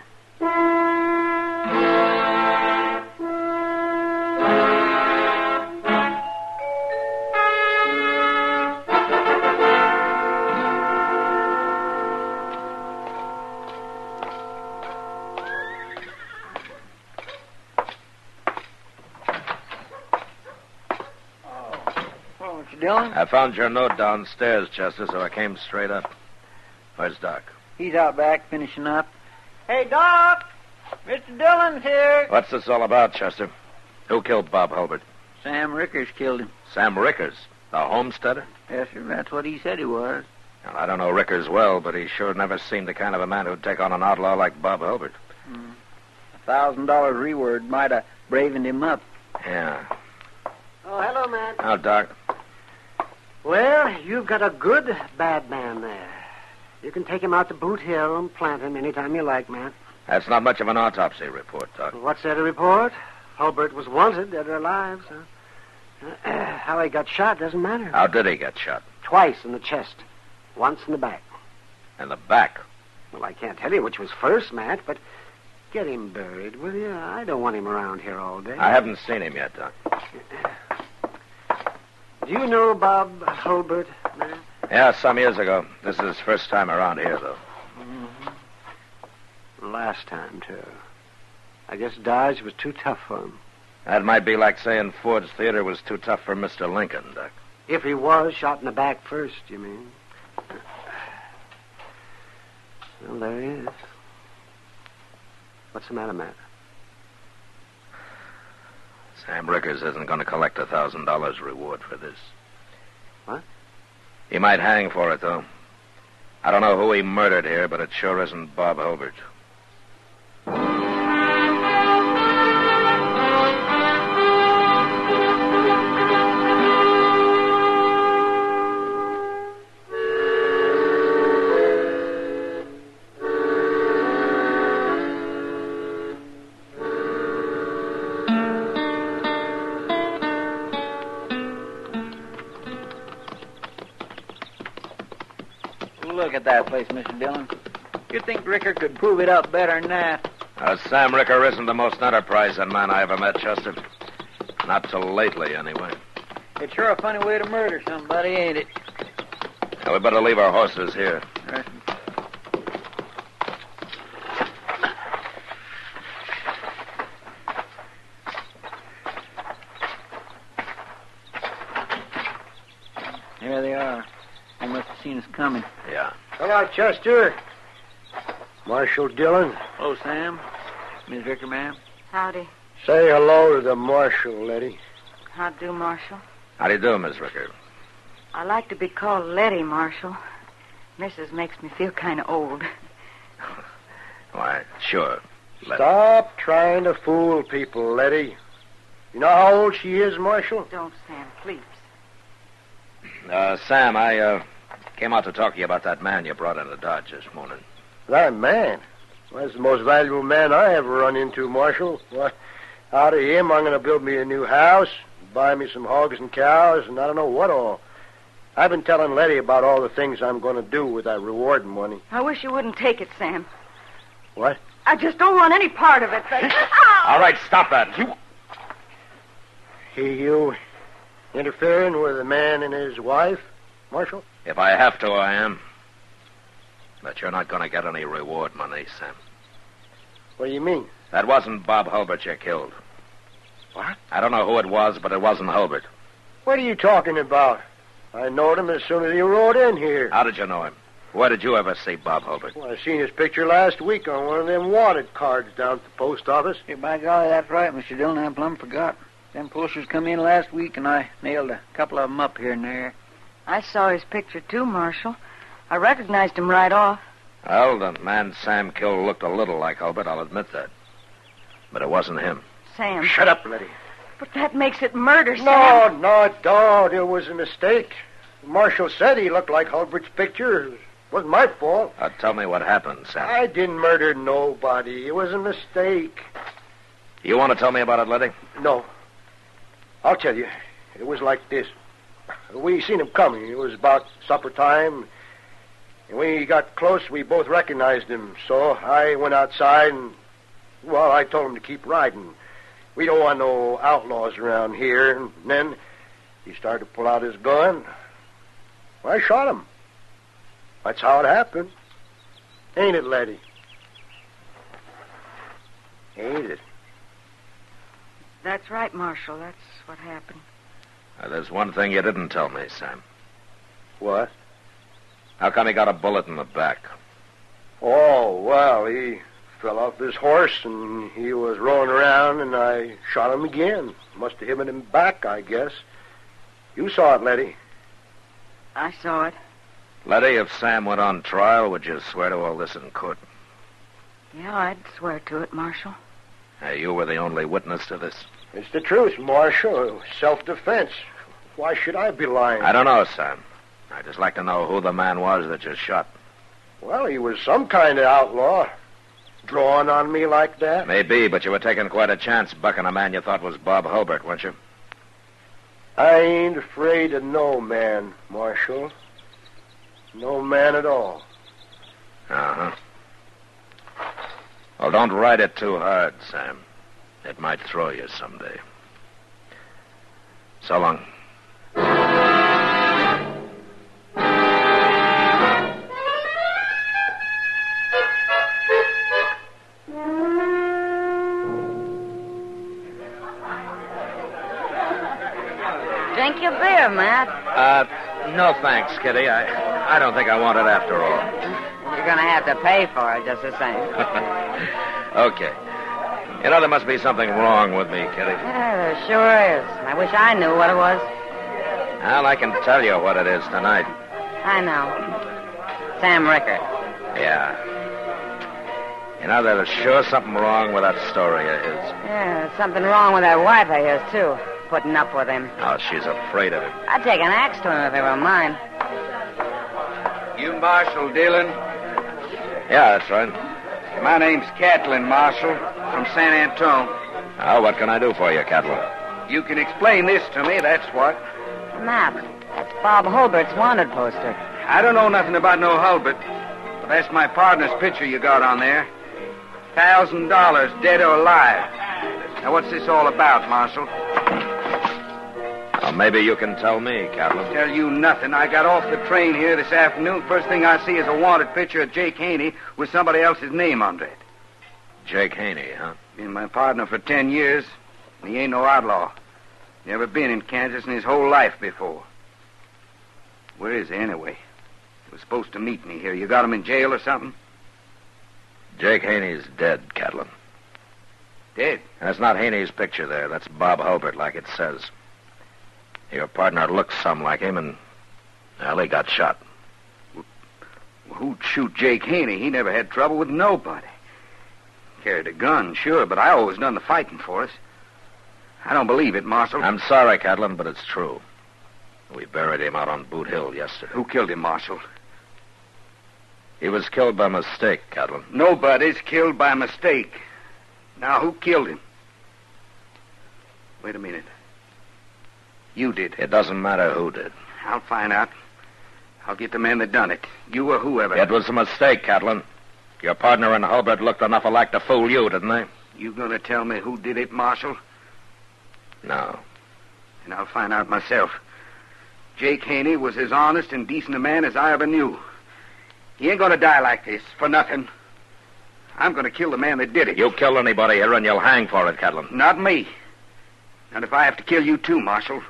Dillon? I found your note downstairs, Chester, so I came straight up. Where's Doc? He's out back finishing up. Hey, Doc! Mr. Dillon's here. What's this all about, Chester? Who killed Bob Hulbert? Sam Rickers killed him. Sam Rickers? The homesteader? Yes, sir. That's what he said he was. Well, I don't know Rickers well, but he sure never seemed the kind of a man who'd take on an outlaw like Bob Hulbert. $1,000 reward might have bravened him up. Yeah. Oh, hello, Matt. Oh, Doc. Well, you've got a good bad man there. You can take him out to Boot Hill and plant him anytime you like, Matt. That's not much of an autopsy report, Doc. What's there to report? Hulbert was wanted, dead or alive, so... how he got shot doesn't matter. How did he get shot? Twice in the chest. Once in the back. In the back? Well, I can't tell you which was first, Matt, but get him buried, will you? I don't want him around here all day. I haven't seen him yet, Doc. Do you know Bob Hulbert, Matt? Yeah, some years ago. This is his first time around here, though. Last time, too. I guess Dodge was too tough for him. That might be like saying Ford's Theater was too tough for Mr. Lincoln, Doc. If he was shot in the back first, you mean? Well, there he is. What's the matter, Matt? Sam Rickers isn't going to collect $1,000 reward for this. What? He might hang for it, though. I don't know who he murdered here, but it sure isn't Bob Hulbert. Look at that place, Mr. Dillon. You'd think Ricker could prove it up better than that. Sam Ricker isn't the most enterprising man I ever met, Chester. Not till lately, anyway. It's sure a funny way to murder somebody, ain't it? Now, we better leave our horses here. Right. There they are. They must have seen us coming. Yeah. Hello, Chester. Marshal Dillon. Hello, Sam. Miss Ricker, ma'am. Howdy. Say hello to the Marshal, Letty. How do, Marshal? How do you do, Miss Ricker? I like to be called Letty, Marshal. Mrs. makes me feel kind of old. Why, sure. Stop trying to fool people, Letty. You know how old she is, Marshal? Don't, Sam, please. Sam, I came out to talk to you about that man you brought into Dodge this morning. That man? Well, that's the most valuable man I ever run into, Marshal. Well, out of him, I'm going to build me a new house, buy me some hogs and cows, and I don't know what all. I've been telling Letty about all the things I'm going to do with that reward money. I wish you wouldn't take it, Sam. What? I just don't want any part of it. All right, stop that. You interfering with a man and his wife, Marshal? If I have to, I am. But you're not going to get any reward money, Sam. What do you mean? That wasn't Bob Hulbert you killed. What? I don't know who it was, but it wasn't Hulbert. What are you talking about? I knowed him as soon as he rode in here. How did you know him? Where did you ever see Bob Hulbert? Well, I seen his picture last week on one of them wanted cards down at the post office. Hey, by golly, that's right, Mr. Dillon. I plumb forgot. Them posters come in last week, and I nailed a couple of them up here and there. I saw his picture, too, Marshal. I recognized him right off. Well, the man Sam killed looked a little like Hulbert, I'll admit that. But it wasn't him. Sam. Shut up, Letty. But that makes it murder, Sam. No, it don't. It was a mistake. The Marshal said he looked like Hulbert's picture. It wasn't my fault. Tell me what happened, Sam. I didn't murder nobody. It was a mistake. You want to tell me about it, Letty? No. I'll tell you. It was like this. We seen him coming. It was about supper time. And when he got close, we both recognized him. So I went outside and, well, I told him to keep riding. We don't want no outlaws around here. And then he started to pull out his gun. Well, I shot him. That's how it happened. Ain't it, Letty? Ain't it? That's right, Marshal. That's what happened. There's one thing you didn't tell me, Sam. What? How come he got a bullet in the back? Oh, well, he fell off his horse, and he was rolling around, and I shot him again. Must have hit him in the back, I guess. You saw it, Letty. I saw it. Letty, if Sam went on trial, would you swear to all this in court? Yeah, I'd swear to it, Marshal. You were the only witness to this? It's the truth, Marshal. Self-defense. Why should I be lying? I don't know, Sam. I'd just like to know who the man was that you shot. Well, he was some kind of outlaw. Drawing on me like that? Maybe, but you were taking quite a chance bucking a man you thought was Bob Hulbert, weren't you? I ain't afraid of no man, Marshal. No man at all. Uh-huh. Well, don't ride it too hard, Sam. It might throw you someday. So long. Drink your beer, Matt. No thanks, Kitty. I don't think I want it after all. You're going to have to pay for it just the same. Okay. You know, there must be something wrong with me, Kitty. Yeah, there sure is. I wish I knew what it was. Well, I can tell you what it is tonight. I know. Sam Rickard. Yeah. You know, there's sure something wrong with that story of his. Yeah, there's something wrong with that wife of his, too. Putting up with him. Oh, she's afraid of him. I'd take an axe to him if it were mine. You Marshal Dillon? Yeah, that's right. My name's Catlin, Marshal, from San Antone. Oh, what can I do for you, Catlin? You can explain this to me, that's what. Map. That's Bob Hulbert's wanted poster. I don't know nothing about no Hulbert, but that's my partner's picture you got on there. $1,000, dead or alive. Now, what's this all about, Marshal? Well, maybe you can tell me, Catlin. Tell you nothing. I got off the train here this afternoon. First thing I see is a wanted picture of Jake Haney with somebody else's name under it. Jake Haney, huh? Been my partner for 10 years, and he ain't no outlaw. Never been in Kansas in his whole life before. Where is he, anyway? He was supposed to meet me here. You got him in jail or something? Jake Haney's dead, Catlin. Dead? That's not Haney's picture there. That's Bob Hulbert, like it says. Your partner looks some like him, and, well, he got shot. Well, who'd shoot Jake Haney? He never had trouble with nobody. Carried a gun, sure, but I always done the fighting for us. I don't believe it, Marshal. I'm sorry, Catlin, but it's true. We buried him out on Boot Hill yesterday. Who killed him, Marshal? He was killed by mistake, Catlin. Nobody's killed by mistake. Now, who killed him? Wait a minute. You did. It doesn't matter who did. I'll find out. I'll get the man that done it. You or whoever. It was a mistake, Catlin. Your partner and Hulbert looked enough alike to fool you, didn't they? You gonna tell me who did it, Marshal? No. And I'll find out myself. Jake Haney was as honest and decent a man as I ever knew. He ain't gonna die like this, for nothing. I'm gonna kill the man that did it. You kill anybody here and you'll hang for it, Catlin. Not me. Not if I have to kill you too, Marshal.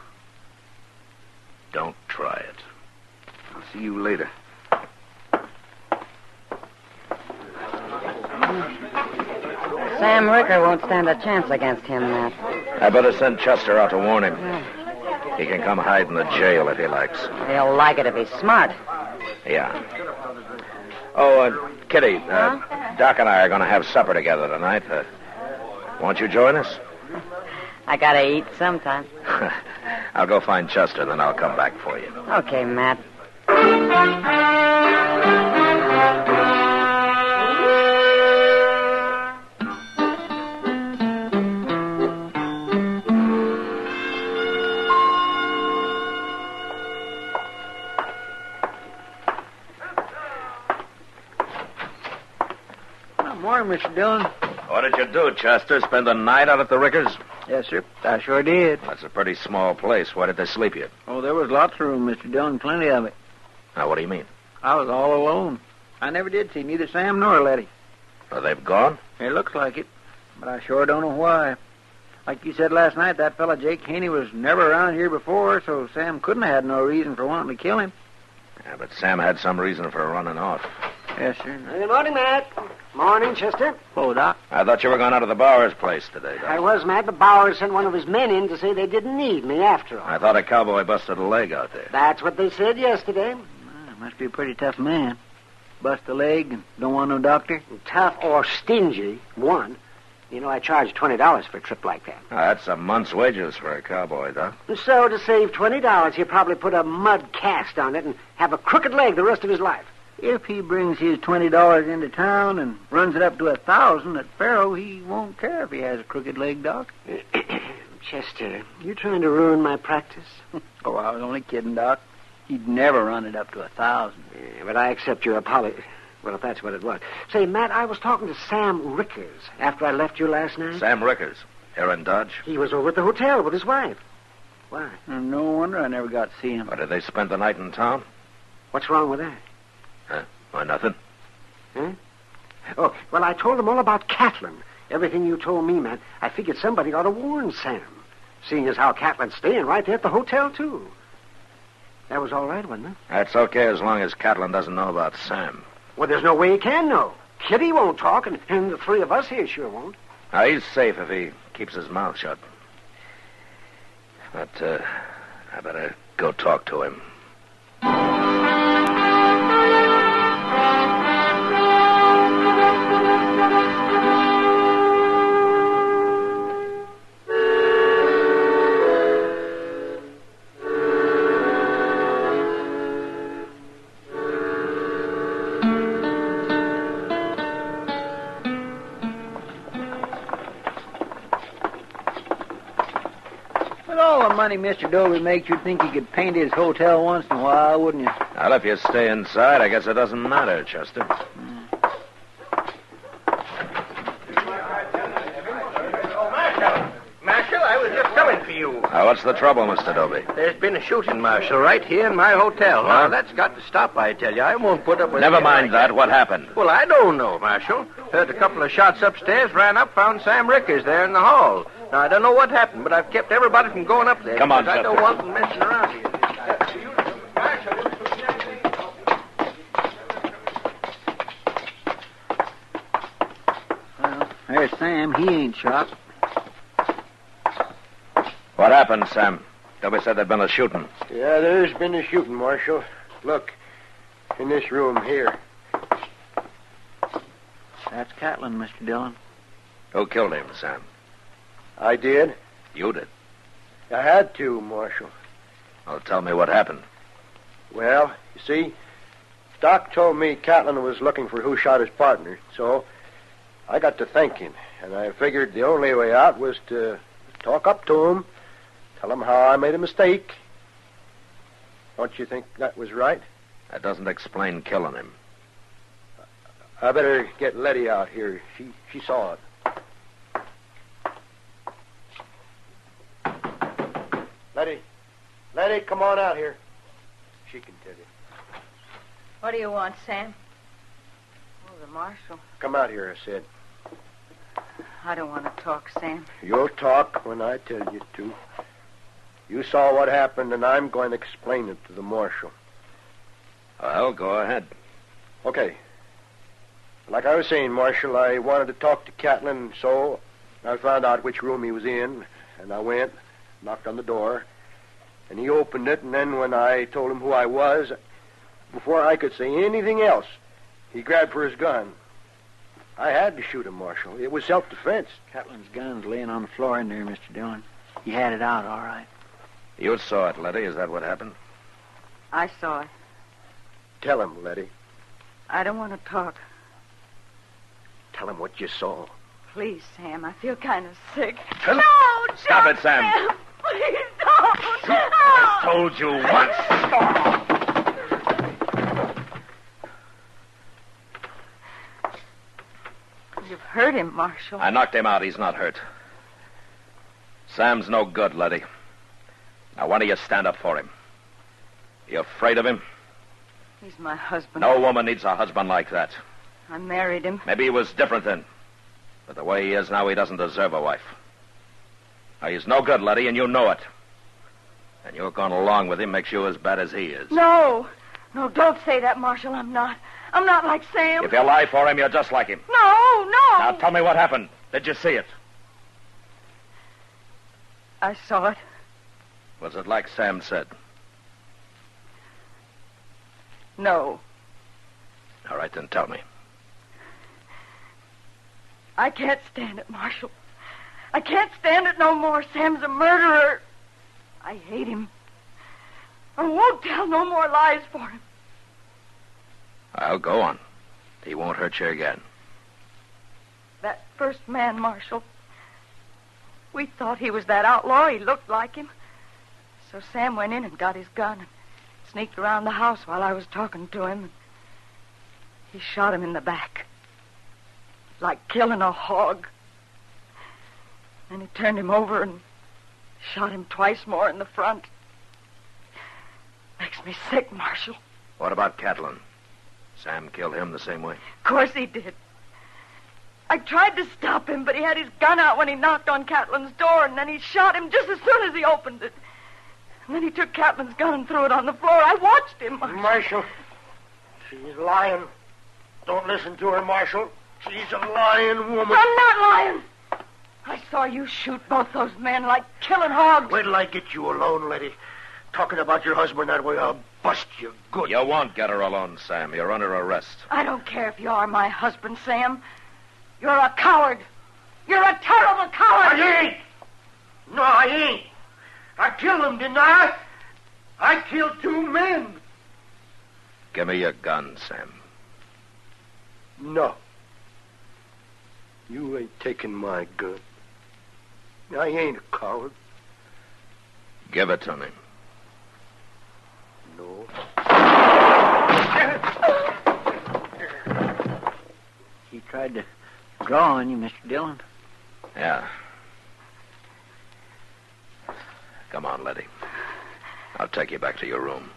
Don't try it. I'll see you later. Sam Ricker won't stand a chance against him, Matt. I better send Chester out to warn him. He can come hide in the jail if he likes. He'll like it if he's smart. Yeah. Oh, Kitty, Doc and I are going to have supper together tonight. Won't you join us? I gotta eat sometime. I'll go find Chester, then I'll come back for you. Okay, Matt. morning, Mr. Dillon. What did you do, Chester? Spend the night out at the Rickers? Yes, sir. I sure did. That's a pretty small place. Where did they sleep you? Oh, there was lots of room, Mr. Dillon. Plenty of it. Now, what do you mean? I was all alone. I never did see neither Sam nor Letty. Well, they've gone? It looks like it, but I sure don't know why. Like you said last night, that fella Jake Haney was never around here before, so Sam couldn't have had no reason for wanting to kill him. Yeah, but Sam had some reason for running off. Yes, sir. Good morning, Matt. Morning, Chester. Hello, Doc. I thought you were going out of the Bowers place today, Doc. I was, Matt, but Bowers sent one of his men in to say they didn't need me after all. I thought a cowboy busted a leg out there. That's what they said yesterday. Must be a pretty tough man. Bust a leg and don't want no doctor? Tough or stingy, one. You know, I charge $20 for a trip like that. That's a month's wages for a cowboy, Doc. So, to save $20, he'll probably put a mud cast on it and have a crooked leg the rest of his life. If he brings his $20 into town and runs it up to $1,000 at Faro, he won't care if he has a crooked leg, Doc. Chester, you trying to ruin my practice? Oh, I was only kidding, Doc. He'd never run it up to 1,000. Yeah, but I accept your apology. Well, if that's what it was. Say, Matt, I was talking to Sam Rickers after I left you last night. Sam Rickers, here in Dodge? He was over at the hotel with his wife. Why? No wonder I never got to see him. Or did they spend the night in town? What's wrong with that? Why, nothing. Huh? Oh, well, I told them all about Catlin. Everything you told me, Matt, I figured somebody ought to warn Sam, seeing as how Catlin's staying right there at the hotel, too. That was all right, wasn't it? That's okay as long as Catlin doesn't know about Sam. Well, there's no way he can know. Kitty won't talk, and the three of us here sure won't. Now, he's safe if he keeps his mouth shut. But, I better go talk to him. Money Mr. Dobie makes, you'd think he could paint his hotel once in a while, wouldn't you? Well, if you stay inside, I guess it doesn't matter, Chester. Marshal, I was just coming for you. What's the trouble, Mr. Dobie? There's been a shooting, Marshal, right here in my hotel. What? Now, that's got to stop, I tell you. I won't put up with Never it mind like that. What happened? Well, I don't know, Marshal. Heard a couple of shots upstairs, ran up, found Sam Rickers there in the hall. Now, I don't know what happened, but I've kept everybody from going up there. Come on, because I don't Chester. want them messing around here. Well, there's Sam. He ain't shot. What happened, Sam? Dobie said there'd been a shooting. Yeah, there's been a shooting, Marshal. Look, in this room here. That's Catlin, Mr. Dillon. Who killed him, Sam? I did. You did. I had to, Marshal. Well, tell me what happened. Well, you see, Doc told me Catlin was looking for who shot his partner, so I got to thinking, and I figured the only way out was to talk up to him, tell him how I made a mistake. Don't you think that was right? That doesn't explain killing him. I better get Letty out here. She saw it. Letty, come on out here. She can tell you. What do you want, Sam? Oh, the marshal. Come out here, I said. I don't want to talk, Sam. You'll talk when I tell you to. You saw what happened, and I'm going to explain it to the marshal. Well, go ahead. Okay. Like I was saying, Marshal, I wanted to talk to Catlin, so I found out which room he was in, and I went, knocked on the door, and he opened it, and then when I told him who I was, before I could say anything else, he grabbed for his gun. I had to shoot him, Marshal. It was self-defense. Catlin's gun's laying on the floor in there, Mr. Dillon. He had it out, all right. You saw it, Letty. Is that what happened? I saw it. Tell him, Letty. I don't want to talk. Tell him what you saw. Please, Sam. I feel kind of sick. Tell- No, Stop don't, it, Sam. Please don't. I told you once. You've hurt him, Marshal. I knocked him out. He's not hurt. Sam's no good, Letty. Now, why don't you stand up for him? You afraid of him? He's my husband. No woman needs a husband like that. I married him. Maybe he was different then. But the way he is now, he doesn't deserve a wife. Now, he's no good, Letty, and you know it. And you're going along with him makes you as bad as he is. No. No, don't say that, Marshal. I'm not like Sam. If you lie for him, you're just like him. No. Now, tell me what happened. Did you see it? I saw it. Was it like Sam said? No. All right, then tell me. I can't stand it, Marshal. I can't stand it no more. Sam's a murderer. I hate him. I won't tell no more lies for him. I'll go on. He won't hurt you again. That first man, Marshal. We thought he was that outlaw. He looked like him. So Sam went in and got his gun and sneaked around the house while I was talking to him. He shot him in the back. Like killing a hog. Then he turned him over and shot him twice more in the front. Makes me sick, Marshal. What about Catlin? Sam killed him the same way? Of course he did. I tried to stop him, but he had his gun out when he knocked on Catlin's door, and then he shot him just as soon as he opened it. And then he took Catlin's gun and threw it on the floor. I watched him, Marshal. Marshal, she's lying. Don't listen to her, Marshal. She's a lying woman. I'm not lying. I saw you shoot both those men like killing hogs. Wait till I get you alone, Letty. Talking about your husband that way, I'll bust you good. You won't get her alone, Sam. You're under arrest. I don't care if you are my husband, Sam. You're a coward. You're a terrible coward. I ain't. No, I ain't. I killed him, didn't I? I killed 2 men. Give me your gun, Sam. No. You ain't taking my gun. I ain't a coward. Give it to me. No. He tried to draw on you, Mr. Dillon. Yeah. Come on, Letty. I'll take you back to your room.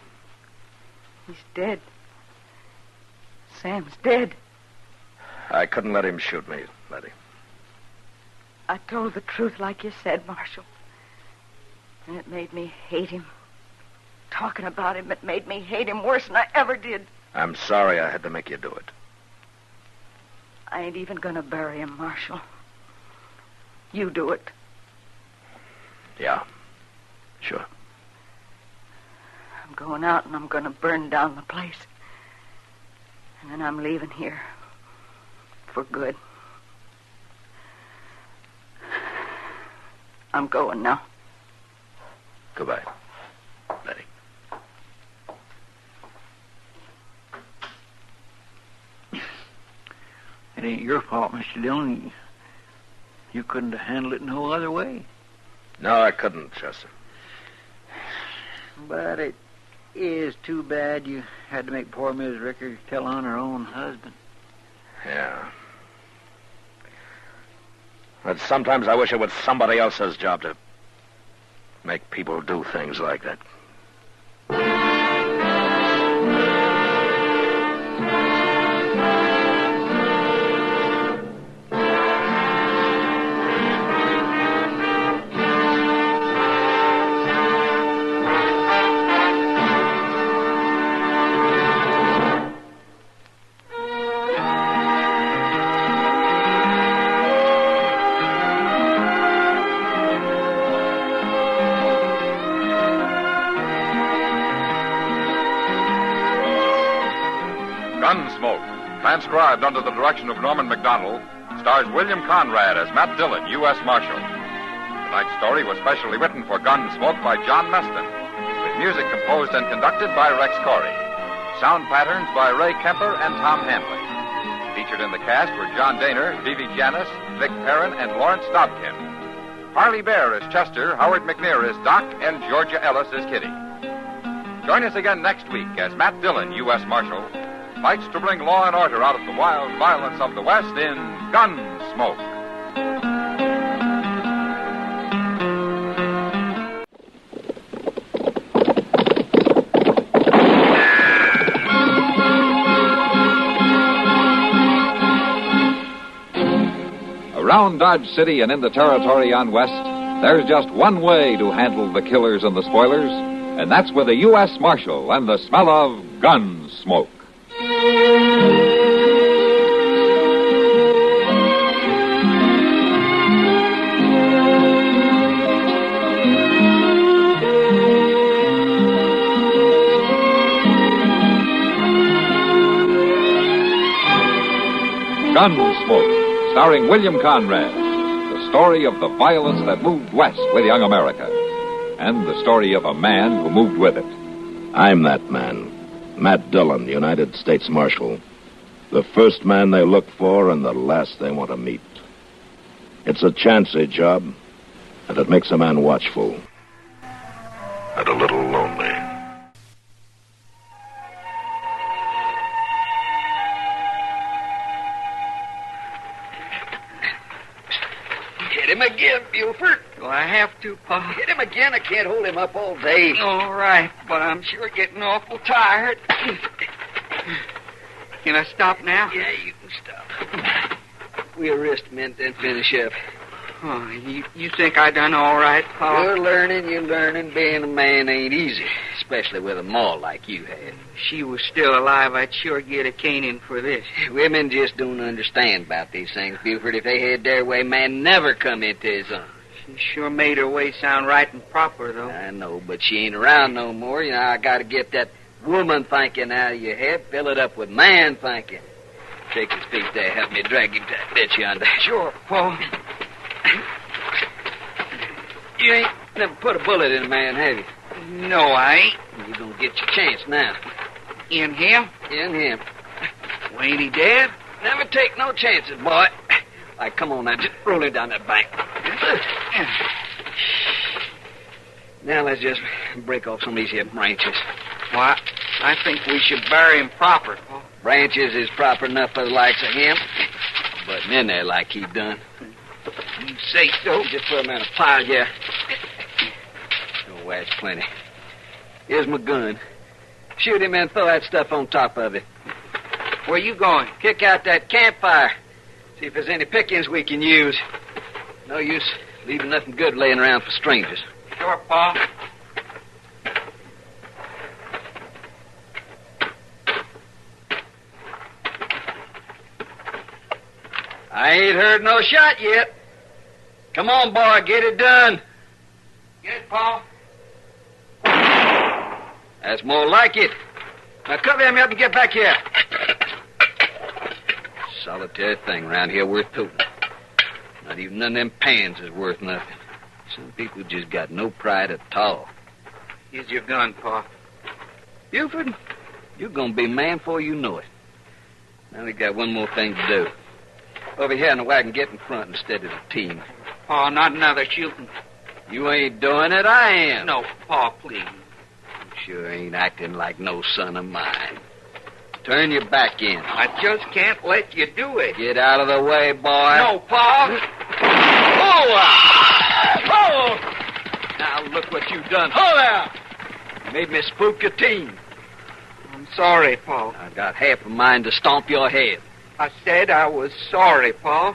He's dead. Sam's dead. I couldn't let him shoot me, Letty. I told the truth like you said, Marshal. And it made me hate him. Talking about him, it made me hate him worse than I ever did. I'm sorry I had to make you do it. I ain't even gonna bury him, Marshal. You do it. Yeah, sure. I'm going out and I'm gonna burn down the place. And then I'm leaving here. For good. I'm going now. Goodbye, Letty. It ain't your fault, Mr. Dillon. You couldn't have handled it no other way. No, I couldn't, Chester. But it is too bad you had to make poor Miss Rickard tell on her own husband. Yeah. But sometimes I wish it was somebody else's job to make people do things like that. Gunsmoke, transcribed under the direction of Norman Macdonald, stars William Conrad as Matt Dillon, U.S. Marshal. Tonight's story was specially written for Gunsmoke by John Meston, with music composed and conducted by Rex Corey. Sound patterns by Ray Kemper and Tom Hanley. Featured in the cast were John Daner, Vivi Janis, Vic Perrin, and Lawrence Dobkin. Harley Bear as Chester, Howard McNear as Doc, and Georgia Ellis as Kitty. Join us again next week as Matt Dillon, U.S. Marshal, fights to bring law and order out of the wild violence of the West in Gunsmoke. Around Dodge City and in the territory on West, there's just one way to handle the killers and the spoilers, and that's with a U.S. Marshal and the smell of Gunsmoke. Gunsmoke, starring William Conrad. The story of the violence that moved west with young America. And the story of a man who moved with it. I'm that man. Matt Dillon, United States Marshal. The first man they look for and the last they want to meet. It's a chancy job, and it makes a man watchful. And a little lonely. Hit him again, Buford. Do I have to, Pa? Hit him again. I can't hold him up all day. All right, but I'm sure getting awful tired. Can I stop now? Yeah, you can stop. We'll rest a minute, then finish up. Oh, you think I done all right, Pa? You're learning. Being a man ain't easy, especially with a ma like you had. If she was still alive, I'd sure get a caning for this. Women just don't understand about these things, Buford. If they had their way, man never come into his own. She sure made her way sound right and proper, though. I know, but she ain't around no more. You know, I gotta get that woman thinking out of your head, fill it up with man thinking. Take his feet there, help me drag him to that ditch yonder. Sure, Pa. You ain't never put a bullet in a man, have you? No, I ain't. You're gonna get your chance now. In him? In him. Well, ain't he dead? Never take no chances, boy. All right, come on now, just roll him down that bank. Now let's just break off some of these here branches. Why, I think we should bury him proper, Pa. Branches is proper enough for the likes of him. Butting in there like he done. You say so. Just put him in a pile, yeah. Oh, that's plenty. Here's my gun. Shoot him and throw that stuff on top of it. Where you going? Kick out that campfire. See if there's any pickings we can use. No use leaving nothing good laying around for strangers. Sure, Pa. I ain't heard no shot yet. Come on, boy, get it done. Yes, Pa. That's more like it. Now cover him up and get back here. Solitary thing around here worth toting. Not even none of them pans is worth nothing. Some people just got no pride at all. Here's your gun, Pa. Buford, you're gonna be man before you know it. Now we got one more thing to do. Over here in the wagon, get in front instead of the team. Pa, not another shooting. You ain't doing it, I am. No, Pa, please. You sure ain't acting like no son of mine. Turn your back in. I just can't let you do it. Get out of the way, boy. No, Pa. Oh! Now look what you've done. Hold out! You made me spook your team. I'm sorry, Pa. I got half a mind to stomp your head. I said I was sorry, Pa.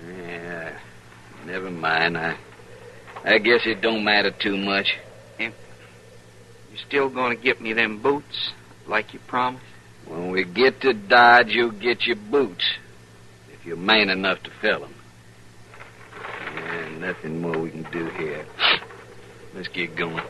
Yeah, never mind. I guess it don't matter too much. You still gonna get me them boots, like you promised? When we get to Dodge, you'll get your boots, if you're man enough to fill them. Yeah, nothing more we can do here. Let's get going.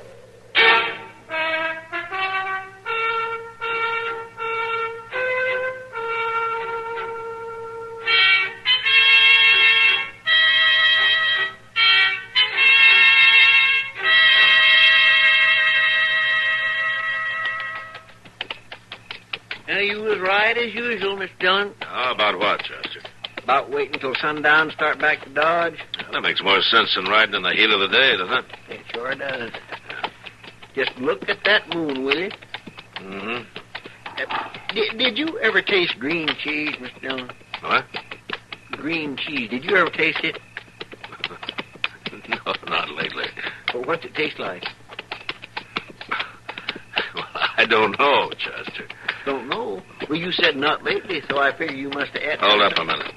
You was right as usual, Mr. Dillon. How about what, Chester? About waiting till sundown and start back to Dodge. Well, that makes more sense than riding in the heat of the day, doesn't it? It sure does. Just look at that moon, will you? Mm-hmm. Did you ever taste green cheese, Mr. Dillon? What? Green cheese. Did you ever taste it? No, not lately. Well, what's it taste like? Well, I don't know, Chester. Don't know. Well, you said not lately, so I figure you must have had... Hold up a minute.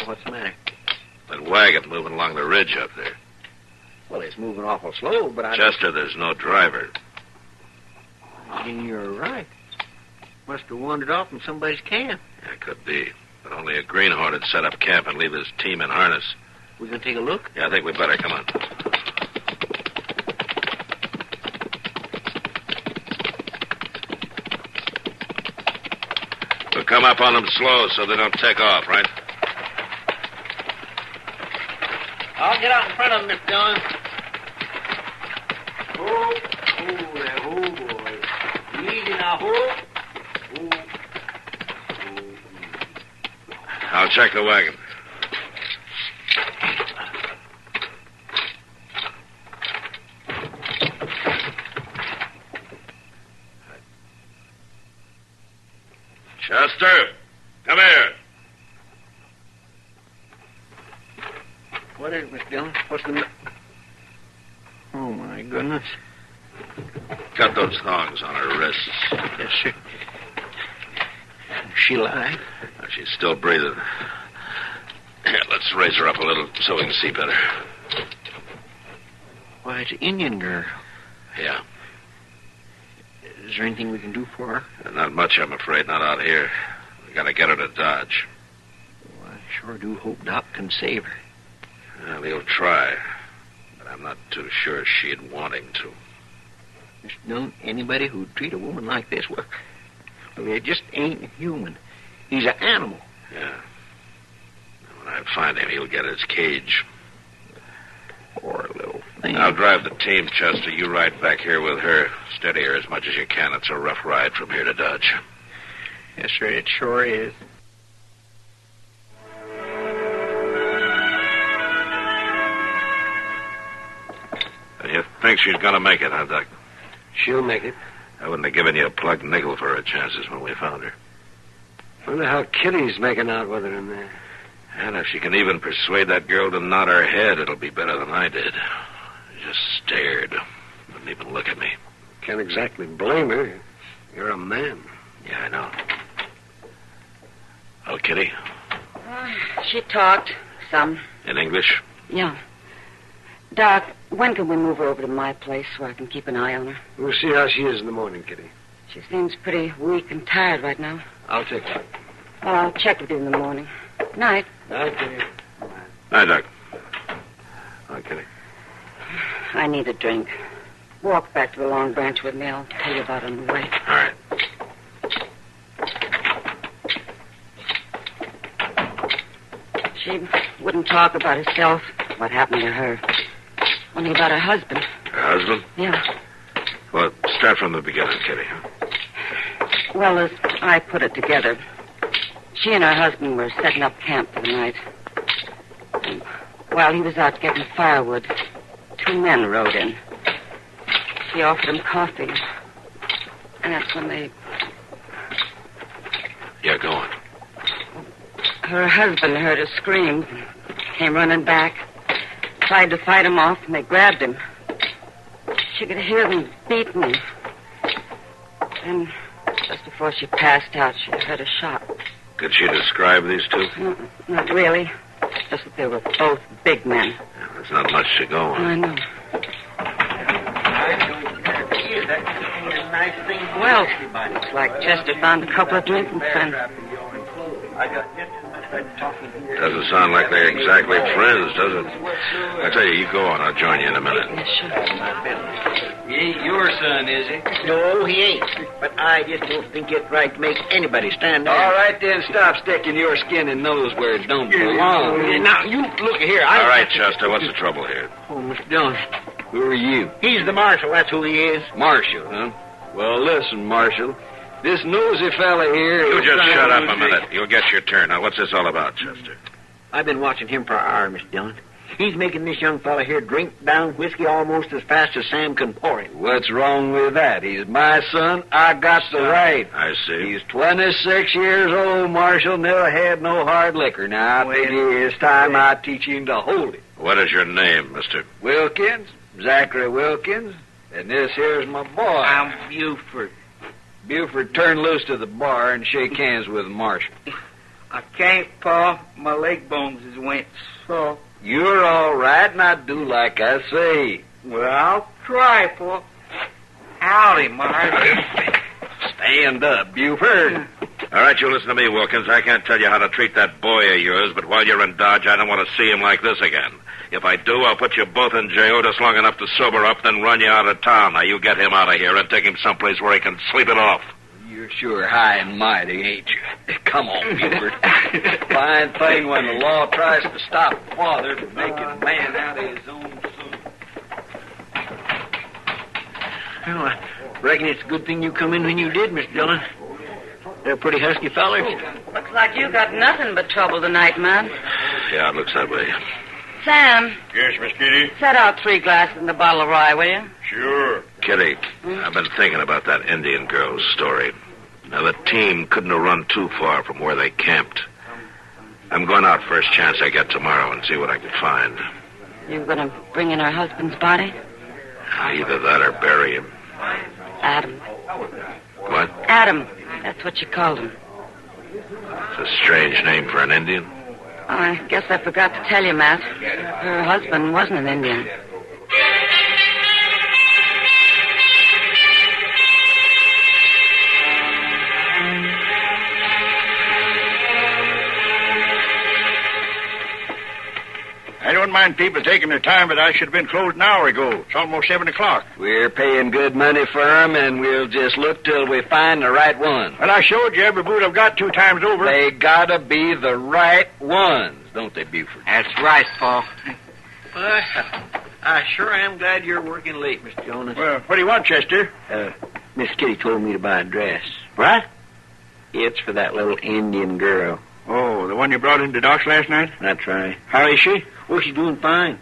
What's the matter? That wagon moving along the ridge up there. Well, it's moving awful slow, but I... Chester, there's no driver. You're right. Must have wandered off in somebody's camp. Yeah, could be. But only a greenhorn would set up camp and leave his team in harness. We gonna take a look? Yeah, I think we better. Come on. We'll come up on them slow so they don't take off, right? I'll get out in front of them, Mr. Dillon. Oh, boy. Easy now, I'll check the wagon. Chester, come here. What is it, Mr. Dillon? What's the... Oh, my goodness. Cut those thongs on her wrists. Yes, sir. Is she alive? She's still breathing. Here, let's raise her up a little so we can see better. Why, it's an Indian girl. Yeah. Is there anything we can do for her? Not much, I'm afraid. Not out here. We gotta get her to Dodge. Well, I sure do hope Doc can save her. Well, he'll try. But I'm not too sure she'd want him to. Mr. Dillon, anybody who'd treat a woman like this, well, they just ain't human. He's an animal. Yeah. When I find him, he'll get his cage. Poor little thing. I'll drive the team, Chester. You ride back here with her. Steady her as much as you can. It's a rough ride from here to Dodge. Yes, sir, it sure is. You think she's gonna make it, huh, Doc? She'll make it. I wouldn't have given you a plugged nickel for her chances when we found her. Wonder how Kitty's making out with her in there. And if she can even persuade that girl to nod her head, it'll be better than I did. She just stared. Wouldn't even look at me. Can't exactly blame her. You're a man. Yeah, I know. Oh, Kitty? She talked some. In English? Yeah. Doc, when can we move her over to my place so I can keep an eye on her? We'll see how she is in the morning, Kitty. She seems pretty weak and tired right now. I'll take her. Well, I'll check with you in the morning. Night. Night, Kitty. Night, Doc. Oh, Kitty. I need a drink. Walk back to the Long Branch with me. I'll tell you about it on the way. All right. She wouldn't talk about herself, what happened to her. Only about her husband. Her husband? Yeah. Well, start from the beginning, Kitty. Well, as I put it together, she and her husband were setting up camp for the night. And while he was out getting firewood, two men rode in. She offered him coffee. And that's when they... Yeah, go on. Her husband heard her scream, came running back, tried to fight him off, and they grabbed him. She could hear them beating him. And just before she passed out, she heard a shot. Could she describe these two? Not really. Just that they were both big men. Yeah, there's not much to go on. I know. Nice thing. Well, looks like Chester found a couple of drinking friends. Doesn't sound like they're exactly friends, does it? I tell you, you go on. I'll join you in a minute. He ain't your son, is he? No, he ain't. But I just don't think it's right to make anybody stand there. All right, then, stop sticking your skin and nose where it don't belong. Now, you look here. All right, Chester, what's the trouble here? Oh, Mr. Dillon. Who are you? He's the marshal, that's who he is. Marshal, huh? Well, listen, Marshal. This nosy fella here... You just shut up a minute. You'll get your turn. Now, what's this all about, Chester? I've been watching him for an hour, Mr. Dillon. He's making this young fella here drink down whiskey almost as fast as Sam can pour it. What's wrong with that? He's my son. I got the right. I see. He's 26 years old, Marshal. Never had no hard liquor. Now, I think it's time I teach him to hold it. What is your name, Mr.? Wilkins, Zachary Wilkins, and this here's my boy. I'm Buford. Buford, turn loose to the bar and shake hands with Marshal. I can't, Pa. My leg bones is went so. You're all right, now do like I say. Well, I'll try, Pa. Howdy, Marshal. Stand up, Buford. All right, you listen to me, Wilkins. I can't tell you how to treat that boy of yours, but while you're in Dodge, I don't want to see him like this again. If I do, I'll put you both in jail just long enough to sober up, then run you out of town. Now, you get him out of here and take him someplace where he can sleep it off. You're sure high and mighty, ain't you? Come on, Buford. Fine thing when the law tries to stop a father from making a man out of his own son. Well, I reckon it's a good thing you come in when you did, Miss Dillon. They're pretty husky fellers. Looks like you got nothing but trouble tonight, man. Yeah, it looks that way. Sam, Yes, Miss Kitty? set out 3 glasses and a bottle of rye, will you? Sure. Kitty, I've been thinking about that Indian girl's story. Now, the team couldn't have run too far from where they camped. I'm going out first chance I get tomorrow and see what I can find. You gonna bring in her husband's body? Either that or bury him. Adam. What? Adam. That's what you called him. It's a strange name for an Indian. Oh, I guess I forgot to tell you, Matt. Her husband wasn't an Indian. I don't mind people taking their time, but I should have been closed an hour ago. It's almost 7 o'clock. We're paying good money for 'em, and we'll just look till we find the right one. Well, I showed you every boot I've got 2 times over. They gotta be the right ones, don't they, Buford? That's right, Paul. Well, I sure am glad you're working late, Mr. Jonas. Well, what do you want, Chester? Miss Kitty told me to buy a dress. What? It's for that little Indian girl. Oh, the one you brought into Doc's last night? That's right. How is she? Well, she's doing fine.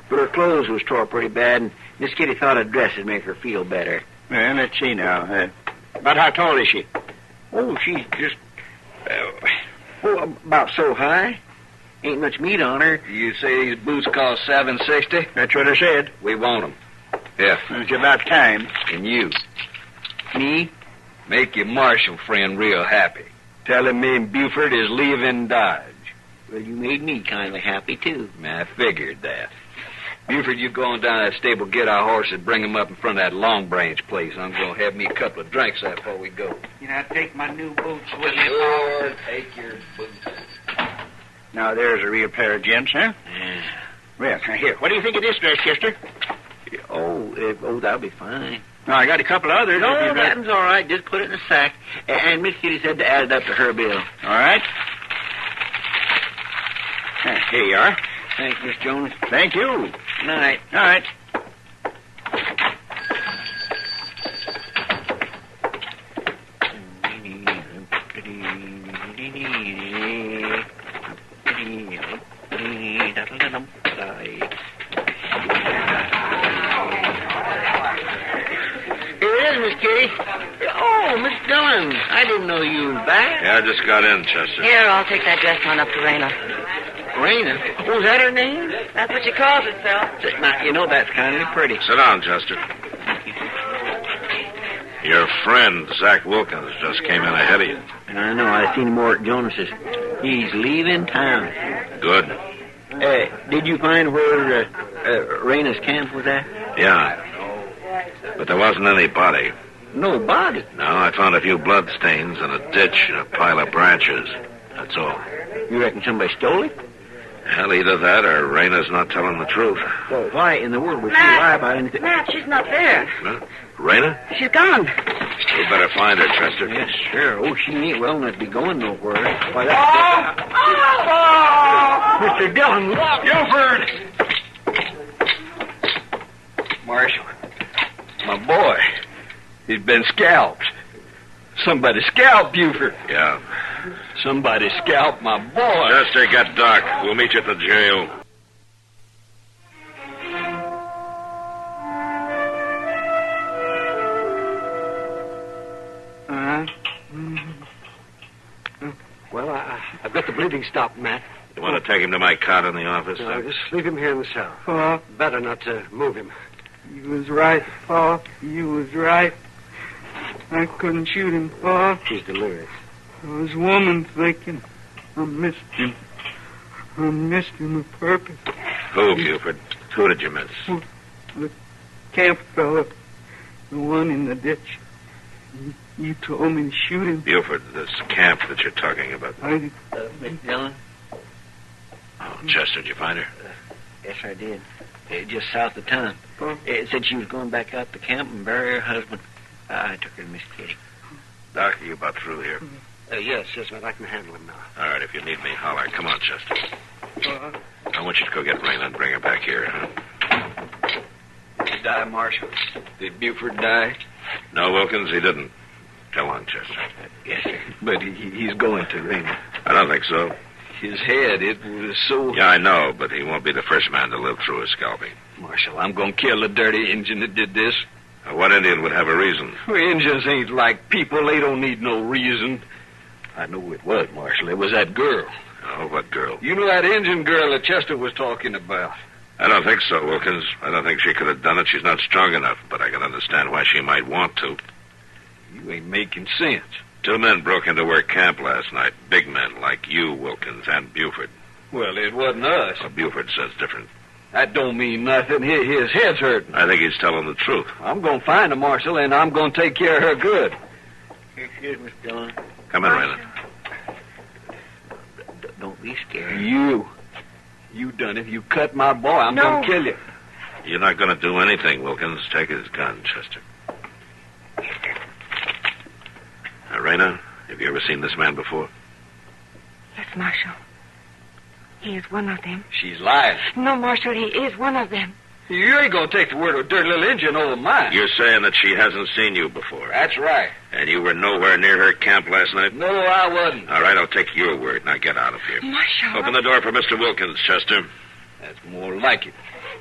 But her clothes was tore pretty bad, and Miss Kitty thought a dress would make her feel better. Well, let's see now. About how tall is she? Oh, she's just... about so high. Ain't much meat on her. You say these boots cost $7.60? That's what I said. We want 'em. Yeah. It's about time. And you? Me? Make your Marshal friend real happy. Tell him me and Buford is leaving Dodge. Well, you made me kind of happy, too. I figured that. Buford, you go on down to that stable, get our horses, bring 'em up in front of that Long Branch place. I'm going to have me a couple of drinks there before we go. Can I take my new boots with me? Sure, take your boots. Now, there's a real pair of gents, huh? Yeah. Well, here, what do you think of this dress, Chester? Oh, that'll be fine. No, I got a couple of others. No, that one's all right. Just put it in a sack. And Miss Kitty said to add it up to her bill. All right. Here you are. Thanks, Miss Jonas. Thank you. Night. All right. Here it is, Miss Kitty. Oh, Miss Dillon. I didn't know you was back. Yeah, I just got in, Chester. Here, I'll take that dress on up to Raina. Raina? Oh, is that her name? That's what she calls herself. Now, you know that's kind of pretty. Sit down, Chester. Your friend, Zach Wilkins, just came in ahead of you. I know. I seen him more at Jonas's. He's leaving town. Good. Did you find where Raina's camp was at? Yeah. But there wasn't any body. No body? No, I found a few bloodstains in a ditch and a pile of branches. That's all. You reckon somebody stole it? Hell, either that or Raina's not telling the truth. Well, why in the world would she lie about anything? Matt, she's not there. Huh? Raina? She's gone. We better find her, Chester. Yes, sure. Oh, she ain't well enough to be going nowhere. Why, Mr. Dillon, look! Buford! Marshal, my boy, he's been scalped. Somebody scalped Buford. Yeah. Somebody scalped my boy. Chester, get Doc. We'll meet you at the jail. I've got the bleeding stopped, Matt. You want to take him to my cot in the office? No, just leave him here in the cell. Pa. Better not to move him. You was right, Pa. You was right. I couldn't shoot him, Pa. He's delirious. I was woman thinking. I missed him. I missed him on purpose. Who, Buford? Who did you miss? The camp fella. The one in the ditch. You told me to shoot him. Buford, this camp that you're talking about. Miss Dillon? Oh, Chester, did you find her? Yes, I did. Just south of town. It said she was going back out to camp and bury her husband. I took her to Miss Kitty. Doc, are you about through here? Yes, Matt. I can handle him now. All right, if you need me, holler. Come on, Chester. I want you to go get Raina and bring her back here. Did he die, Marshal? Did Buford die? No, Wilkins, he didn't. Go on, Chester. Yes, sir. But he's going to, Raina. I don't think so. His head, it was so... Yeah, I know, but he won't be the first man to live through a scalping. Marshal, I'm going to kill the dirty Indian that did this. What Indian would have a reason? Well, Indians ain't like people. They don't need no reason. I know who it was, Marshal. It was that girl. Oh, what girl? You know that Indian girl that Chester was talking about. I don't think so, Wilkins. I don't think she could have done it. She's not strong enough, but I can understand why she might want to. You ain't making sense. 2 men broke into our camp last night. Big men like you, Wilkins, and Buford. Well, it wasn't us. Well, Buford says different. That don't mean nothing. His head's hurting. I think he's telling the truth. I'm going to find her, Marshal, and I'm going to take care of her good. Excuse me, Miss Dillon. Come in, Raina. Don't be scared. You done it. You cut my boy. I'm going to kill you. You're not going to do anything, Wilkins. Take his gun, Chester. Now, Raina, have you ever seen this man before? Yes, Marshal. He is one of them. She's lying. No, Marshal, he is one of them. You ain't going to take the word of a dirty little Indian over mine. You're saying that she hasn't seen you before. That's right. And you were nowhere near her camp last night? No, I wasn't. All right, I'll take your word. Now get out of here. Marshal. Open the door for Mr. Wilkins, Chester. That's more like it.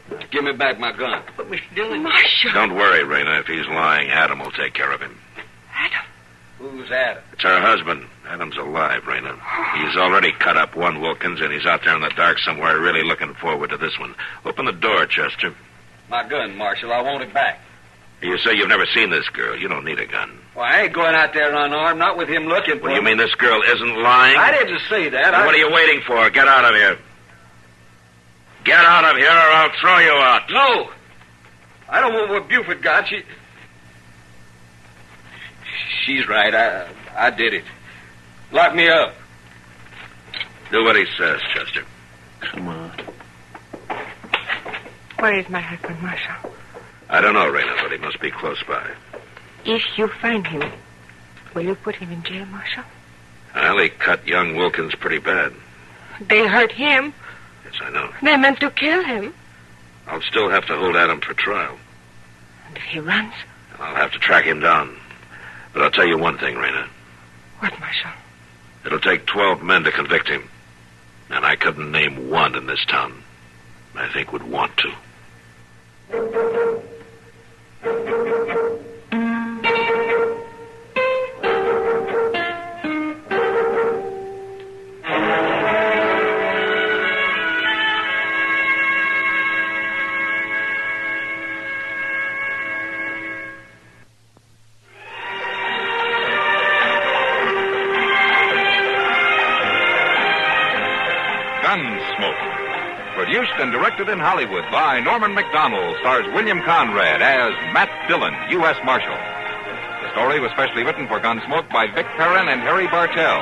Now, give me back my gun. But, Mr. Dillon... Marshal. Don't worry, Raina. If he's lying, Adam will take care of him. Adam? Who's Adam? It's her husband. Adam's alive, Raina. He's already cut up one Wilkins, and he's out there in the dark somewhere really looking forward to this one. Open the door, Chester. My gun, Marshal. I want it back. You say you've never seen this girl. You don't need a gun. Well, I ain't going out there unarmed, not with him looking for Well, you me. mean this girl isn't lying? I didn't say that. What are you waiting for? Get out of here. Get out of here, or I'll throw you out. No. I don't want what Buford got. She's right. I did it. Lock me up. Do what he says, Chester. Come on. Where is my husband, Marshal? I don't know, Raina, but he must be close by. If you find him, will you put him in jail, Marshal? Well, he cut young Wilkins pretty bad. They hurt him. Yes, I know. They meant to kill him. I'll still have to hold Adam for trial. And if he runs? I'll have to track him down. But I'll tell you one thing, Raina. What, Marshal? It'll take 12 men to convict him. And I couldn't name one in this town I think would want to. Gunsmoke. Produced and directed in Hollywood by Norman Macdonald, stars William Conrad as Matt Dillon, U.S. Marshal. The story was specially written for Gunsmoke by Vic Perrin and Harry Bartell,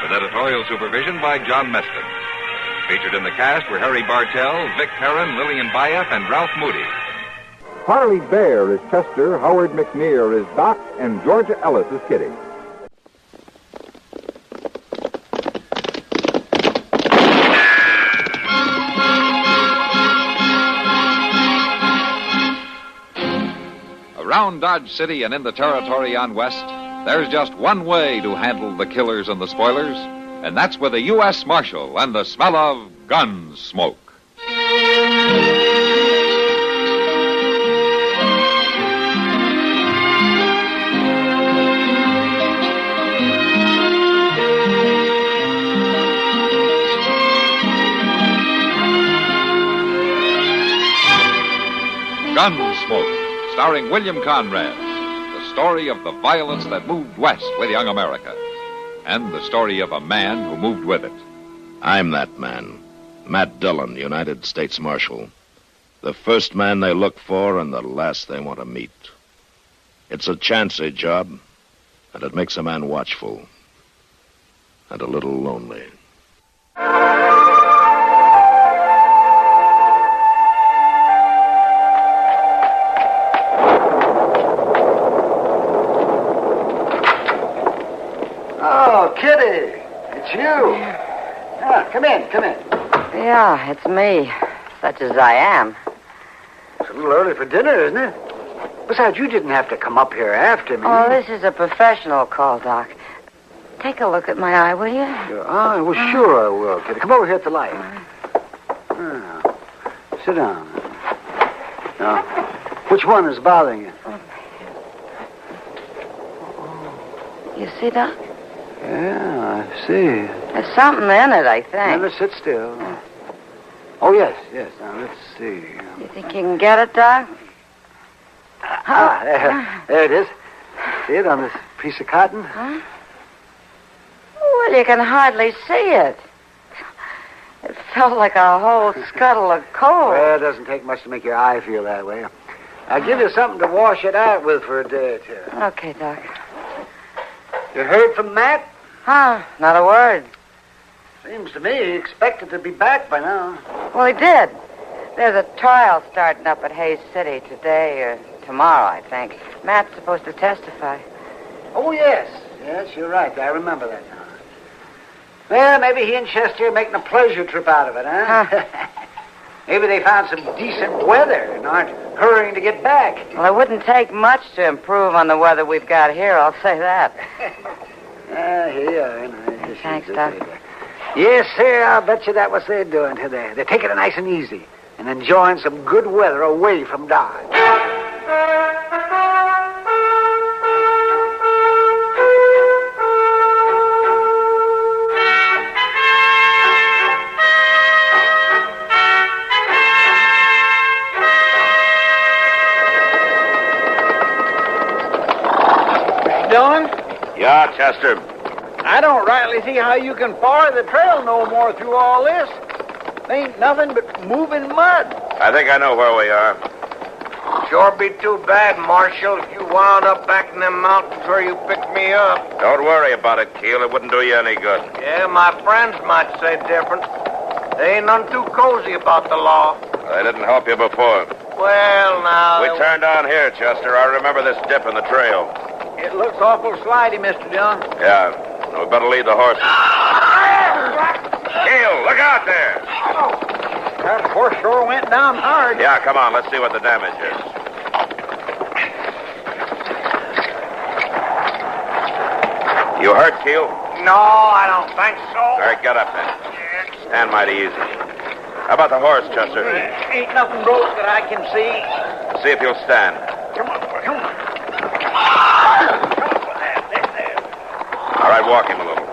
with editorial supervision by John Meston. Featured in the cast were Harry Bartell, Vic Perrin, Lillian Bayef, and Ralph Moody. Harley Bear is Chester, Howard McNear is Doc, and Georgia Ellis is Kitty. Around Dodge City and in the territory on West, there's just one way to handle the killers and the spoilers, and that's with a U.S. Marshal and the smell of gun smoke. starring William Conrad. The story of the violence that moved west with young America. And the story of a man who moved with it. I'm that man. Matt Dillon, United States Marshal. The first man they look for and the last they want to meet. It's a chancy job, and it makes a man watchful. And a little lonely. Oh, Kitty, it's you. Yeah, come in. Yeah, it's me, such as I am. It's a little early for dinner, isn't it? Besides, you didn't have to come up here after me. Oh, this is a professional call, Doc. Take a look at my eye, will you? Sure I will, Kitty. Come over here at the light. Sit down. Now, which one is bothering you? You see, Doc? Yeah, I see. There's something in it, I think. Now, let's sit still. Oh, yes. Now, let's see. You think you can get it, Doc? There it is. See it on this piece of cotton? Huh? Well, you can hardly see it. It felt like a whole scuttle of coal. Well, it doesn't take much to make your eye feel that way. I'll give you something to wash it out with for a day or two. Okay, Doc. You heard from Matt? Huh, not a word. Seems to me he expected to be back by now. Well, he did. There's a trial starting up at Hayes City today or tomorrow, I think. Matt's supposed to testify. Oh, yes. Yes, you're right. I remember that now. Well, maybe he and Chester are making a pleasure trip out of it, huh? Maybe they found some decent weather and aren't hurrying to get back. Well, it wouldn't take much to improve on the weather we've got here, I'll say that. Here you are. Thanks, Doc. Yes, sir, I'll bet you that's what they're doing today. They're taking it nice and easy and enjoying some good weather away from Dodge. Dillon? Yeah, Chester. I don't rightly see how you can follow the trail no more through all this. Ain't nothing but moving mud. I think I know where we are. Sure be too bad, Marshal, if you wound up back in them mountains where you picked me up. Don't worry about it, Keel. It wouldn't do you any good. Yeah, my friends might say different. They ain't none too cozy about the law. They didn't help you before. Well, now... We turned down here, Chester. I remember this dip in the trail. It looks awful slidey, Mr. Dillon. Yeah. We better lead the horses. Keel, look out there. That horse sure went down hard. Yeah, come on. Let's see what the damage is. You hurt, Keel? No, I don't think so. All right, get up then. Stand mighty easy. How about the horse, Chester? Ain't nothing broke that I can see. See if you'll stand. Come on. All right, walk him a little.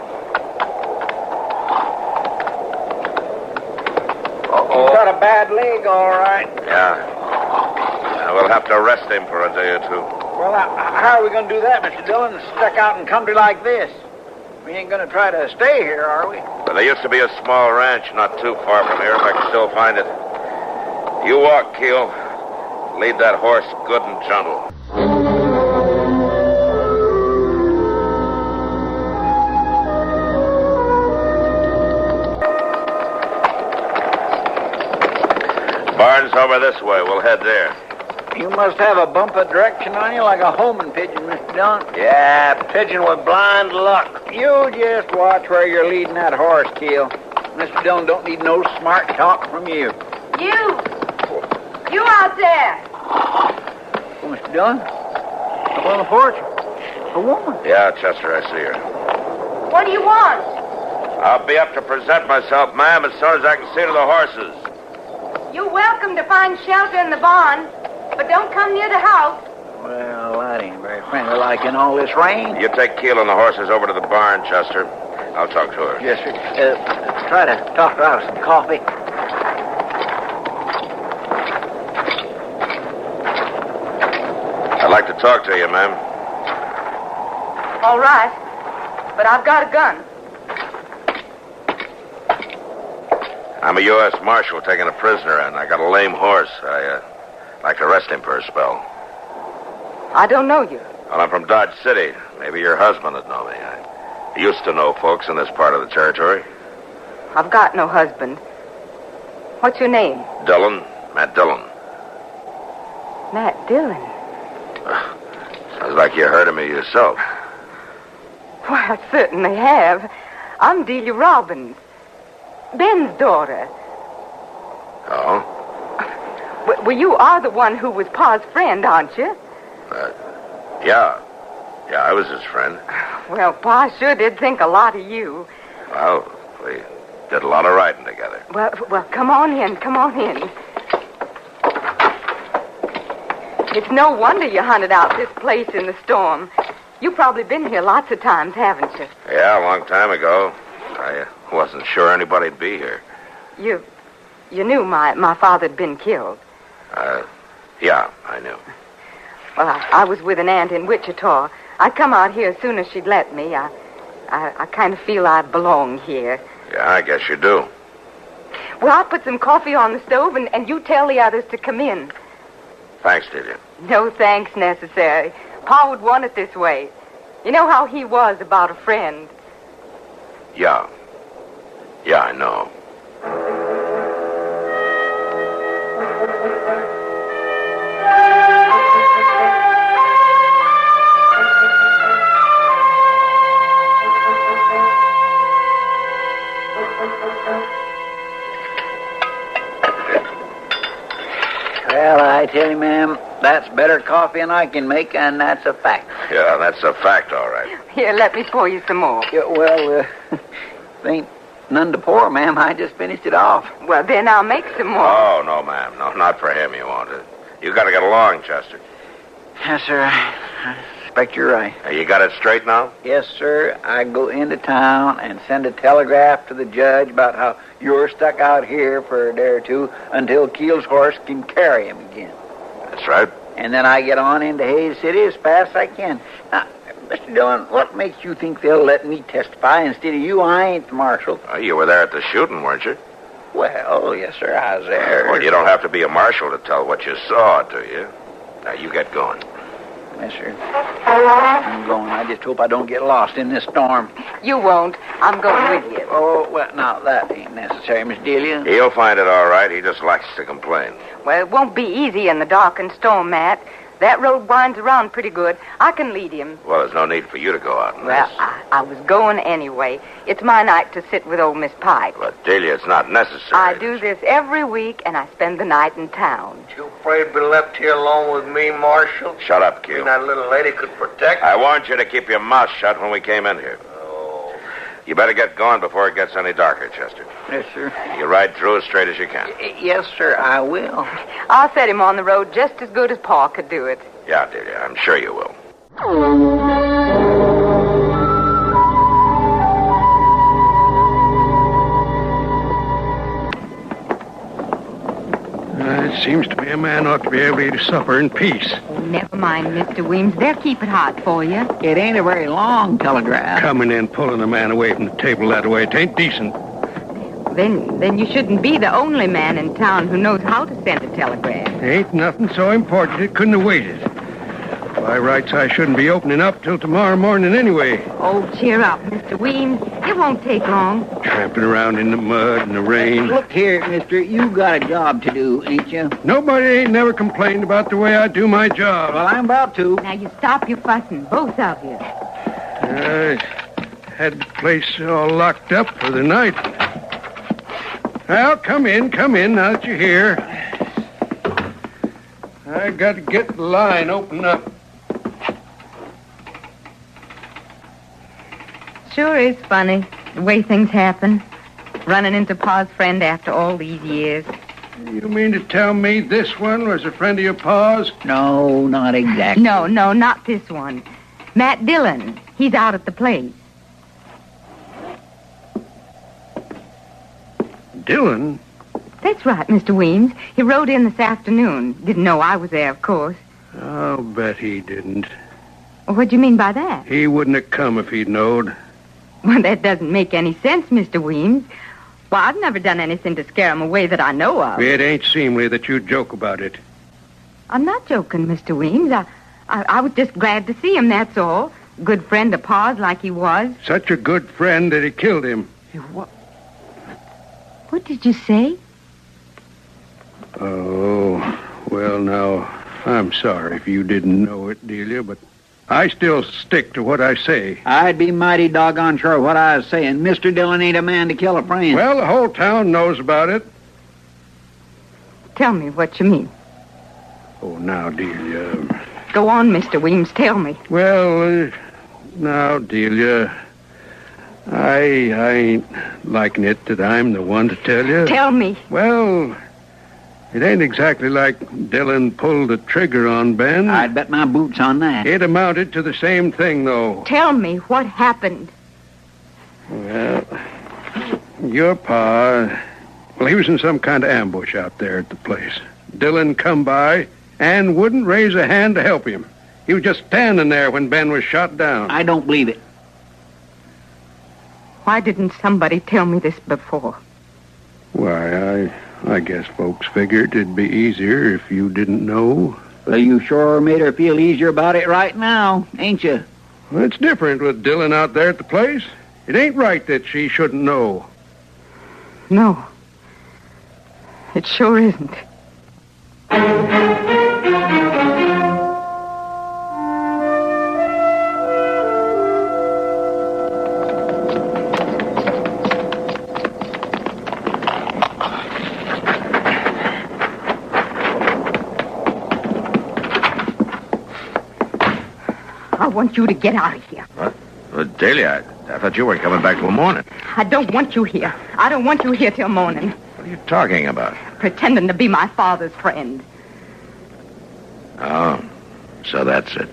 He's got a bad leg, all right. Yeah. We'll have to rest him for a day or two. Well, how are we going to do that, Mr. Dillon? Stuck out in country like this. We ain't going to try to stay here, are we? Well, there used to be a small ranch not too far from here, if I can still find it. You walk, Keel. Lead that horse good and gentle. Barn's over this way. We'll head there. You must have a bump of direction on you like a homing pigeon, Mr. Dillon. Yeah, pigeon with blind luck. You just watch where you're leading that horse, Keel. Mr. Dillon don't need no smart talk from you. You out there. Oh, Mr. Dillon? Up on the porch? A woman? Yeah, Chester, I see her. What do you want? I'll be up to present myself, ma'am, as soon as I can see to the horses. You're welcome to find shelter in the barn, but don't come near the house. Well, that ain't very friendly like in all this rain. You take Keel and the horses over to the barn, Chester. I'll talk to her. Yes, sir. Try to talk her out of some coffee. I'd like to talk to you, ma'am. All right. But I've got a gun. I'm a U.S. Marshal taking a prisoner, and I got a lame horse. I'd like to arrest him for a spell. I don't know you. Well, I'm from Dodge City. Maybe your husband would know me. I used to know folks in this part of the territory. I've got no husband. What's your name? Dillon, Matt Dillon. Matt Dillon. Sounds like you heard of me yourself. Why, I certainly have. I'm Delia Robbins, Ben's daughter. Oh? Well, you are the one who was Pa's friend, aren't you? Yeah. Yeah, I was his friend. Well, Pa sure did think a lot of you. Well, we did a lot of riding together. Well, come on in, come on in. It's no wonder you hunted out this place in the storm. You've probably been here lots of times, haven't you? Yeah, a long time ago. I wasn't sure anybody'd be here. You knew my father'd been killed. Yeah, I knew. Well, I was with an aunt in Wichita. I come out here as soon as she'd let me. I kind of feel I belong here. Yeah, I guess you do. Well, I'll put some coffee on the stove, and you tell the others to come in. Thanks, Delia. No thanks necessary. Pa would want it this way. You know how he was about a friend. Yeah. Yeah, I know. Well, I tell you, ma'am, that's better coffee than I can make, and that's a fact. Yeah, that's a fact, all right. Here, let me pour you some more. Yeah, well, ain't none to pour, ma'am. I just finished it off. Well, then I'll make some more. Oh, no, ma'am. No, not for him, you won't. You got to get along, Chester. Yes, sir. I expect you're right. You got it straight now? Yes, sir. I go into town and send a telegraph to the judge about how you're stuck out here for a day or two until Keel's horse can carry him again. That's right. And then I get on into Hayes City as fast as I can. Now, Mr. Dillon, what makes you think they'll let me testify instead of you? I ain't the marshal. You were there at the shooting, weren't you? Well, yes, sir, I was there. Well, you don't have to be a marshal to tell what you saw, do you? Now, you get going. Yes, sir. I'm going. I just hope I don't get lost in this storm. You won't. I'm going with you. Oh, well, now, that ain't necessary, Miss Delia. He'll find it all right. He just likes to complain. Well, it won't be easy in the dark and storm, Matt. That road winds around pretty good. I can lead him. Well, there's no need for you to go out in Well, this. I was going anyway. It's my night to sit with old Miss Pike. But, Delia, it's not necessary. I do this every week, and I spend the night in town. You afraid to be left here alone with me, Marshal? Shut up, Q. That little lady could protect I warned you to keep your mouth shut when we came in here. Oh. You better get going before it gets any darker, Chester. Yes, sir. You ride through as straight as you can. Yes, sir, I will. I'll set him on the road just as good as Pa could do it. Yeah, Delia, I'm sure you will. It seems to me a man ought to be able to eat his supper in peace. Oh, never mind, Mr. Weems. They'll keep it hot for you. It ain't a very long telegraph. Coming in, pulling a man away from the table that way, it ain't decent. Then you shouldn't be the only man in town who knows how to send a telegram. Ain't nothing so important it couldn't have waited. By rights, I shouldn't be opening up till tomorrow morning anyway. Oh, cheer up, Mr. Weems. It won't take long. Tramping around in the mud and the rain. Look here, mister, you got a job to do, ain't you? Nobody ain't never complained about the way I do my job. Well, I'm about to. Now, you stop your fussing, both of you. I had the place all locked up for the night. Well, come in, now that you're here. I got to get the line opened up. Sure is funny, the way things happen. Running into Pa's friend after all these years. You mean to tell me this one was a friend of your Pa's? No, not exactly. No, not this one. Matt Dillon. He's out at the place. Dillon? That's right, Mr. Weems. He rode in this afternoon. Didn't know I was there, of course. I'll bet he didn't. What do you mean by that? He wouldn't have come if he'd knowed. Well, that doesn't make any sense, Mr. Weems. Well, I've never done anything to scare him away that I know of. It ain't seemly that you joke about it. I'm not joking, Mr. Weems. I was just glad to see him, that's all. Good friend of Pa's like he was. Such a good friend that he killed him. What did you say? Oh, well, now, I'm sorry if you didn't know it, Delia, but I still stick to what I say. I'd be mighty doggone sure what I was saying. Mr. Dillon ain't a man to kill a friend. Well, the whole town knows about it. Tell me what you mean. Oh, now, Delia. Go on, Mr. Weems, tell me. Well, now, Delia, I ain't liking it that I'm the one to tell you. Tell me. Well, it ain't exactly like Dillon pulled the trigger on Ben. I'd bet my boots on that. It amounted to the same thing, though. Tell me what happened. Well, your pa, well, he was in some kind of ambush out there at the place. Dillon come by and wouldn't raise a hand to help him. He was just standing there when Ben was shot down. I don't believe it. Why didn't somebody tell me this before? Why, I guess folks figured it'd be easier if you didn't know. Well, you sure made her feel easier about it right now, ain't you? Well, it's different with Dillon out there at the place. It ain't right that she shouldn't know. No. It sure isn't. I want you to get out of here. What? Well, Delia, I thought you weren't coming back till morning. I don't want you here. I don't want you here till morning. What are you talking about? Pretending to be my father's friend. Oh, so that's it.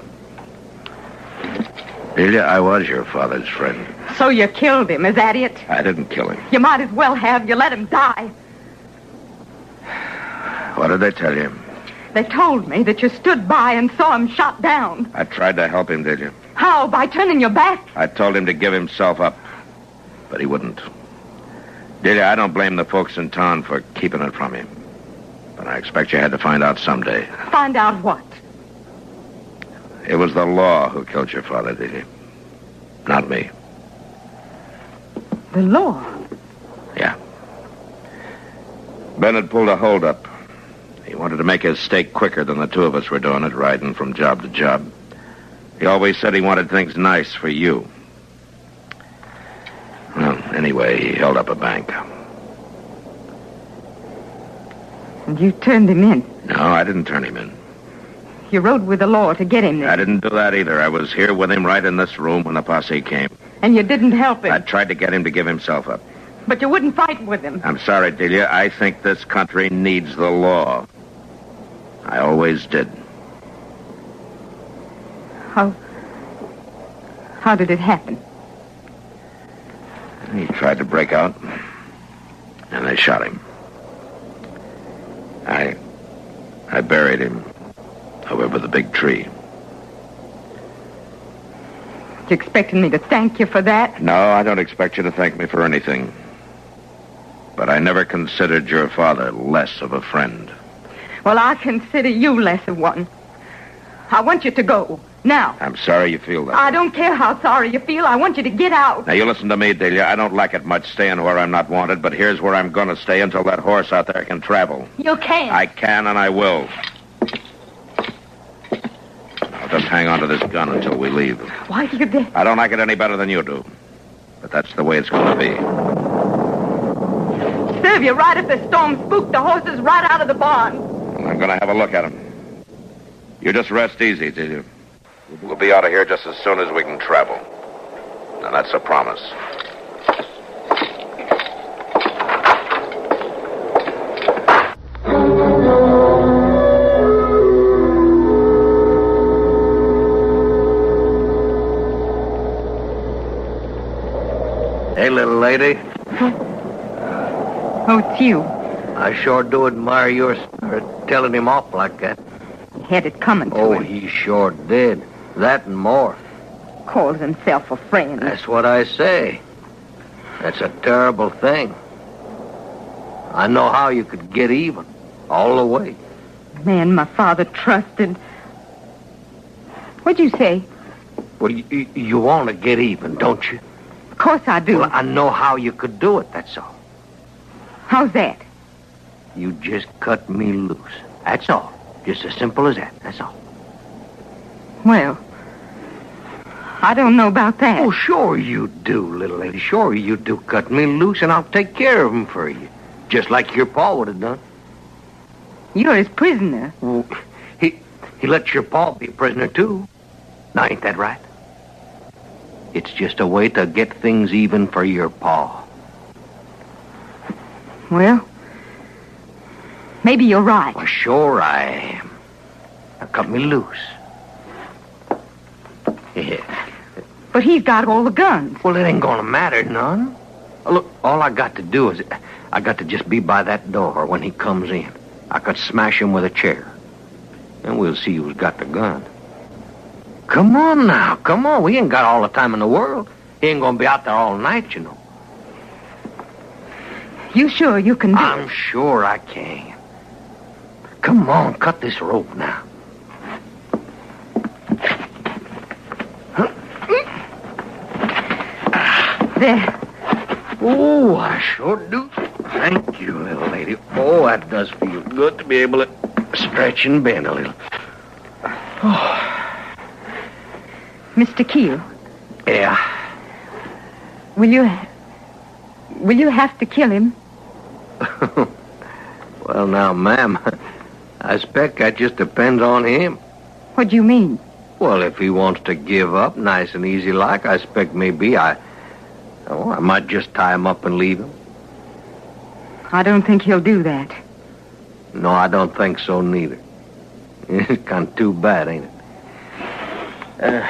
Delia, I was your father's friend. So you killed him, is that it? I didn't kill him. You might as well have. You let him die. What did they tell you? They told me that you stood by and saw him shot down. I tried to help him, Delia. How? By turning your back? I told him to give himself up, but he wouldn't. Delia, I don't blame the folks in town for keeping it from him. But I expect you had to find out someday. Find out what? It was the law who killed your father, Delia. Not me. The law? Yeah. Ben had pulled a holdup. He wanted to make his stake quicker than the two of us were doing it, riding from job to job. He always said he wanted things nice for you. Well, anyway, he held up a bank. And you turned him in? No, I didn't turn him in. You rode with the law to get him there? I didn't do that either. I was here with him right in this room when the posse came. And you didn't help him? I tried to get him to give himself up. But you wouldn't fight with him? I'm sorry, Delia. I think this country needs the law. I always did. How did it happen? He tried to break out, and they shot him. I buried him over the big tree. You expecting me to thank you for that? No, I don't expect you to thank me for anything. But I never considered your father less of a friend. Well, I consider you less of one. I want you to go. Now. I'm sorry you feel that. I don't care how sorry you feel. I want you to get out. Now, you listen to me, Delia. I don't like it much staying where I'm not wanted, but here's where I'm going to stay until that horse out there can travel. You can't. I can, and I will. I'll just hang on to this gun until we leave. Why do you do? I don't like it any better than you do. But that's the way it's going to be. Serve you right if the storm spooked the horses right out of the barn. Well, I'm going to have a look at them. You just rest easy, Delia. We'll be out of here just as soon as we can travel. And that's a promise. Hey, little lady. Oh, it's you. I sure do admire your spirit telling him off like that. had it coming to Oh, him. he sure did. That and more. Calls himself a friend. That's what I say. That's a terrible thing. I know how you could get even. All the way. Man my father trusted. What'd you say? Well, you want to get even, don't you? Of course I do. Well, I know how you could do it, that's all. How's that? You just cut me loose. That's all. Just as simple as that. That's all. Well, I don't know about that. Oh, sure you do, little lady. Sure you do. Cut me loose, and I'll take care of him for you. Just like your pa would have done. You're his prisoner. Well, he let your pa be a prisoner, too. Now, ain't that right? It's just a way to get things even for your pa. Well, maybe you're right. Well, sure I am. Now, cut me loose. Yeah. But he's got all the guns. Well, it ain't gonna matter none. Look, all I got to do is I got to just be by that door when he comes in. I could smash him with a chair. And we'll see who's got the gun. Come on now, come on. We ain't got all the time in the world. He ain't gonna be out there all night, you know. You sure you can do it? I'm sure I can. Come on, cut this rope now. There. Oh, I sure do. Thank you, little lady. Oh, that does feel good to be able to stretch and bend a little. Oh. Mr. Keel. Yeah. Will you have to kill him? Well, now, ma'am, I expect that just depends on him. What do you mean? Well, if he wants to give up nice and easy like, I expect maybe I might just tie him up and leave him. I don't think he'll do that. No, I don't think so neither. It's kind of too bad, ain't it?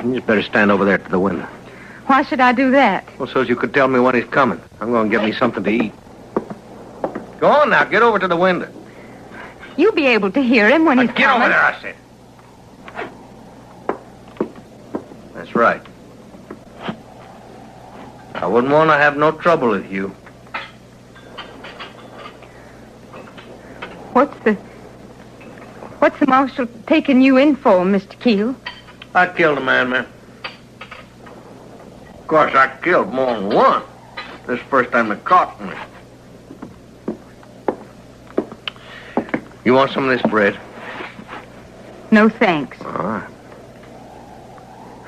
You just better stand over there to the window. Why should I do that? Well, so you could tell me when he's coming. I'm going to get me something to eat. Go on now, get over to the window. You'll be able to hear him when he's Get coming. over there, I said. That's right. I wouldn't want to have no trouble with you. What's the marshal taking you in for, Mr. Keel? I killed a man, man. Of course, I killed more than one. This is the first time they caught me. You want some of this bread? No, thanks. All right.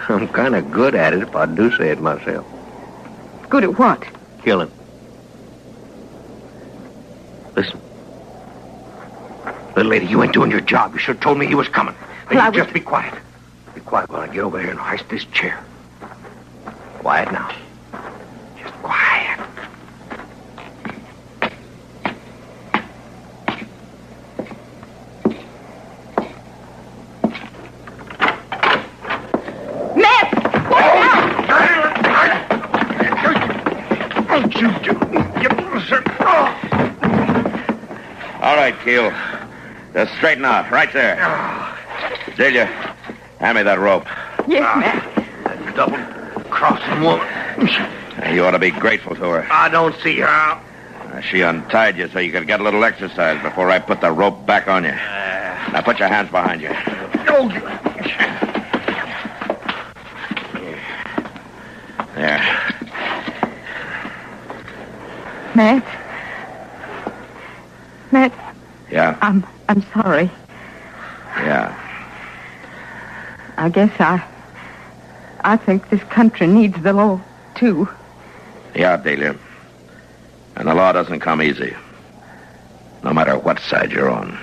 I'm kind of good at it, if I do say it myself. Good at what? Killing. Listen. Little lady, you ain't doing your job. You should have told me he was coming. Now, just be quiet. Be quiet while I get over here and hoist this chair. Quiet now. Just quiet. All right, Keel. Just straighten out. Right there. Delia, hand me that rope. Yes, Matt. Double-crossing woman. You ought to be grateful to her. I don't see how. She untied you so you could get a little exercise before I put the rope back on you. Now put your hands behind you. There. Matt, Yeah? I'm sorry. Yeah. I guess I think this country needs the law, too. Yeah, Delia. And the law doesn't come easy. No matter what side you're on.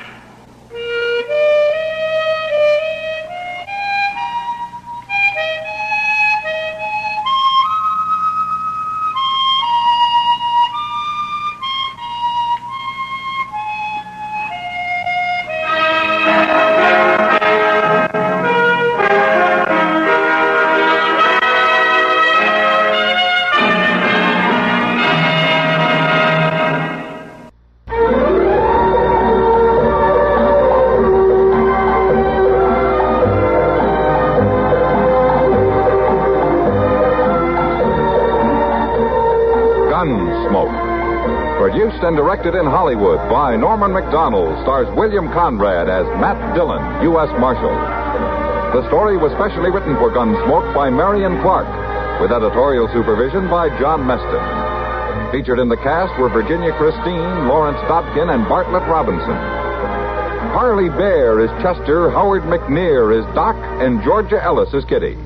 Produced and directed in Hollywood by Norman McDonald, stars William Conrad as Matt Dillon, U.S. Marshal. The story was specially written for Gunsmoke by Marion Clark, with editorial supervision by John Meston. Featured in the cast were Virginia Christine, Lawrence Dodkin, and Bartlett Robinson. Harley Bear is Chester, Howard McNear is Doc, and Georgia Ellis is Kitty.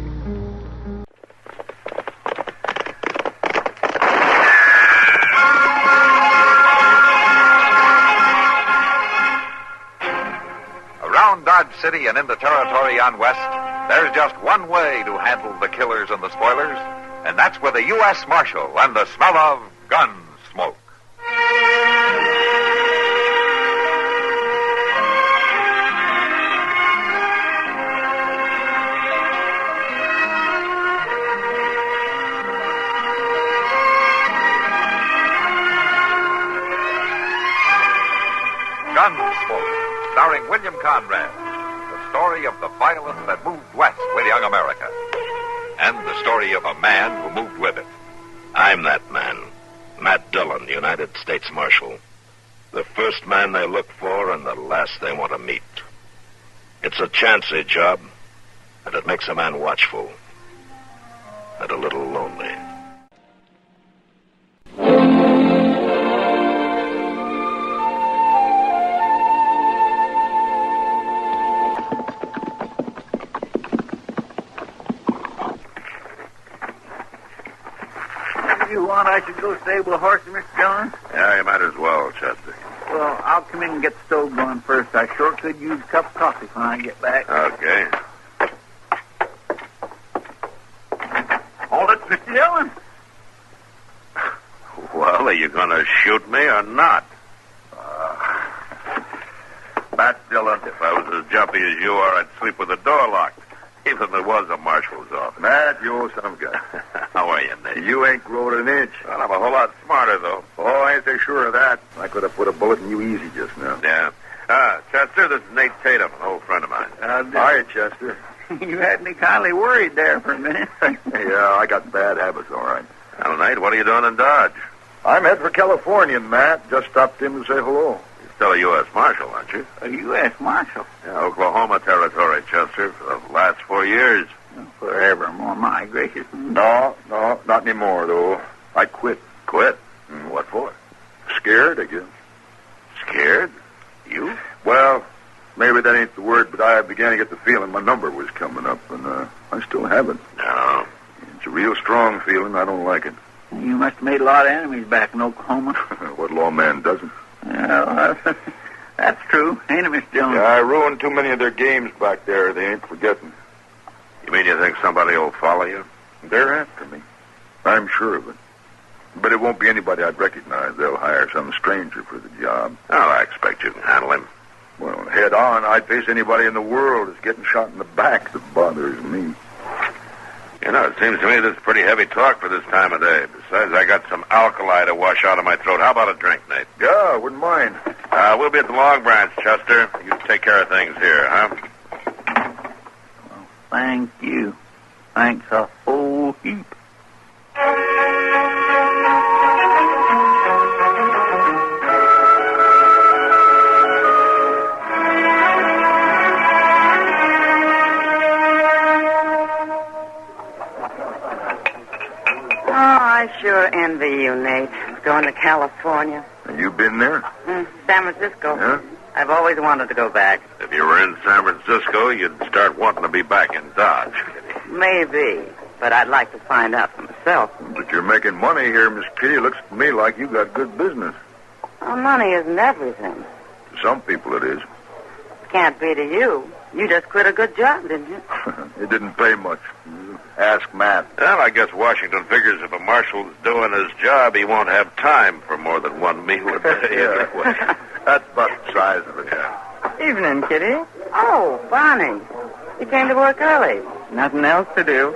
Around Dodge City and in the territory on West, there's just one way to handle the killers and the spoilers, and that's with a U.S. Marshal and the smell of gun smoke. Gunsmoke, starring William Conrad. The story of the violence that moved west with young America. And the story of a man who moved with it. I'm that man, Matt Dillon, United States Marshal. The first man they look for and the last they want to meet. It's a chancy job, and it makes a man watchful and a little lonely. You want I should go stable the horses, Mr. Dillon? Yeah, you might as well, Chester. Well, I'll come in and get the stove going first. I sure could use a cup of coffee when I get back. Okay. Hold it, Mr. Dillon. Well, are you going to shoot me or not? Matt Dillon, if I was as jumpy as you are, I'd sleep with the door locked. Even if it was a marshal's office. Matt, you're some guy. How are you, Nate? You ain't grown an inch. Well, I'm a whole lot smarter, though. Oh, I ain't so sure of that. I could have put a bullet in you easy just now. Yeah. Chester, this is Nate Tatum, an old friend of mine. Hi, Chester. You had me kindly worried there for a minute. Yeah, I got bad habits, all right. Well, Nate, what are you doing in Dodge? I'm heading for California, Matt. Just stopped in to say hello. You're still a U.S. Marshal, aren't you? A U.S. Marshal? Yeah, Oklahoma Territory, Chester, for the last 4 years. Forevermore, my gracious. No, not anymore, though. I quit. Quit? What for? Scared, I guess. Scared? You? Well, maybe that ain't the word, but I began to get the feeling my number was coming up, and I still have it. No. It's a real strong feeling. I don't like it. You must have made a lot of enemies back in Oklahoma. What lawman doesn't? Well, that's true, ain't it, Mr. Dillon? Yeah, I ruined too many of their games back there. They ain't forgetting. You mean you think somebody will follow you? They're after me. I'm sure of it. But it won't be anybody I'd recognize. They'll hire some stranger for the job. Oh, I expect you can handle him. Well, head on, I'd face anybody in the world that's getting shot in the back that bothers me. You know, it seems to me this is pretty heavy talk for this time of day. Besides, I got some alkali to wash out of my throat. How about a drink, Nate? Yeah, I wouldn't mind. We'll be at the Long Branch, Chester. You take care of things here, huh? Thank you. Thanks a whole heap. Oh, I sure envy you, Nate. Going to California. You been there? San Francisco. Yeah? I've always wanted to go back. If you were in San Francisco, you'd start wanting to be back in Dodge. Maybe, but I'd like to find out for myself. But you're making money here, Miss Kitty. Looks to me like you got good business. Well, money isn't everything. To some people it is. Can't be to you. You just quit a good job, didn't you? It didn't pay much. Ask Matt. Well, I guess Washington figures if a marshal's doing his job, he won't have time for more than one meal a day. Yeah. That's about the size of it. Yeah. Evening, Kitty. Oh, Bonnie. You came to work early. Nothing else to do.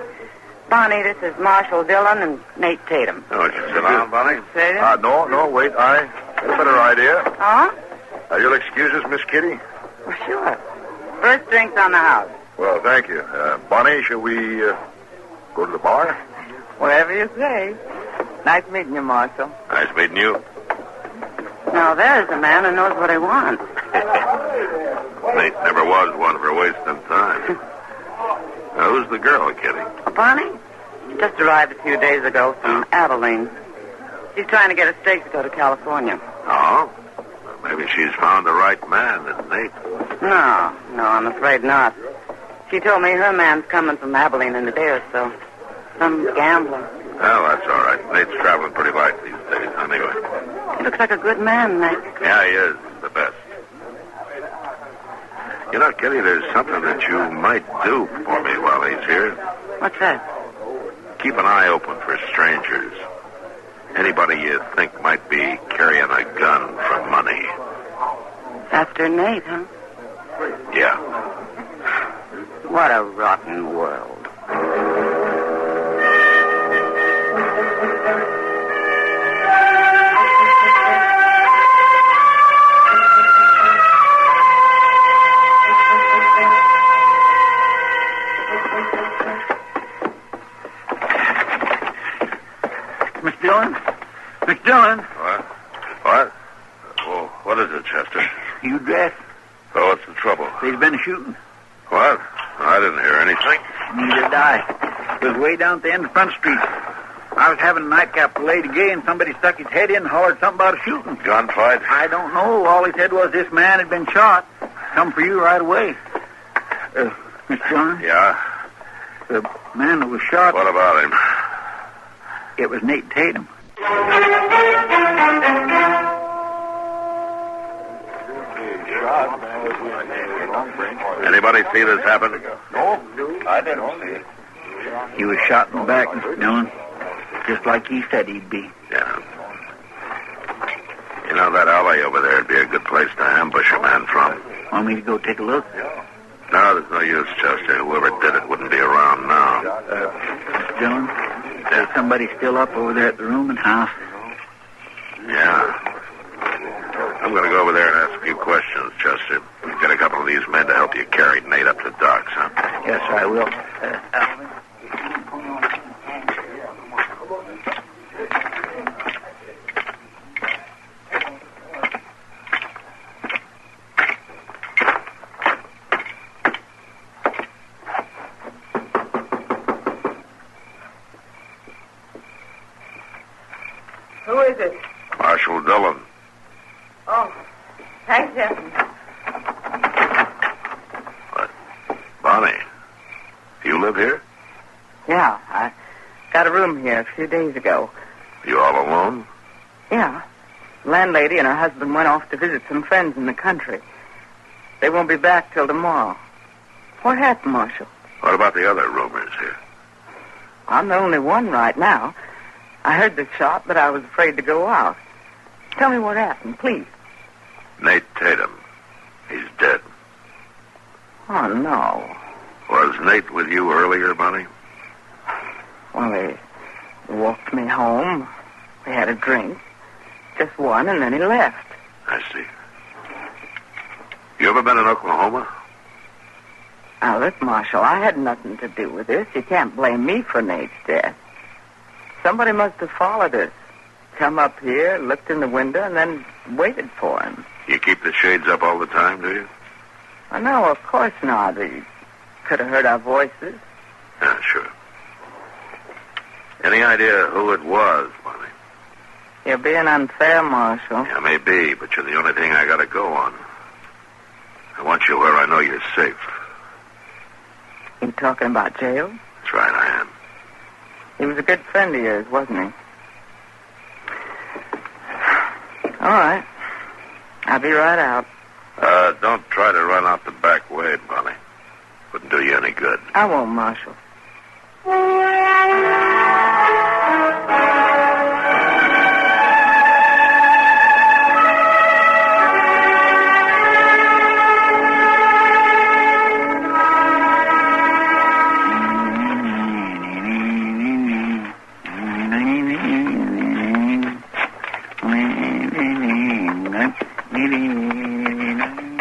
Bonnie, this is Marshal Dillon and Nate Tatum. Oh, you sit down, Bonnie? No, wait. I had a better idea. Huh? You'll excuse us, Miss Kitty? Well, sure. First drinks on the house. Well, thank you. Bonnie, shall we go to the bar? Whatever you say. Nice meeting you, Marshal. Nice meeting you. Now, there's a man who knows what he wants. Nate never was one for wasting time. Now, who's the girl, Kitty? Bonnie? She just arrived a few days ago from Abilene. She's trying to get a stake to go to California. Oh? Well, maybe she's found the right man in Nate. No, I'm afraid not. She told me her man's coming from Abilene in a day or so. Some gambler. Well, that's all right. Nate's traveling pretty light these days, anyway. He looks like a good man, Nate. Yeah, he is. The best. You know, Kitty, there's something that you might do for me while he's here. What's that? Keep an eye open for strangers. Anybody you think might be carrying a gun for money. After Nate, huh? Yeah. What a rotten world. Miss Dillon? Miss Dillon? What? Oh, what is it, Chester? You dressed? Oh, what's the trouble? There's been a shooting. What? I didn't hear anything. Neither did I. It was way down at the end of Front Street. I was having a nightcap for Lady Gay, and somebody stuck his head in and hollered something about a shooting. Gunfight? I don't know. All he said was this man had been shot. Come for you right away. Miss Dillon? Yeah? The man that was shot... What about him? It was Nate Tatum. Anybody see this happen? No, I didn't see it. He was shot in the back, Mr. Dillon. Just like he said he'd be. Yeah. You know, that alley over there would be a good place to ambush a man from. Want me to go take a look? No, there's no use, Chester. Whoever did it wouldn't be around now. Mr. Dillon, there's somebody still up over there at the rooming house. Yeah. I'm going to go over there and ask a few questions, Chester. Get a couple of these men to help you carry Nate up to the docks, huh? Yes, I will. Who is it? Marshal Dillon. Oh, thanks, Jeff. Bonnie, you live here? Yeah, I got a room here a few days ago. You all alone? Yeah. The landlady and her husband went off to visit some friends in the country. They won't be back till tomorrow. What happened, Marshal? What about the other roomers here? I'm the only one right now. I heard the shot, but I was afraid to go out. Tell me what happened, please. Nate Tatum. He's dead. Oh, no. Was Nate with you earlier, Bonnie? Well, he walked me home. We had a drink. Just one, and then he left. I see. You ever been in Oklahoma? Now, look, Marshal, I had nothing to do with this. You can't blame me for Nate's death. Somebody must have followed us. Come up here, looked in the window, and then waited for him. You keep the shades up all the time, do you? Oh, no, of course not. He could have heard our voices. Yeah, sure. Any idea who it was, Bonnie? You're being unfair, Marshal. Yeah, maybe, but you're the only thing I got to go on. I want you where I know you're safe. You talking about jail? That's right, I am. He was a good friend of yours, wasn't he? All right. I'll be right out. Don't try to run out the back way, Bonnie. Wouldn't do you any good. I won't, Marshal.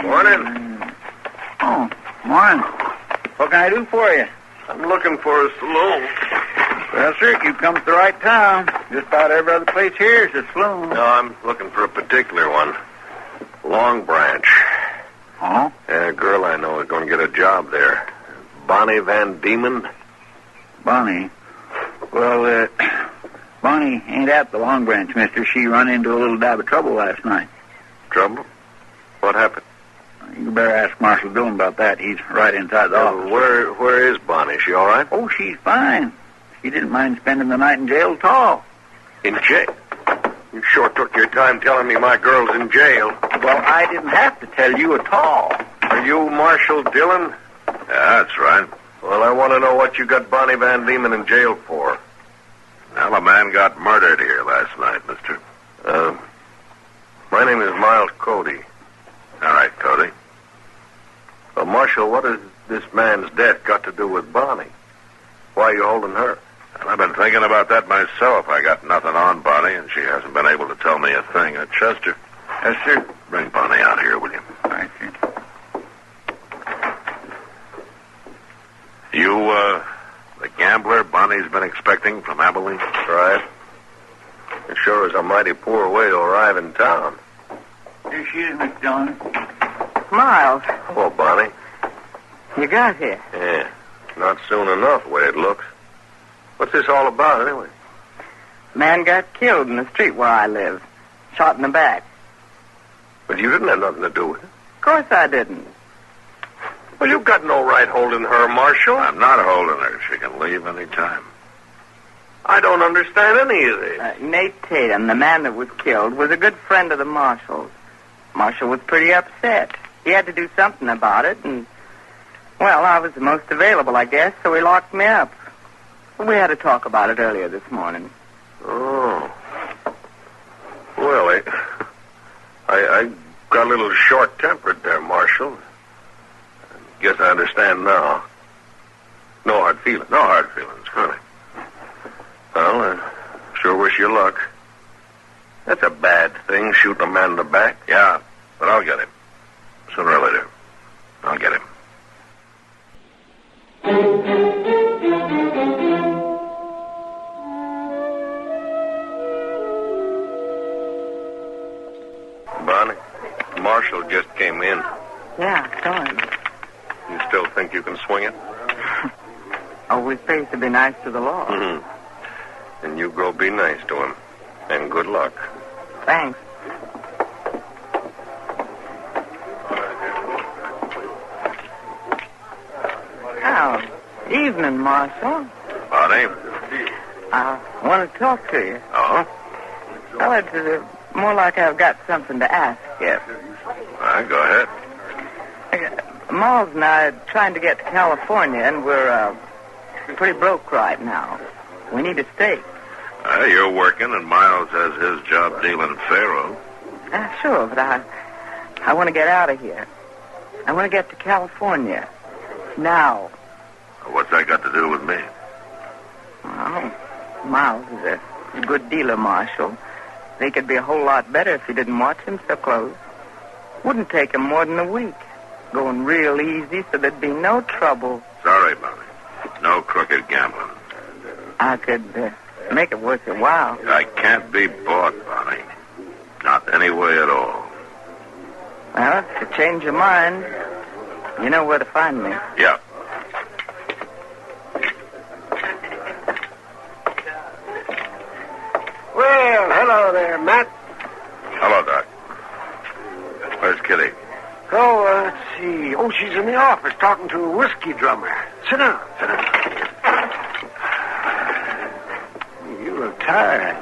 Morning. Oh, morning. What can I do for you? I'm looking for a saloon. Well, sir, you come to the right time. Just about every other place here is a saloon. No, I'm looking for a particular one. Long Branch. Oh? Yeah, a girl I know is going to get a job there. Bonnie Van Diemen. Bonnie? Well, Bonnie ain't at the Long Branch, mister. She run into a little dab of trouble last night. Trouble? What happened? You better ask Marshal Dillon about that. He's right inside the office. Where is Bonnie? She all right? Oh, she's fine. She didn't mind spending the night in jail at all. In jail? You sure took your time telling me my girl's in jail. Well, I didn't have to tell you at all. Are you Marshal Dillon? Yeah, that's right. Well, I want to know what you got Bonnie Van Diemen in jail for. Well, a man got murdered here last night, mister. My name is Miles Cody. All right, Cody. Well, Marshal, what has this man's death got to do with Bonnie? Why are you holding her? Well, I've been thinking about that myself. I got nothing on Bonnie, and she hasn't been able to tell me a thing. Chester. Yes, sir. Bring Bonnie out here, will you? All right, sir. You, the gambler Bonnie's been expecting from Abilene? Right. It sure is a mighty poor way to arrive in town. Here she is, Miss Dillon. Miles. Hello, Bonnie. You got here. Yeah. Not soon enough, the way it looks. What's this all about, anyway? Man got killed in the street where I live. Shot in the back. But you didn't have nothing to do with it. Of course I didn't. Well, you've got no right holding her, Marshal. I'm not holding her. She can leave any time. I don't understand any of this. Nate Tatum, the man that was killed, was a good friend of the Marshal's. Marshal was pretty upset. He had to do something about it, and, well, I was the most available, I guess, so he locked me up. We had a talk about it earlier this morning. Oh. Well, I got a little short-tempered there, Marshal. Guess I understand now. No hard feelings. No hard feelings, honey. Well, I sure wish you luck. That's a bad thing, shooting a man in the back. Yeah, but I'll get him. Sooner or later. I'll get him. Bonnie, Marshal just came in. Yeah, I saw him. You still think you can swing it? Always pays to be nice to the law. Mm-hmm. And you go be nice to him. And good luck. Thanks. Oh, evening, Marshal. Bonnie? I want to talk to you. Oh? Well, it's more like I've got something to ask you. All right, go ahead. Miles and I are trying to get to California, and we're pretty broke right now. We need a stake. You're working, and Miles has his job dealing faro. Sure, but I want to get out of here. I want to get to California. Now. What's that got to do with me? Well, Miles is a good dealer, Marshal. They could be a whole lot better if you didn't watch him so close. Wouldn't take him more than a week. Going real easy so there'd be no trouble. Sorry, Bonnie. No crooked gambling. I could make it worth your while. I can't be bought, Bonnie. Not any way at all. Well, if you change your mind, you know where to find me. Yeah. Well, hello there, Matt. Hello, Doc. Where's Kitty? Oh, let's see. Oh, she's in the office talking to a whiskey drummer. Sit down, sit down. You look tired.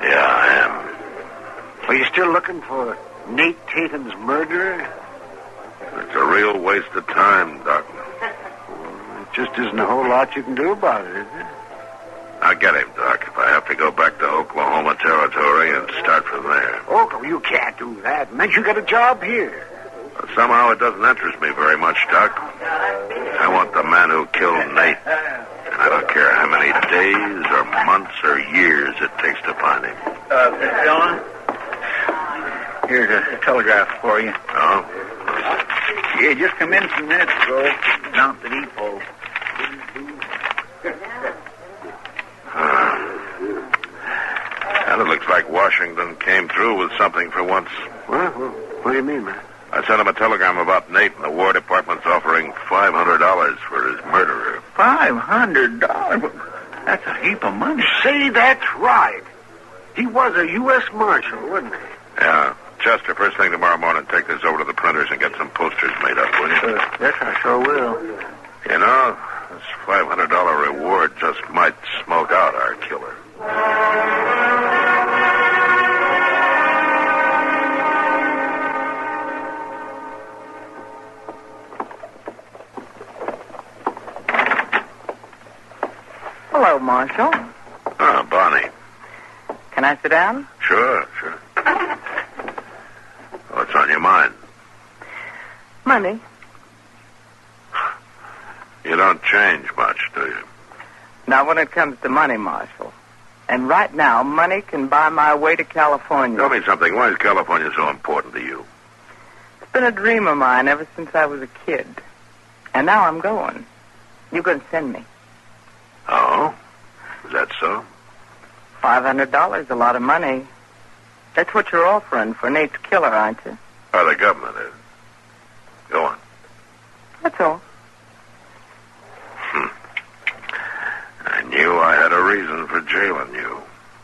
Yeah, I am. Are you still looking for Nate Tatum's murderer? It's a real waste of time, Doc. Well, it just isn't a whole lot you can do about it, is it? I'll get him, Doc, if I have to go back to Oklahoma Territory and start from there. Oh, you can't do that. Man, you got a job here. But somehow it doesn't interest me very much, Doc. I want the man who killed Nate. And I don't care how many days or months or years it takes to find him. Miss Dillon? Here's a telegraph for you. Oh? Yeah, just come in a few minutes ago. Down at the depot. came through with something for once. What do you mean, man? I sent him a telegram about Nate, and the War Department's offering $500 for his murderer. $500? That's a heap of money. Say that's right. He was a U.S. Marshal, wasn't he? Yeah. Chester, first thing tomorrow morning, take this over to the printers and get some posters made up, will you? Yes, I sure will. You know, this $500 reward just might smoke out our killer. Hello, Marshal. Bonnie. Can I sit down? Sure. What's on your mind? Money. You don't change much, do you? Not when it comes to money, Marshal. And right now, money can buy my way to California. Tell me something. Why is California so important to you? It's been a dream of mine ever since I was a kid. And now I'm going. You're going to send me. Oh? Is that so? $500, a lot of money. That's what you're offering for Nate's killer, aren't you? The government is. Go on. That's all. I knew I had a reason for jailing you.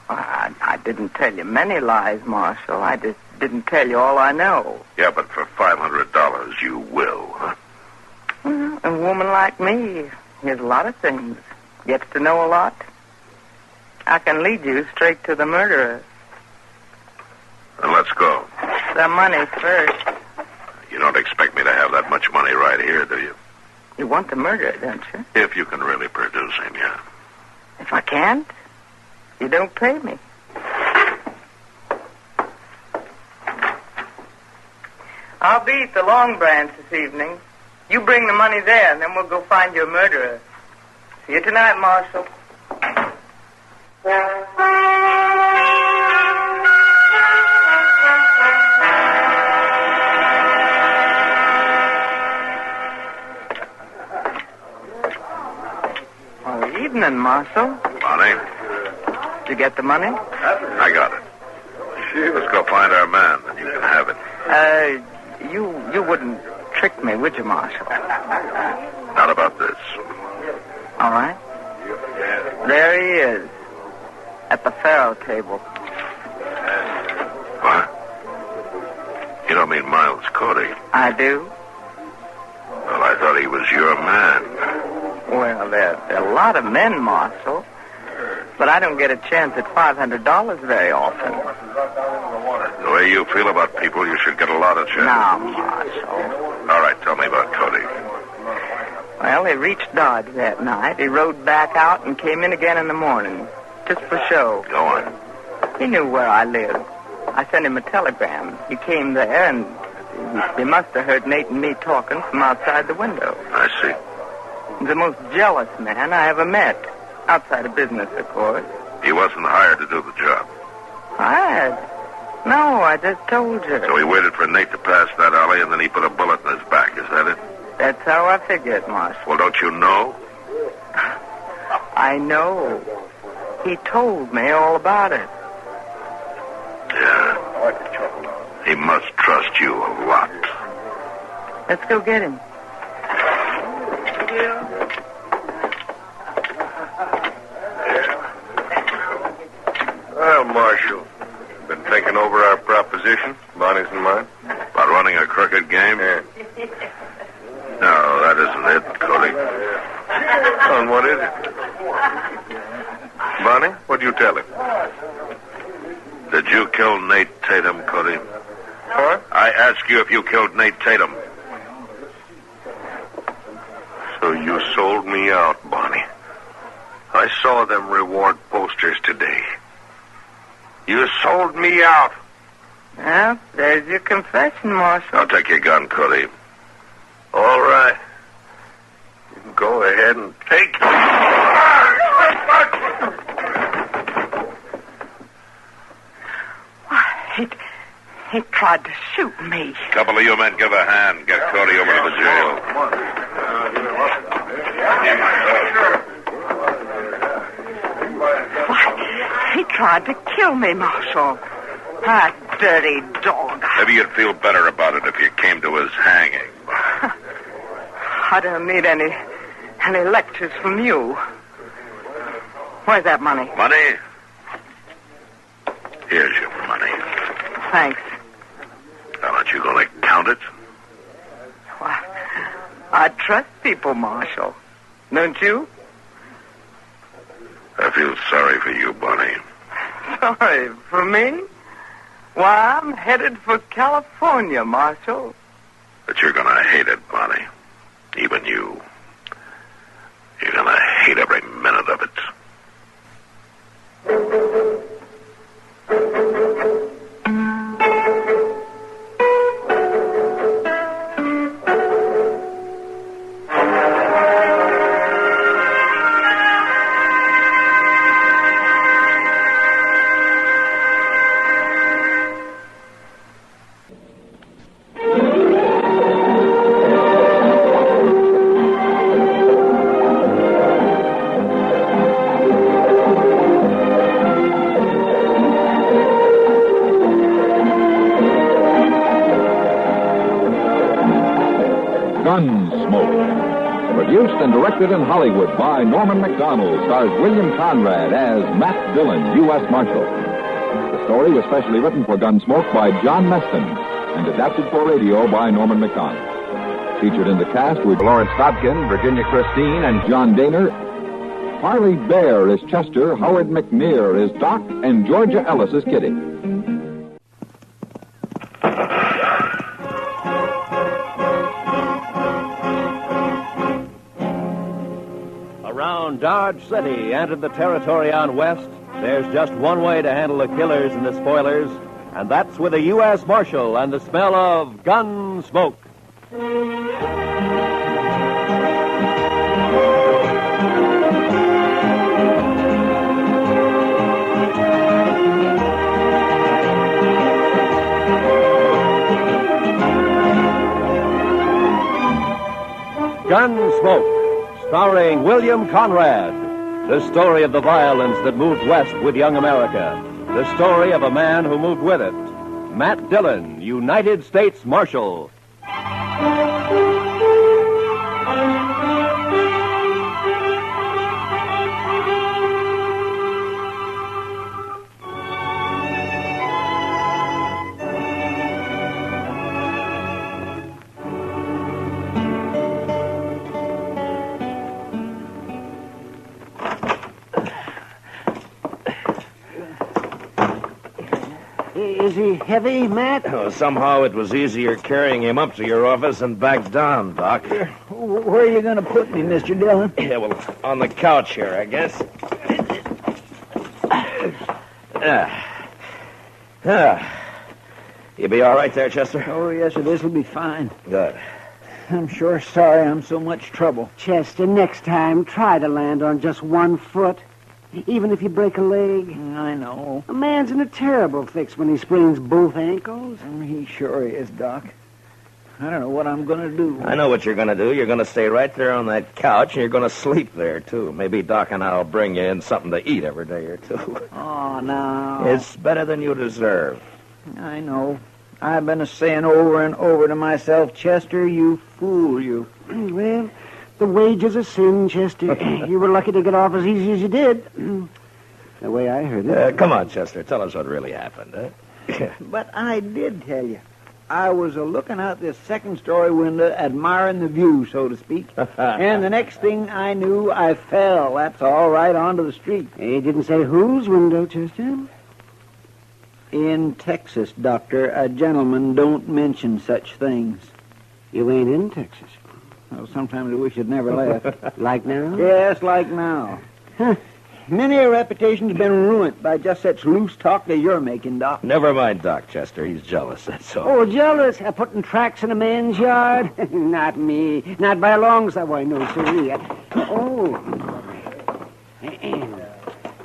I didn't tell you many lies, Marshal. I just didn't tell you all I know. Yeah, but for $500 you will, huh? Well, a woman like me hears a lot of things. Gets to know a lot. I can lead you straight to the murderer. Then let's go. The money first. You don't expect me to have that much money right here, do you? You want the murderer, don't you? If you can really produce him, yeah. If I can't, you don't pay me. I'll be at the Long Branch this evening. You bring the money there, and then we'll go find your murderer. See you tonight, Marshal. Well, evening, Marshal. Bonnie? Did you get the money? I got it. Let's go find our man, and you can have it. You wouldn't trick me, would you, Marshal? Not about this. All right. There he is. At the faro table. What? You don't mean Miles Cody? I do. Well, I thought he was your man. Well, there are a lot of men, Marshal. But I don't get a chance at $500 very often. The way you feel about people, you should get a lot of chances. Now, Marshal. All right, tell me about Cody. Well, he reached Dodge that night. He rode back out and came in again in the morning. Just for show. Go on. He knew where I lived. I sent him a telegram. He came there, and he must have heard Nate and me talking from outside the window. I see. He's the most jealous man I ever met. Outside of business, of course. He wasn't hired to do the job. Hired? No, I just told you. So he waited for Nate to pass that alley, and then he put a bullet in his back. Is that it? That's how I figured, Marshal. Well, don't you know? I know. He told me all about it. Yeah. He must trust you a lot. Let's go get him. Well, Marshal, been thinking over our proposition, Bonnie's and mine. About running a crooked game? Yeah. No, that isn't it, Cody. Oh, and what is it? Bonnie, what'd you tell him? Did you kill Nate Tatum, Cody? What? I ask you if you killed Nate Tatum. So you sold me out, Bonnie. I saw them reward posters today. You sold me out. Well, there's your confession, Marshal. I'll take your gun, Cody. All right. You can go ahead and take it. He tried to shoot me. Couple of you men give a hand. Get Cody over to the jail. Why, he tried to kill me, Marshal. Ah, dirty dog. Maybe you'd feel better about it if you came to his hanging. I don't need any lectures from you. Where's that money? Money? Here's your money. Thanks. Now, aren't you going to count it? Why, I trust people, Marshal. Don't you? I feel sorry for you, Bonnie. Sorry for me? Why, I'm headed for California, Marshal. But you're going to hate it, Bonnie. Even you. You're going to hate every minute of it. Gunsmoke. Produced and directed in Hollywood by Norman Macdonald, stars William Conrad as Matt Dillon, U.S. Marshal. The story was specially written for Gunsmoke by John Meston and adapted for radio by Norman Macdonald. Featured in the cast were Lawrence Dobkin, Virginia Christine, and John Daner. Harley Bear is Chester, Howard McNear is Doc, and Georgia Ellis is Kitty. Around Dodge City and in the territory on West, there's just one way to handle the killers and the spoilers, and that's with a U.S. Marshal and the smell of Gunsmoke. Gunsmoke, starring William Conrad. The story of the violence that moved west with young America. The story of a man who moved with it. Matt Dillon, United States Marshal. Is he heavy, Matt? Oh, somehow it was easier carrying him up to your office and back down, Doc. Where are you going to put me, Mr. Dillon? Yeah, well, on the couch here, I guess. You be all right there, Chester? Oh, yes, sir. This will be fine. Good. I'm sure sorry I'm so much trouble. Chester, next time, try to land on just one foot. Even if you break a leg. I know. A man's in a terrible fix when he sprains both ankles. He sure is, Doc. I don't know what I'm going to do. I know what you're going to do. You're going to stay right there on that couch, and you're going to sleep there, too. Maybe Doc and I'll bring you in something to eat every day or two. Oh, no. It's better than you deserve. I know. I've been saying over and over to myself, Chester, you fool, you. Well, the wages of sin, Chester. You were lucky to get off as easy as you did. The way I heard it. Come on, Chester. Tell us what really happened, huh? But I did tell you. I was looking out this second-story window, admiring the view, so to speak. And the next thing I knew, I fell. That's all right onto the street. He didn't say whose window, Chester? In Texas, Doctor, a gentleman don't mention such things. You ain't in Texas. Well, sometimes I wish I'd never left. Like now? Yes, like now. Huh. Many a reputation's been ruined by just such loose talk that you're making, Doc. Never mind Doc, Chester. He's jealous, that's all. Oh, jealous? Putting tracks in a man's yard? Not me. Not by a long shot. Why, no, sir.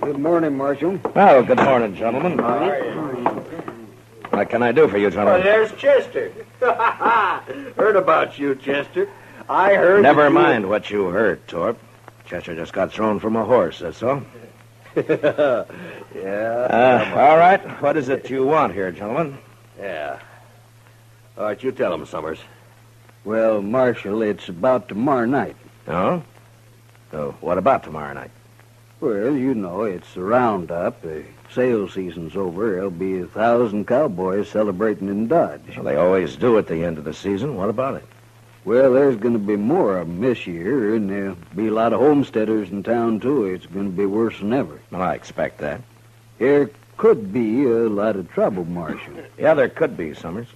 Good morning, Marshal. Well, good morning, gentlemen. What can I do for you, gentlemen? Oh, there's Chester. Heard about you, Chester. I heard... Never mind what you heard, Torp. Chester just got thrown from a horse, that's all. Yeah. All right. What is it you want here, gentlemen? Yeah. All right, you tell him, Summers. Well, Marshal, it's about tomorrow night. Oh? So what about tomorrow night? Well, you know, it's the roundup. The sales season's over. There'll be 1,000 cowboys celebrating in Dodge. Well, they always do at the end of the season. What about it? Well, there's going to be more of them this year, and there'll be a lot of homesteaders in town, too. It's going to be worse than ever. Well, I expect that. There could be a lot of trouble, Marshal. Yeah, there could be, Summers.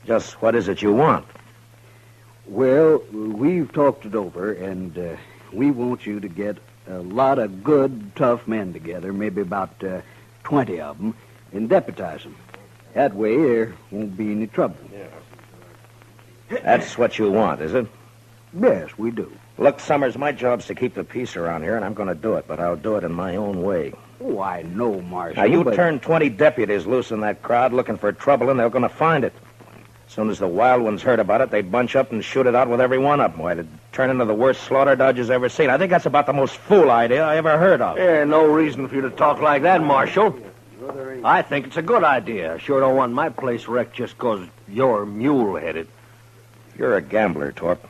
Just what is it you want? Well, we've talked it over, and we want you to get a lot of good, tough men together, maybe about 20 of them, and deputize them. That way, there won't be any trouble. That's what you want, is it? Yes, we do. Look, Summers, my job's to keep the peace around here, and I'm going to do it, but I'll do it in my own way. Oh, I know, Marshal. Now, you but... turn 20 deputies loose in that crowd looking for trouble, and they're going to find it. As soon as the wild ones heard about it, they'd bunch up and shoot it out with every one of them. Why, it'd turn into the worst slaughter Dodge's ever seen. I think that's about the most fool idea I ever heard of. Yeah, no reason for you to talk like that, Marshal. I think it's a good idea. I sure don't want my place wrecked just 'cause you're mule-headed. You're a gambler, Torp.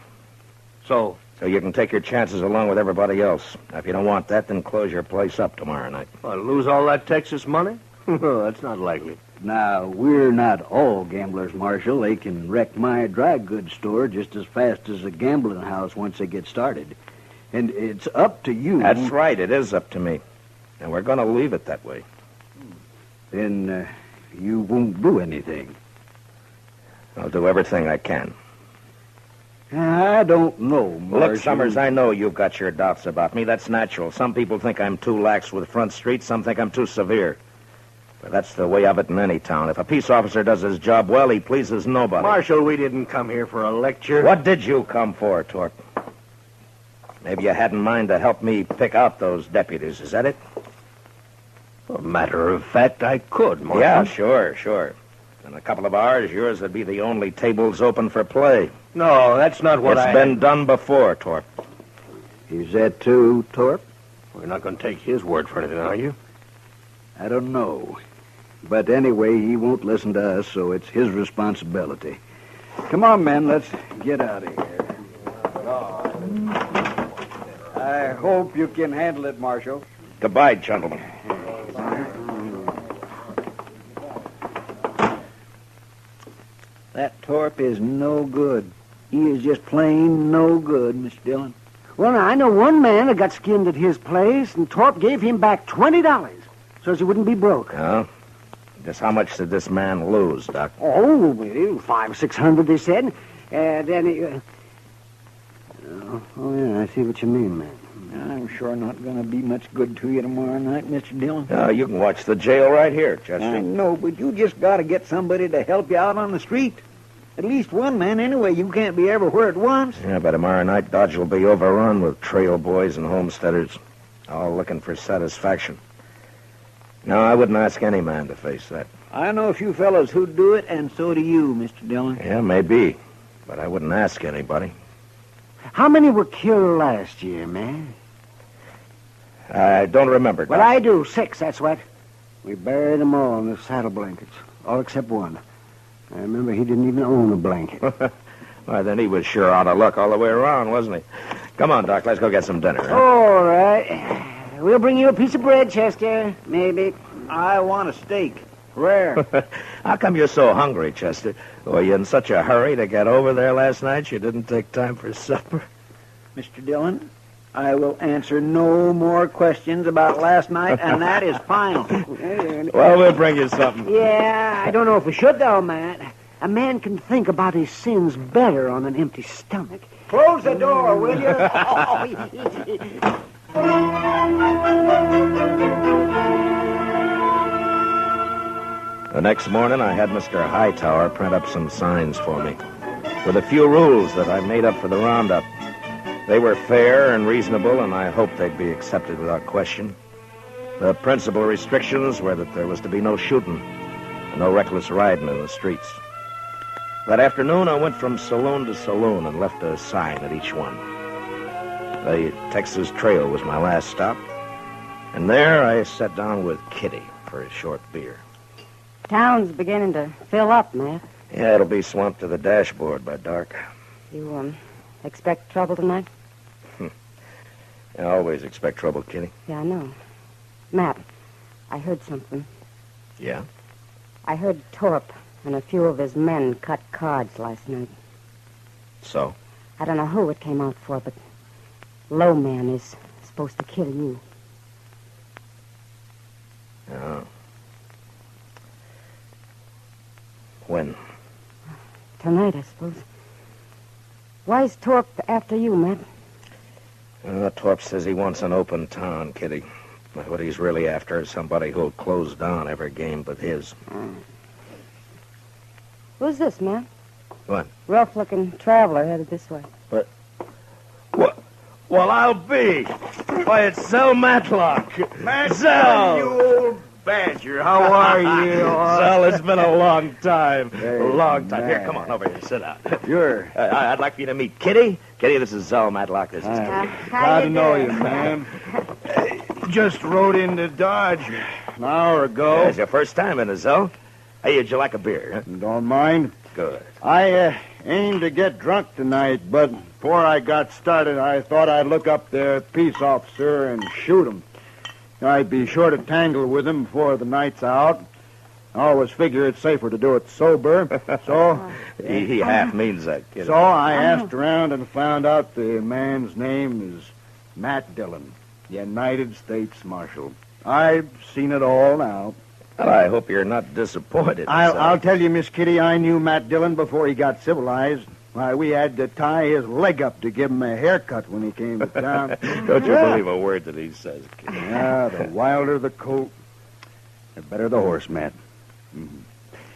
So you can take your chances along with everybody else. Now, if you don't want that, then close your place up tomorrow night. Lose all that Texas money? That's not likely. Now, we're not all gamblers, Marshal. They can wreck my dry goods store just as fast as a gambling house once they get started. And it's up to you. That's right. It is up to me. And we're going to leave it that way. Then you won't do anything. I'll do everything I can. I don't know, Marshal. Look, Summers, I know you've got your doubts about me. That's natural. Some people think I'm too lax with Front Street. Some think I'm too severe. But that's the way of it in any town. If a peace officer does his job well, he pleases nobody. Marshal, we didn't come here for a lecture. What did you come for, Torp? Maybe you had in mind to help me pick out those deputies. Is that it? Well, matter of fact, I could, Marshal. Yeah, sure. In a couple of hours, yours would be the only tables open for play. No, that's not what It's been done before, Torp. Is that true, Torp? We're not going to take his word for anything, are you? I don't know. But anyway, he won't listen to us, so it's his responsibility. Come on, men, let's get out of here. I hope you can handle it, Marshal. Goodbye, gentlemen. That Torp is no good. He is just plain no good, Mr. Dillon. Well, I know one man that got skinned at his place, and Torp gave him back $20 so he wouldn't be broke. Oh? Just how much did this man lose, Doc? Oh, $500-600, they said. Then he... yeah, I see what you mean, man. I'm sure not going to be much good to you tomorrow night, Mr. Dillon. You can watch the jail right here, Chester. I know, but you just got to get somebody to help you out on the street. At least one man, anyway. You can't be everywhere at once. Yeah, by tomorrow night, Dodge will be overrun with trail boys and homesteaders, all looking for satisfaction. No, I wouldn't ask any man to face that. I know a few fellows who'd do it, and so do you, Mr. Dillon. Yeah, maybe, but I wouldn't ask anybody. How many were killed last year, man? I don't remember, Doc. Well, I do. 6, that's what. We buried them all in the saddle blankets, all except one. I remember he didn't even own a blanket. Why, then he was sure out of luck all the way around, wasn't he? Come on, Doc, let's go get some dinner. Huh? All right. We'll bring you a piece of bread, Chester. Maybe. I want a steak. Rare. How come you're so hungry, Chester? Were you in such a hurry to get over there last night you didn't take time for supper? Mr. Dillon, I will answer no more questions about last night, and that is final. Well, we'll bring you something. Yeah, I don't know if we should, though, Matt. A man can think about his sins better on an empty stomach. Close the door, will you? The next morning, I had Mr. Hightower print up some signs for me with a few rules that I made up for the roundup. They were fair and reasonable, and I hoped they'd be accepted without question. The principal restrictions were that there was to be no shooting and no reckless riding in the streets. That afternoon, I went from saloon to saloon and left a sign at each one. The Texas Trail was my last stop, And there I sat down with Kitty for a short beer. Town's beginning to fill up, Matt. Yeah, it'll be swamped to the dashboard by dark. You, expect trouble tonight? I always expect trouble, Kitty. Yeah, I know. Matt, I heard something. Yeah? I heard Torp and a few of his men cut cards last night. So? I don't know who it came out for, but Low Man is supposed to kill you. Oh. When? Tonight, I suppose. Why's Torp after you, Matt? Torp says he wants an open town, Kitty. But what he's really after is somebody who'll close down every game but his. Who's this, man? What? Rough-looking traveler headed this way. What? Well, I'll be. Why, it's Zell Matlock. Zell! You old badger. How are you? Zell, it's been a long time. A long time. Here, come on over here. Sit down. Sure. I'd like for you to meet Kitty. Kitty, this is Zell Matlock. This is Kitty. Glad to know you, ma'am. Just rode into Dodge an hour ago. Yeah, it's your first time in it, Zell. Hey, would you like a beer? Huh? Don't mind. Good. I aimed to get drunk tonight, but before I got started, I thought I'd look up the peace officer and shoot him. I'd be sure to tangle with him before the night's out. I always figure it's safer to do it sober. So he half means that, kid. So I asked around and found out the man's name is Matt Dillon, United States Marshal. I've seen it all now. Well, I hope you're not disappointed. I'll tell you, Miss Kitty, I knew Matt Dillon before he got civilized. Why, we had to tie his leg up to give him a haircut when he came to town. Don't you believe a word that he says, kid. Yeah, the wilder the colt, the better the horse, Matt. Mm-hmm.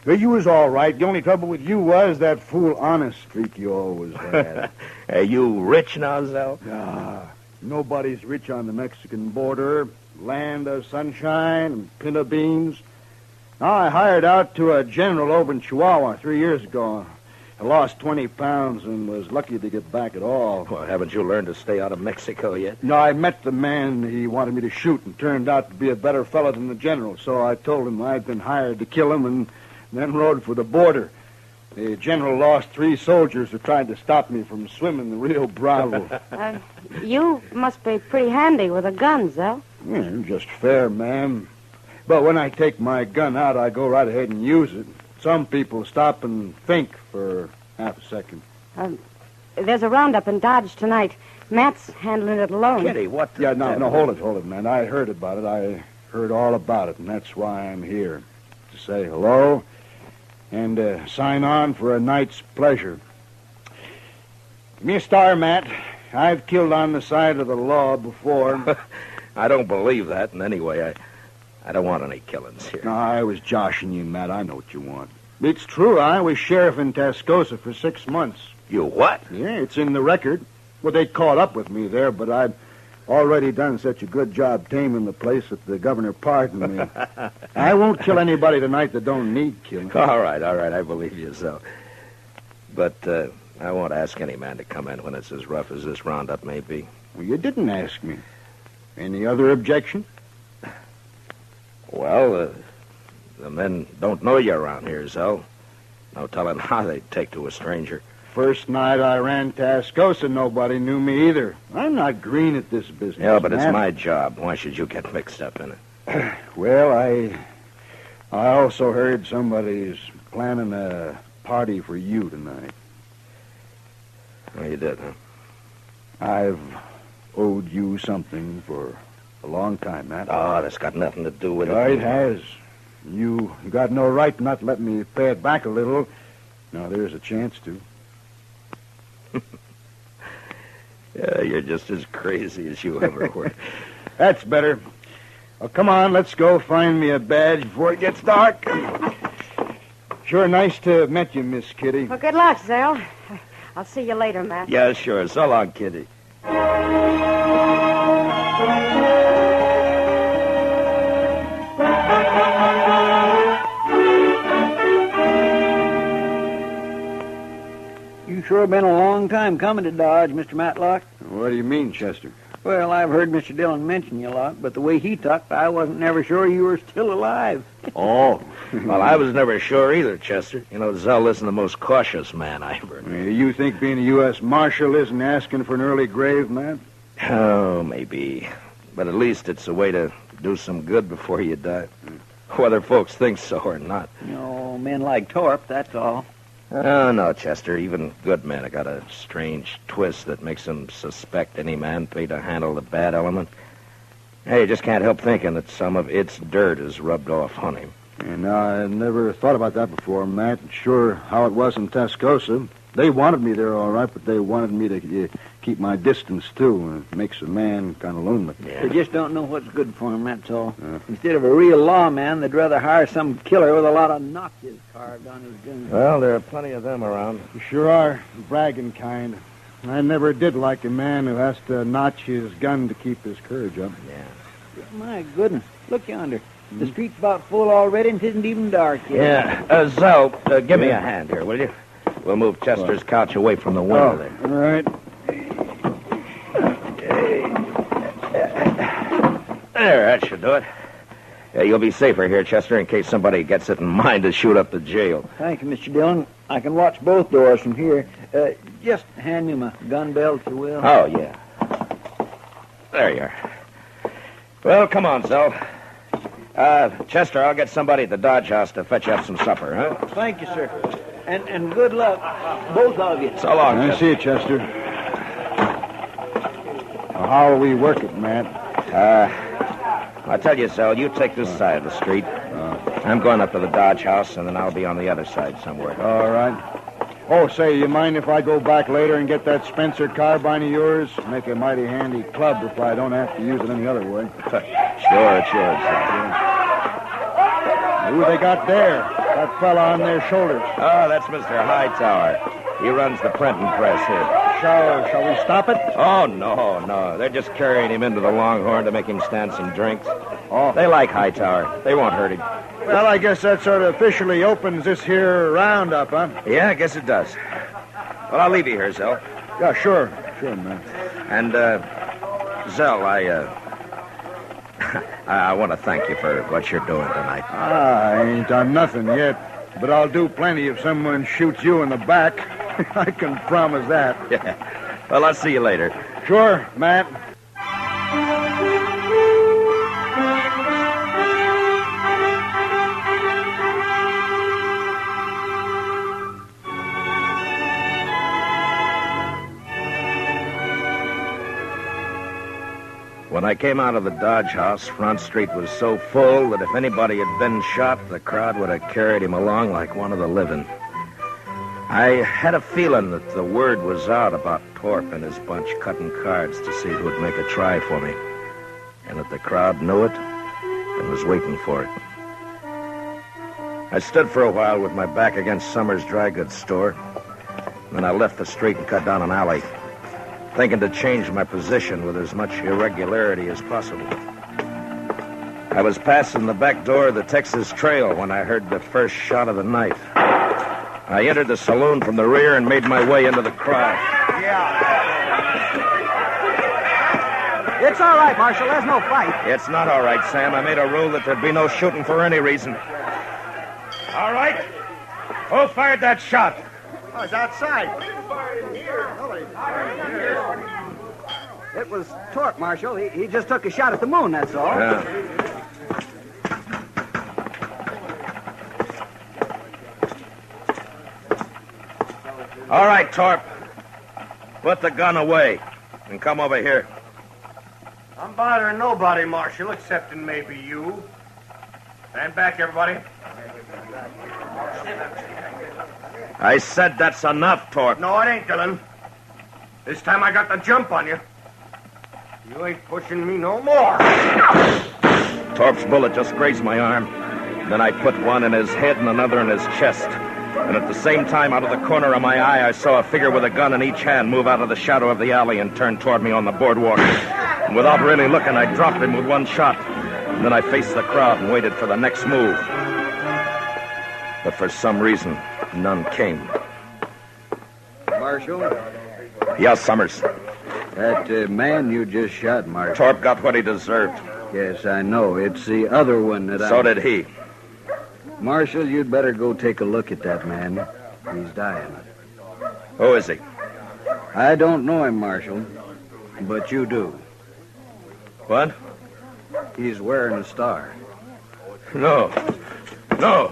But you was all right. The only trouble with you was that fool honest streak you always had. Are you rich now, Zell? Nobody's rich on the Mexican border. Land of sunshine and pinto beans. I hired out to a general over in Chihuahua 3 years ago. I lost 20 pounds and was lucky to get back at all. Well, haven't you learned to stay out of Mexico yet? No, I met the man he wanted me to shoot and turned out to be a better fellow than the general. So I told him I'd been hired to kill him and then rode for the border. The general lost 3 soldiers who tried to stop me from swimming the Rio Bravo. You must be pretty handy with a gun, Zell. Yeah, just fair, ma'am. But when I take my gun out, I go right ahead and use it. Some people stop and think for half a second. There's a roundup in Dodge tonight. Matt's handling it alone. Kitty, what? Yeah, no, hold it, man. I heard about it. I heard all about it, and that's why I'm here. To say hello and sign on for a night's pleasure. Give me a star, Matt. I've killed on the side of the law before. I don't believe that, and anyway, I don't want any killings here. No, I was joshing you, Matt. I know what you want. It's true. I was sheriff in Tascosa for 6 months. You what? Yeah, it's in the record. Well, they caught up with me there, but I'd already done such a good job taming the place that the governor pardoned me. I won't kill anybody tonight that don't need killing. All right. I believe you so. But I won't ask any man to come in when it's as rough as this roundup may be. Well, you didn't ask me. Any other objection? Well, the men don't know you around here, Zell. No telling how they'd take to a stranger. First night I ran Tascosa, nobody knew me either. I'm not green at this business. Yeah, but Matt. It's my job. Why should you get mixed up in it? Well, I also heard somebody's planning a party for you tonight. Well, you did, huh? I've owed you something for a long time, Matt. Oh, that's got nothing to do with it. It has. You got no right not let me pay it back a little. Now, there's a chance to. Yeah, you're just as crazy as you ever were. That's better. Well, come on, let's go find me a badge before it gets dark. Sure nice to have met you, Miss Kitty. Well, good luck, Zell. I'll see you later, Matt. Yeah, sure. So long, Kitty. You sure been a long time coming to Dodge, Mr. Matlock. What do you mean, Chester? Well, I've heard Mr. Dillon mention you a lot, but the way he talked, I wasn't never sure you were still alive. Oh, well, I was never sure either, Chester. You know, Zell isn't the most cautious man I ever knew. You think being a U.S. Marshal isn't asking for an early grave, Matt? Oh, maybe. But at least it's a way to do some good before you die. Whether folks think so or not. You know, men like Torp, that's all. Oh, no, Chester. Even good men have got a strange twist that makes them suspect any man paid to handle the bad element. Hey, you just can't help thinking that some of its dirt is rubbed off on him. And I never thought about that before, Matt. Sure how it was in Tascosa. They wanted me there all right, but they wanted me to keep my distance, too. It makes a man kind of lonely. They just don't know what's good for him, that's all. Instead of a real lawman, they'd rather hire some killer with a lot of notches carved on his gun. Well, there are plenty of them around. Sure are. Bragging kind. I never did like a man who has to notch his gun to keep his courage up. Yeah. My goodness. Look yonder. The street's about full already, and it isn't even dark yet. Yeah. Zell, give me a hand here, will you? We'll move Chester's couch away from the window there. All right. There, that should do it. Yeah, you'll be safer here, Chester, in case somebody gets it in mind to shoot up the jail. Thank you, Mr. Dillon. I can watch both doors from here. Just hand me my gun belt, if you will. Oh, yeah. There you are. Well, come on, Zell. Chester, I'll get somebody at the Dodge House to fetch you up some supper, huh? Thank you, sir. And good luck, both of you. So long, I see you, Chester. How will we work it, Matt? I'll tell you, Zell, you take this side of the street. I'm going up to the Dodge House, and then I'll be on the other side somewhere. All right. Oh, say, you mind if I go back later and get that Spencer carbine of yours? Make a mighty handy club if I don't have to use it any other way. Sure, it's yours, Zell. Who they got there? That fella on their shoulders. Oh, that's Mr. Hightower. He runs the printing press here. Shall we stop it? Oh, no. They're just carrying him into the Longhorn to make him stand some drinks. Oh. They like Hightower. They won't hurt him. Well, I guess that sort of officially opens this here roundup, huh? Yeah, I guess it does. Well, I'll leave you here, Zell. Yeah, sure. Sure, man. And, Zell, I want to thank you for what you're doing tonight. I ain't done nothing yet, but I'll do plenty if someone shoots you in the back. I can promise that. Yeah. Well, I'll see you later. Sure, Matt. When I came out of the Dodge House, Front Street was so full that if anybody had been shot, the crowd would have carried him along like one of the living. I had a feeling that the word was out about Torp and his bunch cutting cards to see who would make a try for me, and that the crowd knew it and was waiting for it. I stood for a while with my back against Summers' dry goods store. Then I left the street and cut down an alley, thinking to change my position with as much irregularity as possible. I was passing the back door of the Texas Trail when I heard the first shot of the night. I entered the saloon from the rear and made my way into the crowd. It's all right, Marshal. There's no fight. It's not all right, Sam. I made a rule that there'd be no shooting for any reason. All right. Who fired that shot? Oh, it's outside. It was Torp, Marshal. He just took a shot at the moon, that's all. Yeah. All right, Torp. Put the gun away and come over here. I'm bothering nobody, Marshal, excepting maybe you. Stand back, everybody. I said that's enough, Torp. No, it ain't, Dillon. This time I got the jump on you. You ain't pushing me no more. Torp's bullet just grazed my arm. Then I put one in his head and another in his chest. And at the same time, out of the corner of my eye, I saw a figure with a gun in each hand move out of the shadow of the alley and turn toward me on the boardwalk. And without really looking, I dropped him with one shot. And then I faced the crowd and waited for the next move. But for some reason, none came. Marshal? Yes, Summers. That man you just shot, Marshal. Torp got what he deserved. Yes, I know. It's the other one that So did he. Marshal, you'd better go take a look at that man. He's dying. Who is he? I don't know him, Marshal, but you do. What? He's wearing a star. No. No.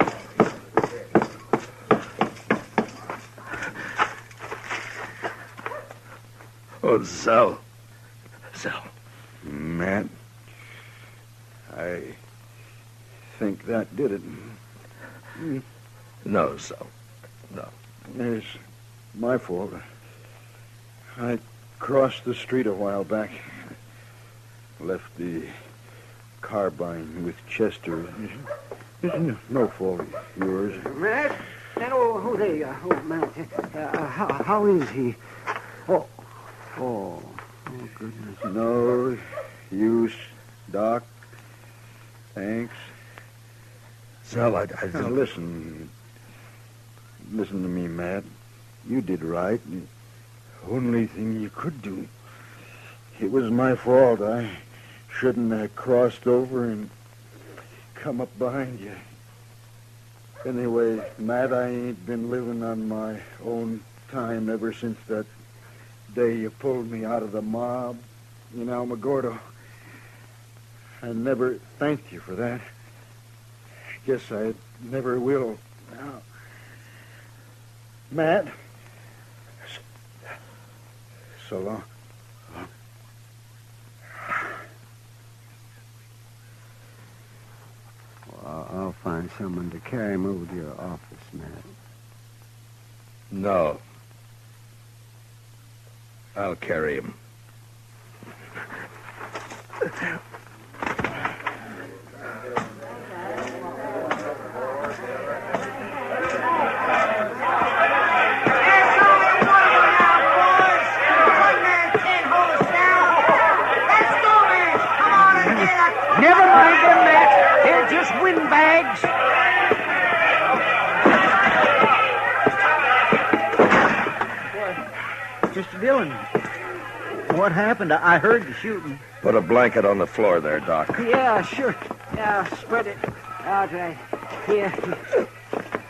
Oh, Sal. Sal. Matt, I think that did it. No, Sal. No. It's my fault. I crossed the street a while back. Left the carbine with Chester. No fault of yours. Matt? Oh, there you are. Oh, Matt. How is he? Oh, goodness. No use, Doc. Thanks. Sal, I Now, listen. Listen to me, Matt. You did right. The only thing you could do. It was my fault. I shouldn't have crossed over and come up behind you. Anyway, Matt, I ain't been living on my own time ever since that day you pulled me out of the mob in Alamogordo. I never thanked you for that. Guess I never will now. Matt, so long. Well, I'll find someone to carry him over to your office, Matt. No. I'll carry him. Never mind them, Matt. They're just windbags. Mr. Dillon, what happened? I heard the shooting. Put a blanket on the floor there, Doc. Yeah, sure. Yeah, spread it out right here.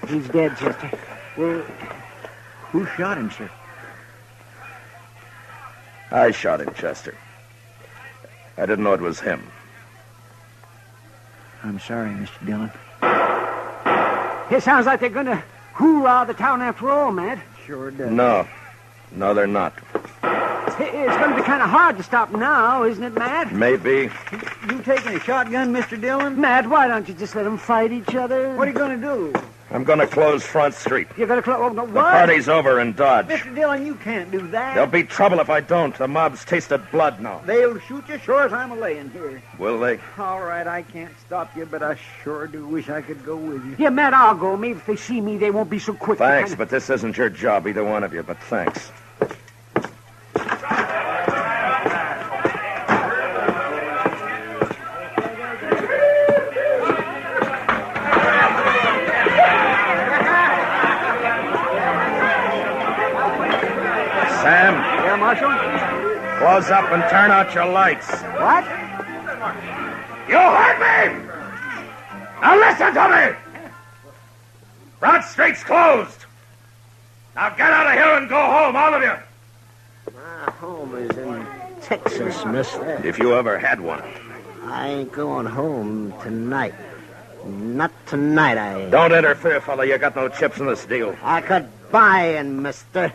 He's dead, Chester. Well, who shot him, sir? I shot him, Chester. I didn't know it was him. I'm sorry, Mr. Dillon. It sounds like they're going to hoorah the town after all, Matt. Sure does. No, they're not. It's going to be kind of hard to stop now, isn't it, Matt? Maybe. You taking a shotgun, Mr. Dillon? Matt, why don't you just let them fight each other? What are you going to do? I'm going to close Front Street. You're going to close... Oh, no, The what? party's over in Dodge. Mr. Dillon, you can't do that. There'll be trouble if I don't. The mob's tasted blood now. They'll shoot you sure as I'm a-laying here. Will they? All right, I can't stop you, but I sure do wish I could go with you. Yeah, Matt, I'll go. Maybe if they see me, they won't be so quick. Thanks, but this isn't your job, either one of you, but thanks. Sam. Yeah, Marshal? Close up and turn out your lights. What? You heard me! Now listen to me! Front Street's closed. Now get out of here and go home, all of you. My home is in Texas, mister. If you ever had one. I ain't going home tonight. Not tonight, I ain't. Don't interfere, fella. You got no chips in this deal. I could buy in, mister.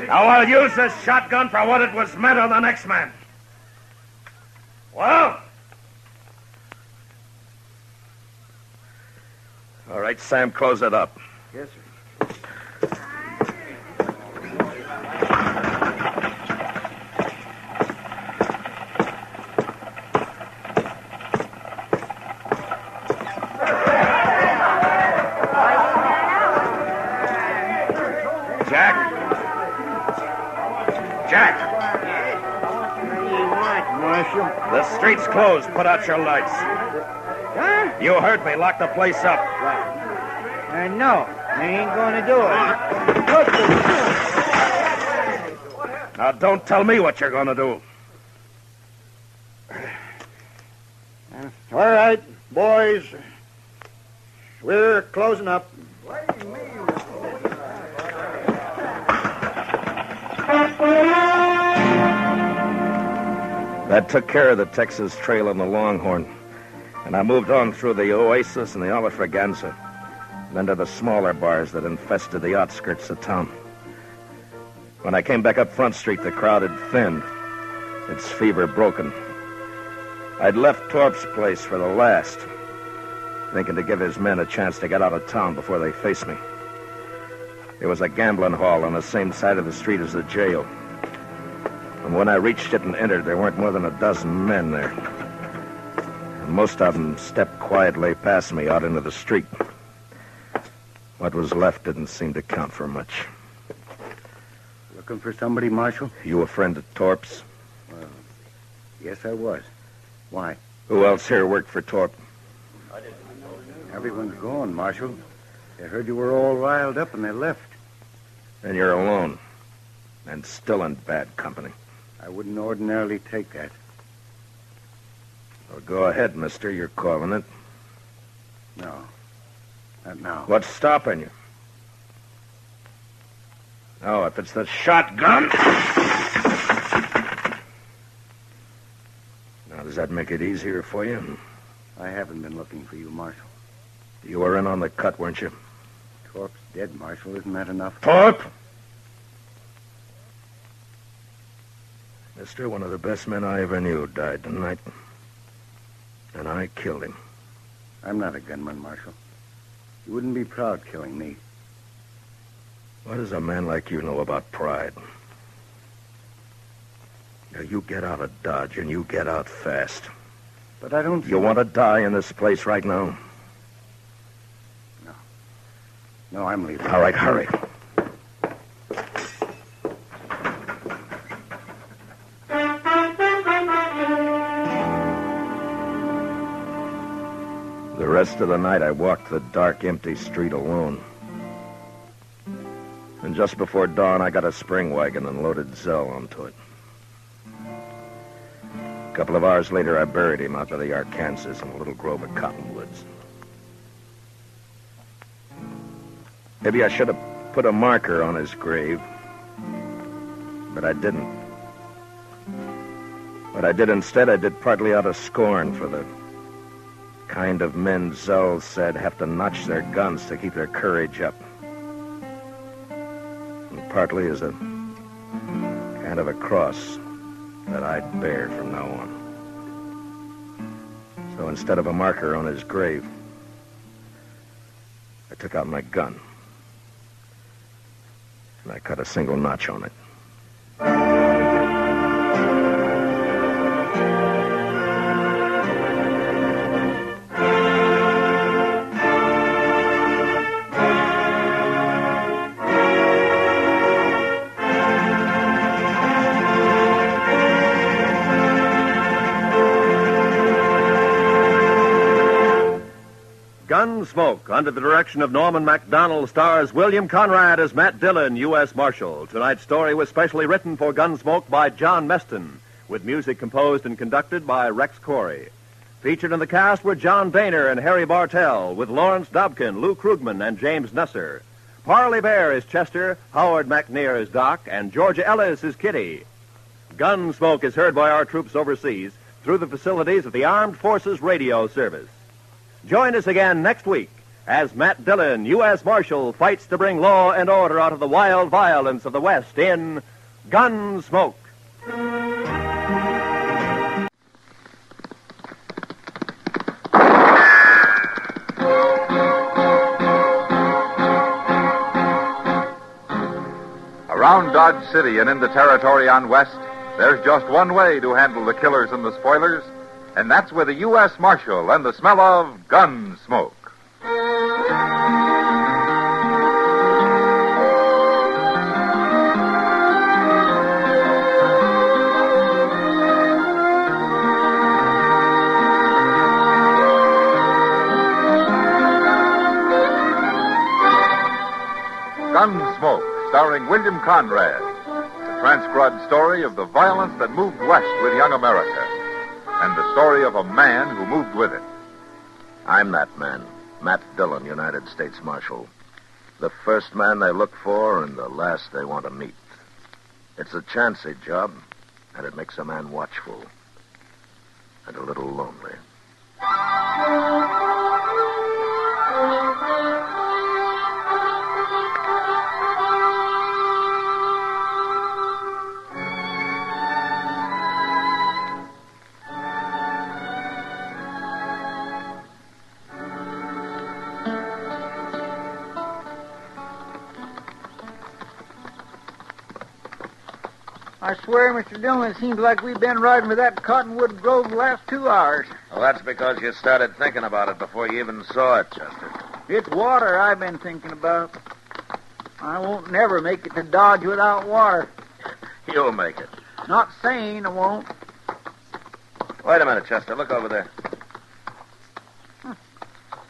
Now I'll use this shotgun for what it was meant on the next man. Well? All right, Sam, close it up. Yes, sir. The street's closed. Put out your lights. Huh? You heard me. Lock the place up. No, I ain't going to do it. Now, don't tell me what you're going to do. All right, boys. We're closing up. That took care of the Texas Trail and the Longhorn, and I moved on through the Oasis and the Olafraganza, then to the smaller bars that infested the outskirts of town. When I came back up Front Street, the crowd had thinned, its fever broken. I'd left Torp's place for the last, thinking to give his men a chance to get out of town before they faced me. There was a gambling hall on the same side of the street as the jail. And when I reached it and entered, there weren't more than a dozen men there. And most of them stepped quietly past me out into the street. What was left didn't seem to count for much. Looking for somebody, Marshal? You a friend of Torp's? Well, yes, I was. Why? Who else here worked for Torp? Everyone's gone, Marshal. They heard you were all riled up and they left. And you're alone. And still in bad company. I wouldn't ordinarily take that. Well, go ahead, mister. You're calling it. No. Not now. What's stopping you? Oh, if it's the shotgun. Now, does that make it easier for you? I haven't been looking for you, Marshal. You were in on the cut, weren't you? Torp's dead, Marshal. Isn't that enough? Torp! Mister, one of the best men I ever knew died tonight. And I killed him. I'm not a gunman, Marshal. You wouldn't be proud killing me. What does a man like you know about pride? Now, you get out of Dodge, and you get out fast. But I don't... You want to die in this place right now? No. No, I'm leaving. All right, hurry. The rest of the night, I walked the dark, empty street alone. And just before dawn, I got a spring wagon and loaded Zell onto it. A couple of hours later, I buried him out by the Arkansas in a little grove of cottonwoods. Maybe I should have put a marker on his grave, but I didn't. What I did instead, I did partly out of scorn for the kind of men Zell said have to notch their guns to keep their courage up. And partly as a kind of a cross that I'd bear from now on. So instead of a marker on his grave, I took out my gun. And I cut a single notch on it. Gunsmoke, under the direction of Norman Macdonald, stars William Conrad as Matt Dillon, U.S. Marshal. Tonight's story was specially written for Gunsmoke by John Meston, with music composed and conducted by Rex Corey. Featured in the cast were John Boehner and Harry Bartell, with Lawrence Dobkin, Lou Krugman, and James Nusser. Parley Bear is Chester, Howard McNear is Doc, and Georgia Ellis is Kitty. Gunsmoke is heard by our troops overseas through the facilities of the Armed Forces Radio Service. Join us again next week as Matt Dillon, U.S. Marshal, fights to bring law and order out of the wild violence of the West in Gunsmoke. Around Dodge City and in the territory on West, there's just one way to handle the killers and the spoilers, and that's with a U.S. Marshal and the smell of Gunsmoke. Gunsmoke, starring William Conrad. transcribed story of the violence that moved west with young America, and the story of a man who moved with it. I'm that man, Matt Dillon, United States Marshal. The first man they look for and the last they want to meet. It's a chancy job, and it makes a man watchful and a little lonely. I swear, Mr. Dillon, it seems like we've been riding with that cottonwood grove the last 2 hours. Well, that's because you started thinking about it before you even saw it, Chester. It's water I've been thinking about. I won't never make it to Dodge without water. You'll make it. Not saying I won't. Wait a minute, Chester. Look over there.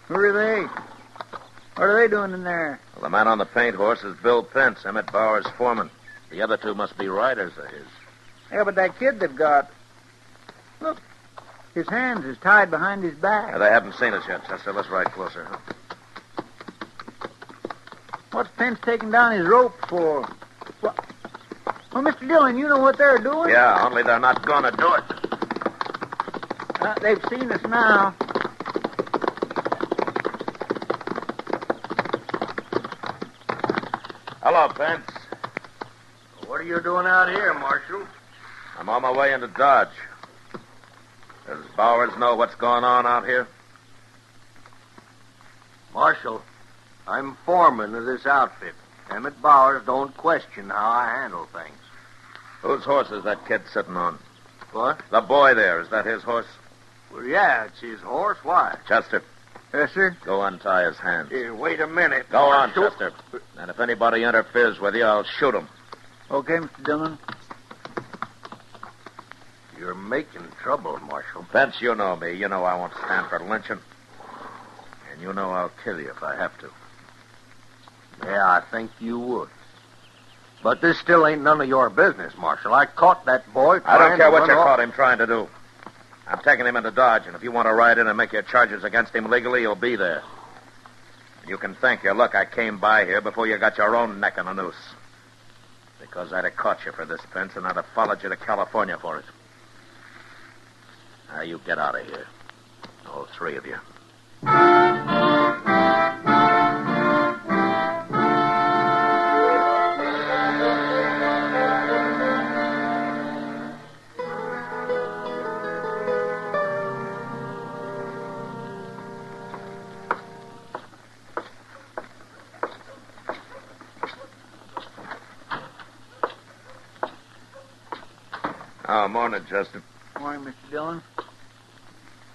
Who are they? What are they doing in there? Well, the man on the paint horse is Bill Pence, Emmett Bauer's foreman. The other two must be riders of his. Yeah, but that kid they've got... Look, his hands is tied behind his back. They haven't seen us yet, Chester. Let's ride closer, huh? What's Pence taking down his rope for? Well, Mr. Dillon, you know what they're doing? Yeah, only they're not going to do it. They've seen us now. Hello, Pence. What are you doing out here, Marshal? I'm on my way into Dodge. Does Bowers know what's going on out here? Marshal, I'm foreman of this outfit. Emmett Bowers don't question how I handle things. Whose horse is that kid sitting on? What? The boy there. Is that his horse? Well, yeah, it's his horse. Why? Chester. Yes, sir? Go untie his hands. Here, wait a minute. Go on, Marshal. Chester. And if anybody interferes with you, I'll shoot him. Okay, Mr. Dillon. You're making trouble, Marshal. Pence, you know me. You know I won't stand for lynching. And you know I'll kill you if I have to. Yeah, I think you would. But this still ain't none of your business, Marshal. I caught that boy I don't care what you run off. caught him trying to do. I'm taking him into Dodge, and if you want to ride in and make your charges against him legally, you'll be there. You can thank your luck I came by here before you got your own neck in a noose. Because I'd have caught you for this, Pence, and I'd have followed you to California for it. Now, you get out of here. All three of you. Oh, morning, Justin. Morning, Mr. Dillon.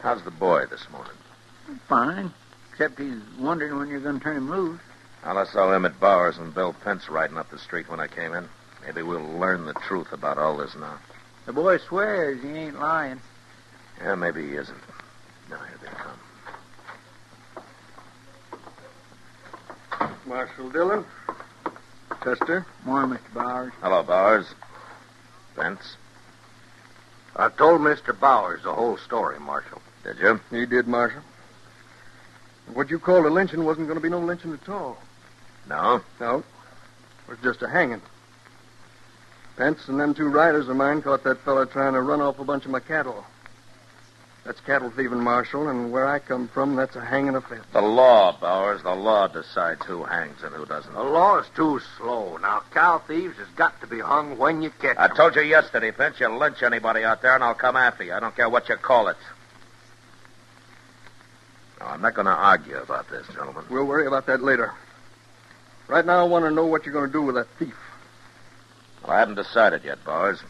How's the boy this morning? Fine. Except he's wondering when you're going to turn him loose. Well, I saw Emmett Bowers and Bill Pence riding up the street when I came in. Maybe we'll learn the truth about all this now. The boy swears he ain't lying. Yeah, maybe he isn't. Now, here they come. Marshal Dillon. Chester. Morning, Mr. Bowers. Hello, Bowers. Pence. I told Mr. Bowers the whole story, Marshal. Did you? He did, Marshal. What you called a lynching wasn't going to be no lynching at all. No? No. It was just a hanging. Pence and them two riders of mine caught that fella trying to run off a bunch of my cattle. That's cattle thieving, Marshal, and where I come from, that's a hanging offense. The law, Bowers. The law decides who hangs and who doesn't. The law is too slow. Now, cow thieves has got to be hung when you catch I them. told you yesterday, Pence, you lynch anybody out there and I'll come after you. I don't care what you call it. No, I'm not going to argue about this, gentlemen. We'll worry about that later. Right now, I want to know what you're going to do with that thief. Well, I haven't decided yet, Bowers.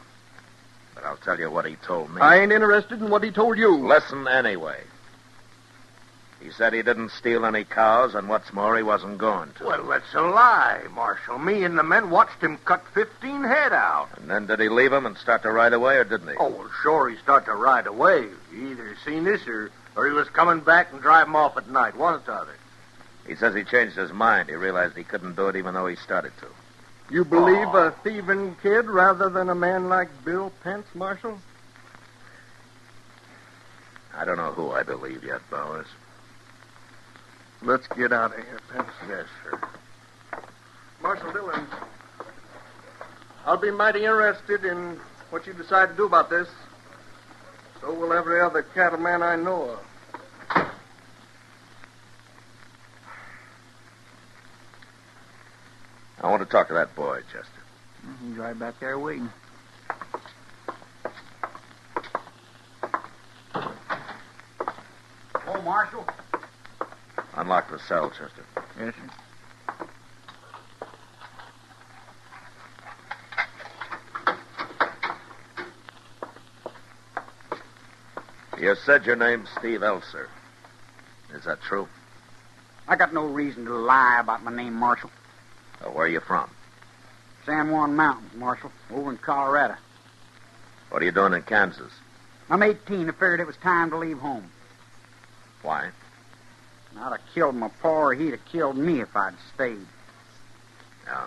But I'll tell you what he told me. I ain't interested in what he told you. Listen anyway. He said he didn't steal any cows, and what's more, he wasn't going to. Well, that's a lie, Marshal. Me and the men watched him cut 15 head out. And then did he leave him and start to ride away, or didn't he? Oh, well, sure, he started to ride away. He either seen this or he was coming back and driving off at night, one or the other. He says he changed his mind. He realized he couldn't do it even though he started to. You believe a thieving kid rather than a man like Bill Pence, Marshal? I don't know who I believe yet, Bowers. Let's get out of here, Pence. Yes, sir. Marshal Dillon, I'll be mighty interested in what you decide to do about this. So will every other cattleman I know of. I want to talk to that boy, Chester. He's right back there waiting. Oh, Marshal. Unlock the cell, Chester. Yes, sir. You said your name's Steve Elser. Is that true? I got no reason to lie about my name, Marshal. Where are you from? San Juan Mountains, Marshal, over in Colorado. What are you doing in Kansas? I'm 18. I figured it was time to leave home. Why? I'd have killed my pa, or he'd have killed me if I'd stayed. Yeah.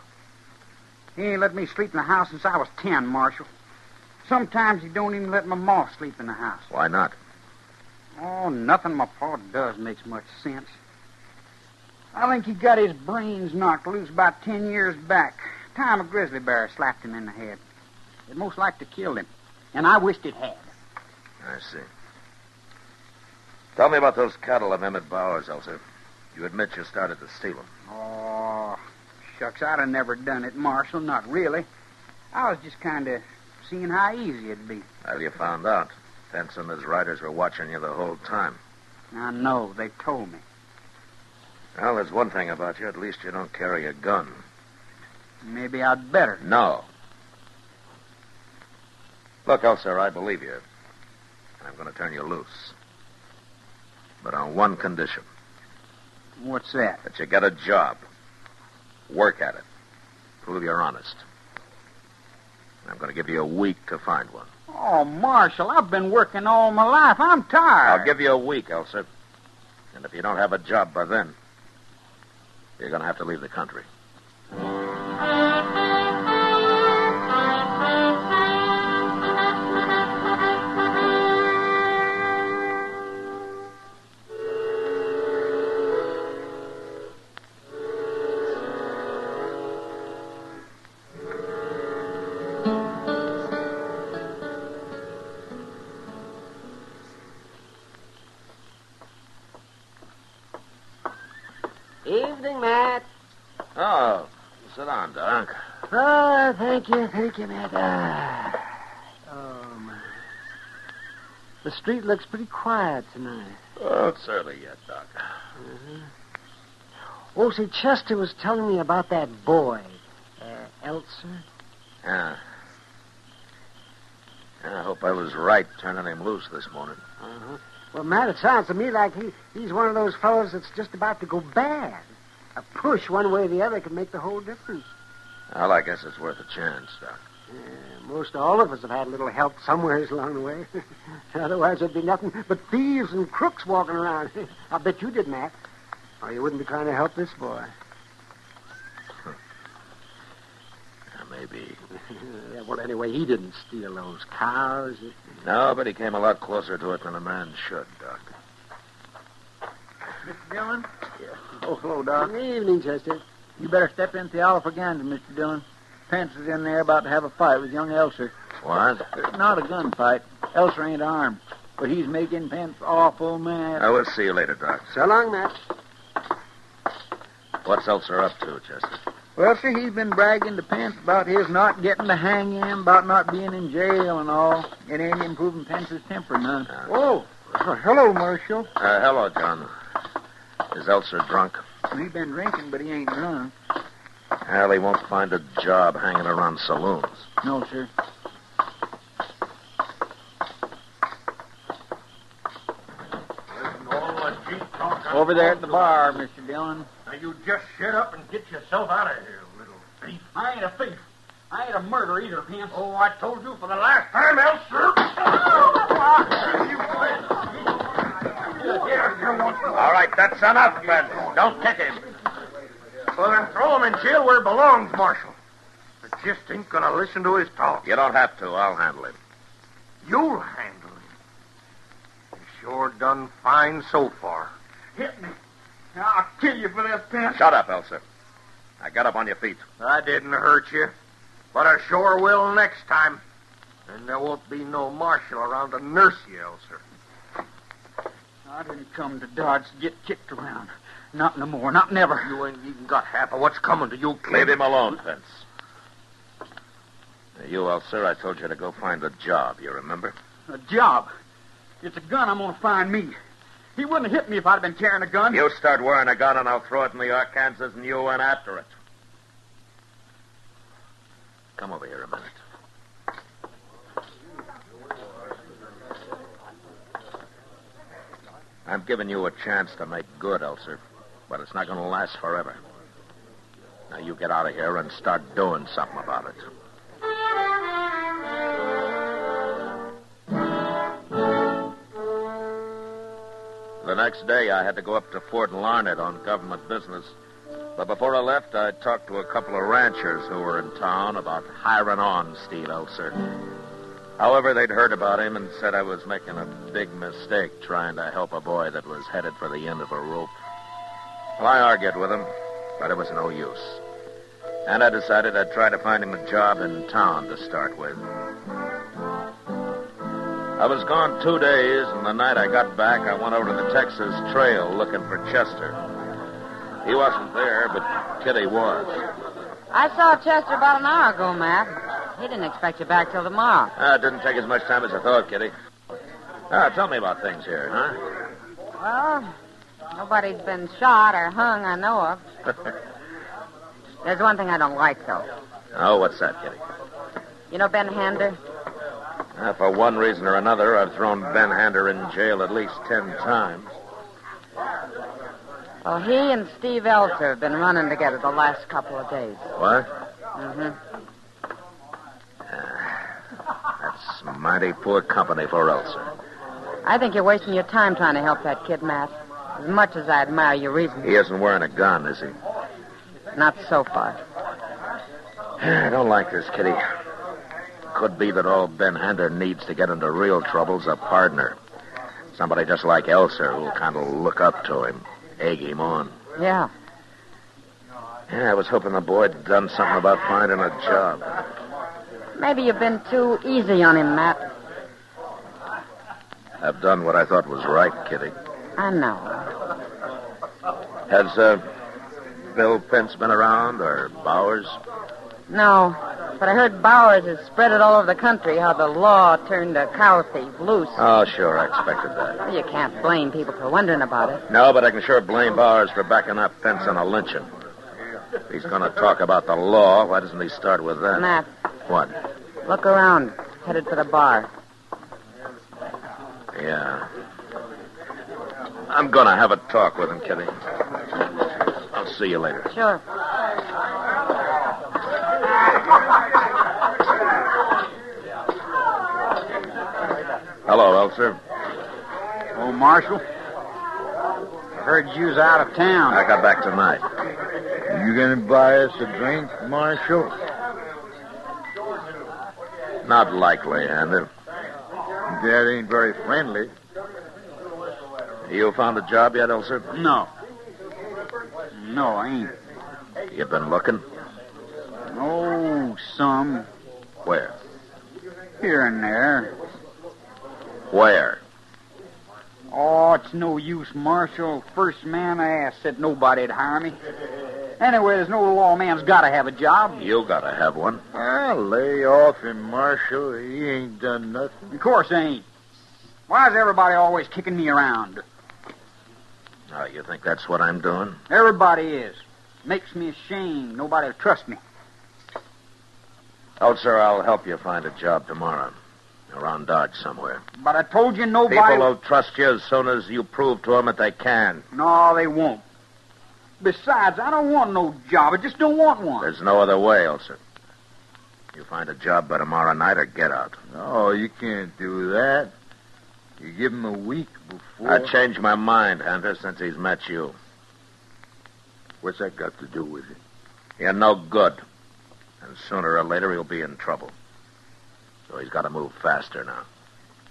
He ain't let me sleep in the house since I was 10, Marshal. Sometimes he don't even let my ma sleep in the house. Why not? Oh, nothing my pa does makes much sense. I think he got his brains knocked loose about 10 years back. Time a grizzly bear slapped him in the head. It most likely killed him, and I wished it had. I see. Tell me about those cattle of Emmett Bowers, Elser. You admit you started to steal them. Oh, shucks, I'd have never done it, Marshal. Not really. I was just kind of seeing how easy it'd be. Well, you found out. Pence and his riders were watching you the whole time. I know. They told me. Well, there's one thing about you. At least you don't carry a gun. Maybe I'd better. No. Look, Elser, I believe you. I'm going to turn you loose. But on one condition. What's that? That you get a job. Work at it. Prove you're honest. I'm going to give you a week to find one. Oh, Marshal, I've been working all my life. I'm tired. I'll give you a week, Elser. And if you don't have a job by then, you're going to have to leave the country. Evening, Matt. Oh, sit down, Doc. Oh, thank you, Matt. My. The street looks pretty quiet tonight. Oh, it's early yet, Doc. Uh-huh. Oh, see, Chester was telling me about that boy, Elser. Yeah. I hope I was right turning him loose this morning. Uh-huh. Well, Matt, it sounds to me like he's one of those fellows that's just about to go bad. A push one way or the other can make the whole difference. Well, I guess it's worth a chance, Doc. Yeah, most all of us have had a little help somewhere along the way. Otherwise, there'd be nothing but thieves and crooks walking around. I bet you did, Matt. Or you wouldn't be trying to help this boy. Maybe. Yeah, well, anyway, he didn't steal those cows. No, but he came a lot closer to it than a man should, Doc. Mr. Dillon? Yeah. Oh, hello, Doc. Good evening, Chester. You better step into the Oliver Ganda, Mr. Dillon. Pence is in there about to have a fight with young Elser. What? It's not a gunfight. Elser ain't armed, but he's making Pence awful mad. I will see you later, Doc. So long, Matt. What's Elser up to, Chester? Well, sir, he's been bragging to Pence about his not getting to hang him, about not being in jail and all. It ain't improving Pence's temper none. Oh, hello, Marshal. Hello, John. Is Elser drunk? He's been drinking, but he ain't drunk. Well, he won't find a job hanging around saloons. No, sir. Over there at the bar, Mr. Dillon. Now, you just shut up and get yourself out of here, little thief. I ain't a thief. I ain't a murderer either, Pence. Oh, I told you for the last time, Elser. All right, that's enough, Ben. Don't kick him. Well, then throw him in jail where he belongs, Marshal. just ain't gonna listen to his talk. You don't have to. I'll handle him. You'll handle him. You sure done fine so far. Hit me. I'll kill you for this, Pence. Shut up, Elsa. Now get up on your feet. I didn't hurt you, but I sure will next time. And there won't be no marshal around to nurse you, Elsa. I didn't come to Dodge to get kicked around. Not no more. Not never. You ain't even got half of what's coming to you, kid. Leave him alone, Pence. Now, you, Elsa, I told you to go find a job, you remember? A job? It's a gun I'm going to find me. He wouldn't have hit me if I'd been carrying a gun. You start wearing a gun and I'll throw it in the Arkansas and you went after it. Come over here a minute. I'm giving you a chance to make good, Elsa, but it's not going to last forever. Now you get out of here and start doing something about it. The next day, I had to go up to Fort Larned on government business. But before I left, I talked to a couple of ranchers who were in town about hiring on Steve Elser. However, they'd heard about him and said I was making a big mistake trying to help a boy that was headed for the end of a rope. Well, I argued with them, but it was no use. And I decided I'd try to find him a job in town to start with. I was gone 2 days, and the night I got back, I went over to the Texas Trail looking for Chester. He wasn't there, but Kitty was. I saw Chester about an hour ago, Matt. He didn't expect you back till tomorrow. It didn't take as much time as I thought, Kitty. Tell me about things here, huh? Well, nobody's been shot or hung I know of. There's one thing I don't like, though. Oh, what's that, Kitty? You know Ben Hander? For one reason or another, I've thrown Ben Hander in jail at least 10 times. Well, he and Steve Elser have been running together the last couple of days. What? Mm-hmm. That's mighty poor company for Elser. I think you're wasting your time trying to help that kid, Matt. As much as I admire your reason. He isn't wearing a gun, is he? Not so far. I don't like this, Kitty. Could be that all Ben Hander needs to get into real trouble's a partner. Somebody just like Elser who'll kind of look up to him, egg him on. Yeah. I was hoping the boy had done something about finding a job. Maybe you've been too easy on him, Matt. I've done what I thought was right, Kitty. I know. Has Bill Pence been around, or Bowers? No, but I heard Bowers has spread it all over the country how the law turned a cow thief loose. Oh, sure, I expected that. Well, you can't blame people for wondering about it. No, but I can sure blame Bowers for backing up Pence on a lynching. If he's going to talk about the law, why doesn't he start with that? Matt. What? Look around. Headed for the bar. Yeah. I'm going to have a talk with him, Kitty. I'll see you later. Sure. Hello, Elser. Oh, Marshal. I heard you was out of town. I got back tonight. You gonna buy us a drink, Marshal? Not likely, Hander. That ain't very friendly. You found a job yet, Elser? No. No, I ain't. You been looking? Oh, some. Where? Here and there. Where? Oh, it's no use, Marshal. First man I asked said nobody'd hire me. Anyway, there's no lawman's got to have a job. You got to have one. Well, lay off him, Marshal. He ain't done nothing. Of course ain't. Why is everybody always kicking me around? Oh, you think that's what I'm doing? Everybody is. Makes me ashamed. Nobody'll trust me. Elser, I'll help you find a job tomorrow. Around Dodge somewhere. But I told you nobody... People will trust you as soon as you prove to them that they can. No, they won't. Besides, I don't want no job. I just don't want one. There's no other way, Elser. You find a job by tomorrow night or get out. No, you can't do that. You give him a week before... I changed my mind, Hunter, since he's met you. What's that got to do with it? You're no good. And sooner or later, he'll be in trouble. So he's got to move faster now.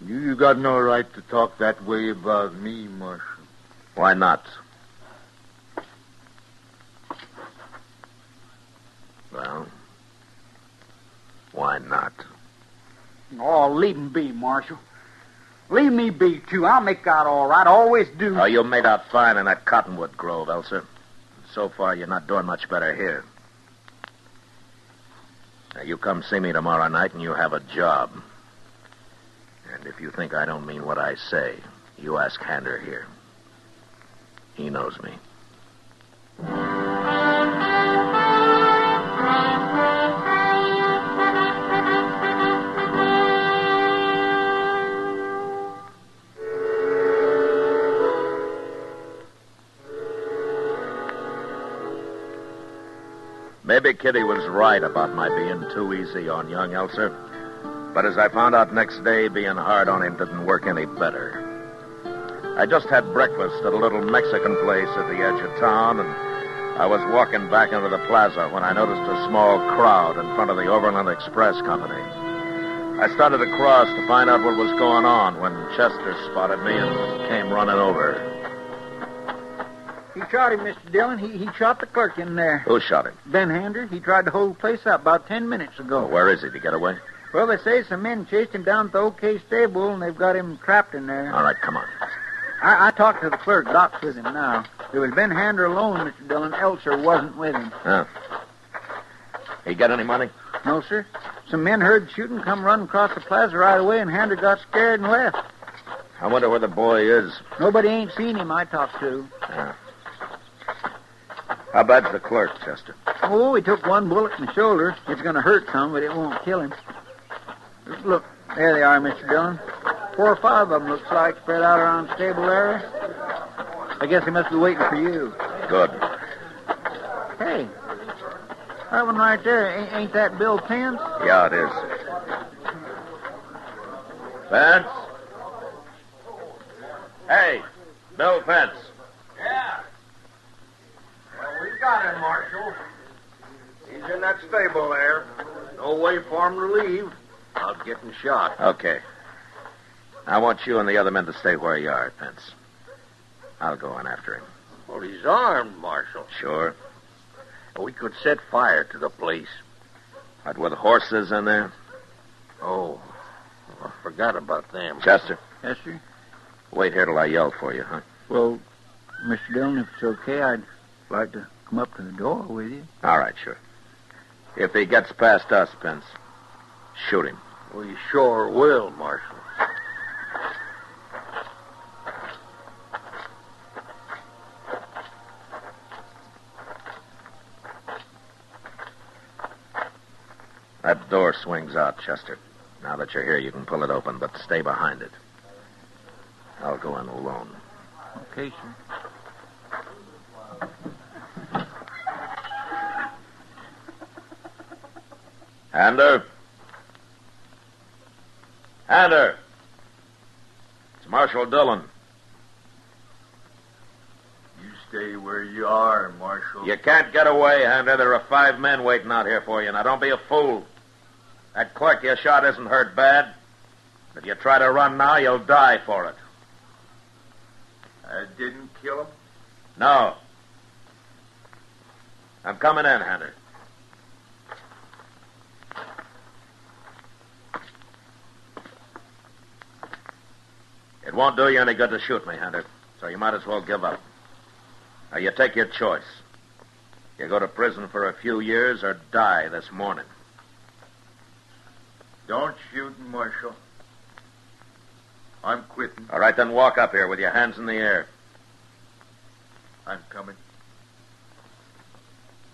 You got no right to talk that way about me, Marshal. Why not? Well, why not? Oh, leave him be, Marshal. Leave me be, too. I'll make out all right. I always do. Oh, you made out fine in that cottonwood grove, Elsa. So far, you're not doing much better here. Now, you come see me tomorrow night and you have a job. And if you think I don't mean what I say, you ask Hander here. He knows me. Maybe Kitty was right about my being too easy on young Elser. But as I found out next day, being hard on him didn't work any better. I just had breakfast at a little Mexican place at the edge of town, and I was walking back into the plaza when I noticed a small crowd in front of the Overland Express Company. I started across to find out what was going on when Chester spotted me and came running over. He shot him, Mr. Dillon. He shot the clerk in there. Who shot him? Ben Hander. He tried to hold the place up about 10 minutes ago. Well, where is he? Did he get away? Well, they say some men chased him down to the OK stable, and they've got him trapped in there. All right, come on. I talked to the clerk. Doc's with him now. It was Ben Hander alone, Mr. Dillon. Elser wasn't with him. Oh. He got any money? No, sir. Some men heard shooting, come running across the plaza right away, and Hander got scared and left. I wonder where the boy is. Nobody ain't seen him I talked to. Yeah. How bad's the clerk, Chester? Oh, he took one bullet in the shoulder. It's going to hurt some, but it won't kill him. Look, there they are, Mr. Dillon. 4 or 5 of them, looks like, spread out around the stable area. I guess they must be waiting for you. Good. Hey, that one right there, ain't that Bill Pence? Yeah, it is. Pence? Hey, Bill Pence. Yeah. Well, we got him, Marshal. He's in that stable there. No way for him to leave. Without getting shot. Okay. I want you and the other men to stay where you are, Pence. I'll go in after him. Well, he's armed, Marshal. Sure. We could set fire to the place. What, with horses in there? Oh, I forgot about them. Chester. Yes, sir? Wait here till I yell for you, huh? Well, Mr. Dillon, if it's okay, I'd like to come up to the door with you. All right, sure. If he gets past us, Pence, shoot him. We sure will, Marshal. That door swings out, Chester. Now that you're here, you can pull it open, but stay behind it. I'll go in alone. Okay, sir. Hander? Hander! It's Marshal Dillon. You stay where you are, Marshal. You can't get away, Hander. There are 5 men waiting out here for you. Now, don't be a fool. That clerk you shot isn't hurt bad. If you try to run now, you'll die for it. I didn't kill him? No. I'm coming in, Hander. It won't do you any good to shoot me, Hander, so you might as well give up. Now, you take your choice. You go to prison for a few years or die this morning. Don't shoot, Marshal. I'm quitting. All right, then walk up here with your hands in the air. I'm coming.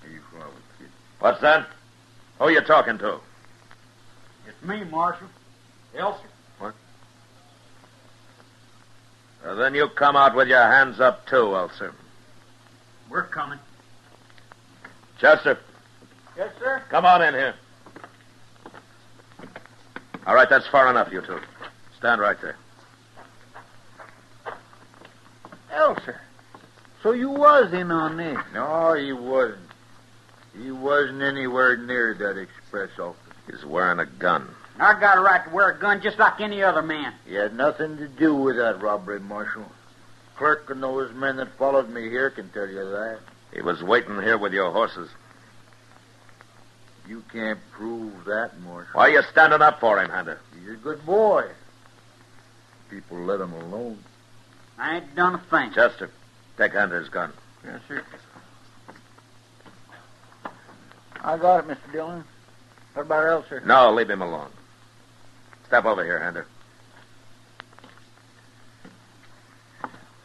Here you go, kid. What's that? Who you talking to? It's me, Marshal. Elser. What? Then you come out with your hands up, too, Elser. We're coming. Chester. Yes, sir? Come on in here. All right, that's far enough, you two. Stand right there. Elser, so you was in on this. No, he wasn't. He wasn't anywhere near that express office. He's wearing a gun. I got a right to wear a gun just like any other man. He had nothing to do with that robbery, Marshal. Clerk and those men that followed me here can tell you that. He was waiting here with your horses. You can't prove that, Marshal. Why are you standing up for him, Hunter? He's a good boy. People let him alone. I ain't done a thing. Chester, take Hunter's gun. Yes, sir. I got it, Mr. Dillon. What about Elser? No, leave him alone. Step over here, Hunter.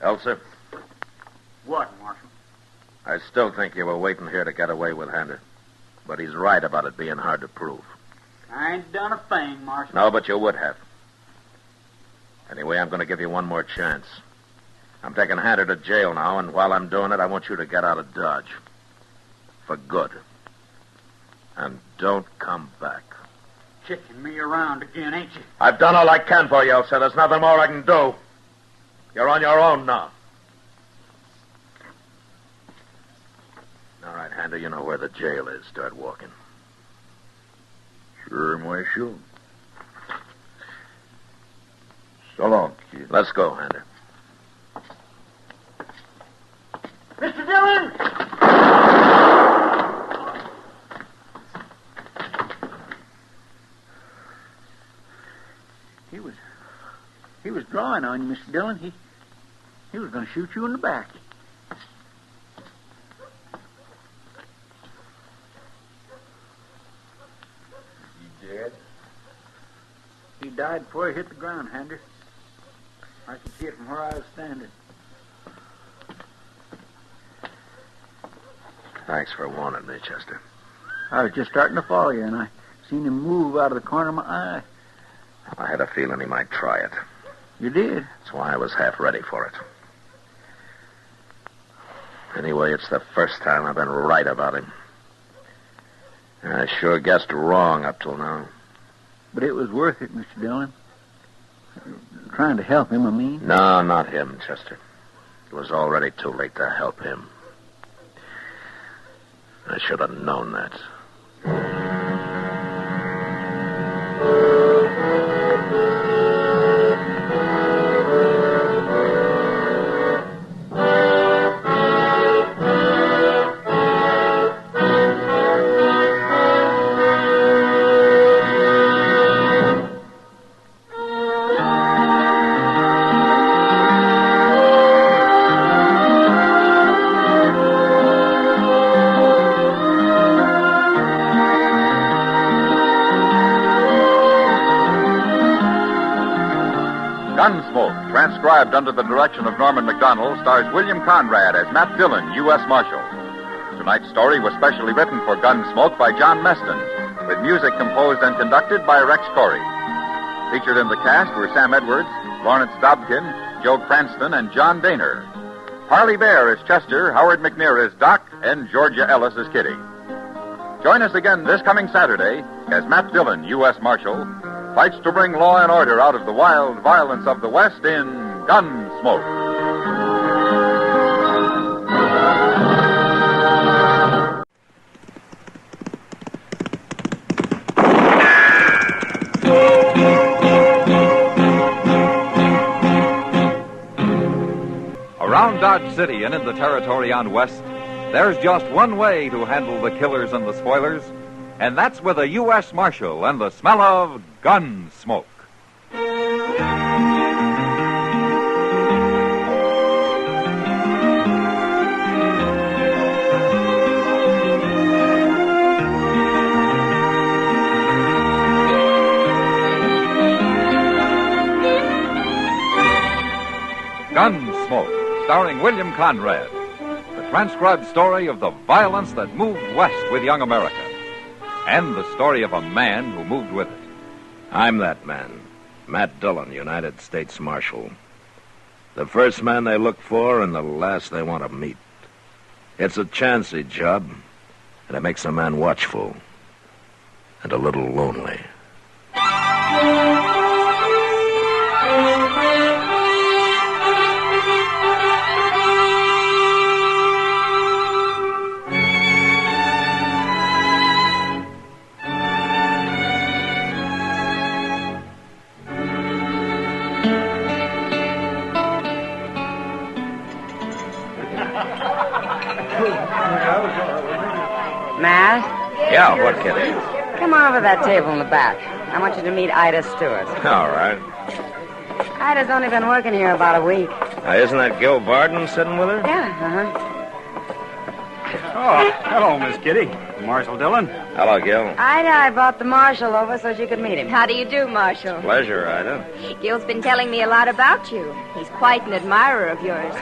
Elser, What, Marshal? I still think you were waiting here to get away with Hunter. But he's right about it being hard to prove. I ain't done a thing, Marshal. No, but you would have. Anyway, I'm going to give you one more chance. I'm taking Hunter to jail now, and while I'm doing it, I want you to get out of Dodge. For good. And don't come back. Kicking me around again, ain't you? I've done all I can for you, Elsa. There's nothing more I can do. You're on your own now. All right, Hunter, you know where the jail is. Start walking. Sure, Marshal. So long, kid. Let's go, Hunter. Mr. Dillon! He was drawing on you, Mr. Dillon. He was going to shoot you in the back. He dead? He died before he hit the ground, Hunter. I could see it from where I was standing. Thanks for warning me, Chester. I was just starting to follow you, and I seen him move out of the corner of my eye. I had a feeling he might try it. You did? That's why I was half ready for it. Anyway, it's the first time I've been right about him. I sure guessed wrong up till now. But it was worth it, Mr. Dillon. Trying to help him, I mean. No, not him, Chester. It was already too late to help him. I should have known that. Gunsmoke, transcribed under the direction of Norman McDonald, stars William Conrad as Matt Dillon, U.S. Marshal. Tonight's story was specially written for Gunsmoke by John Meston, with music composed and conducted by Rex Corey. Featured in the cast were Sam Edwards, Lawrence Dobkin, Joe Cranston, and John Daner. Harley Bear is Chester, Howard McNear is Doc, and Georgia Ellis is Kitty. Join us again this coming Saturday as Matt Dillon, U.S. Marshal, fights to bring law and order out of the wild violence of the West in Gunsmoke. Around Dodge City and in the territory on West, there's just one way to handle the killers and the spoilers, and that's with a U.S. Marshal and the smell of Gunsmoke. Gunsmoke, starring William Conrad. The transcribed story of the violence that moved west with young America. And the story of a man who moved with it. I'm that man, Matt Dillon, United States Marshal. The first man they look for and the last they want to meet. It's a chancy job, and it makes a man watchful and a little lonely. Yeah, what, Kitty? Come on over to that table in the back. I want you to meet Ida Stewart. All right. Ida's only been working here about a week. Isn't that Gil Varden sitting with her? Yeah, Oh, hello, Miss Kitty. Marshal Dillon. Hello, Gil. Ida, I brought the marshal over so she could meet him. How do you do, Marshal? Pleasure, Ida. Gil's been telling me a lot about you. He's quite an admirer of yours.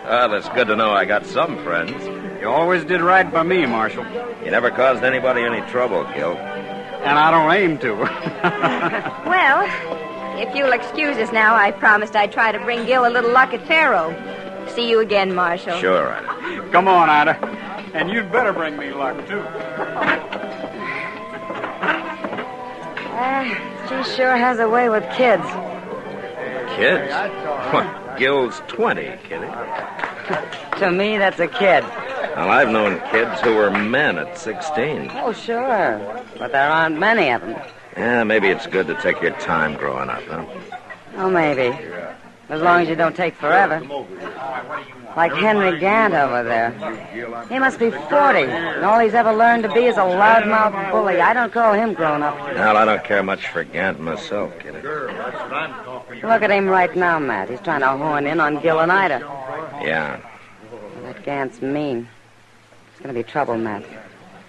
Well, it's good to know I got some friends. You always did right by me, Marshal. You never caused anybody any trouble, Gil. And I don't aim to. Well, if you'll excuse us now, I promised I'd try to bring Gil a little luck at Faro. See you again, Marshal. Sure, Ida. Come on, Ida. And you'd better bring me luck, too. She sure has a way with kids. Kids? What? Gil's 20, Kitty. To me, that's a kid. Well, I've known kids who were men at 16. Oh, sure. But there aren't many of them. Yeah, maybe it's good to take your time growing up, huh? Oh, maybe. As long as you don't take forever. Like Henry Gant over there. He must be 40, and all he's ever learned to be is a loudmouth bully. I don't call him grown up. Well, I don't care much for Gant myself, Kitty. Look at him right now, Matt. He's trying to horn in on Gil and Ida. Yeah. That Gant's mean. It's going to be trouble, Matt.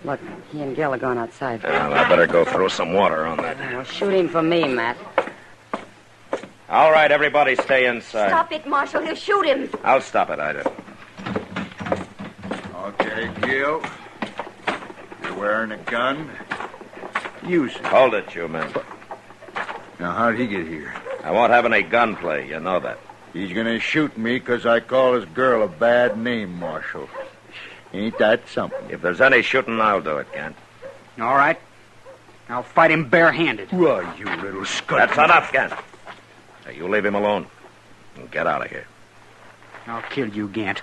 Look, he and Gil are going outside. Well, I better go throw some water on that. Well, shoot him for me, Matt. All right, everybody stay inside. Stop it, Marshal. He'll shoot him. I'll stop it, Ida. Okay, Gil. You're wearing a gun? Use it. Hold it, you men. Now, how'd he get here? I won't have any gunplay. You know that. He's gonna shoot me because I call his girl a bad name, Marshal. Ain't that something? If there's any shooting, I'll do it, Gant. All right. I'll fight him barehanded. Why, you little scut. That's enough, Gant. Now, you leave him alone and get out of here. I'll kill you, Gant.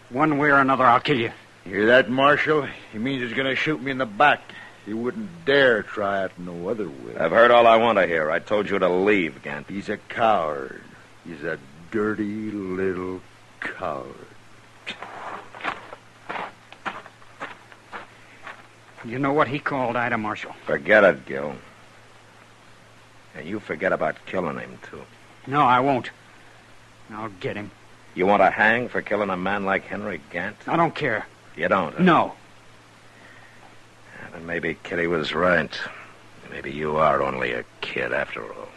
One way or another, I'll kill you. Hear that, Marshal? He means he's gonna shoot me in the back. He wouldn't dare try it no other way. I've heard all I want to hear. I told you to leave, Gant. He's a coward. He's a dirty little coward. You know what he called Ida, Marshal? Forget it, Gil. And you forget about killing him, too. No, I won't. I'll get him. You want to hang for killing a man like Henry Gant? I don't care. You don't? Huh? No. Then maybe Kitty was right. Maybe you are only a kid after all.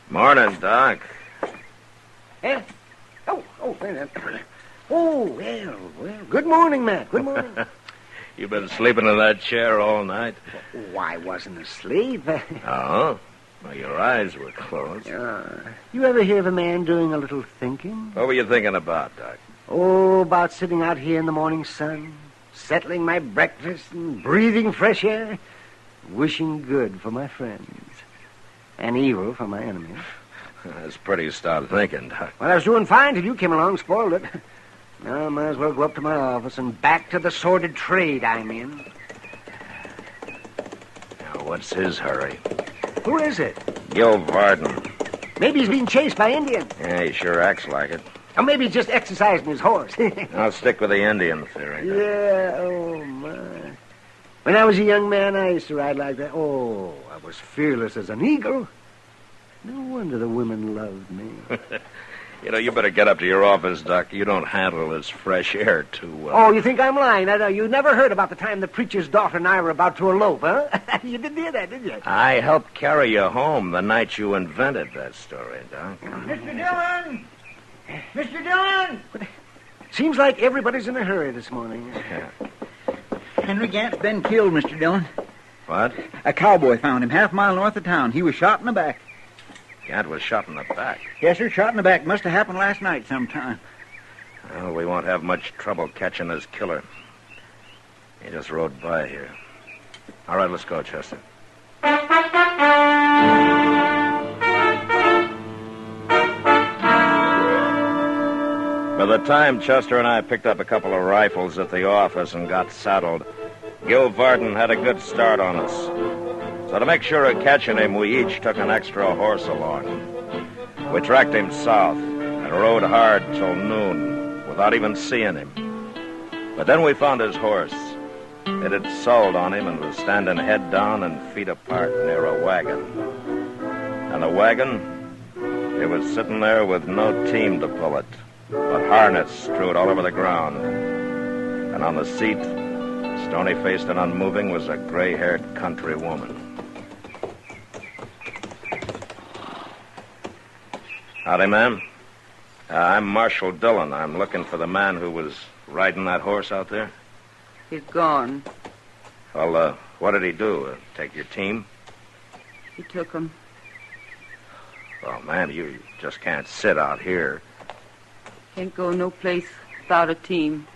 Morning, Doc. Eh? Oh, well. Good morning, Matt. Good morning. You've been sleeping in that chair all night? Oh, I wasn't asleep. Oh? Well, your eyes were closed. You ever hear of a man doing a little thinking? What were you thinking about, Doc? Oh, about sitting out here in the morning sun, settling my breakfast and breathing fresh air, wishing good for my friends and evil for my enemies. That's pretty stout thinking, Doc. Well, I was doing fine till you came along and spoiled it. Now I might as well go up to my office and back to the sordid trade I'm in. Now, what's his hurry? Who is it? Gil Varden. Maybe he's being chased by Indians. Yeah, he sure acts like it. Or maybe he's just exercising his horse. I'll stick with the Indian theory. Yeah, oh, my. When I was a young man, I used to ride like that. Oh, I was fearless as an eagle. No wonder the women loved me. You know, you better get up to your office, Doc. You don't handle this fresh air too well. Oh, you think I'm lying? I know. You never heard about the time the preacher's daughter and I were about to elope, huh? You didn't hear that, did you? I helped carry you home the night you invented that story, Doc. Mr. Dillon! Mr. Dillon! Seems like everybody's in a hurry this morning. Yeah. Henry Gant's been killed, Mr. Dillon. What? A cowboy found him half a mile north of town. He was shot in the back. Gant was shot in the back. Yes, sir, shot in the back. Must have happened last night sometime. Well, we won't have much trouble catching his killer. He just rode by here. All right, let's go, Chester. By the time Chester and I picked up a couple of rifles at the office and got saddled, Gil Varden had a good start on us. So to make sure of catching him, we each took an extra horse along. We tracked him south and rode hard till noon without even seeing him. But then we found his horse. It had sold on him and was standing head down and feet apart near a wagon. And the wagon, it was sitting there with no team to pull it, but harness strewed all over the ground. And on the seat, stony-faced and unmoving, was a gray-haired country woman. Howdy, ma'am. I'm Marshal Dillon. I'm looking for the man who was riding that horse out there. He's gone. Well, what did he do? Take your team? He took him. Oh, man, you just can't sit out here. Can't go no place without a team.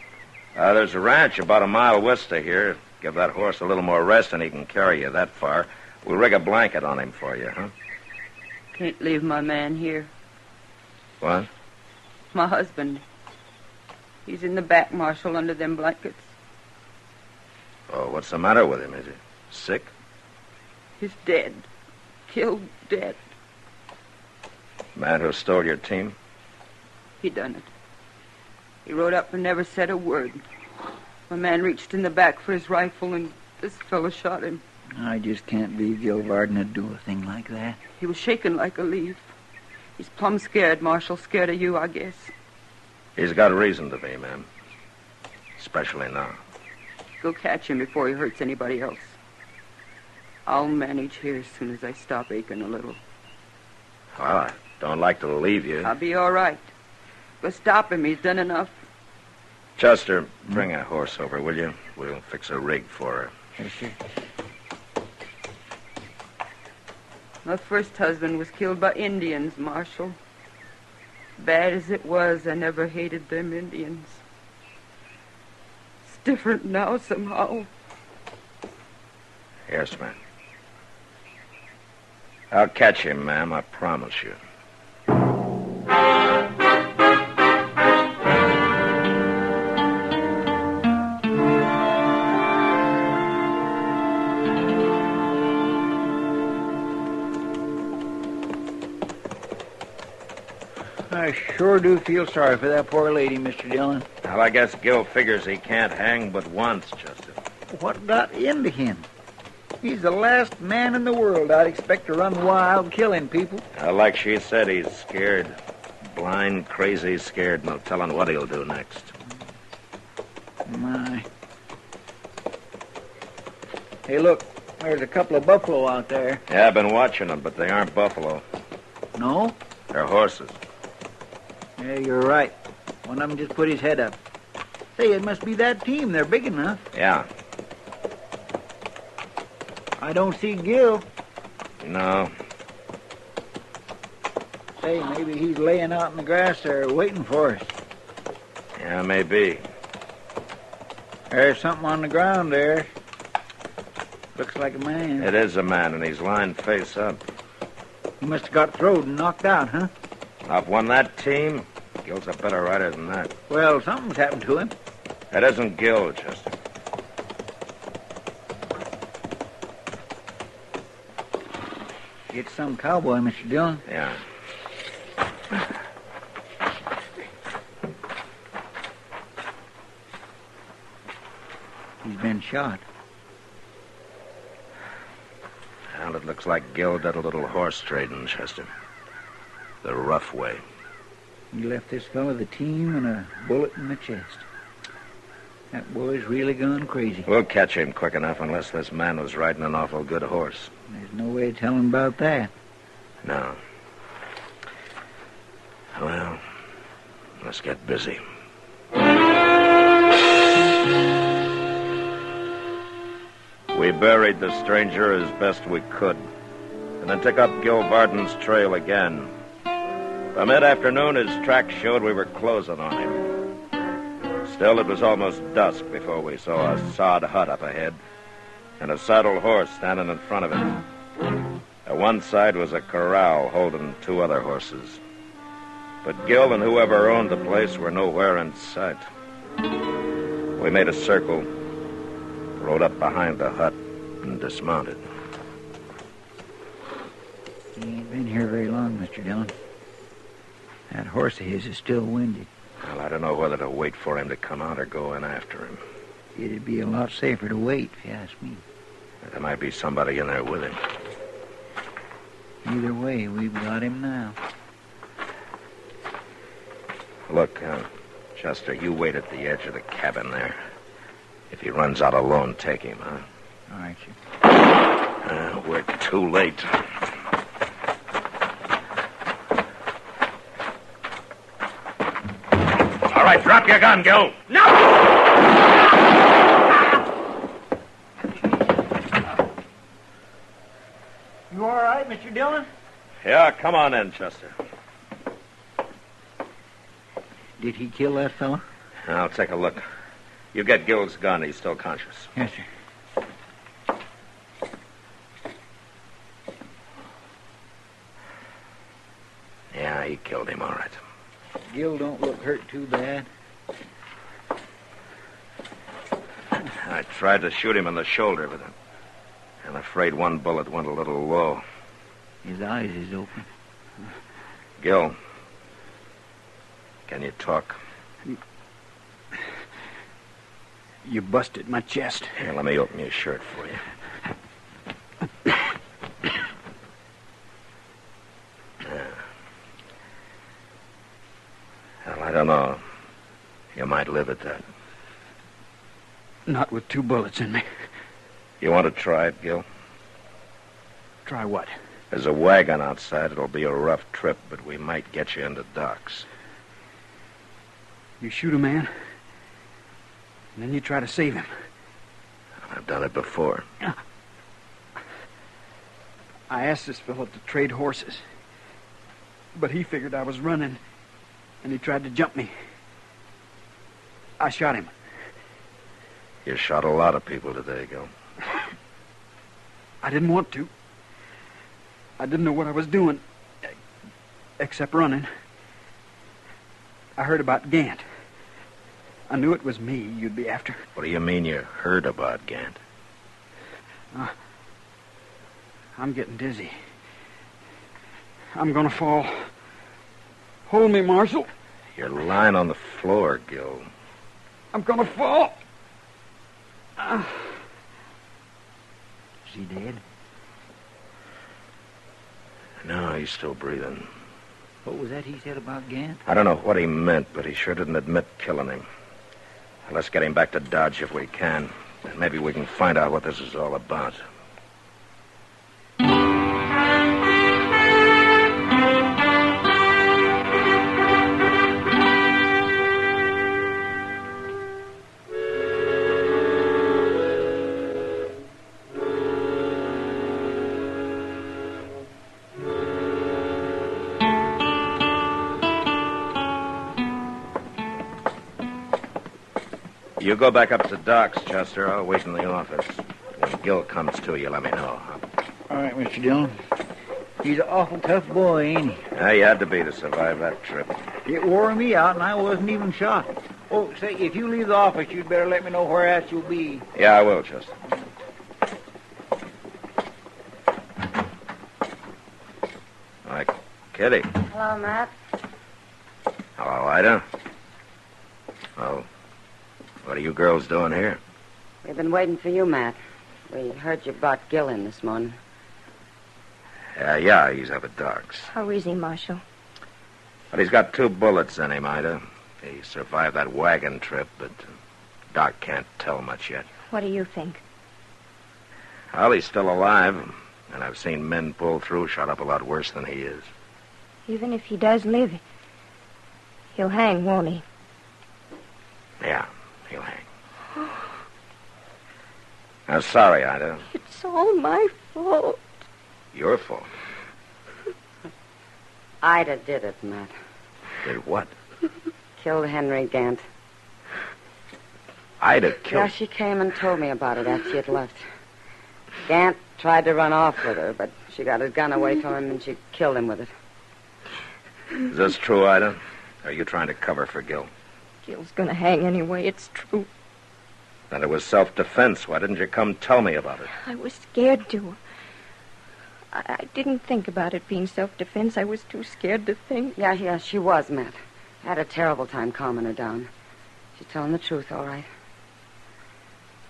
There's a ranch about a mile west of here. Give that horse a little more rest and he can carry you that far. We'll rig a blanket on him for you, huh? Can't leave my man here. What? My husband. He's in the back, Marshal, under them blankets. Oh, what's the matter with him? Is he sick? He's dead. Killed dead. Man who stole your team? He done it. He rode up and never said a word. My man reached in the back for his rifle, and this fellow shot him. I just can't believe Gil Varden would do a thing like that. He was shaking like a leaf. He's plumb scared, Marshal. Scared of you, I guess. He's got reason to be, ma'am. Especially now. Go catch him before he hurts anybody else. I'll manage here as soon as I stop aching a little. Well, I don't like to leave you. I'll be all right. Go stop him. He's done enough. Chester, bring a horse over, will you? We'll fix a rig for her. Yes, sir. My first husband was killed by Indians, Marshal. Bad as it was, I never hated them Indians. It's different now somehow. Yes, ma'am. I'll catch him, ma'am, I promise you. I sure do feel sorry for that poor lady, Mr. Dillon. Well, I guess Gil figures he can't hang but once, Chester. What got into him? He's the last man in the world I'd expect to run wild killing people. Like she said, he's scared. Blind, crazy scared. No telling what he'll do next. My. Hey, look. There's a couple of buffalo out there. Yeah, I've been watching them, but they aren't buffalo. No? They're horses. Yeah, you're right. One of them just put his head up. Say, it must be that team. They're big enough. Yeah. I don't see Gil. No. Say, maybe he's laying out in the grass there waiting for us. Yeah, maybe. There's something on the ground there. Looks like a man. It is a man, and he's lying face up. He must have got throwed and knocked out, huh? I've won that team. Gil's a better rider than that. Well, something's happened to him. That isn't Gil, Chester. It's some cowboy, Mr. Dillon. Yeah. He's been shot. Well, it looks like Gil did a little horse trading, Chester. The rough way. He left this fellow the team and a bullet in the chest. That boy's really gone crazy. We'll catch him quick enough unless this man was riding an awful good horse. There's no way of telling about that. No. Well, let's get busy. We buried the stranger as best we could, and then took up Gil Varden's trail again. By mid-afternoon, his tracks showed we were closing on him. Still, it was almost dusk before we saw a sod hut up ahead. and a saddled horse standing in front of it. At one side was a corral holding 2 other horses. But Gil and whoever owned the place were nowhere in sight. We made a circle, rode up behind the hut, and dismounted. He ain't been here very long, Mr. Dillon. That horse of his is still winded. Well, I don't know whether to wait for him to come out or go in after him. It'd be a lot safer to wait, if you ask me. There might be somebody in there with him. Either way, we've got him now. Look, Chester, you wait at the edge of the cabin there. If he runs out alone, take him, huh? All right, sir. We're too late. All right, drop your gun, Gil. No! You all right, Mr. Dillon? Yeah, come on in, Chester. Did he kill that fellow? I'll take a look. You get Gil's gun. He's still conscious. Yes, sir. Yeah, he killed him, all right. Gil don't look hurt too bad. I tried to shoot him in the shoulder, but I'm afraid one bullet went a little low. His eyes is open. Gil, can you talk? You busted my chest. Here, let me open your shirt for you. Well, I don't know. You might live at that. Not with 2 bullets in me. You want to try it, Gil? Try what? There's a wagon outside. It'll be a rough trip, but we might get you into docks. You shoot a man, and then you try to save him. I've done it before. I asked this fellow to trade horses, but he figured I was running, and he tried to jump me. I shot him. You shot a lot of people today, Gil. I didn't want to. I didn't know what I was doing, except running. I heard about Gant. I knew it was me you'd be after. What do you mean you heard about Gant? I'm getting dizzy. I'm gonna fall. Hold me, Marshal. You're lying on the floor, Gil. I'm gonna fall. Is he dead? No, he's still breathing. What was that he said about Gant? I don't know what he meant, but he sure didn't admit killing him. Let's get him back to Dodge if we can. And maybe we can find out what this is all about. You go back up to Doc's, Chester. I'll wait in the office. When Gil comes to, you let me know. All right, Mr. Dillon. He's an awful tough boy, ain't he? Yeah, you had to be to survive that trip. It wore me out, and I wasn't even shot. Oh, say, if you leave the office, you'd better let me know where at you'll be. Yeah, I will, Chester. Hi, Kitty. Hello, Matt. Hello, Ida. Oh, what are you girls doing here? We've been waiting for you, Matt. We heard you brought Gil in this morning. Yeah, he's up at Doc's. How is he, Marshal? But he's got 2 bullets in him, Ida. He survived that wagon trip, but Doc can't tell much yet. What do you think? Well, he's still alive, and I've seen men pull through shot up a lot worse than he is. Even if he does live, he'll hang, won't he? Yeah, he'll hang. I'm sorry, Ida. It's all my fault. Your fault. Ida did it, Matt. Did what? Killed Henry Gant. Ida killed... Yeah, she came and told me about it after she had left. Gant tried to run off with her, but she got his gun away from him and she killed him with it. Is this true, Ida? Or are you trying to cover for Gil? Gil's gonna hang anyway. It's true. Then it was self-defense. Why didn't you come tell me about it? I was scared to. I didn't think about it being self-defense. I was too scared to think. Yeah, she was, Matt. I had a terrible time calming her down. She's telling the truth, all right.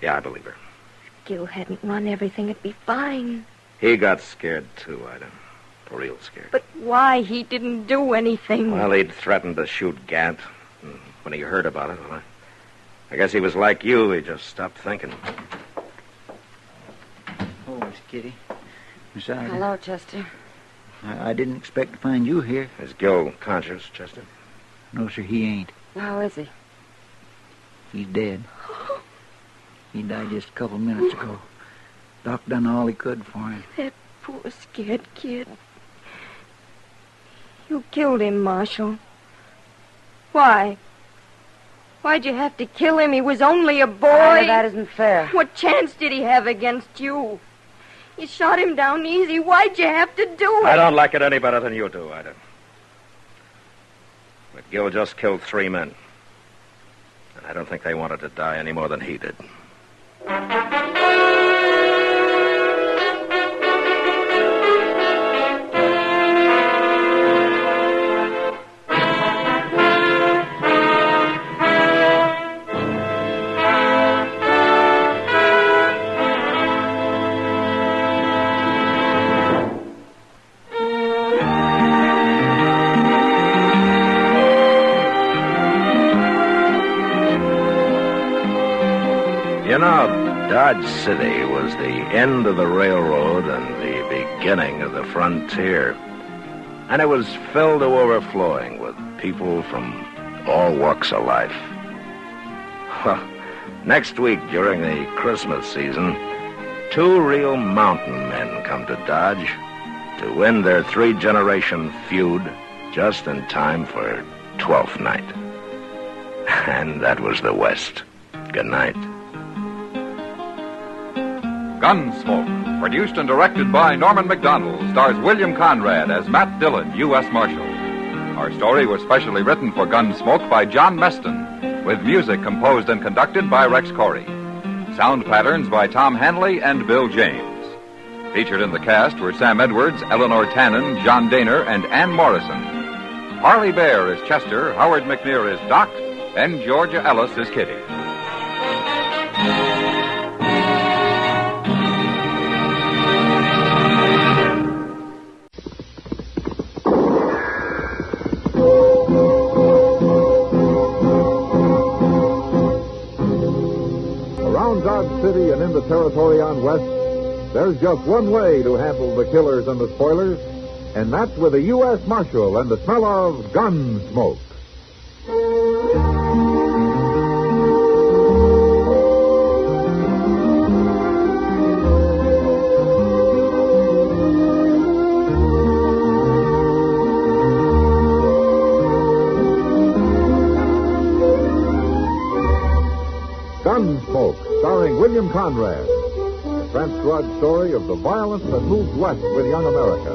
Yeah, I believe her. If Gil hadn't run everything, it'd be fine. He got scared, too, Ida. Real scared. But why? He didn't do anything. Well, he'd threatened to shoot Gant. When he heard about it, well, I guess he was like you. He just stopped thinking. Oh, Miss Kitty. Miss Ida. Hello, Chester. I didn't expect to find you here. Is Gil conscious, Chester? No, sir, he ain't. How is he? He's dead. He died just a couple minutes ago. Doc done all he could for him. That poor scared kid. You killed him, Marshal. Why? Why'd you have to kill him? He was only a boy. Ida, that isn't fair. What chance did he have against you? You shot him down easy. Why'd you have to do it? I don't like it any better than you do, Ida. But Gil just killed 3 men. And I don't think they wanted to die any more than he did. You know, Dodge City was the end of the railroad and the beginning of the frontier. And it was filled to overflowing with people from all walks of life. Well, next week during the Christmas season, 2 real mountain men come to Dodge to win their 3-generation feud just in time for 12th night. And that was the West. Good night. Gunsmoke, produced and directed by Norman Macdonald, stars William Conrad as Matt Dillon, U.S. Marshal. Our story was specially written for Gunsmoke by John Meston, with music composed and conducted by Rex Corey. Sound patterns by Tom Hanley and Bill James. Featured in the cast were Sam Edwards, Eleanor Tannen, John Daner, and Ann Morrison. Harley Bear is Chester, Howard McNear is Doc, and Georgia Ellis is Kitty. Dodge City and in the territory on West, there's just one way to handle the killers and the spoilers, and that's with a U.S. Marshal and the smell of Gunsmoke. Gunsmoke, starring William Conrad. The transcribed story of the violence that moved west with young America.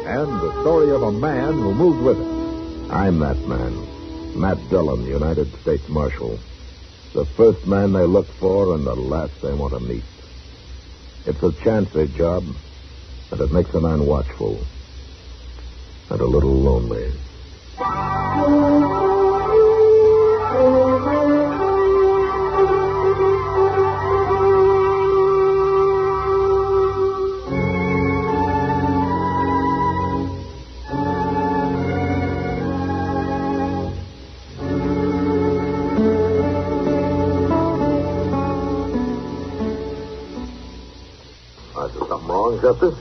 And the story of a man who moved with it. I'm that man. Matt Dillon, United States Marshal. The first man they look for and the last they want to meet. It's a chancy job, and it makes a man watchful. And a little lonely. Chester?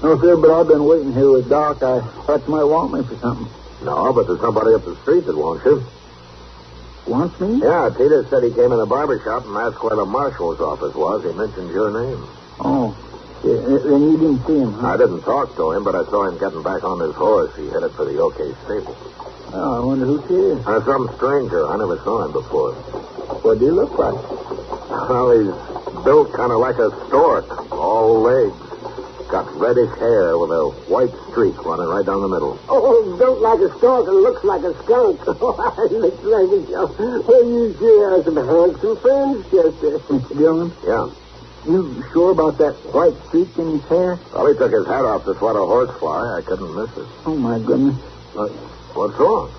No, sir, but I've been waiting here with Doc. I thought you might want me for something. No, but there's somebody up the street that wants you. Wants me? Yeah, Peter said he came in the barber shop and asked where the marshal's office was. He mentioned your name. Oh. Then you didn't see him, huh? I didn't talk to him, but I saw him getting back on his horse. He headed for the OK stable. Oh, I wonder who he is. Some stranger. I never saw him before. What do you look like? Well, he's built kind of like a stork, all legs. Got reddish hair with a white streak running right down the middle. Oh, built like a stork and looks like a skunk. Oh, looks like a skunk. Well, you sure have some handsome friends, Chester. Mr. Dillon? Yeah. You sure about that white streak in his hair? Well, he took his hat off to swat a horsefly. I couldn't miss it. Oh, my goodness. What's wrong?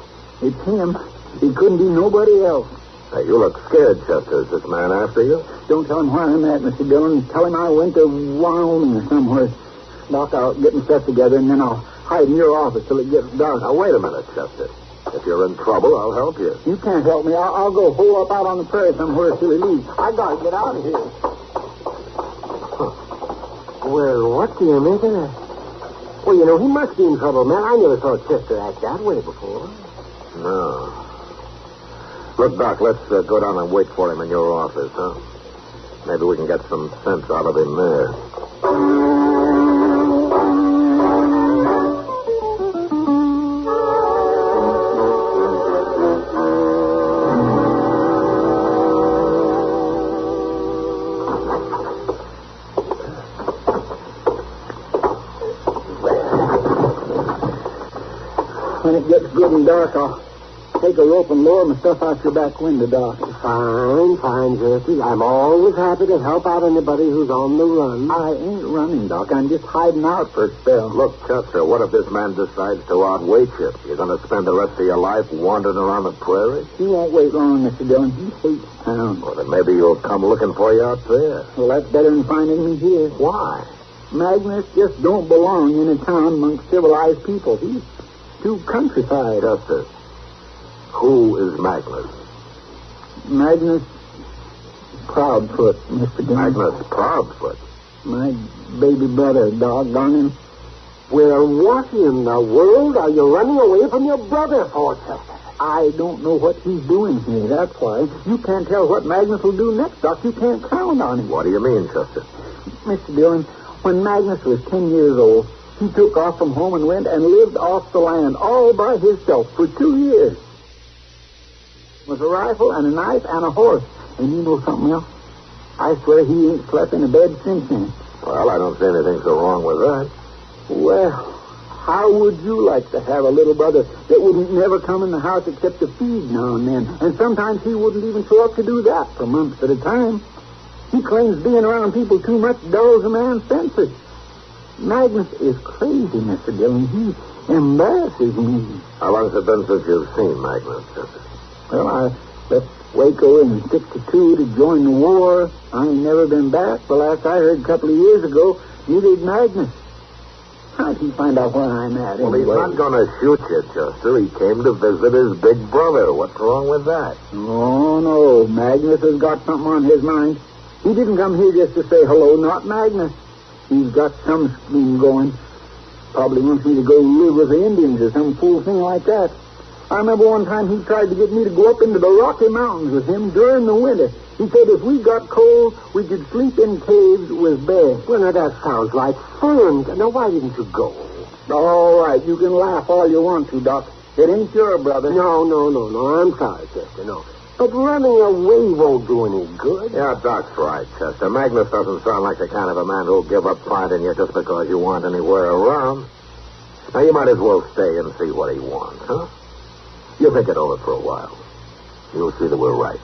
It's him. He couldn't be nobody else. Hey, you look scared, Chester. Is this man after you? Don't tell him where I'm at, Mr. Dillon. Tell him I went to Wyoming or somewhere. Doc, I'll get my stuff together, and then I'll hide in your office till it gets dark. Now, wait a minute, Chester. If you're in trouble, I'll help you. You can't help me. I'll go hole up out on the prairie somewhere till he leaves. I gotta get out of here. Well, what do you make of that? Well, you know, he must be in trouble, man. I never saw Chester act that way before. No. Look, Doc, let's go down and wait for him in your office, huh? Maybe we can get some sense out of him there. When it gets good and dark, I'll take a rope and lower my stuff out your back window, Doc. Fine, Chester. I'm always happy to help out anybody who's on the run. I ain't running, Doc. I'm just hiding out for a spell. Look, Chester, what if this man decides to outweight you? You're going to spend the rest of your life wandering around the prairie? He won't wait long, Mr. Dillon. He hates town. Well, then maybe you'll come looking for you out there. Well, that's better than finding me here. Why? Magnus just don't belong in a town amongst civilized people. He's too countrified. Chester, who is Magnus? Magnus Proudfoot, Mr. Dillon. Magnus Proudfoot? My baby brother, doggone him. Well, what in the world are you running away from your brother for, Chester? I don't know what he's doing here, that's why. You can't tell what Magnus will do next, Doc. You can't count on him. What do you mean, Chester? Mr. Dillon, when Magnus was 10 years old, he took off from home and went and lived off the land all by himself for 2 years. With a rifle and a knife and a horse. And you know something else? I swear he ain't slept in a bed since then. Well, I don't see anything so wrong with that. Well, how would you like to have a little brother that wouldn't never come in the house except to feed now and then? And sometimes he wouldn't even show up to do that for months at a time. He claims being around people too much dulls a man's senses. Magnus is crazy, Mr. Dillon. He embarrasses me. How long has it been since you've seen Magnus, Chester? Well, I left Waco in 62 to join the war. I ain't never been back. The last I heard a couple of years ago, neither did Magnus. How'd he find out where I'm at anyway? Well, he's not going to shoot you, Chester. He came to visit his big brother. What's wrong with that? Oh, no. Magnus has got something on his mind. He didn't come here just to say hello, not Magnus. He's got some scheme going. Probably wants me to go live with the Indians or some fool thing like that. I remember one time he tried to get me to go up into the Rocky Mountains with him during the winter. He said if we got cold, we could sleep in caves with bears. Well, now, that sounds like fun. Now, why didn't you go? All right, you can laugh all you want to, Doc. It ain't your brother. No. I'm sorry, Chester, no. But running away won't do any good. Yeah, Doc's right, Chester. Magnus doesn't sound like the kind of a man who'll give up finding you just because you aren't anywhere around. Now, you might as well stay and see what he wants, huh? You think it over for a while. You'll see that we're right.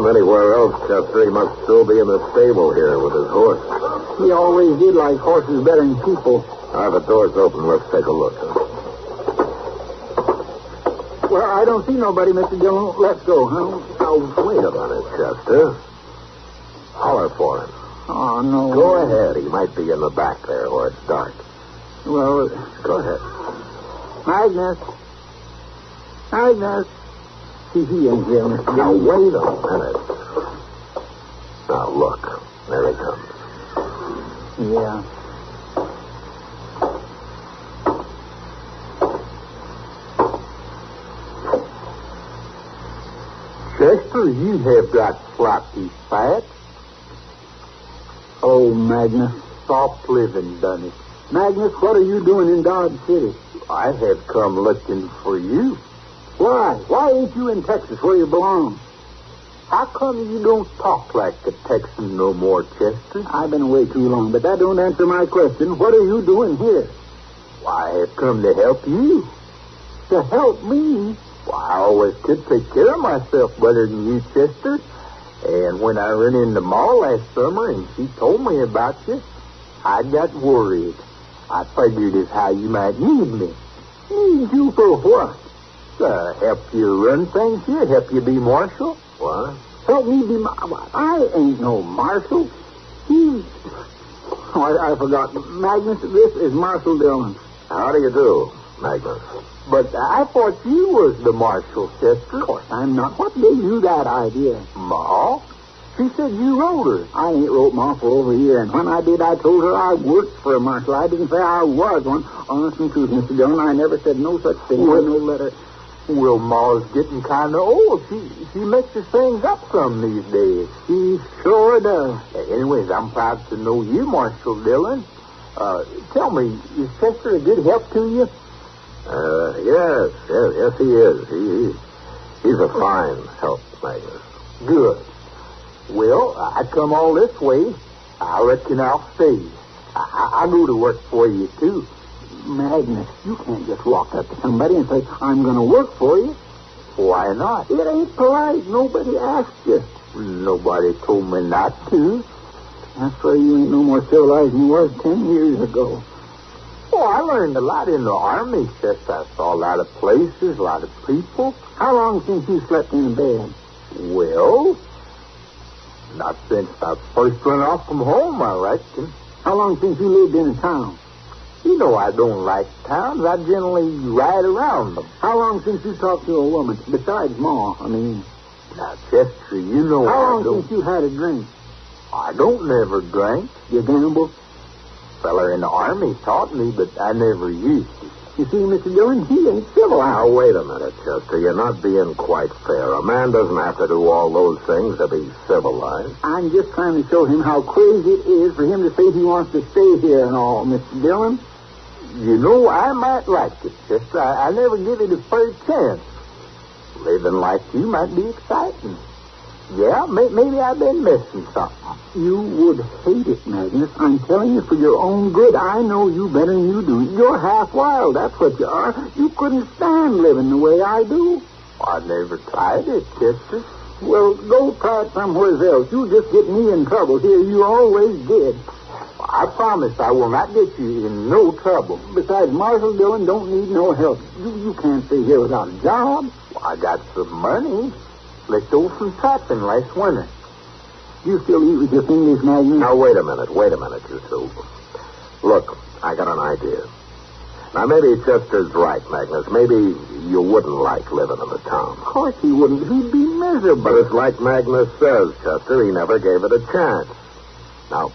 Anywhere else, Chester, he must still be in the stable here with his horse. He always did like horses better than people. The door's open. Let's take a look, huh? Well, I don't see nobody, Mr. Dillon. Let's go, huh? Now, wait a minute, Chester. Holler for him. Oh, no. Go ahead. He might be in the back there where it's dark. Well, go ahead. Magnus. See, he ain't here, Mr. Now, Dillon. wait a minute. Now, look. There he comes. Yeah. suppose you have got sloppy fat. Oh, Magnus. Soft living done it. Magnus, what are you doing in Dodge City? I have come looking for you. Why? Why ain't you in Texas where you belong? How come you don't talk like a Texan no more, Chester? I've been away too long, but that don't answer my question. What are you doing here? Why, I have come to help you. To help me? Well, I always could take care of myself better than you, Chester. And when I ran into Ma last summer and she told me about you, I got worried. I figured as how you might need me. Need you for what? Help you run things here, help you be marshal. What? Help me be I ain't no marshal. He's... Oh, I forgot. Magnus, this is Marshal Dillon. How do you do, Magnus? But I thought you was the marshal, Chester. Of course I'm not. What gave you that idea? Ma? She said you wrote her. I ain't wrote Ma for over a year, and when I did, I told her I worked for a marshal. I didn't say I was one. Honest and truth, Mr. Dillon, I never said no such thing in no letter. Well, Ma's getting kind of old. She mixes things up some these days. She sure does. Anyways, I'm proud to know you, Marshal Dillon. Tell me, is Chester a good help to you? Yes, he is. He's a fine help, Magnus. Good. Well, I come all this way. I reckon I'll stay. I'll go to work for you, too. Magnus, you can't just walk up to somebody and say, I'm going to work for you. Why not? It ain't polite. Nobody asked you. Nobody told me not to. That's why you ain't no more civilized than you was 10 years ago. Oh, I learned a lot in the Army, Chester. I saw a lot of places, a lot of people. How long since you slept in bed? Well, not since I first went off from home, I reckon. How long since you lived in a town? You know I don't like towns. I generally ride around them. How long since you talked to a woman? Besides Ma, I mean. Now, Chester, you know How long since you had a drink? I don't never drink. You gamble? Feller in the Army taught me, but I never used it. You see, Mr. Dillon, he ain't civilized. Now, wait a minute, Chester. You're not being quite fair. A man doesn't have to do all those things to be civilized. I'm just trying to show him how crazy it is for him to say he wants to stay here and all, Mr. Dillon. You know, I might like it, Chester. I never give it a fair chance. Living like you might be exciting. Yeah, maybe I've been missing something. You would hate it, Magnus. I'm telling you for your own good. I know you better than you do. You're half wild, that's what you are. You couldn't stand living the way I do. I never tried it, Chester. Well, go try it somewhere else. You just get me in trouble here. You always did. I promise I will not get you in no trouble. Besides, Marshal Dillon don't need no help. You can't stay here without a job. Well, I got some money. Let's go some trapping last winter. You still eat with your fingers, Magnus? Now, wait a minute, you two. Look, I got an idea. Now, maybe Chester's right, Magnus. Maybe you wouldn't like living in the town. Of course he wouldn't. He'd be miserable. But it's like Magnus says, Chester. He never gave it a chance. Now,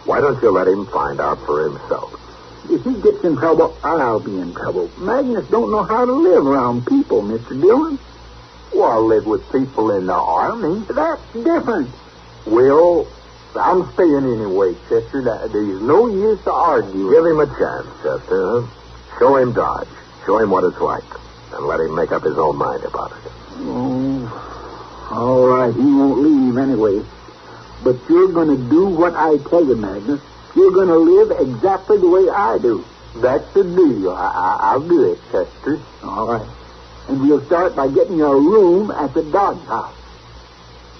why don't you let him find out for himself? If he gets in trouble, I'll be in trouble. Magnus don't know how to live around people, Mr. Dillon. Well, I live with people in the Army. That's different. Well, I'm staying anyway, Chester. There's no use to argue. Give him a chance, Chester. Show him Dodge. Show him what it's like. And let him make up his own mind about it. Oh, all right. He won't leave anyway. But you're going to do what I tell you, Magnus. You're going to live exactly the way I do. That's the deal. I'll do it, Chester. All right. And we'll start by getting you a room at the Dodge House.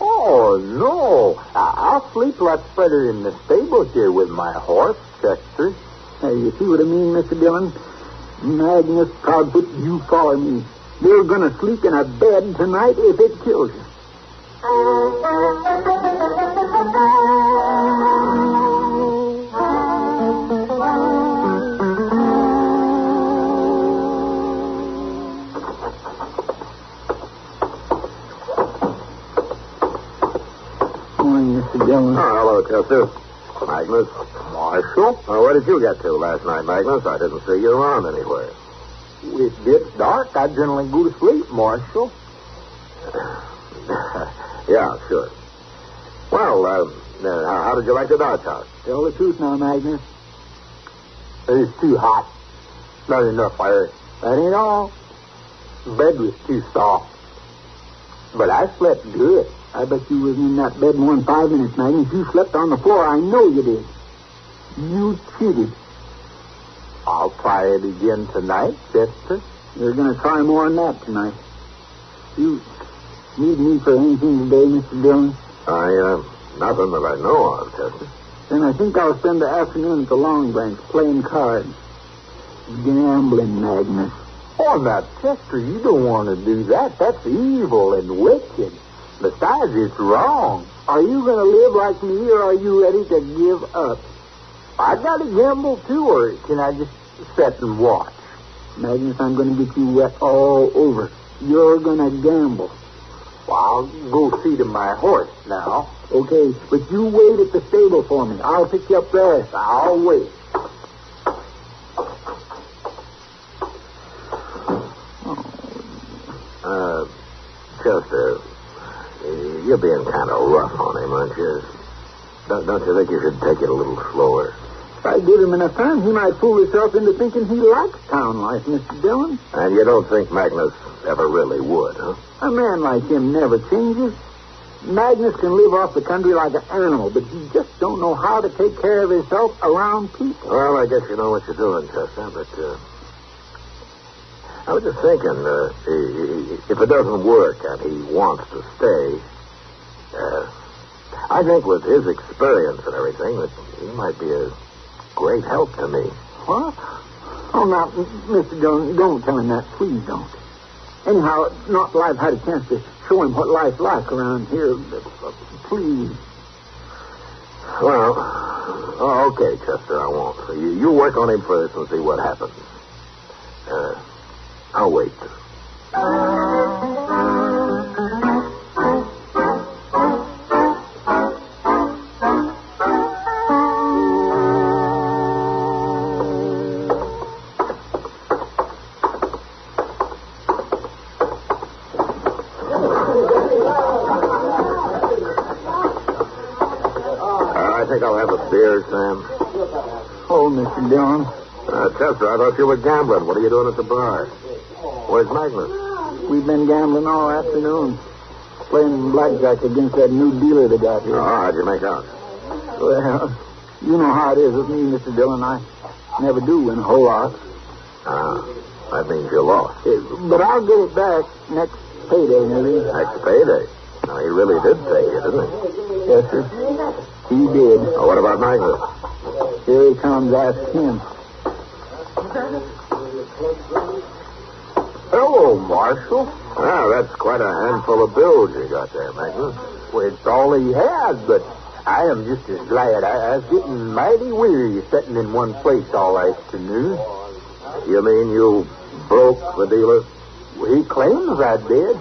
Oh, no. I'll sleep lots better in the stable here with my horse, Chester. Hey, you see what I mean, Mr. Dillon? Magnus Proudfoot, you follow me. You're going to sleep in a bed tonight if it kills you. Mr. Dillon. Oh, hello, Chester. Magnus. Marshal? Where did you get to last night, Magnus? I didn't see you around anywhere. It gets dark. I generally go to sleep, Marshal. Yeah, sure. Well, how did you like the Dodge house? Tell the truth now, Magnus. It's too hot. Not enough air. That ain't all. Bed was too soft. But I slept good. I bet you wasn't in that bed more than 5 minutes, Magnus. You slept on the floor. I know you did. You cheated. I'll try it again tonight, Chester. You're going to try more than that tonight. You need me for anything today, Mr. Dillon? Nothing that I know of, Chester. Then I think I'll spend the afternoon at the Long Branch playing cards. Gambling, Magnus. Oh, now, Chester, you don't want to do that. That's evil and wicked. Besides, it's wrong. Are you going to live like me, or are you ready to give up? I got to gamble, too, or can I just sit and watch? Magnus, I'm going to get you wet all over. You're going to gamble. Well, I'll go see to my horse now. Okay, but you wait at the stable for me. I'll pick you up there. I'll wait. Chester, you're being kind of rough on him, aren't you? Don't you think you should take it a little slower? If I give him enough time, he might fool himself into thinking he likes town life, Mr. Dillon. And you don't think Magnus ever really would, huh? A man like him never changes. Magnus can live off the country like an animal, but he just don't know how to take care of himself around people. Well, I guess you know what you're doing, Chester, but I was just thinking, if it doesn't work and he wants to stay, I think with his experience and everything that he might be a great help to me. What? Oh, now, Mr. Dillon, don't tell him that. Please don't. Anyhow, not till I've had a chance to show him what life's like around here. Please. Well, okay, Chester, I won't. You work on him first and see what happens. I'll wait. I think I'll have a beer, Sam. Oh, Mr. Dillon. Chester, I thought you were gambling. What are you doing at the bar? Where's Magnus? We've been gambling all afternoon. Playing blackjack against that new dealer they got here. Oh, how'd you make out? Well, you know how it is with me, Mr. Dillon. I never do win a whole lot. That means you lost. But I'll get it back next payday, maybe. Next payday? No, he really did take you, didn't he? Yes, sir. He did. Oh, what about Magnus? Here he comes. Ask him. Hello, Marshal. Wow, that's quite a handful of bills you got there, Magnus. Well, it's all he had, but I am just as glad. I was getting mighty weary sitting in one place all afternoon. You mean you broke the dealer? Well, he claims I did.